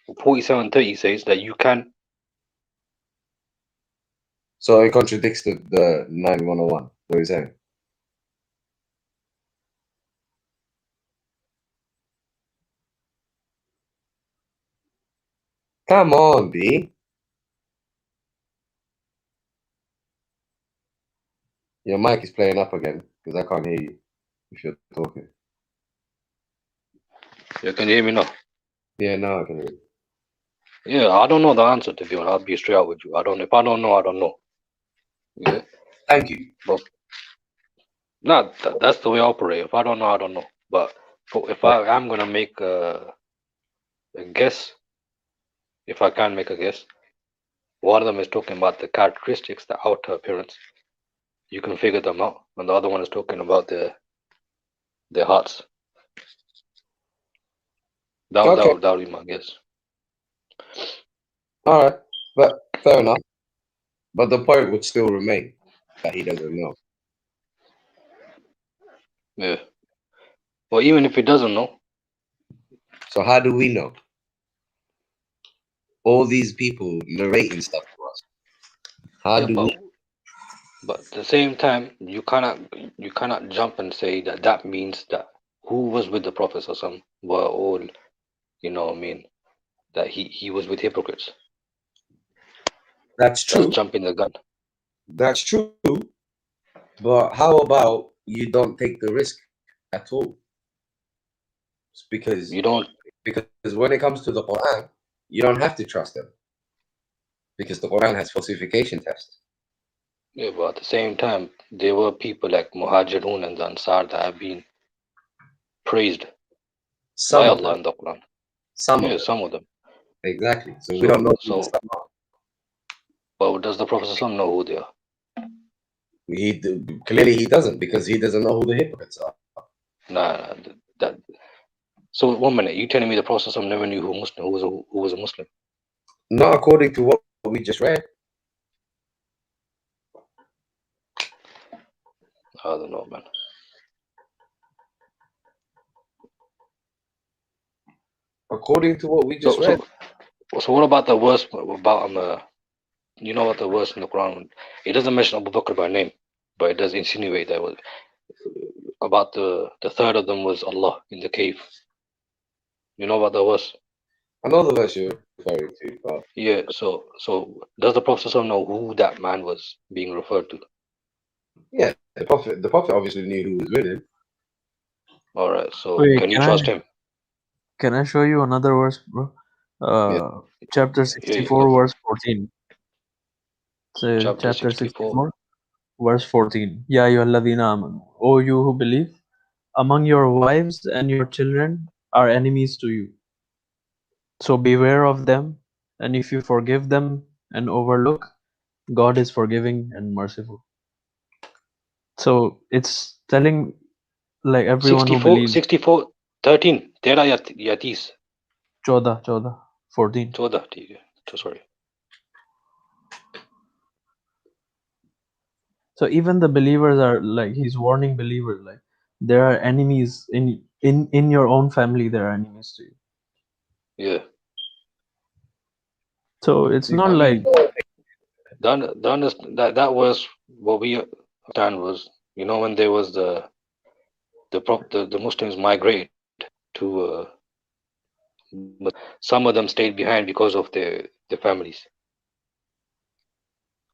47:30 says that you can. So it contradicts the 9101. What are you saying? Come on, B. Your mic is playing up again because I can't hear you if you're talking. You can hear me now. Yeah, now I can hear you. Yeah, I don't know the answer to be honest. I'll be straight out with you. I don't. If I don't know, I don't know. Yeah. Thank you. But that's the way I operate. If I don't know, I don't know. But if I am gonna make a guess, if I can make a guess, one of them is talking about the characteristics, the outer appearance. You can figure them out, and the other one is talking about their hearts. That would be my guess. All right, but fair enough. But the point would still remain that he doesn't know. Yeah. Well, even if he doesn't know. So how do we know? All these people narrating stuff to us. How do we? But at the same time, you cannot jump and say that means that who was with the prophets or some were all, you know what I mean, that he was with hypocrites. That's true. That's jumping the gun. That's true. But how about you don't take the risk at all? It's because you don't. Because when it comes to the Quran, you don't have to trust them. Because the Quran has falsification tests. Yeah, but at the same time, there were people like Muhajirun and the Ansar that have been praised by Allah in the Quran. Some of them. Exactly. So we don't know. But does the Prophet know who they are? Clearly he doesn't, because he doesn't know who the hypocrites are. Nah, so 1 minute, you telling me the Prophet never knew who was a Muslim? Not according to what we just read. I don't know, man. According to what we just read. So what about the verse about you know what the verse in the Quran? It doesn't mention Abu Bakr by name, but it does insinuate that was about the third of them was Allah in the cave. You know about the verse? I know the verse you're referring to, but yeah. So does the Prophet know who that man was being referred to? Yeah, the Prophet obviously knew who was with him. All right. So Wait, can you trust him? Can I show you another verse, bro? Chapter 64, verse 14. So chapter 64, verse 14. Ya ayyuhalladhina amanu. O you who believe, among your wives and your children are enemies to you. So beware of them, and if you forgive them and overlook, God is forgiving and merciful. So it's telling like everyone who 64, believes. 64, 13. Tera yatis. 14. 14. 14. Sorry. So even the believers are like, he's warning believers, like there are enemies in your own family. There are enemies to you. Yeah. So it's not I like mean, that was what we understand was, you know, when there was the Muslims migrate to but some of them stayed behind because of their families.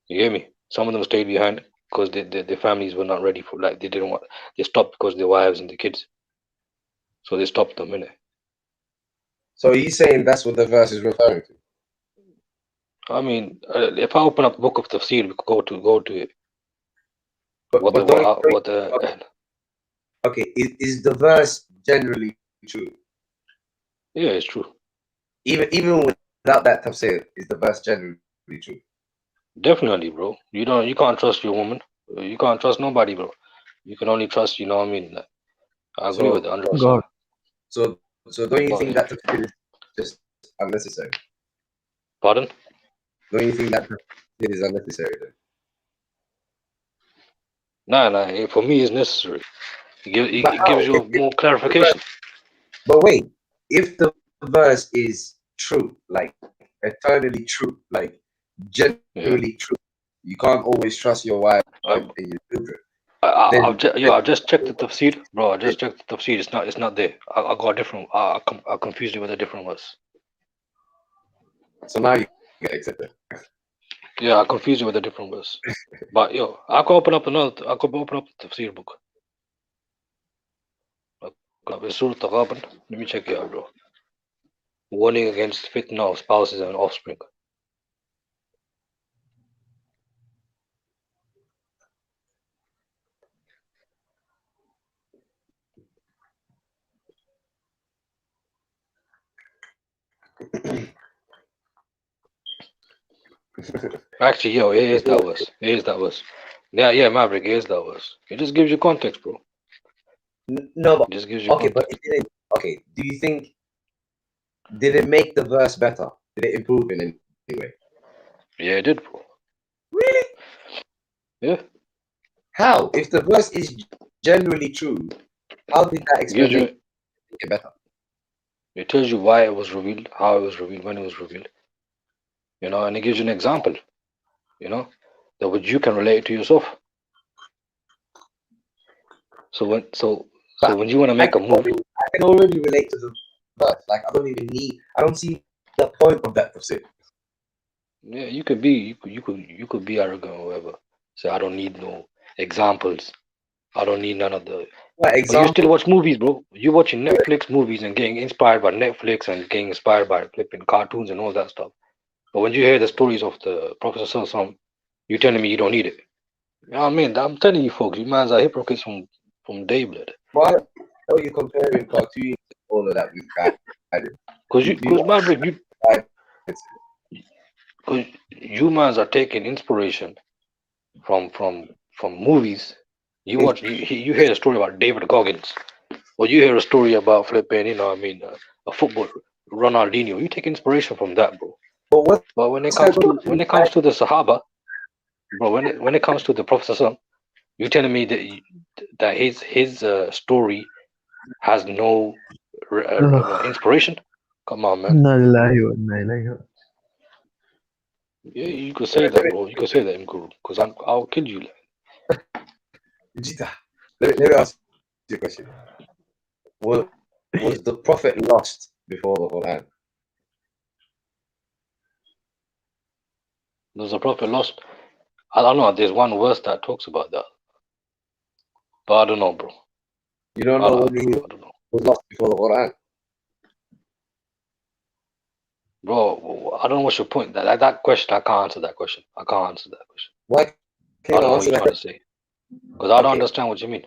You hear me? Some of them stayed behind because their families were not ready for, like, they didn't want, they stopped because their wives and the kids. So they stopped them, innit? So are you saying that's what the verse is referring to? I mean, if I open up the book of Tafsir, we could go to it. Okay, is the verse generally true? Yeah, it's true. Even without that tafsir, is the verse generally true? Definitely, bro. You can't trust your woman. You can't trust nobody, bro. You can only trust, you know what I mean? I agree with it 100%. God. So don't you think that tafsir is just unnecessary? Pardon? Don't you think that tafsir is unnecessary then? Nah. For me, it's necessary. It gives you more clarification. But wait, if the verse is true, like eternally true, like genuinely true, you can't always trust your wife and your children. I've just checked the tafsir, bro. I just checked the tafsir. It's not there. I got a different. I confused it with a different verse. So now you get accepted. Yeah, I confused it with a different verse. But I could open up I could open up the tafsir book. Surah Taghaban. Let me check it out, bro. Warning against fitna of spouses and offspring. Actually, it is that verse. It is that verse. Yeah, Maverick, it is that verse. It just gives you context, bro. No, but it just gives you okay, context. but it didn't. Okay, do you think did it make the verse better? Did it improve in any way? Yeah, it did, bro. Really? Yeah. How? If the verse is generally true, how did that explanation make it better? It tells you why it was revealed, how it was revealed, when it was revealed. You know, and it gives you an example. You know, that which you can relate to yourself. So when you want to make a move, I can already relate to the verse. Like I don't see the point of that tafsir. yeah, you could be arrogant or whatever. Say I don't need no examples. I don't need none of the. But you still watch movies, bro. You watching Netflix movies and getting inspired by Netflix and getting inspired by flipping cartoons and all that stuff. But when you hear the stories of the Prophet Sallallahu, you telling me you don't need it. You know what I mean? I'm telling you, folks, you man's are hypocrites from day blood. Why are you comparing cartoons and all of that with guidance? Because you mans are taking inspiration from movies. You watch, you hear a story about David Goggins, or you hear a story about flipping, you know, what I mean, a football Ronaldinho. You take inspiration from that, bro. But when it comes to the Sahaba, bro, when it comes to the Prophet, you telling me that his story has no inspiration? Come on, man. Yeah, you could say that, bro. You could say that, Mkuru, because I'll kill you. Jita, let me ask you a question. Was the Prophet lost before the Quran? Was the Prophet lost? I don't know. There's one verse that talks about that, but I don't know, bro. You don't know whether he was lost before the Quran? Bro, I don't know what's your point. That question, I can't answer that question. Why Okay, I don't now know what answer you're that trying to question. say. Because I don't Okay, understand what you mean.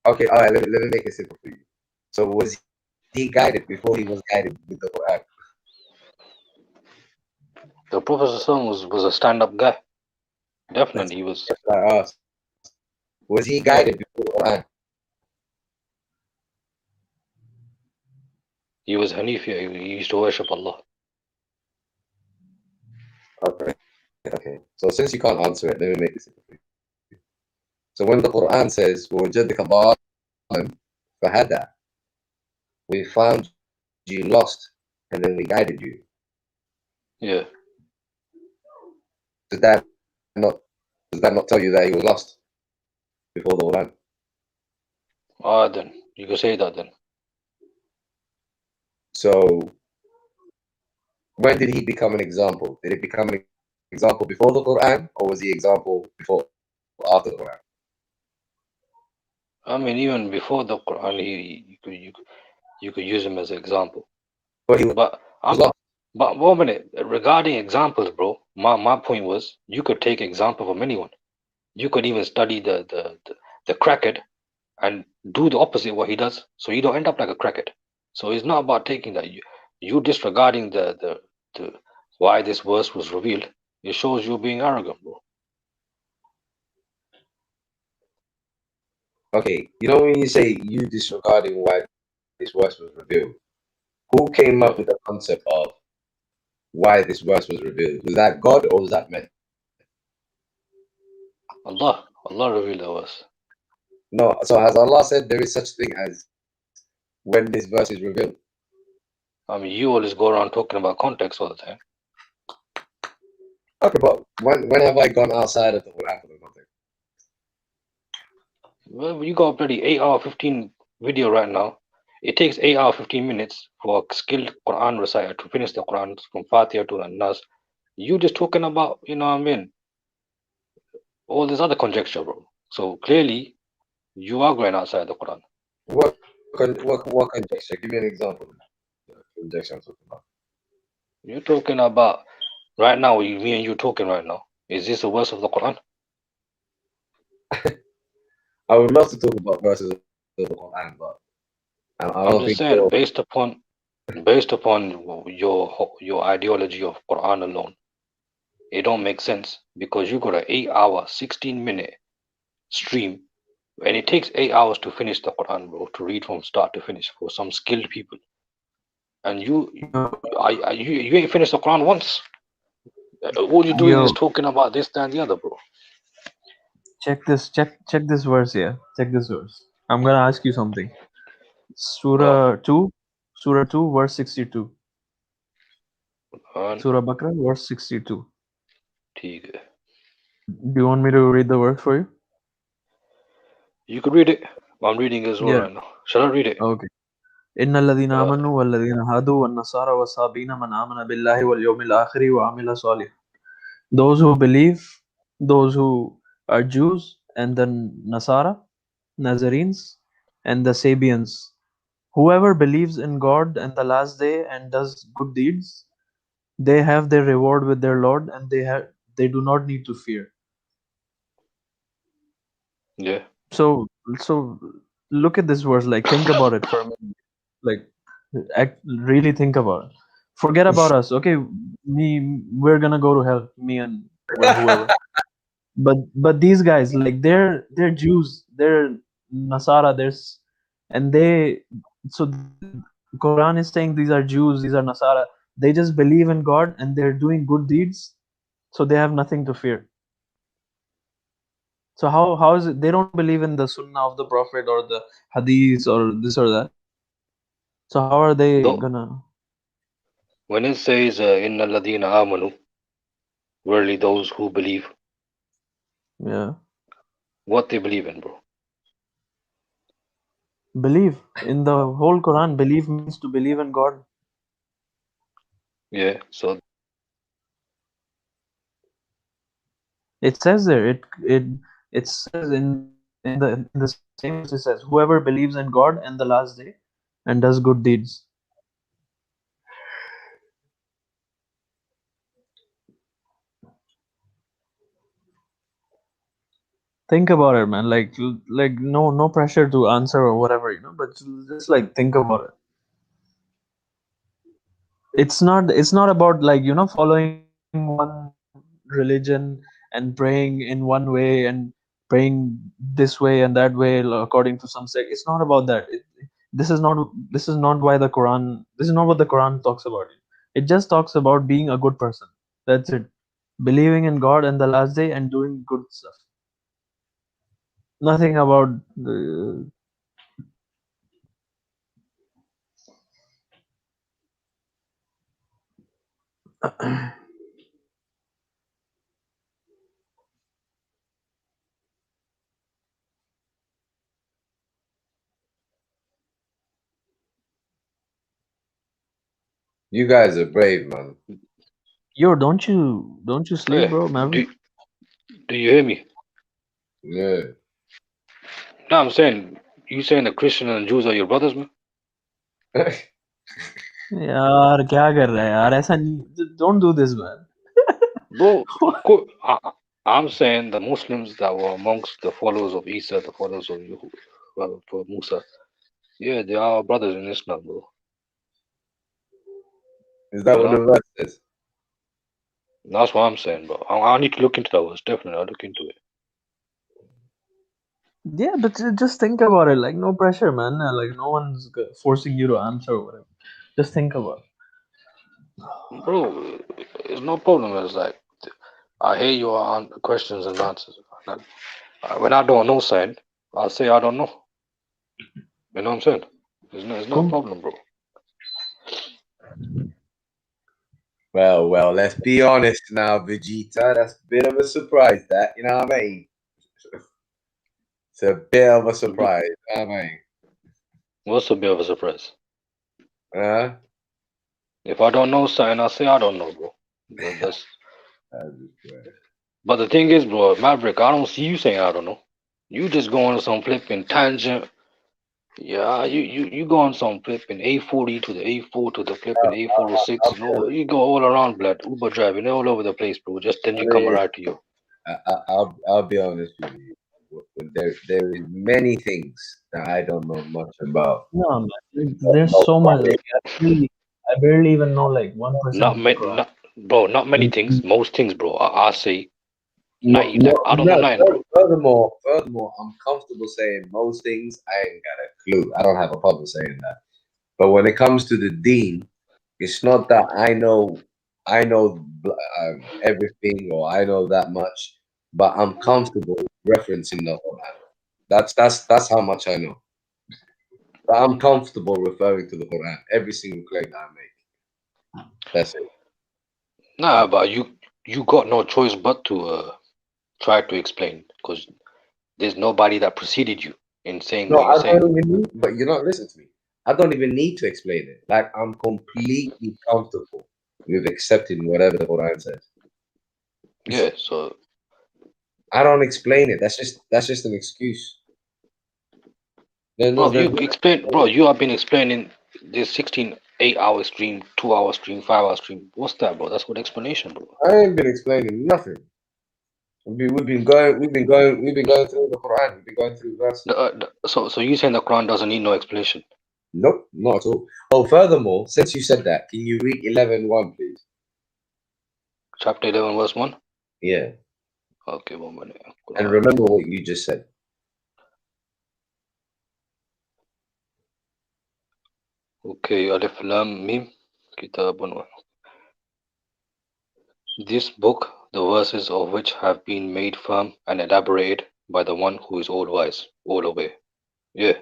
okay, all right. Let me make it simple for you. So was he guided before he was guided with the Quran? The Prophet was a stand-up guy. That's Definitely, he was. what I asked. Was he Yeah, guided before the Quran? he was Hanifi. He used to worship Allah. Okay, okay. So since you can't answer it, let me make it simple for you. So when the Quran says, وَوَجَدْكَ ضَالًّا فَهَدَى, we found you lost and then we guided you. Yeah. Does that not tell you that he was lost before the Quran? Then you can say that then. So when did he become an example? Did it become an example before the Quran, or was he example before after the Quran? I mean, even before the Quran, you could use him as an example. But he But was lost. but 1 minute, regarding examples, bro. My point was, you could take example from anyone. You could even study the crackhead and do the opposite what he does, so you don't end up like a crackhead. So it's not about taking that. You disregarding the why this verse was revealed. It shows you being arrogant, bro. Okay, you know when you say you disregarding why this verse was revealed, who came up with the concept of why this verse was revealed? Was that God or was that man? Allah revealed the verse. No, so as Allah said, there is such thing as when this verse is revealed. I mean, you always go around talking about context all the time. Okay, but when have I gone outside of the Quran for the context? Well, you got a bloody 8-hour 15 video right now. It takes 8 hours 15 minutes for a skilled Quran reciter to finish the Quran from Fatiha to Nas. You just talking about, you know what I mean, all this other conjecture, bro. So clearly, you are going outside the Quran. What conjecture? Give me an example of the conjecture I'm talking about. You're talking about right now. Me and you talking right now. Is this a verse of the Quran? I would love to talk about verses of the Quran, but I I'm don't just think saying, so. based upon your ideology of Quran alone, it don't make sense because you got an 8-hour 16-minute stream, and it takes 8 hours to finish the Quran, bro, to read from start to finish for some skilled people, and you ain't finished the Quran once. All you're doing is Yo, talking about this, that, and the other, bro. check this verse here. Check this verse. I'm gonna ask you something. Surah 2, verse 62. Surah Baqarah, verse 62. ठीक है. Do you want me to read the verse for you? You could read it. I'm reading as well Yeah. right now. Shall I read it? Okay. إن الذين آمنوا والذين هادوا والنصارى والصابين من آمن بالله واليوم الآخر وعمل صالحا. Those who believe, those who are Jews, and the Nasara, Nazarenes, and the Sabians. Whoever believes in God and the last day and does good deeds, they have their reward with their Lord, and they do not need to fear. Yeah. So look at this verse. Like, think about it for a minute. Like, really think about it. Forget about us. Okay, we're gonna go to hell. Me and whoever. But these guys, like, they're Jews, they're Nasara, and so Quran is saying these are Jews, these are Nasara. They just believe in God and they're doing good deeds, so they have nothing to fear. So how is it they don't believe in the Sunnah of the Prophet or the Hadith or this or that? So how are they gonna? When it says إن الذين آمنوا, verily those who believe, Yeah, what they believe in, bro. believe in the whole Quran. Believe means to believe in God. Yeah. So It says there. It says in the same verse, it says, whoever believes in God and the last day and does good deeds. think about it, man. Like no pressure to answer or whatever, but just like think about it. It's not about like following one religion and praying in one way and praying this way and that way according to some sect. It's not about that. This is not why the Quran. This is not what the Quran talks about. It just talks about being a good person. That's it. Believing in God and the last day and doing good stuff. Nothing about You guys are brave, man. Yo, don't you sleep, Hey, bro, Maverick? do you hear me? Yeah. No, I'm saying, you saying the Christian and Jews are your brothers, man? यार क्या कर रहा है यार ऐसा नहीं don't do this man. Bro, I'm saying the Muslims that were amongst the followers of Isa, the followers of for Musa, yeah, they are brothers in Islam, bro. Is that what the verse says? That's what I'm saying, bro. I need to look into that verse. Definitely, I'll look into it. Yeah, but just think about it. Like no pressure, man. Like no one's forcing you to answer or whatever. Just think about it. Bro, it's no problem. It's like I hear your questions and answers. When I don't know something, I'll say I don't know. You know what I'm saying? It's no problem, bro. Well, let's be honest now, Vegeta. That's a bit of a surprise, that, you know what I mean? It's a bit of a surprise, you know what I mean? What's a bit of a surprise? If I don't know something, I'll say I don't know, bro. But the thing is, bro, Maverick, I don't see you saying I don't know. You just go on some flipping tangent. Yeah, you go on some flipping A40 to the A4 to the flipping A406. You go all around, blood. Uber driving all over the place, bro. Just then you come right to you. I'll be honest with you. There is many things that I don't know much about. No, man. There's so much. Like, I barely even know like 1%. Not many things. Most things, bro. I say 90. I don't know nothing, bro. Furthermore, I'm comfortable saying most things. I ain't got a clue. I don't have a problem saying that. But when it comes to the deen, it's not that I know everything or I know that much, but I'm comfortable referencing the Quran. That's how much I know. But I'm comfortable referring to the Quran every single claim that I make. That's it. Nah, but you got no choice but to try to explain, because there's nobody that preceded you in saying No, what you're I saying. don't even need, but you're not listening to me. I don't even need to explain it. Like, I'm completely comfortable with accepting whatever the Quran says. Yeah, so I don't explain it. That's just an excuse. bro, you have been explaining this 16 8-hour stream, 2-hour stream, 5-hour stream. What's that, bro? That's what explanation, bro. I ain't been explaining nothing. We've been going through the Quran. We've been going through verses. So you saying the Quran doesn't need no explanation? Nope, not at all. Oh, furthermore, since you said that, can you read 11:1, please? Chapter 11, verse 1? Yeah. Okay, 1 minute. And remember what you just said. Okay, Alif Lam Mim, Kitabun. This book, the verses of which have been made firm and elaborated by the one who is all wise, all aware. Yeah.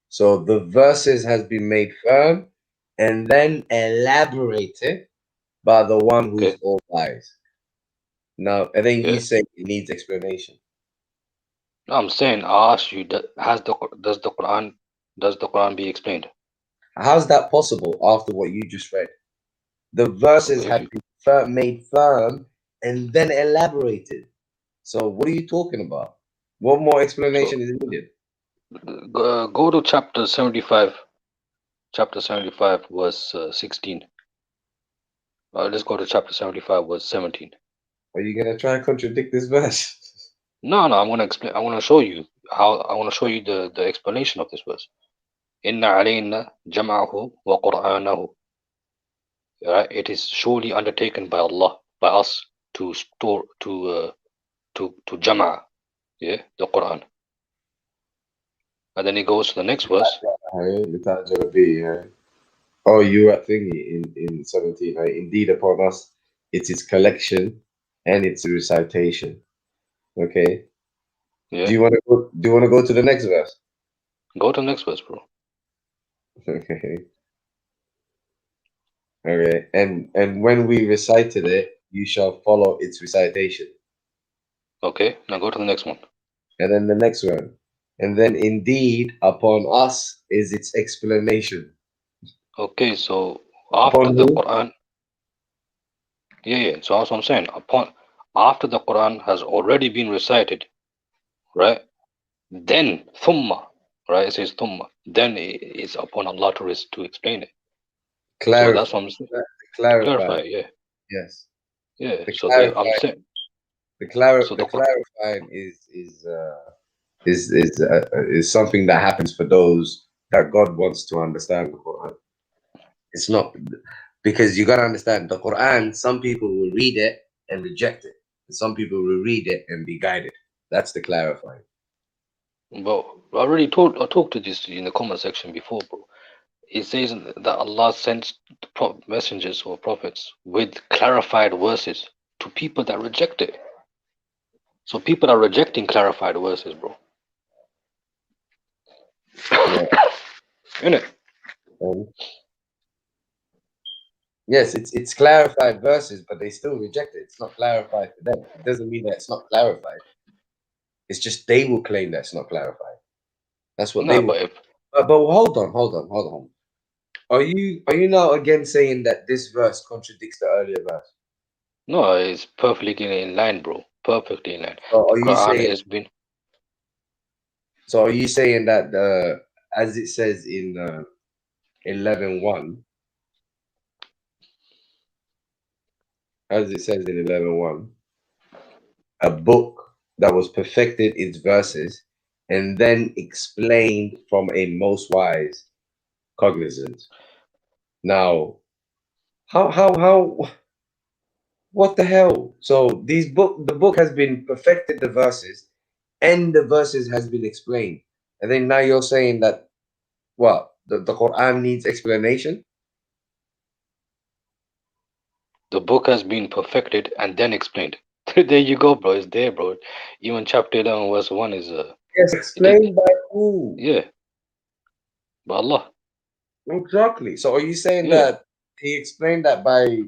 So the verses has been made firm and then elaborated by the one who's all wise. Now, and then you say it needs explanation. No, I'm saying, I asked you, does the Quran be explained? How's that possible after what you just read? The verses have been made firm and then elaborated. So what are you talking about? What more explanation is needed? Go to chapter 75. Chapter 75, verse 16. Let's go to chapter 75, verse 17. Are you going to try and contradict this verse? No, I'm gonna explain. I want to show you how. I want to show you the explanation of this verse. Inna alayna jam'ahu wa qur'anahu. Right? It is surely undertaken by Allah, by us, to store, to jam'a, yeah, the Quran. And then it goes to the next verse. Oh, you were thingy in 17. Right? Indeed, upon us, it's its collection and its recitation. Okay. Yeah. Do you want to go? Do you want to go to the next verse? Go to the next verse, bro. Okay. Okay. And when we recited it, you shall follow its recitation. Okay. Now go to the next one. And then the next one. And then indeed upon us is its explanation. Okay, so after the Quran, yeah. So that's what I'm saying. After the Quran has already been recited, right? Then thumma, right? It says thumma. Then it's upon Allah to explain it. Clarify. So that's what I'm saying. Clarify. Yeah. Yes. Yeah. The So I'm saying. The clarifying is something that happens for those that God wants to understand the Quran. It's not because you got to understand the Quran. Some people will read it and reject it. And some people will read it and be guided. That's the clarifying. But I talked to this in the comment section before, bro. It says that Allah sends messengers or prophets with clarified verses to people that reject it. So people are rejecting clarified verses, bro. Yeah. Innit? Yes, it's clarified verses, but they still reject it. It's not clarified to them. It doesn't mean that it's not clarified. It's just they will claim that it's not clarified. That's what they will. But hold on. Are you now again saying that this verse contradicts the earlier verse? No, it's perfectly in line, bro. Perfectly in line. So The Quran has been. So are you saying that as it says in 11:1, as it says in 11:1, a book that was perfected its verses and then explained from a most wise cognizant. Now, how what the hell? So the book has been perfected the verses, and the verses has been explained, and then now you're saying that what the Quran needs explanation? The book has been perfected and then explained. There you go, bro. It's there, bro. Even chapter 11, verse 1 is. Yes, explained by who? Yeah. By Allah. Exactly. So are you saying that he explained that by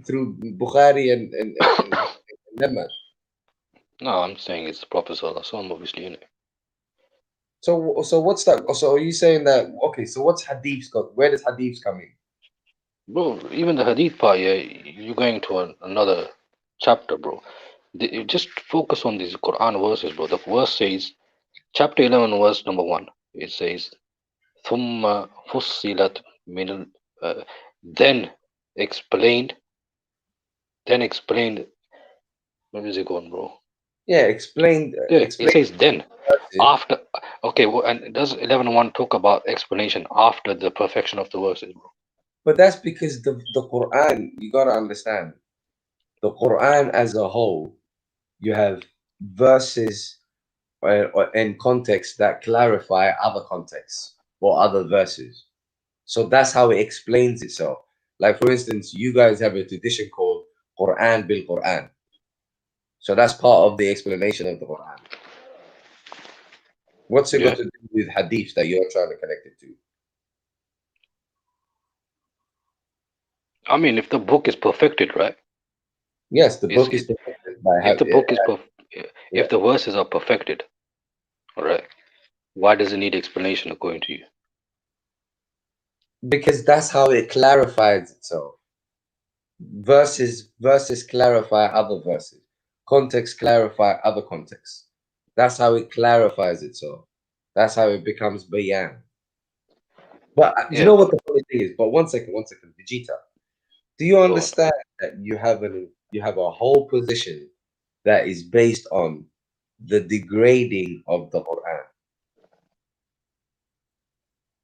through Bukhari and Lemma? No, I'm saying it's the Prophet Sallallahu obviously, innit? So what's that? So are you saying that okay? So what's hadiths got? Where does hadiths come in? Bro, even the hadith part, yeah, you're going to another chapter, bro. Just focus on these Quran verses, bro. The verse says, chapter 11, verse number 1. It says, ثُمَّ فُصِّلَتْ مِنَ then explained. Where is it going, bro? Yeah, explained. It says then. After. Okay, well, and does 11:1 talk about explanation after the perfection of the verses, bro? But that's because the Quran, you got to understand, the Quran as a whole, you have verses and context that clarify other contexts or other verses. So that's how it explains itself. Like, for instance, you guys have a tradition called Quran bil Quran. So that's part of the explanation of the Quran. What's it got to do with hadith that you're trying to connect it to? I mean, if the book is perfected, right? Yes, the book is perfected by if the book is if the verses are perfected, all right, why does it need explanation according to you? Because that's how it clarifies itself. Verses clarify other verses. Context clarify other contexts. That's how it clarifies itself. That's how it becomes bayan. But you know what the funny thing is? But one second, Vegeta. Do you understand that you have a whole position that is based on the degrading of the Quran.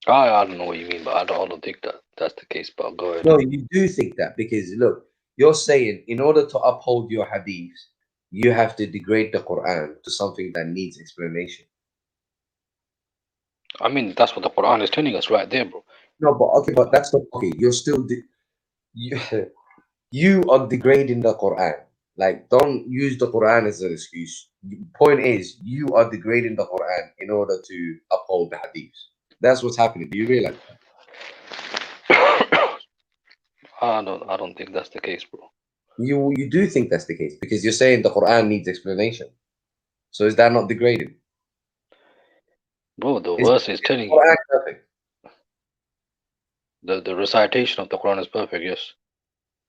I don't know what you mean, but I don't think that's the case. But go ahead. No, you do think that because look, you're saying in order to uphold your hadiths, you have to degrade the Quran to something that needs explanation. I mean, that's what the Quran is telling us right there, bro. No, but that's not okay. You're still you are degrading the Quran. Like, don't use the Quran as an excuse. Point is, you are degrading the Quran in order to uphold the hadiths. That's what's happening. Do you realize that? I don't think that's the case, bro. You do think that's the case because you're saying the Quran needs explanation. So is that not degrading? Bro, the verse is telling you. Quran perfect? The recitation of the Quran is perfect, yes.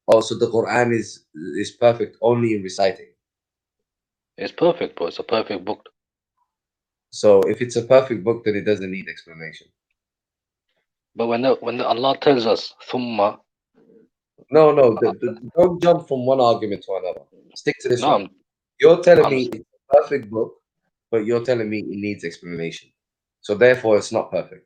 Oh, so the Quran is perfect only in reciting. It's perfect, bro. It's a perfect book. So if it's a perfect book, then it doesn't need explanation. But when Allah tells us thumma, no, don't jump from one argument to another. Stick to this one. You're telling me it's a perfect book, but you're telling me it needs explanation. So therefore, it's not perfect.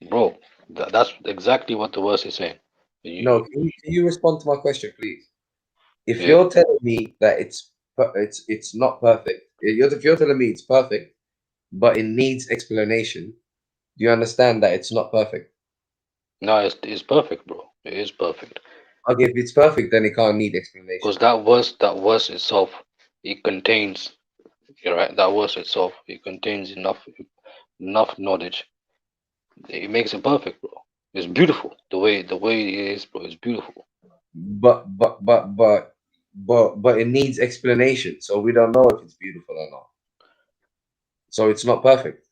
Bro, that's exactly what the verse is saying. No, can you respond to my question, please? If you're telling me that it's not perfect, if you're telling me it's perfect, but it needs explanation, do you understand that it's not perfect? No, it's perfect, bro. It is perfect. Okay, if it's perfect, then it can't need explanation. Because that verse itself, it contains, you're right. That verse itself, it contains enough knowledge. It makes it perfect, bro. It's beautiful. The way it is, bro, is beautiful. But it needs explanation, so we don't know if it's beautiful or not. So it's not perfect.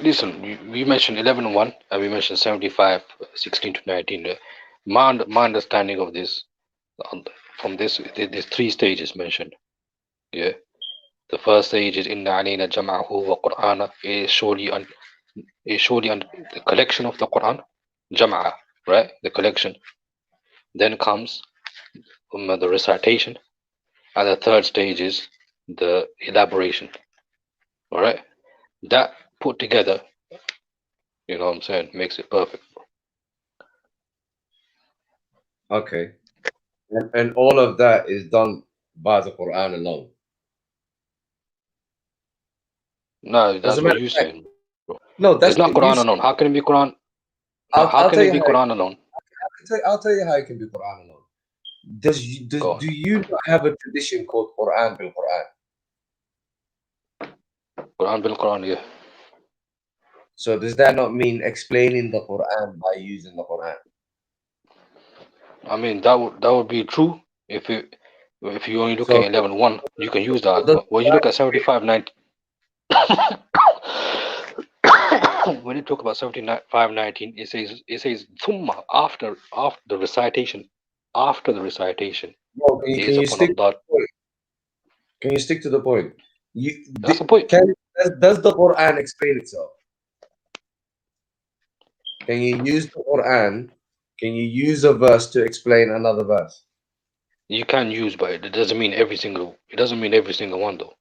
Listen, we mentioned 11:1 and we mentioned 75:16 to 19. My understanding of this, from this, there's 3 stages mentioned. Yeah, the first stage is inna alayna jam'ahu wa Qur'ana, is surely the collection of the Quran, jam'a, right? The collection. Then comes the recitation, and the third stage is the elaboration. All right, that put together, you know what I'm saying, makes it perfect. Okay, and all of that is done by the Quran alone. No, that's what you're saying, bro. No, that's it's not Quran alone. How can it be Quran? How can it be Quran alone? I'll tell you how it can be Quran alone. Do you not have a tradition called Quran bil Quran? Quran bil Quran, yeah. So does that not mean explaining the Quran by using the Quran? I mean, that would be true if you only look at 11:1, you can use that. But when you look at 75:19, when you talk about 75:19, it says thumma, after the recitation, after the recitation. No, can you stick to the point? Can you stick to the point? That's the point. Does the Quran explain itself? Can you use the Quran? Can you use a verse to explain another verse? You can use, but it doesn't mean every single. It doesn't mean every single one, though.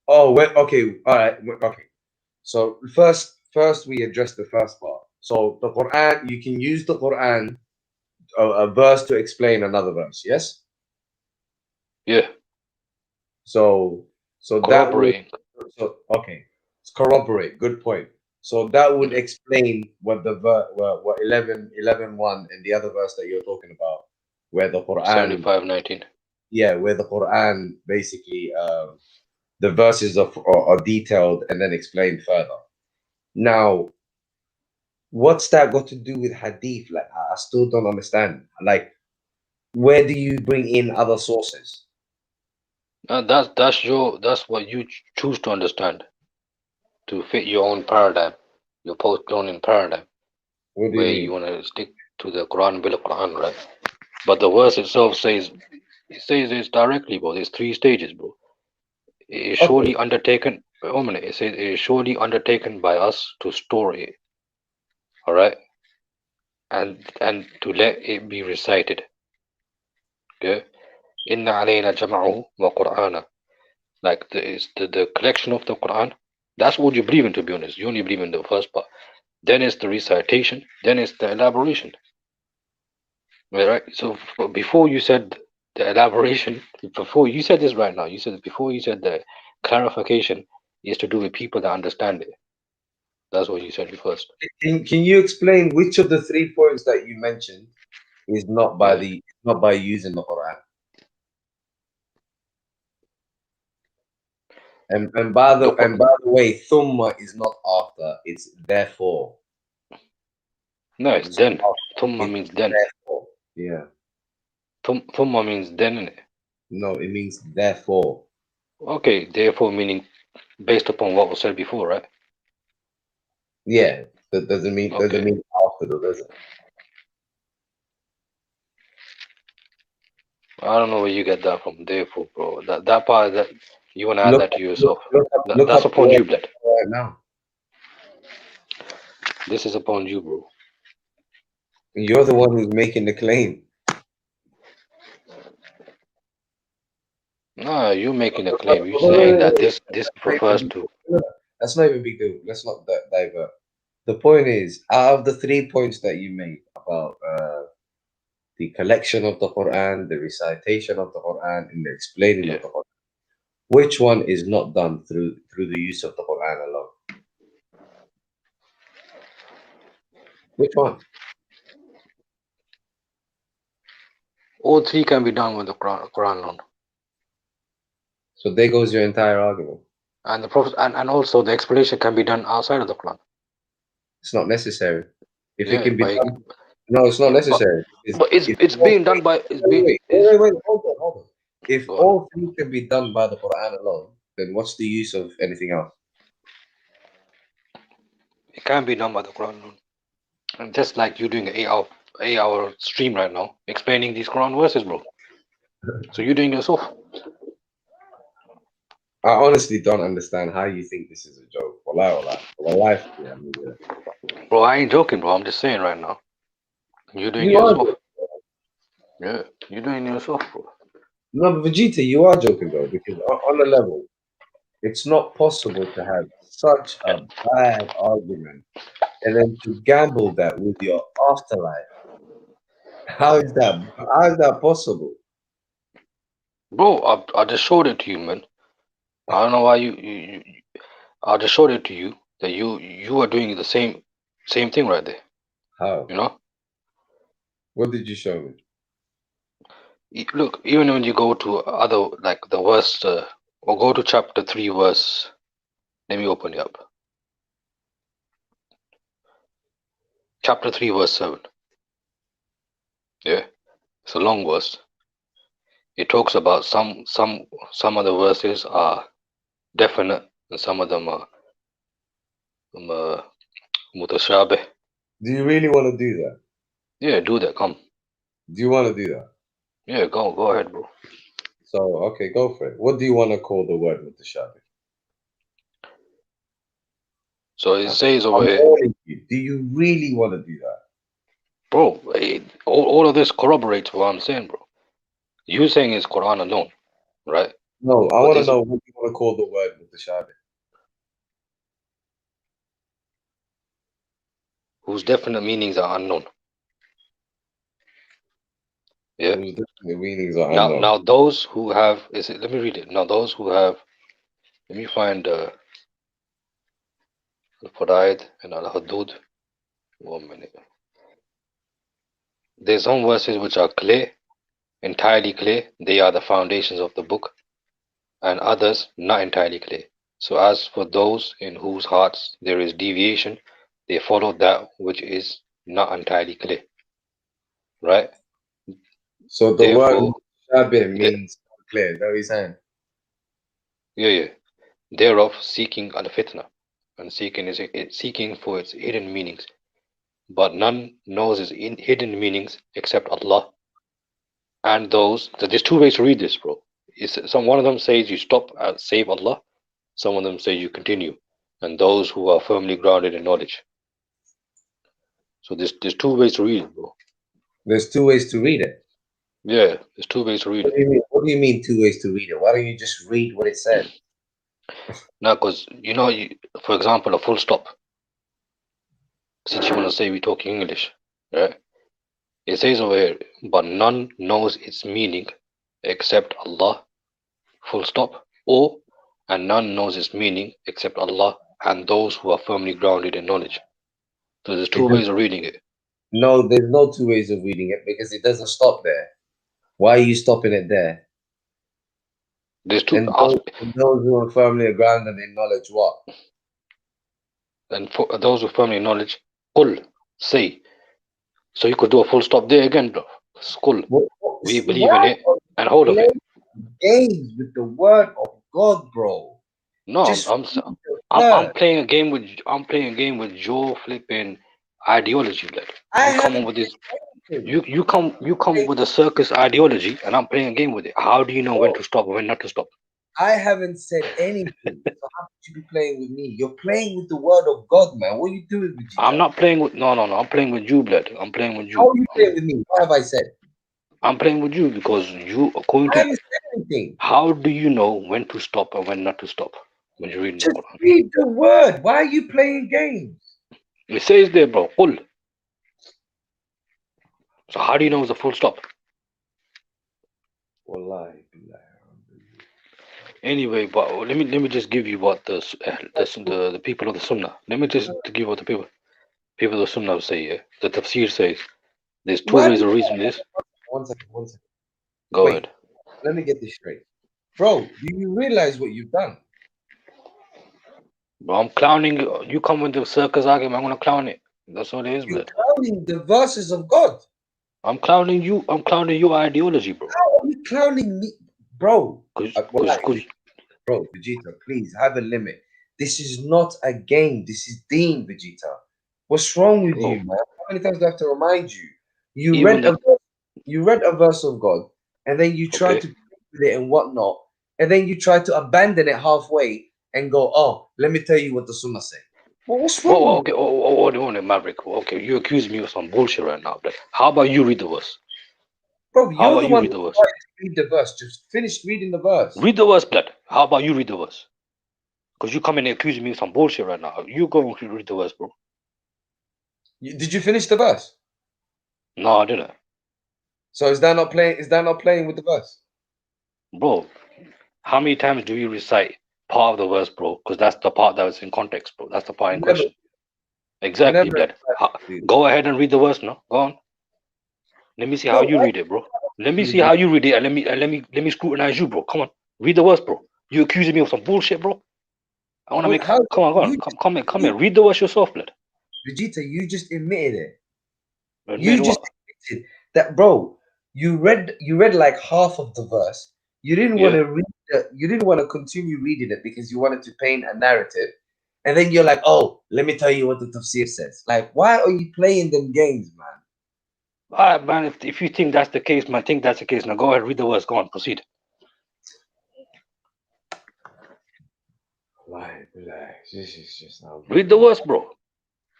Oh, wait, okay, all right, okay. So first we address the first part. So the Quran, you can use the Quran, a verse to explain another verse. Yes. Yeah. So that would. So okay, it's corroborate. Good point. So that would explain what the what 11:1 and the other verse that you're talking about, where the Quran 75:19. Yeah, where the Quran basically the verses are detailed and then explained further. Now, what's that got to do with hadith? Like, I still don't understand. Like, where do you bring in other sources? That's what you choose to understand, to fit your own paradigm, your post-colonial paradigm, where you want to stick to the Quran bil Quran, right? But the verse itself says it directly, bro. There's 3 stages, bro. It is surely undertaken. It says it is surely undertaken by us to store it. All right, and to let it be recited. Yeah. Inna alayna jama'ahu wa Qur'ana. Like the collection of the Quran. That's what you believe in, to be honest. You only believe in the first part. Then it's the recitation. Then it's the elaboration. Right? So before you said the elaboration, before you said this right now, you said before you said the clarification is to do with people that understand it. That's what you said first. Can you explain which of the 3 points that you mentioned is not by using the Quran? And by the way, thumma is not after, it's therefore. No, it's then. Thumma means then. Therefore. Yeah. Thumma means then, innit? No, it means therefore. Okay, therefore meaning based upon what was said before, right? Yeah, that doesn't mean after, though, does it? I don't know where you get that from. Therefore, bro, that part that you want to add that to yourself. That's upon you, blood. Right now. This is upon you, bro. You're the one who's making the claim. No, you're making a claim. You're saying that this refers to. That's not even a big deal. Let's not divert. The point is, out of the 3 points that you made about the collection of the Quran, the recitation of the Quran, and the explaining of the Quran, which one is not done through the use of the Quran alone? Which one? All 3 can be done with the Quran alone. So there goes your entire argument. And the Prophet, and also the explanation can be done outside of the Quran. It's not necessary. If it can be done, no, it's not necessary. But it's being done by. Wait, hold on. If all 3 can be done by the Quran alone, then what's the use of anything else? It can be done by the Quran alone. And just like you doing an 8-hour stream right now, explaining these Quran verses, bro. So you're doing yourself. I honestly don't understand how you think this is a joke. Wallahi. Bro, I ain't joking, bro. I'm just saying right now. You're doing yourself. Yeah, you're doing yourself, bro. No, but Vegeta, you are joking, though, because on a level, it's not possible to have such a bad argument and then to gamble that with your afterlife. How is that possible? Bro, I just showed it to you, man. I don't know why you I just showed it to you that you are doing the same thing right there. How? You know? What did you show me? Look, even when you go to other, like the verse, or go to chapter 3 verse, let me open it up. Chapter 3 verse 7. Yeah, it's a long verse. It talks about some of the verses are definite and some of them are mutashabih. Do you really want to do that? Yeah, do that. Come. Do you want to do that? Yeah, go ahead, bro. So, okay, go for it. What do you want to call the word mutashabih? So it says over here. Do you really want to do that? Bro, all of this corroborates what I'm saying, bro. You saying it's Quran alone, right? No, I want to know what you want to call the word mutashabih. Whose definite meanings are unknown. Yeah. Whose definite meanings are unknown. Now those who have, let me read it. Now those who have, let me find Al-Faraid and Al-Hudud. 1 minute. There's some verses which are clear, entirely clear. They are the foundations of the book. And others not entirely clear. So as for those in whose hearts there is deviation, they follow that which is not entirely clear. Right? So the word mutashabih means clear. Is that what he's saying? Yeah. Thereof seeking al-fitna. And seeking for its hidden meanings. But none knows its hidden meanings except Allah. And those, so there's 2 ways to read this, bro. One of them says you stop and save Allah. Some of them say you continue. And those who are firmly grounded in knowledge. So there's 2 ways to read it, bro. There's 2 ways to read it. Yeah, there's two ways to read it. What do you mean 2 ways to read it? Why don't you just read what it said? No, because for example, a full stop. Since you want to say we're talking English, right? It says over here, but none knows its meaning except Allah, full stop, and none knows its meaning except Allah and those who are firmly grounded in knowledge. So there's two ways of reading it. No, there's no 2 ways of reading it because it doesn't stop there. Why are you stopping it there? There's two. And those who are firmly grounded in knowledge, what? And for those who firmly in knowledge, qul, say. So you could do a full stop there again, bro. Qul. We believe in it and hold of it. Games with the word of God, bro. No, I'm playing a game with your flipping ideology, blood. You come up with this. You come with a circus ideology, and I'm playing a game with it. How do you know when to stop and when not to stop? I haven't said anything. So how could you be playing with me? You're playing with the word of God, man. What are you doing with you? I'm not playing with no. I'm playing with you, blood. I'm playing with you. How are you playing with me? What have I said? I'm playing with you because you, according to, I haven't said anything. How do you know when to stop and when not to stop when you're reading the Quran? Read the word. Why are you playing games? It says there, bro. Qul. So how do you know it's a full stop? Wallahi. Anyway, but let me just give you what the people of the Sunnah. Let me just give you what the people of the Sunnah say. Yeah, the tafsir says there's two ways of reasoning this. One second. Go ahead. Let me get this straight, bro. Do you realize what you've done? Bro, I'm clowning you. You come with the circus argument, I'm gonna clown it. That's all it is, blood. You're clowning the verses of God. I'm clowning you. I'm clowning your ideology, bro. How are you clowning me, bro? Because bro, Vegeta, please have a limit. This is not a game. This is Deen, Vegeta. What's wrong with you, man? How many times do I have to remind you? You read a verse of God, and then you try to play with it and whatnot, and then you try to abandon it halfway and go, "Oh, let me tell you what the Sunnah say." Well, what's wrong? Okay, Maverick. Okay, you accuse me of some bullshit right now. But how about you read the verse? Bro, you're the one who tried to read the verse. Just finish reading the verse. Read the verse, blood. How about you read the verse? Because you come in and accuse me of some bullshit right now. You go and read the verse, bro. Did you finish the verse? No, I didn't. So is that not playing with the verse? Bro, how many times do you recite part of the verse, bro? Because that's the part that is in context, bro. That's the part in question. Exactly, blood. Go ahead and read the verse now. Go on. Let me see how you read it, bro. Let me see how you read it, and let me scrutinize you, bro. Come on, read the verse, bro. You accusing me of some bullshit, bro. I want to make. Come on. Come here. Read the verse yourself, blood. Vegeta, you just admitted it. You just admitted that, bro. You read like half of the verse. You didn't want to read. You didn't want to continue reading it because you wanted to paint a narrative, and then you're like, "Oh, let me tell you what the tafsir says." Like, why are you playing them games, man? All right, man. If you think that's the case, man, think that's the case. Now go ahead, read the verse. Go on, proceed. This is just read the verse, bro.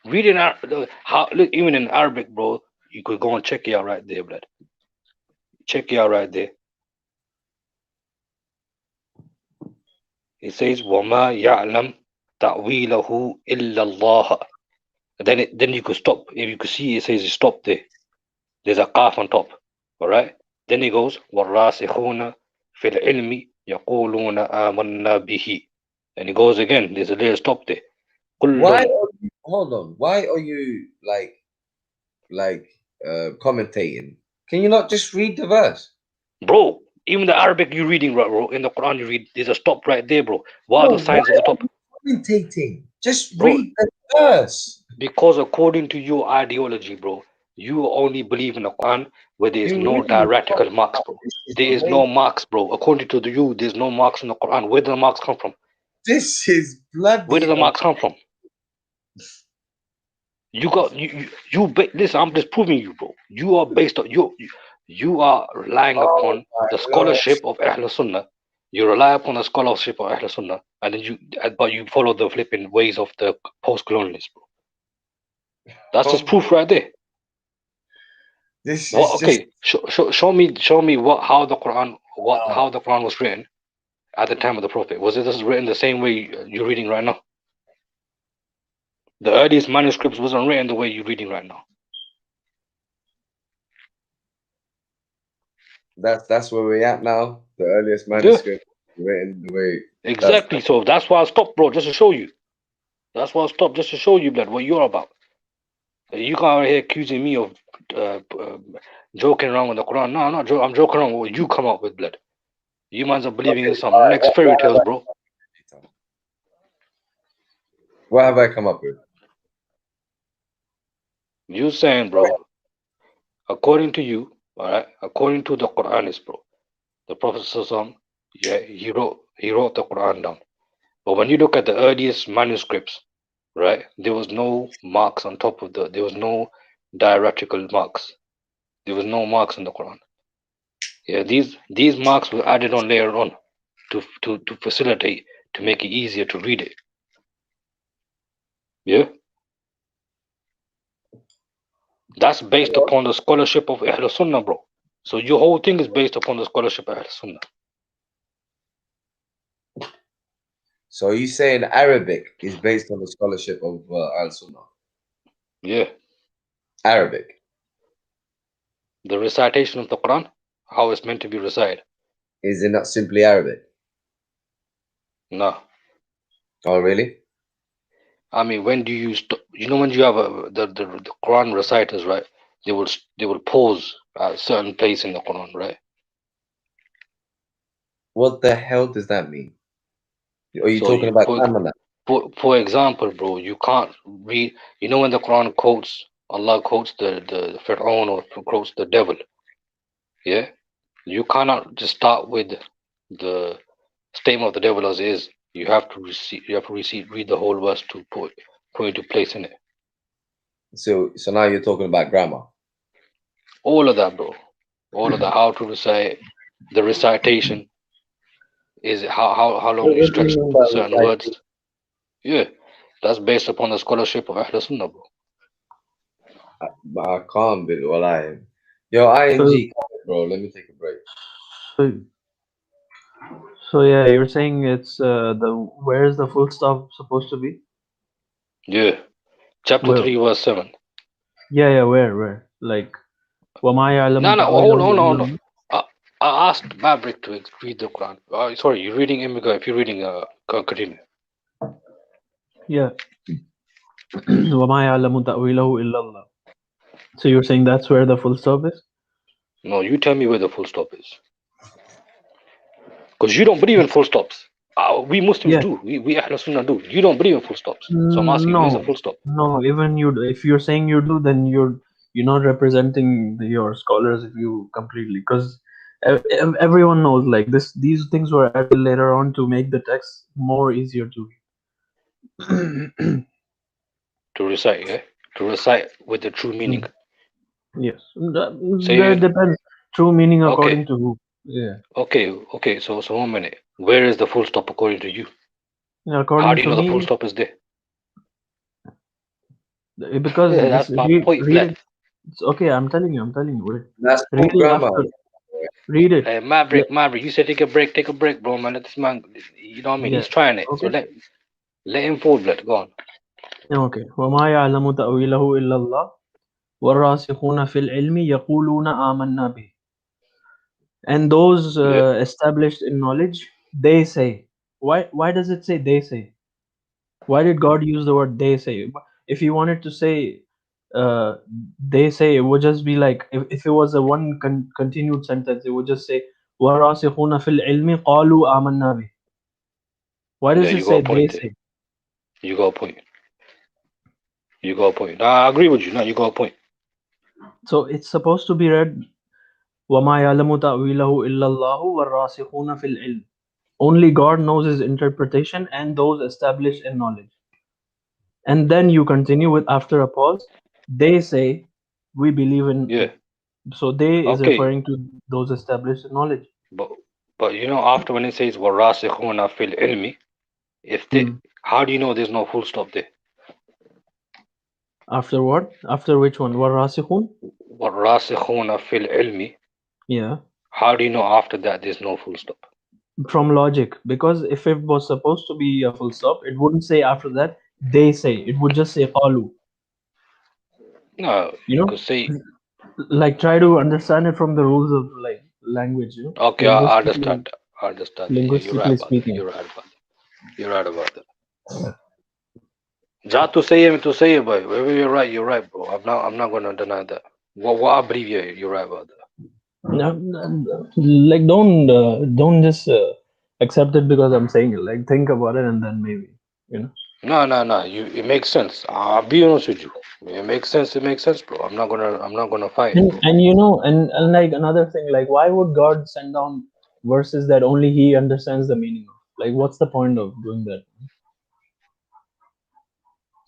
Read in look, even in Arabic, bro. You could go and check it out right there, blood. Check it out right there. It says, "Wama ya'lam ta'wilahu illa Allah." Then you could stop. If you could see, it says stop there. There's a qaf on top. All right. Then it goes, "Warasikhuna fil ilmi yaquluna amanna bihi." And it goes again. There's a little stop there. Hold on. Why are you like commentating? Can you not just read the verse? Bro, even the Arabic you're reading, bro, in the Quran you read, there's a stop right there, bro. What are the signs of the top? Commentating. Just read the verse. Because according to your ideology, bro, you only believe in the Quran where there is no dialectical marks, bro. There is no marks, bro. According to you, there's no marks in the Quran. Where do the marks come from? This is bloody. Where do the marks come from? Listen, I'm just proving you, bro. You are based on you are relying upon the scholarship of Ahl Sunnah. You rely upon the scholarship of Ahl Sunnah, and then but you follow the flipping ways of the post-colonialists, bro. That's just proof right there. This Well, is okay, show me how the Quran was written at the time of the Prophet. Was it just written the same way you're reading right now? The earliest manuscripts wasn't written the way you're reading right now. that's where we're at now. The earliest manuscript written the way. Exactly. So that's why I stopped, bro, just to show you. That's why I stopped, just to show you, blood, what you're about. You come out here accusing me of joking around with the Quran. No, I'm not joking. I'm joking around with what you come up with, blood. You minds are believing in some next fairy tales, bro. What have I come up with? You saying, bro, according to you, all right, according to the Quranist, bro, the Prophet Sallallahu, yeah, he wrote the Quran down. But when you look at the earliest manuscripts, right, there was no marks on top of there was no diacritical marks. There was no marks in the Quran. Yeah, these marks were added on later on to facilitate, to make it easier to read it. Yeah. That's based upon the scholarship of Ahl Sunnah, bro. So your whole thing is based upon the scholarship of Ahl Sunnah. So you saying Arabic is based on the scholarship of Al Sunnah? Yeah. Arabic. The recitation of the Quran, how it's meant to be recited. Is it not simply Arabic? No. Oh, really? I mean, when do you when you have the Quran reciters, right? They will pause at a certain place in the Quran, right? What the hell does that mean? Are you talking about grammar? For example, bro, you can't read. You know when the Quran quotes, Allah quotes the Fir'aun or quotes the devil. Yeah, you cannot just start with the statement of the devil as is. You have to read the whole verse to put into place in it. So now you're talking about grammar. All of that, bro. All of that. How to recite, the recitation. Is it how long you stretch certain words? Yeah, that's based upon the scholarship of Ahl Sunnah, bro. But I can't be what I am. Yo, ING, bro. Let me take a break. So yeah, you're saying it's where is the full stop supposed to be? Yeah, chapter 3, verse 7. Yeah, where? Like, وَمَا يَعْلَمُ No, تَأْوِيلَهُ hold إِلَّا on. I asked Maverick to read the Quran. Sorry, you're reading Immigrant. If you're reading, continue. Yeah. وَمَا يَعْلَمُ تَأْوِيلَهُ إِلَّا اللَّهُ. So you're saying that's where the full stop is? No, you tell me where the full stop is. Because you don't believe in full stops. We Muslims do. We Ahl Sunnah do. You don't believe in full stops. So I'm asking, where's the full stop? No, even if you're saying you do, then you're not representing your scholars if you completely, because everyone knows like these things were added later on to make the text more easier to read. To recite, yeah? To recite with the true meaning. Yes. That depends. True meaning according to who. Yeah. Okay, so 1 minute. Where is the full stop according to you? According How do you to know me, the full stop is there? Because that's my point, read it. It's okay, I'm telling you. That's full grammar. Read it. Hey, Maverick, you said take a break, bro, man. Let this man, you know what I mean? Yeah. He's trying it. Okay. So let him fall, blood. Go on. Okay. وَمَا يَعْلَمُ تَأْوِيلَهُ إِلَّا اللَّهُ وَالرَّاسِخُونَ فِي الْعِلْمِ يَقُولُونَ آمَنَّا بِهِ. And those established in knowledge, they say. Why does it say they say? Why did God use the word they say? If he wanted to say they say, it would just be like, if it was a one continued sentence, it would just say وَالرَّاسِخُونَ فِي الْعِلْمِ قَالُوا آمَنَّا بِهِ. Why does it say they say? You got a point. I agree with you. No, you got a point. So it's supposed to be read وَمَا يَعْلَمُ تَأْوِيلَهُ إِلَّا اللَّهُ وَالرَّاسِخُونَ فِي الْعِلْمِ. Only God knows his interpretation and those established in knowledge. And then you continue with, after a pause, they say we believe in it. So they is referring to those established in knowledge. But you know, after when it says وَالرَّاسِخُونَ فِي الْعِلْمِ, how do you know there's no full stop there? After what? After which one? وَالرَّاسِخُونَ? Rasikhuna fil ilmi. Yeah. How do you know after that there's no full stop? From logic, because if it was supposed to be a full stop, it wouldn't say after that they say, it would just say qalu. No, You could say. like try to understand it from the rules of like language, Okay, I understand. I understand. Yeah, you're linguistically right about speaking. that. You're right about that. You're right about that. Ja to say it, boy. Wherever you're right, bro. I'm not gonna deny that. What I believe you're right about that. Like don't just accept it because I'm saying it. Like think about it and then maybe, No. It makes sense. I'll be honest with you. It makes sense. It makes sense, bro. I'm not gonna fight. And and like another thing, like why would God send down verses that only He understands the meaning of? Like what's the point of doing that?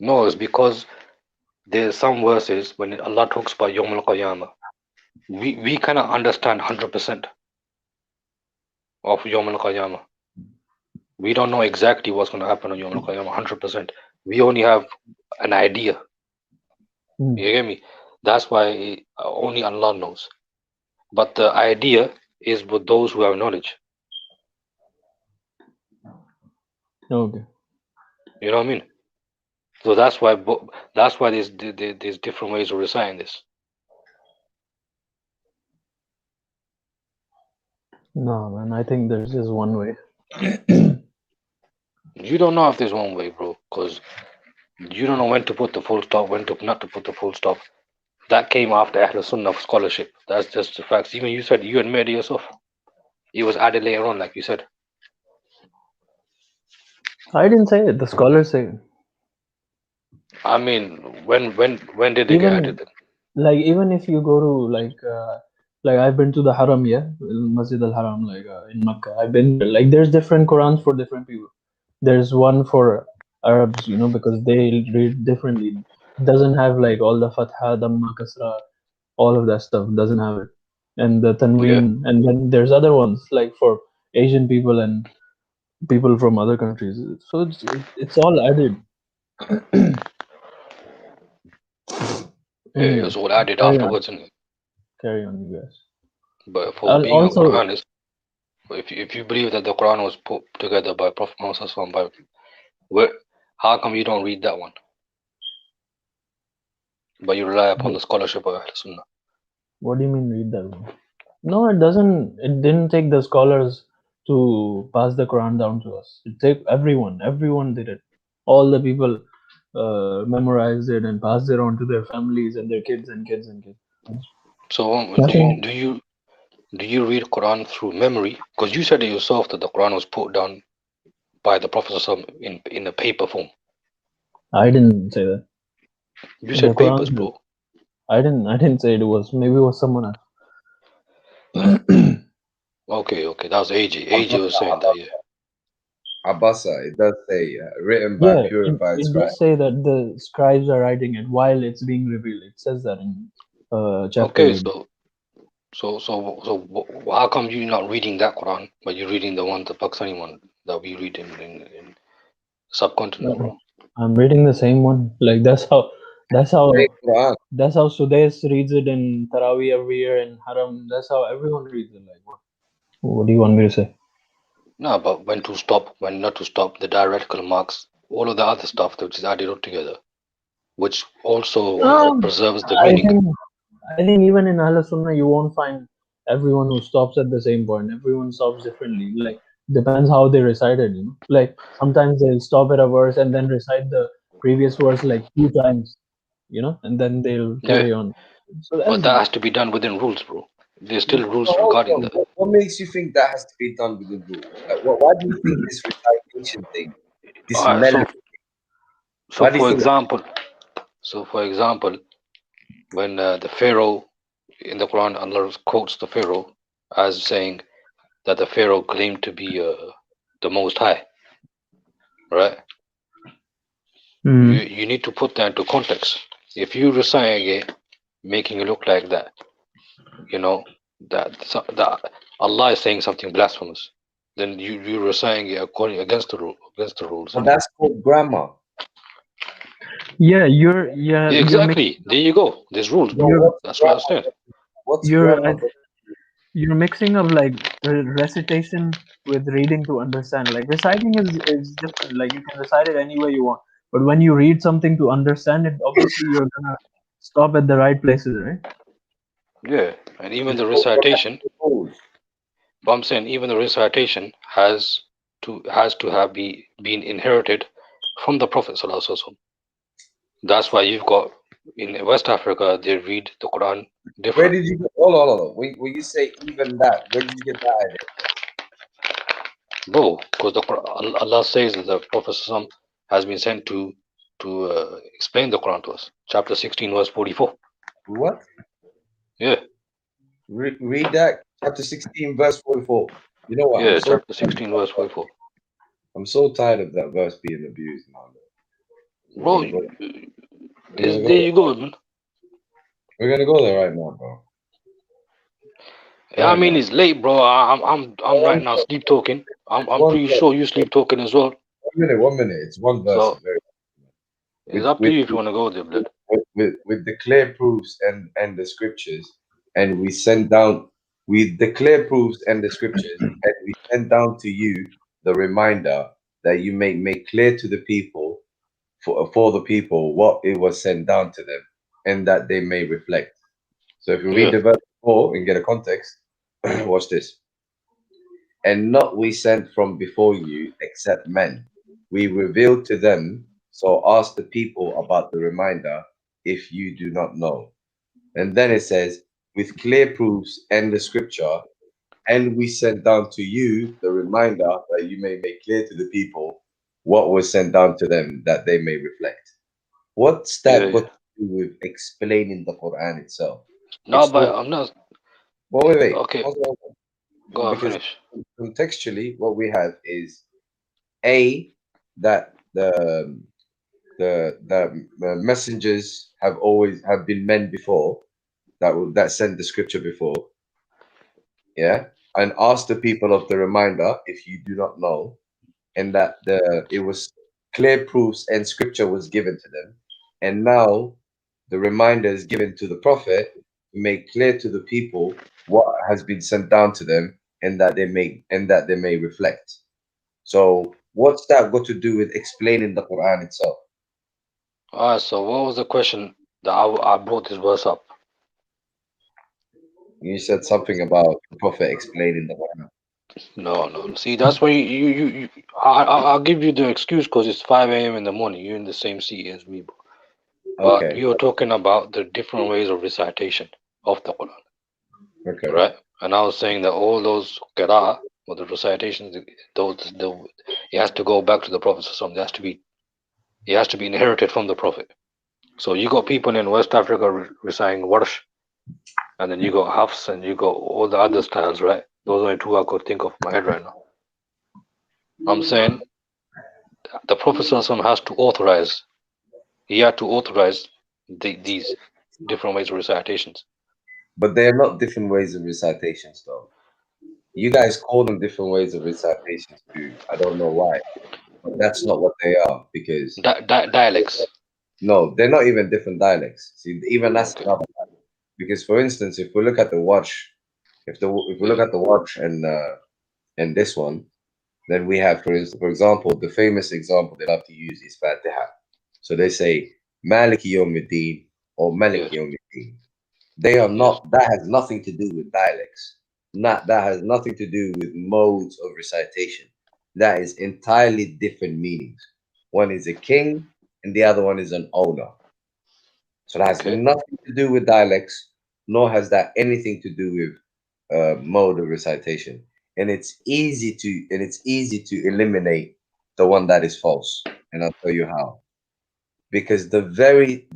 No, it's because there's some verses when Allah talks about Yawm al-Qiyamah, we cannot understand 100% of Yawm al-Qiyamah. We don't know exactly what's going to happen on Yawm al-Qiyamah 100%. We only have an idea. You get me? That's why only Allah knows. But the idea is with those who have knowledge. Okay. You know what I mean? So that's why there's different ways of reciting this. No, man, I think there's just one way. You don't know if there's one way, bro, because you don't know when to put the full stop, when to not to put the full stop. That came after Ahl Sunnah scholarship. That's just the facts. Even you said, you admitted it yourself. It was added later on, like you said. I didn't say it. The scholars say it. I mean, when did they get added then? Like even if you go to like I've been to the Haram, Masjid al Haram, like in Makkah. I've been there. Like there's different Qurans for different people. There's one for Arabs, because they read differently. It doesn't have like all the Fatha, Dhamma, Kasra, all of that stuff. Doesn't have it, and the Tanween, and then there's other ones like for Asian people and people from other countries. So it's all added. Yeah, it was all added afterwards, isn't it? Carry on, you guys. But for being a Quranist, if you believe that the Quran was put together by Prophet Muhammad, how come you don't read that one? But you rely upon the scholarship of Ahl Sunnah. What do you mean read that one? No, it doesn't. It didn't take the scholars to pass the Quran down to us. It took everyone. Everyone did it. All the people memorized it and passed it on to their families and their kids and kids and kids. So do you read Quran through memory? Because you said it yourself that the Quran was put down by the Prophet in a paper form. I didn't say that. You said papers, bro. I didn't say it was. Maybe it was someone else. Okay, that was AJ. AJ was saying that, yeah. Abasa, it does say written by purified it scribes. does say that the scribes are writing it while it's being revealed. It says that in chapter. Okay, so how come you're not reading that Quran, but you're reading the one, the Pakistani one that we read in subcontinent, bro? I'm reading the same one. Like that's how Sudais reads it in Taraweeh every year in Haram. That's how everyone reads it. Like what do you want me to say? No, but when to stop, when not to stop, the dialectical marks, all of the other stuff which is added up together, which also preserves the meaning. I think even in Ahl Sunnah you won't find everyone who stops at the same point. Everyone stops differently. Like depends how they recite it. Like sometimes they'll stop at a verse and then recite the previous verse like 2 times. And then they'll carry on. So but that has to be done within rules, bro. There's still rules regarding that. What makes you think that has to be done within rules? Like, why do you think this recitation thing, this melody? So for example, when the Pharaoh in the Quran, Allah quotes the Pharaoh as saying that the Pharaoh claimed to be the Most High, right? You need to put that into context. If you recite it, making it look like that, that Allah is saying something blasphemous, then you're reciting it according against the rules. But that's called grammar. Yeah, exactly. There you go. There's rules, bro. That's what I'm saying. What's You're grammar? you're mixing up like recitation with reading to understand. Like reciting is different. Like you can recite it any way you want. But when you read something to understand it, obviously you're gonna stop at the right places, right? Yeah, and even It's the called recitation. rules. But I'm saying even the recitation has to have been inherited from the Prophet Sallallahu Alaihi Wasallam. That's why you've got in West Africa they read the Quran Where different. did you get? Hold on. When you say even that, where did you get that idea? No, because Allah says that the Prophet Sallallahu Alaihi Wasallam has been sent to explain the Quran to us. Chapter 16, verse 44. What? Yeah. Read that, chapter 16, verse 44. You know what? Yeah, chapter 16, verse 44. I'm so tired of that verse being abused, man. Bro, there you go, man. We're gonna go there right now, bro. I mean, it's late, bro. I'm right now sleep talking. I'm pretty sure you sleep talking as well. 1 minute. It's one verse. So it's up to you if you want to go there, blood. With the clear proofs and the scriptures, and we send down with the clear proofs and the scriptures, and we send down to you the reminder that you may make clear to the people for the people what it was sent down to them, and that they may reflect. So if you read the verse before and get a context, watch this. And not we sent from before you except men. We revealed to them, so ask the people about the reminder if you do not know. And then it says, with clear proofs and the scripture, and we sent down to you the reminder that you may make clear to the people what was sent down to them that they may reflect. What's that got to do with explaining the Quran itself? No, but I'm not. Well, wait. Okay. Hold on. Go on, Because finish. contextually, what we have is that the messengers have been men before that sent the scripture before, yeah, and ask the people of the reminder if you do not know, and that it was clear proofs and scripture was given to them, and now the reminder is given to the prophet to make clear to the people what has been sent down to them, and that they may reflect. So what's that got to do with explaining the Quran itself? Alright, so what was the question that I brought this verse up? You said something about the prophet explaining the Quran. No. See, that's why I'll give you the excuse because it's 5 a.m. in the morning. You're in the same seat as me, bro. But Okay. you're talking about the different ways of recitation of the Quran. Okay. Right? And I was saying that all those qira'ah, or the recitations, it has to go back to the Prophet. It has to be inherited from the Prophet. So you got people in West Africa reciting Warsh, and then you got Hafs, and you got all the other styles, right? Those are only two I could think of in my head right now. I'm saying the Prophet has to authorize. He had to authorize these different ways of recitations. But they are not different ways of recitations, though. You guys call them different ways of recitations too. I don't know why, but that's not what they are, because dialects. No, they're not even different dialects. See, even that's another. Because, for instance, if we look at the watch, if we look at the watch and this one, then we have, for example, the famous example they love to use is Fatiha. So they say Maliki Yawmiddin or Maliki Yawmiddin. They are not. That has nothing to do with dialects. That has nothing to do with modes of recitation. That is entirely different meanings. One is a king, and the other one is an owner. So that has nothing to do with dialects, nor has that anything to do with mode of recitation. And it's easy to eliminate the one that is false, and I'll tell you how. Because the very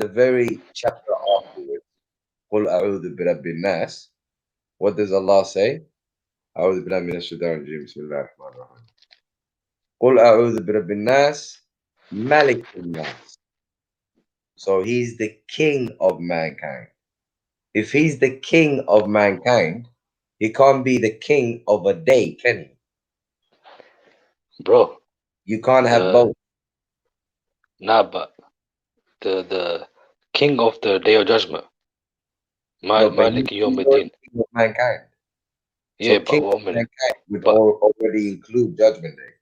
chapter afterwards, قُلْ أَعُوذُ بِرَبِّ النَّاسِ, what does Allah say? أعوذ بالله من الشيطان الرجيم بسم الله الرحمن الرحيم. قُلْ أَعُوذُ بِرَبِّ النَّاسِ مَلِكِ النَّاسِ. So he's the king of mankind. If he's the king of mankind, he can't be the king of a day, can he? Bro, you can't have both. Nah, but the king of the day of judgment. No, but Malik he's Yawmiddin. king of mankind. Yeah, So but king of 1 minute. mankind would But already include Judgment Day.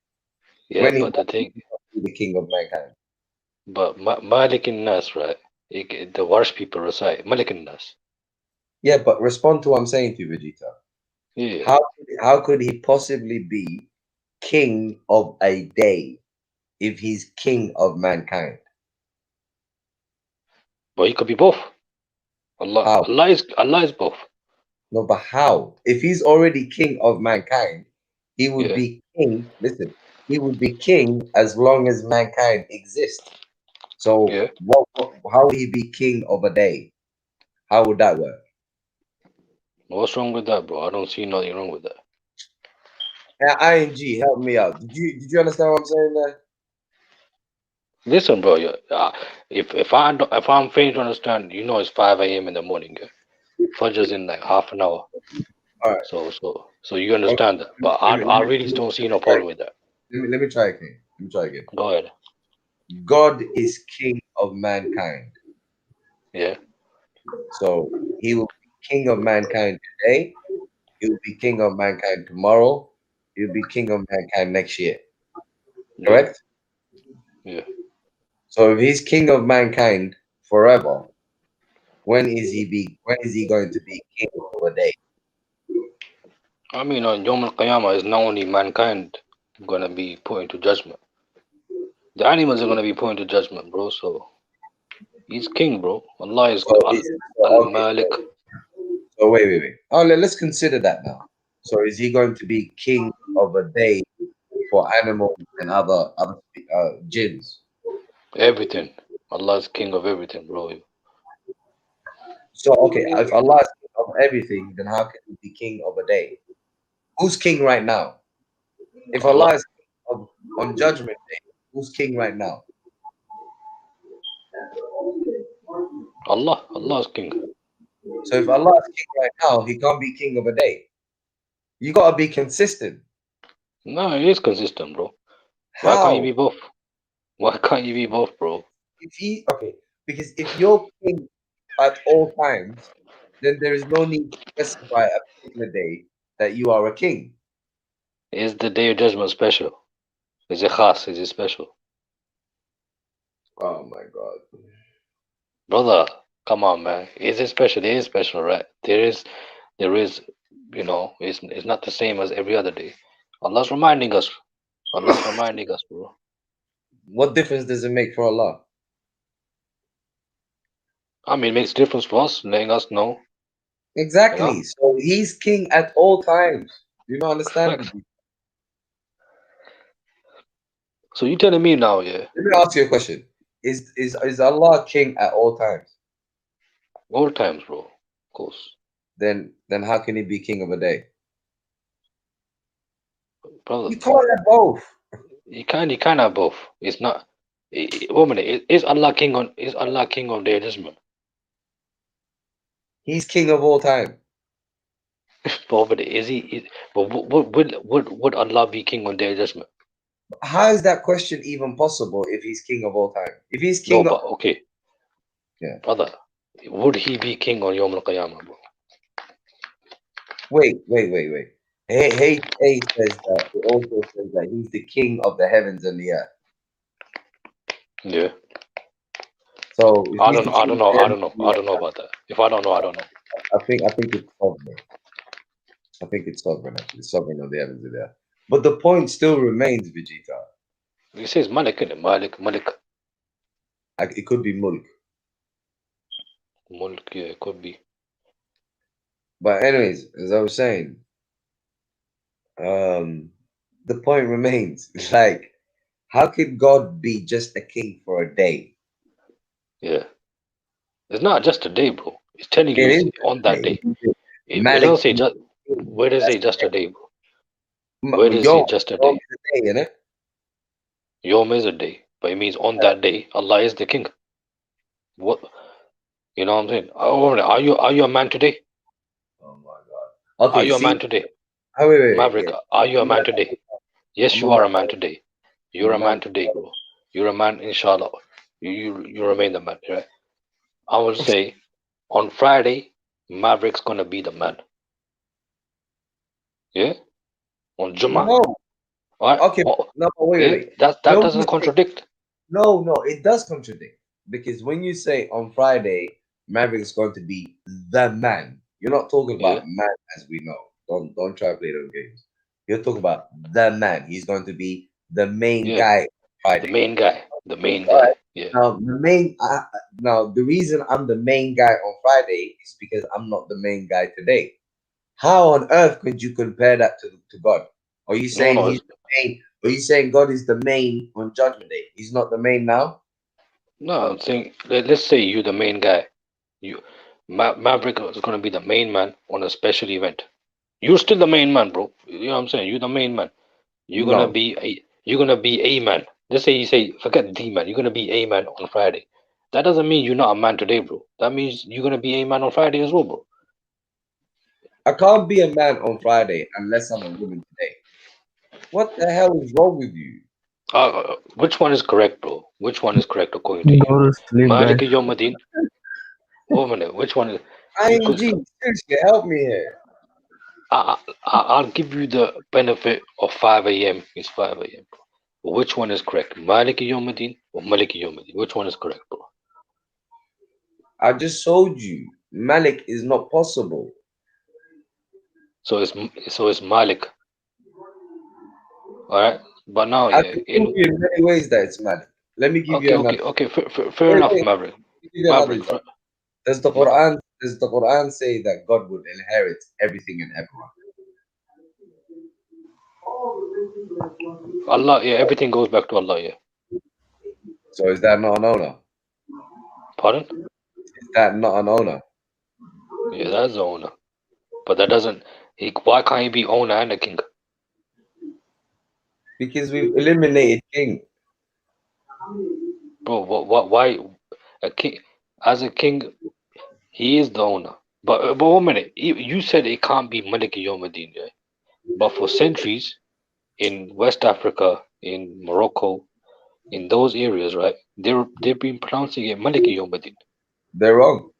yeah, When he but the thing, be the king of mankind. but Malik Nas, right? The worst people recite Malik Nas. Yeah, but respond to what I'm saying to you, Vegeta. Yeah. How could he possibly be king of a day if he's king of mankind? But he could be both. How? Allah is both. No, but how? If he's already king of mankind, he would Yeah. be king. Listen, he would be king as long as mankind exists. So, Yeah. how would he be king of a day? How would that work? What's wrong with that, bro? I don't see nothing wrong with that. ING, help me out. Did you understand what I'm saying there? Listen, bro. If I'm failing to understand, it's 5 a.m. in the morning. Yeah? Fajr's in like half an hour. All right. So you understand that, but I really don't see no problem with that. Let me try again. Go ahead. God is king of mankind. Yeah. So he will be king of mankind today. He will be king of mankind tomorrow. He'll be king of mankind next year. Correct? Yeah. So if he's king of mankind forever, when is he going to be king of a day? I mean, on Yom Al-Qiyamah is not only mankind gonna be put into judgment. The animals are gonna be put into judgment, bro. So he's king, bro. Allah is Al-Malik. So wait. Oh, let's consider that now. So is he going to be king of a day for animals and other jinns? Everything. Allah is king of everything, bro. So okay, if Allah is king of everything, then how can he be king of a day? Who's king right now? If Allah is king on Judgment Day, who's king right now? Allah is king. So if Allah is king right now, he can't be king of a day. You gotta be consistent. No, he is consistent, bro. How? Why can't you be both? Why can't you be both, bro? Because if you're king at all times, then there is no need to specify a particular day that you are a king. Is the day of judgment special? Is it khas? Is it special? Oh my God. Brother, come on, man. Is it special? It is special, right? There is, it's not the same as every other day. Allah's reminding us. Bro. What difference does it make for Allah? I mean, it makes difference for us, letting us know. Exactly. So he's king at all times. You don't understand? So you telling me now, yeah? Let me ask you a question. Is Allah king at all times? All times, bro. Of course. Then how can he be king of a day? Brother, you can't have both. You can't have both. It's not. 1 minute. Is Allah king on Day of Judgment? He's king of all time. But is he? But would Allah be king on Day of Judgment? How is that question even possible if he's king of all time? If he's king okay. Yeah. Brother, would he be king on Yom Al-Qiyamah, bro? Wait. Hey says that. It also says that he's the king of the heavens and the earth. Yeah. So I don't know about that. If I don't know, I don't know. I think it's sovereign. I think it's sovereign actually. Sovereign of the heavens and the earth. But the point still remains, Vegeta. He says Malik, isn't it? Malik. It could be Mulk. Mulk, yeah, it could be. But anyways, as I was saying, the point remains. Like, how could God be just a king for a day? Yeah. It's not just a day, bro. It's telling you it's on that day. It doesn't say just. Where does it say just a day, bro? Where does it say just a day? Yom is a day, but it means on that day, Allah is the king. What? You know what I'm saying? Are you a man today? Oh my God. Okay, are you a man today? Wait, Maverick, are you a man today? Yes, you are a man today. You're a man today, bro. You're a man, inshallah. You remain the man, right? I would say on Friday, Maverick's gonna be the man. Yeah? On Jummah. No. Alright? Okay. Oh, No, wait, yeah? wait. That When doesn't we say, contradict. no, it does contradict. Because when you say on Friday, Maverick is going to be the man, you're not talking Yeah. about man as we know. Don't try to play those games. You're talking about the man. He's going to be the main Yeah. guy Friday. The main guy. The main All guy. right. Yeah. Now the reason I'm the main guy on Friday is because I'm not the main guy today. How on earth could you compare that to God? Are you saying No, he's the main? Are you saying God is the main on Judgment Day? He's not the main now. no, I'm saying let's say you're the main guy. Maverick is gonna be the main man on a special event. You're still the main man, bro. You know what I'm saying? You're the main man. You're gonna No. be a man. Let's say you say forget the man. You're gonna be a man on Friday. That doesn't mean you're not a man today, bro. That means you're gonna be a man on Friday as well, bro. I can't be a man on Friday unless I'm a woman today. What the hell is wrong with you? Which one is correct, bro? Which one is correct according to Go you? to sleep, Malik guys. Yawmuddin. One minute. Which one is? ING, seriously, help me here. I'll give you the benefit of 5 a.m. It's 5 a.m. bro. Which one is correct? Malik Yawmuddin or Malik Yawmuddin? Which one is correct, bro? I just told you, Malik is not possible. So it's Malik. All right, but now I can prove you in many ways that it's Malik. Let me give you another. Okay. Fair enough, Maverick. Maverick. Does the Quran say that God would inherit everything and everyone? Allah, yeah, everything goes back to Allah, yeah. So is that not an owner? Pardon? Is that not an owner? Yeah, that's the owner. But that doesn't. Why can't he be owner and a king? Because we've eliminated king. Bro, why a king? As a king, he is the owner. But 1 minute, you said it can't be Malik Yawmuddin, yeah? But for centuries, in West Africa, in Morocco, in those areas, right? They've been pronouncing it Malik Yawmuddin. They're wrong.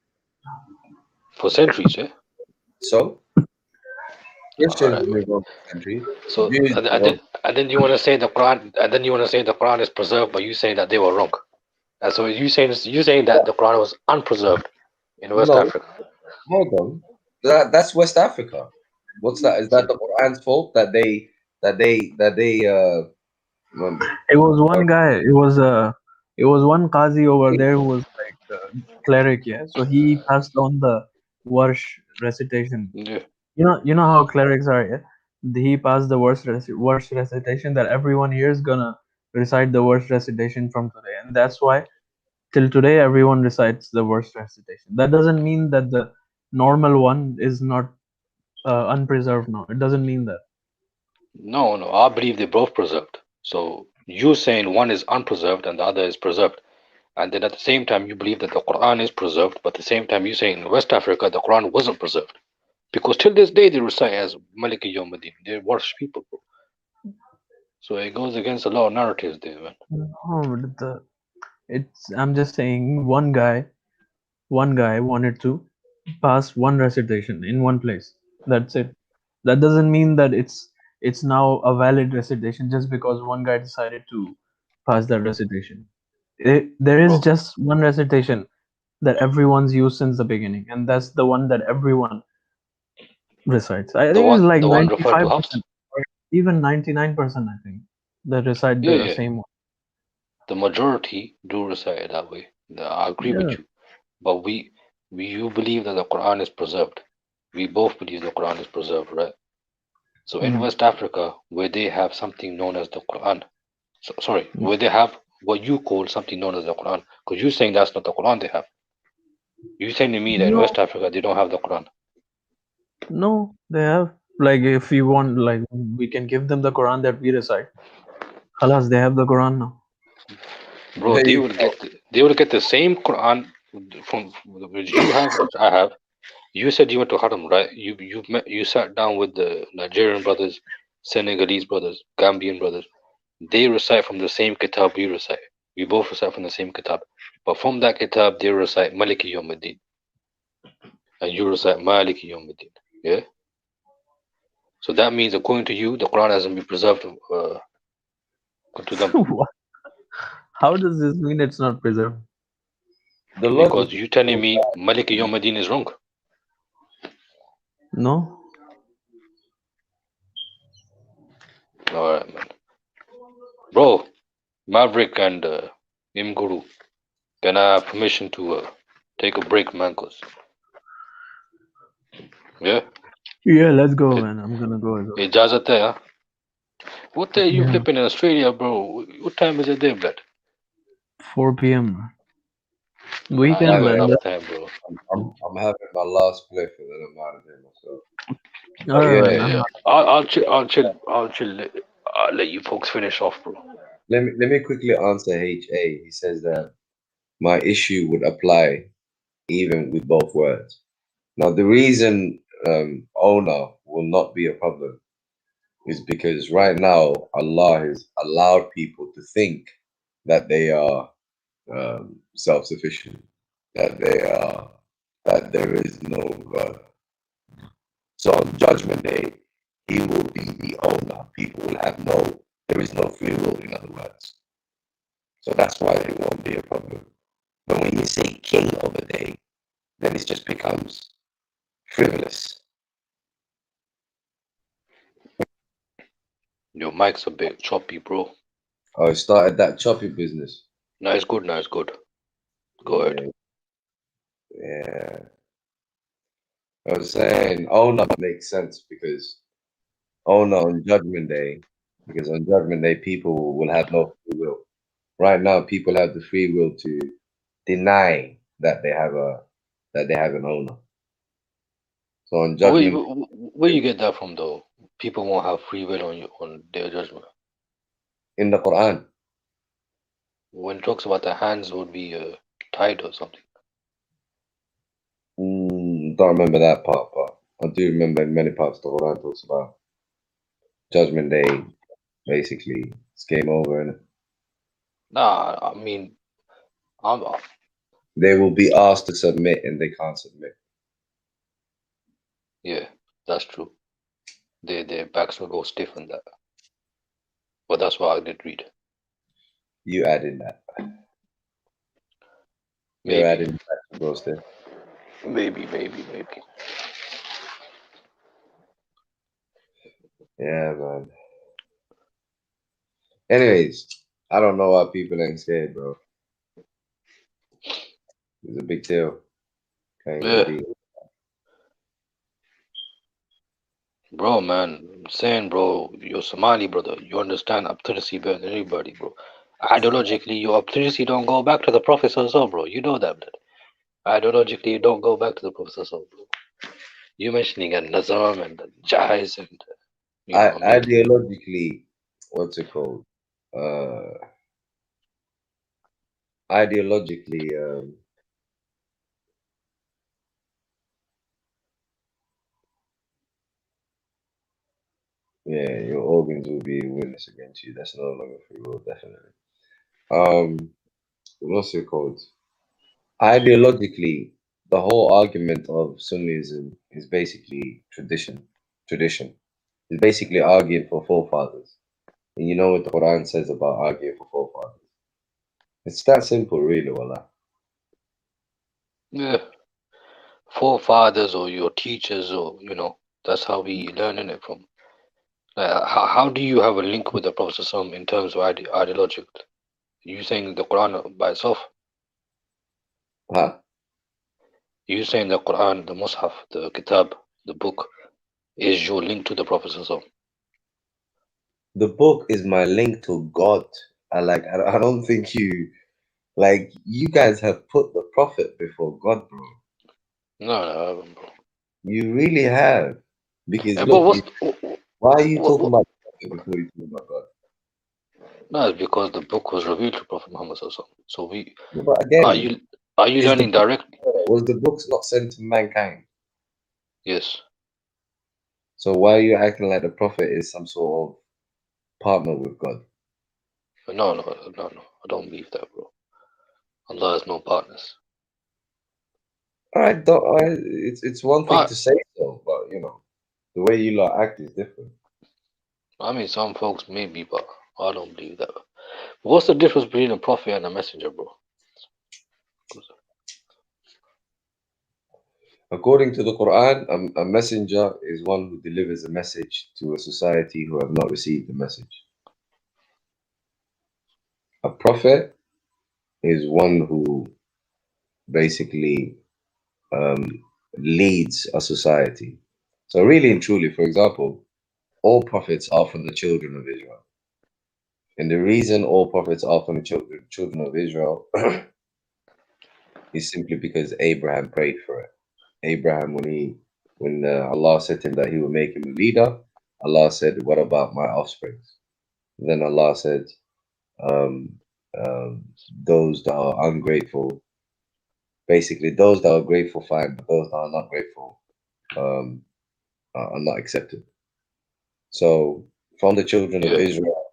For centuries, yeah. So Christians Alright. move on to country. So and then you want to say the Quran, and then you want to say the Quran is preserved, but you saying that they were wrong. And so you saying that the Quran was unpreserved in West Africa. Hold on. That's West Africa. What's that? Is that the Quran's fault that they It was one guy. It was one qazi over there who was like cleric. Yeah, so he passed on the Warsh recitation. Yeah. You know how clerics are. Yeah, he passed the Warsh recitation that everyone here is gonna recite the Warsh recitation from today, and that's why till today everyone recites the Warsh recitation. That doesn't mean that the normal one is not unpreserved. No, it doesn't mean that. No, I believe they're both preserved. So you saying one is unpreserved and the other is preserved, and then at the same time you believe that the Quran is preserved, but at the same time you saying in West Africa the Quran wasn't preserved, because till this day they recite as Malik Yawmuddin. They're worse people, bro. So it goes against a lot of narratives there, man. No, but I'm just saying one guy wanted to pass one recitation in one place. That's it. That doesn't mean that it's now a valid recitation just because one guy decided to pass that recitation. There is just one recitation that everyone's used since the beginning, and that's the one that everyone recites. I think it's like the one referred to 95%, Hafs? or even 99%. I think that recite the same one. The majority do recite it that way. I agree with you. But you believe that the Quran is preserved. We both believe the Quran is preserved, right? So in West Africa, where they have something known as the Quran, where they have what you call something known as the Quran, because you're saying that's not the Quran they have. You're saying to me that in West Africa they don't have the Quran. No, they have. Like, if you want, like, we can give them the Quran that we recite. Khalas, they have the Quran now. Bro, they will get the same Quran from which you have, which I have. You said you went to Haram, right? You sat down with the Nigerian brothers, Senegalese brothers, Gambian brothers. They recite from the same kitab we recite. We both recite from the same kitab. But from that kitab, they recite Maliki Yawmuddin. and you recite Maliki Yawmiddin. Yeah. So that means, according to you, the Quran hasn't been preserved to them. What? How does this mean it's not preserved? Because you telling me Maliki Yawmiddin is wrong. No. All right, man. Bro, Maverick and Imguru, can I have permission to take a break, man? Cause yeah. Yeah, let's go, man. I'm gonna go as well. Ijazat hai, huh? What the you Yeah. flipping in Australia, bro? What time is it there, blood? 4 p.m. I Weekend, ain't got man. enough time, bro. I'm having my last spliff and then I'm out of here myself. All right, Yeah, man. yeah. I'll chill. I'll let you folks finish off, bro. Let me quickly answer HA. He says that my issue would apply even with both words. Now, the reason owner will not be a problem is because right now Allah has allowed people to think that they are self-sufficient, that there is no God. So on Judgment Day, He will be the owner. People will have there is no free will, in other words. So that's why it won't be a problem. But when you say king of a day, then it just becomes frivolous. Your mic's a bit choppy, bro. Oh, it started that choppy business. No, it's good. No, it's good. Go ahead. Yeah. I was saying owner makes sense because owner on Judgment Day, because on Judgment Day people will have no free will. Right now, people have the free will to deny that they have an owner. So on Judgment, Where you get that from, though? People won't have free will on their judgment. In the Quran, when it talks about the hands would be tied or something. Don't remember that part, but I do remember in many parts the Quran talks about Judgment Day. Basically, it's game over, and Nah, I mean, they will be asked to submit, and they can't submit. Yeah, that's true. Their backs will go stiff on that. But that's what I did read. You added that. Maybe. You're adding that to go stiff. Maybe. Yeah, man. Anyways, I don't know why people ain't scared, bro. It's a big deal. Yeah. Bro, man, I'm saying, bro, you're Somali, brother. You understand obturacy better than anybody, bro. Ideologically, your obturacy don't go back to the Prophet so, bro. You know that, blood. Ideologically, you don't go back to the Prophet so, bro. You mentioning a Nazam and Jais and Ideologically, what's it called? Ideologically, yeah, your organs will be a witness against you. That's no longer free will, definitely. What's it called? Ideologically, the whole argument of Sunnism is basically tradition. It's basically arguing for forefathers. And you know what the Quran says about arguing for forefathers? It's that simple, really, wallah. Yeah. Forefathers or your teachers, or that's how we learning it from. How do you have a link with the Prophet in terms of ideological? You saying the Quran by itself? Huh? You saying the Quran, the Mus'haf, the Kitab, the book, is your link to the Prophet? The book is my link to God. I don't think you guys have put the Prophet before God, bro. No, I haven't, bro. You really have. Because Yeah, look, why are you talking about the Prophet before you talk about God? No, it's because the book was revealed to Prophet Muhammad. So we But again, are you learning directly? Was the books not sent to mankind? Yes. So why are you acting like the Prophet is some sort of partner with God? No. I don't believe that, bro. Allah has no partners. All right, it's one thing to say so, but you know, the way you lot act is different. I mean, some folks maybe, but I don't believe that. What's the difference between a prophet and a messenger, bro? According to the Quran, a messenger is one who delivers a message to a society who have not received the message. A prophet is one who basically leads a society. So really and truly, for example, all prophets are from the children of Israel. And the reason all prophets are from the children of Israel is simply because Abraham prayed for it. Abraham, when Allah said to him that he would make him a leader, Allah said, "What about my offspring?" Then Allah said, "Those that are ungrateful, basically those that are grateful, fine, but those that are not grateful are not accepted." So from the children of Israel,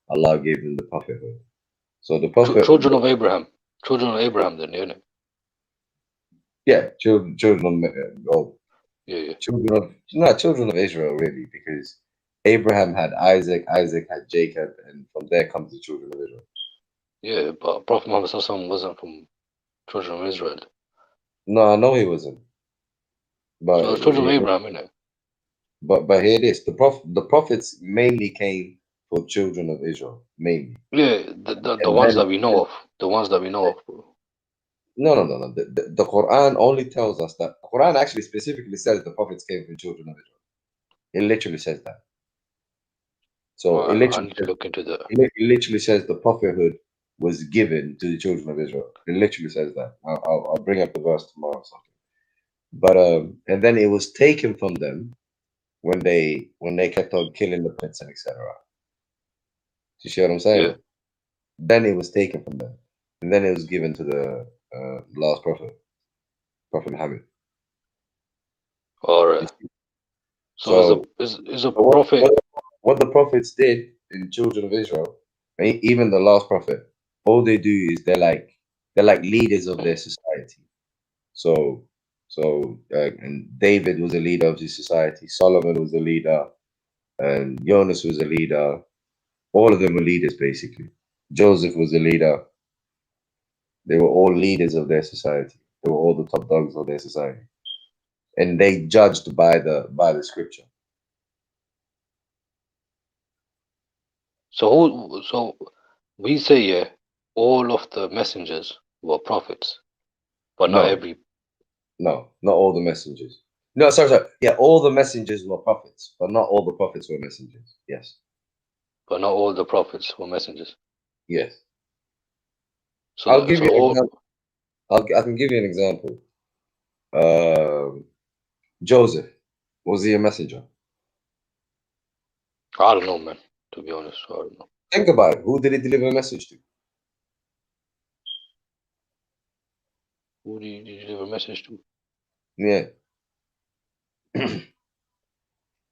Allah gave them the prophethood. So the prophet, children of Abraham, then, isn't it? yeah, children of Yeah. children of Israel, really, because Abraham had Isaac, Isaac had Jacob, and from there comes the children of Israel. Yeah, but Prophet Muhammad wasn't from children of Israel. No, I know he wasn't. But So children of Abraham, innit? But here it is. The prophets mainly came for children of Israel, mainly. Yeah, the ones that we know of. The ones that we know of, bro. No. The Quran only tells us that. The Quran actually specifically says the prophets came from children of Israel. It literally says that. So I need to look into that. It literally says the prophethood was given to the children of Israel. It literally says that. I'll bring up the verse tomorrow or something. But and then it was taken from them when they kept on killing the prophets and etc. Do you see what I'm saying? Yeah. Then it was taken from them, and then it was given to the last prophet, Prophet Muhammad. All right. So is a prophet. What the prophets did in the children of Israel, even the last prophet, all they do is they're like leaders of their society. So and David was a leader of his society. Solomon was a leader, and Jonas was a leader. All of them were leaders, basically. Joseph was a leader. They were all leaders of their society. They were all the top dogs of their society, and they judged by the scripture. So we say all of the messengers were prophets, but not every. No, not all the messengers. No, sorry. Yeah, all the messengers were prophets, but not all the prophets were messengers. Yes. But not all the prophets were messengers. Yes. So I'll give you an example. I can give you an example. Joseph, was he a messenger? I don't know, man. To be honest, I don't know. Think about it. Who did he deliver a message to? Who did he deliver a message to? Yeah.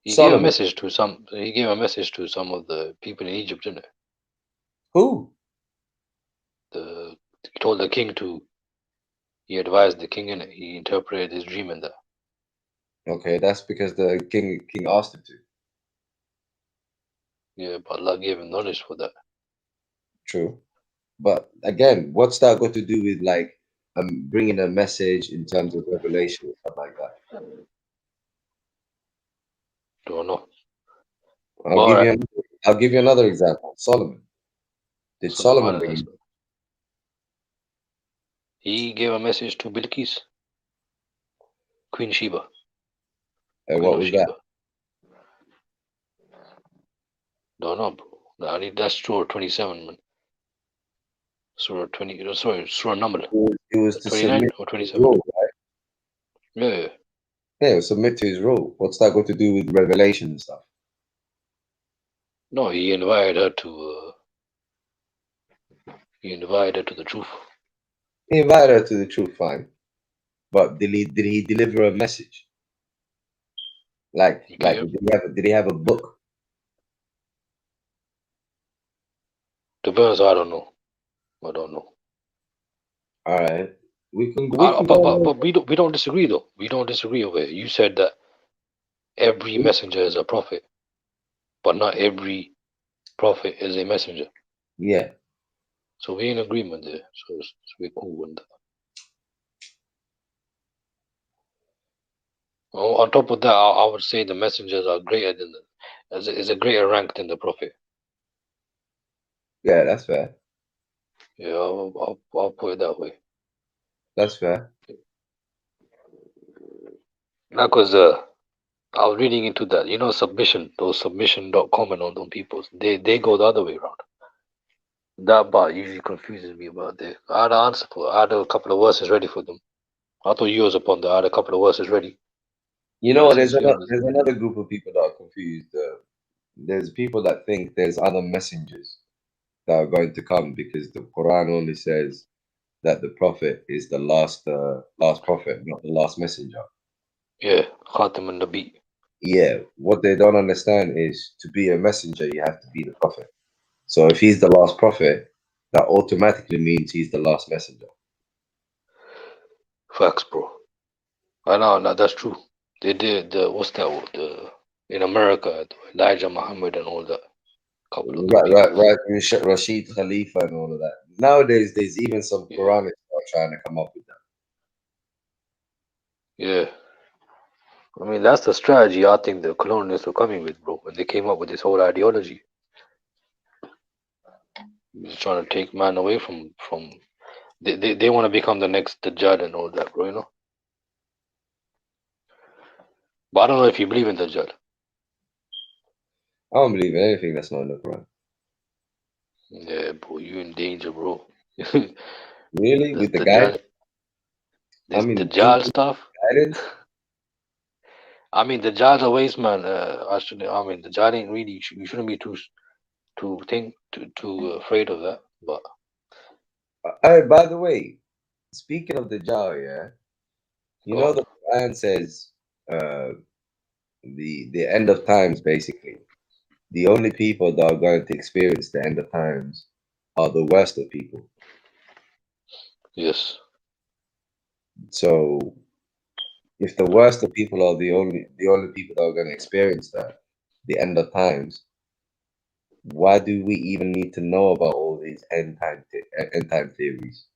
He gave a message to some. He gave a message to some of the people in Egypt, didn't he? Who? He told the king to. He advised the king in it. He interpreted his dream in that. Okay, that's because the king asked him to. Yeah, but Allah gave him knowledge for that. True, but again, what's that got to do with like bringing a message in terms of revelation or something like that? Don't know. I'll give you another example. Solomon. Did Solomon bring him? He gave a message to Bilqis, Queen Sheba. And what was that? Don't know, bro. I need that's Surah 27, man. Surah 20. Sorry, Surah number. It was to 29 submit or to his 27. rule, right? Yeah. Yeah, submit to his rule. What's that got to do with revelation and stuff? No, he invited her to. He invited her to the truth. He invited her to the truth, fine. But did he deliver a message? Like did he have a book? The verse, I don't know. I don't know. All right. We can but we don't disagree though. We don't disagree over it. You said that every messenger is a prophet, but not every prophet is a messenger. Yeah. So we're in agreement there. So we're cool with that. On top of that, I would say the messengers are greater than is a greater rank than the prophet. Yeah, that's fair. Yeah, I'll put it that way. That's fair. Not because I was reading into that. You know, those submission.com and all those people, they go the other way around. That part usually confuses me about this. I had an answer for. I had a couple of verses ready for them. I thought you was upon that. I had a couple of verses ready. You know, there's another group of people that are confused. There's people that think there's other messengers that are going to come because the Quran only says that the prophet is the last prophet, not the last messenger. Yeah, Khatam al-Nabi. Yeah, what they don't understand is to be a messenger, you have to be the prophet. So if he's the last prophet, that automatically means he's the last messenger. Facts, bro. I know, no, that's true. They did what's that? In America, Elijah Muhammad and all that. Right, Rashid Khalifa and all of that. Nowadays, there's even some Quranists who are trying to come up with that. Yeah. I mean, that's the strategy I think the colonialists were coming with, bro, when they came up with this whole ideology. Just trying to take man away from they want to become the next Dajjal and all that, bro, you know? But I don't know if you believe in Dajjal. I don't believe in anything that's not in the Quran. Yeah, bro, you in danger, bro. Really? With the guy? This Dajjal stuff? I mean, Dajjal's a waste man. Dajjal ain't really. You shouldn't be too afraid of that. But by the way, speaking of Dajjal, yeah, you know the Quran says the end of times, basically. The only people that are going to experience the end of times are the worst of people. Yes. So if the worst of people are the only people that are going to experience that, the end of times, why do we even need to know about all these end time theories?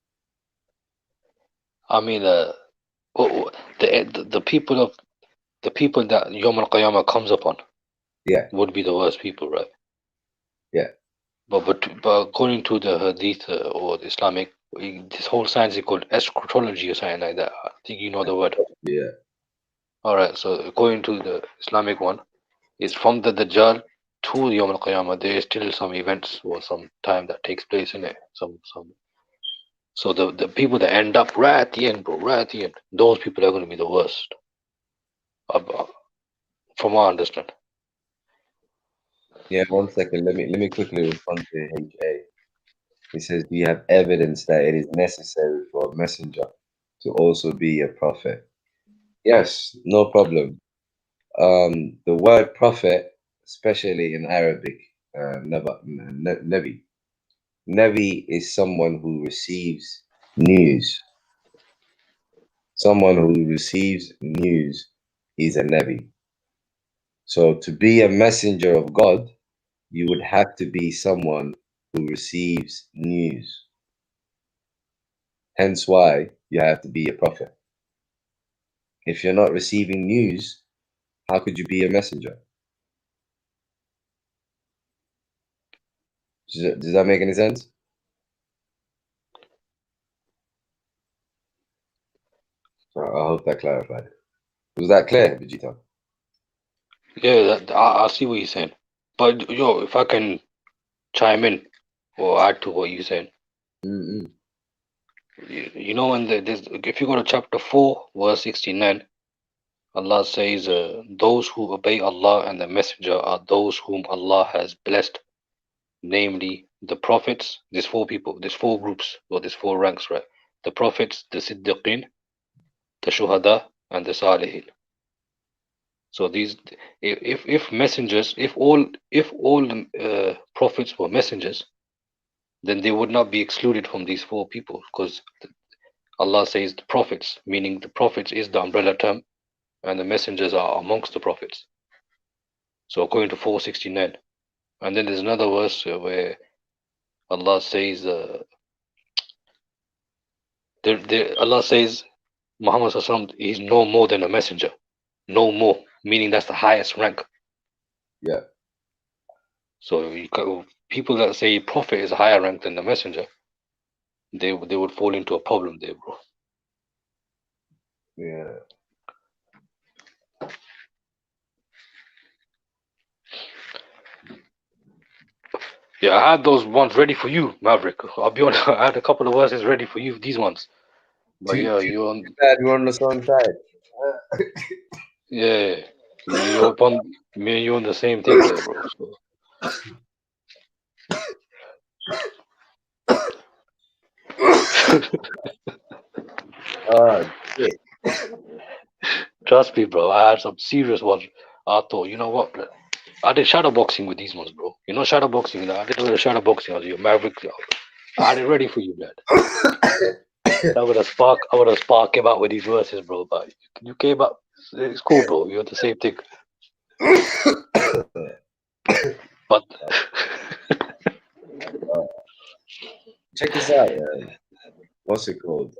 I mean, the people that Yom Al Qiyamah comes upon, yeah, would be the worst people, right? Yeah. But according to the Hadith or the Islamic, this whole science is called eschatology or something like that. I think you know the word. Yeah. All right. So according to the Islamic one, it's from the Dajjal to Yom Al Qiyamah. There is still some events or some time that takes place in it. So the people that end up right at the end, bro, right at the end, those people are going to be the worst. From what I understand. Yeah, 1 second. Let me quickly respond to HA. He says, do you have evidence that it is necessary for a messenger to also be a prophet? Yes, no problem. The word prophet, especially in Arabic, Nabi. Nabi is someone who receives news. Someone who receives news is a Nabi. So to be a messenger of God, you would have to be someone who receives news. Hence why you have to be a prophet. If you're not receiving news, how could you be a messenger? Does that make any sense? I hope that clarified it. Was that clear, Vegeta? Yeah, I see what you're saying. But yo, if I can chime in or add to what you're saying. You know, if you go to chapter 4, verse 69, Allah says, those who obey Allah and the Messenger are those whom Allah has blessed, namely the prophets. There's 4 people, there's 4 groups, or there's 4 ranks, right? The prophets, the Siddiqin, the Shuhada, and the Salihin. So these, if messengers, if all prophets were messengers, then they would not be excluded from these 4 people, because Allah says the prophets, meaning the prophets is the umbrella term, and the messengers are amongst the prophets. So according to 469. And then there's another verse where Allah says, Allah says Muhammad Sallallahu is no more than a messenger. No more, meaning that's the highest rank. Yeah. So people that say prophet is a higher rank than the messenger, they would fall into a problem there, bro. Yeah. Yeah, I had those ones ready for you, Maverick. I'll be honest, I had a couple of verses ready for you, these ones. But yeah, you're on. You're on the same side. Yeah, you're upon me and you on the same thing there, bro. So. Shit. Trust me, bro. I had some serious ones. I thought, you know what? I did shadow boxing with these ones, bro. You know shadow boxing. I did a little shadow boxing. I was your Maverick. I had it ready for you, lad. I would have spark came out with these verses, bro. But you came up. It's cool, bro. You're the same thing. But check this out, man. What's it called?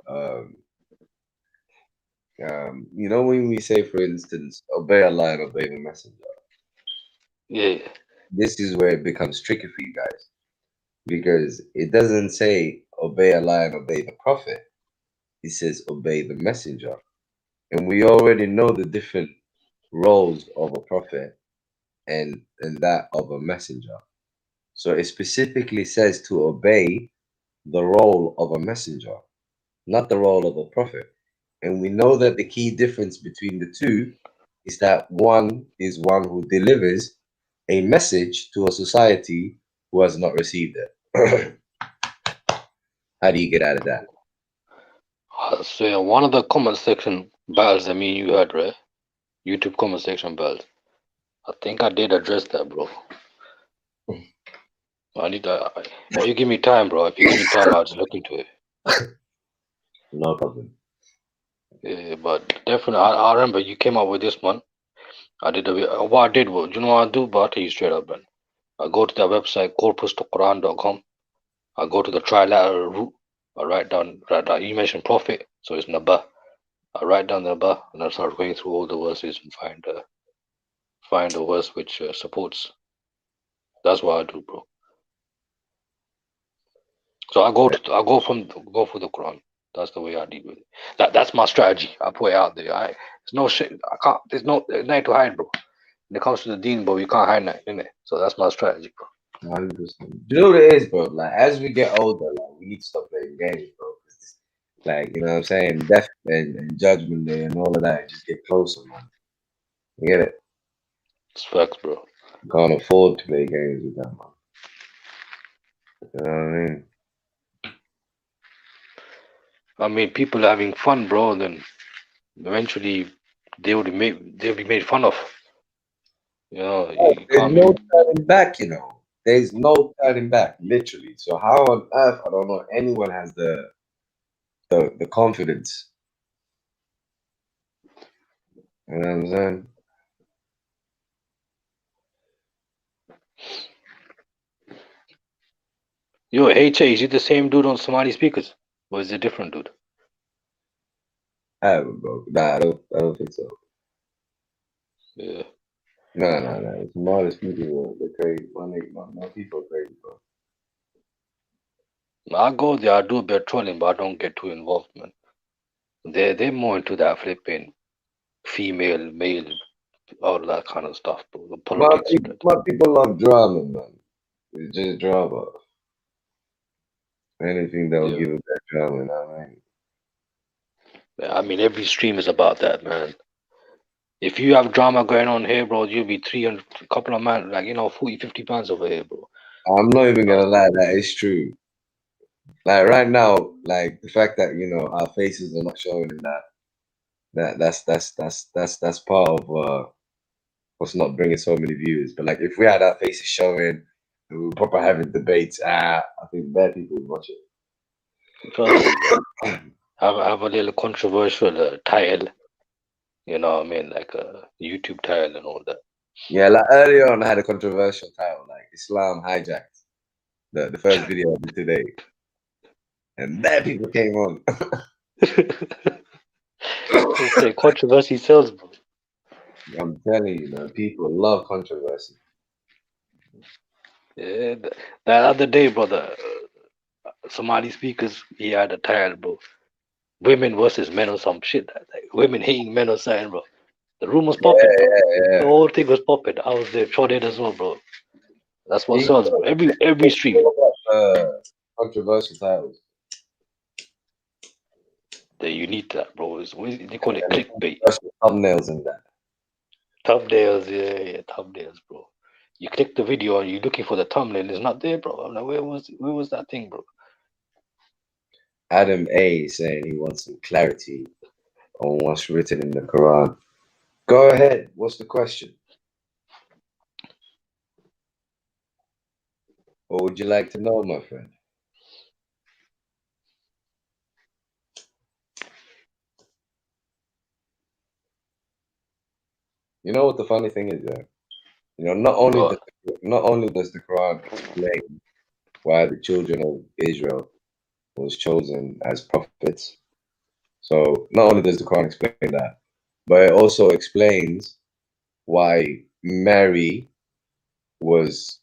You know when we say, for instance, obey Allah and obey the messenger. Yeah. This is where it becomes tricky for you guys, because it doesn't say obey Allah and obey the prophet. It says obey the messenger, and we already know the different roles of a prophet and that of a messenger. So it specifically says to obey the role of a messenger, not the role of a prophet. And we know that the key difference between the two is that one is one who delivers a message to a society who has not received it. How do you get out of that? So one of the comment section battles that me and you had, right? YouTube comment section battles. I think I did address that, bro. I need to. If you give me time, bro. If you give me time, I'll just look into it. No problem. Yeah, but definitely, I remember you came up with this one. I did what I did was, you know what I do? But I'll tell you straight up, man. I go to the website corpustoquran.com. I go to the trilateral root. I write down. You mentioned prophet, so it's Naba. I write down the Naba, and I start going through all the verses and find a verse which supports. That's what I do, bro. So I go for the Quran. That's the way I deal with it. That's my strategy. I put it out there. There's no shit. I can't. There's nothing to hide, bro. When it comes to the deen, bro, you can't hide that, innit? So that's my strategy, bro. 100%. Do you know what it is, bro? Like, as we get older, like, we need to stop playing games, bro. Like, you know what I'm saying? Death and judgment day and all of that just get closer, man. You get it? It's facts, bro. You can't afford to play games with that, man. You know what I mean? I mean, people are having fun, bro. Then eventually they'll be made fun of. You know, you There's can't no be. turning back, you know. There's no turning back, literally. So how on earth, I don't know, anyone has the confidence. You know what I'm saying? Yo, HA, is it the same dude on Somali speakers? Or is it a different dude? I haven't, bro. Nah, I don't think so. Yeah. No. Somali people, they're crazy. My people are crazy, bro. I go there, I do a bit of trolling, but I don't get too involved, man. They're more into that flipping female, male, all that kind of stuff, bro. The politics. My people love drama, man. It's just drama. Anything that'll give us that drama, you know what I mean? Yeah, I mean, every stream is about that, man. If you have drama going on here, bro, you'll be 300, a couple of man, like, 40, 50 pounds over here, bro. I'm not even gonna lie, that is true. Like right now, like the fact that our faces are not showing in that's part of what's not bringing so many views. But like if we had our faces showing and we were proper having debates, I think bad people would watch it. Trust me. have a little controversial title. You know what I mean? Like a YouTube title and all that. Yeah, like earlier on, I had a controversial title like Islam hijacked. The first video I did today, and there people came on. Okay, controversy sells, bro. I'm telling you, man, people love controversy. Yeah, that other day, brother, Somali speakers, he had a title, bro. Women versus men or some shit. Like women hating men or something, bro. The room was popping, bro. The whole thing was popping. I was there, shot it as well, bro. That's what sells, bro. Every stream. Controversial titles. You need that, bro. They call it clickbait. Thumbnails and that. Thumbnails, yeah, thumbnails, bro. You click the video and you're looking for the thumbnail. It's not there, bro. I'm like, where was that thing, bro? Adam A saying he wants some clarity on what's written in the Quran. Go ahead. What's the question? What would you like to know, my friend? You know what the funny thing is, yeah? You know, not only does the Quran explain why the children of Israel was chosen as prophets. So not only does the Quran explain that, but it also explains why Mary was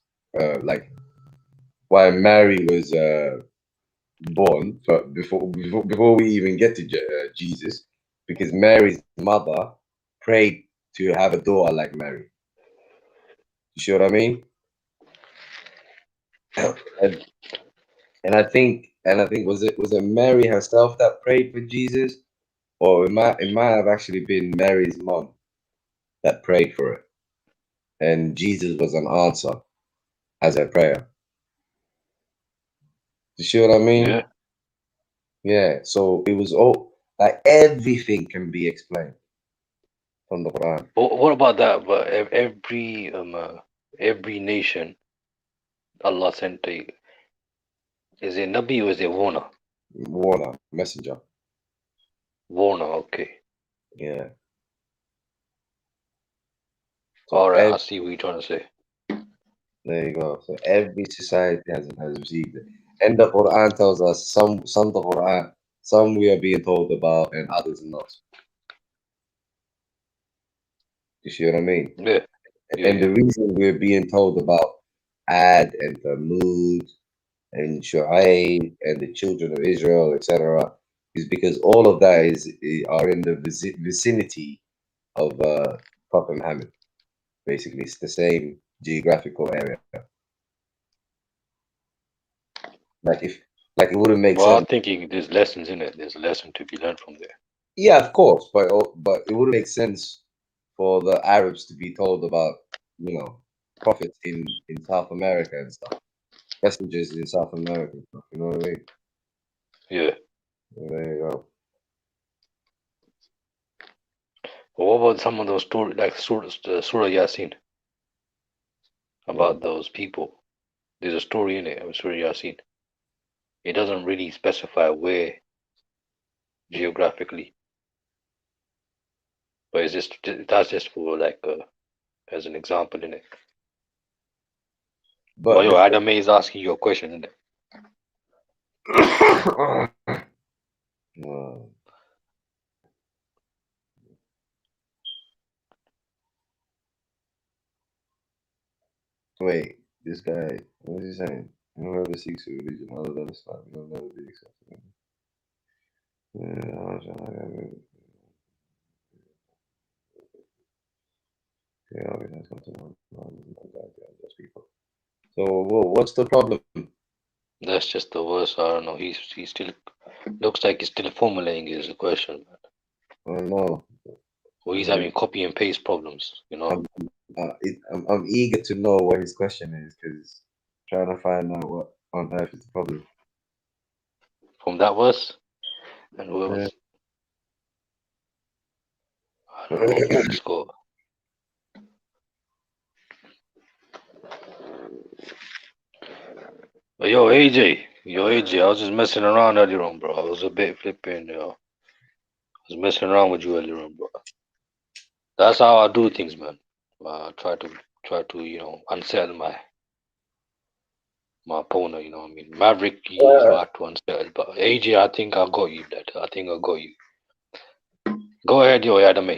born before we even get to Jesus, because Mary's mother prayed to have a daughter like Mary. You see what I mean? And I think was it Mary herself that prayed for Jesus, or it might have actually been Mary's mom that prayed for it, and Jesus was an answer as a prayer. You see what I mean? Yeah. Yeah. So it was all like everything can be explained from the Quran. What about that? But every nation, Allah sent a. Is it Nabi or is it Warner? Warner, messenger. Warner, okay. Yeah. So All right, I see what you're trying to say. There you go. So every society has received it. And the Quran tells us some the Quran, some we are being told about and others not. You see what I mean? Yeah. And the reason we're being told about Ad and Thamud and Shu'aib and the children of Israel, etc., is because all of that are in the vicinity of Prophet Muhammad. Basically, it's the same geographical area. Like it wouldn't make sense. I'm thinking there's lessons in it. There's a lesson to be learned from there. Yeah, of course, but it wouldn't make sense for the Arabs to be told about, prophets in South America and stuff, messengers in South America and stuff. You know what I mean? Yeah. Well, there you go. Well, what about some of those stories, like Surah Yasin, about those people? There's a story in it of Surah Yasin. It doesn't really specify where geographically, but that's just for like as an example in it. But Adam is asking you a question, isn't it? Wait, this guy, what is he saying? Whoever seeks a religion other than Islam will never be accepted. So, what's the problem? That's just the verse. I don't know. He still looks like he's still formulating his question. Oh no. Or he's having copy and paste problems. You know. I'm eager to know what his question is, because trying to find out what on earth is the problem. From that verse, and who else? I don't know. Let's go. Yo, AJ. Yo, AJ, I was just messing around earlier on, bro. I was a bit flipping, I was messing around with you earlier on, bro. That's how I do things, man. Try to unsettle my opponent, you know what I mean? Maverick, he's hard to unsettle, but AJ, I think I got you, Dad. I think I got you. Go ahead, yo, Adam.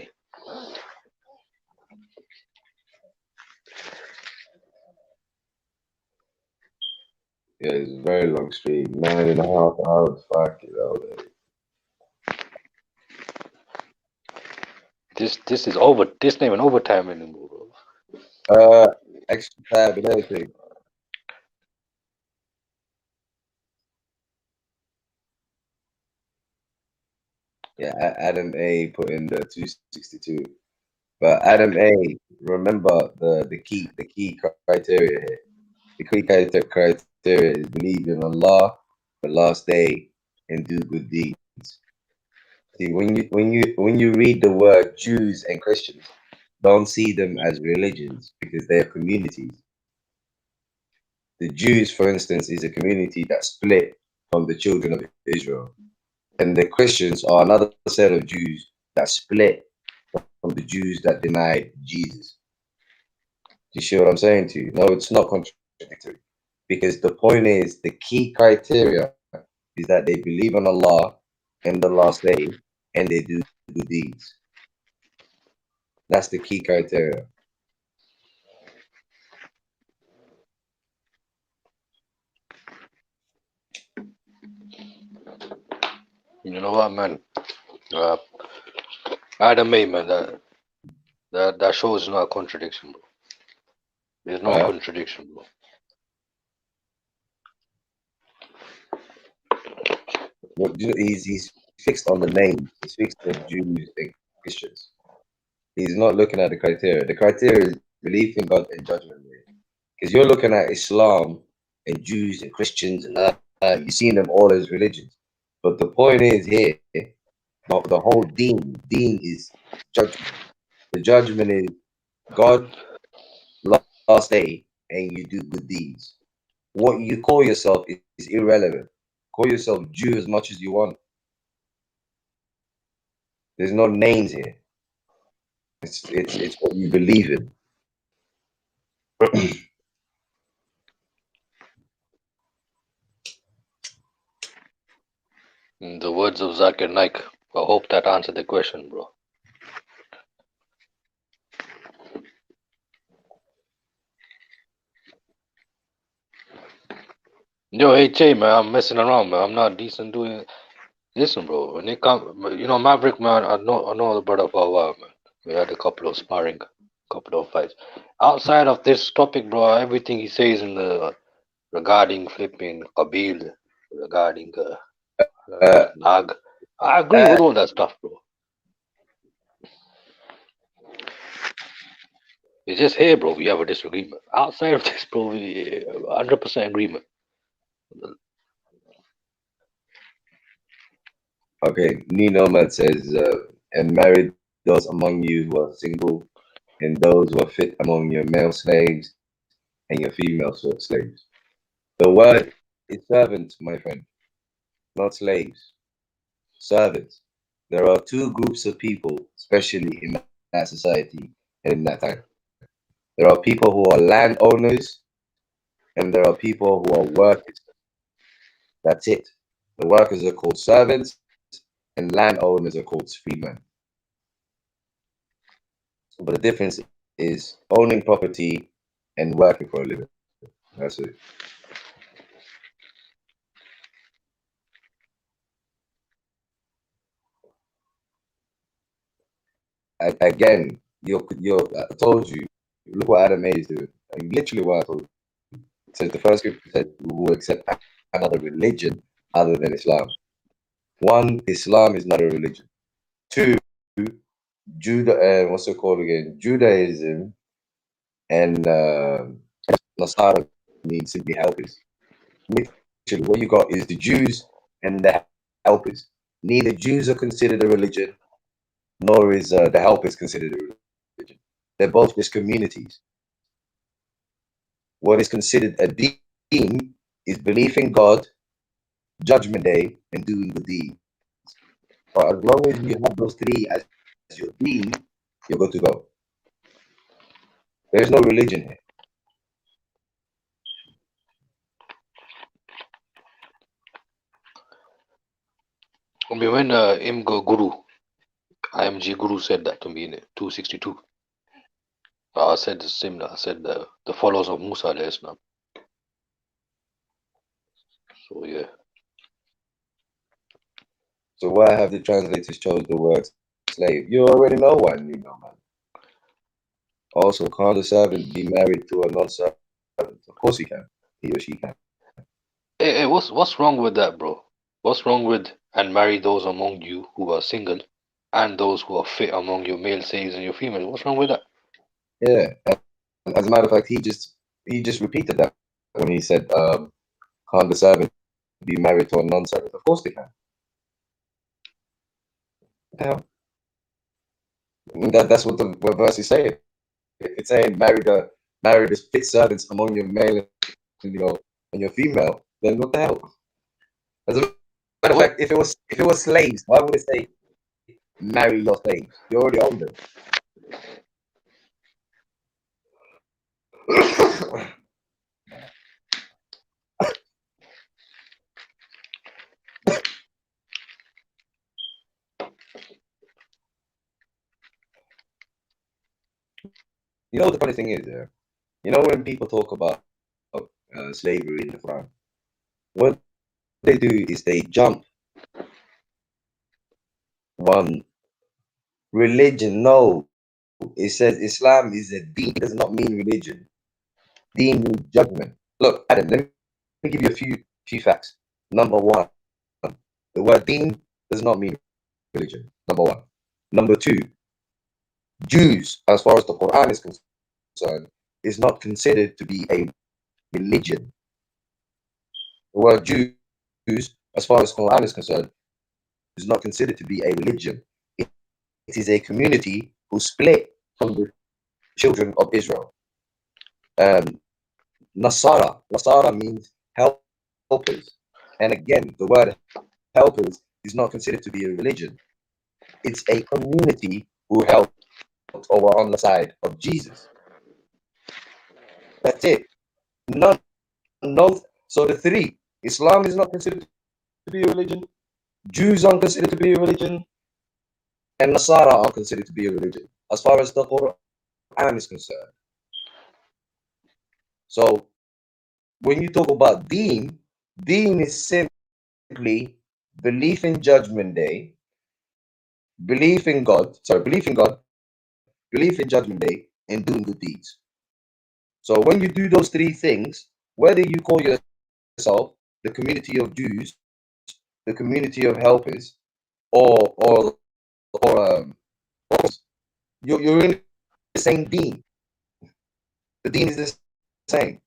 Yeah, it's a very long stream, 9.5 hours. Fuck it, all day. This is over. This not even overtime anymore, bro. Extra time and everything. Yeah, Adam A put in the 262. But Adam A, remember the key criteria here. The key criteria is believe in Allah, the last day, and do good deeds. See, when you read the word Jews and Christians, don't see them as religions because they are communities. The Jews, for instance, is a community that split from the children of Israel. And the Christians are another set of Jews that split from the Jews that denied Jesus. Do you see what I'm saying to you? No, it's not contradictory. Because the point is, the key criteria is that they believe in Allah and the last day, and they do good deeds. That's the key criteria. You know what, man? Adam A, man, that shows not a contradiction, bro. There's no contradiction, bro. Well, he's fixed on the name. He's fixed on Jews and Christians. He's not looking at the criteria. The criteria is belief in God and judgment day. Because you're looking at Islam and Jews and Christians and you're seeing them all as religions. But the point is here, the whole deen is judgment. The judgment is God, last day, and you do good deeds. What you call yourself is irrelevant. Call yourself Jew as much as you want. There's no names here. It's what you believe in. In the words of Zakir Naik, I hope that answered the question, bro. Yo, hey, man, I'm messing around, man. I'm not decent doing. Listen, bro. When it comes, Maverick, man, I know the brother for a while, man. We had a couple of sparring, couple of fights. Outside of this topic, bro, everything he says in the regarding flipping Qabil, regarding Nag, I agree with all that stuff, bro. It's just here, bro. We have a disagreement. Outside of this, bro, we 100% agreement. Okay, Nomad says, and married those among you who are single, and those who are fit among your male slaves and your female slaves. The word is servants, my friend, not slaves. Servants. There are two groups of people, especially in that society and in that time. There are people who are landowners, and there are people who are workers. That's it. The workers are called servants, and landowners are called freemen. But the difference is owning property and working for a living. That's it. Again, I told you, look what Adam A is doing. And literally what I told you. It says the first scripture said, we will accept another religion other than Islam. One, Islam is not a religion. Two, what's it called again? Judaism and Nasara means simply helpers. Literally, what you got is the Jews and the helpers. Neither Jews are considered a religion, nor is the helpers considered a religion. They're both just communities. What is considered a deen is belief in God Judgment Day, and doing good deeds. But as long as you have those three as your deen, you're good to go. There's no religion here. I mean, when IMG Guru said that to me in 262, I said the same. I said the followers of Musa alayhi salam. So yeah. So why have the translators chose the word slave? You already know why, you know, man. Also, can't the servant be married to a non-servant? Of course he can. He or she can. Hey, what's wrong with that, bro? What's wrong with and marry those among you who are single, and those who are fit among your male slaves and your females? What's wrong with that? Yeah. And as a matter of fact, he just repeated that when he said, "Can't the servant be married to a non-servant?" Of course they can. Yeah. That's what the verse is saying. It's saying marry the fit servants among your male, and your female. Then what the hell? As a matter of fact, if it was slaves, why would it say marry your slaves? You already own them. You know what the funny thing is, when people talk about slavery in the Quran, what they do is they jump one religion. No, it says Islam is a deen. It does not mean religion. Deen means judgment. Look, Adam, let me give you a few facts. Number one, the word deen does not mean religion. Number one. Number two, Jews, as far as the Quran is concerned, is not considered to be a religion. The word Jews, as far as Quran is concerned, is not considered to be a religion. It is a community who split from the children of Israel. Nasara means helpers. And again, the word helpers is not considered to be a religion. It's a community who helped over on the side of Jesus. That's it. No. So the three, Islam is not considered to be a religion, Jews aren't considered to be a religion, and Nasara are considered to be a religion, as far as the Quran is concerned. So when you talk about deen is simply belief in Judgment Day, belief in God, belief in Judgment Day, and doing good deeds. So when you do those three things, whether you call yourself the community of Jews, the community of helpers, or you're in the same deen. The deen is the same.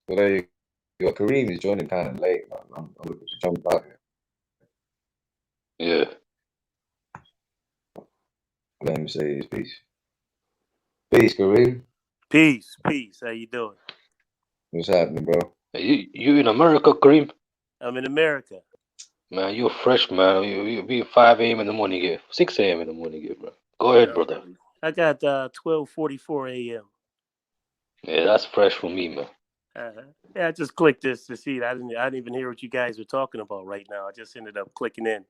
So there you go. Kareem is joining kind of late, man. I'm looking to jump out here. Yeah. Let him say his piece. Peace, Kareem. Peace. How you doing? What's happening, bro? You in America, Kareem? I'm in America. Man, you're fresh, man. You be 5 a.m. in the morning here, 6 a.m. in the morning here, bro. Go ahead, brother. I got 12:44 a.m. Yeah, that's fresh for me, man. Yeah, I just clicked this to see it. I didn't even hear what you guys were talking about right now. I just ended up clicking in.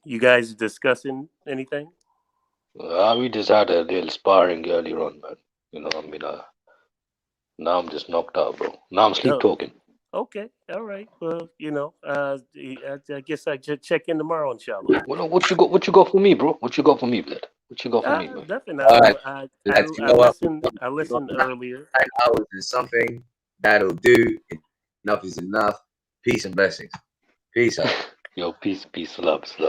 You guys discussing anything? We just had a little sparring earlier on, man. Now I'm just knocked out, bro. Now I'm sleep talking. Okay, all right. Well, I guess I should check in tomorrow, inshallah. Well, what you got for me, bro? What you got for me, blood? What you got for me, man? Nothing. I listened earlier. 9 hours is something that'll do. Enough is enough. Peace and blessings. Peace out. Yo, peace, love.